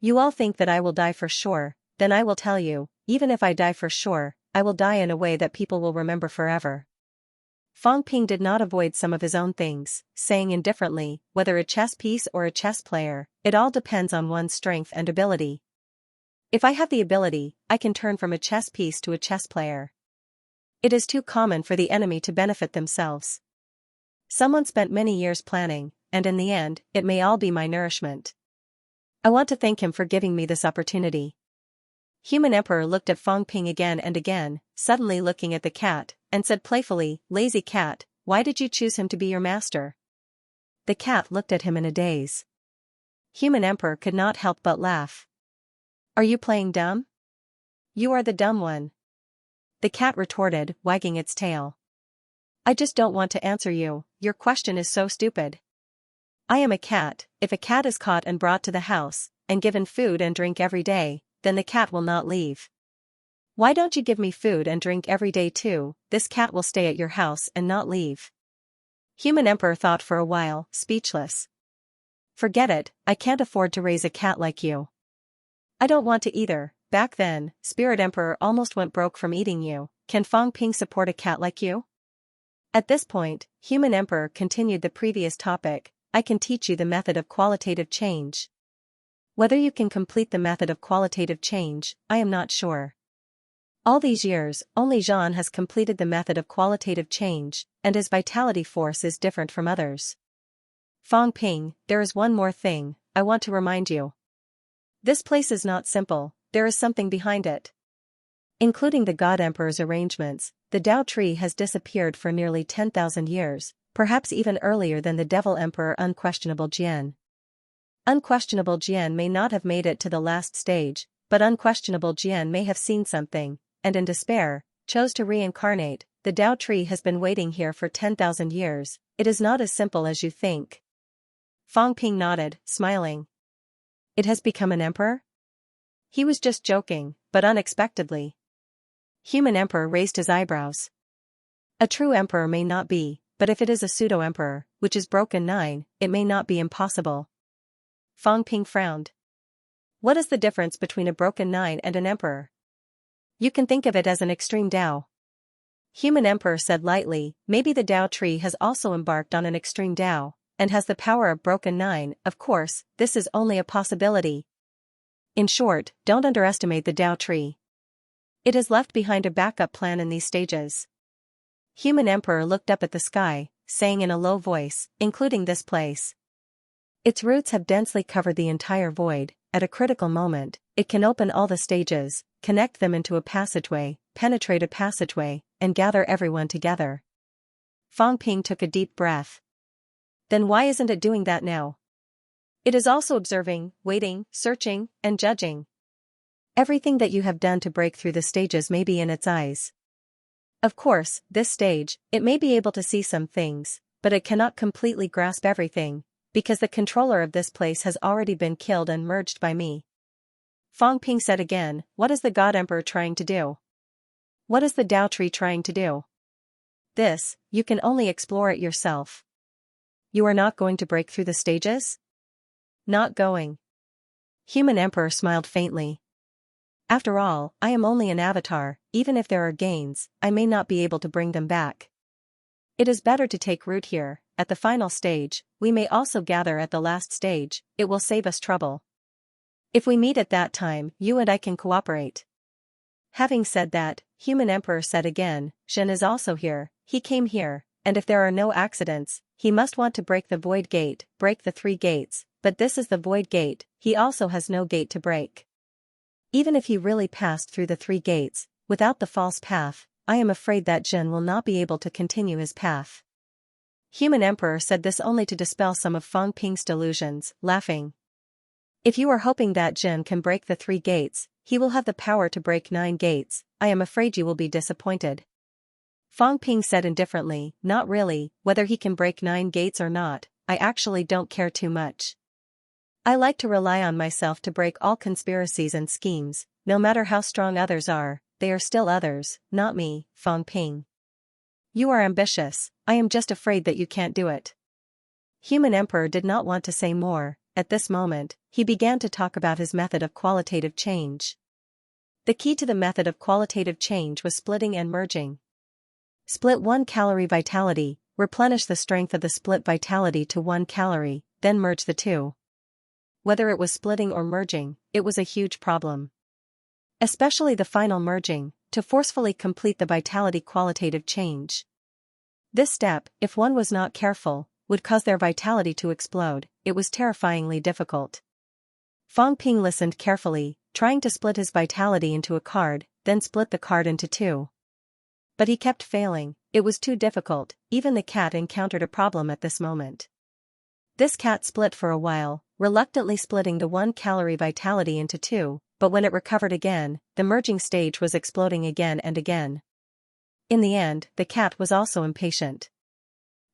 S1: You all think that I will die for sure, then I will tell you, even if I die for sure, I will die in a way that people will remember forever. Fang Ping did not avoid some of his own things, saying indifferently, whether a chess piece or a chess player, it all depends on one's strength and ability. If I have the ability, I can turn from a chess piece to a chess player. It is too common for the enemy to benefit themselves. Someone spent many years planning, and in the end, it may all be my nourishment. I want to thank him for giving me this opportunity. Human Emperor looked at Fang Ping again and again, suddenly looking at the cat, and said playfully, lazy cat, why did you choose him to be your master? The cat looked at him in a daze. Human Emperor could not help but laugh. Are you playing dumb? You are the dumb one. The cat retorted, wagging its tail. I just don't want to answer you, your question is so stupid. I am a cat. If a cat is caught and brought to the house, and given food and drink every day, then the cat will not leave. Why don't you give me food and drink every day too? This cat will stay at your house and not leave. Human Emperor thought for a while, speechless. Forget it, I can't afford to raise a cat like you. I don't want to either. Back then, Spirit Emperor almost went broke from eating you. Can Fang Ping support a cat like you? At this point, Human Emperor continued the previous topic. I can teach you the method of qualitative change. Whether you can complete the method of qualitative change, I am not sure. All these years, only Zhan has completed the method of qualitative change, and his vitality force is different from others. Fang Ping, there is one more thing, I want to remind you. This place is not simple, there is something behind it. Including the God Emperor's arrangements, the Dao tree has disappeared for nearly 10,000 years, perhaps even earlier than the Devil Emperor Unquestionable Jian. Unquestionable Jian may not have made it to the last stage, but Unquestionable Jian may have seen something, and in despair, chose to reincarnate. The Dao tree has been waiting here for 10,000 years, it is not as simple as you think. Fang Ping nodded, smiling. It has become an emperor? He was just joking, but unexpectedly. Human Emperor raised his eyebrows. A true emperor may not be, but if it is a pseudo-emperor, which is broken 9, it may not be impossible. Fang Ping frowned. What is the difference between a broken 9 and an emperor? You can think of it as an extreme Dao. Human Emperor said lightly, maybe the Dao tree has also embarked on an extreme Dao, and has the power of broken 9, of course, this is only a possibility. In short, don't underestimate the Dao tree. It has left behind a backup plan in these stages. Human Emperor looked up at the sky, saying in a low voice, including this place. Its roots have densely covered the entire void. At a critical moment, it can open all the stages, connect them into a passageway, penetrate a passageway, and gather everyone together. Fang Ping took a deep breath. Then why isn't it doing that now? It is also observing, waiting, searching, and judging. Everything that you have done to break through the stages may be in its eyes. Of course, this stage, it may be able to see some things, but it cannot completely grasp everything, because the controller of this place has already been killed and merged by me. Fang Ping said again, what is the God Emperor trying to do? What is the Dao tree trying to do? This, you can only explore it yourself. You are not going to break through the stages? Not going. Human Emperor smiled faintly. After all, I am only an avatar, even if there are gains, I may not be able to bring them back. It is better to take root here, at the final stage, we may also gather at the last stage, it will save us trouble. If we meet at that time, you and I can cooperate. Having said that, Human Emperor said again, Zhen is also here, he came here, and if there are no accidents, he must want to break the void gate, break the 3 gates, but this is the void gate, he also has no gate to break. Even if he really passed through the 3 gates, without the false path, I am afraid that Zhen will not be able to continue his path. Human Emperor said this only to dispel some of Fang Ping's delusions, laughing. If you are hoping that Zhen can break the 3 gates, he will have the power to break 9 gates, I am afraid you will be disappointed. Fang Ping said indifferently, not really, whether he can break 9 gates or not, I actually don't care too much. I like to rely on myself to break all conspiracies and schemes, no matter how strong others are, they are still others, not me, Fang Ping. You are ambitious, I am just afraid that you can't do it. Human Emperor did not want to say more, at this moment, he began to talk about his method of qualitative change. The key to the method of qualitative change was splitting and merging. Split 1 calorie vitality, replenish the strength of the split vitality to 1 calorie, then merge the 2. Whether it was splitting or merging, it was a huge problem. Especially the final merging, to forcefully complete the vitality qualitative change. This step, if one was not careful, would cause their vitality to explode, it was terrifyingly difficult. Fang Ping listened carefully, trying to split his vitality into a card, then split the card into 2. But he kept failing, it was too difficult, even the cat encountered a problem at this moment. This cat split for a while, reluctantly splitting the 1 calorie vitality into 2, but when it recovered again, the merging stage was exploding again and again. In the end, the cat was also impatient.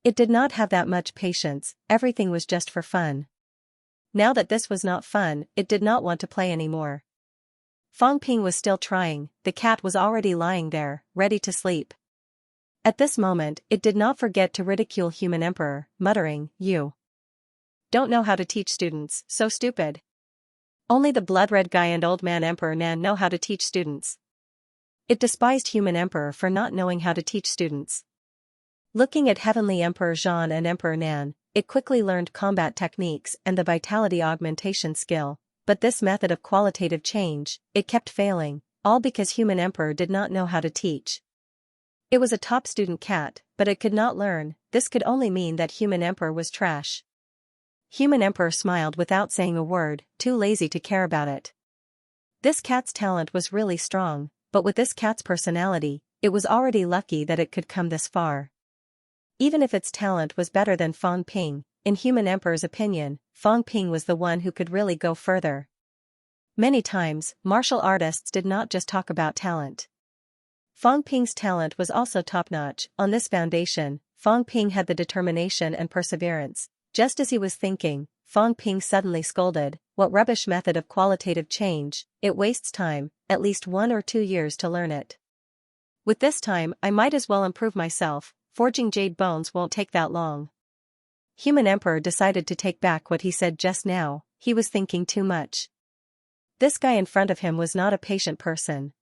S1: It did not have that much patience, everything was just for fun. Now that this was not fun, it did not want to play anymore. Fang Ping was still trying, the cat was already lying there, ready to sleep. At this moment, it did not forget to ridicule human emperor, muttering, "You don't know how to teach students, so stupid. Only the blood-red guy and old man Emperor Nan know how to teach students." It despised human emperor for not knowing how to teach students. Looking at Heavenly Emperor Zhan and Emperor Nan, it quickly learned combat techniques and the vitality augmentation skill, but this method of qualitative change, it kept failing, all because human emperor did not know how to teach. It was a top student cat, but it could not learn. This could only mean that human emperor was trash. Human emperor smiled without saying a word, too lazy to care about it. This cat's talent was really strong, but with this cat's personality, it was already lucky that it could come this far. Even if its talent was better than Fang Ping, in human emperor's opinion, Fang Ping was the one who could really go further. Many times, martial artists did not just talk about talent. Fang Ping's talent was also top-notch. On this foundation, Fang Ping had the determination and perseverance. Just as he was thinking, Fang Ping suddenly scolded, "What rubbish method of qualitative change, it wastes time, at least 1 or 2 years to learn it. With this time I might as well improve myself, forging jade bones won't take that long." Human emperor decided to take back what he said just now. He was thinking too much. This guy in front of him was not a patient person.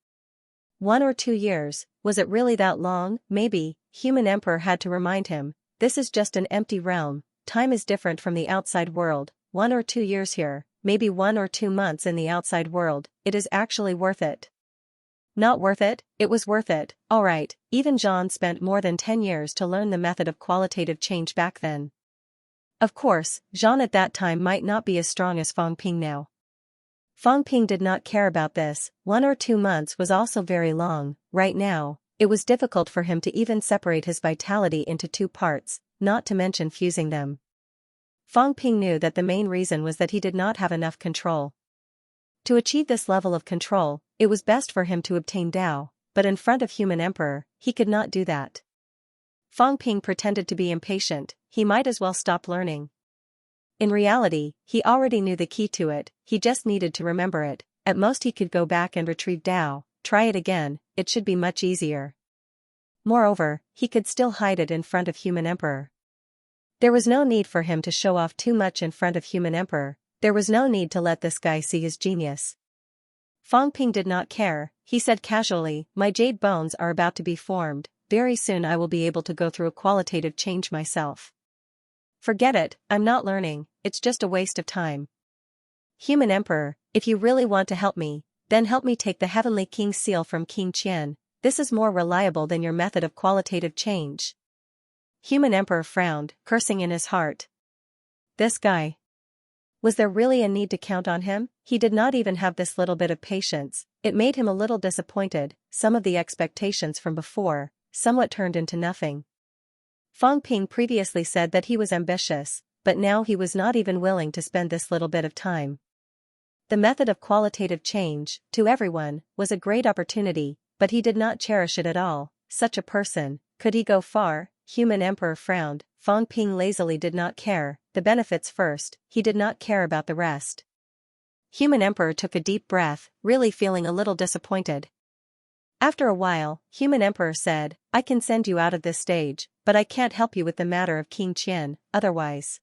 S1: 1 or 2 years, was it really that long? Maybe. Human emperor had to remind him, this is just an empty realm, time is different from the outside world. 1 or 2 years here, maybe 1 or 2 months in the outside world, it is actually worth it. Not worth it? It was worth it, alright. Even Zhan spent more than 10 years to learn the method of qualitative change back then. Of course, Zhan at that time might not be as strong as Fang Ping now. Fang Ping did not care about this. 1 or 2 months was also very long. Right now, it was difficult for him to even separate his vitality into 2 parts, not to mention fusing them. Fang Ping knew that the main reason was that he did not have enough control. To achieve this level of control, it was best for him to obtain Dao, but in front of human emperor, he could not do that. Fang Ping pretended to be impatient. He might as well stop learning. In reality, he already knew the key to it, he just needed to remember it. At most he could go back and retrieve Dao, try it again, it should be much easier. Moreover, he could still hide it in front of human emperor. There was no need for him to show off too much in front of human emperor, there was no need to let this guy see his genius. Fang Ping did not care, he said casually, "My jade bones are about to be formed, very soon I will be able to go through a qualitative change myself. Forget it, I'm not learning, it's just a waste of time. Human emperor, if you really want to help me, then help me take the Heavenly King's seal from King Qian, this is more reliable than your method of qualitative change." Human emperor frowned, cursing in his heart. This guy. Was there really a need to count on him? He did not even have this little bit of patience. It made him a little disappointed. Some of the expectations from before, somewhat turned into nothing. Fang Ping previously said that he was ambitious, but now he was not even willing to spend this little bit of time. The method of qualitative change, to everyone, was a great opportunity, but he did not cherish it at all. Such a person, could he go far? Human emperor frowned. Fang Ping lazily did not care, the benefits first, he did not care about the rest. Human emperor took a deep breath, really feeling a little disappointed. After a while, human emperor said, "I can send you out of this stage, but I can't help you with the matter of King Qian, otherwise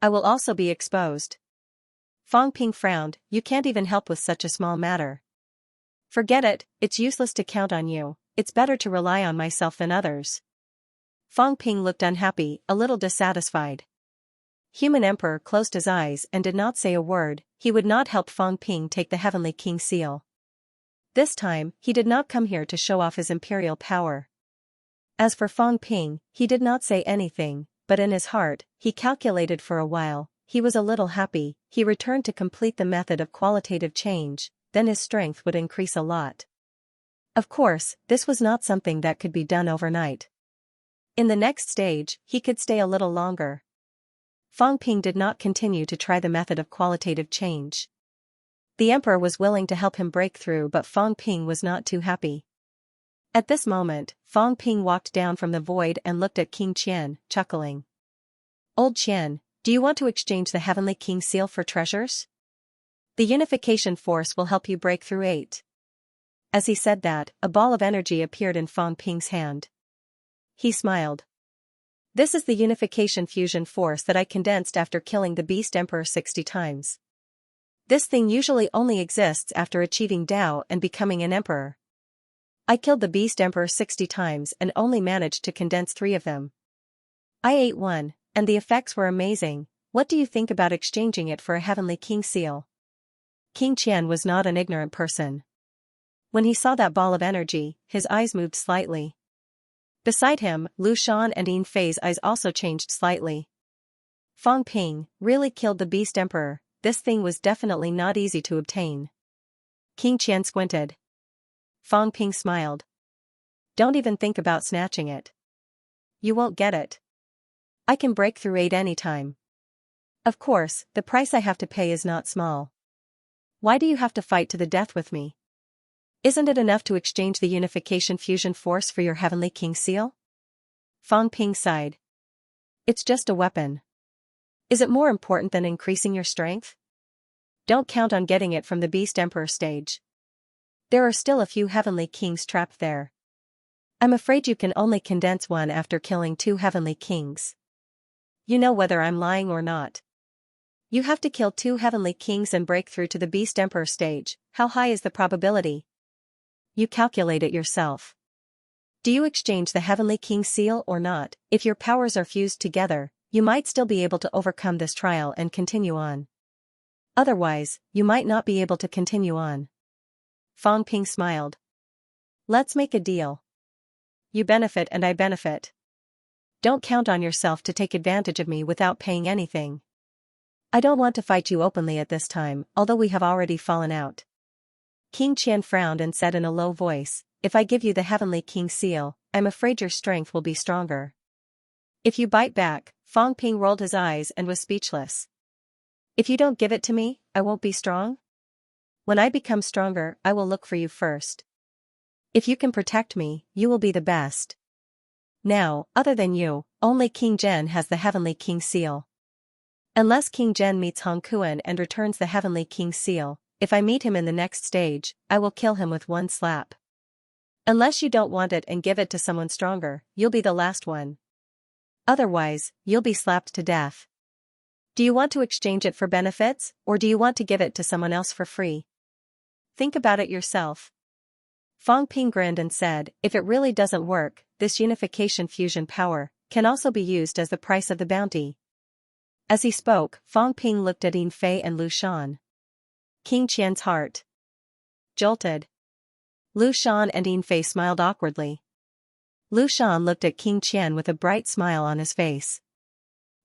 S1: I will also be exposed." Fang Ping frowned, "You can't even help with such a small matter." "Forget it, it's useless to count on you, it's better to rely on myself and others." Fang Ping looked unhappy, a little dissatisfied. Human emperor closed his eyes and did not say a word, he would not help Fang Ping take the Heavenly King's seal. This time, he did not come here to show off his imperial power. As for Fang Ping, he did not say anything, but in his heart, he calculated for a while, he was a little happy, he returned to complete the method of qualitative change, then his strength would increase a lot. Of course, this was not something that could be done overnight. In the next stage, he could stay a little longer. Fang Ping did not continue to try the method of qualitative change. The emperor was willing to help him break through, but Fang Ping was not too happy. At this moment, Fang Ping walked down from the void and looked at King Qian, chuckling. "Old Qian, do you want to exchange the Heavenly King's seal for treasures? The unification force will help you break through 8. As he said that, a ball of energy appeared in Fang Ping's hand. He smiled. This is the unification fusion force that I condensed after killing the Beast Emperor 60 times. This thing usually only exists after achieving Tao and becoming an emperor. I killed the Beast Emperor 60 times and only managed to condense 3 of them. I ate one, and the effects were amazing. What do you think about exchanging it for a Heavenly King seal? King Qian was not an ignorant person. When he saw that ball of energy, his eyes moved slightly. Beside him, Lu Shan and Yin Fei's eyes also changed slightly. Fang Ping really killed the Beast Emperor. This thing was definitely not easy to obtain. King Qian squinted. Fang Ping smiled. Don't even think about snatching it. You won't get it. I can break through 8 anytime. Of course, the price I have to pay is not small. Why do you have to fight to the death with me? Isn't it enough to exchange the unification fusion force for your Heavenly King seal? Fang Ping sighed. It's just a weapon. Is it more important than increasing your strength? Don't count on getting it from the Beast Emperor stage. There are still a few Heavenly Kings trapped there. I'm afraid you can only condense one after killing 2 Heavenly Kings. You know whether I'm lying or not. You have to kill 2 Heavenly Kings and break through to the Beast Emperor stage. How high is the probability? You calculate it yourself. Do you exchange the Heavenly King seal or not? If your powers are fused together, you might still be able to overcome this trial and continue on. Otherwise, you might not be able to continue on. Fang Ping smiled. Let's make a deal. You benefit and I benefit. Don't count on yourself to take advantage of me without paying anything. I don't want to fight you openly at this time, although we have already fallen out. King Qian frowned and said in a low voice, if I give you the Heavenly King seal, I'm afraid your strength will be stronger. If you bite back, Fang Ping rolled his eyes and was speechless. If you don't give it to me, I won't be strong? When I become stronger, I will look for you first. If you can protect me, you will be the best. Now, other than you, only King Zhen has the Heavenly King seal. Unless King Zhen meets Hong Kuan and returns the Heavenly King seal, if I meet him in the next stage, I will kill him with one slap. Unless you don't want it and give it to someone stronger, you'll be the last one. Otherwise, you'll be slapped to death. Do you want to exchange it for benefits, or do you want to give it to someone else for free? Think about it yourself. Fang Ping grinned and said, if it really doesn't work, this unification fusion power can also be used as the price of the bounty. As he spoke, Fang Ping looked at Yin Fei and Lu Shan. King Qian's heart jolted. Lu Shan and Yin Fei smiled awkwardly. Lu Shan looked at King Qian with a bright smile on his face.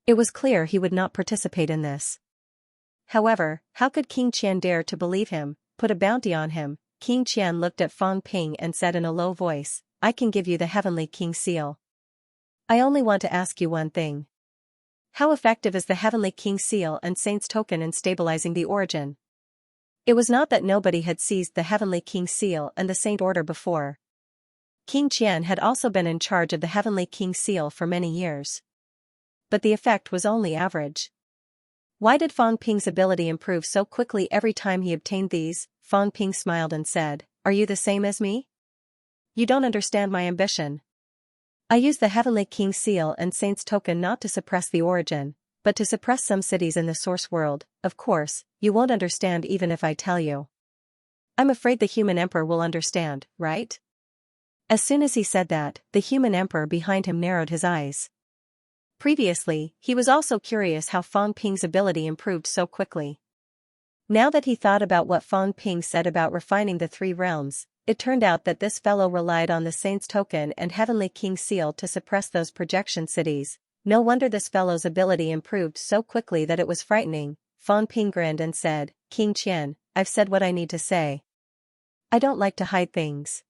S1: It was clear he would not participate in this. However, how could King Qian dare to believe him, put a bounty on him? King Qian looked at Fang Ping and said in a low voice, I can give you the Heavenly King seal. I only want to ask you one thing. How effective is the Heavenly King seal and Saint's token in stabilizing the origin? It was not that nobody had seized the Heavenly King seal and the Saint Order before. King Qian had also been in charge of the Heavenly King seal for many years. But the effect was only average. Why did Fang Ping's ability improve so quickly every time he obtained these? Fang Ping smiled and said, are you the same as me? You don't understand my ambition. I use the Heavenly King seal and Saint's token not to suppress the origin, but to suppress some cities in the source world. Of course, you won't understand even if I tell you. I'm afraid the human emperor will understand, right? As soon as he said that, the human emperor behind him narrowed his eyes. Previously, he was also curious how Fang Ping's ability improved so quickly. Now that he thought about what Fang Ping said about refining the 3 realms, it turned out that this fellow relied on the Saint's token and Heavenly King seal to suppress those projection cities. No wonder this fellow's ability improved so quickly that it was frightening. Fang Ping grinned and said, King Qian, I've said what I need to say. I don't like to hide things.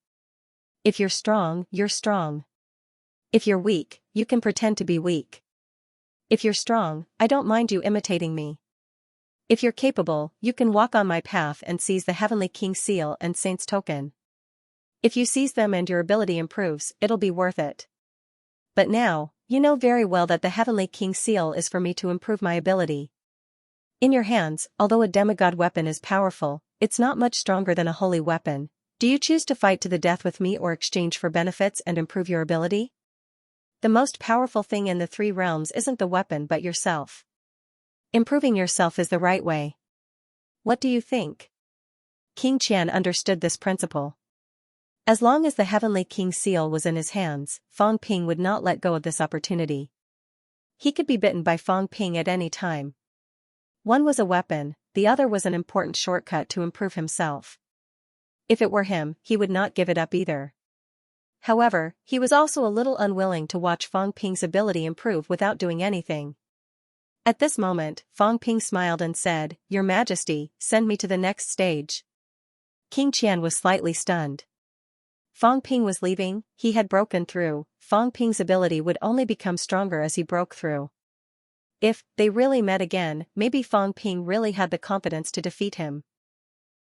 S1: If you're strong, you're strong. If you're weak, you can pretend to be weak. If you're strong, I don't mind you imitating me. If you're capable, you can walk on my path and seize the Heavenly King seal and Saint's token. If you seize them and your ability improves, it'll be worth it. But now, you know very well that the Heavenly King seal is for me to improve my ability. In your hands, although a demigod weapon is powerful, it's not much stronger than a holy weapon. Do you choose to fight to the death with me or exchange for benefits and improve your ability? The most powerful thing in the three realms isn't the weapon but yourself. Improving yourself is the right way. What do you think? King Qian understood this principle. As long as the Heavenly King's seal was in his hands, Fang Ping would not let go of this opportunity. He could be bitten by Fang Ping at any time. One was a weapon, the other was an important shortcut to improve himself. If it were him, he would not give it up either. However, he was also a little unwilling to watch Fang Ping's ability improve without doing anything. At this moment, Fang Ping smiled and said, "Your Majesty, send me to the next stage." King Qian was slightly stunned. Fang Ping was leaving, he had broken through. Fang Ping's ability would only become stronger as he broke through. If they really met again, maybe Fang Ping really had the confidence to defeat him.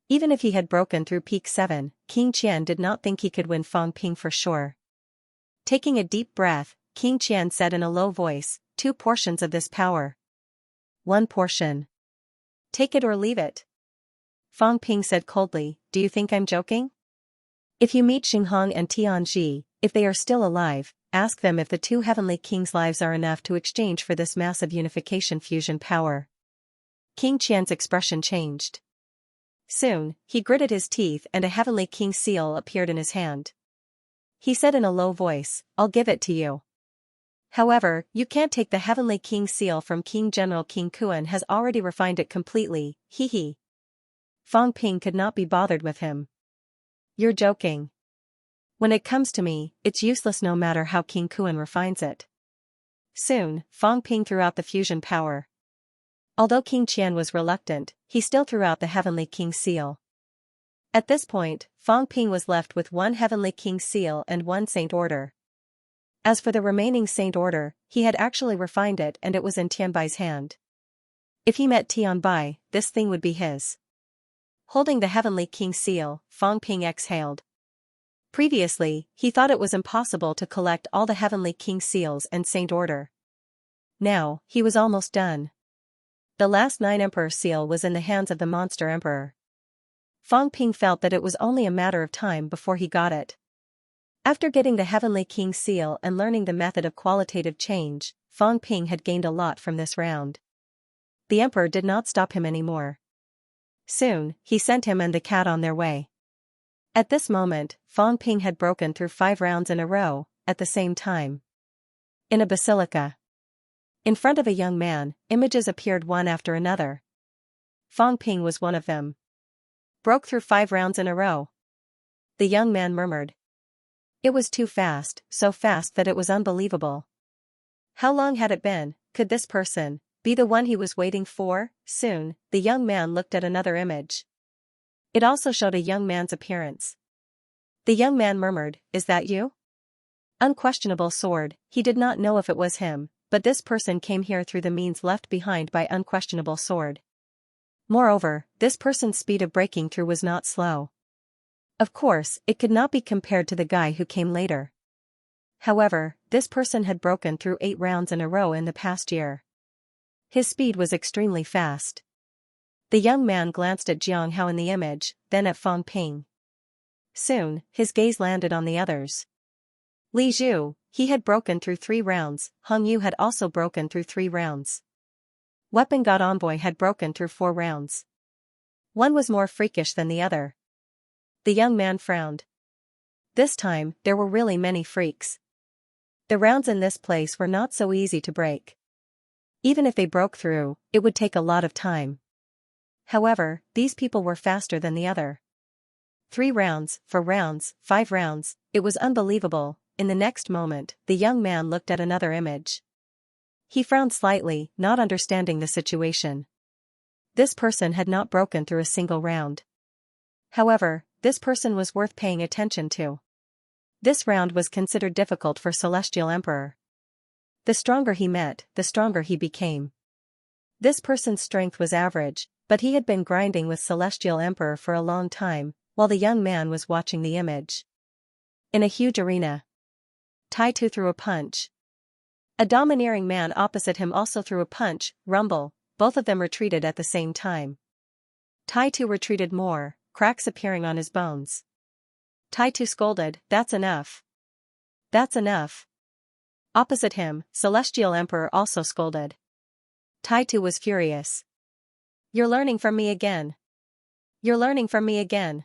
S1: Even if he had broken through Peak 7, King Qian did not think he could win Fang Ping for sure. Taking a deep breath, King Qian said in a low voice, 2 portions of this power. 1 portion. Take it or leave it. Fang Ping said coldly, "Do you think I'm joking? If you meet Xinghong and Tianji, if they are still alive, ask them if the 2 heavenly kings' lives are enough to exchange for this massive unification fusion power." King Qian's expression changed. Soon, he gritted his teeth and a heavenly king's seal appeared in his hand. He said in a low voice, "I'll give it to you. However, you can't take the heavenly king's seal from King General King Kuan has already refined it completely, hee. Fang Ping could not be bothered with him. "You're joking. When it comes to me, it's useless no matter how King Kuan refines it." Soon, Fang Ping threw out the fusion power. Although King Qian was reluctant, he still threw out the heavenly king's seal. At this point, Fang Ping was left with 1 heavenly king's seal and 1 saint order. As for the remaining saint order, he had actually refined it and it was in Tianbai's hand. If he met Tianbai, this thing would be his. Holding the heavenly king's seal, Fang Ping exhaled. Previously, he thought it was impossible to collect all the heavenly king's seals and saint order. Now, he was almost done. The last 9 emperor seal was in the hands of the monster emperor. Fang Ping felt that it was only a matter of time before he got it. After getting the heavenly king's seal and learning the method of qualitative change, Fang Ping had gained a lot from this round. The emperor did not stop him anymore. Soon, he sent him and the cat on their way. At this moment, Fang Ping had broken through 5 rounds in a row, at the same time. In a basilica. In front of a young man, images appeared one after another. Fang Ping was one of them. Broke through 5 rounds in a row. The young man murmured. It was too fast, so fast that it was unbelievable. How long had it been? Could this person be the one he was waiting for? Soon, the young man looked at another image. It also showed a young man's appearance. The young man murmured, "Is that you?" Unquestionable sword, he did not know if it was him, but this person came here through the means left behind by unquestionable sword. Moreover, this person's speed of breaking through was not slow. Of course, it could not be compared to the guy who came later. However, this person had broken through 8 rounds in a row in the past year. His speed was extremely fast. The young man glanced at Jiang Hao in the image, then at Fang Ping. Soon, his gaze landed on the others. Li Zhu, he had broken through 3 rounds, Hong Yu had also broken through 3 rounds. Weapon God Envoy had broken through 4 rounds. One was more freakish than the other. The young man frowned. This time, there were really many freaks. The rounds in this place were not so easy to break. Even if they broke through, it would take a lot of time. However, these people were faster than the other. 3 rounds, 4 rounds, 5 rounds, it was unbelievable. In the next moment, the young man looked at another image. He frowned slightly, not understanding the situation. This person had not broken through a single round. However, this person was worth paying attention to. This round was considered difficult for Celestial Emperor. The stronger he met, the stronger he became. This person's strength was average, but he had been grinding with Celestial Emperor for a long time, while the young man was watching the image. In a huge arena, Tai Tu threw a punch. A domineering man opposite him also threw a punch, rumble, both of them retreated at the same time. Tai Tu retreated more, cracks appearing on his bones. Tai Tu scolded, "That's enough. That's enough." Opposite him, Celestial Emperor also scolded. Taitu was furious. You're learning from me again. You're learning from me again.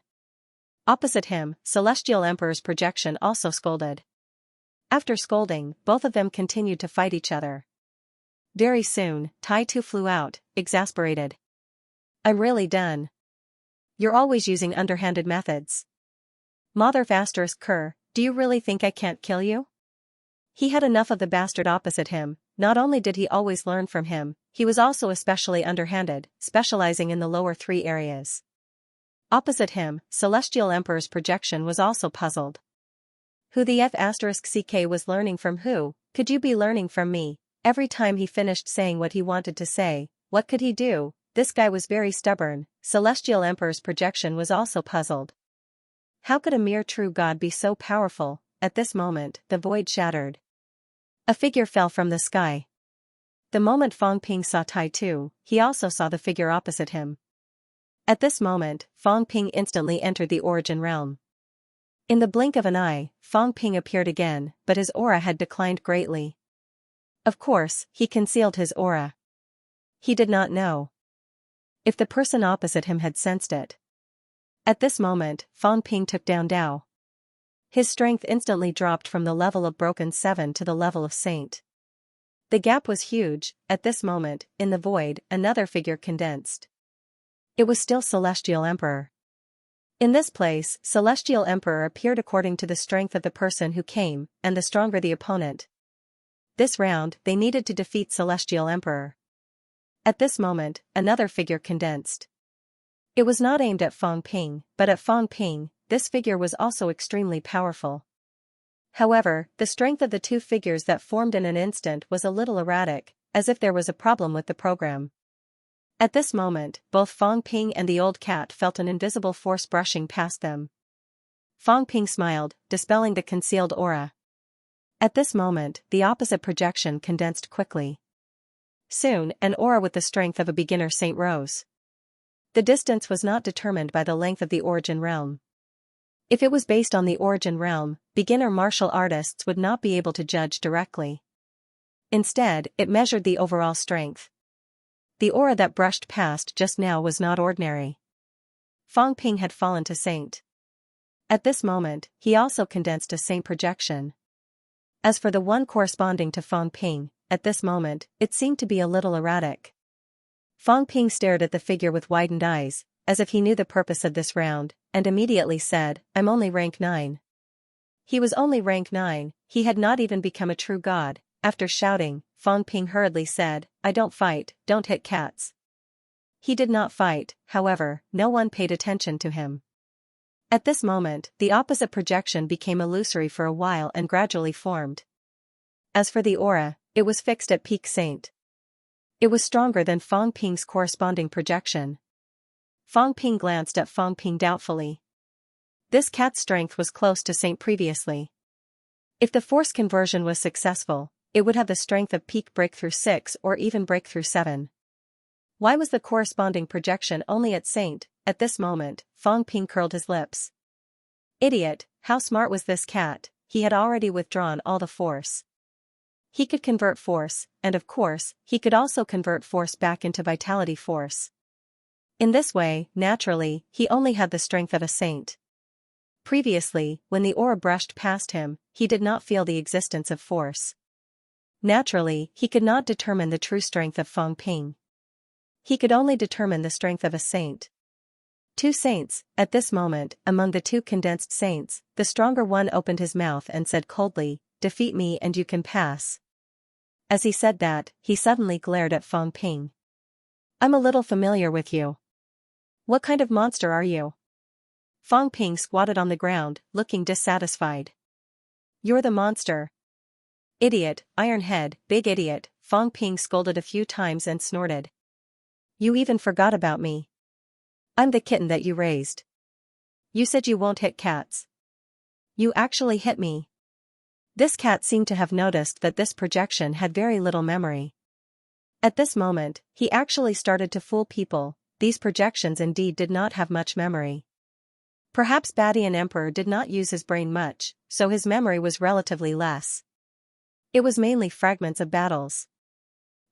S1: Opposite him, Celestial Emperor's projection also scolded. After scolding, both of them continued to fight each other. Very soon, Taitu flew out, exasperated. I'm really done. You're always using underhanded methods. Mother *Ker, do you really think I can't kill you? He had enough of the bastard opposite him. Not only did he always learn from him, he was also especially underhanded, specializing in the lower 3 areas. Opposite him, Celestial Emperor's projection was also puzzled. Who the F***ck was learning from who? Could you be learning from me? Every time he finished saying what he wanted to say, what could he do? This guy was very stubborn. Celestial Emperor's projection was also puzzled. How could a mere true god be so powerful? At this moment, the void shattered. A figure fell from the sky. The moment Fong Ping saw Taitu, he also saw the figure opposite him. At this moment, Fong Ping instantly entered the origin realm. In the blink of an eye, Fong Ping appeared again, but his aura had declined greatly. Of course, he concealed his aura. He did not know if the person opposite him had sensed it. At this moment, Fong Ping took down Dao. His strength instantly dropped from the level of Broken 7 to the level of Saint. The gap was huge. At this moment, in the void, another figure condensed. It was still Celestial Emperor. In this place, Celestial Emperor appeared according to the strength of the person who came, and the stronger the opponent. This round, they needed to defeat Celestial Emperor. At this moment, another figure condensed. It was not aimed at Fong Ping, but at Fong Ping. This figure was also extremely powerful. However, the strength of the two figures that formed in an instant was a little erratic, as if there was a problem with the program. At this moment, both Fong Ping and the old cat felt an invisible force brushing past them. Fong Ping smiled, dispelling the concealed aura. At this moment, the opposite projection condensed quickly. Soon, an aura with the strength of a beginner saint rose. The distance was not determined by the length of the origin realm. If it was based on the origin realm, beginner martial artists would not be able to judge directly. Instead, it measured the overall strength. The aura that brushed past just now was not ordinary. Fong Ping had fallen to Saint. At this moment, he also condensed a Saint projection. As for the one corresponding to Fong Ping, at this moment, it seemed to be a little erratic. Fong Ping stared at the figure with widened eyes, as if he knew the purpose of this round, and immediately said, I'm only rank 9. He was only rank 9, he had not even become a true god. After shouting, Fong Ping hurriedly said, I don't fight, don't hit cats. He did not fight, however, no one paid attention to him. At this moment, the opposite projection became illusory for a while and gradually formed. As for the aura, it was fixed at peak Saint. It was stronger than Fong Ping's corresponding projection. Fong Ping glanced at Fong Ping doubtfully. This cat's strength was close to Saint previously. If the force conversion was successful, it would have the strength of peak Breakthrough 6 or even Breakthrough 7. Why was the corresponding projection only at Saint? At this moment, Fong Ping curled his lips. Idiot, how smart was this cat? He had already withdrawn all the force. He could convert force, and of course, he could also convert force back into vitality force. In this way, naturally, he only had the strength of a saint. Previously, when the aura brushed past him, he did not feel the existence of force. Naturally, he could not determine the true strength of Fong Ping. He could only determine the strength of a saint. Two saints, at this moment, among the two condensed saints, the stronger one opened his mouth and said coldly, defeat me and you can pass. As he said that, he suddenly glared at Fong Ping. I'm a little familiar with you. What kind of monster are you? Fong Ping squatted on the ground, looking dissatisfied. You're the monster. Idiot, ironhead, big idiot, Fong Ping scolded a few times and snorted. You even forgot about me. I'm the kitten that you raised. You said you won't hit cats. You actually hit me. This cat seemed to have noticed that this projection had very little memory. At this moment, he actually started to fool people. These projections indeed did not have much memory. Perhaps Badian Emperor did not use his brain much, so his memory was relatively less. It was mainly fragments of battles.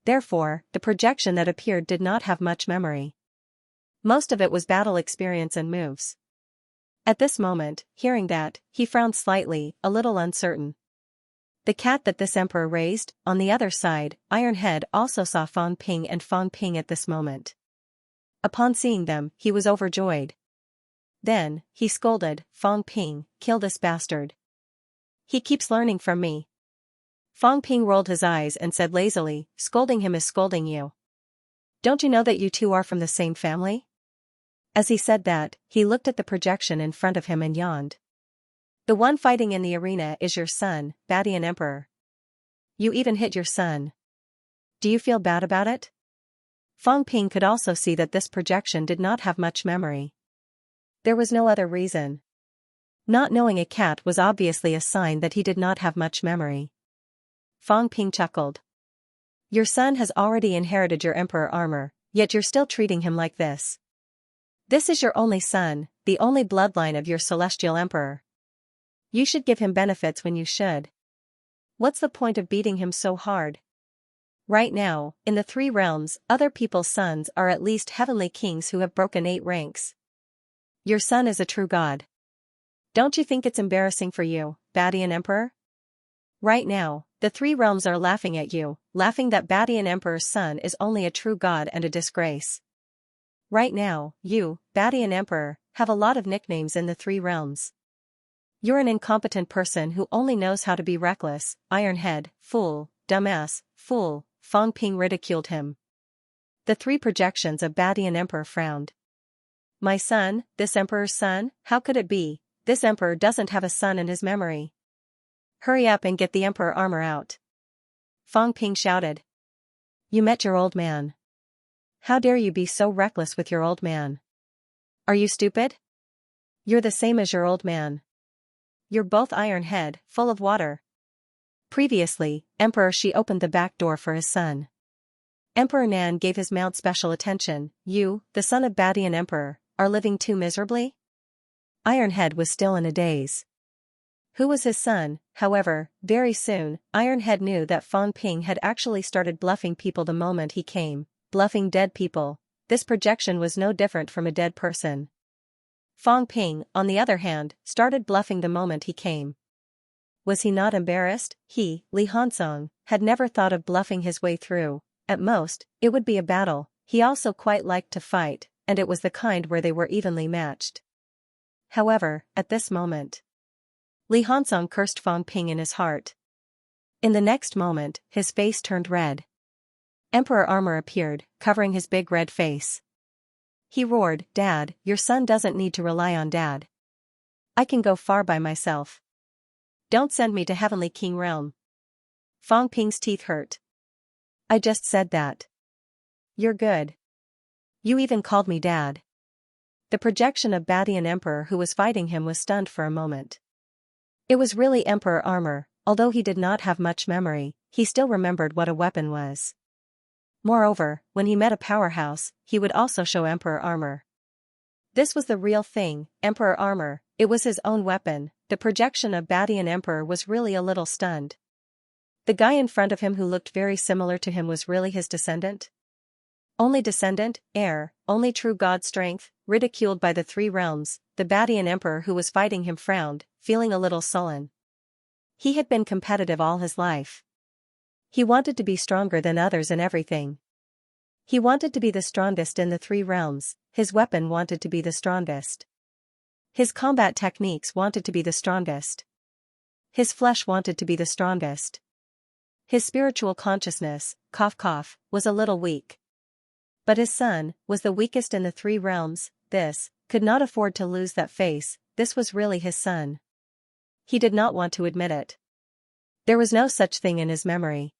S1: Therefore, the projection that appeared did not have much memory. Most of it was battle experience and moves. At this moment, hearing that, he frowned slightly, a little uncertain. The cat that this emperor raised, on the other side, Ironhead also saw Fang Ping and Fang Ping at this moment. Upon seeing them, he was overjoyed. Then, he scolded, Fang Ping, kill this bastard. He keeps learning from me. Fang Ping rolled his eyes and said lazily, scolding him is scolding you. Don't you know that you two are from the same family? As he said that, he looked at the projection in front of him and yawned. The one fighting in the arena is your son, Badian Emperor. You even hit your son. Do you feel bad about it? Fang Ping could also see that this projection did not have much memory. There was no other reason. Not knowing a cat was obviously a sign that he did not have much memory. Fang Ping chuckled. Your son has already inherited your emperor armor, yet you're still treating him like this. This is your only son, the only bloodline of your celestial emperor. You should give him benefits when you should. What's the point of beating him so hard? Right now, in the 3 realms, other people's sons are at least heavenly kings who have broken 8 ranks. Your son is a true god. Don't you think it's embarrassing for you, Badian Emperor? Right now, the 3 realms are laughing at you, laughing that Badian Emperor's son is only a true god and a disgrace. Right now, you, Badian Emperor, have a lot of nicknames in the 3 realms. You're an incompetent person who only knows how to be reckless, Ironhead, fool, dumbass, fool, Fang Ping ridiculed him. The 3 projections of Badian Emperor frowned. My son, this emperor's son, how could it be? This emperor doesn't have a son in his memory. Hurry up and get the emperor armor out. Fang Ping shouted. You met your old man. How dare you be so reckless with your old man? Are you stupid? You're the same as your old man. You're both Ironhead, full of water. Previously, Emperor Shi opened the back door for his son. Emperor Nan gave his mount special attention. You, the son of Badian Emperor, are living too miserably? Ironhead was still in a daze. Who was his son? However, very soon, Ironhead knew that Fang Ping had actually started bluffing people the moment he came, bluffing dead people. This projection was no different from a dead person. Fang Ping, on the other hand, started bluffing the moment he came. Was he not embarrassed? He, Li Hansong, had never thought of bluffing his way through. At most, it would be a battle. He also quite liked to fight, and it was the kind where they were evenly matched. However, at this moment, Li Hansong cursed Fang Ping in his heart. In the next moment, his face turned red. Emperor armor appeared, covering his big red face. He roared, Dad, your son doesn't need to rely on Dad. I can go far by myself. Don't send me to Heavenly King Realm. Fang Ping's teeth hurt. I just said that. You're good. You even called me Dad. The projection of Badian Emperor who was fighting him was stunned for a moment. It was really Emperor armor, although he did not have much memory, he still remembered what a weapon was. Moreover, when he met a powerhouse, he would also show Emperor armor. This was the real thing, Emperor armor, it was his own weapon. The projection of Badian Emperor was really a little stunned. The guy in front of him who looked very similar to him was really his descendant? Only descendant, heir, only true god strength, ridiculed by the 3 realms, the Badian Emperor who was fighting him frowned, feeling a little sullen. He had been competitive all his life. He wanted to be stronger than others in everything. He wanted to be the strongest in the 3 realms, his weapon wanted to be the strongest. His combat techniques wanted to be the strongest. His flesh wanted to be the strongest. His spiritual consciousness, cough cough, was a little weak. But his son was the weakest in the 3 realms. This could not afford to lose that face. This was really his son. He did not want to admit it. There was no such thing in his memory.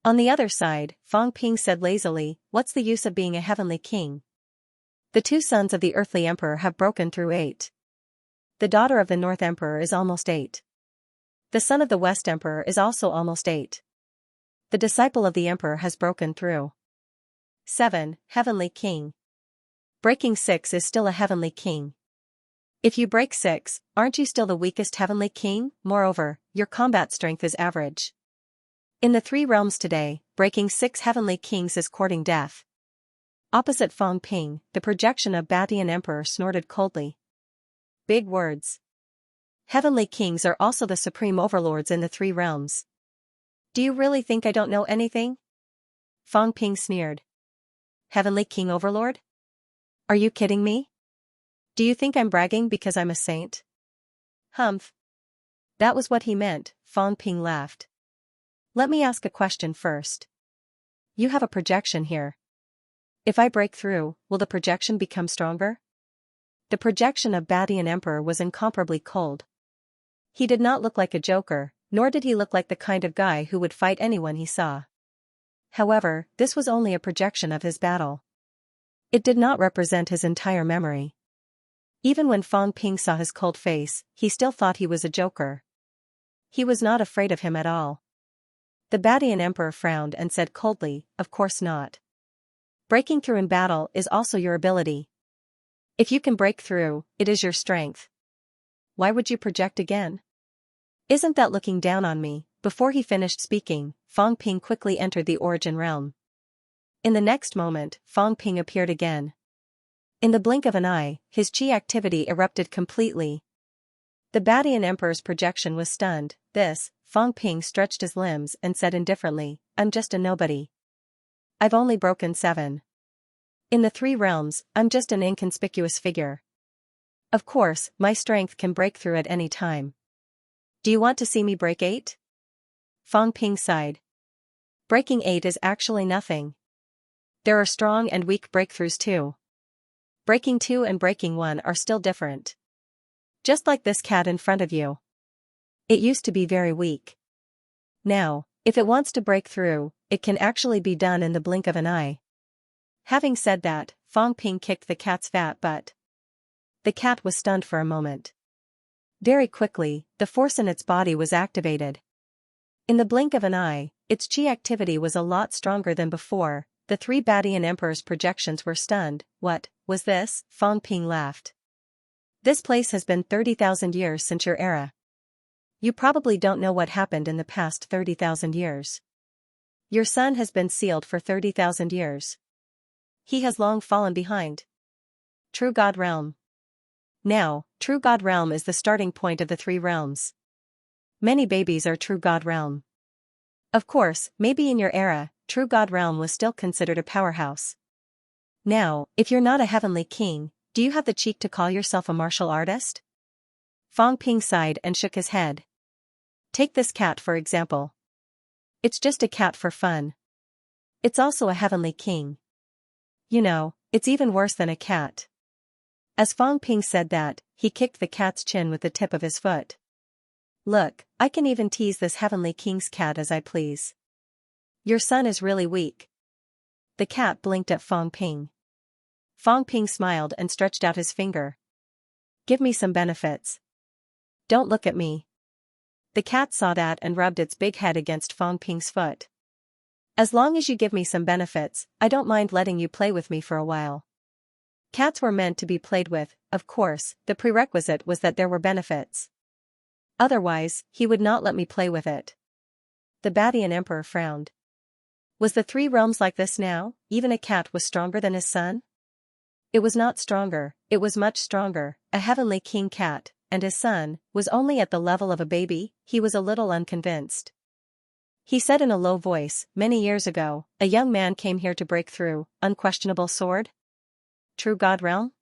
S1: On the other side, Fang Ping said lazily, what's the use of being a heavenly king? The 2 sons of the earthly emperor have broken through 8. The daughter of the North Emperor is almost 8. The son of the West Emperor is also almost 8. The disciple of the emperor has broken through 7. Heavenly king. Breaking 6 is still a heavenly king. If you break 6, aren't you still the weakest heavenly king? Moreover, your combat strength is average. In the three realms today, breaking 6 heavenly kings is courting death. Opposite Fang Ping, the projection of Batian Emperor snorted coldly. Big words. Heavenly kings are also the supreme overlords in the three realms. Do you really think I don't know anything? Fang Ping sneered. Heavenly king overlord? Are you kidding me? Do you think I'm bragging because I'm a saint? Humph. That was what he meant, Fang Ping laughed. Let me ask a question first. You have a projection here. If I break through, will the projection become stronger? The projection of Batian Emperor was incomparably cold. He did not look like a joker, nor did he look like the kind of guy who would fight anyone he saw. However, this was only a projection of his battle. It did not represent his entire memory. Even when Fang Ping saw his cold face, he still thought he was a joker. He was not afraid of him at all. The Batian Emperor frowned and said coldly, "Of course not. Breaking through in battle is also your ability. If you can break through, it is your strength. Why would you project again? Isn't that looking down on me?" Before he finished speaking, Fang Ping quickly entered the origin realm. In the next moment, Fang Ping appeared again. In the blink of an eye, his chi activity erupted completely. The Batian Emperor's projection was stunned. Fang Ping stretched his limbs and said indifferently, "I'm just a nobody. I've only broken 7. In the three realms, I'm just an inconspicuous figure. Of course, my strength can break through at any time. Do you want to see me break 8? Fang Ping sighed. Breaking 8 is actually nothing. There are strong and weak breakthroughs too. Breaking 2 and breaking 1 are still different. Just like this cat in front of you. It used to be very weak. Now, if it wants to break through, it can actually be done in the blink of an eye." Having said that, Fang Ping kicked the cat's fat butt. The cat was stunned for a moment. Very quickly, the force in its body was activated. In the blink of an eye, its chi activity was a lot stronger than before. The 3 Batian Emperor's projections were stunned. "What was this?" Fang Ping laughed. "This place has been 30,000 years since your era. You probably don't know what happened in the past 30,000 years. Your sun has been sealed for 30,000 years. He has long fallen behind. True God Realm. Now, True God Realm is the starting point of the three realms. Many babies are True God Realm. Of course, maybe in your era, True God Realm was still considered a powerhouse. Now, if you're not a heavenly king, do you have the cheek to call yourself a martial artist?" Fang Ping sighed and shook his head. Take this cat for example. It's just a cat for fun. It's also a heavenly king. You know, it's even worse than a cat. As Fang Ping said that, he kicked the cat's chin with the tip of his foot. Look, I can even tease this heavenly king's cat as I please. Your son is really weak. The cat blinked at Fang Ping. Fang Ping smiled and stretched out his finger. Give me some benefits. Don't look at me. The cat saw that and rubbed its big head against Fang Ping's foot. As long as you give me some benefits, I don't mind letting you play with me for a while. Cats were meant to be played with, of course, the prerequisite was that there were benefits. Otherwise, he would not let me play with it. The Batian Emperor frowned. Was the three realms like this now? Even a cat was stronger than his son? It was not stronger, it was much stronger. A heavenly king cat, and his son, was only at the level of a baby. He was a little unconvinced. He said in a low voice, "Many years ago, a young man came here to break through. Unquestionable sword? True God Realm?"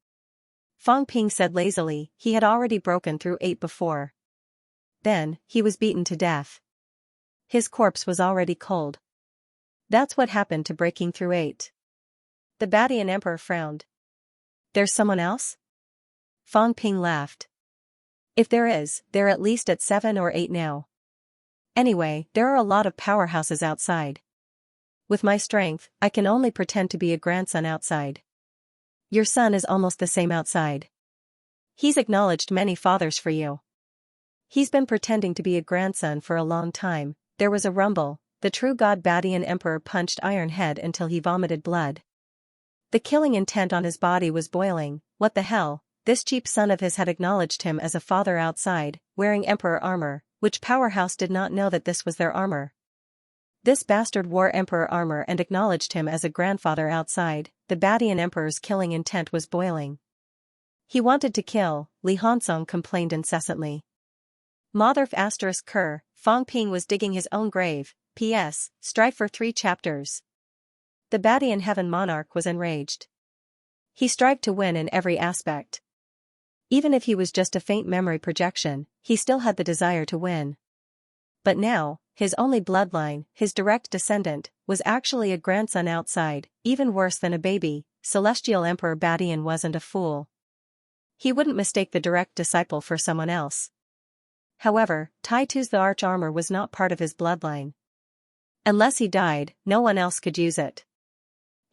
S1: Fang Ping said lazily. He had already broken through 8 before. Then, he was beaten to death. His corpse was already cold. That's what happened to breaking through 8. The Batian Emperor frowned. There's someone else? Fang Ping laughed. If there is, they're at least at 7 or 8 now. Anyway, there are a lot of powerhouses outside. With my strength, I can only pretend to be a grandson outside. Your son is almost the same outside. He's acknowledged many fathers for you. He's been pretending to be a grandson for a long time. There was a rumble. The true god Batian Emperor punched Iron Head until he vomited blood. The killing intent on his body was boiling. What the hell? This cheap son of his had acknowledged him as a father outside, wearing emperor armor. Which powerhouse did not know that this was their armor? This bastard wore emperor armor and acknowledged him as a grandfather outside. The Badian emperor's killing intent was boiling. He wanted to kill, Li Hansong complained incessantly. Motherf asterisk Ker, Fong Ping was digging his own grave. P.S. Strive for 3 chapters. The Badian heaven monarch was enraged. He strived to win in every aspect. Even if he was just a faint memory projection, he still had the desire to win. But now, his only bloodline, his direct descendant, was actually a grandson outside, even worse than a baby. Celestial Emperor Badian wasn't a fool. He wouldn't mistake the direct disciple for someone else. However, Tai Tu's the arch armor was not part of his bloodline. Unless he died, no one else could use it.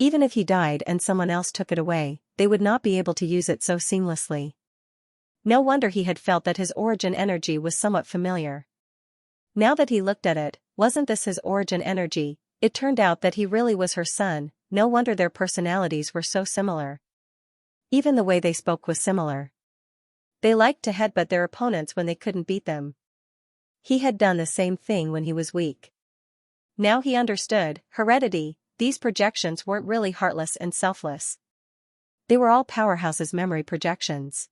S1: Even if he died and someone else took it away, they would not be able to use it so seamlessly. No wonder he had felt that his origin energy was somewhat familiar. Now that he looked at it, wasn't this his origin energy? It turned out that he really was her son. No wonder their personalities were so similar. Even the way they spoke was similar. They liked to headbutt their opponents when they couldn't beat them. He had done the same thing when he was weak. Now he understood, heredity, these projections weren't really heartless and selfless. They were all powerhouses' memory projections.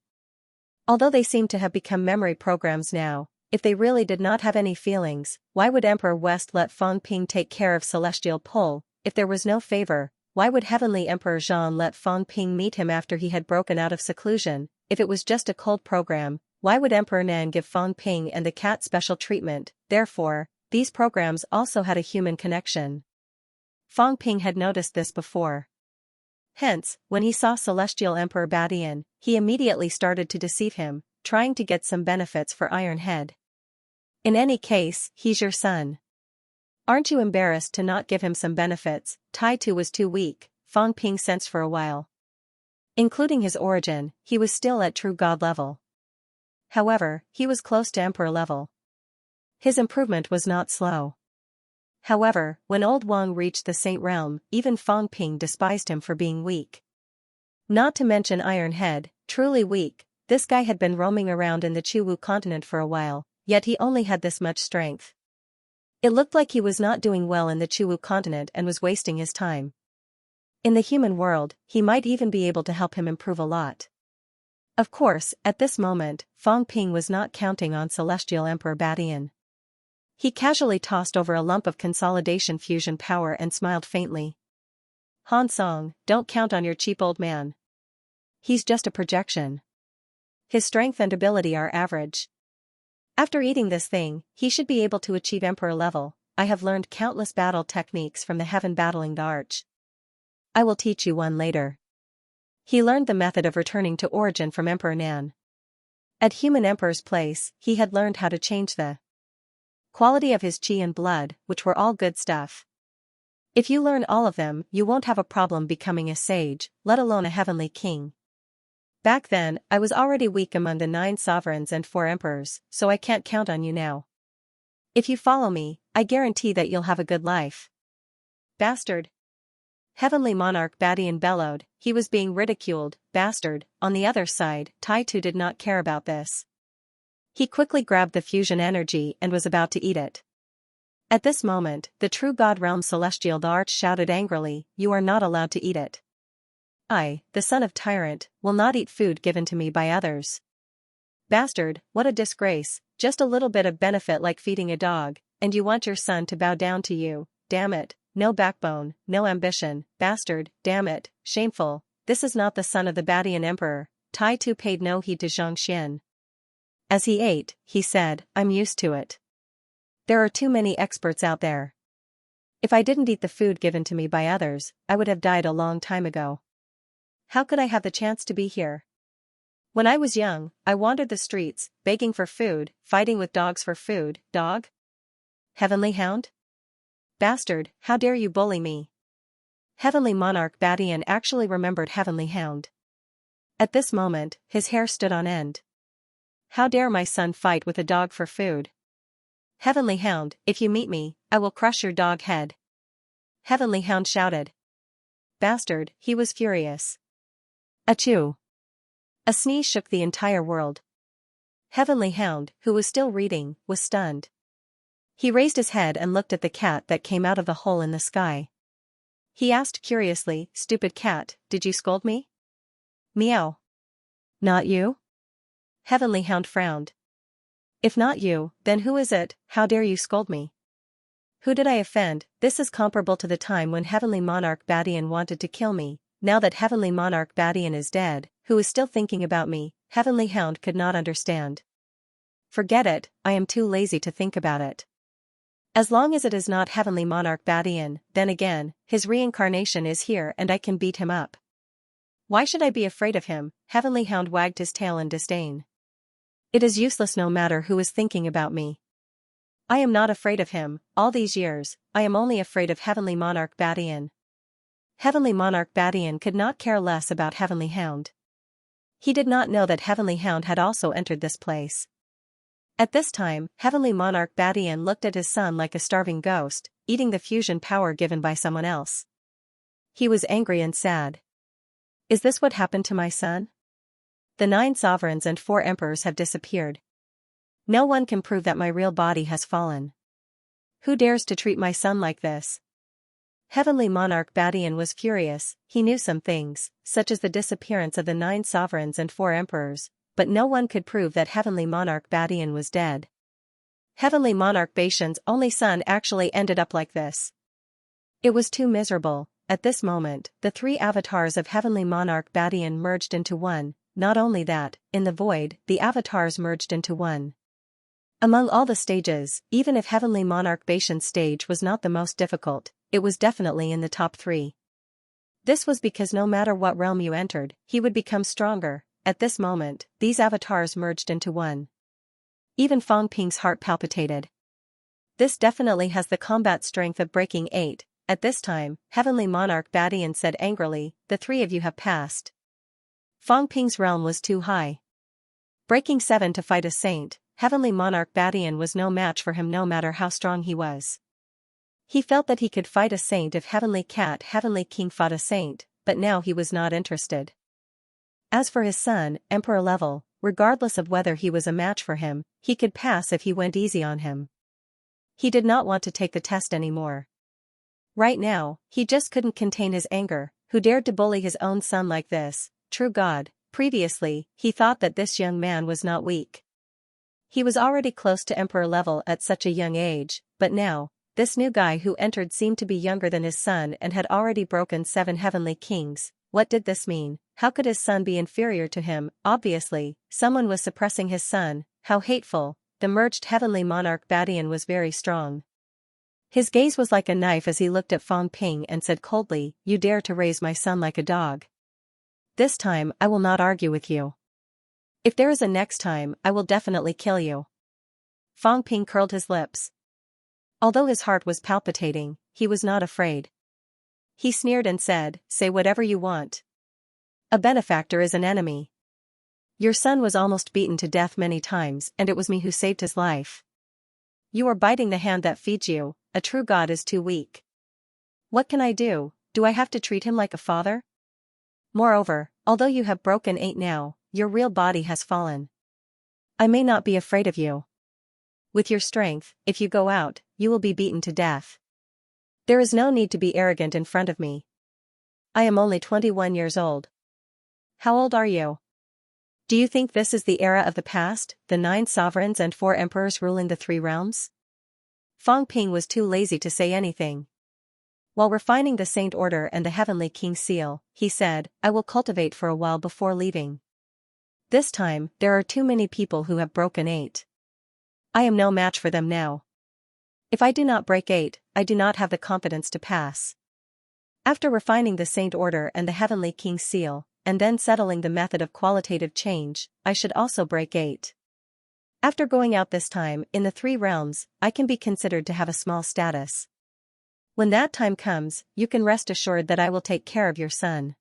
S1: Although they seemed to have become memory programs now, if they really did not have any feelings, why would Emperor West let Fong Ping take care of Celestial Pull? If there was no favor, why would Heavenly Emperor Zhang let Fong Ping meet him after he had broken out of seclusion? If it was just a cold program, why would Emperor Nan give Fong Ping and the cat special treatment? Therefore, these programs also had a human connection. Fong Ping had noticed this before. Hence, when he saw Celestial Emperor Badian, he immediately started to deceive him, trying to get some benefits for Iron Head. In any case, he's your son. Aren't you embarrassed to not give him some benefits? Tai Tu was too weak, Fong Ping sensed for a while. Including his origin, he was still at true god level. However, he was close to emperor level. His improvement was not slow. However, when Old Wang reached the Saint Realm, even Fong Ping despised him for being weak. Not to mention Iron Head, truly weak. This guy had been roaming around in the Chiwu continent for a while, yet he only had this much strength. It looked like he was not doing well in the Chiwu continent and was wasting his time. In the human world, he might even be able to help him improve a lot. Of course, at this moment, Fong Ping was not counting on Celestial Emperor Badian. He casually tossed over a lump of consolidation fusion power and smiled faintly. Han Song, don't count on your cheap old man. He's just a projection. His strength and ability are average. After eating this thing, he should be able to achieve emperor level. I have learned countless battle techniques from the heaven battling the arch. I will teach you one later. He learned the method of returning to origin from Emperor Nan. At human emperor's place, he had learned how to change the quality of his qi and blood, which were all good stuff. If you learn all of them, you won't have a problem becoming a sage, let alone a heavenly king. Back then, I was already weak among the 9 sovereigns and 4 emperors, so I can't count on you now. If you follow me, I guarantee that you'll have a good life. Bastard. Heavenly Monarch Badian bellowed, he was being ridiculed. Bastard. On the other side, Tai Tu did not care about this. He quickly grabbed the fusion energy and was about to eat it. At this moment, the true God realm Celestial the Arch shouted angrily, you are not allowed to eat it. I, the son of tyrant, will not eat food given to me by others. Bastard, what a disgrace, just a little bit of benefit like feeding a dog, and you want your son to bow down to you, damn it, no backbone, no ambition, bastard, damn it, shameful, this is not the son of the Badian emperor. Tai Tu paid no heed to Xianxia. As he ate, he said, I'm used to it. There are too many experts out there. If I didn't eat the food given to me by others, I would have died a long time ago. How could I have the chance to be here? When I was young, I wandered the streets, begging for food, fighting with dogs for food. Dog? Heavenly Hound? Bastard, how dare you bully me? Heavenly Monarch Badian actually remembered Heavenly Hound. At this moment, his hair stood on end. How dare my son fight with a dog for food? Heavenly Hound, if you meet me, I will crush your dog head. Heavenly Hound shouted. Bastard, he was furious. Achoo! A sneeze shook the entire world. Heavenly Hound, who was still reading, was stunned. He raised his head and looked at the cat that came out of the hole in the sky. He asked curiously, "Stupid cat, did you scold me?" Meow. Not you? Heavenly Hound frowned. If not you, then who is it? How dare you scold me? Who did I offend? This is comparable to the time when Heavenly Monarch Badian wanted to kill me. Now that Heavenly Monarch Badian is dead, who is still thinking about me? Heavenly Hound could not understand. Forget it, I am too lazy to think about it. As long as it is not Heavenly Monarch Badian, then again, his reincarnation is here and I can beat him up. Why should I be afraid of him? Heavenly Hound wagged his tail in disdain. It is useless no matter who is thinking about me. I am not afraid of him, all these years, I am only afraid of Heavenly Monarch Badian. Heavenly Monarch Badian could not care less about Heavenly Hound. He did not know that Heavenly Hound had also entered this place. At this time, Heavenly Monarch Badian looked at his son like a starving ghost, eating the fusion power given by someone else. He was angry and sad. Is this what happened to my son? The 9 sovereigns and 4 emperors have disappeared. No one can prove that my real body has fallen. Who dares to treat my son like this? Heavenly Monarch Badian was furious. He knew some things, such as the disappearance of the 9 sovereigns and 4 emperors, but no one could prove that Heavenly Monarch Badian was dead. Heavenly Monarch Badian's only son actually ended up like this. It was too miserable. At this moment, the 3 avatars of Heavenly Monarch Badian merged into one. Not only that, in the void, the avatars merged into one. Among all the stages, even if Heavenly Monarch Badian's stage was not the most difficult, it was definitely in the top 3. This was because no matter what realm you entered, he would become stronger. At this moment, these avatars merged into one. Even Fang Ping's heart palpitated. This definitely has the combat strength of breaking 8. At this time, Heavenly Monarch Badian said angrily, "The 3 of you have passed." Fang Ping's realm was too high. Breaking 7 to fight a saint, Heavenly Monarch Badian was no match for him no matter how strong he was. He felt that he could fight a saint if Heavenly King fought a saint, but now he was not interested. As for his son, Emperor level, regardless of whether he was a match for him, he could pass if he went easy on him. He did not want to take the test anymore. Right now, he just couldn't contain his anger. Who dared to bully his own son like this? True God, previously, he thought that this young man was not weak. He was already close to Emperor level at such a young age, but now, this new guy who entered seemed to be younger than his son and had already broken 7 heavenly kings. What did this mean? How could his son be inferior to him? Obviously, someone was suppressing his son. How hateful. The merged Heavenly Monarch Badian was very strong. His gaze was like a knife as he looked at Fang Ping and said coldly, "You dare to raise my son like a dog. This time I will not argue with you. If there is a next time, I will definitely kill you." Fang Ping curled his lips. Although his heart was palpitating, he was not afraid. He sneered and said, "Say whatever you want. A benefactor is an enemy. Your son was almost beaten to death many times and it was me who saved his life. You are biting the hand that feeds you. A true God is too weak. What can I do? Do I have to treat him like a father? Moreover, although you have broken 8 now, your real body has fallen. I may not be afraid of you. With your strength, if you go out, you will be beaten to death. There is no need to be arrogant in front of me. I am only 21 years old. How old are you? Do you think this is the era of the past, the 9 sovereigns and 4 emperors ruling the 3 realms?" Fang Ping was too lazy to say anything. While refining the Saint Order and the Heavenly King's seal, he said, "I will cultivate for a while before leaving. This time, there are too many people who have broken 8. I am no match for them now. If I do not break 8, I do not have the confidence to pass. After refining the Saint Order and the Heavenly King's seal, and then settling the method of qualitative change, I should also break 8. After going out this time, in the 3 realms, I can be considered to have a small status. When that time comes, you can rest assured that I will take care of your son.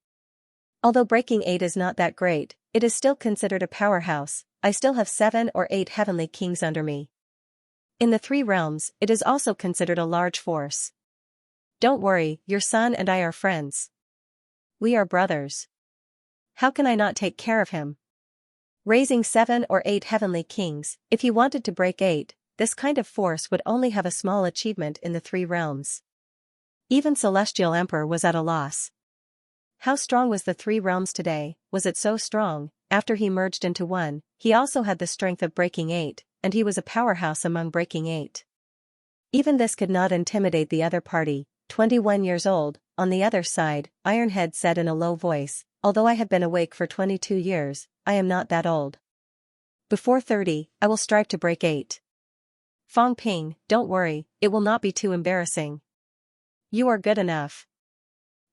S1: Although breaking 8 is not that great, it is still considered a powerhouse. I still have 7 or 8 heavenly kings under me. In the 3 realms, it is also considered a large force. Don't worry, your son and I are friends. We are brothers. How can I not take care of him? Raising 7 or 8 heavenly kings, if he wanted to break 8, this kind of force would only have a small achievement in the three realms. Even Celestial Emperor was at a loss. How strong was the three realms today? Was it so strong? After he merged into one, he also had the strength of Breaking 8, and he was a powerhouse among Breaking 8. Even this could not intimidate the other party, 21 years old. On the other side, Ironhead said in a low voice, although I have been awake for 22 years, I am not that old. Before 30, I will strive to break 8. Fong Ping, don't worry, it will not be too embarrassing. You are good enough.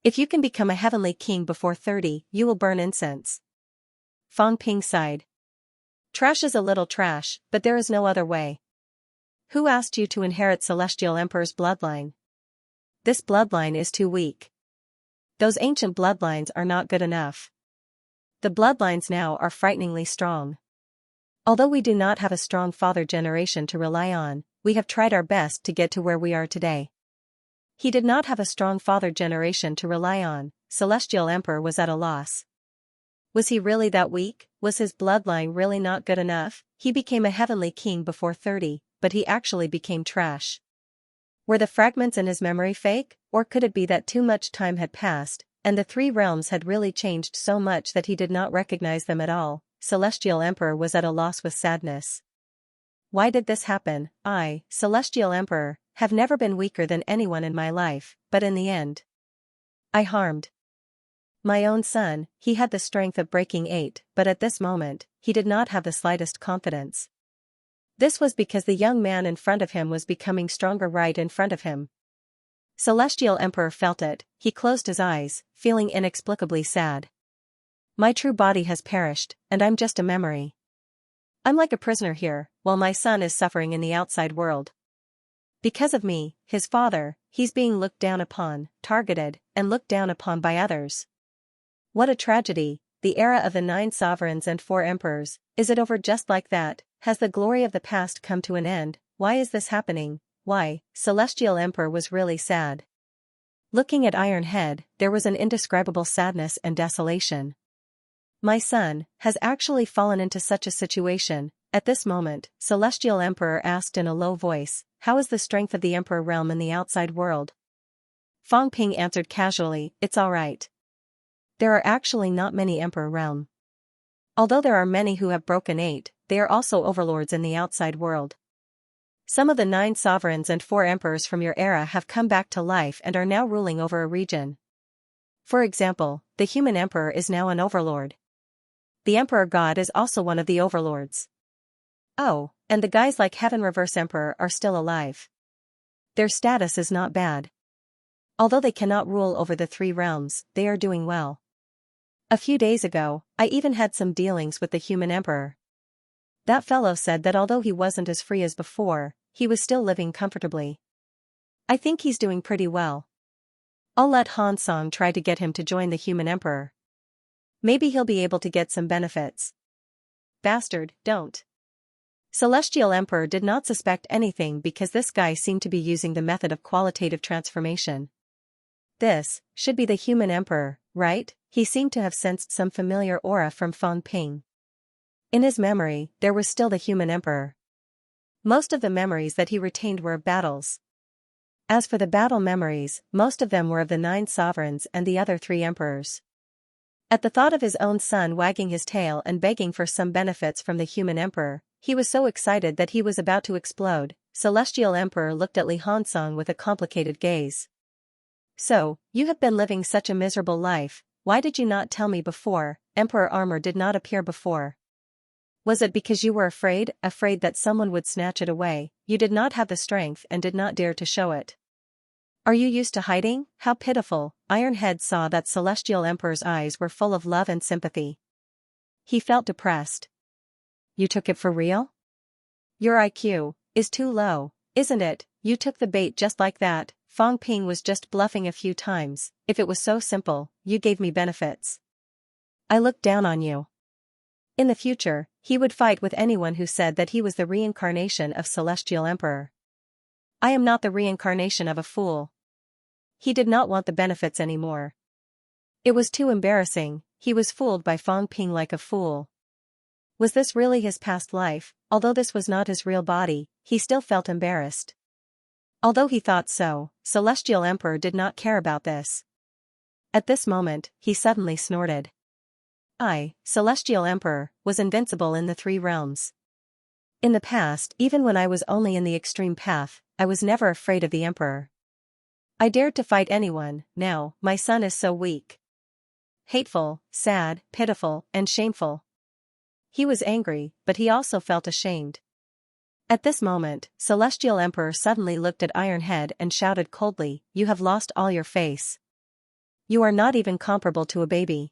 S1: If you can become a heavenly king before 30, you will burn incense. Fong Ping sighed. Trash is a little trash, but there is no other way. Who asked you to inherit Celestial Emperor's bloodline? This bloodline is too weak. Those ancient bloodlines are not good enough. The bloodlines now are frighteningly strong. Although we do not have a strong father generation to rely on, we have tried our best to get to where we are today. He did not have a strong father generation to rely on. Celestial Emperor was at a loss. Was he really that weak? Was his bloodline really not good enough? He became a heavenly king before 30, but he actually became trash. Were the fragments in his memory fake, or could it be that too much time had passed, and the three realms had really changed so much that he did not recognize them at all? Celestial Emperor was at a loss with sadness. Why did this happen? I, Celestial Emperor, have never been weaker than anyone in my life, but in the end, I harmed my own son. He had the strength of Breaking 8, but at this moment, he did not have the slightest confidence. This was because the young man in front of him was becoming stronger right in front of him. Celestial Emperor felt it. He closed his eyes, feeling inexplicably sad. My true body has perished, and I'm just a memory. I'm like a prisoner here, while my son is suffering in the outside world. Because of me, his father, he's being looked down upon, targeted, and looked down upon by others. What a tragedy, the era of the 9 sovereigns and 4 emperors, is it over just like that? Has the glory of the past come to an end? Why is this happening? Why? Celestial Emperor was really sad. Looking at Ironhead, there was an indescribable sadness and desolation. My son has actually fallen into such a situation. At this moment, Celestial Emperor asked in a low voice, how is the strength of the Emperor realm in the outside world? Fong Ping answered casually, it's alright. There are actually not many Emperor realm. Although there are many who have broken 8, they are also overlords in the outside world. Some of the 9 sovereigns and 4 emperors from your era have come back to life and are now ruling over a region. For example, the human emperor is now an overlord. The emperor god is also one of the overlords. Oh, and the guys like Heaven Reverse Emperor are still alive. Their status is not bad. Although they cannot rule over the 3 realms, they are doing well. A few days ago, I even had some dealings with the human emperor. That fellow said that although he wasn't as free as before, he was still living comfortably. I think he's doing pretty well. I'll let Han Song try to get him to join the human emperor. Maybe he'll be able to get some benefits. Bastard, don't. Celestial Emperor did not suspect anything because this guy seemed to be using the method of qualitative transformation. This should be the human emperor, right? He seemed to have sensed some familiar aura from Fong Ping. In his memory, there was still the human emperor. Most of the memories that he retained were of battles. As for the battle memories, most of them were of the 9 sovereigns and the other 3 emperors. At the thought of his own son wagging his tail and begging for some benefits from the human emperor, he was so excited that he was about to explode. Celestial Emperor looked at Li Hansong with a complicated gaze. So, you have been living such a miserable life, why did you not tell me before? Emperor armor did not appear before. Was it because you were afraid that someone would snatch it away? You did not have the strength and did not dare to show it. Are you used to hiding? How pitiful. Ironhead saw that Celestial Emperor's eyes were full of love and sympathy. He felt depressed. You took it for real? Your IQ is too low, isn't it? You took the bait just like that. Fong Ping was just bluffing a few times. If it was so simple, you gave me benefits. I looked down on you. In the future, he would fight with anyone who said that he was the reincarnation of Celestial Emperor. I am not the reincarnation of a fool. He did not want the benefits anymore. It was too embarrassing. He was fooled by Fong Ping like a fool. Was this really his past life? Although this was not his real body, he still felt embarrassed. Although he thought so, Celestial Emperor did not care about this. At this moment, he suddenly snorted. I, Celestial Emperor, was invincible in the three realms. In the past, even when I was only in the extreme path, I was never afraid of the Emperor. I dared to fight anyone. Now, my son is so weak. Hateful, sad, pitiful, and shameful. He was angry, but he also felt ashamed. At this moment, Celestial Emperor suddenly looked at Ironhead and shouted coldly, "You have lost all your face. You are not even comparable to a baby.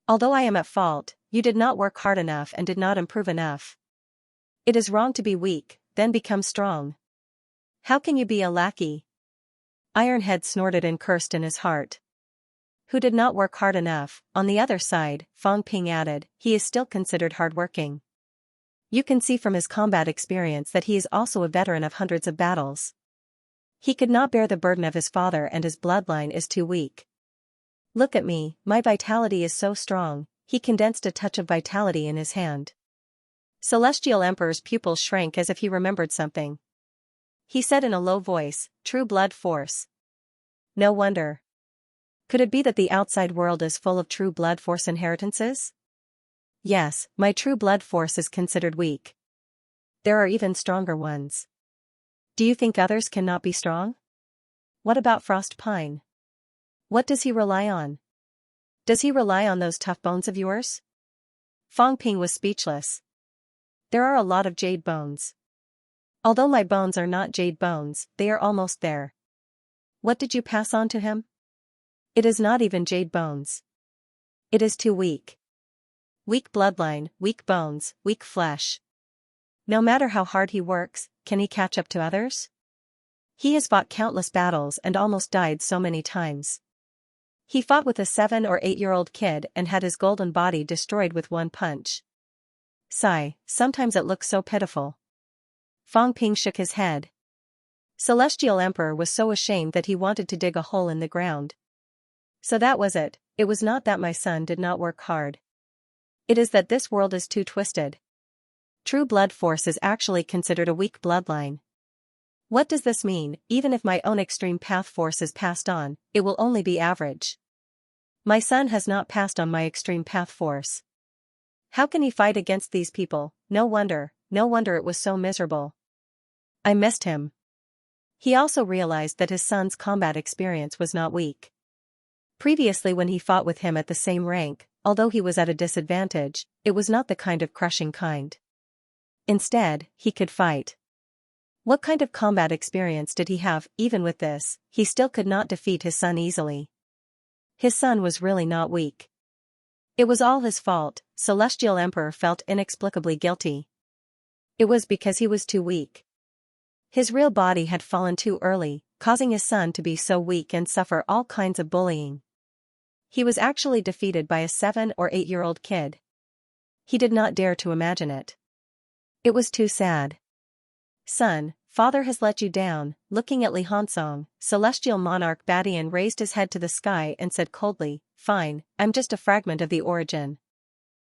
S1: Although I am at fault, you did not work hard enough and did not improve enough. It is wrong to be weak, then become strong. How can you be a lackey?" Ironhead snorted and cursed in his heart. Who did not work hard enough? On the other side, Fang Ping added, he is still considered hardworking. You can see from his combat experience that he is also a veteran of hundreds of battles. He could not bear the burden of his father and his bloodline is too weak. Look at me, my vitality is so strong. He condensed a touch of vitality in his hand. Celestial Emperor's pupils shrank as if he remembered something. He said in a low voice, "True blood force." No wonder. Could it be that the outside world is full of true blood force inheritances? Yes, my true blood force is considered weak. There are even stronger ones. Do you think others cannot be strong? What about Frost Pine? What does he rely on? Does he rely on those tough bones of yours? Fang Ping was speechless. There are a lot of jade bones. Although my bones are not jade bones, they are almost there. What did you pass on to him? It is not even jade bones. It is too weak. Weak bloodline, weak bones, weak flesh. No matter how hard he works, can he catch up to others? He has fought countless battles and almost died so many times. He fought with a 7 or 8-year-old kid and had his golden body destroyed with one punch. Sigh, sometimes it looks so pitiful. Fang Ping shook his head. Celestial Emperor was so ashamed that he wanted to dig a hole in the ground. So that was it. It was not that my son did not work hard. It is that this world is too twisted. True blood force is actually considered a weak bloodline. What does this mean? Even if my own extreme path force is passed on, it will only be average. My son has not passed on my extreme path force. How can he fight against these people? No wonder it was so miserable. I missed him. He also realized that his son's combat experience was not weak. Previously when he fought with him at the same rank, although he was at a disadvantage, it was not the kind of crushing kind. Instead, he could fight. What kind of combat experience did he have? Even with this, he still could not defeat his son easily. His son was really not weak. It was all his fault. Celestial Emperor felt inexplicably guilty. It was because he was too weak. His real body had fallen too early, causing his son to be so weak and suffer all kinds of bullying. He was actually defeated by a 7 or 8-year-old kid. He did not dare to imagine it. It was too sad. Son, father has let you down. Looking at Li Hansong, Celestial Monarch Badian raised his head to the sky and said coldly, "Fine, I'm just a fragment of the origin.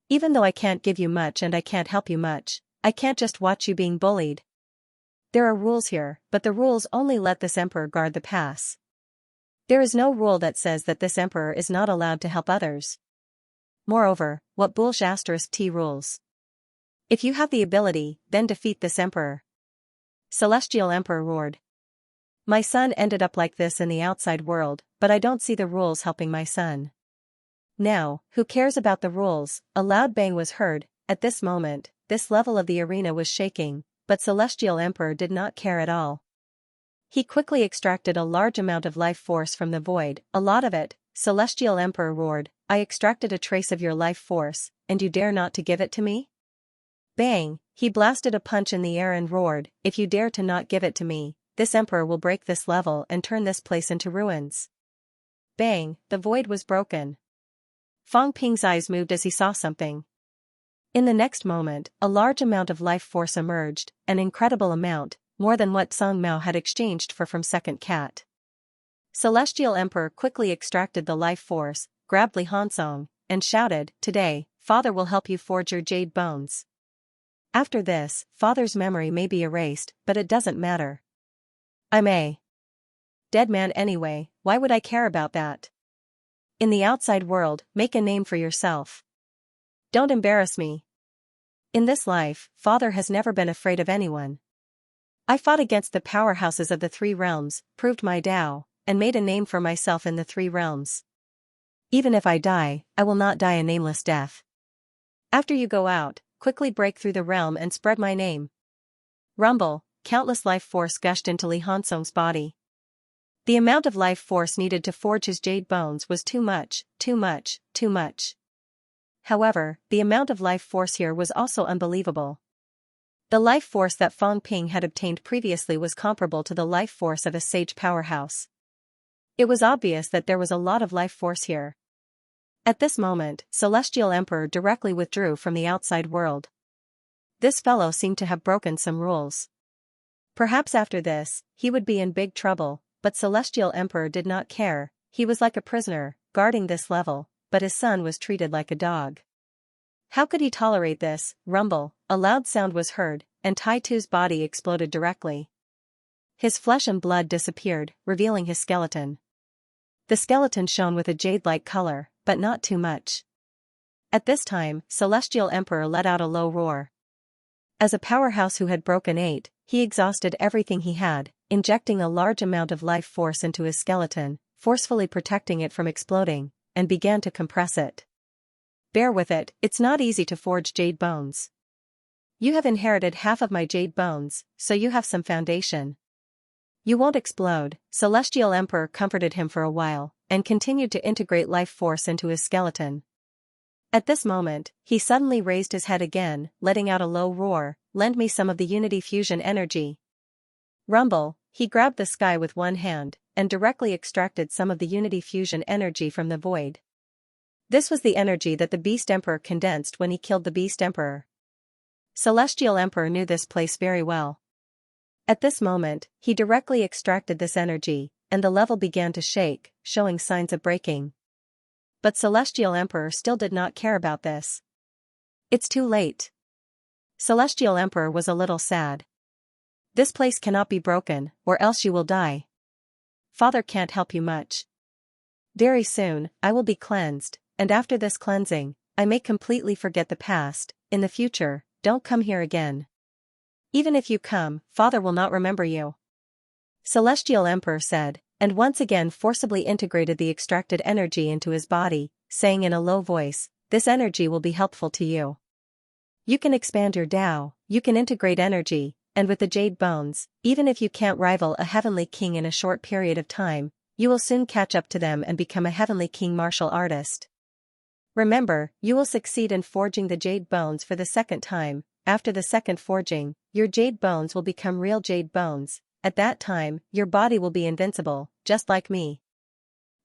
S1: Even though I can't give you much and I can't help you much, I can't just watch you being bullied. There are rules here, but the rules only let this emperor guard the pass. There is no rule that says that this emperor is not allowed to help others. Moreover, what bullshit T rules? If you have the ability, then defeat this emperor." Celestial Emperor roared. My son ended up like this in the outside world, but I don't see the rules helping my son. Now, who cares about the rules? A loud bang was heard. At this moment, this level of the arena was shaking, but Celestial Emperor did not care at all. He quickly extracted a large amount of life force from the void, a lot of it. Celestial Emperor roared, I extracted a trace of your life force, and you dare not to give it to me? Bang, he blasted a punch in the air and roared, if you dare to not give it to me, this emperor will break this level and turn this place into ruins. Bang, the void was broken. Fang Ping's eyes moved as he saw something. In the next moment, a large amount of life force emerged, an incredible amount, more than what Song Mao had exchanged for from Second Cat. Celestial Emperor quickly extracted the life force, grabbed Li Hansong, and shouted, today, father will help you forge your jade bones. After this, father's memory may be erased, but it doesn't matter. I'm a dead man anyway, why would I care about that? In the outside world, make a name for yourself. Don't embarrass me. In this life, father has never been afraid of anyone. I fought against the powerhouses of the three realms, proved my Tao, and made a name for myself in the three realms. Even if I die, I will not die a nameless death. After you go out, quickly break through the realm and spread my name. Rumble, countless life force gushed into Li Hansong's body. The amount of life force needed to forge his jade bones was too much, too much, too much. However, the amount of life force here was also unbelievable. The life force that Fang Ping had obtained previously was comparable to the life force of a sage powerhouse. It was obvious that there was a lot of life force here. At this moment, Celestial Emperor directly withdrew from the outside world. This fellow seemed to have broken some rules. Perhaps after this, he would be in big trouble, but Celestial Emperor did not care. He was like a prisoner, guarding this level, but his son was treated like a dog. How could he tolerate this? Rumble, a loud sound was heard, and Tai Tu's body exploded directly. His flesh and blood disappeared, revealing his skeleton. The skeleton shone with a jade-like color, but not too much. At this time, Celestial Emperor let out a low roar. As a powerhouse who had broken 8, he exhausted everything he had, injecting a large amount of life force into his skeleton, forcefully protecting it from exploding, and began to compress it. Bear with it, it's not easy to forge jade bones. You have inherited half of my jade bones, so you have some foundation. You won't explode. Celestial Emperor comforted him for a while, and continued to integrate life force into his skeleton. At this moment, he suddenly raised his head again, letting out a low roar, lend me some of the Unity Fusion energy. Rumble, he grabbed the sky with one hand, and directly extracted some of the Unity Fusion energy from the void. This was the energy that the Beast Emperor condensed when he killed the Beast Emperor. Celestial Emperor knew this place very well. At this moment, he directly extracted this energy, and the level began to shake, showing signs of breaking. But Celestial Emperor still did not care about this. It's too late. Celestial Emperor was a little sad. This place cannot be broken, or else you will die. Father can't help you much. Very soon, I will be cleansed, and after this cleansing, I may completely forget the past. In the future, don't come here again. Even if you come, Father will not remember you. Celestial Emperor said, and once again forcibly integrated the extracted energy into his body, saying in a low voice, this energy will be helpful to you. You can expand your Tao, you can integrate energy, and with the jade bones, even if you can't rival a heavenly king in a short period of time, you will soon catch up to them and become a heavenly king martial artist. Remember, you will succeed in forging the jade bones for the second time. After the second forging, your jade bones will become real jade bones. At that time, your body will be invincible, just like me.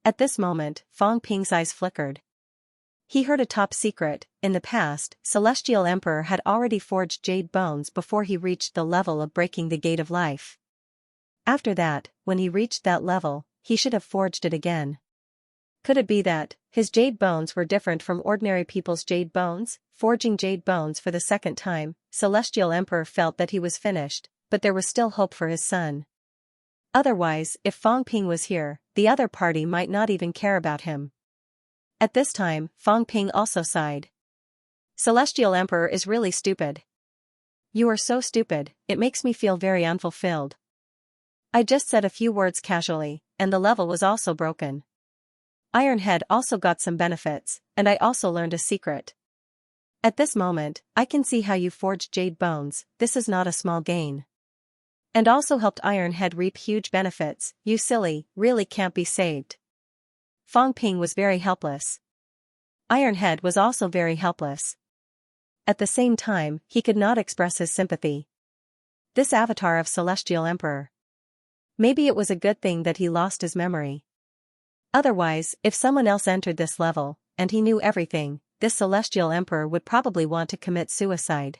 S1: At this moment, Fang Ping's eyes flickered. He heard a top secret. In the past, Celestial Emperor had already forged jade bones before he reached the level of breaking the gate of life. After that, when he reached that level, he should have forged it again. Could it be that his jade bones were different from ordinary people's jade bones? Forging jade bones for the second time, Celestial Emperor felt that he was finished, but there was still hope for his son. Otherwise, if Fang Ping was here, the other party might not even care about him. At this time, Fang Ping also sighed. Celestial Emperor is really stupid. You are so stupid, it makes me feel very unfulfilled. I just said a few words casually, and the level was also broken. Ironhead also got some benefits, and I also learned a secret. At this moment, I can see how you forged jade bones, this is not a small gain. And also helped Ironhead reap huge benefits, you silly, really can't be saved. Fang Ping was very helpless. Ironhead was also very helpless. At the same time, he could not express his sympathy. This avatar of Celestial Emperor. Maybe it was a good thing that he lost his memory. Otherwise, if someone else entered this level, and he knew everything, this Celestial Emperor would probably want to commit suicide.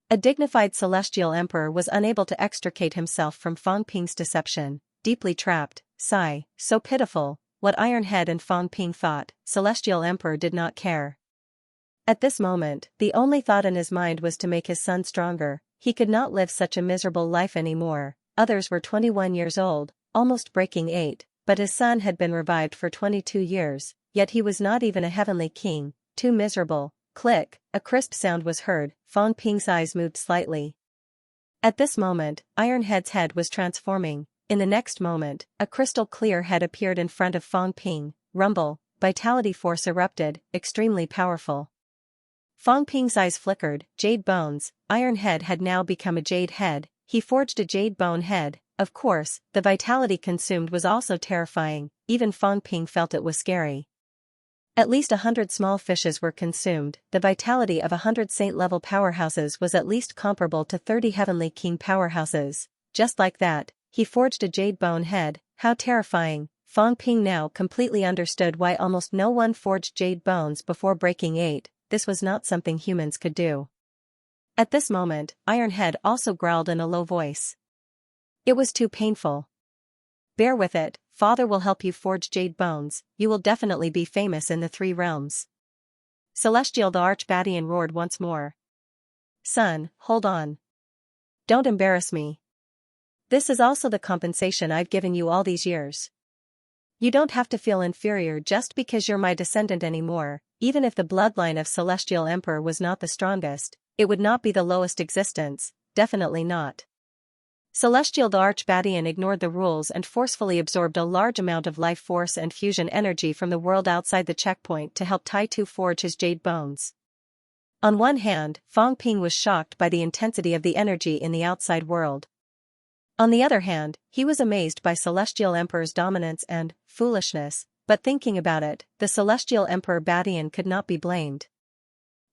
S1: A dignified Celestial Emperor was unable to extricate himself from Fang Ping's deception, deeply trapped, sigh, so pitiful. What Ironhead and Fang Ping thought, Celestial Emperor did not care. At this moment, the only thought in his mind was to make his son stronger. He could not live such a miserable life anymore. Others were 21 years old, almost breaking 8, but his son had been revived for 22 years, yet he was not even a heavenly king, too miserable. Click, a crisp sound was heard, Fong Ping's eyes moved slightly. At this moment, Ironhead's head was transforming. In the next moment, a crystal-clear head appeared in front of Fong Ping. Rumble, vitality force erupted, extremely powerful. Fong Ping's eyes flickered, jade bones. Ironhead had now become a jade head. He forged a jade bone head. Of course, the vitality consumed was also terrifying. Even Fong Ping felt it was scary. At least 100 small fishes were consumed. The vitality of 100 saint-level powerhouses was at least comparable to 30 heavenly king powerhouses. Just like that, he forged a jade bone head. How terrifying. Fong Ping now completely understood why almost no one forged jade bones before breaking 8. This was not something humans could do. At this moment, Ironhead also growled in a low voice. It was too painful. Bear with it, Father will help you forge jade bones. You will definitely be famous in the 3 realms. Celestial the Archbadian roared once more. Son, hold on. Don't embarrass me. This is also the compensation I've given you all these years. You don't have to feel inferior just because you're my descendant anymore. Even if the bloodline of Celestial Emperor was not the strongest, it would not be the lowest existence, definitely not. Celestial the Archbadian ignored the rules and forcefully absorbed a large amount of life force and fusion energy from the world outside the checkpoint to help Tai Tu forge his jade bones. On one hand, Fong Ping was shocked by the intensity of the energy in the outside world. On the other hand, he was amazed by Celestial Emperor's dominance and foolishness, but thinking about it, the Celestial Emperor Badian could not be blamed.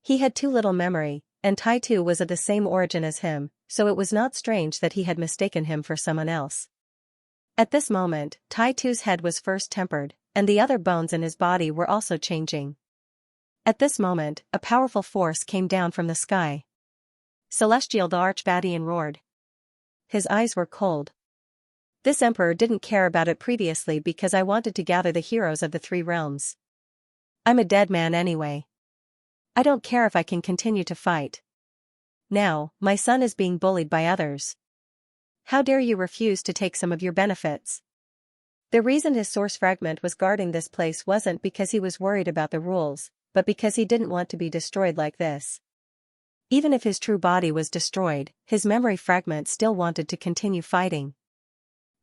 S1: He had too little memory, and Tai Tu was of the same origin as him, so it was not strange that he had mistaken him for someone else. At this moment, Tai Tu's head was first tempered, and the other bones in his body were also changing. At this moment, a powerful force came down from the sky. Celestial the Archbadian roared. His eyes were cold. This emperor didn't care about it previously because I wanted to gather the heroes of the 3 realms. I'm a dead man anyway. I don't care if I can continue to fight. Now, my son is being bullied by others. How dare you refuse to take some of your benefits? The reason his source fragment was guarding this place wasn't because he was worried about the rules, but because he didn't want to be destroyed like this. Even if his true body was destroyed, his memory fragment still wanted to continue fighting.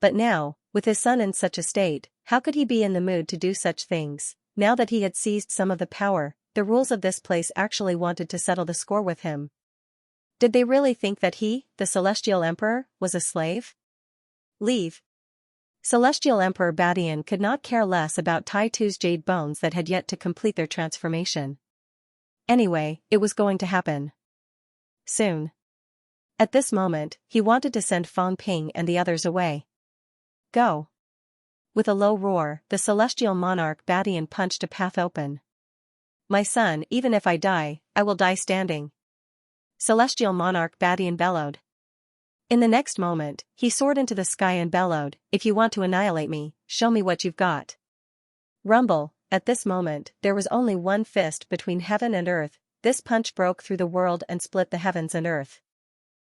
S1: But now, with his son in such a state, how could he be in the mood to do such things? Now that he had seized some of the power, the rules of this place actually wanted to settle the score with him. Did they really think that he, the Celestial Emperor, was a slave? Leave. Celestial Emperor Badian could not care less about Tai Tu's jade bones that had yet to complete their transformation. Anyway, it was going to happen. Soon. At this moment, he wanted to send Fong Ping and the others away. Go. With a low roar, the Celestial Monarch Badian punched a path open. My son, even if I die, I will die standing. Celestial Monarch Badian bellowed. In the next moment, he soared into the sky and bellowed, if you want to annihilate me, show me what you've got. Rumble, at this moment, there was only one fist between heaven and earth. This punch broke through the world and split the heavens and earth.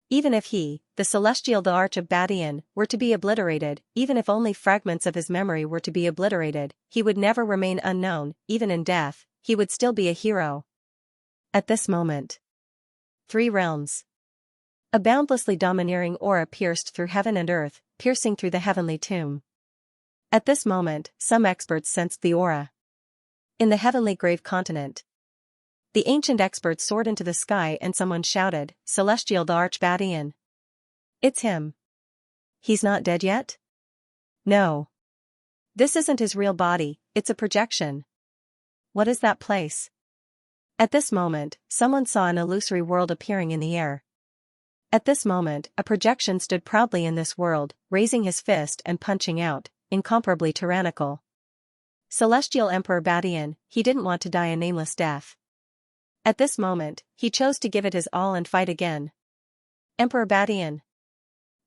S1: Even if he, the Celestial the Archbadian, were to be obliterated, even if only fragments of his memory were to be obliterated, he would never remain unknown. Even in death, he would still be a hero. At this moment. 3 realms. A boundlessly domineering aura pierced through heaven and earth, piercing through the heavenly tomb. At this moment, some experts sensed the aura. In the heavenly grave continent. The ancient experts soared into the sky and someone shouted, Celestial the Archbadian. It's him. He's not dead yet? No. This isn't his real body, it's a projection. What is that place? At this moment, someone saw an illusory world appearing in the air. At this moment, a projection stood proudly in this world, raising his fist and punching out, incomparably tyrannical. Celestial Emperor Badian, he didn't want to die a nameless death. At this moment, he chose to give it his all and fight again. Emperor Badian.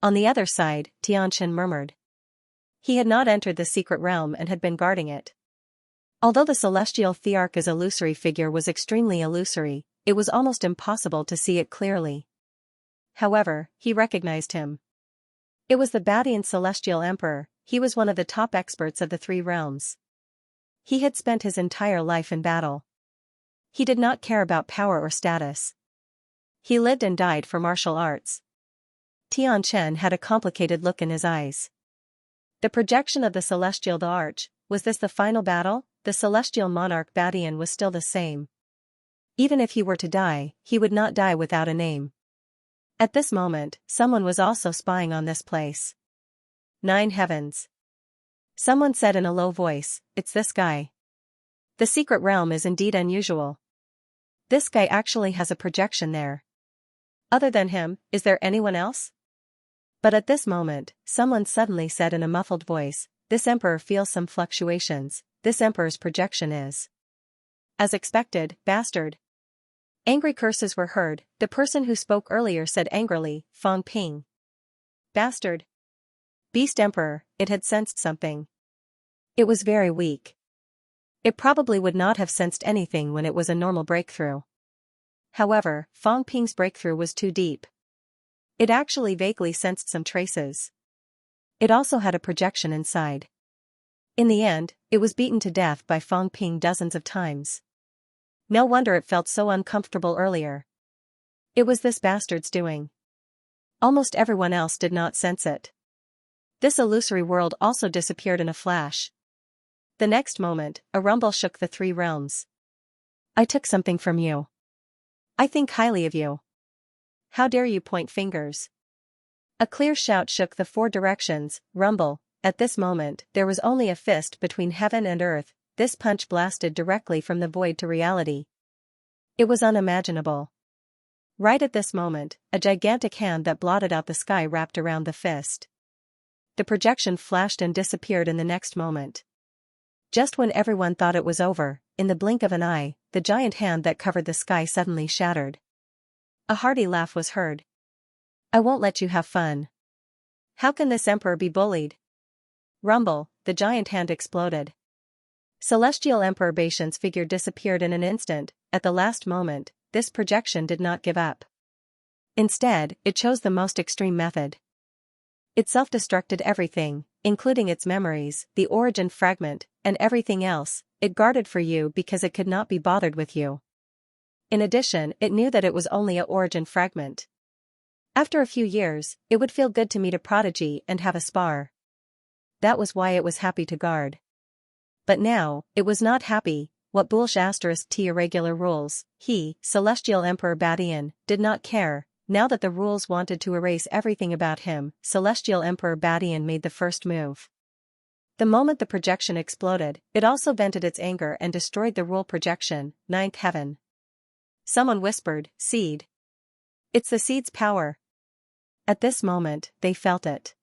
S1: On the other side, Tianxian murmured. He had not entered the secret realm and had been guarding it. Although the celestial Thearch's illusory figure was extremely illusory, it was almost impossible to see it clearly. However, he recognized him. It was the Badian celestial emperor. He was one of the top experts of the three realms. He had spent his entire life in battle. He did not care about power or status. He lived and died for martial arts. Tianchen had a complicated look in his eyes. The projection of the celestial the arch, was this the final battle? The celestial monarch Badian was still the same. Even if he were to die, he would not die without a name. At this moment, someone was also spying on this place. 9 heavens. Someone said in a low voice, "It's this guy. The secret realm is indeed unusual. This guy actually has a projection there. Other than him, is there anyone else?" But at this moment, someone suddenly said in a muffled voice, "This emperor feels some fluctuations. This emperor's projection is." As expected, bastard. Angry curses were heard. The person who spoke earlier said angrily, "Fang Ping. Bastard. Beast Emperor." It had sensed something. It was very weak. It probably would not have sensed anything when it was a normal breakthrough. However, Fang Ping's breakthrough was too deep. It actually vaguely sensed some traces. It also had a projection inside. In the end, it was beaten to death by Fang Ping dozens of times. No wonder it felt so uncomfortable earlier. It was this bastard's doing. Almost everyone else did not sense it. This illusory world also disappeared in a flash. The next moment, a rumble shook the three realms. "I took something from you. I think highly of you. How dare you point fingers?" A clear shout shook the four directions. Rumble. At this moment, there was only a fist between heaven and earth. This punch blasted directly from the void to reality. It was unimaginable. Right at this moment, a gigantic hand that blotted out the sky wrapped around the fist. The projection flashed and disappeared in the next moment. Just when everyone thought it was over, in the blink of an eye, the giant hand that covered the sky suddenly shattered. A hearty laugh was heard. "I won't let you have fun. How can this emperor be bullied?" Rumble, the giant hand exploded. Celestial Emperor Baishan's figure disappeared in an instant. At the last moment, this projection did not give up. Instead, it chose the most extreme method. It self-destructed everything, including its memories, the origin fragment, and everything else. It guarded for you because it could not be bothered with you. In addition, it knew that it was only a origin fragment. After a few years, it would feel good to meet a prodigy and have a spar. That was why it was happy to guard. But now, it was not happy. What bullshit *t irregular rules, he, Celestial Emperor Badian, did not care. Now that the rules wanted to erase everything about him, Celestial Emperor Badian made the first move. The moment the projection exploded, it also vented its anger and destroyed the rule projection. 9th heaven. Someone whispered, "Seed." It's the seed's power. At this moment, they felt it.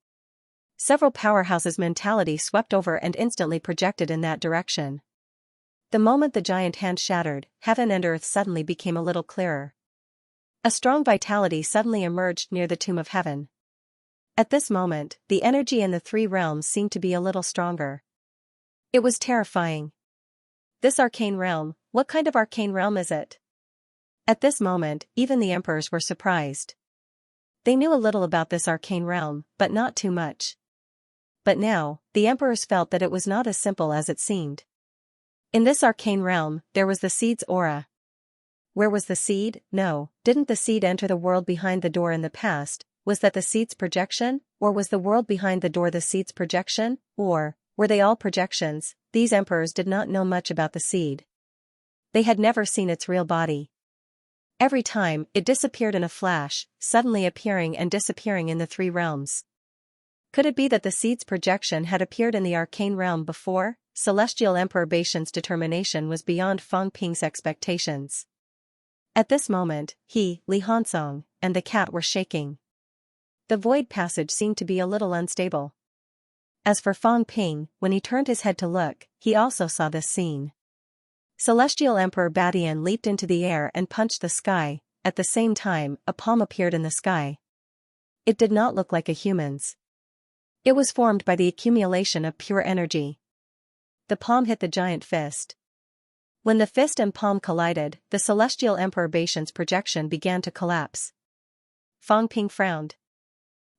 S1: Several powerhouses' mentality swept over and instantly projected in that direction. The moment the giant hand shattered, heaven and earth suddenly became a little clearer. A strong vitality suddenly emerged near the tomb of heaven. At this moment, the energy in the three realms seemed to be a little stronger. It was terrifying. This arcane realm, what kind of arcane realm is it? At this moment, even the emperors were surprised. They knew a little about this arcane realm, but not too much. But now, the emperors felt that it was not as simple as it seemed. In this arcane realm, there was the seed's aura. Where was the seed? No, didn't the seed enter the world behind the door in the past? Was that the seed's projection? Or was the world behind the door the seed's projection? Or, were they all projections? These emperors did not know much about the seed. They had never seen its real body. Every time, it disappeared in a flash, suddenly appearing and disappearing in the three realms. Could it be that the seed's projection had appeared in the arcane realm before? Celestial Emperor Baishan's determination was beyond Fang Ping's expectations. At this moment, he, Li Hansong, and the cat were shaking. The void passage seemed to be a little unstable. As for Fang Ping, when he turned his head to look, he also saw this scene. Celestial Emperor Badian leaped into the air and punched the sky. At the same time, a palm appeared in the sky. It did not look like a human's. It was formed by the accumulation of pure energy. the palm hit the giant fist. When the fist and palm collided, the Celestial Emperor Baishan's projection began to collapse. Fang Ping frowned.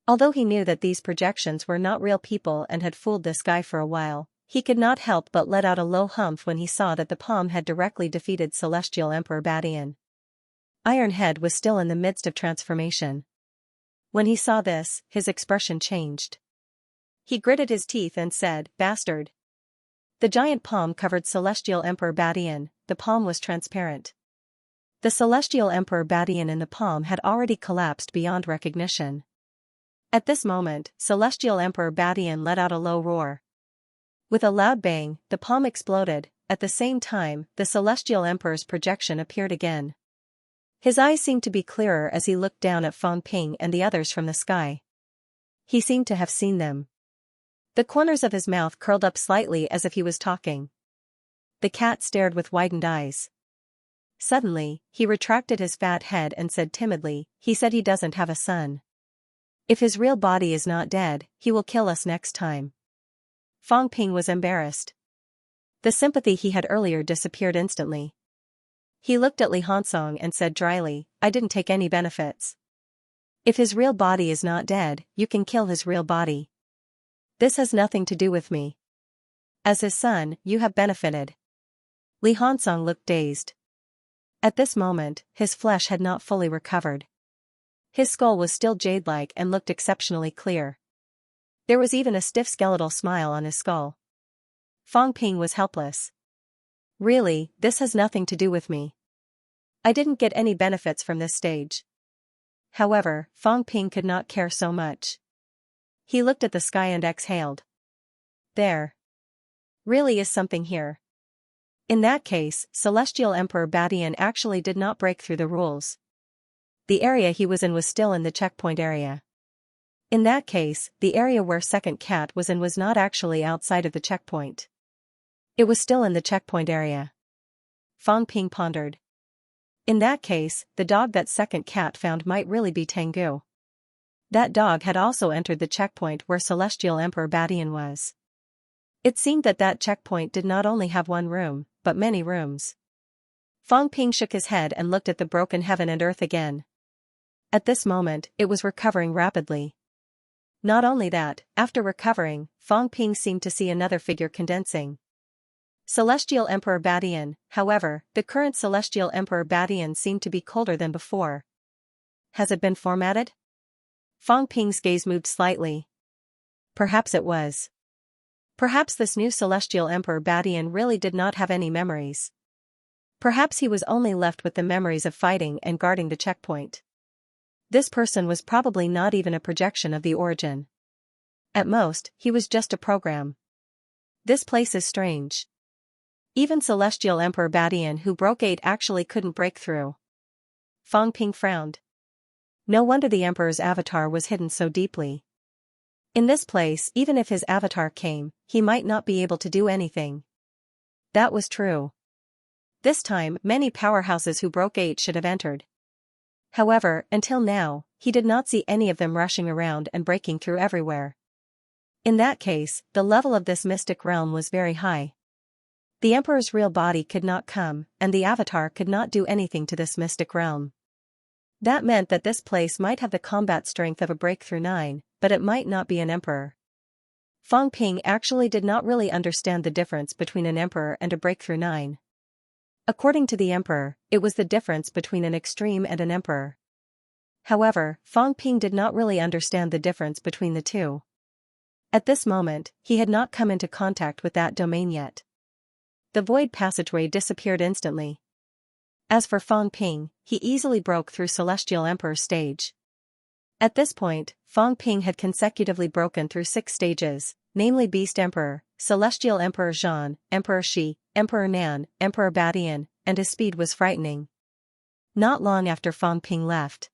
S1: Although he knew that these projections were not real people and had fooled this guy for a while, he could not help but let out a low humph when he saw that the palm had directly defeated Celestial Emperor Badian. Iron Head was still in the midst of transformation. When he saw this, his expression changed. He gritted his teeth and said, "Bastard." The giant palm covered Celestial Emperor Badian. The palm was transparent. The Celestial Emperor Badian in the palm had already collapsed beyond recognition. At this moment, Celestial Emperor Badian let out a low roar. With a loud bang, the palm exploded. At the same time, the Celestial Emperor's projection appeared again. His eyes seemed to be clearer as he looked down at Fang Ping and the others from the sky. He seemed to have seen them. The corners of his mouth curled up slightly as if he was talking. The cat stared with widened eyes. Suddenly, he retracted his fat head and said timidly, "He said he doesn't have a son. If his real body is not dead, he will kill us next time." Fang Ping was embarrassed. The sympathy he had earlier disappeared instantly. He looked at Li Hansong and said dryly, "I didn't take any benefits. If his real body is not dead, you can kill his real body. This has nothing to do with me. As his son, you have benefited." Li Hansong looked dazed. At this moment, his flesh had not fully recovered. His skull was still jade-like and looked exceptionally clear. There was even a stiff skeletal smile on his skull. Fang Ping was helpless. "Really, this has nothing to do with me. I didn't get any benefits from this stage." However, Fang Ping could not care so much. He looked at the sky and exhaled. There really is something here. In that case, Celestial Emperor Badian actually did not break through the rules. The area he was in was still in the checkpoint area. In that case, the area where Second Cat was in was not actually outside of the checkpoint. It was still in the checkpoint area. Fang Ping pondered. In that case, the dog that Second Cat found might really be Tengu. That dog had also entered the checkpoint where Celestial Emperor Badian was. It seemed that that checkpoint did not only have one room, but many rooms. Fang Ping shook his head and looked at the broken heaven and earth again. At this moment, it was recovering rapidly. Not only that, after recovering, Fang Ping seemed to see another figure condensing. Celestial Emperor Badian. However, the current Celestial Emperor Badian seemed to be colder than before. Has it been formatted? Fang Ping's gaze moved slightly. Perhaps it was. Perhaps this new Celestial Emperor Badian really did not have any memories. Perhaps he was only left with the memories of fighting and guarding the checkpoint. This person was probably not even a projection of the origin. At most, he was just a program. This place is strange. Even Celestial Emperor Badian who broke 8 actually couldn't break through. Fang Ping frowned. No wonder the Emperor's avatar was hidden so deeply. In this place, even if his avatar came, he might not be able to do anything. That was true. This time, many powerhouses who broke 8 should have entered. However, until now, he did not see any of them rushing around and breaking through everywhere. In that case, the level of this mystic realm was very high. The Emperor's real body could not come, and the avatar could not do anything to this mystic realm. That meant that this place might have the combat strength of a Breakthrough 9, but it might not be an emperor. Fang Ping actually did not really understand the difference between an emperor and a Breakthrough 9. According to the emperor, it was the difference between an extreme and an emperor. However, Fang Ping did not really understand the difference between the two. At this moment, he had not come into contact with that domain yet. The void passageway disappeared instantly. As for Fang Ping, he easily broke through Celestial Emperor's stage. At this point, Fang Ping had consecutively broken through 6 stages, namely Beast Emperor, Celestial Emperor Zhan, Emperor Shi, Emperor Nan, Emperor Badian, and his speed was frightening. Not long after Fang Ping left.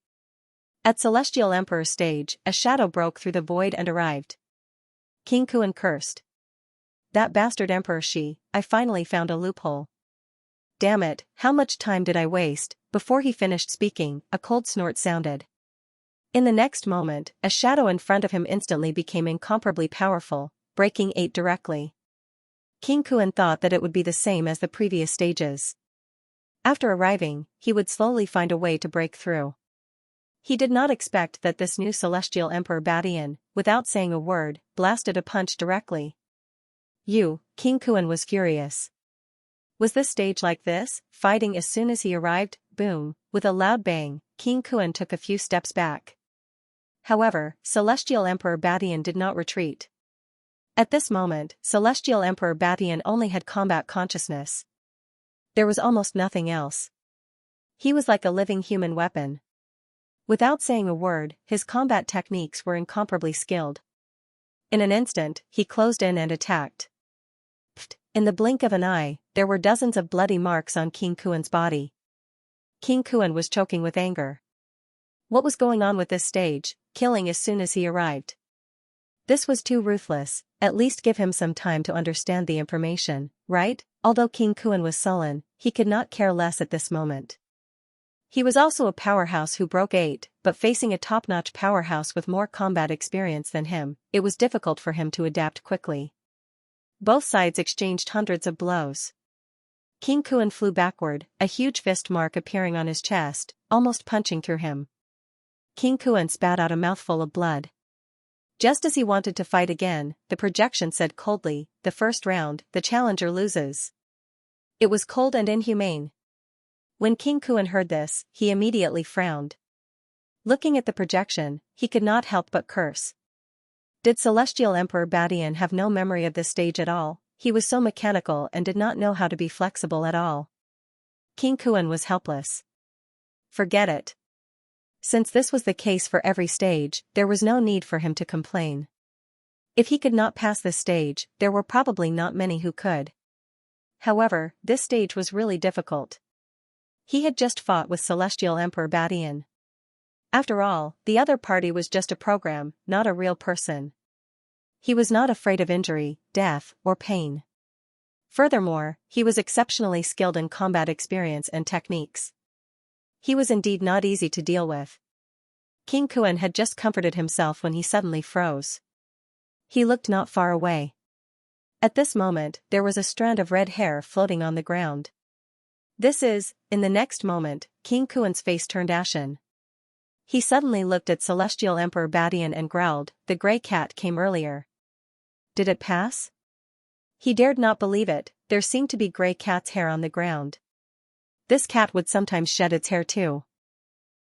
S1: At Celestial Emperor's stage, a shadow broke through the void and arrived. King Kuan cursed. That bastard Emperor Shi, I finally found a loophole. Damn it, how much time did I waste? Before he finished speaking, a cold snort sounded. In the next moment, a shadow in front of him instantly became incomparably powerful, breaking 8 directly. King Kuan thought that it would be the same as the previous stages. After arriving, he would slowly find a way to break through. He did not expect that this new celestial emperor Badian, without saying a word, blasted a punch directly. King Kuan was furious. Was this stage like this, fighting as soon as he arrived? Boom, with a loud bang, King Kuan took a few steps back. However, Celestial Emperor Badian did not retreat. At this moment, Celestial Emperor Badian only had combat consciousness. There was almost nothing else. He was like a living human weapon. Without saying a word, his combat techniques were incomparably skilled. In an instant, he closed in and attacked. In the blink of an eye, there were dozens of bloody marks on King Kuan's body. King Kuan was choking with anger. What was going on with this stage, killing as soon as he arrived? This was too ruthless. At least give him some time to understand the information, right? Although King Kuan was sullen, he could not care less at this moment. He was also a powerhouse who broke 8, but facing a top-notch powerhouse with more combat experience than him, it was difficult for him to adapt quickly. Both sides exchanged hundreds of blows. King Kuan flew backward, a huge fist mark appearing on his chest, almost punching through him. King Kuan spat out a mouthful of blood. Just as he wanted to fight again, the projection said coldly, "The first round, the challenger loses." It was cold and inhumane. When King Kuan heard this, he immediately frowned. Looking at the projection, he could not help but curse. Did Celestial Emperor Badian have no memory of this stage at all? He was so mechanical and did not know how to be flexible at all. King Kuan was helpless. Forget it. Since this was the case for every stage, there was no need for him to complain. If he could not pass this stage, there were probably not many who could. However, this stage was really difficult. He had just fought with Celestial Emperor Badian. After all, the other party was just a program, not a real person. He was not afraid of injury, death, or pain. Furthermore, he was exceptionally skilled in combat experience and techniques. He was indeed not easy to deal with. King Kuan had just comforted himself when he suddenly froze. He looked not far away. At this moment, there was a strand of red hair floating on the ground. In the next moment, King Kuan's face turned ashen. He suddenly looked at Celestial Emperor Badian and growled, "The gray cat came earlier. Did it pass?" He dared not believe it, there seemed to be gray cat's hair on the ground. This cat would sometimes shed its hair too.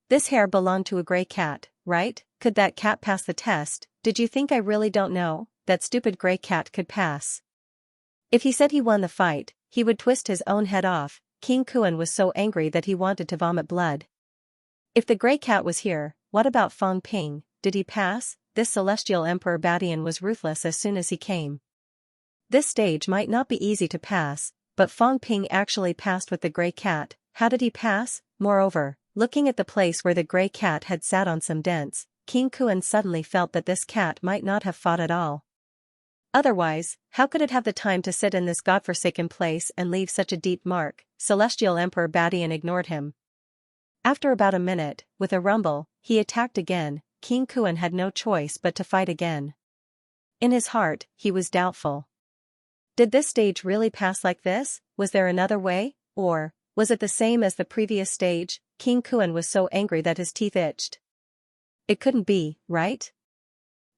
S1: This hair belonged to a gray cat, right? Could that cat pass the test? Did you think I really don't know? That stupid gray cat could pass. If he said he won the fight, he would twist his own head off. King Kuan was so angry that he wanted to vomit blood. If the gray cat was here, what about Fang Ping? Did he pass? This Celestial Emperor Badian was ruthless as soon as he came. This stage might not be easy to pass, but Fang Ping actually passed with the gray cat. How did he pass? Moreover, looking at the place where the gray cat had sat on some dents, King Kuan suddenly felt that this cat might not have fought at all. Otherwise, how could it have the time to sit in this godforsaken place and leave such a deep mark? Celestial Emperor Badian ignored him. After about a minute, with a rumble, he attacked again. King Kuan had no choice but to fight again. In his heart, he was doubtful. Did this stage really pass like this? Was there another way? Or was it the same as the previous stage? King Kuan was so angry that his teeth itched. It couldn't be, right?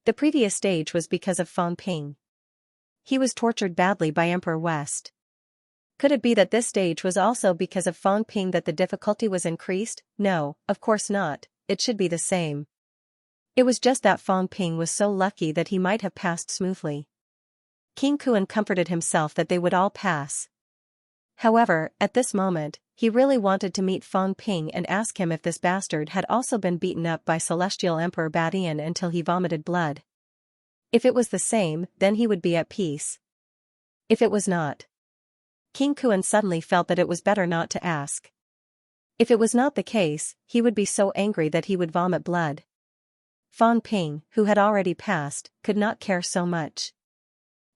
S1: The previous stage was because of Fang Ping. He was tortured badly by Emperor West. Could it be that this stage was also because of Fang Ping that the difficulty was increased? No, of course not, it should be the same. It was just that Fang Ping was so lucky that he might have passed smoothly. King Kuan comforted himself that they would all pass. However, at this moment, he really wanted to meet Fang Ping and ask him if this bastard had also been beaten up by Celestial Emperor Badian until he vomited blood. If it was the same, then he would be at peace. If it was not, King Kuan suddenly felt that it was better not to ask. If it was not the case, he would be so angry that he would vomit blood. Fang Ping, who had already passed, could not care so much.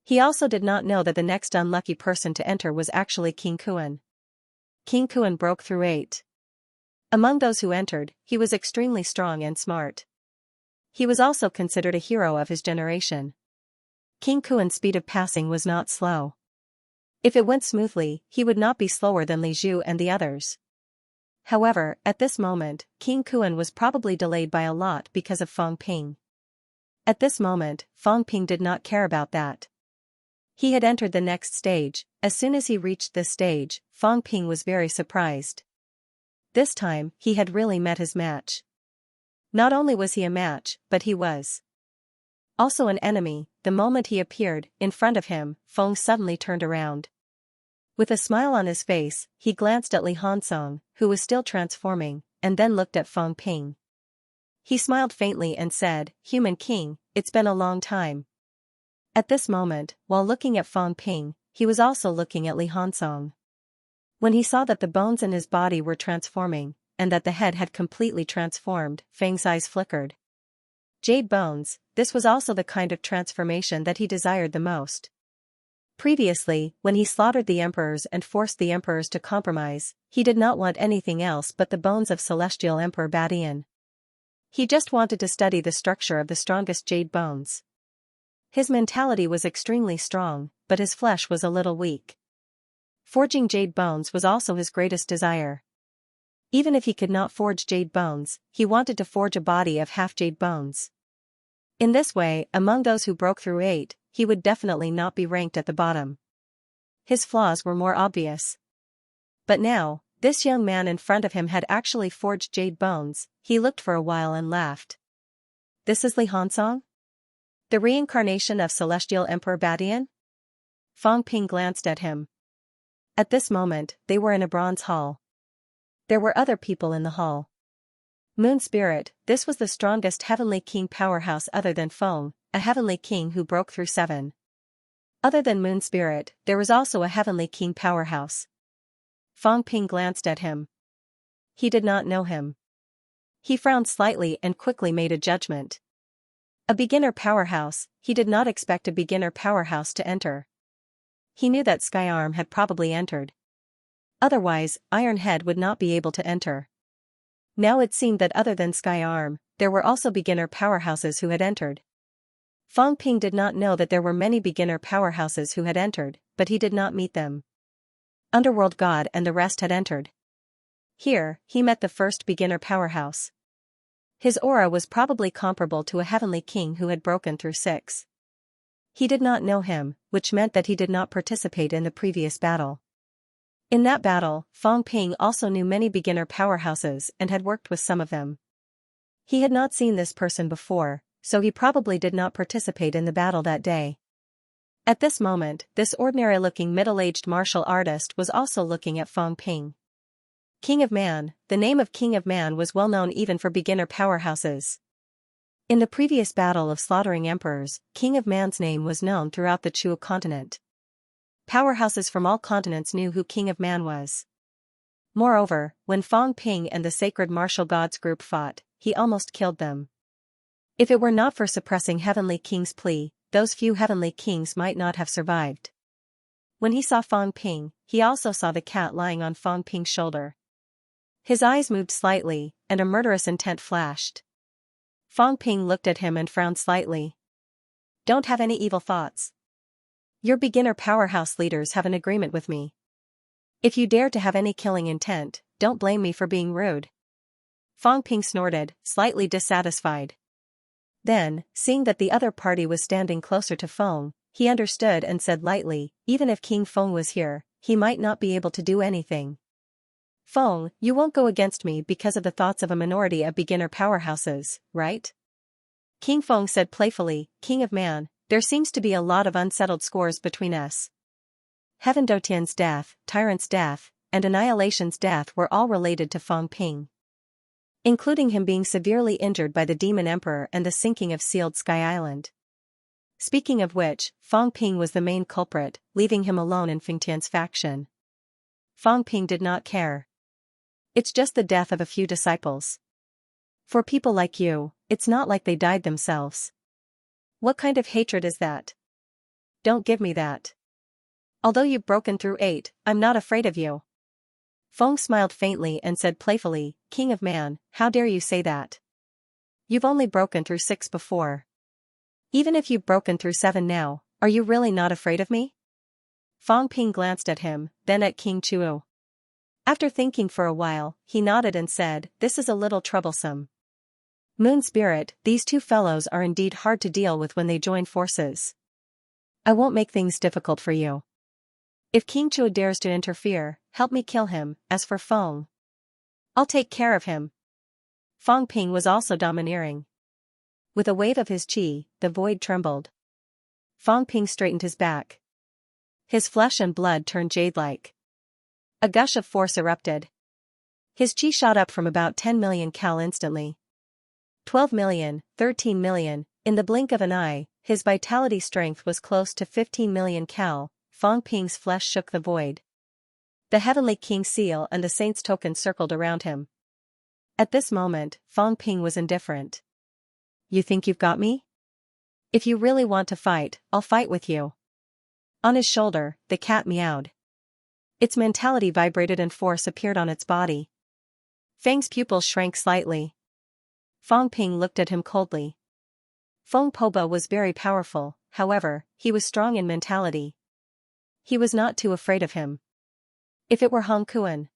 S1: He also did not know that the next unlucky person to enter was actually King Kuan. King Kuan broke through 8. Among those who entered, he was extremely strong and smart. He was also considered a hero of his generation. King Kuan's speed of passing was not slow. If it went smoothly, he would not be slower than Li Zhu and the others. However, at this moment, King Kuan was probably delayed by a lot because of Feng Ping. At this moment, Feng Ping did not care about that. He had entered the next stage. As soon as he reached this stage, Feng Ping was very surprised. This time, he had really met his match. Not only was he a match, but he was also an enemy. The moment he appeared in front of him, Feng suddenly turned around. With a smile on his face, he glanced at Li Hansong, who was still transforming, and then looked at Feng Ping. He smiled faintly and said, "Human King, it's been a long time." At this moment, while looking at Feng Ping, he was also looking at Li Hansong. When he saw that the bones in his body were transforming, and that the head had completely transformed, Feng's eyes flickered. Jade bones, this was also the kind of transformation that he desired the most. Previously, when he slaughtered the emperors and forced the emperors to compromise, he did not want anything else but the bones of Celestial Emperor Badian. He just wanted to study the structure of the strongest jade bones. His mentality was extremely strong, but his flesh was a little weak. Forging jade bones was also his greatest desire. Even if he could not forge jade bones, he wanted to forge a body of half-jade bones. In this way, among those who broke through 8, he would definitely not be ranked at the bottom. His flaws were more obvious. But now, this young man in front of him had actually forged jade bones. He looked for a while and laughed. "This is Li Hansong? The reincarnation of Celestial Emperor Badian?" Feng Ping glanced at him. At this moment, they were in a bronze hall. There were other people in the hall. Moon Spirit, this was the strongest Heavenly King powerhouse other than Feng, a Heavenly King who broke through 7. Other than Moon Spirit, there was also a Heavenly King powerhouse. Feng Ping glanced at him. He did not know him. He frowned slightly and quickly made a judgment. A beginner powerhouse, he did not expect a beginner powerhouse to enter. He knew that Skyarm had probably entered. Otherwise, Iron Head would not be able to enter. Now it seemed that other than Skyarm, there were also beginner powerhouses who had entered. Feng Ping did not know that there were many beginner powerhouses who had entered, but he did not meet them. Underworld God and the rest had entered. Here, he met the first beginner powerhouse. His aura was probably comparable to a Heavenly King who had broken through 6. He did not know him, which meant that he did not participate in the previous battle. In that battle, Feng Ping also knew many beginner powerhouses and had worked with some of them. He had not seen this person before, so he probably did not participate in the battle that day. At this moment, this ordinary-looking middle-aged martial artist was also looking at Feng Ping. King of Man, the name of King of Man was well known even for beginner powerhouses. In the previous battle of slaughtering emperors, King of Man's name was known throughout the Chuo continent. Powerhouses from all continents knew who King of Man was. Moreover, when Feng Ping and the Sacred Martial Gods group fought, he almost killed them. If it were not for suppressing Heavenly King's plea, those few Heavenly Kings might not have survived. When he saw Feng Ping, he also saw the cat lying on Feng Ping's shoulder. His eyes moved slightly, and a murderous intent flashed. Feng Ping looked at him and frowned slightly. "Don't have any evil thoughts. Your beginner powerhouse leaders have an agreement with me. If you dare to have any killing intent, don't blame me for being rude." Feng Ping snorted, slightly dissatisfied. Then, seeing that the other party was standing closer to Feng, he understood and said lightly, "Even if King Feng was here, he might not be able to do anything. Feng, you won't go against me because of the thoughts of a minority of beginner powerhouses, right?" King Feng said playfully, "King of Man, there seems to be a lot of unsettled scores between us. Heaven Dotian's death, Tyrant's death, and Annihilation's death were all related to Feng Ping. Including him being severely injured by the Demon Emperor and the sinking of Sealed Sky Island. Speaking of which, Feng Ping was the main culprit, leaving him alone in Fengtian's faction. Feng Ping did not care. It's just the death of a few disciples. For people like you, it's not like they died themselves. What kind of hatred is that? Don't give me that. Although you've broken through 8, I'm not afraid of you." Feng smiled faintly and said playfully, "King of Man, how dare you say that? You've only broken through 6 before. Even if you've broken through 7 now, are you really not afraid of me?" Fong Ping glanced at him, then at King Chuo. After thinking for a while, he nodded and said, "This is a little troublesome. Moon Spirit, these two fellows are indeed hard to deal with when they join forces. I won't make things difficult for you. If King Chuo dares to interfere, help me kill him. As for Fong, I'll take care of him." Fong Ping was also domineering. With a wave of his chi, the void trembled. Fong Ping straightened his back. His flesh and blood turned jade-like. A gush of force erupted. His chi shot up from about 10 million cal instantly. 12 million, 13 million, in the blink of an eye, his vitality strength was close to 15 million cal. Fong Ping's flesh shook the void. The Heavenly King seal and the Saint's token circled around him. At this moment, Fong Ping was indifferent. "You think you've got me? If you really want to fight, I'll fight with you." On his shoulder, the cat meowed. Its mentality vibrated and force appeared on its body. Fang's pupils shrank slightly. Fong Ping looked at him coldly. Feng Poba was very powerful, however, he was strong in mentality. He was not too afraid of him. If it were Hong Kuan,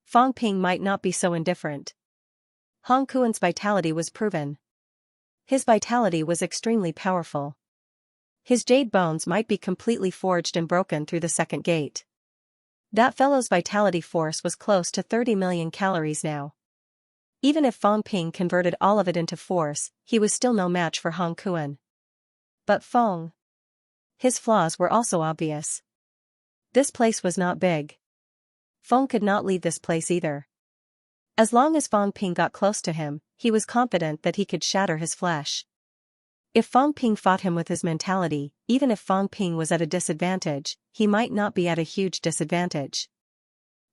S1: Fong Ping might not be so indifferent. Hong Kuan's vitality was proven. His vitality was extremely powerful. His jade bones might be completely forged and broken through the second gate. That fellow's vitality force was close to 30 million calories now. Even if Fong Ping converted all of it into force, he was still no match for Hong Kuan. But Fong, his flaws were also obvious. This place was not big. Fong could not leave this place either. As long as Fong Ping got close to him, he was confident that he could shatter his flesh. If Fong Ping fought him with his mentality, even if Fong Ping was at a disadvantage, he might not be at a huge disadvantage.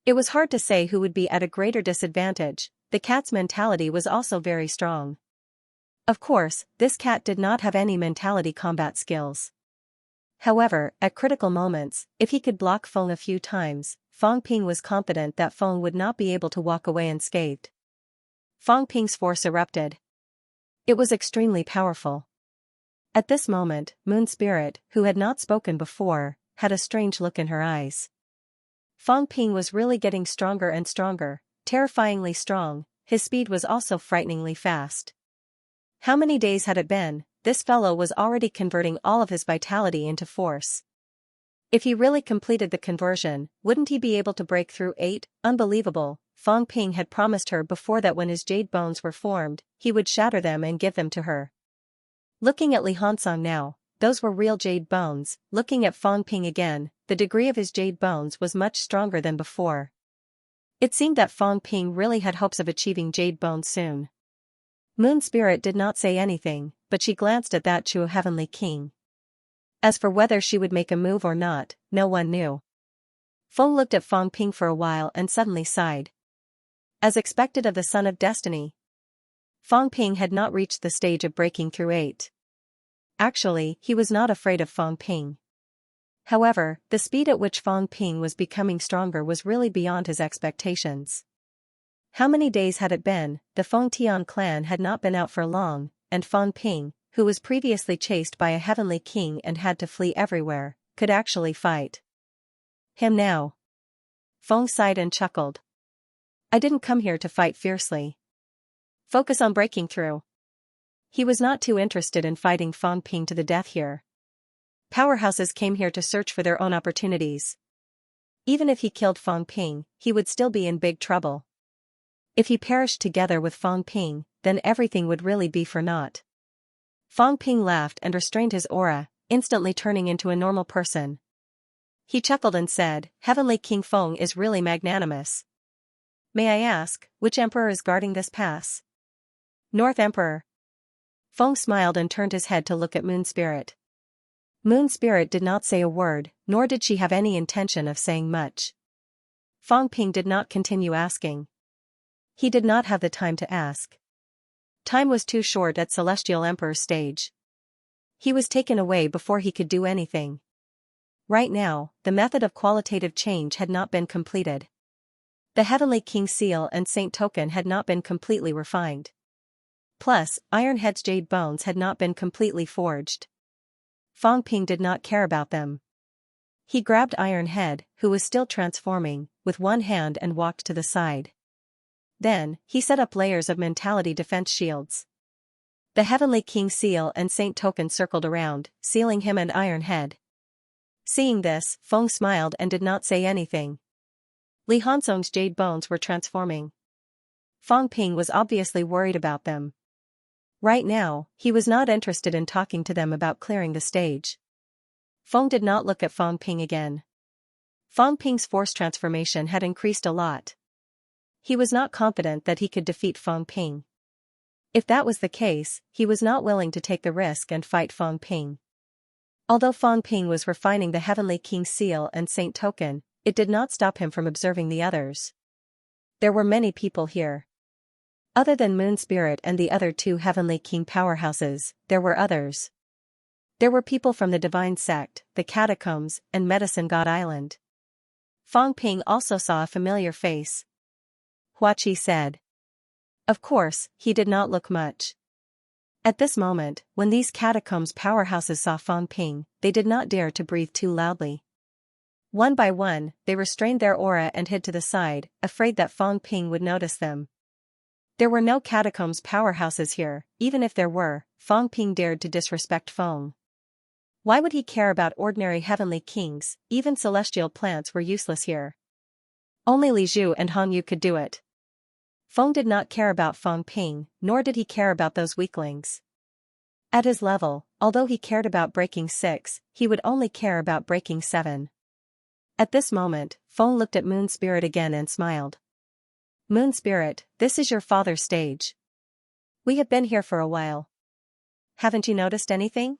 S1: It was hard to say who would be at a greater disadvantage. The cat's mentality was also very strong. Of course, this cat did not have any mentality combat skills. However, at critical moments, if he could block Fong a few times, Fong Ping was confident that Fong would not be able to walk away unscathed. Fong Ping's force erupted. It was extremely powerful. At this moment, Moon Spirit, who had not spoken before, had a strange look in her eyes. Fong Ping was really getting stronger and stronger, terrifyingly strong. His speed was also frighteningly fast. How many days had it been? This fellow was already converting all of his vitality into force. If he really completed the conversion, wouldn't he be able to break through 8? Unbelievable. Fong Ping had promised her before that when his jade bones were formed, he would shatter them and give them to her. Looking at Li Hansong now, those were real jade bones. Looking at Fong Ping again, the degree of his jade bones was much stronger than before. It seemed that Fong Ping really had hopes of achieving jade bones soon. Moon Spirit did not say anything, but she glanced at that Chuo Heavenly King. As for whether she would make a move or not, no one knew. Fong looked at Fong Ping for a while and suddenly sighed. As expected of the Son of Destiny, Fong Ping had not reached the stage of breaking through 8. Actually, he was not afraid of Fong Ping. However, the speed at which Fong Ping was becoming stronger was really beyond his expectations. How many days had it been? The Feng Tian clan had not been out for long, and Fong Ping, who was previously chased by a heavenly king and had to flee everywhere, could actually fight him now. Fong sighed and chuckled. "I didn't come here to fight fiercely. Focus on breaking through." He was not too interested in fighting Fong Ping to the death here. Powerhouses came here to search for their own opportunities. Even if he killed Fong Ping, he would still be in big trouble. If he perished together with Fong Ping, then everything would really be for naught. Fong Ping laughed and restrained his aura, instantly turning into a normal person. He chuckled and said, "Heavenly King Fong is really magnanimous. May I ask, which emperor is guarding this pass?" "North Emperor." Fong smiled and turned his head to look at Moon Spirit. Moon Spirit did not say a word, nor did she have any intention of saying much. Fong Ping did not continue asking. He did not have the time to ask. Time was too short at Celestial Emperor's stage. He was taken away before he could do anything. Right now, the method of qualitative change had not been completed. The Heavenly King seal and Saint token had not been completely refined. Plus, Ironhead's jade bones had not been completely forged. Fong Ping did not care about them. He grabbed Iron Head, who was still transforming, with one hand and walked to the side. Then, he set up layers of mentality defense shields. The Heavenly King seal and Saint token circled around, sealing him and Iron Head. Seeing this, Feng smiled and did not say anything. Li Hanzong's jade bones were transforming. Feng Ping was obviously worried about them. Right now, he was not interested in talking to them about clearing the stage. Feng did not look at Feng Ping again. Feng Ping's force transformation had increased a lot. He was not confident that he could defeat Feng Ping. If that was the case, he was not willing to take the risk and fight Feng Ping. Although Feng Ping was refining the Heavenly King seal and Saint token, it did not stop him from observing the others. There were many people here. Other than Moon Spirit and the other two Heavenly King powerhouses, there were others. There were people from the Divine Sect, the Catacombs, and Medicine God Island. Feng Ping also saw a familiar face. Hua Qi said. Of course, he did not look much. At this moment, when these Catacombs powerhouses saw Feng Ping, they did not dare to breathe too loudly. One by one, they restrained their aura and hid to the side, afraid that Feng Ping would notice them. There were no Catacombs powerhouses here. Even if there were, Feng Ping dared to disrespect Feng. Why would he care about ordinary Heavenly Kings? Even celestial plants were useless here. Only Li Zhu and Han Yu could do it. Feng did not care about Feng Ping, nor did he care about those weaklings. At his level, although he cared about breaking 6, he would only care about breaking 7. At this moment, Feng looked at Moon Spirit again and smiled. Moon Spirit, this is your father's stage. We have been here for a while. Haven't you noticed anything?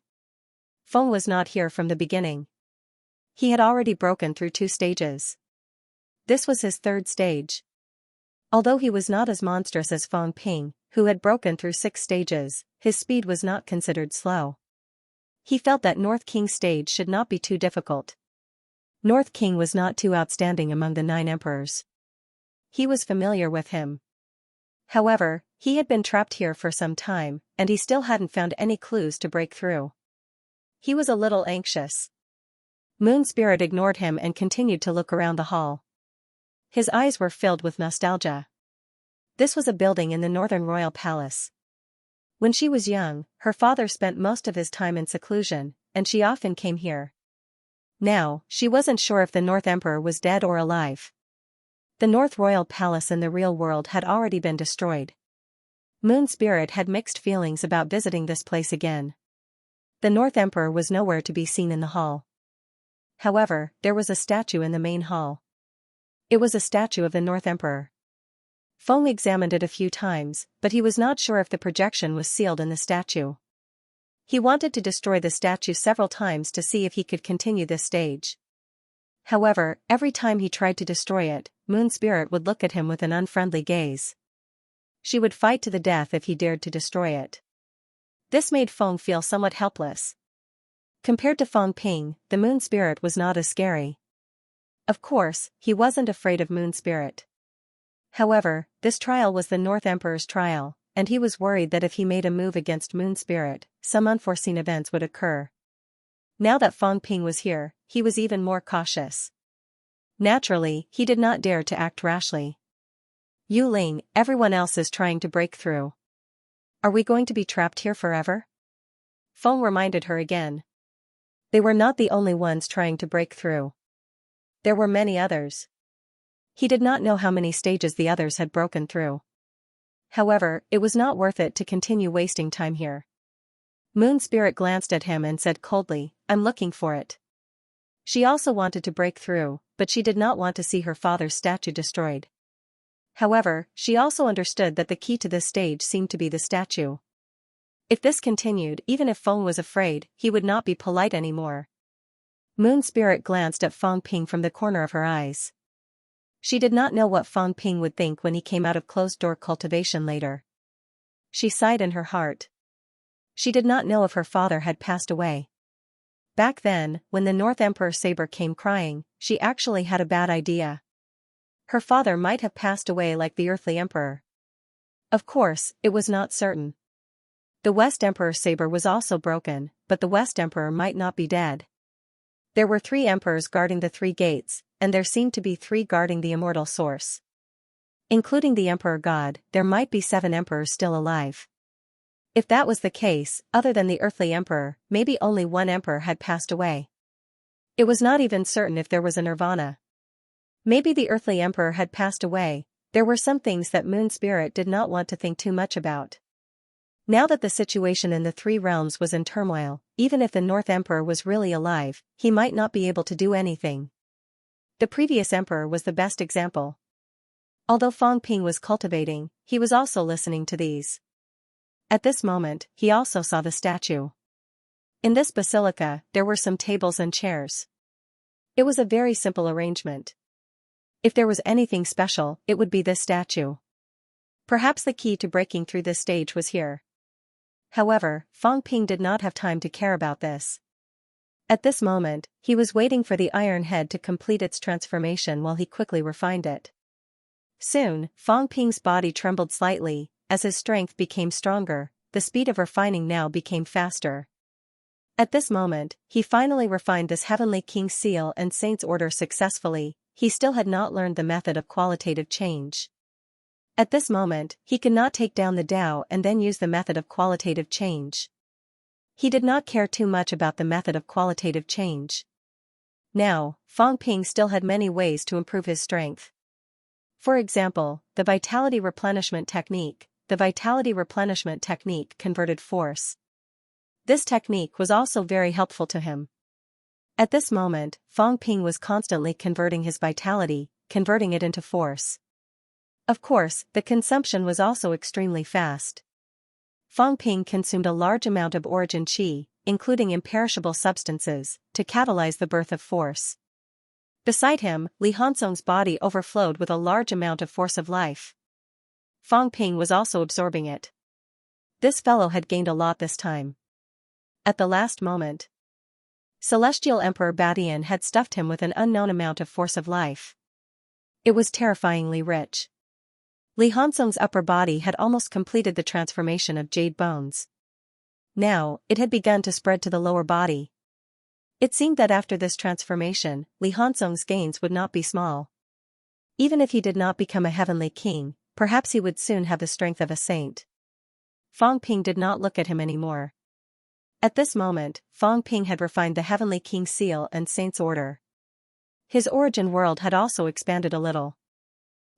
S1: Feng was not here from the beginning. He had already broken through 2 stages. This was his 3rd stage. Although he was not as monstrous as Feng Ping, who had broken through 6 stages, his speed was not considered slow. He felt that North King's stage should not be too difficult. North King was not too outstanding among the 9 emperors. He was familiar with him. However, he had been trapped here for some time, and he still hadn't found any clues to break through. He was a little anxious. Moon Spirit ignored him and continued to look around the hall. His eyes were filled with nostalgia. This was a building in the Northern Royal Palace. When she was young, her father spent most of his time in seclusion, and she often came here. Now, she wasn't sure if the North Emperor was dead or alive. The North Royal Palace in the real world had already been destroyed. Moon Spirit had mixed feelings about visiting this place again. The North Emperor was nowhere to be seen in the hall. However, there was a statue in the main hall. It was a statue of the North Emperor. Feng examined it a few times, but he was not sure if the projection was sealed in the statue. He wanted to destroy the statue several times to see if he could continue this stage. However, every time he tried to destroy it, Moon Spirit would look at him with an unfriendly gaze. She would fight to the death if he dared to destroy it. This made Feng feel somewhat helpless. Compared to Feng Ping, the Moon Spirit was not as scary. Of course, he wasn't afraid of Moon Spirit. However, this trial was the North Emperor's trial, and he was worried that if he made a move against Moon Spirit, some unforeseen events would occur. Now that Feng Ping was here, he was even more cautious. Naturally, he did not dare to act rashly. Yu Ling, everyone else is trying to break through. Are we going to be trapped here forever? Feng reminded her again. They were not the only ones trying to break through. There were many others. He did not know how many stages the others had broken through. However, it was not worth it to continue wasting time here. Moon Spirit glanced at him and said coldly, "I'm looking for it." She also wanted to break through, but she did not want to see her father's statue destroyed. However, she also understood that the key to this stage seemed to be the statue. If this continued, even if Feng was afraid, he would not be polite anymore. Moon Spirit glanced at Feng Ping from the corner of her eyes. She did not know what Feng Ping would think when he came out of closed-door cultivation later. She sighed in her heart. She did not know if her father had passed away. Back then, when the North Emperor Saber came crying, she actually had a bad idea. Her father might have passed away like the Earthly Emperor. Of course, it was not certain. The West Emperor Saber was also broken, but the West Emperor might not be dead. There were 3 emperors guarding the 3 gates, and there seemed to be 3 guarding the immortal source. Including the emperor god, there might be 7 emperors still alive. If that was the case, other than the earthly emperor, maybe only 1 emperor had passed away. It was not even certain if there was a nirvana. Maybe the earthly emperor had passed away. There were some things that Moon Spirit did not want to think too much about. Now that the situation in the 3 realms was in turmoil, even if the North Emperor was really alive, he might not be able to do anything. The previous emperor was the best example. Although Fang Ping was cultivating, he was also listening to these. At this moment, he also saw the statue. In this basilica, there were some tables and chairs. It was a very simple arrangement. If there was anything special, it would be this statue. Perhaps the key to breaking through this stage was here. However, Fang Ping did not have time to care about this. At this moment, he was waiting for the iron head to complete its transformation while he quickly refined it. Soon, Fang Ping's body trembled slightly. As his strength became stronger, the speed of refining now became faster. At this moment, he finally refined this Heavenly King's seal and Saint's order successfully. He still had not learned the method of qualitative change. At this moment, he could not take down the Tao and then use the method of qualitative change. He did not care too much about the method of qualitative change. Now, Fang Ping still had many ways to improve his strength. For example, the vitality replenishment technique. The vitality replenishment technique converted force. This technique was also very helpful to him. At this moment, Fang Ping was constantly converting his vitality, converting it into force. Of course, the consumption was also extremely fast. Fang Ping consumed a large amount of origin qi, including imperishable substances, to catalyze the birth of force. Beside him, Li Hansong's body overflowed with a large amount of force of life. Fang Ping was also absorbing it. This fellow had gained a lot this time. At the last moment, Celestial Emperor Badian had stuffed him with an unknown amount of force of life. It was terrifyingly rich. Li Hansong's upper body had almost completed the transformation of jade bones. Now, it had begun to spread to the lower body. It seemed that after this transformation, Li Hansong's gains would not be small. Even if he did not become a heavenly king, perhaps he would soon have the strength of a saint. Fang Ping did not look at him anymore. At this moment, Fang Ping had refined the Heavenly King's seal and Saint's order. His origin world had also expanded a little.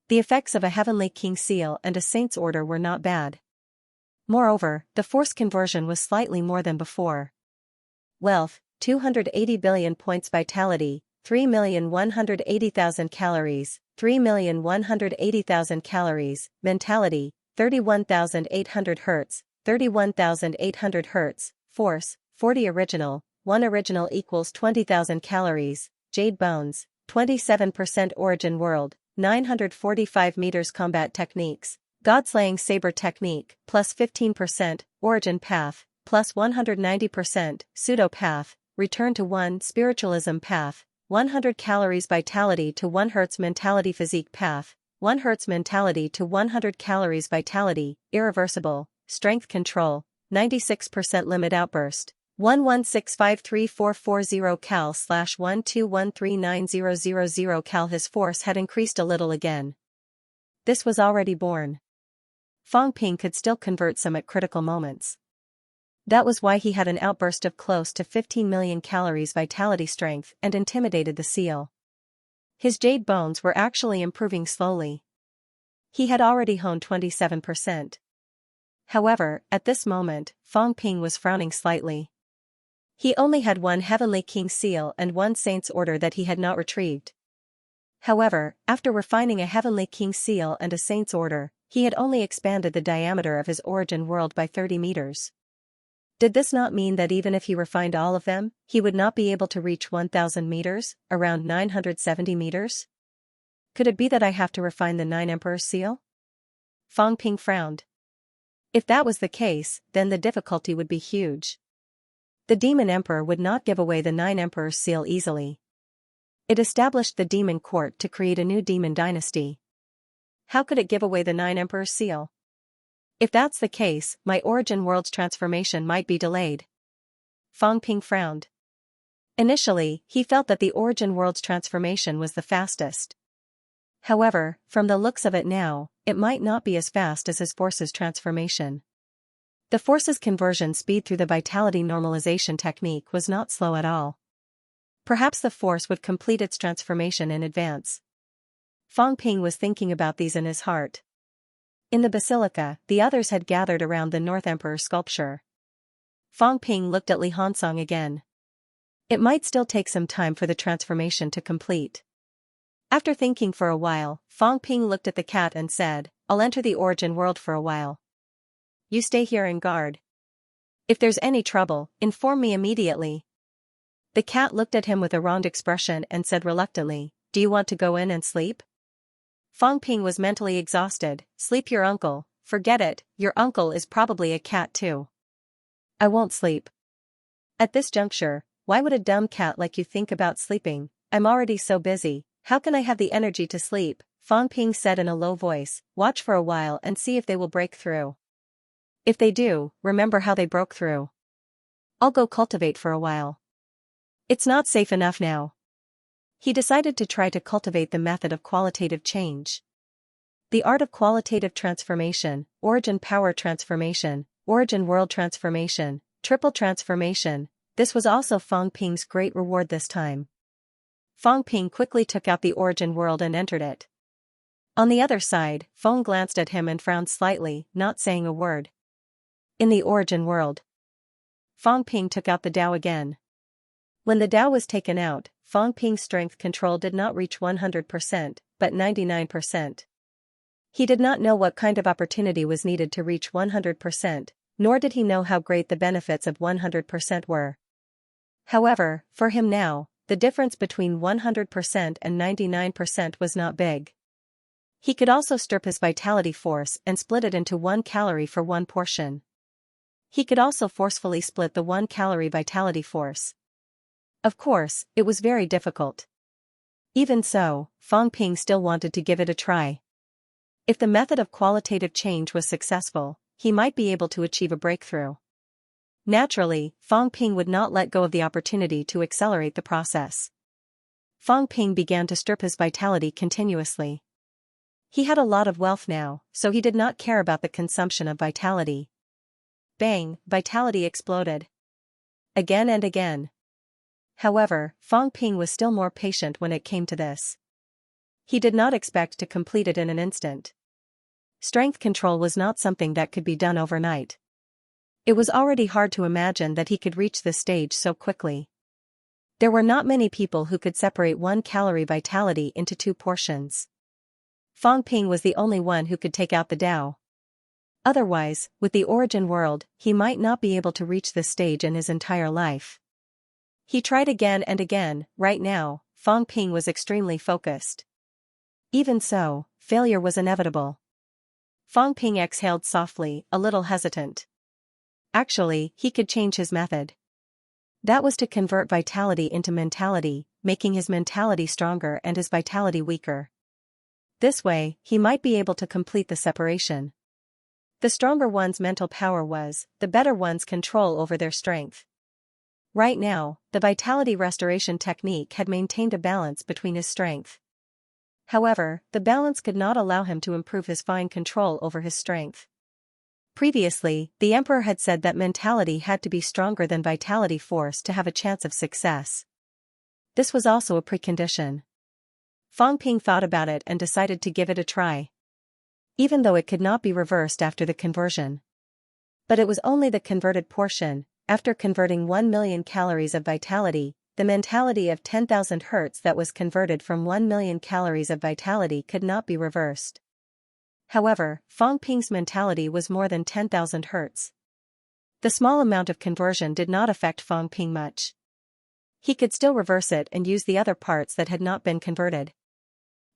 S1: The effects of a Heavenly King's seal and a Saint's order were not bad. Moreover, the force conversion was slightly more than before. Wealth, 280 billion points. Vitality, 3,180,000 calories, 3,180,000 calories. Mentality, 31,800 Hz, 31,800 Hz. Force, 40 original, 1 original equals 20,000 calories. Jade bones, 27% origin world, 945 meters. Combat techniques, God-slaying saber technique, plus 15%, origin path, plus 190%, pseudo path, return to 1 spiritualism path, 100 calories. Vitality to 1 Hz. Mentality physique path, 1 Hz. Mentality to 100 calories. Vitality, irreversible, strength control, 96% limit outburst, 116534440 cal/1213900 cal. His force had increased a little again. This was already born. Fang Ping could still convert some at critical moments. That was why he had an outburst of close to 15 million calories vitality strength and intimidated the seal. His jade bones were actually improving slowly. He had already honed 27%. However, at this moment, Fang Ping was frowning slightly. He only had 1 Heavenly King's seal and 1 Saint's order that he had not retrieved. However, after refining a Heavenly King's seal and a Saint's order, he had only expanded the diameter of his origin world by 30 meters. Did this not mean that even if he refined all of them, he would not be able to reach 1,000 meters, around 970 meters? Could it be that I have to refine the 9 Emperor's seal? Fang Ping frowned. If that was the case, then the difficulty would be huge. The Demon Emperor would not give away the 9 Emperor's seal easily. It established the demon court to create a new demon dynasty. How could it give away the 9 Emperor's seal? If that's the case, my origin world's transformation might be delayed. Fang Ping frowned. Initially, he felt that the origin world's transformation was the fastest. However, from the looks of it now, it might not be as fast as his force's transformation. The force's conversion speed through the vitality normalization technique was not slow at all. Perhaps the force would complete its transformation in advance. Fang Ping was thinking about these in his heart. In the basilica, the others had gathered around the North Emperor's sculpture. Fang Ping looked at Li Hansong again. It might still take some time for the transformation to complete. After thinking for a while, Fang Ping looked at the cat and said, "I'll enter the origin world for a while. You stay here and guard. If there's any trouble, inform me immediately." The cat looked at him with a wronged expression and said reluctantly, "Do you want to go in and sleep?" Fang Ping was mentally exhausted. "Sleep your uncle, forget it, your uncle is probably a cat too." "I won't sleep. At this juncture, why would a dumb cat like you think about sleeping? I'm already so busy, how can I have the energy to sleep?" Fang Ping said in a low voice. "Watch for a while and see if they will break through. If they do, remember how they broke through. I'll go cultivate for a while. It's not safe enough now." He decided to try to cultivate the method of qualitative change. The art of qualitative transformation, origin power transformation, origin world transformation, triple transformation, this was also Fang Ping's great reward this time. Fang Ping quickly took out the origin world and entered it. On the other side, Feng glanced at him and frowned slightly, not saying a word. In the origin world, Fang Ping took out the Dao again. When the Dao was taken out, Fang Ping's strength control did not reach 100%, but 99%. He did not know what kind of opportunity was needed to reach 100%, nor did he know how great the benefits of 100% were. However, for him now, the difference between 100% and 99% was not big. He could also strip his vitality force and split it into 1 calorie for 1 portion. He could also forcefully split the 1 calorie vitality force. Of course, it was very difficult. Even so, Fang Ping still wanted to give it a try. If the method of qualitative change was successful, he might be able to achieve a breakthrough. Naturally, Fang Ping would not let go of the opportunity to accelerate the process. Fang Ping began to strip his vitality continuously. He had a lot of wealth now, so he did not care about the consumption of vitality. Bang, vitality exploded. Again and again. However, Fang Ping was still more patient when it came to this. He did not expect to complete it in an instant. Strength control was not something that could be done overnight. It was already hard to imagine that he could reach this stage so quickly. There were not many people who could separate 1 calorie vitality into 2 portions. Fang Ping was the only one who could take out the Dao. Otherwise, with the origin world, he might not be able to reach this stage in his entire life. He tried again and again. Right now, Fang Ping was extremely focused. Even so, failure was inevitable. Fang Ping exhaled softly, a little hesitant. Actually, he could change his method. That was to convert vitality into mentality, making his mentality stronger and his vitality weaker. This way, he might be able to complete the separation. The stronger one's mental power was, the better one's control over their strength. Right now, the vitality restoration technique had maintained a balance between his strength. However, the balance could not allow him to improve his fine control over his strength. Previously, the emperor had said that mentality had to be stronger than vitality force to have a chance of success. This was also a precondition. Fang Ping thought about it and decided to give it a try. Even though it could not be reversed after the conversion. But it was only the converted portion. After converting 1 million calories of vitality, the mentality of 10,000 Hz that was converted from 1 million calories of vitality could not be reversed. However, Fang Ping's mentality was more than 10,000 Hz. The small amount of conversion did not affect Fang Ping much. He could still reverse it and use the other parts that had not been converted.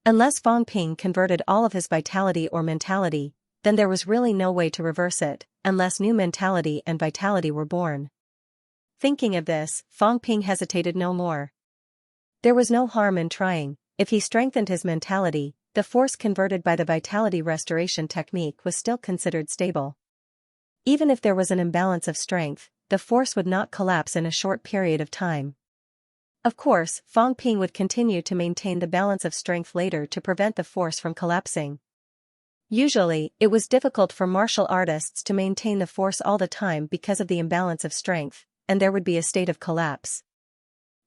S1: Unless Fang Ping converted all of his vitality or mentality, then there was really no way to reverse it, unless new mentality and vitality were born. Thinking of this, Fang Ping hesitated no more. There was no harm in trying. If he strengthened his mentality, the force converted by the vitality restoration technique was still considered stable. Even if there was an imbalance of strength, the force would not collapse in a short period of time. Of course, Fang Ping would continue to maintain the balance of strength later to prevent the force from collapsing. Usually, it was difficult for martial artists to maintain the force all the time because of the imbalance of strength, and there would be a state of collapse.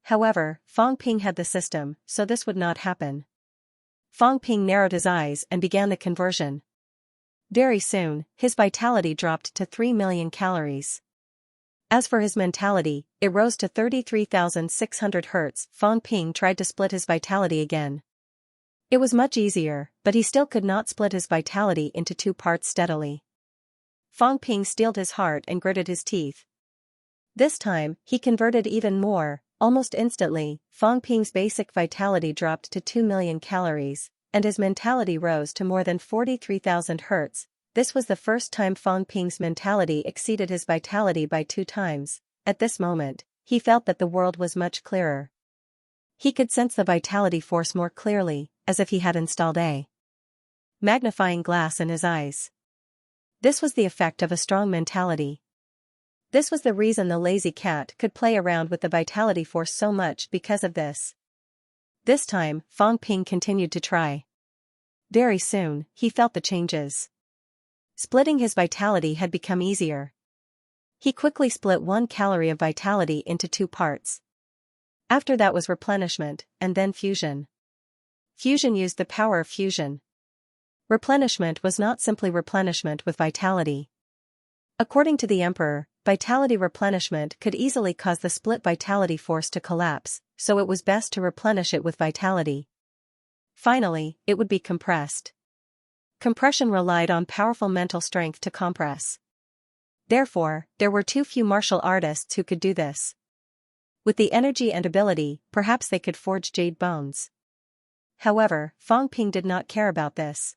S1: However, Fang Ping had the system, so this would not happen. Fang Ping narrowed his eyes and began the conversion. Very soon, his vitality dropped to 3 million calories. As for his mentality, it rose to 33,600 Hz. Fang Ping tried to split his vitality again. It was much easier, but he still could not split his vitality into 2 parts steadily. Fang Ping steeled his heart and gritted his teeth. This time, he converted even more. Almost instantly, Fang Ping's basic vitality dropped to 2 million calories, and his mentality rose to more than 43,000 Hz. This was the first time Fang Ping's mentality exceeded his vitality by 2 times. At this moment, he felt that the world was much clearer. He could sense the vitality force more clearly, as if he had installed a magnifying glass in his eyes. This was the effect of a strong mentality. This was the reason the lazy cat could play around with the vitality force so much because of this. This time, Fang Ping continued to try. Very soon, he felt the changes. Splitting his vitality had become easier. He quickly split 1 calorie of vitality into 2 parts. After that was replenishment, and then fusion. Fusion used the power of fusion. Replenishment was not simply replenishment with vitality. According to the Emperor, vitality replenishment could easily cause the split vitality force to collapse, so it was best to replenish it with vitality. Finally, it would be compressed. Compression relied on powerful mental strength to compress. Therefore, there were too few martial artists who could do this. With the energy and ability, perhaps they could forge jade bones. However, Fang Ping did not care about this.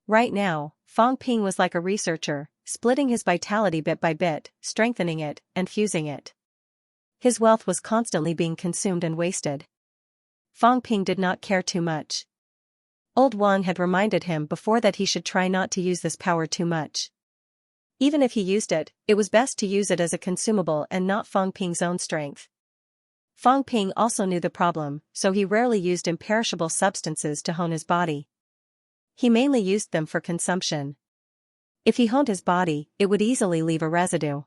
S1: Right now, Fang Ping was like a researcher, splitting his vitality bit by bit, strengthening it, and fusing it. His wealth was constantly being consumed and wasted. Fang Ping did not care too much. Old Wang had reminded him before that he should try not to use this power too much. Even if he used it, it was best to use it as a consumable and not Fang Ping's own strength. Fang Ping also knew the problem, so he rarely used imperishable substances to hone his body. He mainly used them for consumption. If he honed his body, it would easily leave a residue.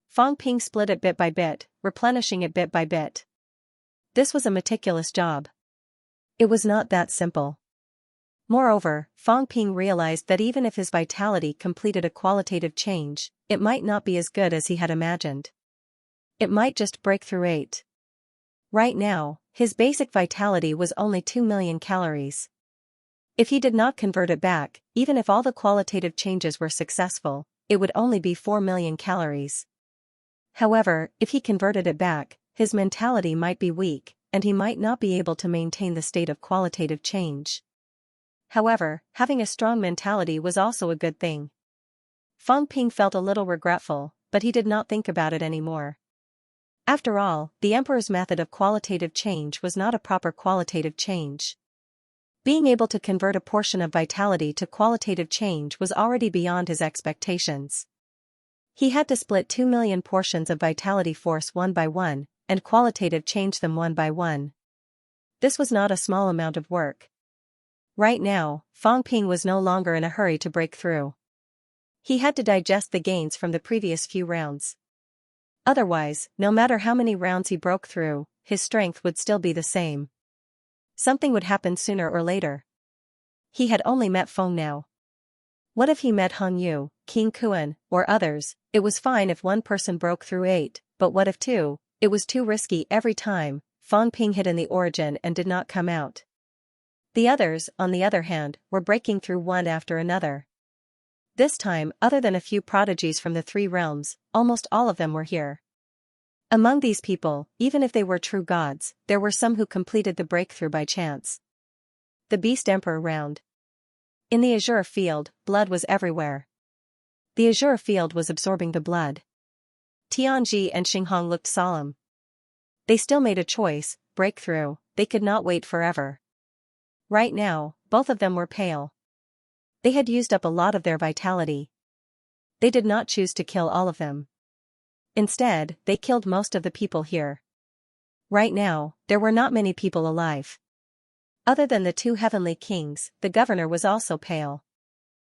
S1: Fang Ping split it bit by bit, replenishing it bit by bit. This was a meticulous job. It was not that simple. Moreover, Fang Ping realized that even if his vitality completed a qualitative change, it might not be as good as he had imagined. It might just break through 8. Right now, his basic vitality was only 2 million calories. If he did not convert it back, even if all the qualitative changes were successful, it would only be 4 million calories. However, if he converted it back, his mentality might be weak, and he might not be able to maintain the state of qualitative change. However, having a strong mentality was also a good thing. Fang Ping felt a little regretful, but he did not think about it anymore. After all, the Emperor's method of qualitative change was not a proper qualitative change. Being able to convert a portion of vitality to qualitative change was already beyond his expectations. He had to split 2 million portions of vitality force one by one, and qualitative change them one by one. This was not a small amount of work. Right now, Fang Ping was no longer in a hurry to break through. He had to digest the gains from the previous few rounds. Otherwise, no matter how many rounds he broke through, his strength would still be the same. Something would happen sooner or later. He had only met Feng now. What if he met Hong Yu, King Kuan, or others? It was fine if one person broke through 8, but what if 2? It was too risky every time. Fang Ping hid in the origin and did not come out. The others, on the other hand, were breaking through one after another. This time, other than a few prodigies from the 3 realms, almost all of them were here. Among these people, even if they were true gods, there were some who completed the breakthrough by chance. The Beast Emperor round. In the azure field, blood was everywhere. The azure field was absorbing the blood. Tianji and Xinghong looked solemn. They still made a choice, breakthrough. They could not wait forever. Right now, both of them were pale. They had used up a lot of their vitality. They did not choose to kill all of them. Instead, they killed most of the people here. Right now, there were not many people alive. Other than the two heavenly kings, the governor was also pale.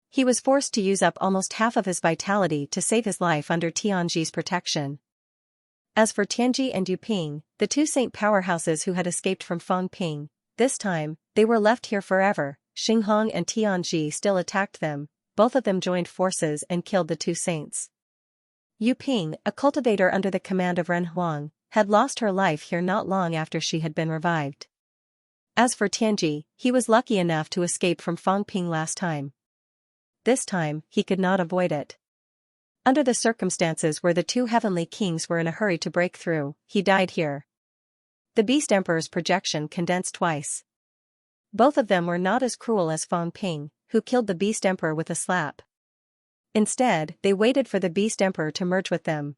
S1: He was forced to use up almost half of his vitality to save his life under Tianji's protection. As for Tianji and Yuping, the two saint powerhouses who had escaped from Fangping, this time, they were left here forever. Xinghong and Tianji still attacked them, both of them joined forces and killed the two saints. Yuping, a cultivator under the command of Ren Huang, had lost her life here not long after she had been revived. As for Tianji, he was lucky enough to escape from Fangping last time. This time, he could not avoid it. Under the circumstances where the two heavenly kings were in a hurry to break through, he died here. The Beast Emperor's projection condensed twice. Both of them were not as cruel as Fangping, who killed the Beast Emperor with a slap. Instead, they waited for the Beast Emperor to merge with them.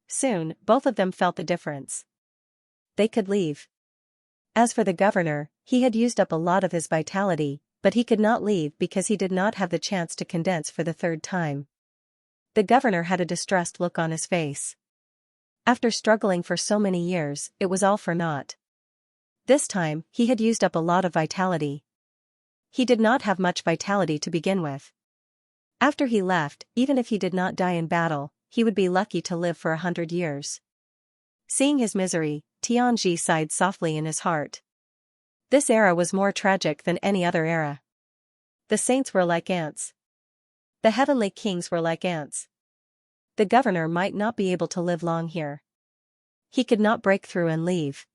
S1: Soon, both of them felt the difference. They could leave. As for the governor, he had used up a lot of his vitality, but he could not leave because he did not have the chance to condense for the third time. The governor had a distressed look on his face. After struggling for so many years, it was all for naught. This time, he had used up a lot of vitality. He did not have much vitality to begin with. After he left, even if he did not die in battle, he would be lucky to live for 100 years. Seeing his misery, Tianji sighed softly in his heart. This era was more tragic than any other era. The saints were like ants. The heavenly kings were like ants. The governor might not be able to live long here. He could not break through and leave.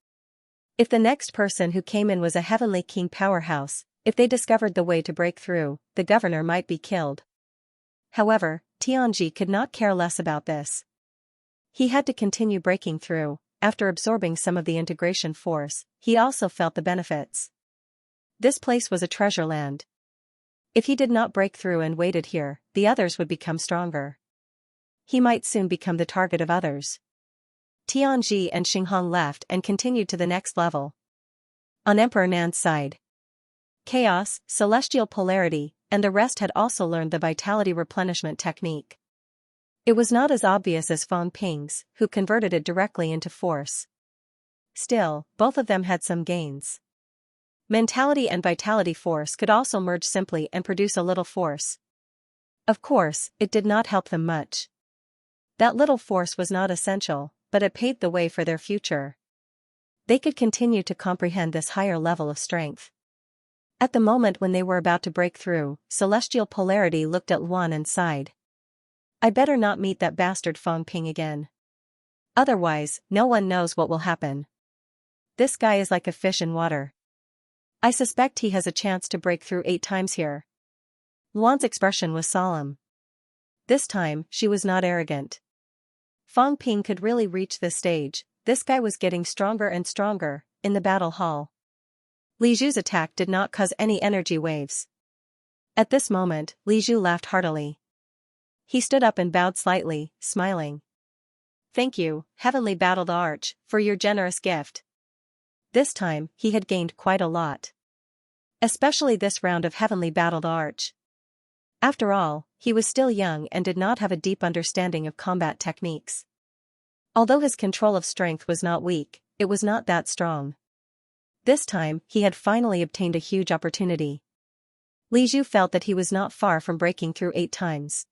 S1: If the next person who came in was a heavenly king powerhouse, if they discovered the way to break through, the governor might be killed. However, Tianji could not care less about this. He had to continue breaking through. After absorbing some of the integration force, he also felt the benefits. This place was a treasure land. If he did not break through and waited here, the others would become stronger. He might soon become the target of others. Tianji and Xinghong left and continued to the next level. On Emperor Nan's side, Chaos, Celestial Polarity, and the rest had also learned the vitality replenishment technique. It was not as obvious as Fangping's, who converted it directly into force. Still, both of them had some gains. Mentality and vitality force could also merge simply and produce a little force. Of course, it did not help them much. That little force was not essential, but it paved the way for their future. They could continue to comprehend this higher level of strength. At the moment when they were about to break through, Celestial Polarity looked at Luan and sighed. I better not meet that bastard Fangping again. Otherwise, no one knows what will happen. This guy is like a fish in water. I suspect he has a chance to break through 8 times here. Luan's expression was solemn. This time, she was not arrogant. Fangping could really reach this stage. This guy was getting stronger and stronger, in the battle hall. Li Zhu's attack did not cause any energy waves. At this moment, Li Zhu laughed heartily. He stood up and bowed slightly, smiling. Thank you, Heavenly Battled Arch, for your generous gift. This time, he had gained quite a lot. Especially this round of Heavenly Battled Arch. After all, he was still young and did not have a deep understanding of combat techniques. Although his control of strength was not weak, it was not that strong. This time, he had finally obtained a huge opportunity. Li Zhu felt that he was not far from breaking through 8 times.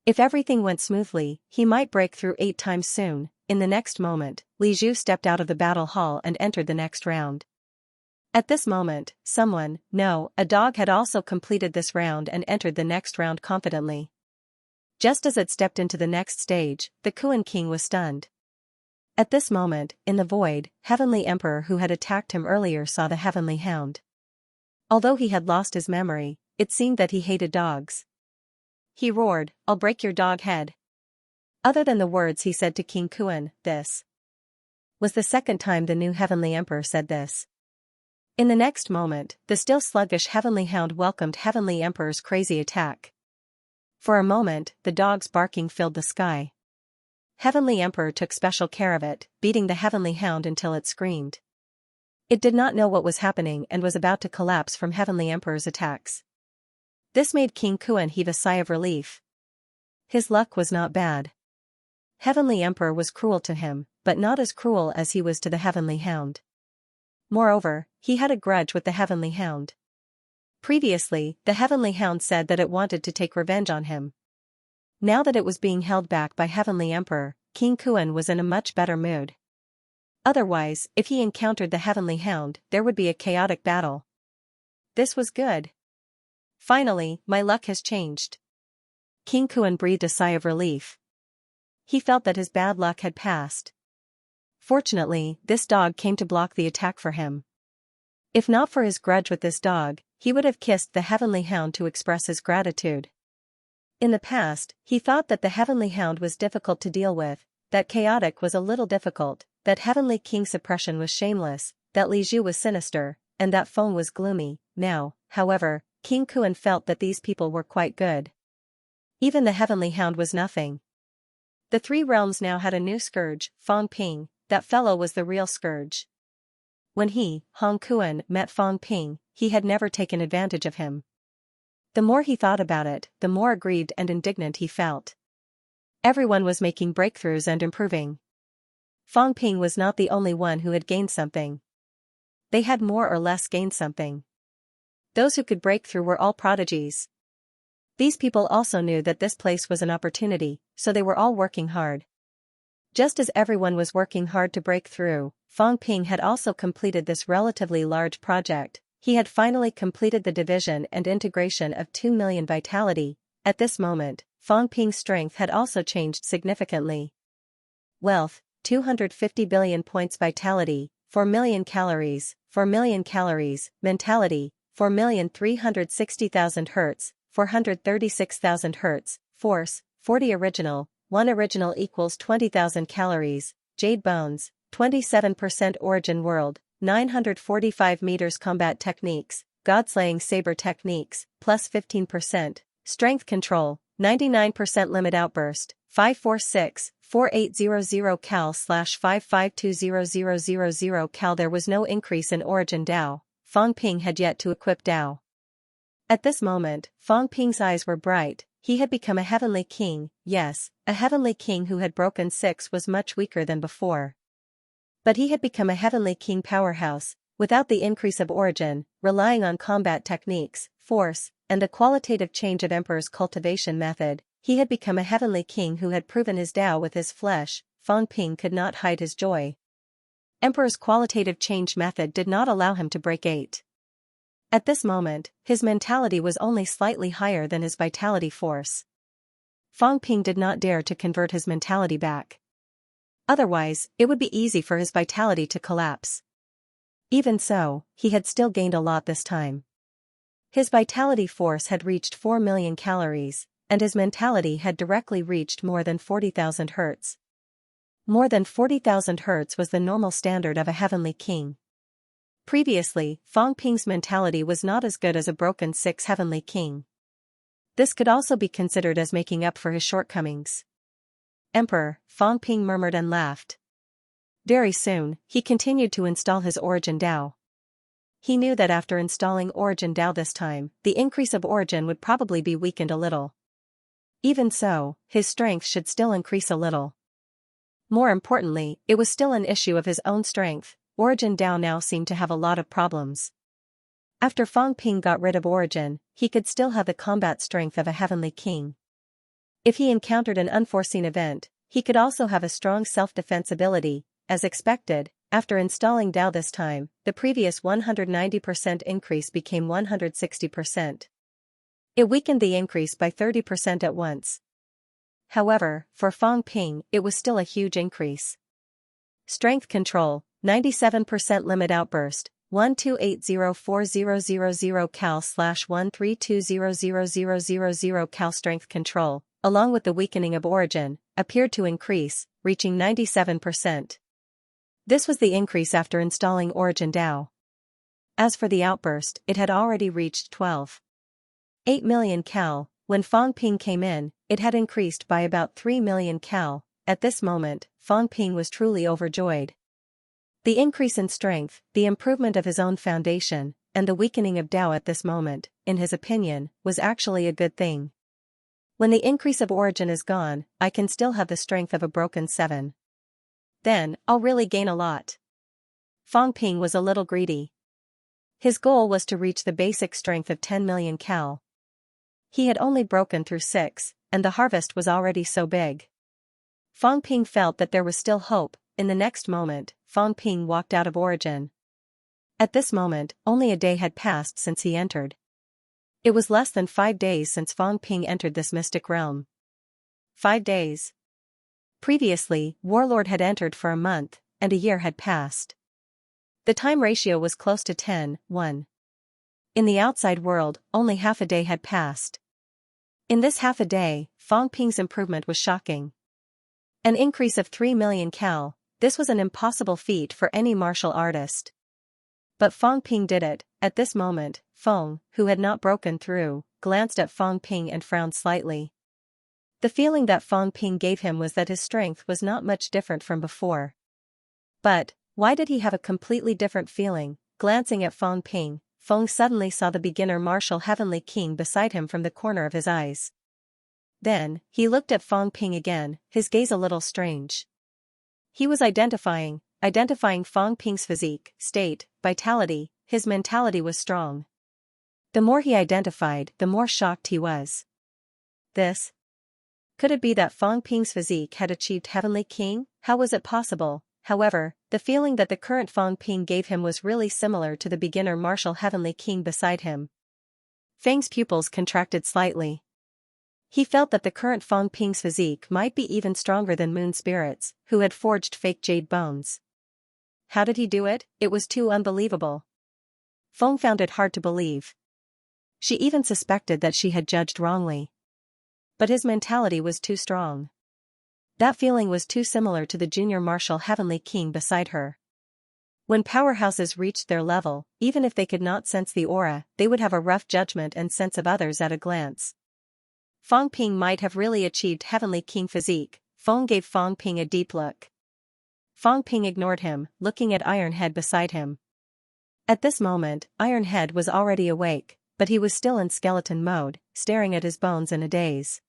S1: If everything went smoothly, he might break through 8 times soon. In the next moment, Li Zhu stepped out of the battle hall and entered the next round. At this moment, a dog had also completed this round and entered the next round confidently. Just as it stepped into the next stage, the Kuan King was stunned. At this moment, in the void, Heavenly Emperor who had attacked him earlier saw the Heavenly Hound. Although he had lost his memory, it seemed that he hated dogs. He roared, I'll break your dog head. Other than the words he said to King Kuan, this was the second time the new Heavenly Emperor said this. In the next moment, the still sluggish Heavenly Hound welcomed Heavenly Emperor's crazy attack. For a moment, the dog's barking filled the sky. Heavenly Emperor took special care of it, beating the Heavenly Hound until it screamed. It did not know what was happening and was about to collapse from Heavenly Emperor's attacks. This made King Kuan heave a sigh of relief. His luck was not bad. Heavenly Emperor was cruel to him, but not as cruel as he was to the Heavenly Hound. Moreover, he had a grudge with the Heavenly Hound. Previously, the Heavenly Hound said that it wanted to take revenge on him. Now that it was being held back by Heavenly Emperor, King Kuan was in a much better mood. Otherwise, if he encountered the Heavenly Hound, there would be a chaotic battle. This was good. Finally, my luck has changed. King Kuan breathed a sigh of relief. He felt that his bad luck had passed. Fortunately, this dog came to block the attack for him. If not for his grudge with this dog, he would have kissed the Heavenly Hound to express his gratitude. In the past, he thought that the Heavenly Hound was difficult to deal with, that chaotic was a little difficult, that Heavenly King's suppression was shameless, that Li Zhu was sinister, and that Feng was gloomy. Now, however, King Kuan felt that these people were quite good. Even the Heavenly Hound was nothing. The three realms now had a new scourge, Feng Ping. That fellow was the real scourge. When he, Hong Kuan, met Feng Ping, he had never taken advantage of him. The more he thought about it, the more aggrieved and indignant he felt. Everyone was making breakthroughs and improving. Feng Ping was not the only one who had gained something. They had more or less gained something. Those who could break through were all prodigies. These people also knew that this place was an opportunity, so they were all working hard. Just as everyone was working hard to break through, Feng Ping had also completed this relatively large project. He had finally completed the division and integration of 2 million vitality. At this moment, Feng Ping's strength had also changed significantly. Wealth, 250 billion points vitality, 4 million calories, 4 million calories, mentality, 4,360,000 Hz, 436,000 Hz, force, 40 original, 1 original equals 20,000 calories, jade bones, 27% origin world, 945 meters combat techniques, godslaying saber techniques, plus 15%, strength control, 99% limit outburst, 546-4800 cal/5520000 cal. There was no increase in origin Dao. Feng Ping had yet to equip Dao. At this moment, Feng Ping's eyes were bright. He had become a heavenly king. Yes, a heavenly king who had broken 6 was much weaker than before. But he had become a heavenly king powerhouse, without the increase of origin, relying on combat techniques, force, and the qualitative change of Emperor's cultivation method. He had become a heavenly king who had proven his Tao with his flesh. Feng Ping could not hide his joy. Emperor's qualitative change method did not allow him to break 8. At this moment, his mentality was only slightly higher than his vitality force. Feng Ping did not dare to convert his mentality back. Otherwise, it would be easy for his vitality to collapse. Even so, he had still gained a lot this time. His vitality force had reached 4 million calories, and his mentality had directly reached more than 40,000 Hz. More than 40,000 Hz was the normal standard of a heavenly king. Previously, Feng Ping's mentality was not as good as a broken 6 heavenly king. This could also be considered as making up for his shortcomings. Emperor, Feng Ping murmured and laughed. Very soon, he continued to install his origin Dao. He knew that after installing origin Dao this time, the increase of origin would probably be weakened a little. Even so, his strength should still increase a little. More importantly, it was still an issue of his own strength. Origin Dao now seemed to have a lot of problems. After Feng Ping got rid of origin, he could still have the combat strength of a heavenly king. If he encountered an unforeseen event, he could also have a strong self-defense ability. As expected, after installing Dao this time, the previous 190% increase became 160%. It weakened the increase by 30% at once. However, for Feng Ping, it was still a huge increase. Strength control, 97% limit outburst, 1280400 cal/1320000 cal. Strength control, along with the weakening of origin, appeared to increase, reaching 97%. This was the increase after installing origin Dao. As for the outburst, it had already reached 12.8 million cal. When Feng Ping came in, it had increased by about 3 million cal. At this moment, Feng Ping was truly overjoyed. The increase in strength, the improvement of his own foundation, and the weakening of Dao at this moment, in his opinion, was actually a good thing. When the increase of origin is gone, I can still have the strength of a broken 7. Then, I'll really gain a lot. Fong Ping was a little greedy. His goal was to reach the basic strength of 10 million cal. He had only broken through 6, and the harvest was already so big. Fong Ping felt that there was still hope. In the next moment, Fong Ping walked out of Origin. At this moment, only a day had passed since he entered. It was less than 5 days since Fong Ping entered this mystic realm. 5 days. Previously, Warlord had entered for a month, and a year had passed. The time ratio was close to 10:1. In the outside world, only half a day had passed. In this half a day, Fong Ping's improvement was shocking. An increase of 3 million cal, this was an impossible feat for any martial artist. But Fong Ping did it. At this moment, Fong, who had not broken through, glanced at Fong Ping and frowned slightly. The feeling that Fong Ping gave him was that his strength was not much different from before. But, why did he have a completely different feeling? Glancing at Fong Ping, Fong suddenly saw the beginner martial Heavenly King beside him from the corner of his eyes. Then, he looked at Fong Ping again, his gaze a little strange. He was identifying Fong Ping's physique, state, vitality. His mentality was strong. The more he identified, the more shocked he was. This? Could it be that Fong Ping's physique had achieved Heavenly King? How was it possible? However, the feeling that the current Fong Ping gave him was really similar to the beginner martial Heavenly King beside him. Fang's pupils contracted slightly. He felt that the current Fong Ping's physique might be even stronger than Moon Spirit's, who had forged fake jade bones. How did he do it? It was too unbelievable. Fong found it hard to believe. She even suspected that she had judged wrongly. But his mentality was too strong. That feeling was too similar to the junior martial Heavenly King beside her. When powerhouses reached their level, even if they could not sense the aura, they would have a rough judgment and sense of others at a glance. Fong Ping might have really achieved Heavenly King physique. Fong gave Fong Ping a deep look. Fong Ping ignored him, looking at Iron Head beside him. At this moment, Iron Head was already awake, but he was still in skeleton mode, staring at his bones in a daze.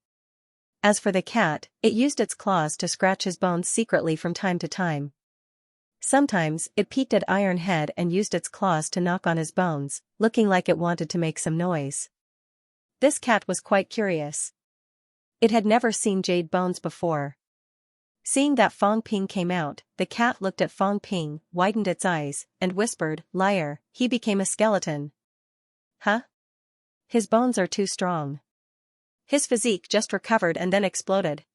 S1: As for the cat, it used its claws to scratch his bones secretly from time to time. Sometimes, it peeked at Iron Head and used its claws to knock on his bones, looking like it wanted to make some noise. This cat was quite curious. It had never seen jade bones before. Seeing that Fong Ping came out, the cat looked at Fong Ping, widened its eyes, and whispered, "Liar, he became a skeleton." Huh? His bones are too strong. His physique just recovered and then exploded.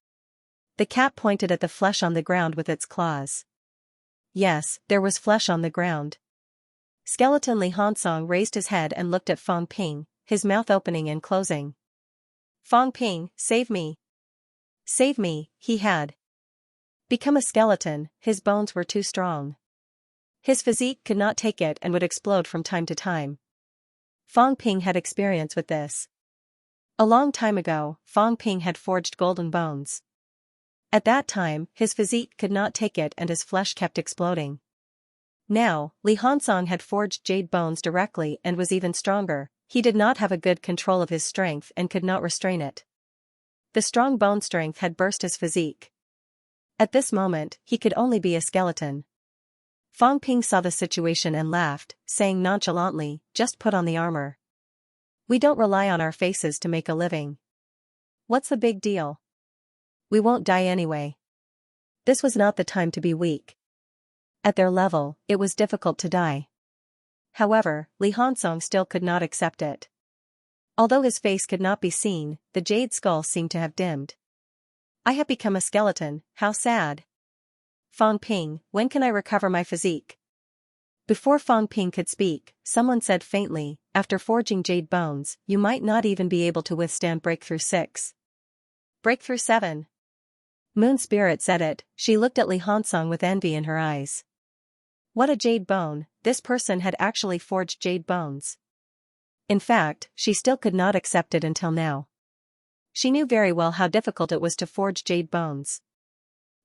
S1: The cat pointed at the flesh on the ground with its claws. Yes, there was flesh on the ground. Skeleton Li Hansong raised his head and looked at Fong Ping, his mouth opening and closing. "Fong Ping, save me. Save me," he had become a skeleton. His bones were too strong. His physique could not take it and would explode from time to time. Fong Ping had experience with this. A long time ago, Fong Ping had forged golden bones. At that time, his physique could not take it and his flesh kept exploding. Now, Li Hansong had forged jade bones directly and was even stronger. He did not have a good control of his strength and could not restrain it. The strong bone strength had burst his physique. At this moment, he could only be a skeleton. Fong Ping saw the situation and laughed, saying nonchalantly, "Just put on the armor. We don't rely on our faces to make a living. What's the big deal? We won't die anyway." This was not the time to be weak. At their level, it was difficult to die. However, Li Hansong still could not accept it. Although his face could not be seen, the jade skull seemed to have dimmed. "I have become a skeleton, how sad. Fong Ping, when can I recover my physique?" Before Fong Ping could speak, someone said faintly, "After forging jade bones, you might not even be able to withstand Breakthrough 6. Breakthrough 7. Moon Spirit said it. She looked at Li Hansong with envy in her eyes. What a jade bone, this person had actually forged jade bones. In fact, she still could not accept it until now. She knew very well how difficult it was to forge jade bones.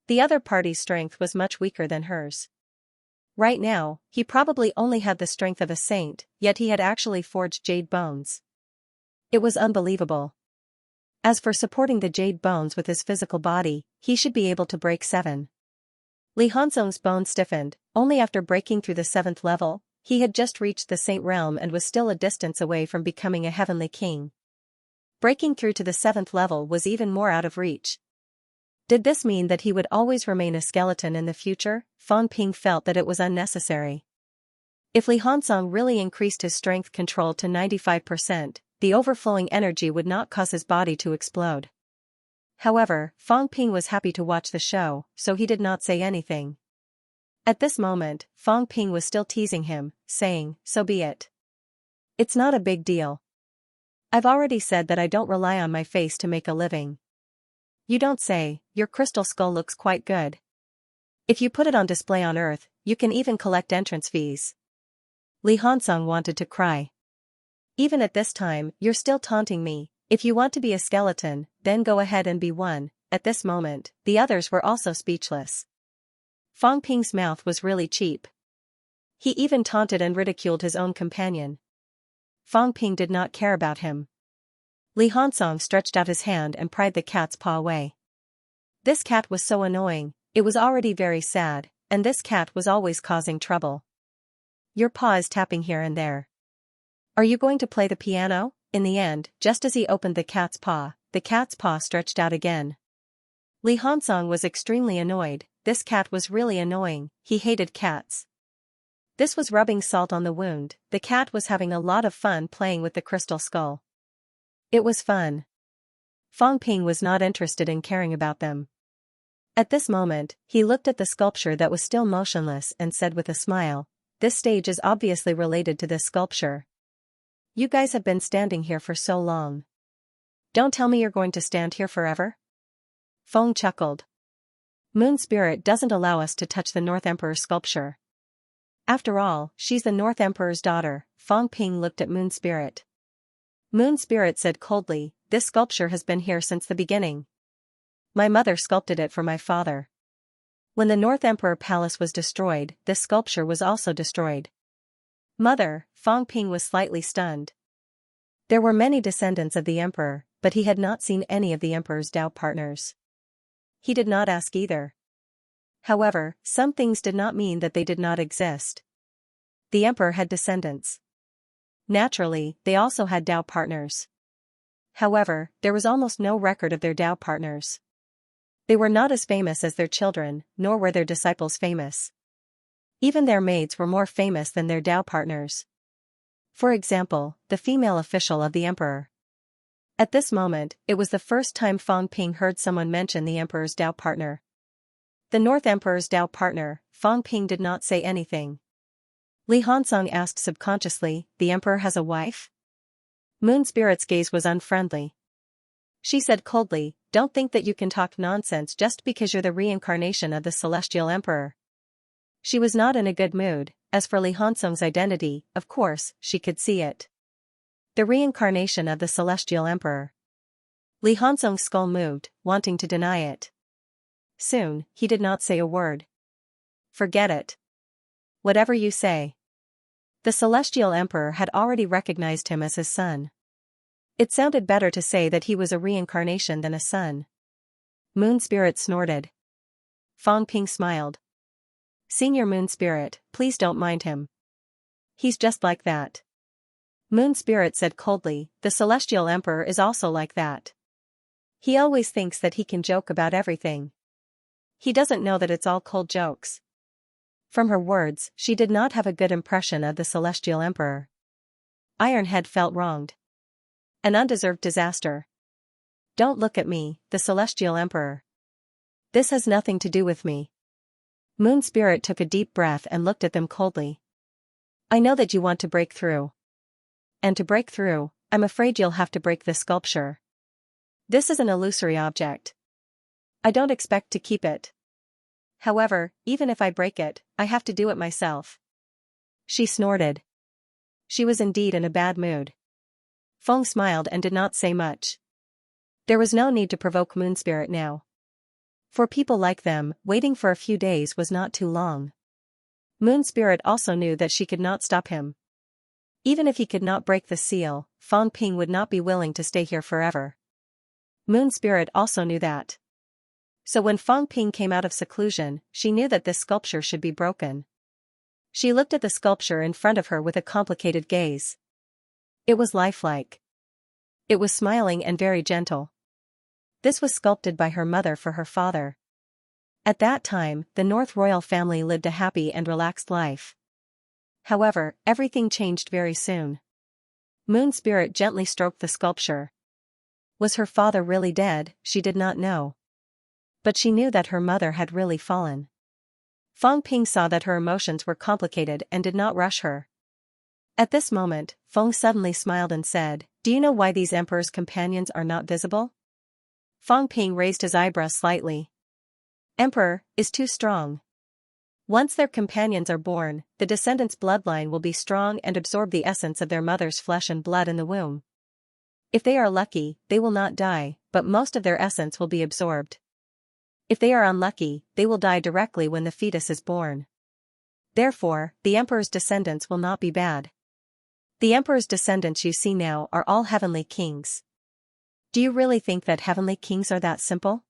S1: The other party's strength was much weaker than hers. Right now, he probably only had the strength of a saint, yet he had actually forged jade bones. It was unbelievable. As for supporting the jade bones with his physical body, he should be able to break 7. Li Hanzong's bones stiffened. Only after breaking through the 7th level, he had just reached the Saint Realm and was still a distance away from becoming a heavenly king. Breaking through to the 7th level was even more out of reach. Did this mean that he would always remain a skeleton in the future? Fang Ping felt that it was unnecessary. If Li Hanzong really increased his strength control to 95%, the overflowing energy would not cause his body to explode. However, Fang Ping was happy to watch the show, so he did not say anything. At this moment, Fang Ping was still teasing him, saying, "So be it. It's not a big deal. I've already said that I don't rely on my face to make a living." "You don't say, your crystal skull looks quite good. If you put it on display on Earth, you can even collect entrance fees." Li Hanzong wanted to cry. "Even at this time, you're still taunting me. If you want to be a skeleton, then go ahead and be one." At this moment, the others were also speechless. Fang Ping's mouth was really cheap. He even taunted and ridiculed his own companion. Fang Ping did not care about him. Li Hanzong stretched out his hand and pried the cat's paw away. This cat was so annoying, it was already very sad, and this cat was always causing trouble. "Your paw is tapping here and there. Are you going to play the piano?" In the end, just as he opened the cat's paw stretched out again. Li Hanzong was extremely annoyed. This cat was really annoying. He hated cats. This was rubbing salt on the wound. The cat was having a lot of fun playing with the crystal skull. It was fun. Fang Ping was not interested in caring about them. At this moment, he looked at the sculpture that was still motionless and said with a smile, "This stage is obviously related to this sculpture. You guys have been standing here for so long. Don't tell me you're going to stand here forever?" Feng chuckled. "Moon Spirit doesn't allow us to touch the North Emperor's sculpture. After all, she's the North Emperor's daughter." Fang Ping looked at Moon Spirit. Moon Spirit said coldly, "This sculpture has been here since the beginning. My mother sculpted it for my father. When the North Emperor Palace was destroyed, this sculpture was also destroyed." "Mother?" Fang Ping was slightly stunned. There were many descendants of the emperor, but he had not seen any of the emperor's Tao partners. He did not ask either. However, some things did not mean that they did not exist. The emperor had descendants. Naturally, they also had Tao partners. However, there was almost no record of their Tao partners. They were not as famous as their children, nor were their disciples famous. Even their maids were more famous than their Tao partners. For example, the female official of the emperor. At this moment, it was the first time Fang Ping heard someone mention the emperor's Tao partner. The North Emperor's Tao partner. Fang Ping did not say anything. Li Hanzong asked subconsciously, "The emperor has a wife?" Moon Spirit's gaze was unfriendly. She said coldly, "Don't think that you can talk nonsense just because you're the reincarnation of the celestial emperor." She was not in a good mood. As for Li Hanzong's identity, of course, she could see it. The reincarnation of the celestial emperor. Li Hanzong's skull moved, wanting to deny it. Soon, he did not say a word. "Forget it. Whatever you say." The celestial emperor had already recognized him as his son. It sounded better to say that he was a reincarnation than a son. Moon Spirit snorted. Fang Ping smiled. "Senior Moon Spirit, please don't mind him. He's just like that." Moon Spirit said coldly, "The celestial emperor is also like that. He always thinks that he can joke about everything. He doesn't know that it's all cold jokes." From her words, she did not have a good impression of the celestial emperor. Ironhead felt wronged. An undeserved disaster. "Don't look at me, the celestial emperor. This has nothing to do with me." Moon Spirit took a deep breath and looked at them coldly. "I know that you want to break through. And to break through, I'm afraid you'll have to break this sculpture. This is an illusory object. I don't expect to keep it. However, even if I break it, I have to do it myself." She snorted. She was indeed in a bad mood. Feng smiled and did not say much. There was no need to provoke Moon Spirit now. For people like them, waiting for a few days was not too long. Moon Spirit also knew that she could not stop him. Even if he could not break the seal, Fang Ping would not be willing to stay here forever. Moon Spirit also knew that. So when Fang Ping came out of seclusion, she knew that this sculpture should be broken. She looked at the sculpture in front of her with a complicated gaze. It was lifelike. It was smiling and very gentle. This was sculpted by her mother for her father. At that time, the North royal family lived a happy and relaxed life. However, everything changed very soon. Moon Spirit gently stroked the sculpture. Was her father really dead? She did not know. But she knew that her mother had really fallen. Fang Ping saw that her emotions were complicated and did not rush her. At this moment, Feng suddenly smiled and said, "Do you know why these emperor's companions are not visible?" Fang Ping raised his eyebrows slightly. Emperor is too strong. Once their companions are born, the descendants' bloodline will be strong and absorb the essence of their mother's flesh and blood in the womb. If they are lucky, they will not die, but most of their essence will be absorbed. If they are unlucky, they will die directly when the fetus is born. Therefore, the emperor's descendants will not be bad. The emperor's descendants you see now are all heavenly kings. Do you really think that heavenly kings are that simple?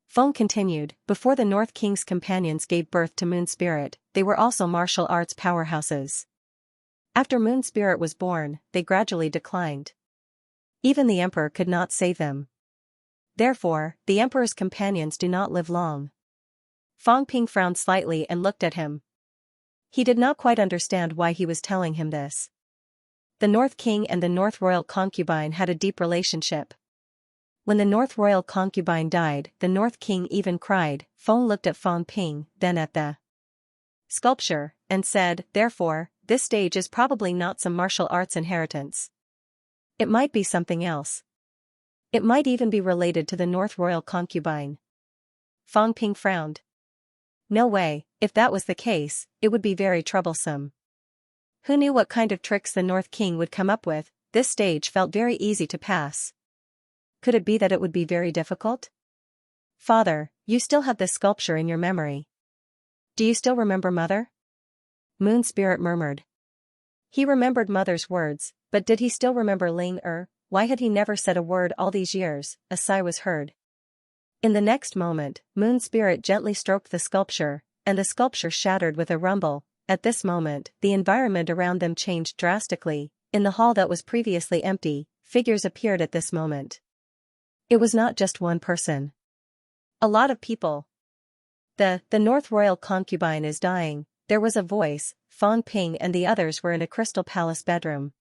S1: Feng continued, before the North King's companions gave birth to Moon Spirit, they were also martial arts powerhouses. After Moon Spirit was born, they gradually declined. Even the emperor could not save them. Therefore, the emperor's companions do not live long. Fang Ping frowned slightly and looked at him. He did not quite understand why he was telling him this. The North King and the North Royal concubine had a deep relationship. When the North Royal concubine died, the North King even cried. Feng looked at Fang Ping, then at the sculpture, and said, therefore, this stage is probably not some martial arts inheritance. It might be something else. It might even be related to the North Royal concubine. Fang Ping frowned. No way, if that was the case, it would be very troublesome. Who knew what kind of tricks the North King would come up with? This stage felt very easy to pass. Could it be that it would be very difficult? Father, you still have this sculpture in your memory. Do you still remember Mother? Moon Spirit murmured. He remembered Mother's words, but did he still remember Ling Er? Why had he never said a word all these years? A sigh was heard. In the next moment, Moon Spirit gently stroked the sculpture, and the sculpture shattered with a rumble. At this moment, the environment around them changed drastically. In the hall that was previously empty, figures appeared at this moment. It was not just one person. A lot of people. The North Royal concubine is dying, there was a voice. Fang Ping and the others were in a crystal palace bedroom.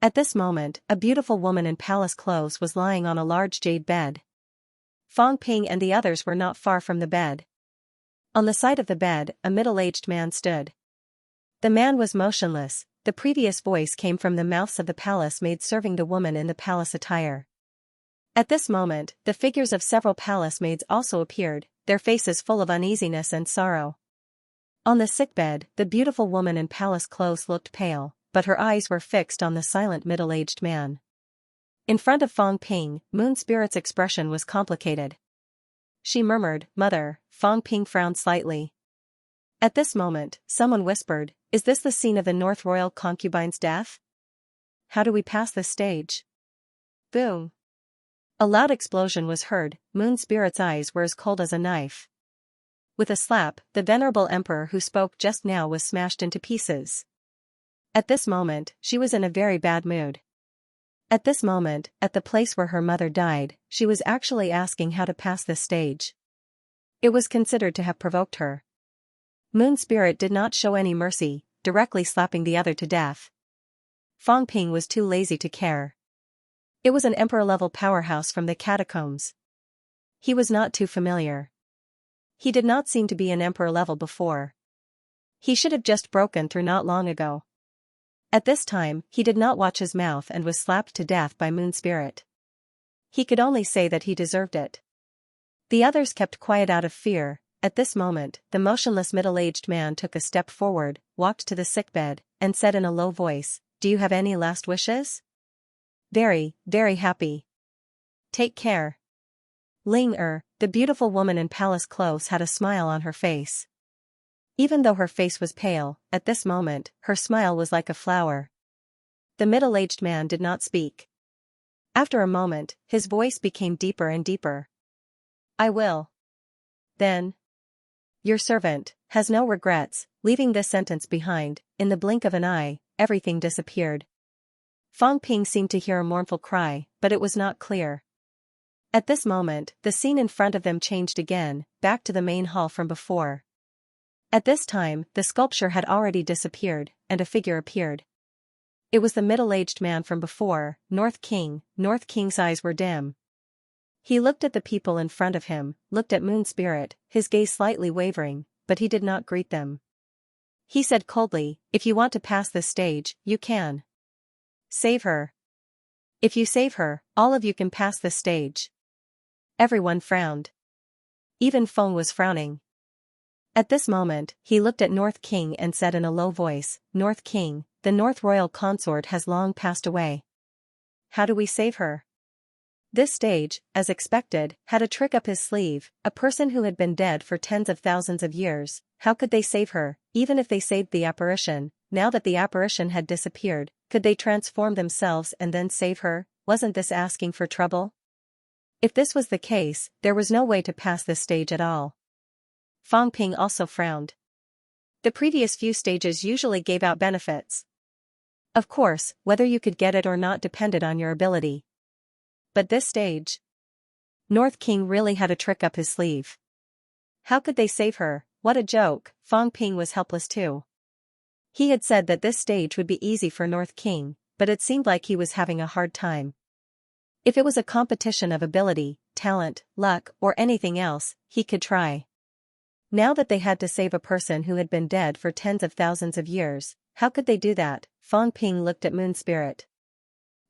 S1: At this moment, a beautiful woman in palace clothes was lying on a large jade bed. Fang Ping and the others were not far from the bed. On the side of the bed, a middle-aged man stood. The man was motionless. The previous voice came from the mouths of the palace maids serving the woman in the palace attire. At this moment, the figures of several palace maids also appeared, their faces full of uneasiness and sorrow. On the sickbed, the beautiful woman in palace clothes looked pale, but her eyes were fixed on the silent middle-aged man. In front of Fang Ping, Moon Spirit's expression was complicated. She murmured, "Mother." Fang Ping frowned slightly. At this moment, someone whispered, "Is this the scene of the North Royal concubine's death? How do we pass this stage?" Boom! A loud explosion was heard. Moon Spirit's eyes were as cold as a knife. With a slap, the venerable emperor who spoke just now was smashed into pieces. At this moment, she was in a very bad mood. At this moment, at the place where her mother died, she was actually asking how to pass this stage. It was considered to have provoked her. Moon Spirit did not show any mercy, directly slapping the other to death. Fang Ping was too lazy to care. It was an emperor-level powerhouse from the catacombs. He was not too familiar. He did not seem to be an emperor level before. He should have just broken through not long ago. At this time, he did not watch his mouth and was slapped to death by Moon Spirit. He could only say that he deserved it. The others kept quiet out of fear. At this moment, the motionless middle-aged man took a step forward, walked to the sickbed, and said in a low voice, "Do you have any last wishes?" "Very, very happy. Take care." Ling Er, the beautiful woman in palace clothes, had a smile on her face. Even though her face was pale, at this moment, her smile was like a flower. The middle-aged man did not speak. After a moment, his voice became deeper and deeper. "I will." then. Your servant has no regrets. Leaving this sentence behind, in the blink of an eye, everything disappeared. Fang Ping seemed to hear a mournful cry, but it was not clear. At this moment, the scene in front of them changed again, back to the main hall from before. At this time, the sculpture had already disappeared, and a figure appeared. It was the middle-aged man from before, North King. North King's eyes were dim. He looked at the people in front of him, looked at Moon Spirit, his gaze slightly wavering, but he did not greet them. He said coldly, "If you want to pass this stage, you can. Save her. If you save her, all of you can pass this stage." Everyone frowned. Even Feng was frowning. At this moment, he looked at North King and said in a low voice, "North King, the North Royal Consort has long passed away. How do we save her?" This stage, as expected, had a trick up his sleeve, a person who had been dead for tens of thousands of years. How could they save her? Even if they saved the apparition, now that the apparition had disappeared, could they transform themselves and then save her? Wasn't this asking for trouble? If this was the case, there was no way to pass this stage at all. Fang Ping also frowned. The previous few stages usually gave out benefits. Of course, whether you could get it or not depended on your ability. But this stage? North King really had a trick up his sleeve. How could they save her? What a joke. Fang Ping was helpless too. He had said that this stage would be easy for North King, but it seemed like he was having a hard time. If it was a competition of ability, talent, luck, or anything else, he could try. Now that they had to save a person who had been dead for tens of thousands of years, how could they do that? Fang Ping looked at Moon Spirit.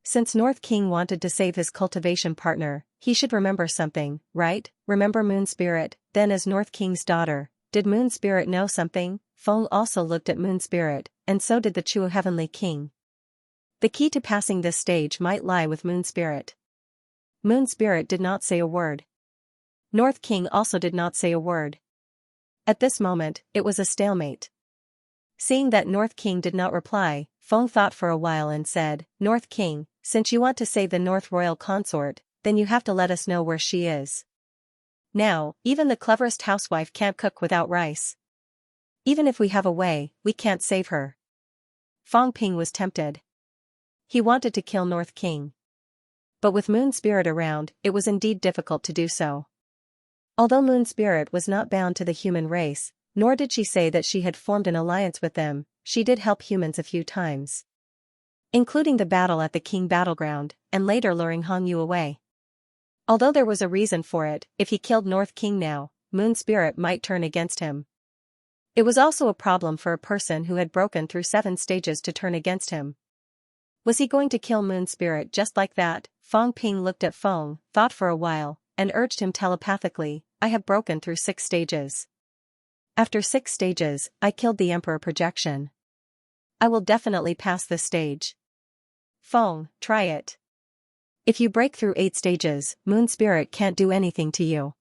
S1: Since North King wanted to save his cultivation partner, he should remember something, right? Remember Moon Spirit. Then as North King's daughter, did Moon Spirit know something? Feng also looked at Moon Spirit, and so did the Chu Heavenly King. The key to passing this stage might lie with Moon Spirit. Moon Spirit did not say a word. North King also did not say a word. At this moment, it was a stalemate. Seeing that North King did not reply, Feng thought for a while and said, "North King, since you want to save the North Royal Consort, then you have to let us know where she is. Now, even the cleverest housewife can't cook without rice. Even if we have a way, we can't save her." Fang Ping was tempted. He wanted to kill North King. But with Moon Spirit around, it was indeed difficult to do so. Although Moon Spirit was not bound to the human race, nor did she say that she had formed an alliance with them, she did help humans a few times. Including the battle at the King Battleground, and later luring Hong Yu away. Although there was a reason for it, if he killed North King now, Moon Spirit might turn against him. It was also a problem for a person who had broken through 7 stages to turn against him. Was he going to kill Moon Spirit just like that? Fang Ping looked at Feng, thought for a while, and urged him telepathically, "I have broken through 6 stages. After 6 stages, I killed the Emperor projection. I will definitely pass this stage. Feng, try it. If you break through 8 stages, Moon Spirit can't do anything to you."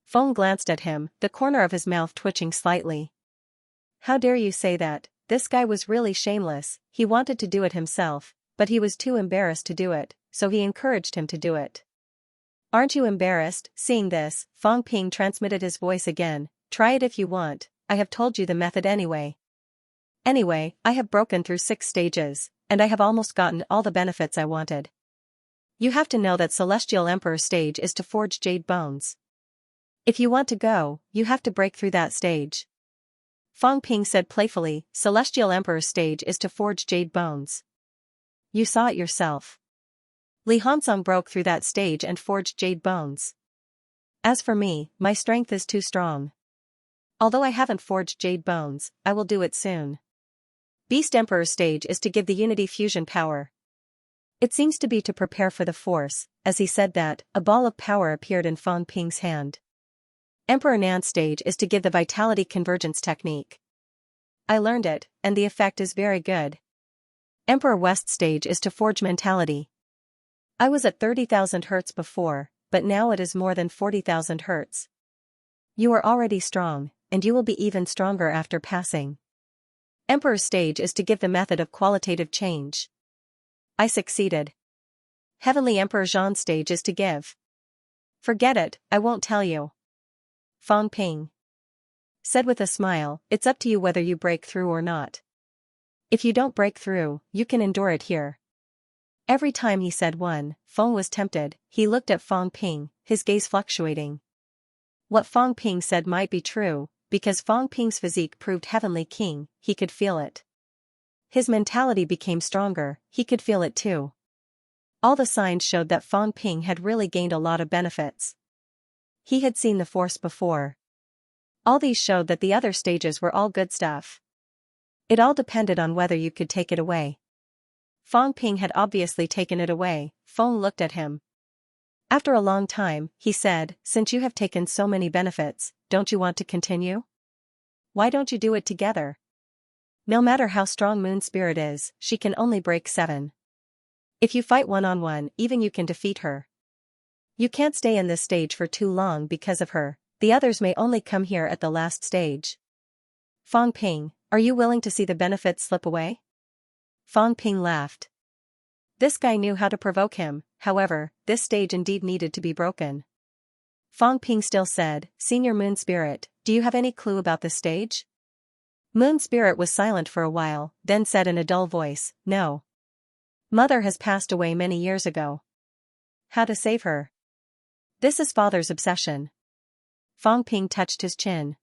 S1: Feng glanced at him, the corner of his mouth twitching slightly. How dare you say that? This guy was really shameless. He wanted to do it himself, but he was too embarrassed to do it, so he encouraged him to do it. "Aren't you embarrassed?" Seeing this, Fang Ping transmitted his voice again, "Try it if you want, I have told you the method anyway. Anyway, I have broken through 6 stages, and I have almost gotten all the benefits I wanted. You have to know that Celestial Emperor stage is to forge jade bones. If you want to go, you have to break through that stage." Fang Ping said playfully, "Celestial Emperor stage is to forge jade bones. You saw it yourself. Li Hansong broke through that stage and forged jade bones. As for me, my strength is too strong. Although I haven't forged jade bones, I will do it soon. Beast Emperor stage is to give the unity fusion power. It seems to be to prepare for the force." As he said that, a ball of power appeared in Fang Ping's hand. Emperor Nan stage is to give the vitality convergence technique. I learned it, and the effect is very good. Emperor West stage is to forge mentality. I was at 30,000 Hz before, but now it is more than 40,000 Hz. You are already strong, and you will be even stronger after passing. Emperor stage is to give the method of qualitative change. I succeeded. Heavenly Emperor Zhan stage is to give. Forget it, I won't tell you. Fang Ping said with a smile, it's up to you whether you break through or not. If you don't break through, you can endure it here. Every time he said one, Feng was tempted. He looked at Fang Ping, his gaze fluctuating. What Fang Ping said might be true, because Fang Ping's physique proved heavenly king, he could feel it. His mentality became stronger, he could feel it too. All the signs showed that Fang Ping had really gained a lot of benefits. He had seen the force before. All these showed that the other stages were all good stuff. It all depended on whether you could take it away. Fang Ping had obviously taken it away. Feng looked at him. After a long time, he said, since you have taken so many benefits, don't you want to continue? Why don't you do it together? No matter how strong Moon Spirit is, she can only break 7. If you fight one-on-one, even you can defeat her. You can't stay in this stage for too long because of her. The others may only come here at the last stage. Fang Ping, are you willing to see the benefits slip away? Fang Ping laughed. This guy knew how to provoke him, however, this stage indeed needed to be broken. Fang Ping still said, Senior Moon Spirit, do you have any clue about this stage? Moon Spirit was silent for a while, then said in a dull voice, no. Mother has passed away many years ago. How to save her? This is father's obsession. Fang Ping touched his chin.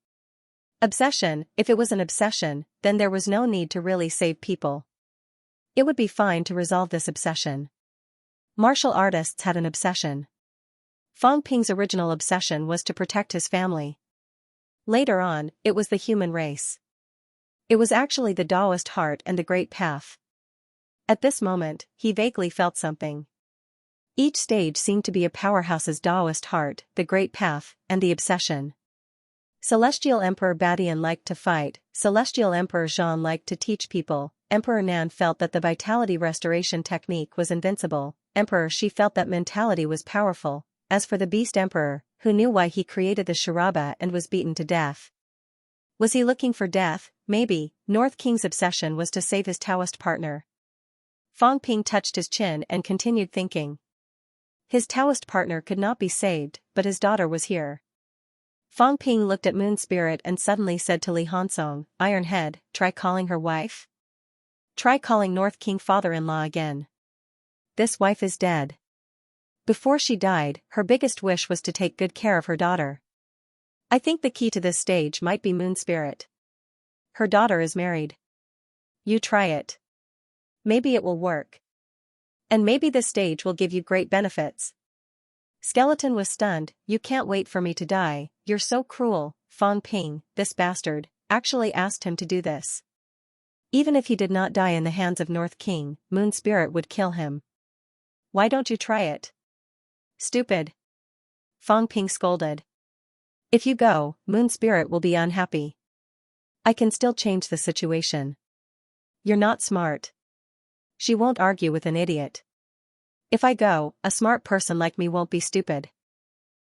S1: Obsession, if it was an obsession, then there was no need to really save people. It would be fine to resolve this obsession. Martial artists had an obsession. Fang Ping's original obsession was to protect his family. Later on, it was the human race. It was actually the Taoist heart and the Great Path. At this moment, he vaguely felt something. Each stage seemed to be a powerhouse's Taoist heart, the Great Path, and the obsession. Celestial Emperor Badian liked to fight, Celestial Emperor Zhan liked to teach people, Emperor Nan felt that the vitality restoration technique was invincible, Emperor Shi felt that mentality was powerful, as for the Beast Emperor, who knew why he created the Sharaba and was beaten to death. Was he looking for death? Maybe. North King's obsession was to save his Taoist partner. Fang Ping touched his chin and continued thinking. His Taoist partner could not be saved, but his daughter was here. Fang Ping looked at Moon Spirit and suddenly said to Li Hansong, Iron Head, try calling her wife? Try calling North King father-in-law again. This wife is dead. Before she died, her biggest wish was to take good care of her daughter. I think the key to this stage might be Moon Spirit. Her daughter is married. You try it. Maybe it will work. And maybe this stage will give you great benefits. Skeleton was stunned. You can't wait for me to die, you're so cruel. Fang Ping, this bastard, actually asked him to do this. Even if he did not die in the hands of North King, Moon Spirit would kill him. Why don't you try it? Stupid. Fang Ping scolded. If you go, Moon Spirit will be unhappy. I can still change the situation. You're not smart. She won't argue with an idiot. If I go, a smart person like me won't be stupid.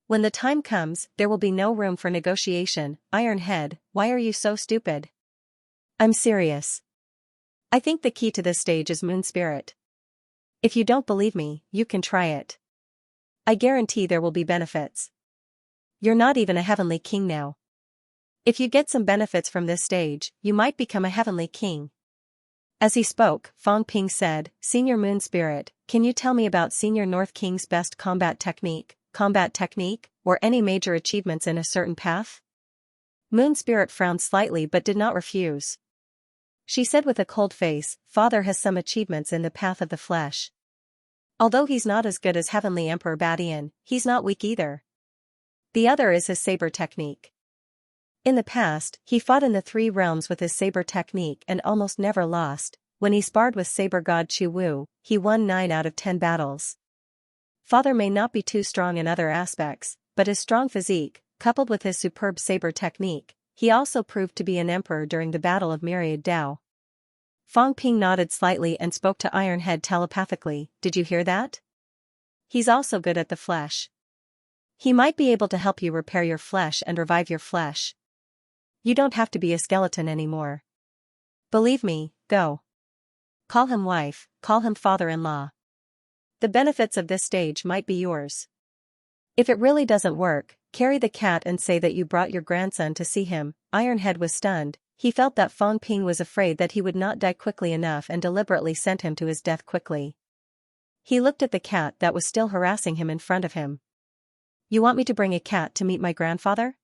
S1: When the time comes, there will be no room for negotiation. Iron Head, why are you so stupid? I'm serious. I think the key to this stage is Moon Spirit. If you don't believe me, you can try it. I guarantee there will be benefits. You're not even a heavenly king now. If you get some benefits from this stage, you might become a heavenly king. As he spoke, Fang Ping said, Senior Moon Spirit, can you tell me about Senior North King's best combat technique, or any major achievements in a certain path? Moon Spirit frowned slightly but did not refuse. She said with a cold face, Father has some achievements in the path of the flesh. Although he's not as good as Heavenly Emperor Badian, he's not weak either. The other is his saber technique. In the past, he fought in the 3 realms with his saber technique and almost never lost. When he sparred with saber god Chu Wu, he won 9 out of 10 battles. Father may not be too strong in other aspects, but his strong physique, coupled with his superb saber technique, he also proved to be an emperor during the Battle of Myriad Dao. Fang Ping nodded slightly and spoke to Iron Head telepathically, did you hear that? He's also good at the flesh. He might be able to help you repair your flesh and revive your flesh. You don't have to be a skeleton anymore. Believe me, go. Call him wife, call him father-in-law. The benefits of this stage might be yours. If it really doesn't work, Carry the cat and say that you brought your grandson to see him." Ironhead was stunned. He felt that Fong Ping was afraid that he would not die quickly enough and deliberately sent him to his death quickly. He looked at the cat that was still harassing him in front of him. "You want me to bring a cat to meet my grandfather?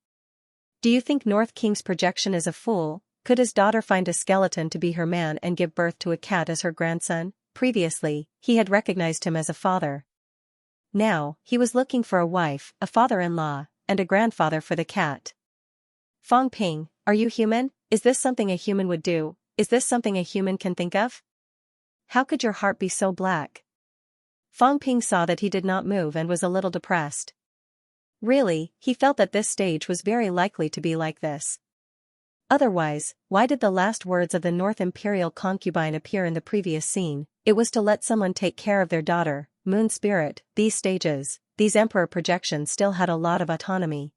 S1: Do you think North King's projection is a fool? Could his daughter find a skeleton to be her man and give birth to a cat as her grandson?" Previously, he had recognized him as a father. Now, he was looking for a wife, a father-in-law, and a grandfather for the cat. "Fong Ping, are you human? Is this something a human would do? Is this something a human can think of? How could your heart be so black?" Fong Ping saw that he did not move and was a little depressed. Really, he felt that this stage was very likely to be like this. Otherwise, why did the last words of the North Imperial concubine appear in the previous scene? It was to let someone take care of their daughter, Moon Spirit. These stages, these Emperor projections still had a lot of autonomy.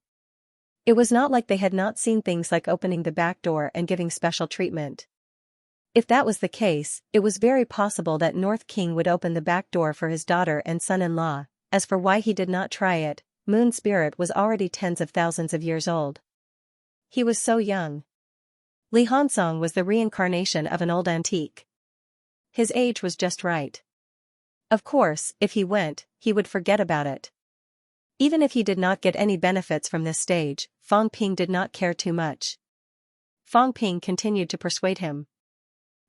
S1: It was not like they had not seen things like opening the back door and giving special treatment. If that was the case, it was very possible that North King would open the back door for his daughter and son-in-law. As for why he did not try it, Moon Spirit was already tens of thousands of years old. He was so young. Li Hansong was the reincarnation of an old antique. His age was just right. Of course, if he went, he would forget about it. Even if he did not get any benefits from this stage, Fong Ping did not care too much. Fong Ping continued to persuade him.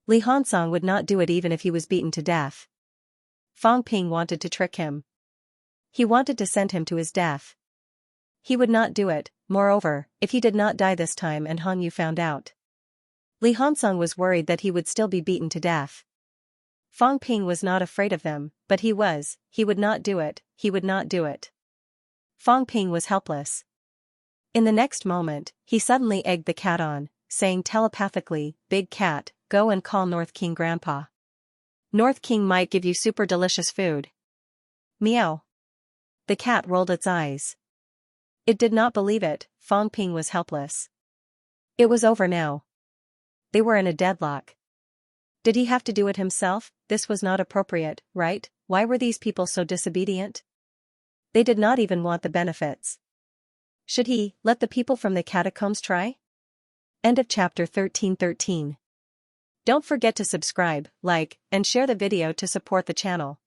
S1: Li Hansong would not do it even if he was beaten to death. Fong Ping wanted to trick him. He wanted to send him to his death. He would not do it, moreover, if he did not die this time and Han Yu found out. Li Hansong was worried that he would still be beaten to death. Fong Ping was not afraid of them, but he would not do it, he would not do it. Fong Ping was helpless. In the next moment, he suddenly egged the cat on, saying telepathically, "Big cat, go and call North King Grandpa. North King might give you super delicious food." Meow. The cat rolled its eyes. It did not believe it. Fong Ping was helpless. It was over now. They were in a deadlock. Did he have to do it himself? This was not appropriate, right? Why were these people so disobedient? They did not even want the benefits. Should he let the people from the catacombs try? End of chapter 13:13. Don't forget to subscribe, like, and share the video to support the channel.